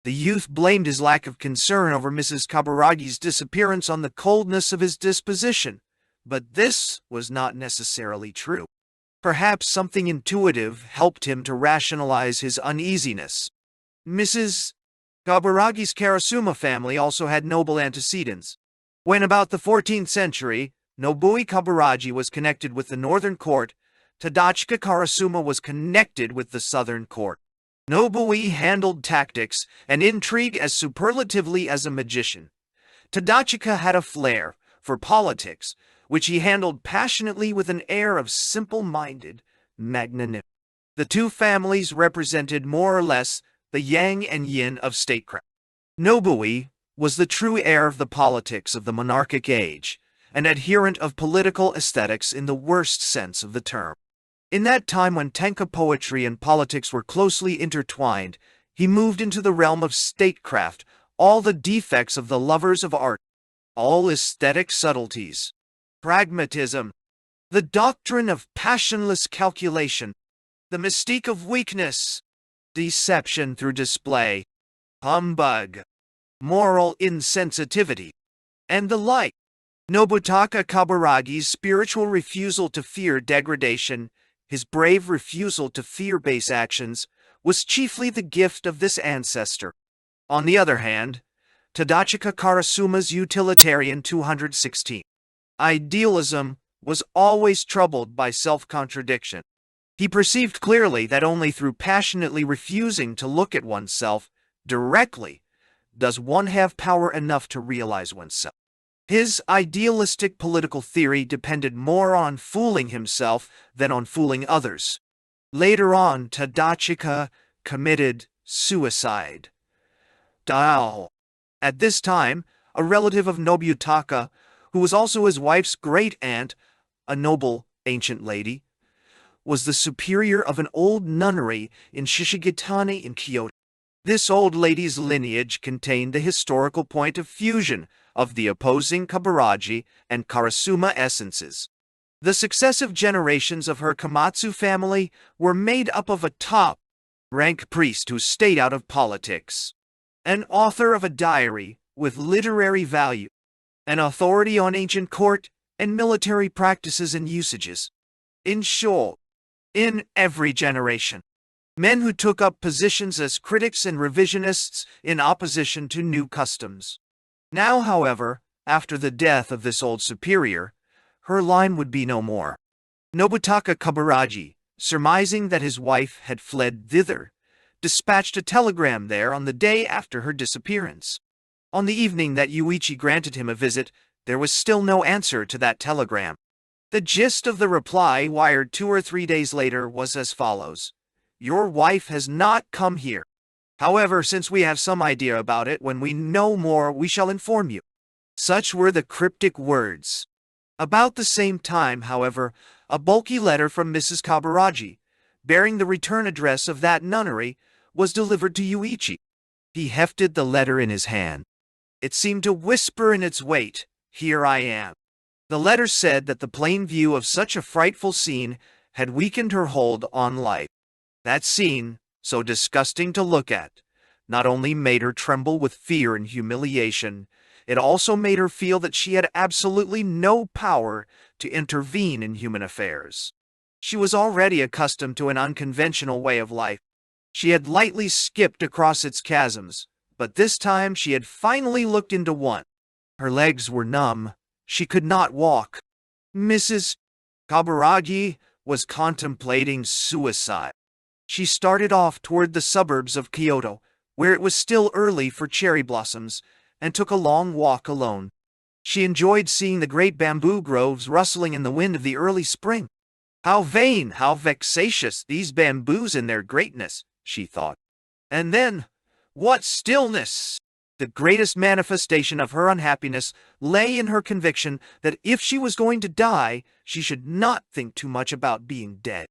S1: The youth blamed his lack of concern over Mrs. Kaburagi's disappearance on the coldness of his disposition, but this was not necessarily true. Perhaps something intuitive helped him to rationalize his uneasiness. Mrs. Kaburagi's Karasuma family also had noble antecedents. When about the 14th century, Nobui Kaburagi was connected with the northern court, Tadachika Karasuma was connected with the southern court. Nobui handled tactics and intrigue as superlatively as a magician. Tadachika had a flair for politics, which he handled passionately with an air of simple-minded magnanimity. The two families represented more or less the yang and yin of statecraft. Nobui was the true heir of the politics of the monarchic age, an adherent of political aesthetics in the worst sense of the term. In that time when Tenka poetry and politics were closely intertwined, he moved into the realm of statecraft, all the defects of the lovers of art, all aesthetic subtleties, pragmatism, the doctrine of passionless calculation, the mystique of weakness, deception through display, humbug, moral insensitivity, and the like. Nobutaka Kaburagi's spiritual refusal to fear degradation, his brave refusal to fear base actions, was chiefly the gift of this ancestor. On the other hand, Tadachika Karasuma's utilitarian 216 idealism was always troubled by self-contradiction. He perceived clearly that only through passionately refusing to look at oneself directly does one have power enough to realize oneself. His idealistic political theory depended more on fooling himself than on fooling others. Later on, Tadachika committed suicide. Dao. At this time, a relative of Nobutaka, who was also his wife's great-aunt, a noble ancient lady, was the superior of an old nunnery in Shishigitani in Kyoto. This old lady's lineage contained the historical point of fusion of the opposing Kaburagi and Karasuma essences. The successive generations of her Komatsu family were made up of a top-rank priest who stayed out of politics, an author of a diary with literary value, an authority on ancient court and military practices and usages. In short, in every generation, men who took up positions as critics and revisionists in opposition to new customs. Now, however, after the death of this old superior, her line would be no more. Nobutaka Kaburaji, surmising that his wife had fled thither, dispatched a telegram there on the day after her disappearance. On the evening that Yūichi granted him a visit, there was still no answer to that telegram. The gist of the reply, wired 2 or 3 days later, was as follows: "Your wife has not come here. However, since we have some idea about it, when we know more, we shall inform you." Such were the cryptic words. About the same time, however, a bulky letter from Mrs. Kaburaji, bearing the return address of that nunnery, was delivered to Yūichi. He hefted the letter in his hand. It seemed to whisper in its weight, "Here I am." The letter said that the plain view of such a frightful scene had weakened her hold on life. That scene, so disgusting to look at, not only made her tremble with fear and humiliation, it also made her feel that she had absolutely no power to intervene in human affairs. She was already accustomed to an unconventional way of life. She had lightly skipped across its chasms, but this time she had finally looked into one. Her legs were numb. She could not walk. Mrs. Kaburaji was contemplating suicide. She started off toward the suburbs of Kyoto, where it was still early for cherry blossoms, and took a long walk alone. She enjoyed seeing the great bamboo groves rustling in the wind of the early spring. How vain, how vexatious, these bamboos in their greatness, she thought. And then, what stillness! The greatest manifestation of her unhappiness lay in her conviction that if she was going to die, she should not think too much about being dead.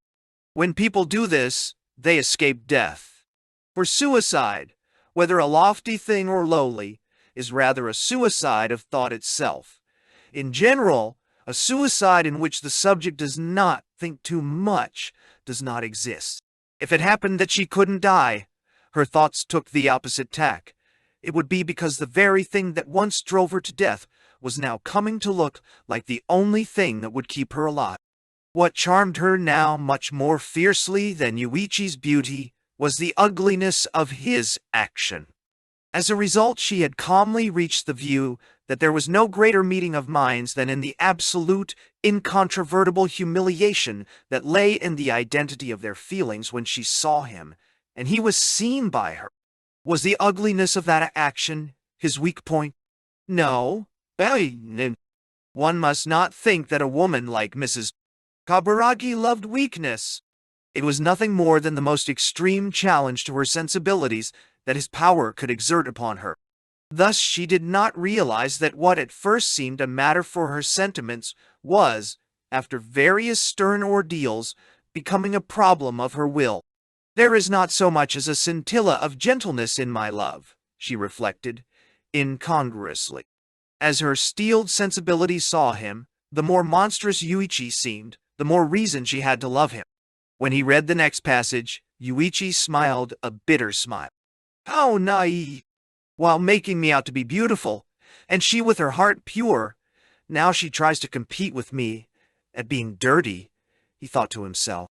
S1: When people do this, they escape death. For suicide, whether a lofty thing or lowly, is rather a suicide of thought itself. In general, a suicide in which the subject does not think too much does not exist. If it happened that she couldn't die, her thoughts took the opposite tack. It would be because the very thing that once drove her to death was now coming to look like the only thing that would keep her alive. What charmed her now much more fiercely than Yūichi's beauty was the ugliness of his action. As a result, she had calmly reached the view that there was no greater meeting of minds than in the absolute, incontrovertible humiliation that lay in the identity of their feelings when she saw him, and he was seen by her. Was the ugliness of that action his weak point? No. One must not think that a woman like Mrs. Kaburaji loved weakness. It was nothing more than the most extreme challenge to her sensibilities that his power could exert upon her. Thus she did not realize that what at first seemed a matter for her sentiments was, after various stern ordeals, becoming a problem of her will. "There is not so much as a scintilla of gentleness in my love," she reflected, incongruously. As her steeled sensibility saw him, the more monstrous Yūichi seemed, the more reason she had to love him. When he read the next passage, Yūichi smiled a bitter smile. How naive! While making me out to be beautiful, and she with her heart pure, now she tries to compete with me at being dirty, he thought to himself.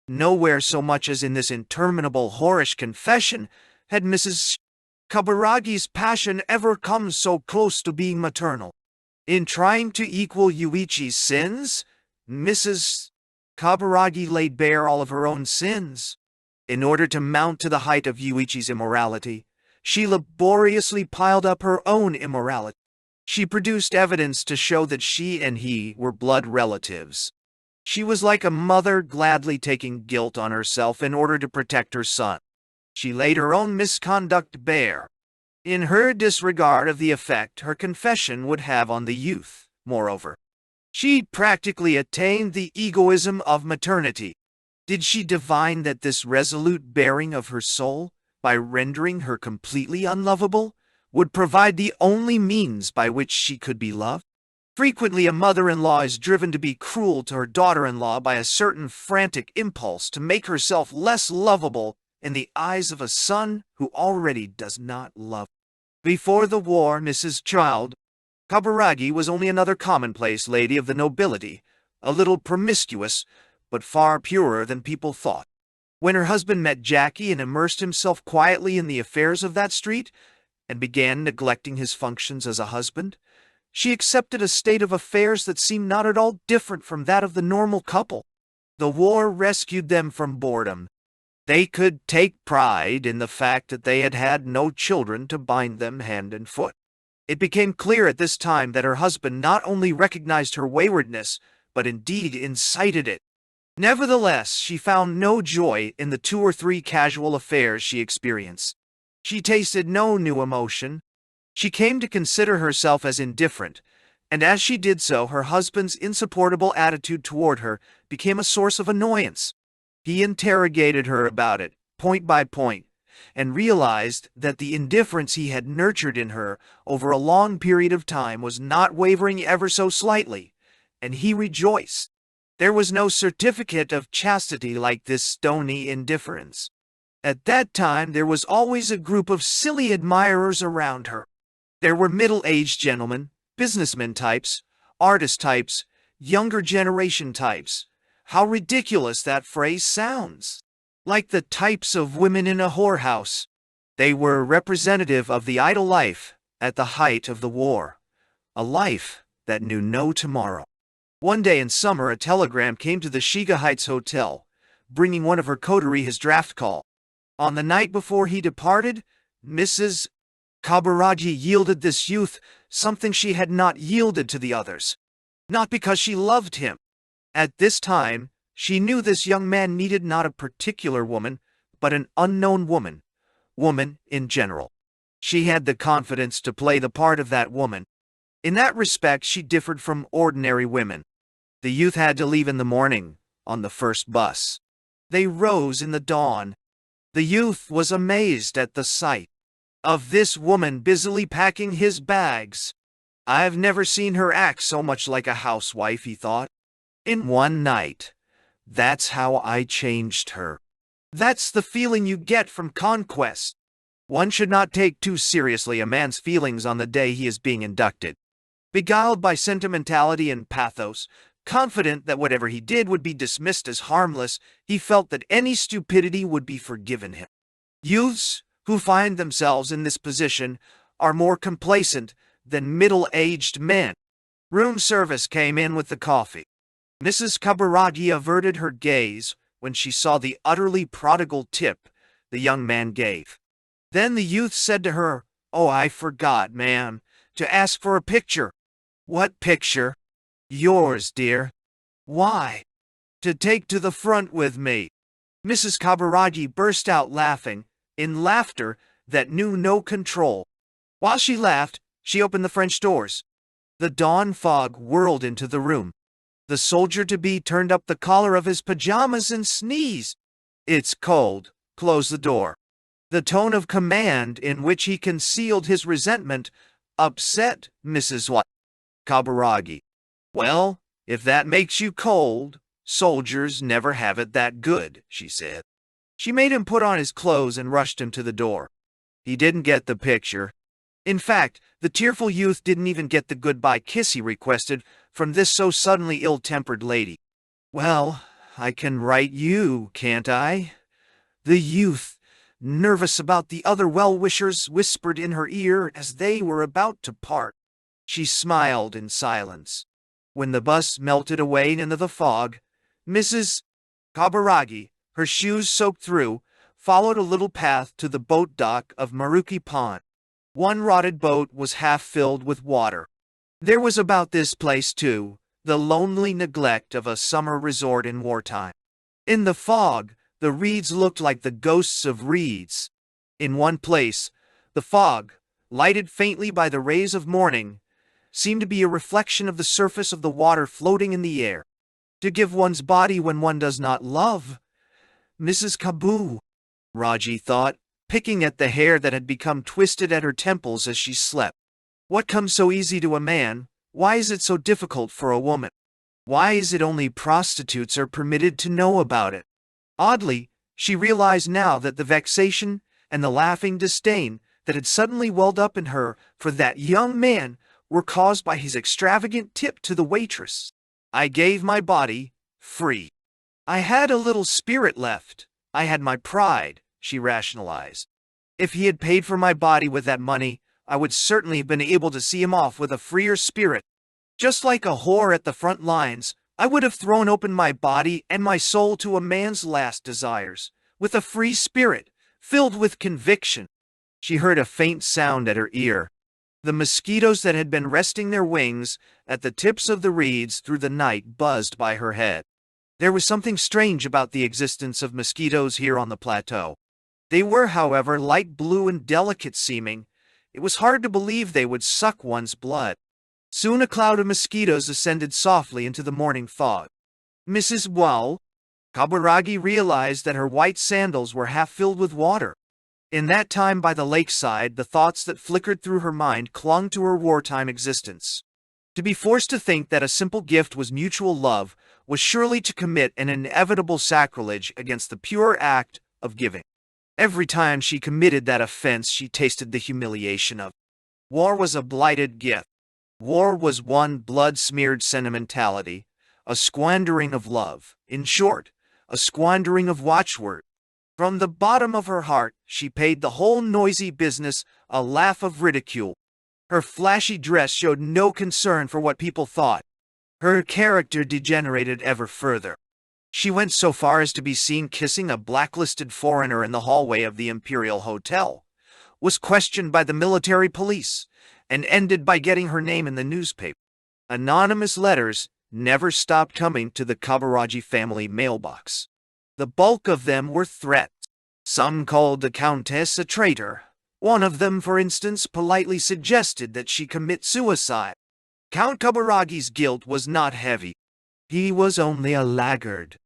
S1: Nowhere so much as in this interminable whorish confession had Mrs. Kaburagi's passion ever come so close to being maternal. In trying to equal Yūichi's sins, Mrs. Kaburagi laid bare all of her own sins. In order to mount to the height of Yūichi's immorality, she laboriously piled up her own immorality. She produced evidence to show that she and he were blood relatives. She was like a mother gladly taking guilt on herself in order to protect her son. She laid her own misconduct bare. In her disregard of the effect her confession would have on the youth, moreover, she practically attained the egoism of maternity. Did she divine that this resolute bearing of her soul, by rendering her completely unlovable, would provide the only means by which she could be loved? Frequently, a mother-in-law is driven to be cruel to her daughter-in-law by a certain frantic impulse to make herself less lovable in the eyes of a son who already does not love. Before the war, Mrs. Child Kaburagi was only another commonplace lady of the nobility, a little promiscuous, but far purer than people thought. When her husband met Jackie and immersed himself quietly in the affairs of that street, and began neglecting his functions as a husband, she accepted a state of affairs that seemed not at all different from that of the normal couple. The war rescued them from boredom. They could take pride in the fact that they had had no children to bind them hand and foot. It became clear at this time that her husband not only recognized her waywardness, but indeed incited it. Nevertheless, she found no joy in the 2 or 3 casual affairs she experienced. She tasted no new emotion. She came to consider herself as indifferent, and as she did so, her husband's insupportable attitude toward her became a source of annoyance. He interrogated her about it, point by point, and realized that the indifference he had nurtured in her over a long period of time was not wavering ever so slightly, and he rejoiced. There was no certificate of chastity like this stony indifference. At that time, there was always a group of silly admirers around her. There were middle-aged gentlemen, businessmen types, artist types, younger generation types. How ridiculous that phrase sounds! Like the types of women in a whorehouse. They were representative of the idle life at the height of the war, a life that knew no tomorrow. One day in summer, a telegram came to the Shiga Heights Hotel, bringing one of her coterie his draft call. On the night before he departed, Mrs. Kaburagi yielded this youth something she had not yielded to the others. Not because she loved him. At this time, she knew this young man needed not a particular woman, but an unknown woman. Woman in general. She had the confidence to play the part of that woman. In that respect, she differed from ordinary women. The youth had to leave in the morning, on the first bus. They rose in the dawn. The youth was amazed at the sight of this woman busily packing his bags. I've never seen her act so much like a housewife, he thought. In one night. That's how I changed her. That's the feeling you get from conquest. One should not take too seriously a man's feelings on the day he is being inducted. Beguiled by sentimentality and pathos, confident that whatever he did would be dismissed as harmless, he felt that any stupidity would be forgiven him. Youths who find themselves in this position are more complacent than middle-aged men. Room service came in with the coffee. Mrs. Kaburagi averted her gaze when she saw the utterly prodigal tip the young man gave. Then the youth said to her, "Oh, I forgot, ma'am, to ask for a picture." "What picture?" "Yours, dear." "Why?" "To take to the front with me." Mrs. Kaburagi burst out laughing, in laughter that knew no control. While she laughed, she opened the French doors. The dawn fog whirled into the room. The soldier-to-be turned up the collar of his pajamas and sneezed. "It's cold. Close the door." The tone of command in which he concealed his resentment upset Mrs. Kaburagi. "Well, if that makes you cold, soldiers never have it that good," she said. She made him put on his clothes and rushed him to the door. He didn't get the picture. In fact, the tearful youth didn't even get the goodbye kiss he requested from this so suddenly ill-tempered lady. "Well, I can write you, can't I?" The youth, nervous about the other well-wishers, whispered in her ear as they were about to part. She smiled in silence. When the bus melted away into the fog, Mrs. Kaburagi, her shoes soaked through, followed a little path to the boat dock of Maruki Pond. One rotted boat was half filled with water. There was about this place, too, the lonely neglect of a summer resort in wartime. In the fog, the reeds looked like the ghosts of reeds. In one place, the fog, lighted faintly by the rays of morning, seemed to be a reflection of the surface of the water floating in the air. To give one's body when one does not love. Mrs. Kaburagi thought, picking at the hair that had become twisted at her temples as she slept. What comes so easy to a man, Why is it so difficult for a woman? Why is it only prostitutes are permitted to know about it? Oddly, she realized now that the vexation and the laughing disdain that had suddenly welled up in her for that young man were caused by his extravagant tip to the waitress. I gave my body free. I had a little spirit left. I had my pride, she rationalized. If he had paid for my body with that money, I would certainly have been able to see him off with a freer spirit. Just like a whore at the front lines, I would have thrown open my body and my soul to a man's last desires, with a free spirit, filled with conviction. She heard a faint sound at her ear. The mosquitoes that had been resting their wings at the tips of the reeds through the night buzzed by her head. There was something strange about the existence of mosquitoes here on the plateau. They were, however, light blue and delicate seeming. It was hard to believe they would suck one's blood. Soon a cloud of mosquitoes ascended softly into the morning fog. Mrs. Wall, Kaburagi realized that her white sandals were half filled with water. In that time by the lakeside, the thoughts that flickered through her mind clung to her wartime existence. To be forced to think that a simple gift was mutual love was surely to commit an inevitable sacrilege against the pure act of giving. Every time she committed that offense, she tasted the humiliation of it. War was a blighted gift. War was one blood-smeared sentimentality, a squandering of love. In short, a squandering of watchword. From the bottom of her heart, she paid the whole noisy business a laugh of ridicule. Her flashy dress showed no concern for what people thought. Her character degenerated ever further. She went so far as to be seen kissing a blacklisted foreigner in the hallway of the Imperial Hotel, was questioned by the military police, and ended by getting her name in the newspaper. Anonymous letters never stopped coming to the Kaburagi family mailbox. The bulk of them were threats. Some called the Countess a traitor. One of them, for instance, politely suggested that she commit suicide. Count Kaburagi's guilt was not heavy. He was only a laggard.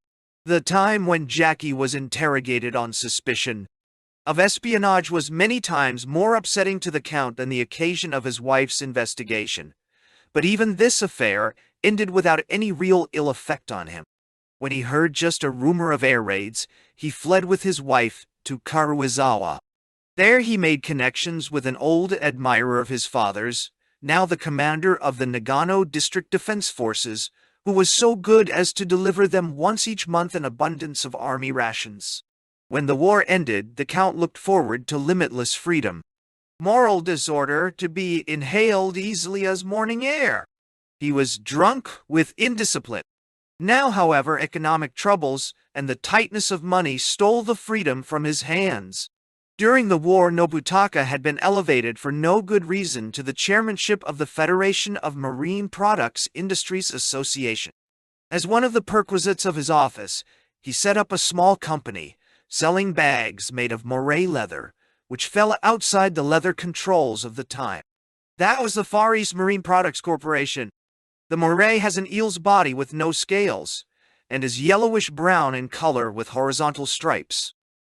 S1: The time when Jackie was interrogated on suspicion of espionage was many times more upsetting to the Count than the occasion of his wife's investigation. But even this affair ended without any real ill effect on him. When he heard just a rumor of air raids, he fled with his wife to Karuizawa. There he made connections with an old admirer of his father's, now the commander of the Nagano District Defense Forces, who was so good as to deliver them once each month an abundance of army rations. When the war ended, the Count looked forward to limitless freedom. Moral disorder to be inhaled easily as morning air. He was drunk with indiscipline. Now, however, economic troubles and the tightness of money stole the freedom from his hands. During the war, Nobutaka had been elevated for no good reason to the chairmanship of the Federation of Marine Products Industries Association. As one of the perquisites of his office, he set up a small company, selling bags made of moray leather, which fell outside the leather controls of the time. That was the Far East Marine Products Corporation. The moray has an eel's body with no scales, and is yellowish-brown in color with horizontal stripes.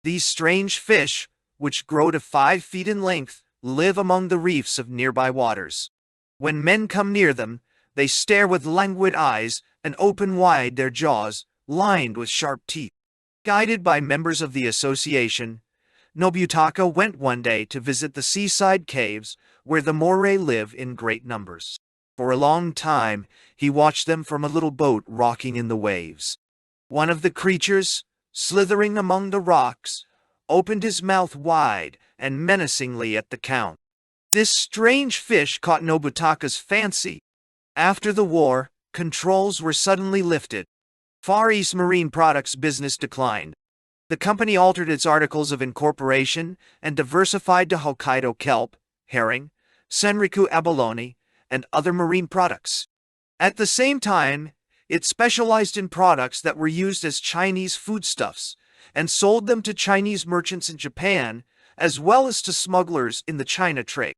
S1: These strange fish, which grow to 5 feet in length, live among the reefs of nearby waters. When men come near them, they stare with languid eyes and open wide their jaws, lined with sharp teeth. Guided by members of the association, Nobutaka went one day to visit the seaside caves where the moray live in great numbers. For a long time, he watched them from a little boat rocking in the waves. One of the creatures, slithering among the rocks, opened his mouth wide and menacingly at the Count. This strange fish caught Nobutaka's fancy. After the war, controls were suddenly lifted. Far East Marine Products business declined. The company altered its articles of incorporation and diversified to Hokkaido kelp, herring, Senriku abalone, and other marine products. At the same time, it specialized in products that were used as Chinese foodstuffs and sold them to Chinese merchants in Japan, as well as to smugglers in the China trade.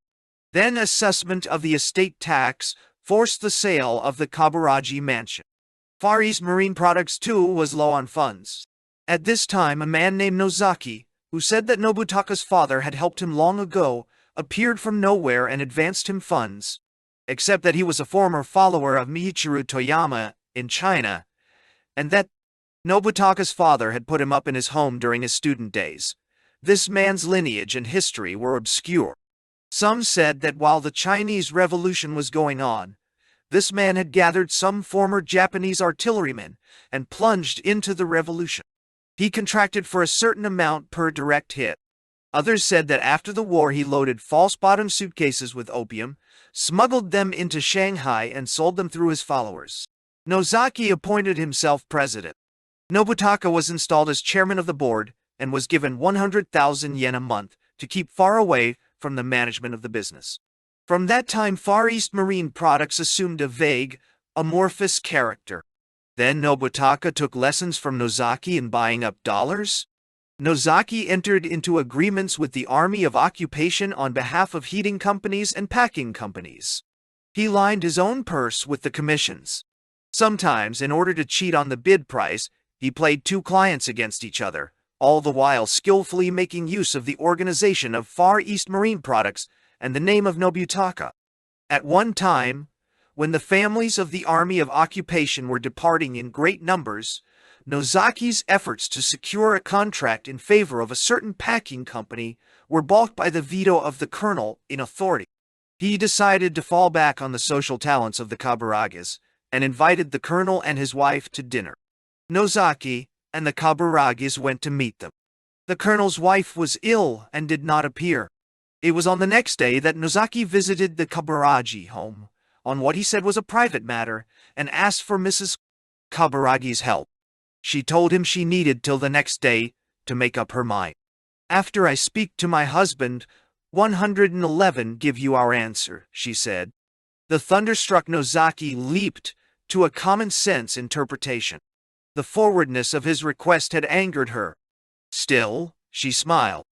S1: Then assessment of the estate tax forced the sale of the Kaburagi mansion. Far East Marine Products too was low on funds. At this time, a man named Nozaki, who said that Nobutaka's father had helped him long ago, appeared from nowhere and advanced him funds. except that he was a former follower of Michiru Toyama in China, and that Nobutaka's father had put him up in his home during his student days. This man's lineage and history were obscure. Some said that while the Chinese Revolution was going on, this man had gathered some former Japanese artillerymen and plunged into the revolution. He contracted for a certain amount per direct hit. Others said that after the war he loaded false-bottom suitcases with opium, smuggled them into Shanghai and sold them through his followers. Nozaki appointed himself president. Nobutaka was installed as chairman of the board and was given 100,000 yen a month to keep far away from the management of the business. From that time, Far East Marine Products assumed a vague, amorphous character. Then Nobutaka took lessons from Nozaki in buying up dollars. Nozaki entered into agreements with the Army of Occupation on behalf of heating companies and packing companies. He lined his own purse with the commissions. Sometimes, in order to cheat on the bid price, he played two clients against each other, all the while skillfully making use of the organization of Far East Marine Products and the name of Nobutaka. At one time, when the families of the Army of Occupation were departing in great numbers, Nozaki's efforts to secure a contract in favor of a certain packing company were balked by the veto of the colonel in authority. He decided to fall back on the social talents of the Kaburages and invited the colonel and his wife to dinner. Nozaki and the Kaburages went to meet them. The colonel's wife was ill and did not appear. It was on the next day that Nozaki visited the Kaburagi home on what he said was a private matter and asked for Mrs. Kaburagi's help. She told him she needed till the next day to make up her mind. "After I speak to my husband, 111 give you our answer," she said. The thunderstruck Nozaki leaped to a common-sense interpretation. The forwardness of his request had angered her. Still, she smiled.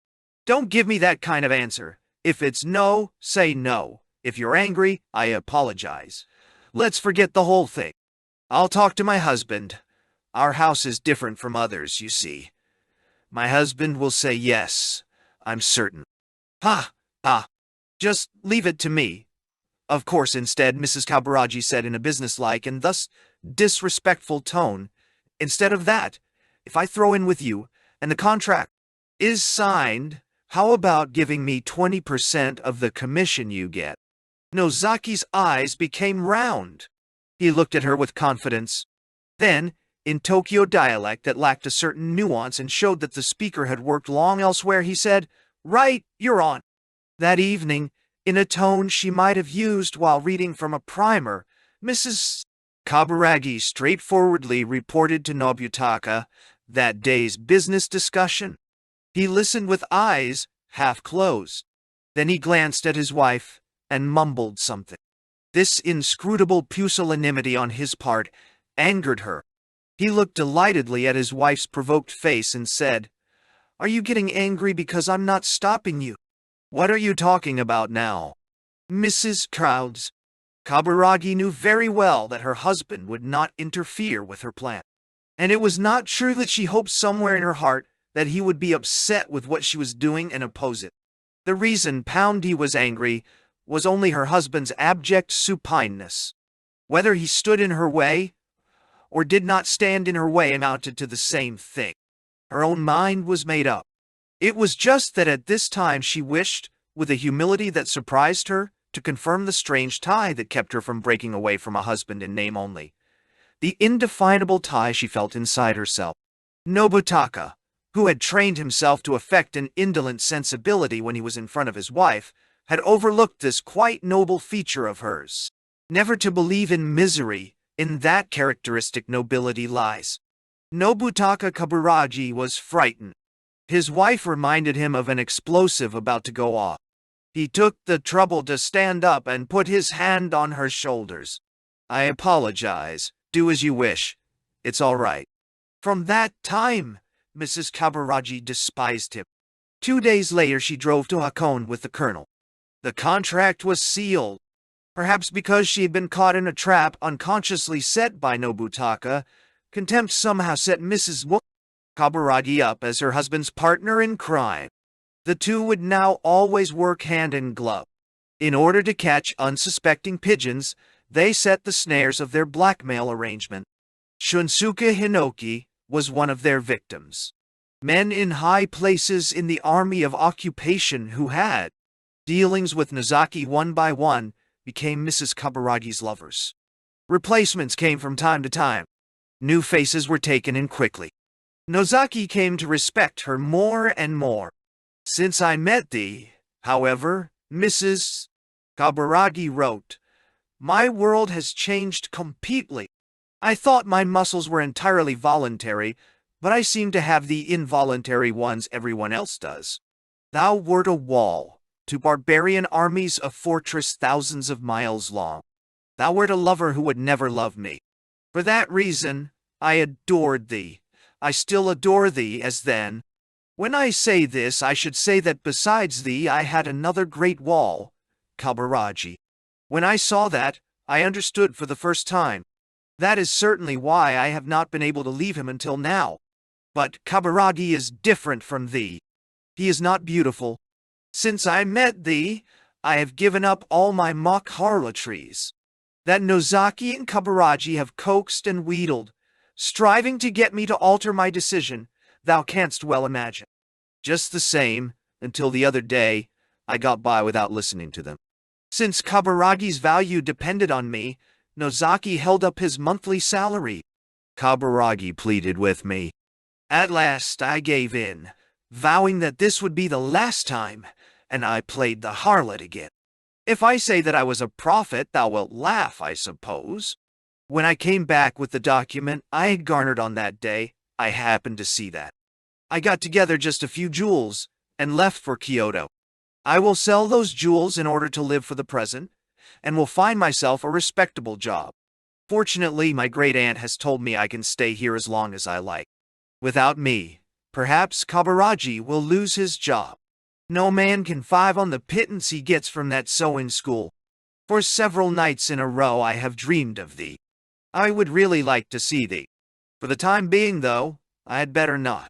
S1: "Don't give me that kind of answer. If it's no, say no. If you're angry, I apologize. Let's forget the whole thing. I'll talk to my husband. Our house is different from others, you see. My husband will say yes, I'm certain." "Ha, ha. Just leave it to me." "Of course," instead, Mrs. Kaburagi said in a businesslike and thus disrespectful tone. "Instead of that, if I throw in with you, and the contract is signed, how about giving me 20% of the commission you get?" Nozaki's eyes became round. He looked at her with confidence. Then, in Tokyo dialect that lacked a certain nuance and showed that the speaker had worked long elsewhere, he said, "Right, you're on." That evening, in a tone she might have used while reading from a primer, Mrs. Kaburagi straightforwardly reported to Nobutaka that day's business discussion. He listened with eyes half closed. Then he glanced at his wife and mumbled something. This inscrutable pusillanimity on his part angered her. He looked delightedly at his wife's provoked face and said, "Are you getting angry because I'm not stopping you?" "What are you talking about now?" "Mrs. Crowds." Kaburagi knew very well that her husband would not interfere with her plan. And it was not true that she hoped somewhere in her heart that he would be upset with what she was doing and oppose it. The reason Poundy was angry was only her husband's abject supineness. Whether he stood in her way or did not stand in her way amounted to the same thing. Her own mind was made up. It was just that at this time she wished, with a humility that surprised her, to confirm the strange tie that kept her from breaking away from a husband in name only. The indefinable tie she felt inside herself. Nobutaka, who had trained himself to affect an indolent sensibility when he was in front of his wife, had overlooked this quite noble feature of hers. Never to believe in misery, in that characteristic nobility lies. Nobutaka Kaburagi was frightened. His wife reminded him of an explosive about to go off. He took the trouble to stand up and put his hand on her shoulders. "I apologize. Do as you wish. It's all right." From that time, Mrs. Kaburagi despised him. 2 days later she drove to Hakone with the colonel. The contract was sealed. Perhaps because she had been caught in a trap unconsciously set by Nobutaka, contempt somehow set Mrs. Kaburagi up as her husband's partner in crime. The two would now always work hand in glove. In order to catch unsuspecting pigeons, they set the snares of their blackmail arrangement. Shunsuke Hinoki was one of their victims. Men in high places in the army of occupation who had dealings with Nozaki one by one became Mrs. Kabaragi's lovers. Replacements came from time to time. New faces were taken in quickly. Nozaki came to respect her more and more. Since I met thee, however, Mrs. Kabaragi wrote, my world has changed completely. I thought my muscles were entirely voluntary, but I seem to have the involuntary ones everyone else does. Thou wert a wall, to barbarian armies a fortress thousands of miles long. Thou wert a lover who would never love me. For that reason, I adored thee. I still adore thee as then. When I say this, I should say that besides thee I had another great wall, Kabaragi. When I saw that, I understood for the first time. That is certainly why I have not been able to leave him until now. But Kabaragi is different from thee. He is not beautiful. Since I met thee, I have given up all my mock harlotries. That Nozaki and Kabaragi have coaxed and wheedled, striving to get me to alter my decision, thou canst well imagine. Just the same, until the other day, I got by without listening to them. Since Kabaragi's value depended on me, Nozaki held up his monthly salary. Kabaragi pleaded with me. At last I gave in, vowing that this would be the last time, and I played the harlot again. If I say that I was a prophet, thou wilt laugh, I suppose. When I came back with the document I had garnered on that day, I happened to see that. I got together just a few jewels and left for Kyoto. I will sell those jewels in order to live for the present, and will find myself a respectable job. Fortunately, my great-aunt has told me I can stay here as long as I like. Without me, perhaps Kabaragi will lose his job. No man can five on the pittance he gets from that sewing school. For several nights in a row I have dreamed of thee. I would really like to see thee. For the time being, though, I had better not.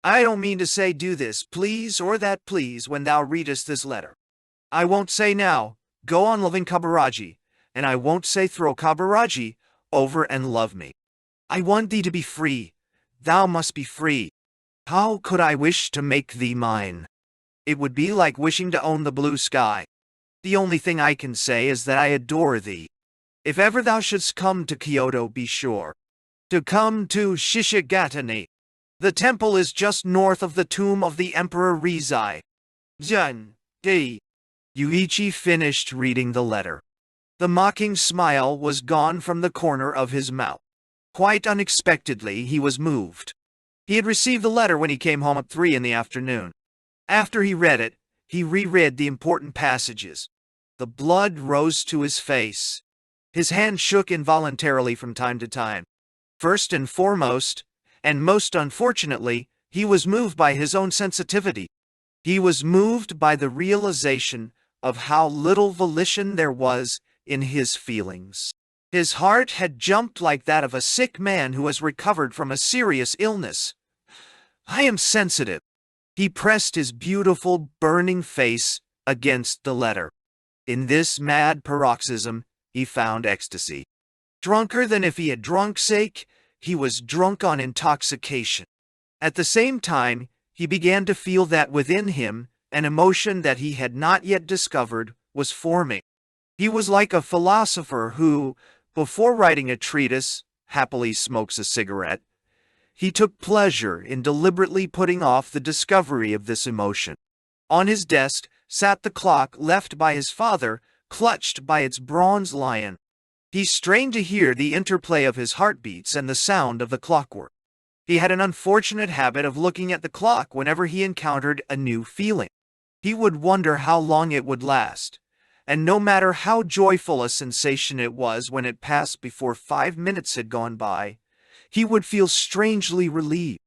S1: I don't mean to say do this, please, or that, please, when thou readest this letter. I won't say now, go on loving Kabaragi, and I won't say throw Kabaragi over and love me. I want thee to be free. Thou must be free. How could I wish to make thee mine? It would be like wishing to own the blue sky. The only thing I can say is that I adore thee. If ever thou shouldst come to Kyoto, be sure to come to Shishigatani. The temple is just north of the tomb of the Emperor Rizai. Jun, D. Yūichi finished reading the letter. The mocking smile was gone from the corner of his mouth. Quite unexpectedly, he was moved. He had received the letter when he came home at 3 in the afternoon. After he read it, he reread the important passages. The blood rose to his face. His hand shook involuntarily from time to time. First and foremost, and most unfortunately, he was moved by his own sensitivity. He was moved by the realization of how little volition there was in his feelings. His heart had jumped like that of a sick man who has recovered from a serious illness. I am sensitive. He pressed his beautiful, burning face against the letter. In this mad paroxysm, he found ecstasy. Drunker than if he had drunk sake, he was drunk on intoxication. At the same time, he began to feel that within him, an emotion that he had not yet discovered was forming. He was like a philosopher who, before writing a treatise, happily smokes a cigarette. He took pleasure in deliberately putting off the discovery of this emotion. On his desk sat the clock left by his father, clutched by its bronze lion. He strained to hear the interplay of his heartbeats and the sound of the clockwork. He had an unfortunate habit of looking at the clock whenever he encountered a new feeling. He would wonder how long it would last, and no matter how joyful a sensation it was when it passed before 5 minutes had gone by, he would feel strangely relieved.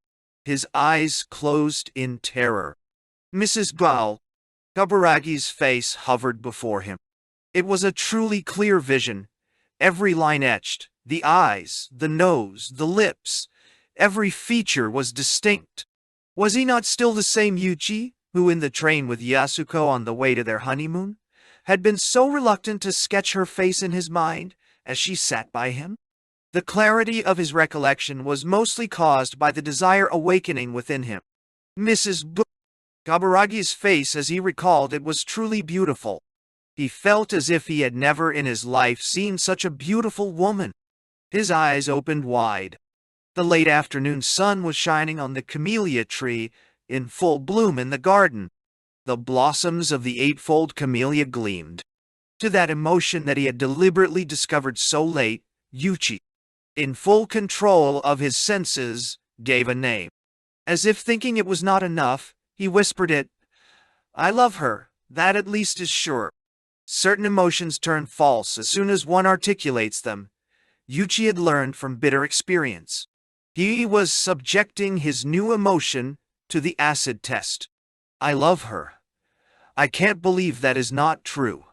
S1: His eyes closed in terror. Mrs. Gall, Kabaragi's face hovered before him. It was a truly clear vision. Every line etched, the eyes, the nose, the lips, every feature was distinct. Was he not still the same Yūichi, who in the train with Yasuko on the way to their honeymoon, had been so reluctant to sketch her face in his mind as she sat by him. The clarity of his recollection was mostly caused by the desire awakening within him. Mrs. Kabaragi's face, as he recalled it, was truly beautiful. He felt as if he had never in his life seen such a beautiful woman. His eyes opened wide. The late afternoon sun was shining on the camellia tree in full bloom in the garden. The blossoms of the eightfold camellia gleamed. To that emotion that he had deliberately discovered so late, Yūichi, in full control of his senses, gave a name. As if thinking it was not enough, he whispered it. I love her, that at least is sure. Certain emotions turn false as soon as one articulates them. Yūichi had learned from bitter experience. He was subjecting his new emotion to the acid test. I love her. I can't believe that is not true.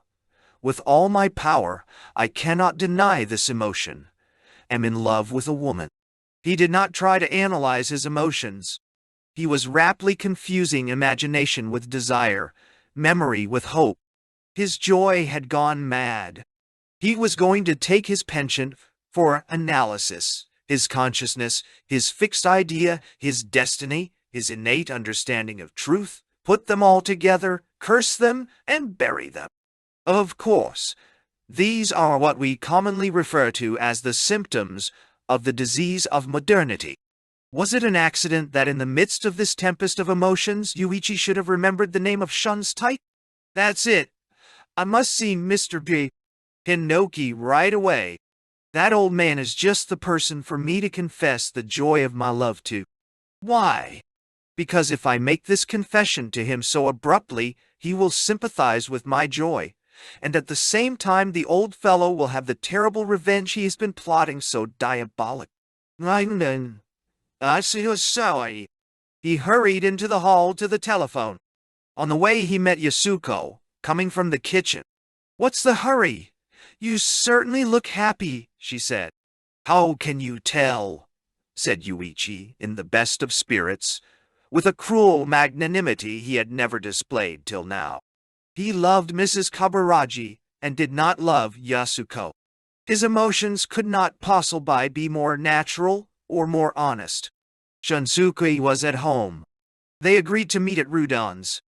S1: With all my power, I cannot deny this emotion. Am in love with a woman. He did not try to analyze his emotions. He was raptly confusing imagination with desire, memory with hope. His joy had gone mad. He was going to take his penchant for analysis, his consciousness, his fixed idea, his destiny, his innate understanding of truth, put them all together, curse them, and bury them. Of course, these are what we commonly refer to as the symptoms of the disease of modernity. Was it an accident that in the midst of this tempest of emotions, Yūichi should have remembered the name of Shunsuke? That's it. I must see Mr. Hinoki right away. That old man is just the person for me to confess the joy of my love to. Why? Because if I make this confession to him so abruptly, he will sympathize with my joy, and at the same time the old fellow will have the terrible revenge he has been plotting so diabolic. I see sorry. He hurried into the hall to the telephone. On the way he met Yasuko, coming from the kitchen. What's the hurry? You certainly look happy, she said. How can you tell? Said Yūichi, in the best of spirits, with a cruel magnanimity he had never displayed till now. He loved Mrs. Kaburagi and did not love Yasuko. His emotions could not possibly be more natural or more honest. Shunsuke was at home. They agreed to meet at Rudon's.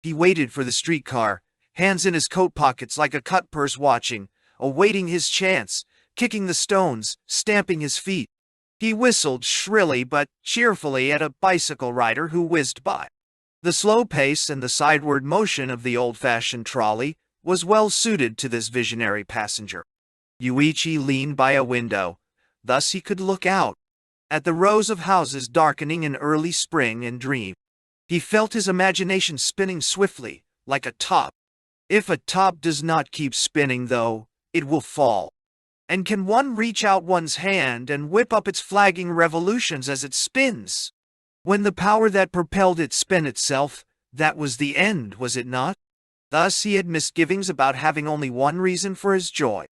S1: He waited for the streetcar, hands in his coat pockets like a cut purse watching, awaiting his chance, kicking the stones, stamping his feet. He whistled shrilly but cheerfully at a bicycle rider who whizzed by. The slow pace and the sideward motion of the old-fashioned trolley was well suited to this visionary passenger. Yūichi leaned by a window. Thus he could look out at the rows of houses darkening in early spring and dream. He felt his imagination spinning swiftly, like a top. If a top does not keep spinning, though, it will fall. And can one reach out one's hand and whip up its flagging revolutions as it spins? When the power that propelled it spent itself, that was the end, was it not? Thus he had misgivings about having only one reason for his joy.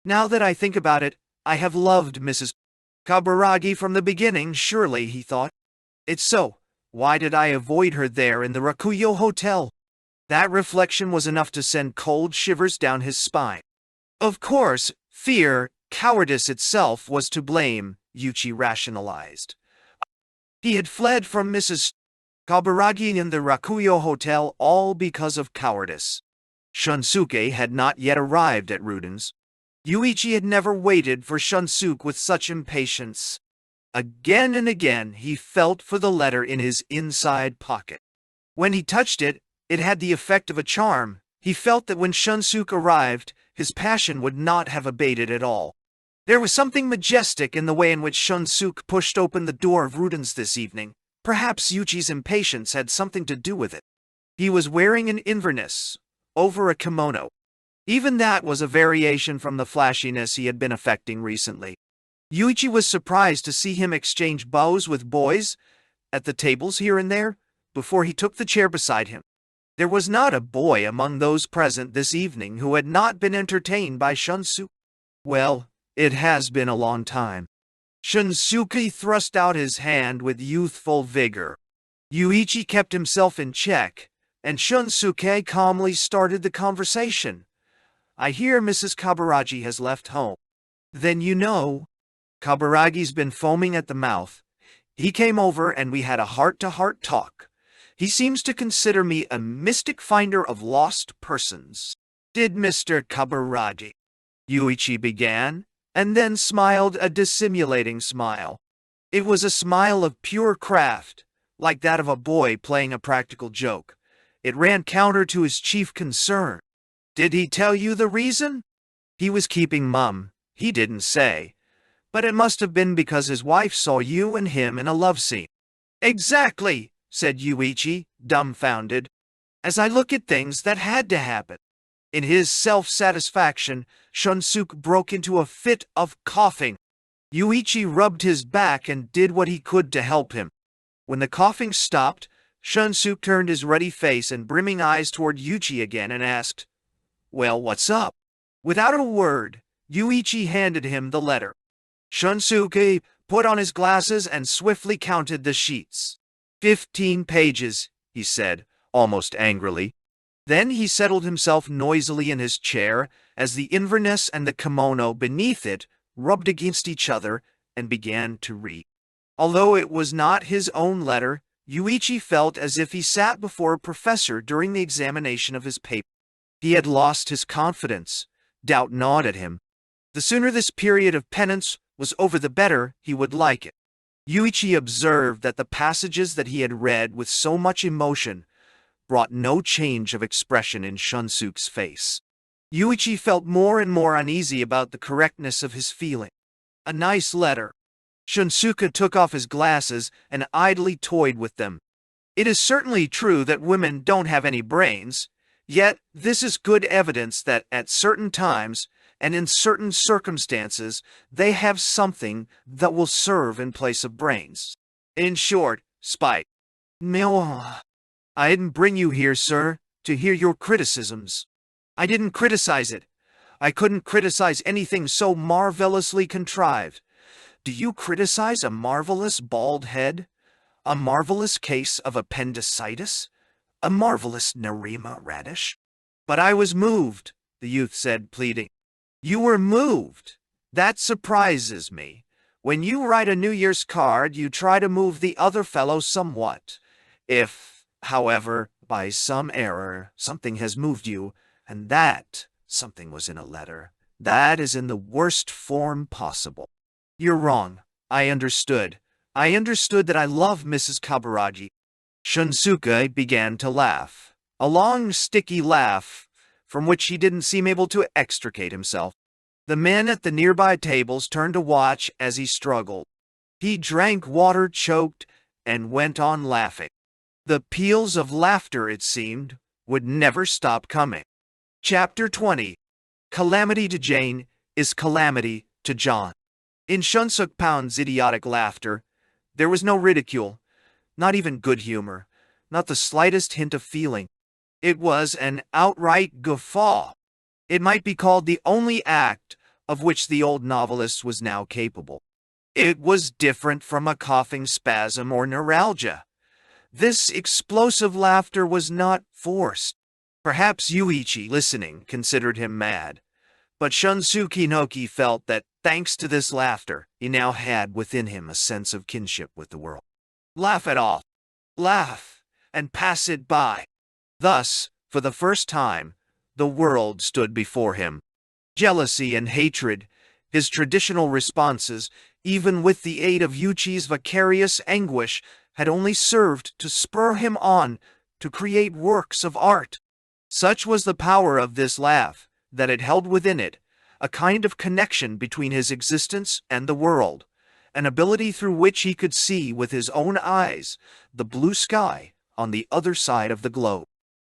S1: Now that I think about it, I have loved Mrs. Kaburagi from the beginning, surely, he thought. It's so. Why did I avoid her there in the Rakuyo Hotel? That reflection was enough to send cold shivers down his spine. Of course, fear, cowardice itself was to blame, Yūichi rationalized. He had fled from Mrs. Kaburagi in the Rakuyo Hotel all because of cowardice. Shunsuke had not yet arrived at Rudon's. Yūichi had never waited for Shunsuke with such impatience. Again and again he felt for the letter in his inside pocket. When he touched it, it had the effect of a charm. He felt that when Shunsuke arrived, his passion would not have abated at all. There was something majestic in the way in which Shunsuke pushed open the door of Rudon's this evening. Perhaps Yūichi's impatience had something to do with it. He was wearing an Inverness over a kimono. Even that was a variation from the flashiness he had been affecting recently. Yūichi was surprised to see him exchange bows with boys at the tables here and there before he took the chair beside him. There was not a boy among those present this evening who had not been entertained by Shunsuke. Well, it has been a long time. Shunsuke thrust out his hand with youthful vigor. Yūichi kept himself in check, and Shunsuke calmly started the conversation. I hear Mrs. Kaburagi has left home. Then you know. Kaburagi's been foaming at the mouth. He came over and we had a heart-to-heart talk. He seems to consider me a mystic finder of lost persons. Did Mr. Kaburagi? Yūichi began, and then smiled a dissimulating smile. It was a smile of pure craft, like that of a boy playing a practical joke. It ran counter to his chief concern. Did he tell you the reason? He was keeping mum, he didn't say. But it must have been because his wife saw you and him in a love scene. Exactly, said Yūichi, dumbfounded. As I look at things, that had to happen. In his self-satisfaction, Shunsuke broke into a fit of coughing. Yūichi rubbed his back and did what he could to help him. When the coughing stopped, Shunsuke turned his ruddy face and brimming eyes toward Yūichi again and asked, "Well, what's up?" Without a word, Yūichi handed him the letter. Shunsuke put on his glasses and swiftly counted the sheets. 15 pages, he said, almost angrily. Then he settled himself noisily in his chair as the Inverness and the kimono beneath it rubbed against each other and began to read. Although it was not his own letter, Yūichi felt as if he sat before a professor during the examination of his paper. He had lost his confidence. Doubt gnawed at him. The sooner this period of penance was over, the better he would like it. Yūichi observed that the passages that he had read with so much emotion brought no change of expression in Shunsuke's face. Yūichi felt more and more uneasy about the correctness of his feeling. A nice letter. Shunsuke took off his glasses and idly toyed with them. It is certainly true that women don't have any brains, yet this is good evidence that at certain times and in certain circumstances they have something that will serve in place of brains. In short, spite. I didn't bring you here, sir, to hear your criticisms. I didn't criticize it. I couldn't criticize anything so marvelously contrived. Do you criticize a marvelous bald head? A marvelous case of appendicitis? A marvelous Narima radish? But I was moved, the youth said, pleading. You were moved? That surprises me. When you write a New Year's card, you try to move the other fellow somewhat. If, however, by some error, something has moved you, and that something was in a letter, that is in the worst form possible. You're wrong. I understood. I understood that I love Mrs. Kaburagi. Shunsuke began to laugh. A long, sticky laugh, from which he didn't seem able to extricate himself. The men at the nearby tables turned to watch as he struggled. He drank water, choked, and went on laughing. The peals of laughter, it seemed, would never stop coming. Chapter 20. Calamity to Jane is calamity to John. In Shunsuke Pound's idiotic laughter, there was no ridicule, not even good humor, not the slightest hint of feeling. It was an outright guffaw. It might be called the only act of which the old novelist was now capable. It was different from a coughing spasm or neuralgia. This explosive laughter was not forced. Perhaps Yūichi, listening, considered him mad. But Shunsuke Noki felt that, thanks to this laughter, he now had within him a sense of kinship with the world. Laugh it off. Laugh, and pass it by. Thus, for the first time, the world stood before him. Jealousy and hatred, his traditional responses, even with the aid of Yūichi's vicarious anguish, had only served to spur him on to create works of art. Such was the power of this laugh, that it held within it a kind of connection between his existence and the world, an ability through which he could see with his own eyes the blue sky on the other side of the globe.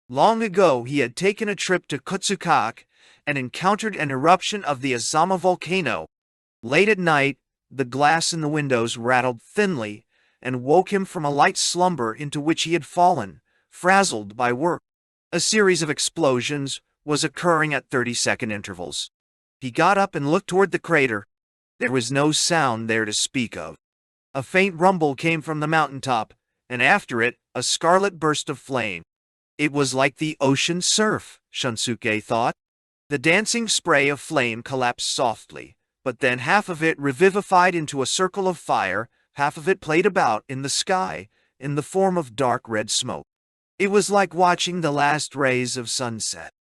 S1: Long ago he had taken a trip to Kutsukake and encountered an eruption of the Azama volcano. Late at night, the glass in the windows rattled thinly and woke him from a light slumber into which he had fallen, frazzled by work. A series of explosions was occurring at 30-second intervals. He got up and looked toward the crater. There was no sound there to speak of. A faint rumble came from the mountaintop, and after it, a scarlet burst of flame. It was like the ocean surf, Shunsuke thought. The dancing spray of flame collapsed softly, but then half of it revivified into a circle of fire, half of it played about in the sky, in the form of dark red smoke. It was like watching the last rays of sunset.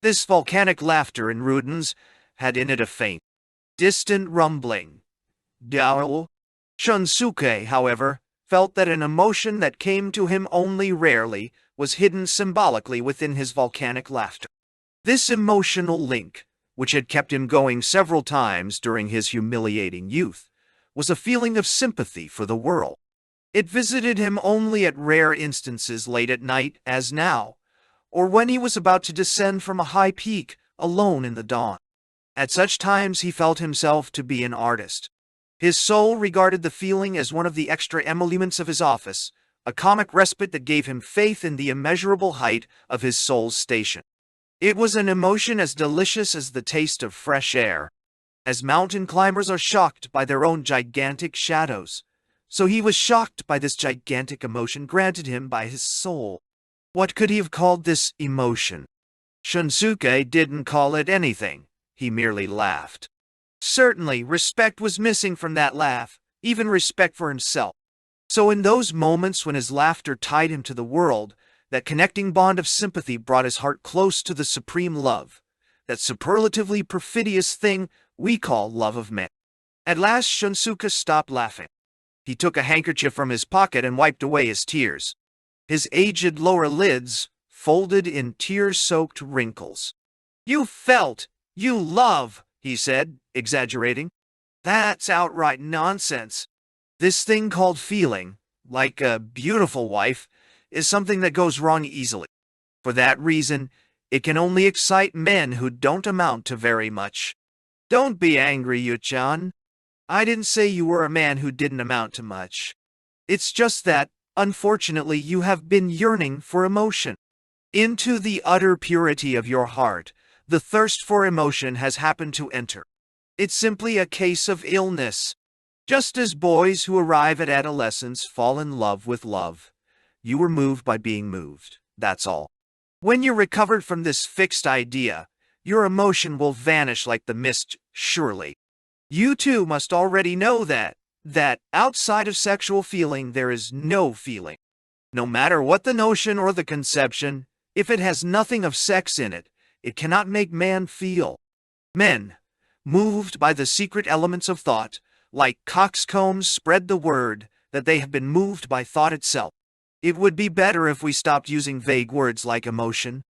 S1: This volcanic laughter in Ruden's had in it a faint, distant rumbling. Dao. Shunsuke, however, felt that an emotion that came to him only rarely was hidden symbolically within his volcanic laughter. This emotional link, which had kept him going several times during his humiliating youth, was a feeling of sympathy for the world. It visited him only at rare instances late at night, as now, or when he was about to descend from a high peak, alone in the dawn. At such times he felt himself to be an artist. His soul regarded the feeling as one of the extra emoluments of his office, a comic respite that gave him faith in the immeasurable height of his soul's station. It was an emotion as delicious as the taste of fresh air. As mountain climbers are shocked by their own gigantic shadows, so he was shocked by this gigantic emotion granted him by his soul. What could he have called this emotion? Shunsuke didn't call it anything. He merely laughed. Certainly, respect was missing from that laugh, even respect for himself. So in those moments when his laughter tied him to the world, that connecting bond of sympathy brought his heart close to the supreme love, that superlatively perfidious thing we call love of men. At last Shunsuke stopped laughing. He took a handkerchief from his pocket and wiped away his tears. His aged lower lids folded in tear-soaked wrinkles. "You love," he said, exaggerating. "That's outright nonsense. This thing called feeling, like a beautiful wife, is something that goes wrong easily. For that reason, it can only excite men who don't amount to very much. Don't be angry, Yu-chan. I didn't say you were a man who didn't amount to much. It's just that, unfortunately, you have been yearning for emotion. Into the utter purity of your heart, the thirst for emotion has happened to enter. It's simply a case of illness. Just as boys who arrive at adolescence fall in love with love. You were moved by being moved, that's all. When you're recovered from this fixed idea, your emotion will vanish like the mist, surely. You too must already know that outside of sexual feeling there is no feeling. No matter what the notion or the conception, if it has nothing of sex in it, it cannot make man feel. Men, moved by the secret elements of thought, like coxcombs spread the word that they have been moved by thought itself. It would be better if we stopped using vague words like emotion.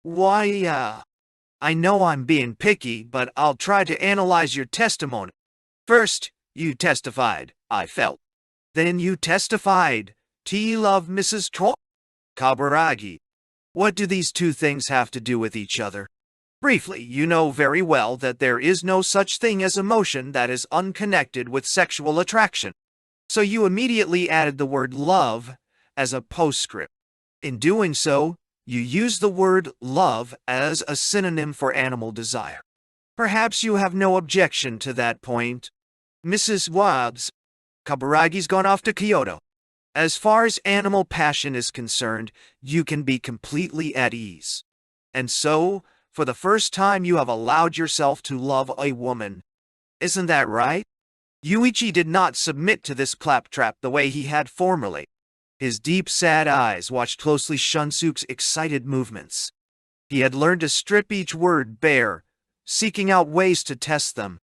S1: I know I'm being picky, but I'll try to analyze your testimony. First, you testified, I felt. Then you testified, love Mrs. Kaburagi. What do these two things have to do with each other? Briefly, you know very well that there is no such thing as emotion that is unconnected with sexual attraction. So you immediately added the word love as a postscript. In doing so, you use the word love as a synonym for animal desire. Perhaps you have no objection to that point. Mrs. Wabbs, Kaburagi's gone off to Kyoto. As far as animal passion is concerned, you can be completely at ease. And so, for the first time you have allowed yourself to love a woman. Isn't that right? Yūichi did not submit to this claptrap the way he had formerly. His deep, sad eyes watched closely Shunsuke's excited movements. He had learned to strip each word bare, seeking out ways to test them.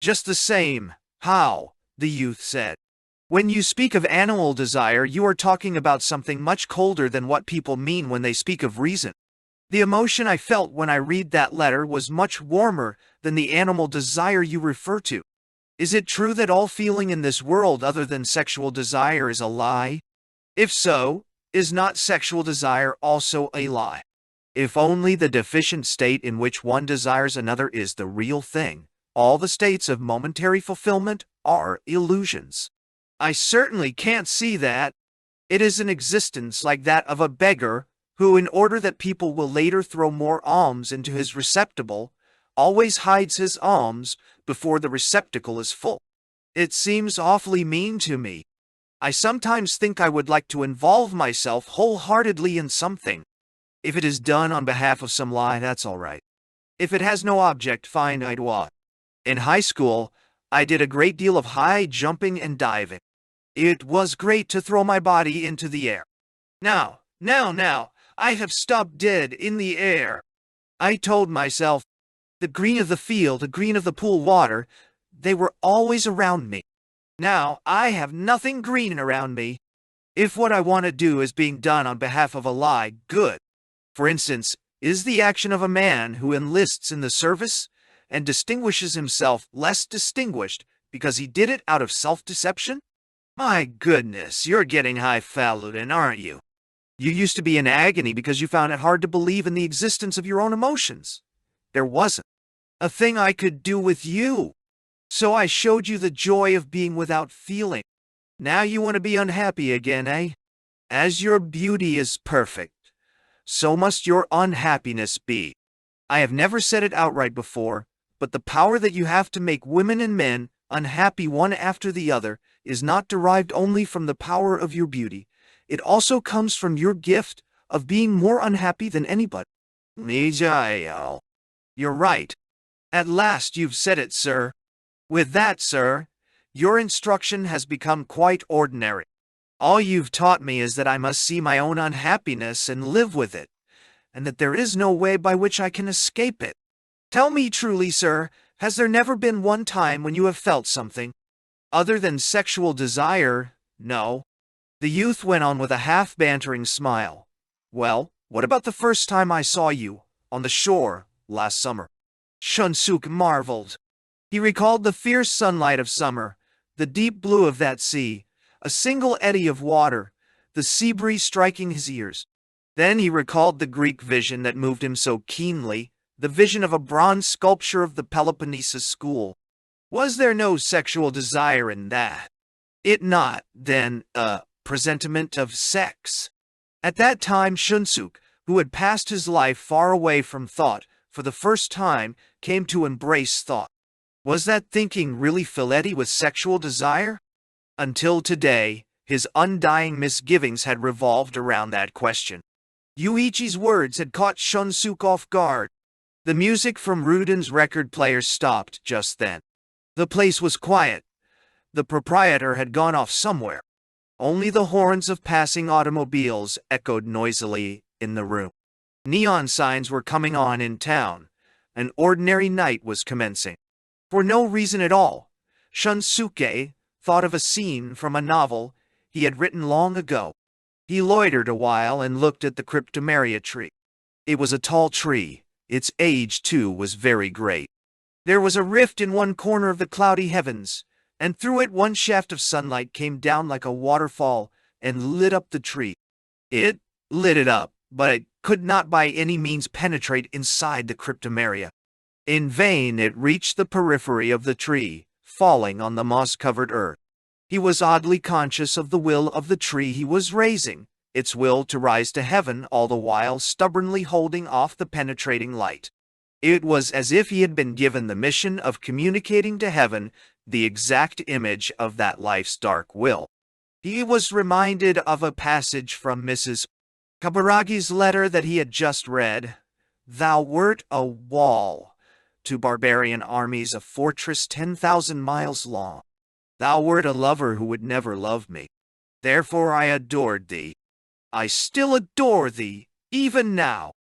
S1: Just the same, how, the youth said. When you speak of animal desire, you are talking about something much colder than what people mean when they speak of reason. The emotion I felt when I read that letter was much warmer than the animal desire you refer to. Is it true that all feeling in this world other than sexual desire is a lie? If so, is not sexual desire also a lie? If only the deficient state in which one desires another is the real thing, all the states of momentary fulfillment are illusions. I certainly can't see that. It is an existence like that of a beggar who, in order that people will later throw more alms into his receptacle, always hides his alms before the receptacle is full. It seems awfully mean to me. I sometimes think I would like to involve myself wholeheartedly in something. If it is done on behalf of some lie, that's all right. If it has no object, fine, I'd walk. In high school, I did a great deal of high jumping and diving. It was great to throw my body into the air. Now, I have stopped dead in the air. I told myself, the green of the field, the green of the pool water, they were always around me. Now, I have nothing green around me. If what I want to do is being done on behalf of a lie, good. For instance, is the action of a man who enlists in the service and distinguishes himself less distinguished because he did it out of self-deception? My goodness, you're getting highfalutin, aren't you? You used to be in agony because you found it hard to believe in the existence of your own emotions. There wasn't a thing I could do with you. So I showed you the joy of being without feeling. Now you want to be unhappy again, eh? As your beauty is perfect, so must your unhappiness be. I have never said it outright before, but the power that you have to make women and men unhappy one after the other is not derived only from the power of your beauty. It also comes from your gift of being more unhappy than anybody. You're right. At last you've said it, sir. With that, sir, your instruction has become quite ordinary. All you've taught me is that I must see my own unhappiness and live with it, and that there is no way by which I can escape it. Tell me truly, sir, has there never been one time when you have felt something other than sexual desire? No. The youth went on with a half-bantering smile. Well, what about the first time I saw you, on the shore, last summer? Shunsuke marveled. He recalled the fierce sunlight of summer, the deep blue of that sea, a single eddy of water, the sea breeze striking his ears. Then he recalled the Greek vision that moved him so keenly, the vision of a bronze sculpture of the Peloponnesus school. Was there no sexual desire in that? It not, then, a presentiment of sex? At that time Shunsuke, who had passed his life far away from thought, for the first time came to embrace thought. Was that thinking really filleted with sexual desire? Until today, his undying misgivings had revolved around that question. Yūichi's words had caught Shunsuke off guard. The music from Ruden's record player stopped just then. The place was quiet. The proprietor had gone off somewhere. Only the horns of passing automobiles echoed noisily in the room. Neon signs were coming on in town. An ordinary night was commencing. For no reason at all, Shunsuke thought of a scene from a novel he had written long ago. He loitered a while and looked at the cryptomeria tree. It was a tall tree. Its age, too, was very great. There was a rift in one corner of the cloudy heavens, and through it one shaft of sunlight came down like a waterfall and lit up the tree. It lit it up, but it could not by any means penetrate inside the cryptomeria. In vain it reached the periphery of the tree, falling on the moss-covered earth. He was oddly conscious of the will of the tree he was raising, its will to rise to heaven, all the while stubbornly holding off the penetrating light. It was as if he had been given the mission of communicating to heaven the exact image of that life's dark will. He was reminded of a passage from Mrs. Kabaragi's letter that he had just read. Thou wert a wall to barbarian armies, a fortress 10,000 miles long. Thou wert a lover who would never love me. Therefore I adored thee. I still adore thee, even now.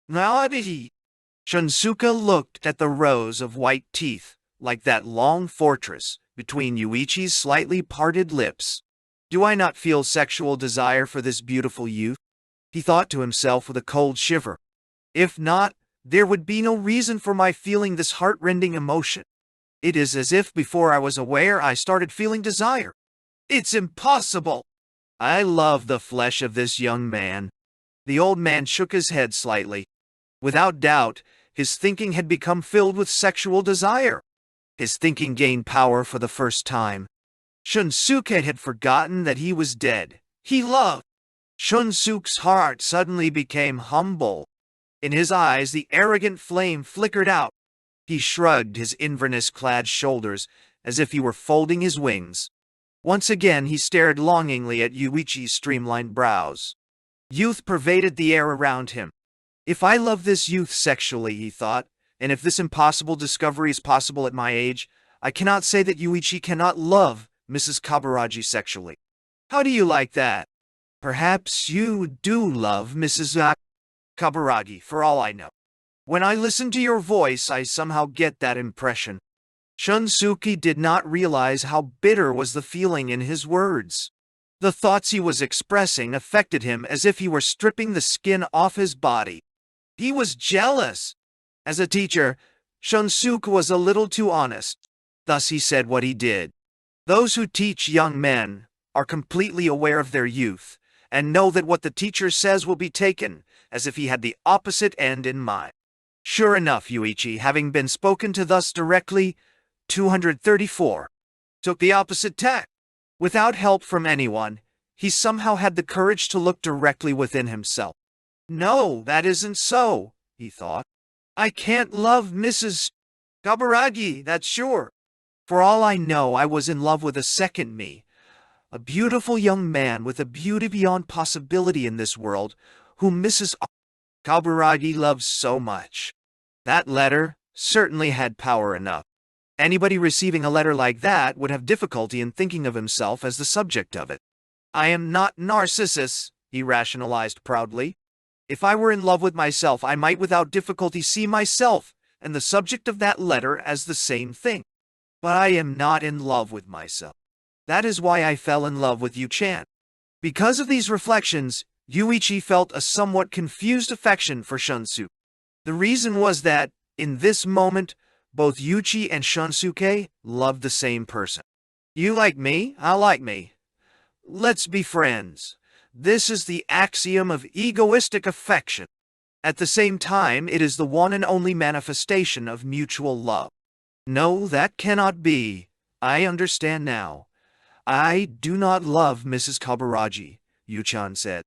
S1: Shunsuke looked at the rows of white teeth, like that long fortress, between Yūichi's slightly parted lips. Do I not feel sexual desire for this beautiful youth? He thought to himself with a cold shiver. If not, there would be no reason for my feeling this heart-rending emotion. It is as if before I was aware I started feeling desire. It's impossible! I love the flesh of this young man. The old man shook his head slightly. Without doubt, his thinking had become filled with sexual desire. His thinking gained power for the first time. Shunsuke had forgotten that he was dead. He loved. Shunsuke's heart suddenly became humble. In his eyes the arrogant flame flickered out. He shrugged his Inverness-clad shoulders as if he were folding his wings. Once again he stared longingly at Yūichi's streamlined brows. Youth pervaded the air around him. If I love this youth sexually, he thought, and if this impossible discovery is possible at my age, I cannot say that Yūichi cannot love Mrs. Kaburagi sexually. How do you like that? Perhaps you do love Mrs. Kaburagi, for all I know. When I listen to your voice, I somehow get that impression. Shunsuke did not realize how bitter was the feeling in his words. The thoughts he was expressing affected him as if he were stripping the skin off his body. He was jealous. As a teacher, Shunsuke was a little too honest. Thus he said what he did. Those who teach young men are completely aware of their youth and know that what the teacher says will be taken as if he had the opposite end in mind. Sure enough, Yūichi, having been spoken to thus directly, 234, took the opposite tack. Without help from anyone, he somehow had the courage to look directly within himself. No, that isn't so, he thought. I can't love Mrs. Kaburagi, that's sure. For all I know, I was in love with a second me, a beautiful young man with a beauty beyond possibility in this world, whom Mrs. Kaburagi loves so much. That letter certainly had power enough. Anybody receiving a letter like that would have difficulty in thinking of himself as the subject of it. I am not Narcissus, he rationalized proudly. If I were in love with myself, I might without difficulty see myself and the subject of that letter as the same thing. But I am not in love with myself. That is why I fell in love with Yu-chan. Because of these reflections, Yūichi felt a somewhat confused affection for Shunsuke. The reason was that, in this moment, both Yūichi and Shunsuke loved the same person. You like me, I like me. Let's be friends. This is the axiom of egoistic affection. At the same time, it is the one and only manifestation of mutual love. No, that cannot be. I understand now. I do not love Mrs. Kaburagi, Yu-chan said.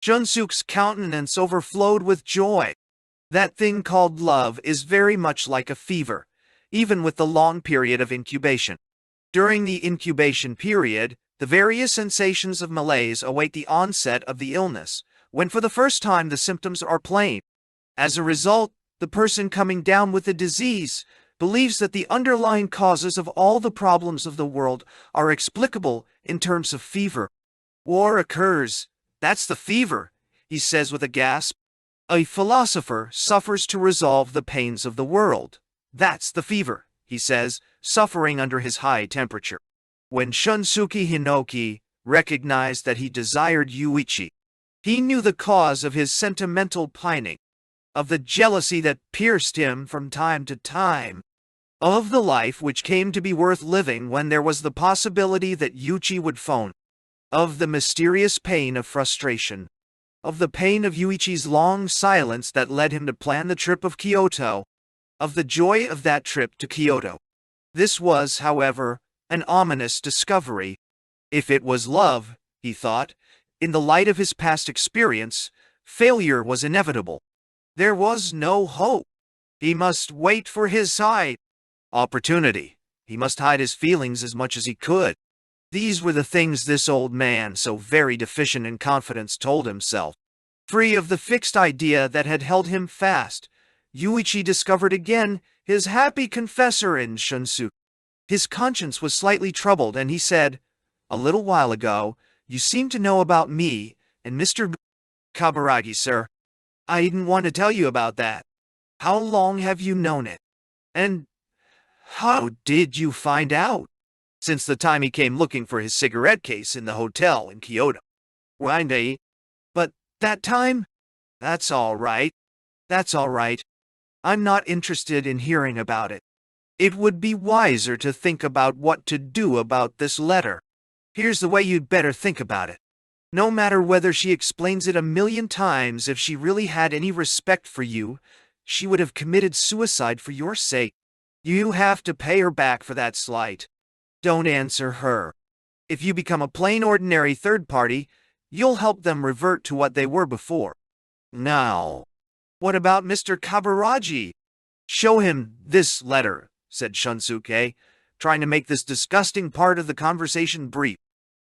S1: Shunsuke's countenance overflowed with joy. That thing called love is very much like a fever, even with the long period of incubation. During the incubation period, the various sensations of malaise await the onset of the illness, when for the first time the symptoms are plain. As a result, the person coming down with the disease believes that the underlying causes of all the problems of the world are explicable in terms of fever. War occurs. That's the fever, he says with a gasp. A philosopher suffers to resolve the pains of the world. That's the fever, he says, suffering under his high temperature. When Shunsuke Hinoki recognized that he desired Yūichi, he knew the cause of his sentimental pining, of the jealousy that pierced him from time to time, of the life which came to be worth living when there was the possibility that Yūichi would phone, of the mysterious pain of frustration, of the pain of Yūichi's long silence that led him to plan the trip of Kyoto, of the joy of that trip to Kyoto. This was, however, an ominous discovery. If it was love, he thought, in the light of his past experience, failure was inevitable. There was no hope. He must wait for his opportunity. He must hide his feelings as much as he could. These were the things this old man, so very deficient in confidence, told himself. Free of the fixed idea that had held him fast, Yūichi discovered again his happy confessor in Shunsuke. His conscience was slightly troubled, and he said, "A little while ago, you seemed to know about me and Mr. Kaburagi, sir. I didn't want to tell you about that. How long have you known it? And how did you find out?" "Since the time he came looking for his cigarette case in the hotel in Kyoto." "Why, but that time?" That's all right. I'm not interested in hearing about it. It would be wiser to think about what to do about this letter. Here's the way you'd better think about it. No matter whether she explains it 1,000,000 times, if she really had any respect for you, she would have committed suicide for your sake. You have to pay her back for that slight. Don't answer her. If you become a plain ordinary third party, you'll help them revert to what they were before. Now, what about Mr. Kaburagi? Show him this letter, said Shunsuke, trying to make this disgusting part of the conversation brief.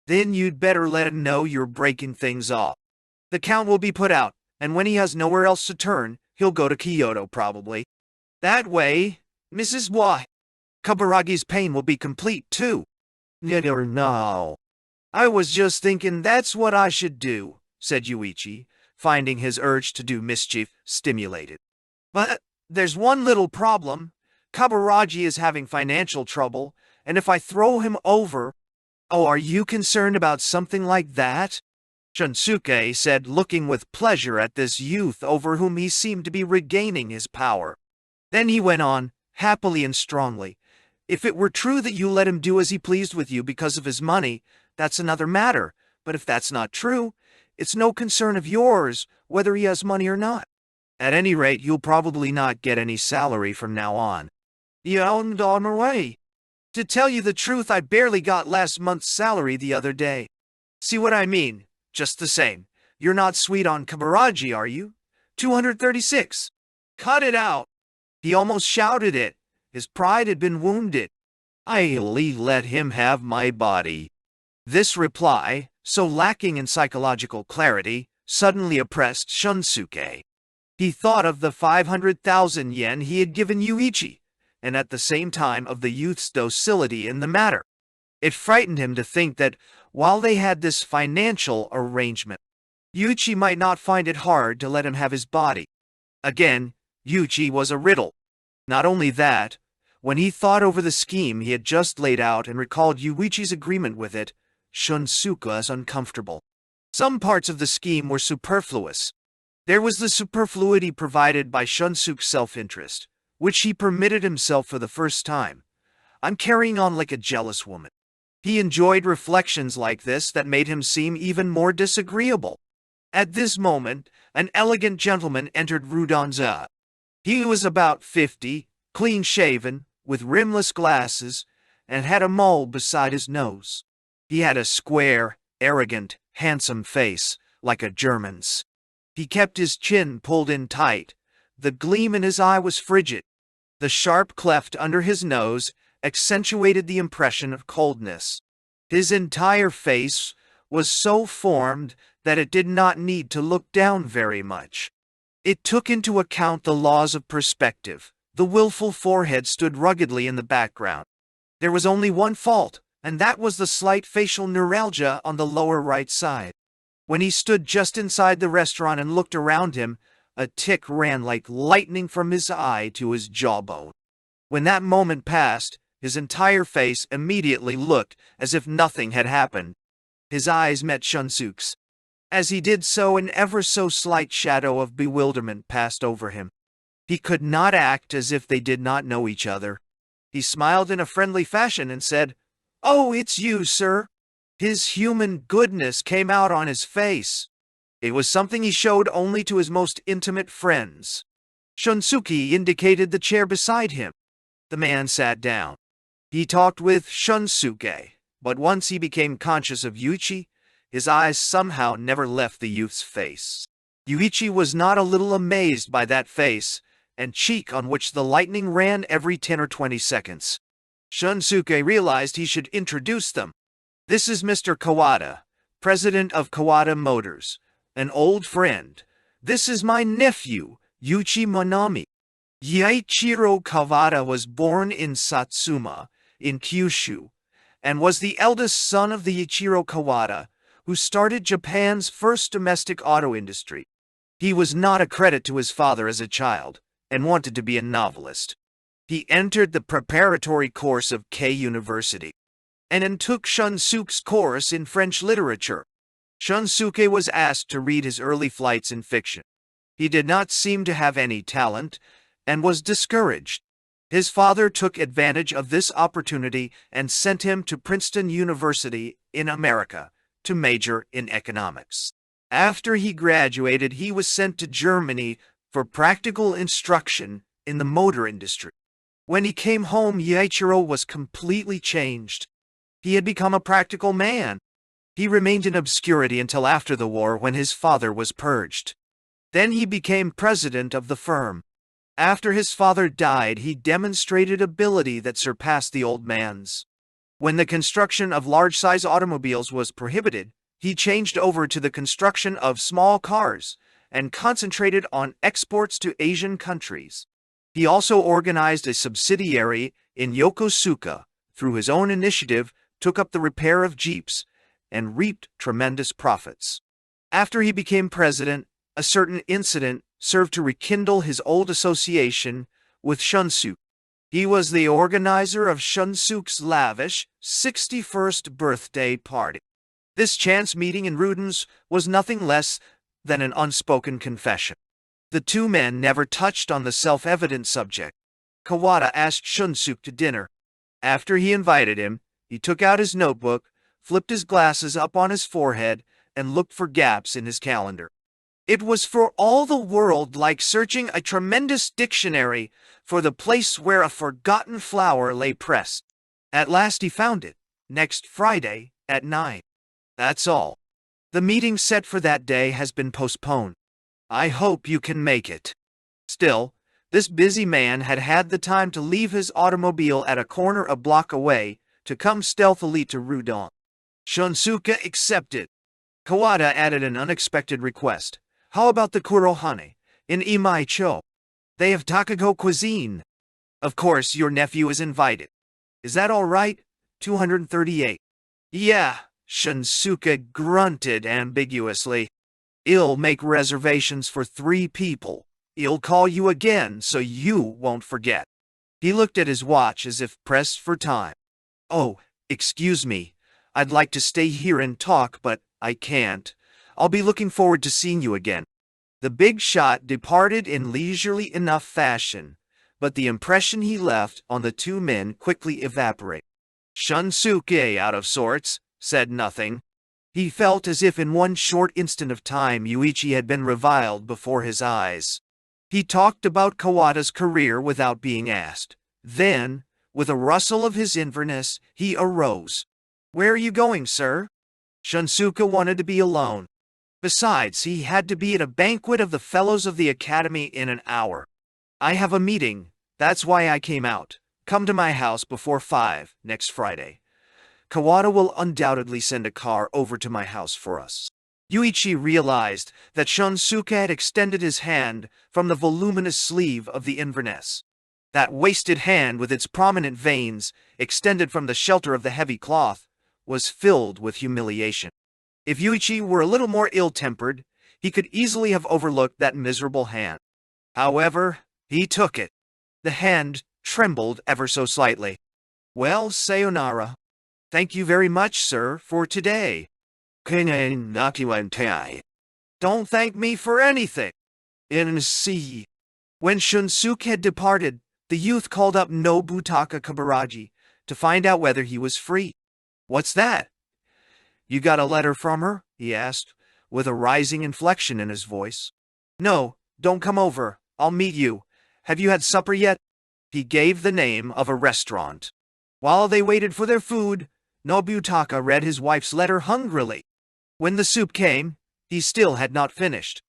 S1: Then you'd better let him know you're breaking things off. The count will be put out, and when he has nowhere else to turn, he'll go to Kyoto probably. That way, Mrs. Y. Kabaragi's pain will be complete, too.
S2: No.
S1: I was just thinking that's what I should do, said Yūichi, finding his urge to do mischief stimulated. But there's one little problem. Kabaragi is having financial trouble, and if I throw him over... Oh, are you concerned about something like that? Shunsuke said, looking with pleasure at this youth over whom he seemed to be regaining his power. Then he went on, happily and strongly. If it were true that you let him do as he pleased with you because of his money, that's another matter. But if that's not true, it's no concern of yours whether he has money or not. At any rate, you'll probably not get any salary from now on.
S2: You're on my way.
S1: To tell you the truth, I barely got last month's salary the other day. See what I mean? Just the same. You're not sweet on Kabaragi, are you? 236. Cut it out. He almost shouted it. His pride had been wounded.
S2: I'll let him have my body.
S1: This reply, so lacking in psychological clarity, suddenly oppressed Shunsuke. He thought of the 500,000 yen he had given Yūichi, and at the same time of the youth's docility in the matter. It frightened him to think that, while they had this financial arrangement, Yūichi might not find it hard to let him have his body. Again, Yūichi was a riddle. Not only that, when he thought over the scheme he had just laid out and recalled Yūichi's agreement with it, Shunsuke was uncomfortable. Some parts of the scheme were superfluous. There was the superfluity provided by Shunsuke's self-interest, which he permitted himself for the first time. I'm carrying on like a jealous woman. He enjoyed reflections like this that made him seem even more disagreeable. At this moment, an elegant gentleman entered Rudanza. He was about 50, clean-shaven, with rimless glasses, and had a mole beside his nose. He had a square, arrogant, handsome face, like a German's. He kept his chin pulled in tight. The gleam in his eye was frigid. The sharp cleft under his nose accentuated the impression of coldness. His entire face was so formed that it did not need to look down very much. It took into account the laws of perspective. The willful forehead stood ruggedly in the background. There was only one fault, and that was the slight facial neuralgia on the lower right side. When he stood just inside the restaurant and looked around him, a tick ran like lightning from his eye to his jawbone. When that moment passed, his entire face immediately looked as if nothing had happened. His eyes met Shunsuke's. As he did so, an ever so slight shadow of bewilderment passed over him. He could not act as if they did not know each other. He smiled in a friendly fashion and said, "Oh, it's you, sir." His human goodness came out on his face. It was something he showed only to his most intimate friends. Shunsuke indicated the chair beside him. The man sat down. He talked with Shunsuke, but once he became conscious of Yūichi, his eyes somehow never left the youth's face. Yūichi was not a little amazed by that face and cheek on which the lightning ran every 10 or 20 seconds. Shunsuke realized he should introduce them. "This is Mr. Kawada, president of Kawada Motors, an old friend. This is my nephew, Yūichi Manami." Yeiichiro Kawada was born in Satsuma, in Kyushu, and was the eldest son of the Yeiichiro Kawada, who started Japan's first domestic auto industry. He was not a credit to his father as a child, and wanted to be a novelist. He entered the preparatory course of K University, and then took Shunsuke's course in French literature. Shunsuke was asked to read his early flights in fiction. He did not seem to have any talent, and was discouraged. His father took advantage of this opportunity and sent him to Princeton University in America to major in economics. After he graduated, he was sent to Germany for practical instruction in the motor industry. When he came home, Yeiichiro was completely changed. He had become a practical man. He remained in obscurity until after the war, when his father was purged. Then he became president of the firm. After his father died, he demonstrated ability that surpassed the old man's. When the construction of large-size automobiles was prohibited, he changed over to the construction of small cars and concentrated on exports to Asian countries. He also organized a subsidiary in Yokosuka, through his own initiative, took up the repair of jeeps, and reaped tremendous profits. After he became president, a certain incident served to rekindle his old association with Shunsuke. He was the organizer of Shunsuke's lavish 61st birthday party. This chance meeting in Ruden's was nothing less than an unspoken confession. The two men never touched on the self-evident subject. Kawada asked Shunsuke to dinner. After he invited him, he took out his notebook, flipped his glasses up on his forehead, and looked for gaps in his calendar. It was for all the world like searching a tremendous dictionary for the place where a forgotten flower lay pressed. At last he found it, next Friday at 9. That's all. The meeting set for that day has been postponed. I hope you can make it. Still, this busy man had had the time to leave his automobile at a corner a block away to come stealthily to Rudon. Shunsuke accepted. Kawada added an unexpected request. How about the Kurohane in Imaicho? They have Takago cuisine. Of course, your nephew is invited. Is that all right? 238. Yeah, Shunsuke grunted ambiguously. I'll make reservations for 3 people. I'll call you again so you won't forget. He looked at his watch as if pressed for time. Oh, excuse me. I'd like to stay here and talk, but I can't. I'll be looking forward to seeing you again. The big shot departed in leisurely enough fashion, but the impression he left on the two men quickly evaporated. Shunsuke, out of sorts, said nothing. He felt as if in one short instant of time Yūichi had been reviled before his eyes. He talked about Kawada's career without being asked. Then, with a rustle of his Inverness, he arose. Where are you going, sir? Shunsuke wanted to be alone. Besides, he had to be at a banquet of the Fellows of the Academy in an hour. I have a meeting. That's why I came out. Come to my house before 5 next Friday. Kawada will undoubtedly send a car over to my house for us. Yūichi realized that Shunsuke had extended his hand from the voluminous sleeve of the Inverness. That wasted hand with its prominent veins, extended from the shelter of the heavy cloth, was filled with humiliation. If Yūichi were a little more ill-tempered, he could easily have overlooked that miserable hand. However, he took it. The hand trembled ever so slightly. Well, sayonara. Thank you very much, sir, for today. Don't thank me for anything. When Shunsuke had departed, the youth called up Nobutaka Kabaraji to find out whether he was free. What's that? You got a letter from her? He asked, with a rising inflection in his voice. No, don't come over. I'll meet you. Have you had supper yet? He gave the name of a restaurant. While they waited for their food, Nobutaka read his wife's letter hungrily. When the soup came, he still had not finished.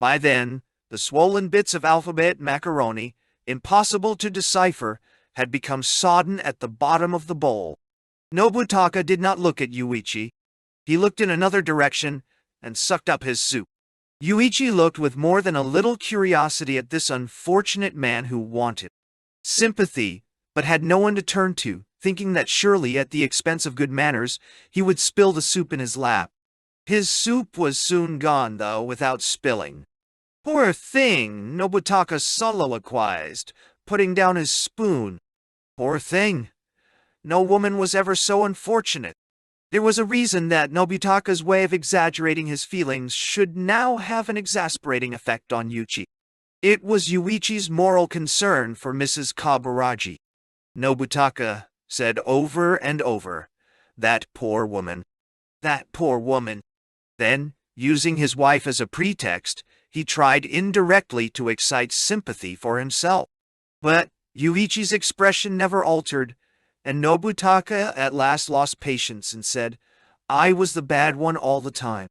S1: By then, the swollen bits of alphabet macaroni, impossible to decipher, had become sodden at the bottom of the bowl. Nobutaka did not look at Yūichi. He looked in another direction and sucked up his soup. Yūichi looked with more than a little curiosity at this unfortunate man who wanted sympathy, but had no one to turn to, thinking that surely at the expense of good manners he would spill the soup in his lap. His soup was soon gone, though, without spilling. Poor thing, Nobutaka soliloquized, putting down his spoon. Poor thing. No woman was ever so unfortunate. There was a reason that Nobutaka's way of exaggerating his feelings should now have an exasperating effect on Yūichi. It was Yūichi's moral concern for Mrs. Kabaraji. Nobutaka said over and over, "That poor woman. That poor woman." Then, using his wife as a pretext, he tried indirectly to excite sympathy for himself. But Yūichi's expression never altered, and Nobutaka at last lost patience and said, "I was the bad one all the time.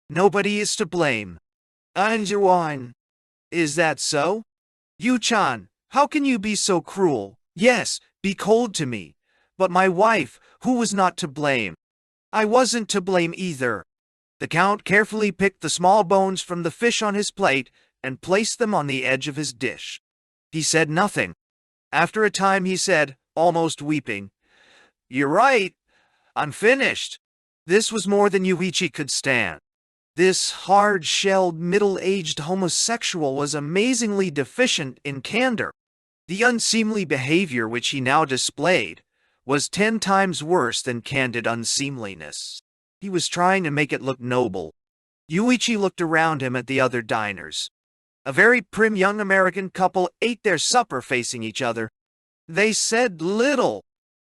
S1: Nobody is to blame." Anjuan. Is that so? Yu-chan, how can you be so cruel? Yes, be cold to me. But my wife, who was not to blame? I wasn't to blame either. The Count carefully picked the small bones from the fish on his plate and placed them on the edge of his dish. He said nothing. After a time he said, almost weeping, "You're right. I'm finished." This was more than Yūichi could stand. This hard-shelled, middle-aged homosexual was amazingly deficient in candor. The unseemly behavior which he now displayed was 10 times worse than candid unseemliness. He was trying to make it look noble. Yūichi looked around him at the other diners. A very prim young American couple ate their supper facing each other. They said little.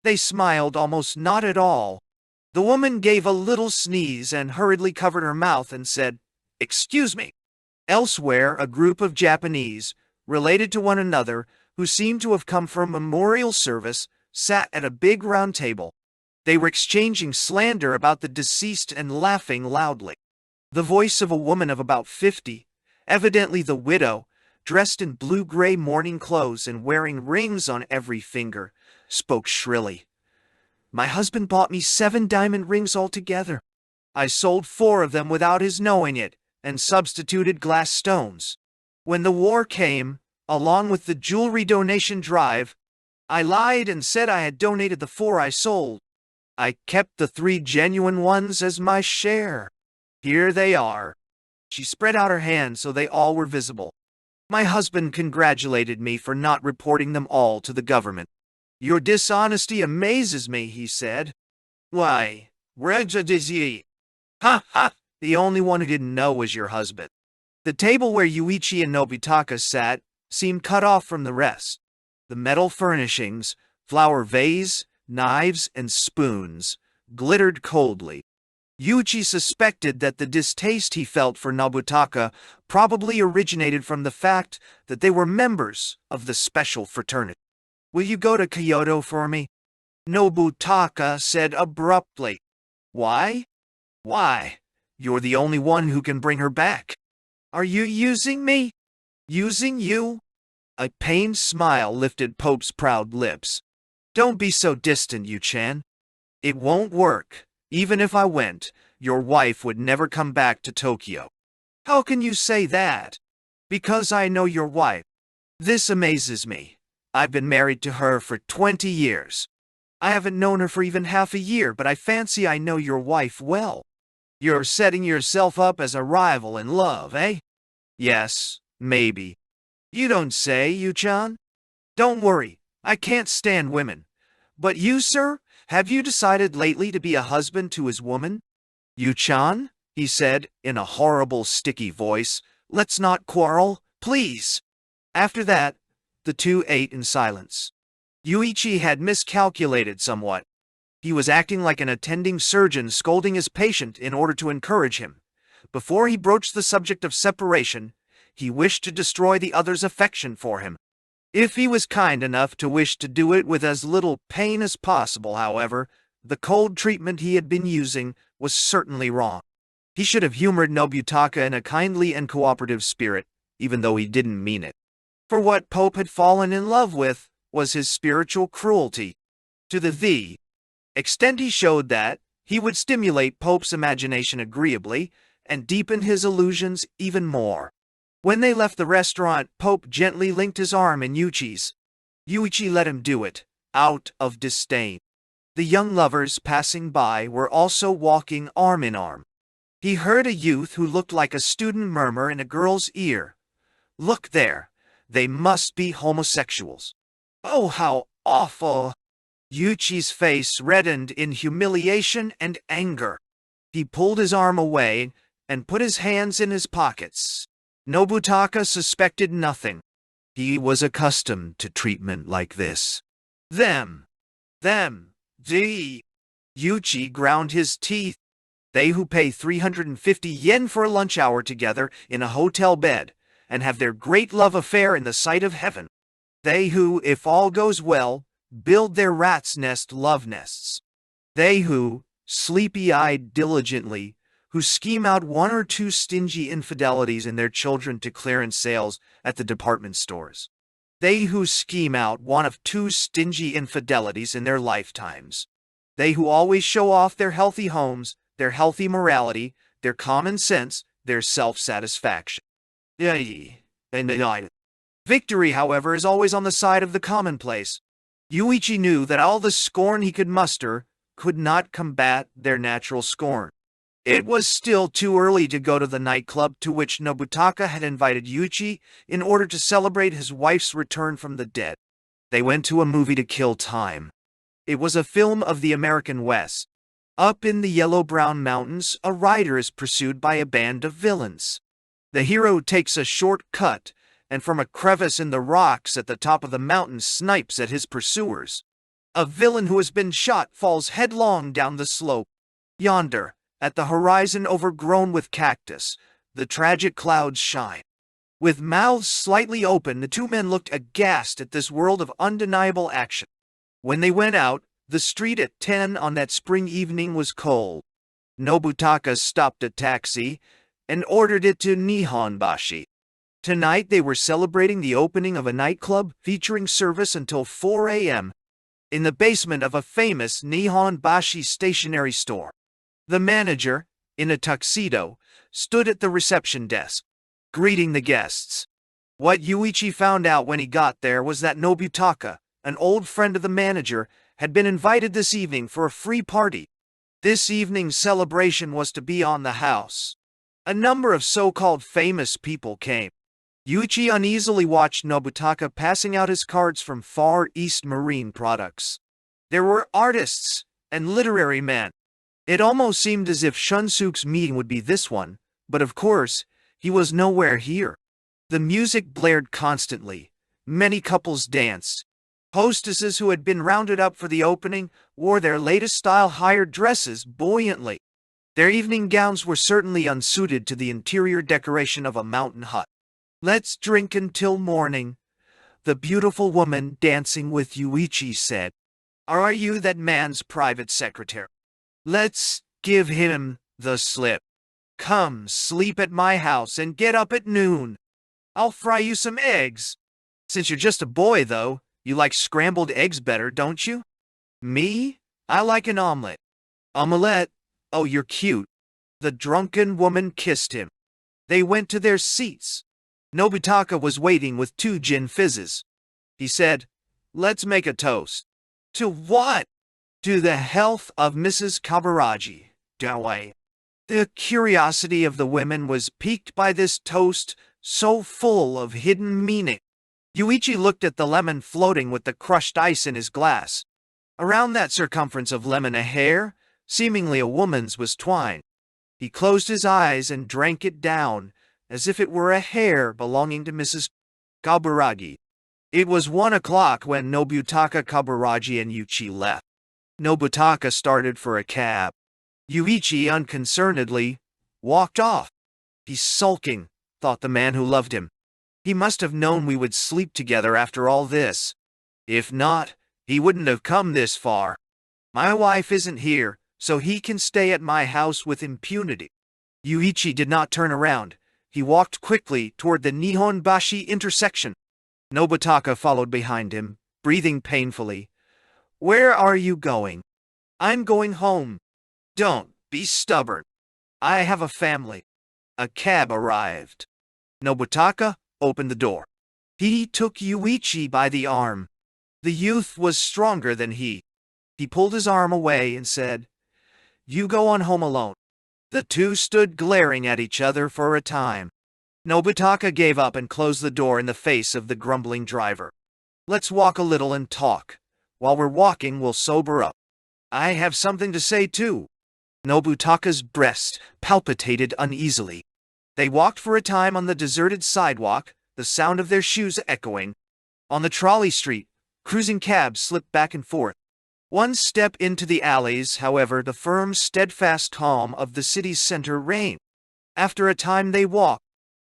S1: They smiled almost not at all. The woman gave a little sneeze and hurriedly covered her mouth and said, "Excuse me." Elsewhere, a group of Japanese, related to one another, who seemed to have come for a memorial service, sat at a big round table. They were exchanging slander about the deceased and laughing loudly. The voice of a woman of about 50, evidently the widow, dressed in blue-gray mourning clothes and wearing rings on every finger, spoke shrilly. "My husband bought me 7 diamond rings altogether. I sold 4 of them without his knowing it, and substituted glass stones. When the war came, along with the jewelry donation drive, I lied and said I had donated the 4 I sold. I kept the 3 genuine ones as my share. Here they are." She spread out her hands so they all were visible. "My husband congratulated me for not reporting them all to the government. 'Your dishonesty amazes me,' he said. 'Why, where is he?' 'Ha ha! The only one who didn't know was your husband.'" The table where Yūichi and Nobutaka sat seemed cut off from the rest. The metal furnishings, flower vase, knives, and spoons, glittered coldly. Yūichi suspected that the distaste he felt for Nobutaka probably originated from the fact that they were members of the special fraternity. "Will you go to Kyoto for me?" Nobutaka said abruptly. "Why?" "Why? You're the only one who can bring her back." "Are you using me?" "Using you?" A pained smile lifted Pope's proud lips. "Don't be so distant, Yu-chan. It won't work. Even if I went, your wife would never come back to Tokyo." "How can you say that?" "Because I know your wife. This amazes me. I've been married to her for 20 years. I haven't known her for even half a year, but I fancy I know your wife well." "You're setting yourself up as a rival in love, eh?" "Yes, maybe." "You don't say, Yu-chan?" "Don't worry, I can't stand women. But you, sir, have you decided lately to be a husband to his woman?" "Yu-chan," he said in a horrible, sticky voice, "let's not quarrel, please." After that, the two ate in silence. Yūichi had miscalculated somewhat. He was acting like an attending surgeon scolding his patient in order to encourage him. Before he broached the subject of separation, he wished to destroy the other's affection for him. If he was kind enough to wish to do it with as little pain as possible, however, the cold treatment he had been using was certainly wrong. He should have humored Nobutaka in a kindly and cooperative spirit, even though he didn't mean it. For what Pope had fallen in love with was his spiritual cruelty. To the extent he showed that, he would stimulate Pope's imagination agreeably and deepen his illusions even more. When they left the restaurant, Pope gently linked his arm in Yūichi's. Yūichi let him do it, out of disdain. The young lovers passing by were also walking arm in arm. He heard a youth who looked like a student murmur in a girl's ear, "Look there, they must be homosexuals." "Oh, how awful!" Yūichi's face reddened in humiliation and anger. He pulled his arm away and put his hands in his pockets. Nobutaka suspected nothing. He was accustomed to treatment like this. Them. Yūichi ground his teeth. They who pay 350 yen for a lunch hour together in a hotel bed and have their great love affair in the sight of heaven. They who, if all goes well, build their rat's nest love nests. They who, sleepy-eyed diligently, who scheme out 1 or 2 stingy infidelities in their children to clearance sales at the department stores. They who scheme out 1 of 2 stingy infidelities in their lifetimes. They who always show off their healthy homes, their healthy morality, their common sense, their self-satisfaction. Victory, however, is always on the side of the commonplace. Yūichi knew that all the scorn he could muster could not combat their natural scorn. It was still too early to go to the nightclub to which Nobutaka had invited Yūichi in order to celebrate his wife's return from the dead. They went to a movie to kill time. It was a film of the American West. Up in the yellow-brown mountains, a rider is pursued by a band of villains. The hero takes a short cut, and from a crevice in the rocks at the top of the mountain snipes at his pursuers. A villain who has been shot falls headlong down the slope. Yonder, at the horizon overgrown with cactus, the tragic clouds shine. With mouths slightly open, the two men looked aghast at this world of undeniable action. When they went out, the street at 10 on that spring evening was cold. Nobutaka stopped a taxi and ordered it to Nihonbashi. Tonight they were celebrating the opening of a nightclub featuring service until 4 a.m. in the basement of a famous Nihonbashi stationery store. The manager, in a tuxedo, stood at the reception desk, greeting the guests. What Yūichi found out when he got there was that Nobutaka, an old friend of the manager, had been invited this evening for a free party. This evening's celebration was to be on the house. A number of so-called famous people came. Yūichi uneasily watched Nobutaka passing out his cards from Far East Marine Products. There were artists and literary men. It almost seemed as if Shunsuke's meeting would be this one, but of course, he was nowhere here. The music blared constantly. Many couples danced. Hostesses who had been rounded up for the opening wore their latest style hired dresses buoyantly. Their evening gowns were certainly unsuited to the interior decoration of a mountain hut. "Let's drink until morning," the beautiful woman dancing with Yūichi said. "Are you that man's private secretary? Let's give him the slip. Come sleep at my house and get up at noon. I'll fry you some eggs. Since you're just a boy, though, you like scrambled eggs better, don't you?" "Me? I like an omelet." "Omelette? Oh, you're cute." The drunken woman kissed him. They went to their seats. Nobutaka was waiting with 2 gin fizzes. He said, "Let's make a toast." "To what?" "To the health of Mrs. Kabaraji, Dawei." The curiosity of the women was piqued by this toast, so full of hidden meaning. Yūichi looked at the lemon floating with the crushed ice in his glass. Around that circumference of lemon a hair, seemingly a woman's, was twined. He closed his eyes and drank it down, as if it were a hair belonging to Mrs. Kaburagi. It was 1 o'clock when Nobutaka, Kaburaji, and Yūichi left. Nobutaka started for a cab. Yūichi unconcernedly walked off. "He's sulking," thought the man who loved him. "He must have known we would sleep together after all this. If not, he wouldn't have come this far. My wife isn't here, so he can stay at my house with impunity." Yūichi did not turn around. He walked quickly toward the Nihonbashi intersection. Nobutaka followed behind him, breathing painfully. "Where are you going?" "I'm going home." "Don't be stubborn. I have a family." A cab arrived. Nobutaka opened the door. He took Yūichi by the arm. The youth was stronger than he. He pulled his arm away and said, "You go on home alone." The two stood glaring at each other for a time. Nobutaka gave up and closed the door in the face of the grumbling driver. "Let's walk a little and talk. While we're walking, we'll sober up." "I have something to say, too." Nobutaka's breast palpitated uneasily. They walked for a time on the deserted sidewalk, the sound of their shoes echoing. On the trolley street, cruising cabs slipped back and forth. One step into the alleys, however, the firm, steadfast calm of the city's center reigned. After a time they walked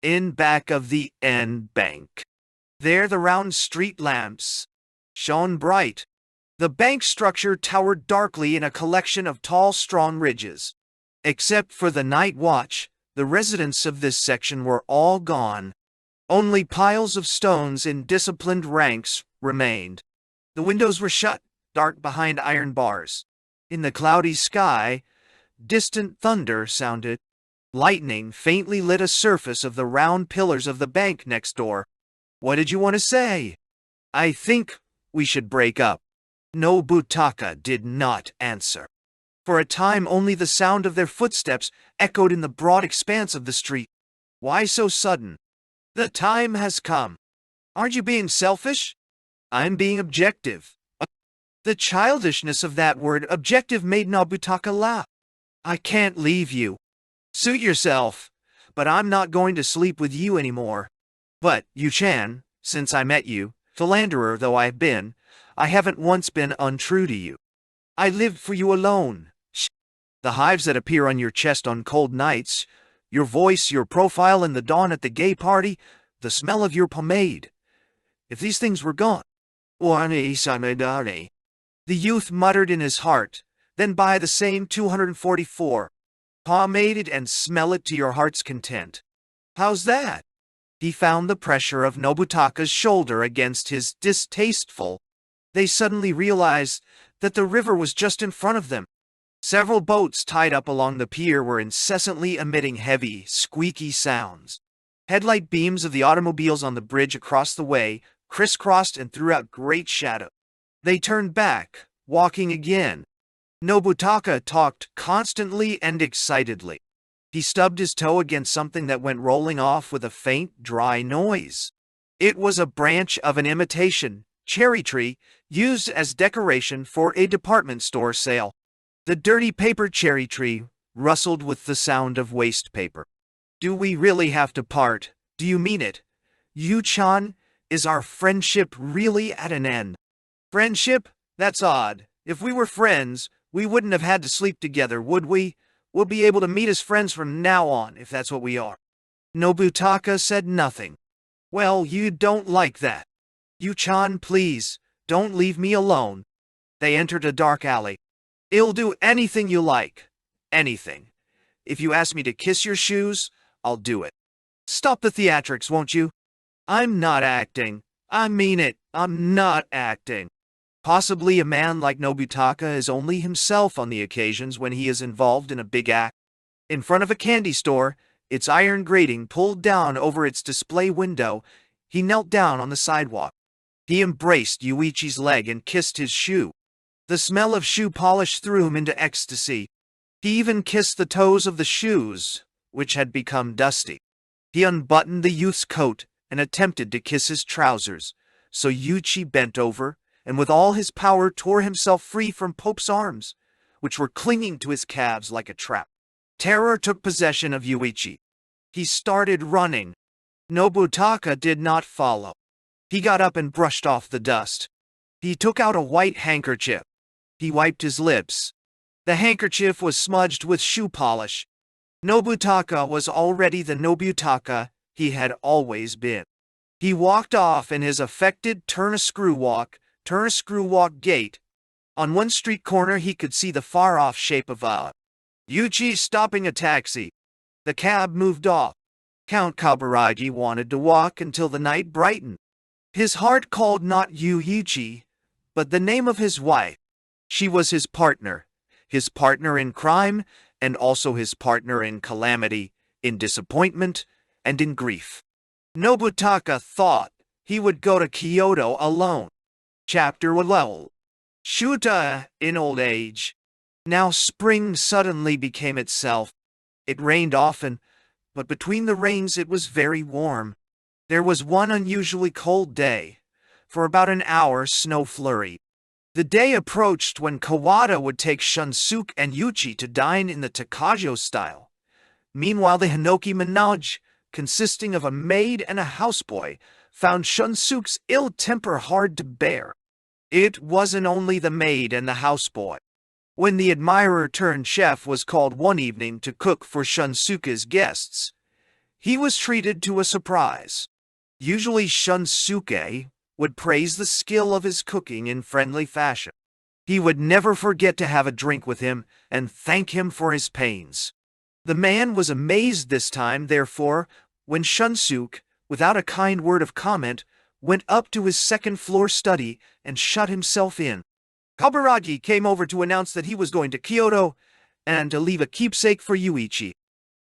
S1: in back of the N Bank. There the round street lamps shone bright. The bank structure towered darkly in a collection of tall, strong ridges. Except for the night watch, the residents of this section were all gone. Only piles of stones in disciplined ranks remained. The windows were shut, dark behind iron bars. In the cloudy sky, distant thunder sounded. Lightning faintly lit a surface of the round pillars of the bank next door. What did you want to say? I think we should break up. Nobutaka did not answer. For a time only the sound of their footsteps echoed in the broad expanse of the street. Why so sudden? The time has come. Aren't you being selfish? I'm being objective. The childishness of that word objective made Nobutaka laugh. I can't leave you. Suit yourself, but I'm not going to sleep with you anymore. But, Yu-chan, since I met you, philanderer though I have been, I haven't once been untrue to you. I lived for you alone. The hives that appear on your chest on cold nights, your voice, your profile in the dawn at the gay party, the smell of your pomade. If these things were gone. The youth muttered in his heart, then buy the same 244. Pomade it and smell it to your heart's content. How's that? He found the pressure of Nobutaka's shoulder against his distasteful. They suddenly realized that the river was just in front of them. Several boats tied up along the pier were incessantly emitting heavy, squeaky sounds. Headlight beams of the automobiles on the bridge across the way crisscrossed and threw out great shadow. They turned back, walking again. Nobutaka talked constantly and excitedly. He stubbed his toe against something that went rolling off with a faint, dry noise. It was a branch of an imitation cherry tree used as decoration for a department store sale. The dirty paper cherry tree rustled with the sound of waste paper. Do we really have to part? Do you mean it? Yu-chan, is our friendship really at an end? Friendship? That's odd. If we were friends, we wouldn't have had to sleep together, would we? We'll be able to meet as friends from now on, if that's what we are. Nobutaka said nothing. Well, you don't like that. Yu-chan, please, don't leave me alone. They entered a dark alley. I'll do anything you like. Anything. If you ask me to kiss your shoes, I'll do it. Stop the theatrics, won't you? I'm not acting. I mean it. I'm not acting. Possibly a man like Nobutaka is only himself on the occasions when he is involved in a big act. In front of a candy store, its iron grating pulled down over its display window, he knelt down on the sidewalk. He embraced Yūichi's leg and kissed his shoe. The smell of shoe polish threw him into ecstasy. He even kissed the toes of the shoes, which had become dusty. He unbuttoned the youth's coat and attempted to kiss his trousers, so Yūichi bent over and with all his power tore himself free from Pope's arms, which were clinging to his calves like a trap. Terror took possession of Yūichi. He started running. Nobutaka did not follow. He got up and brushed off the dust. He took out a white handkerchief. He wiped his lips. The handkerchief was smudged with shoe polish. Nobutaka was already the Nobutaka he had always been. He walked off in his affected turn-a-screw walk gait. On one street corner he could see the far-off shape of Yūichi stopping a taxi. The cab moved off. Count Kaburagi wanted to walk until the night brightened. His heart called not Yūichi, but the name of his wife. She was his partner in crime, and also his partner in calamity, in disappointment, and in grief. Nobutaka thought he would go to Kyoto alone. Chapter 11. Shuta in old age. Now spring suddenly became itself. It rained often, but between the rains it was very warm. There was one unusually cold day. For about an hour snow flurried. The day approached when Kawada would take Shunsuke and Yūichi to dine in the Takajo style. Meanwhile the Hinoki menage, consisting of a maid and a houseboy, found Shunsuke's ill temper hard to bear. It wasn't only the maid and the houseboy. When the admirer-turned-chef was called one evening to cook for Shunsuke's guests, he was treated to a surprise. Usually Shunsuke would praise the skill of his cooking in friendly fashion. He would never forget to have a drink with him and thank him for his pains. The man was amazed this time, therefore, when Shunsuke, without a kind word of comment, went up to his second-floor study and shut himself in. Kaburagi came over to announce that he was going to Kyoto and to leave a keepsake for Yūichi.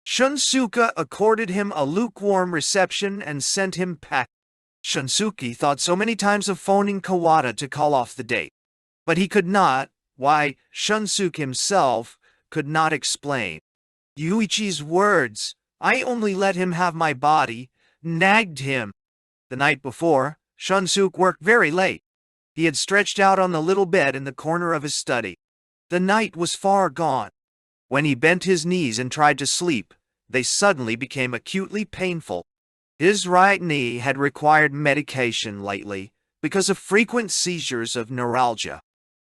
S1: Shunsuke accorded him a lukewarm reception and sent him packing. Shunsuke thought so many times of phoning Kawada to call off the date. But he could not. Why, Shunsuke himself could not explain. Yūichi's words, "I only let him have my body," nagged him. The night before, Shunsuke worked very late. He had stretched out on the little bed in the corner of his study. The night was far gone. When he bent his knees and tried to sleep, they suddenly became acutely painful. His right knee had required medication lately because of frequent seizures of neuralgia.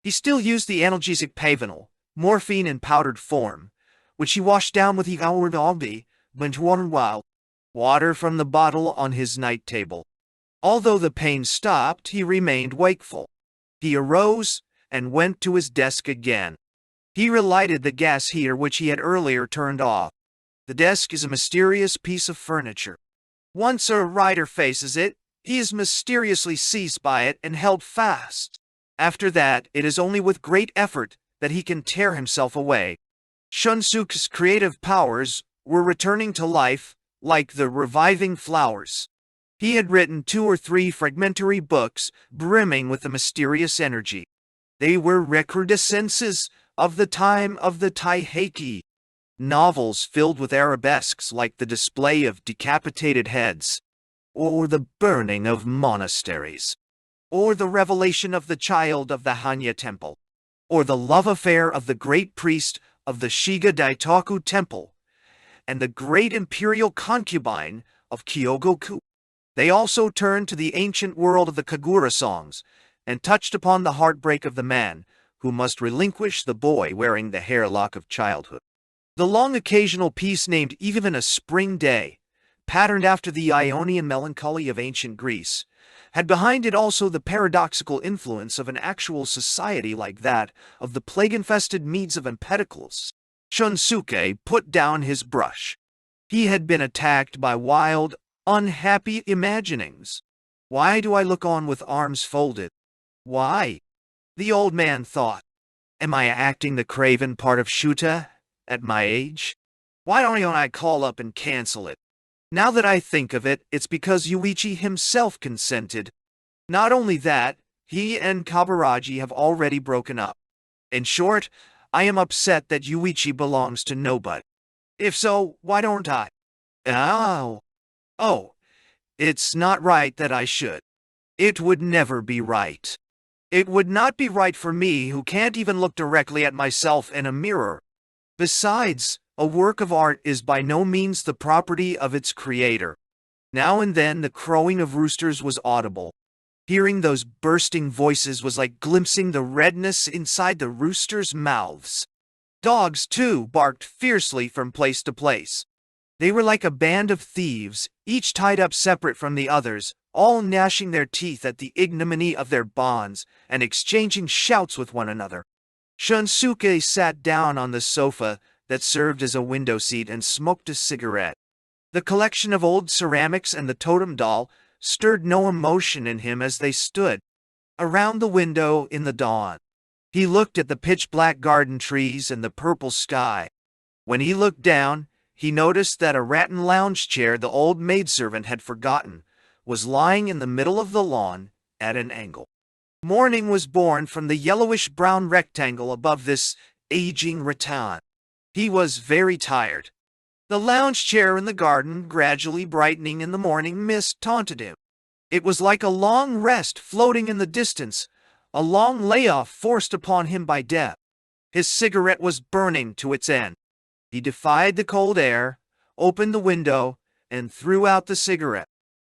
S1: He still used the analgesic Pavanol, morphine in powdered form, which he washed down with the water from the bottle on his night table. Although the pain stopped, he remained wakeful. He arose and went to his desk again. He relighted the gas heater which he had earlier turned off. The desk is a mysterious piece of furniture. Once a writer faces it, he is mysteriously seized by it and held fast. After that, it is only with great effort that he can tear himself away. Shunsuke's creative powers were returning to life like the reviving flowers. He had written 2 or 3 fragmentary books brimming with the mysterious energy. They were recrudescences of the time of the Taiheki, novels filled with arabesques like the display of decapitated heads, or the burning of monasteries, or the revelation of the child of the Hanya temple, or the love affair of the great priest of the Shiga Daitoku temple, and the great imperial concubine of Kyogoku. They also turned to the ancient world of the Kagura songs, and touched upon the heartbreak of the man who must relinquish the boy wearing the hairlock of childhood. The long occasional piece named Even a Spring Day, patterned after the Ionian melancholy of ancient Greece, had behind it also the paradoxical influence of an actual society like that of the plague-infested Medes of Empedocles. Shunsuke put down his brush. He had been attacked by wild, unhappy imaginings. Why do I look on with arms folded? Why? The old man thought. Am I acting the craven part of Shuta at my age? Why don't I call up and cancel it? Now that I think of it, it's because Yūichi himself consented. Not only that, he and Kabaraji have already broken up. In short, I am upset that Yūichi belongs to nobody. If so, why don't I? Oh, it's not right that I should. It would never be right. It would not be right for me who can't even look directly at myself in a mirror. Besides, a work of art is by no means the property of its creator. Now and then the crowing of roosters was audible. Hearing those bursting voices was like glimpsing the redness inside the roosters' mouths. Dogs, too, barked fiercely from place to place. They were like a band of thieves, each tied up separate from the others, all gnashing their teeth at the ignominy of their bonds and exchanging shouts with one another. Shunsuke sat down on the sofa that served as a window seat and smoked a cigarette. The collection of old ceramics and the totem doll stirred no emotion in him as they stood around the window in the dawn. He looked at the pitch-black garden trees and the purple sky. When he looked down, he noticed that a rattan lounge chair the old maidservant had forgotten was lying in the middle of the lawn at an angle. Morning was born from the yellowish-brown rectangle above this aging rattan. He was very tired. The lounge chair in the garden, gradually brightening in the morning mist, taunted him. It was like a long rest floating in the distance, a long layoff forced upon him by death. His cigarette was burning to its end. He defied the cold air, opened the window, and threw out the cigarette.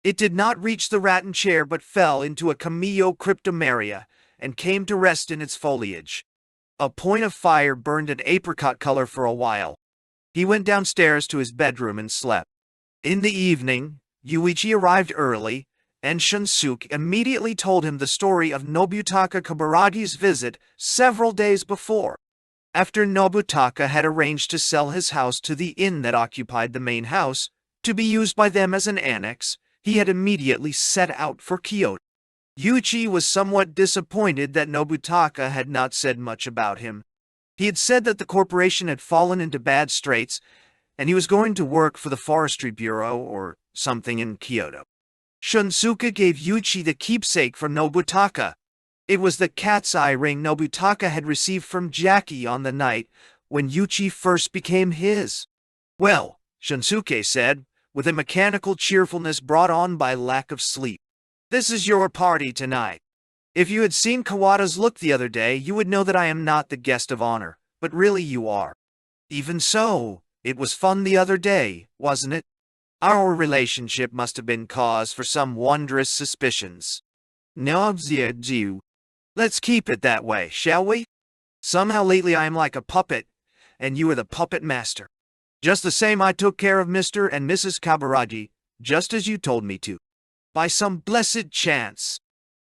S1: It did not reach the rattan chair but fell into a Cameo cryptomeria and came to rest in its foliage. A point of fire burned an apricot color for a while. He went downstairs to his bedroom and slept. In the evening, Yūichi arrived early, and Shunsuke immediately told him the story of Nobutaka Kabaragi's visit several days before. After Nobutaka had arranged to sell his house to the inn that occupied the main house, to be used by them as an annex, he had immediately set out for Kyoto. Yūichi was somewhat disappointed that Nobutaka had not said much about him. He had said that the corporation had fallen into bad straits, and he was going to work for the Forestry Bureau or something in Kyoto. Shunsuke gave Yūichi the keepsake from Nobutaka. It was the cat's eye ring Nobutaka had received from Jackie on the night when Yūichi first became his. Well, Shunsuke said, with a mechanical cheerfulness brought on by lack of sleep. This is your party tonight. If you had seen Kawada's look the other day, you would know that I am not the guest of honor, but really you are. Even so, it was fun the other day, wasn't it? Our relationship must have been cause for some wondrous suspicions. No, let's keep it that way, shall we? Somehow lately I am like a puppet, and you are the puppet master. Just the same, I took care of Mr. and Mrs. Kabaraji, just as you told me to. By some blessed chance,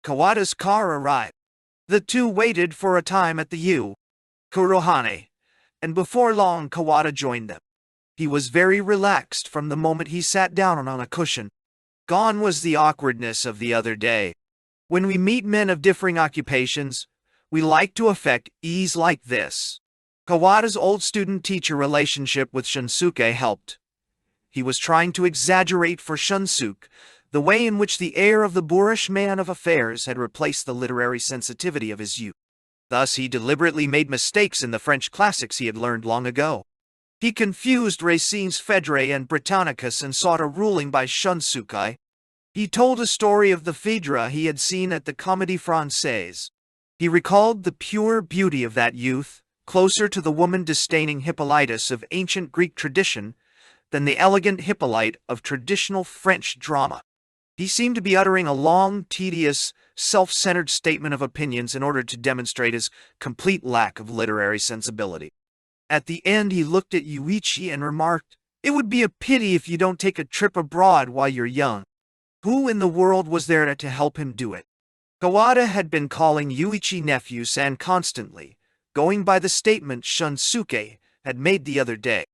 S1: Kawada's car arrived. The two waited for a time at the Kurohane, and before long Kawada joined them. He was very relaxed from the moment he sat down on a cushion. Gone was the awkwardness of the other day. When we meet men of differing occupations, we like to affect ease like this. Kawada's old student-teacher relationship with Shunsuke helped. He was trying to exaggerate for Shunsuke the way in which the air of the boorish man of affairs had replaced the literary sensitivity of his youth. Thus he deliberately made mistakes in the French classics he had learned long ago. He confused Racine's Phèdre and Britannicus and sought a ruling by Shunsuke. He told a story of the Phèdre he had seen at the Comédie Française. He recalled the pure beauty of that youth, closer to the woman-disdaining Hippolytus of ancient Greek tradition than the elegant Hippolyte of traditional French drama. He seemed to be uttering a long, tedious, self-centered statement of opinions in order to demonstrate his complete lack of literary sensibility. At the end he looked at Yūichi and remarked, "It would be a pity if you don't take a trip abroad while you're young." Who in the world was there to help him do it? Kawada had been calling Yūichi nephew-san constantly, going by the statement Shunsuke had made the other day.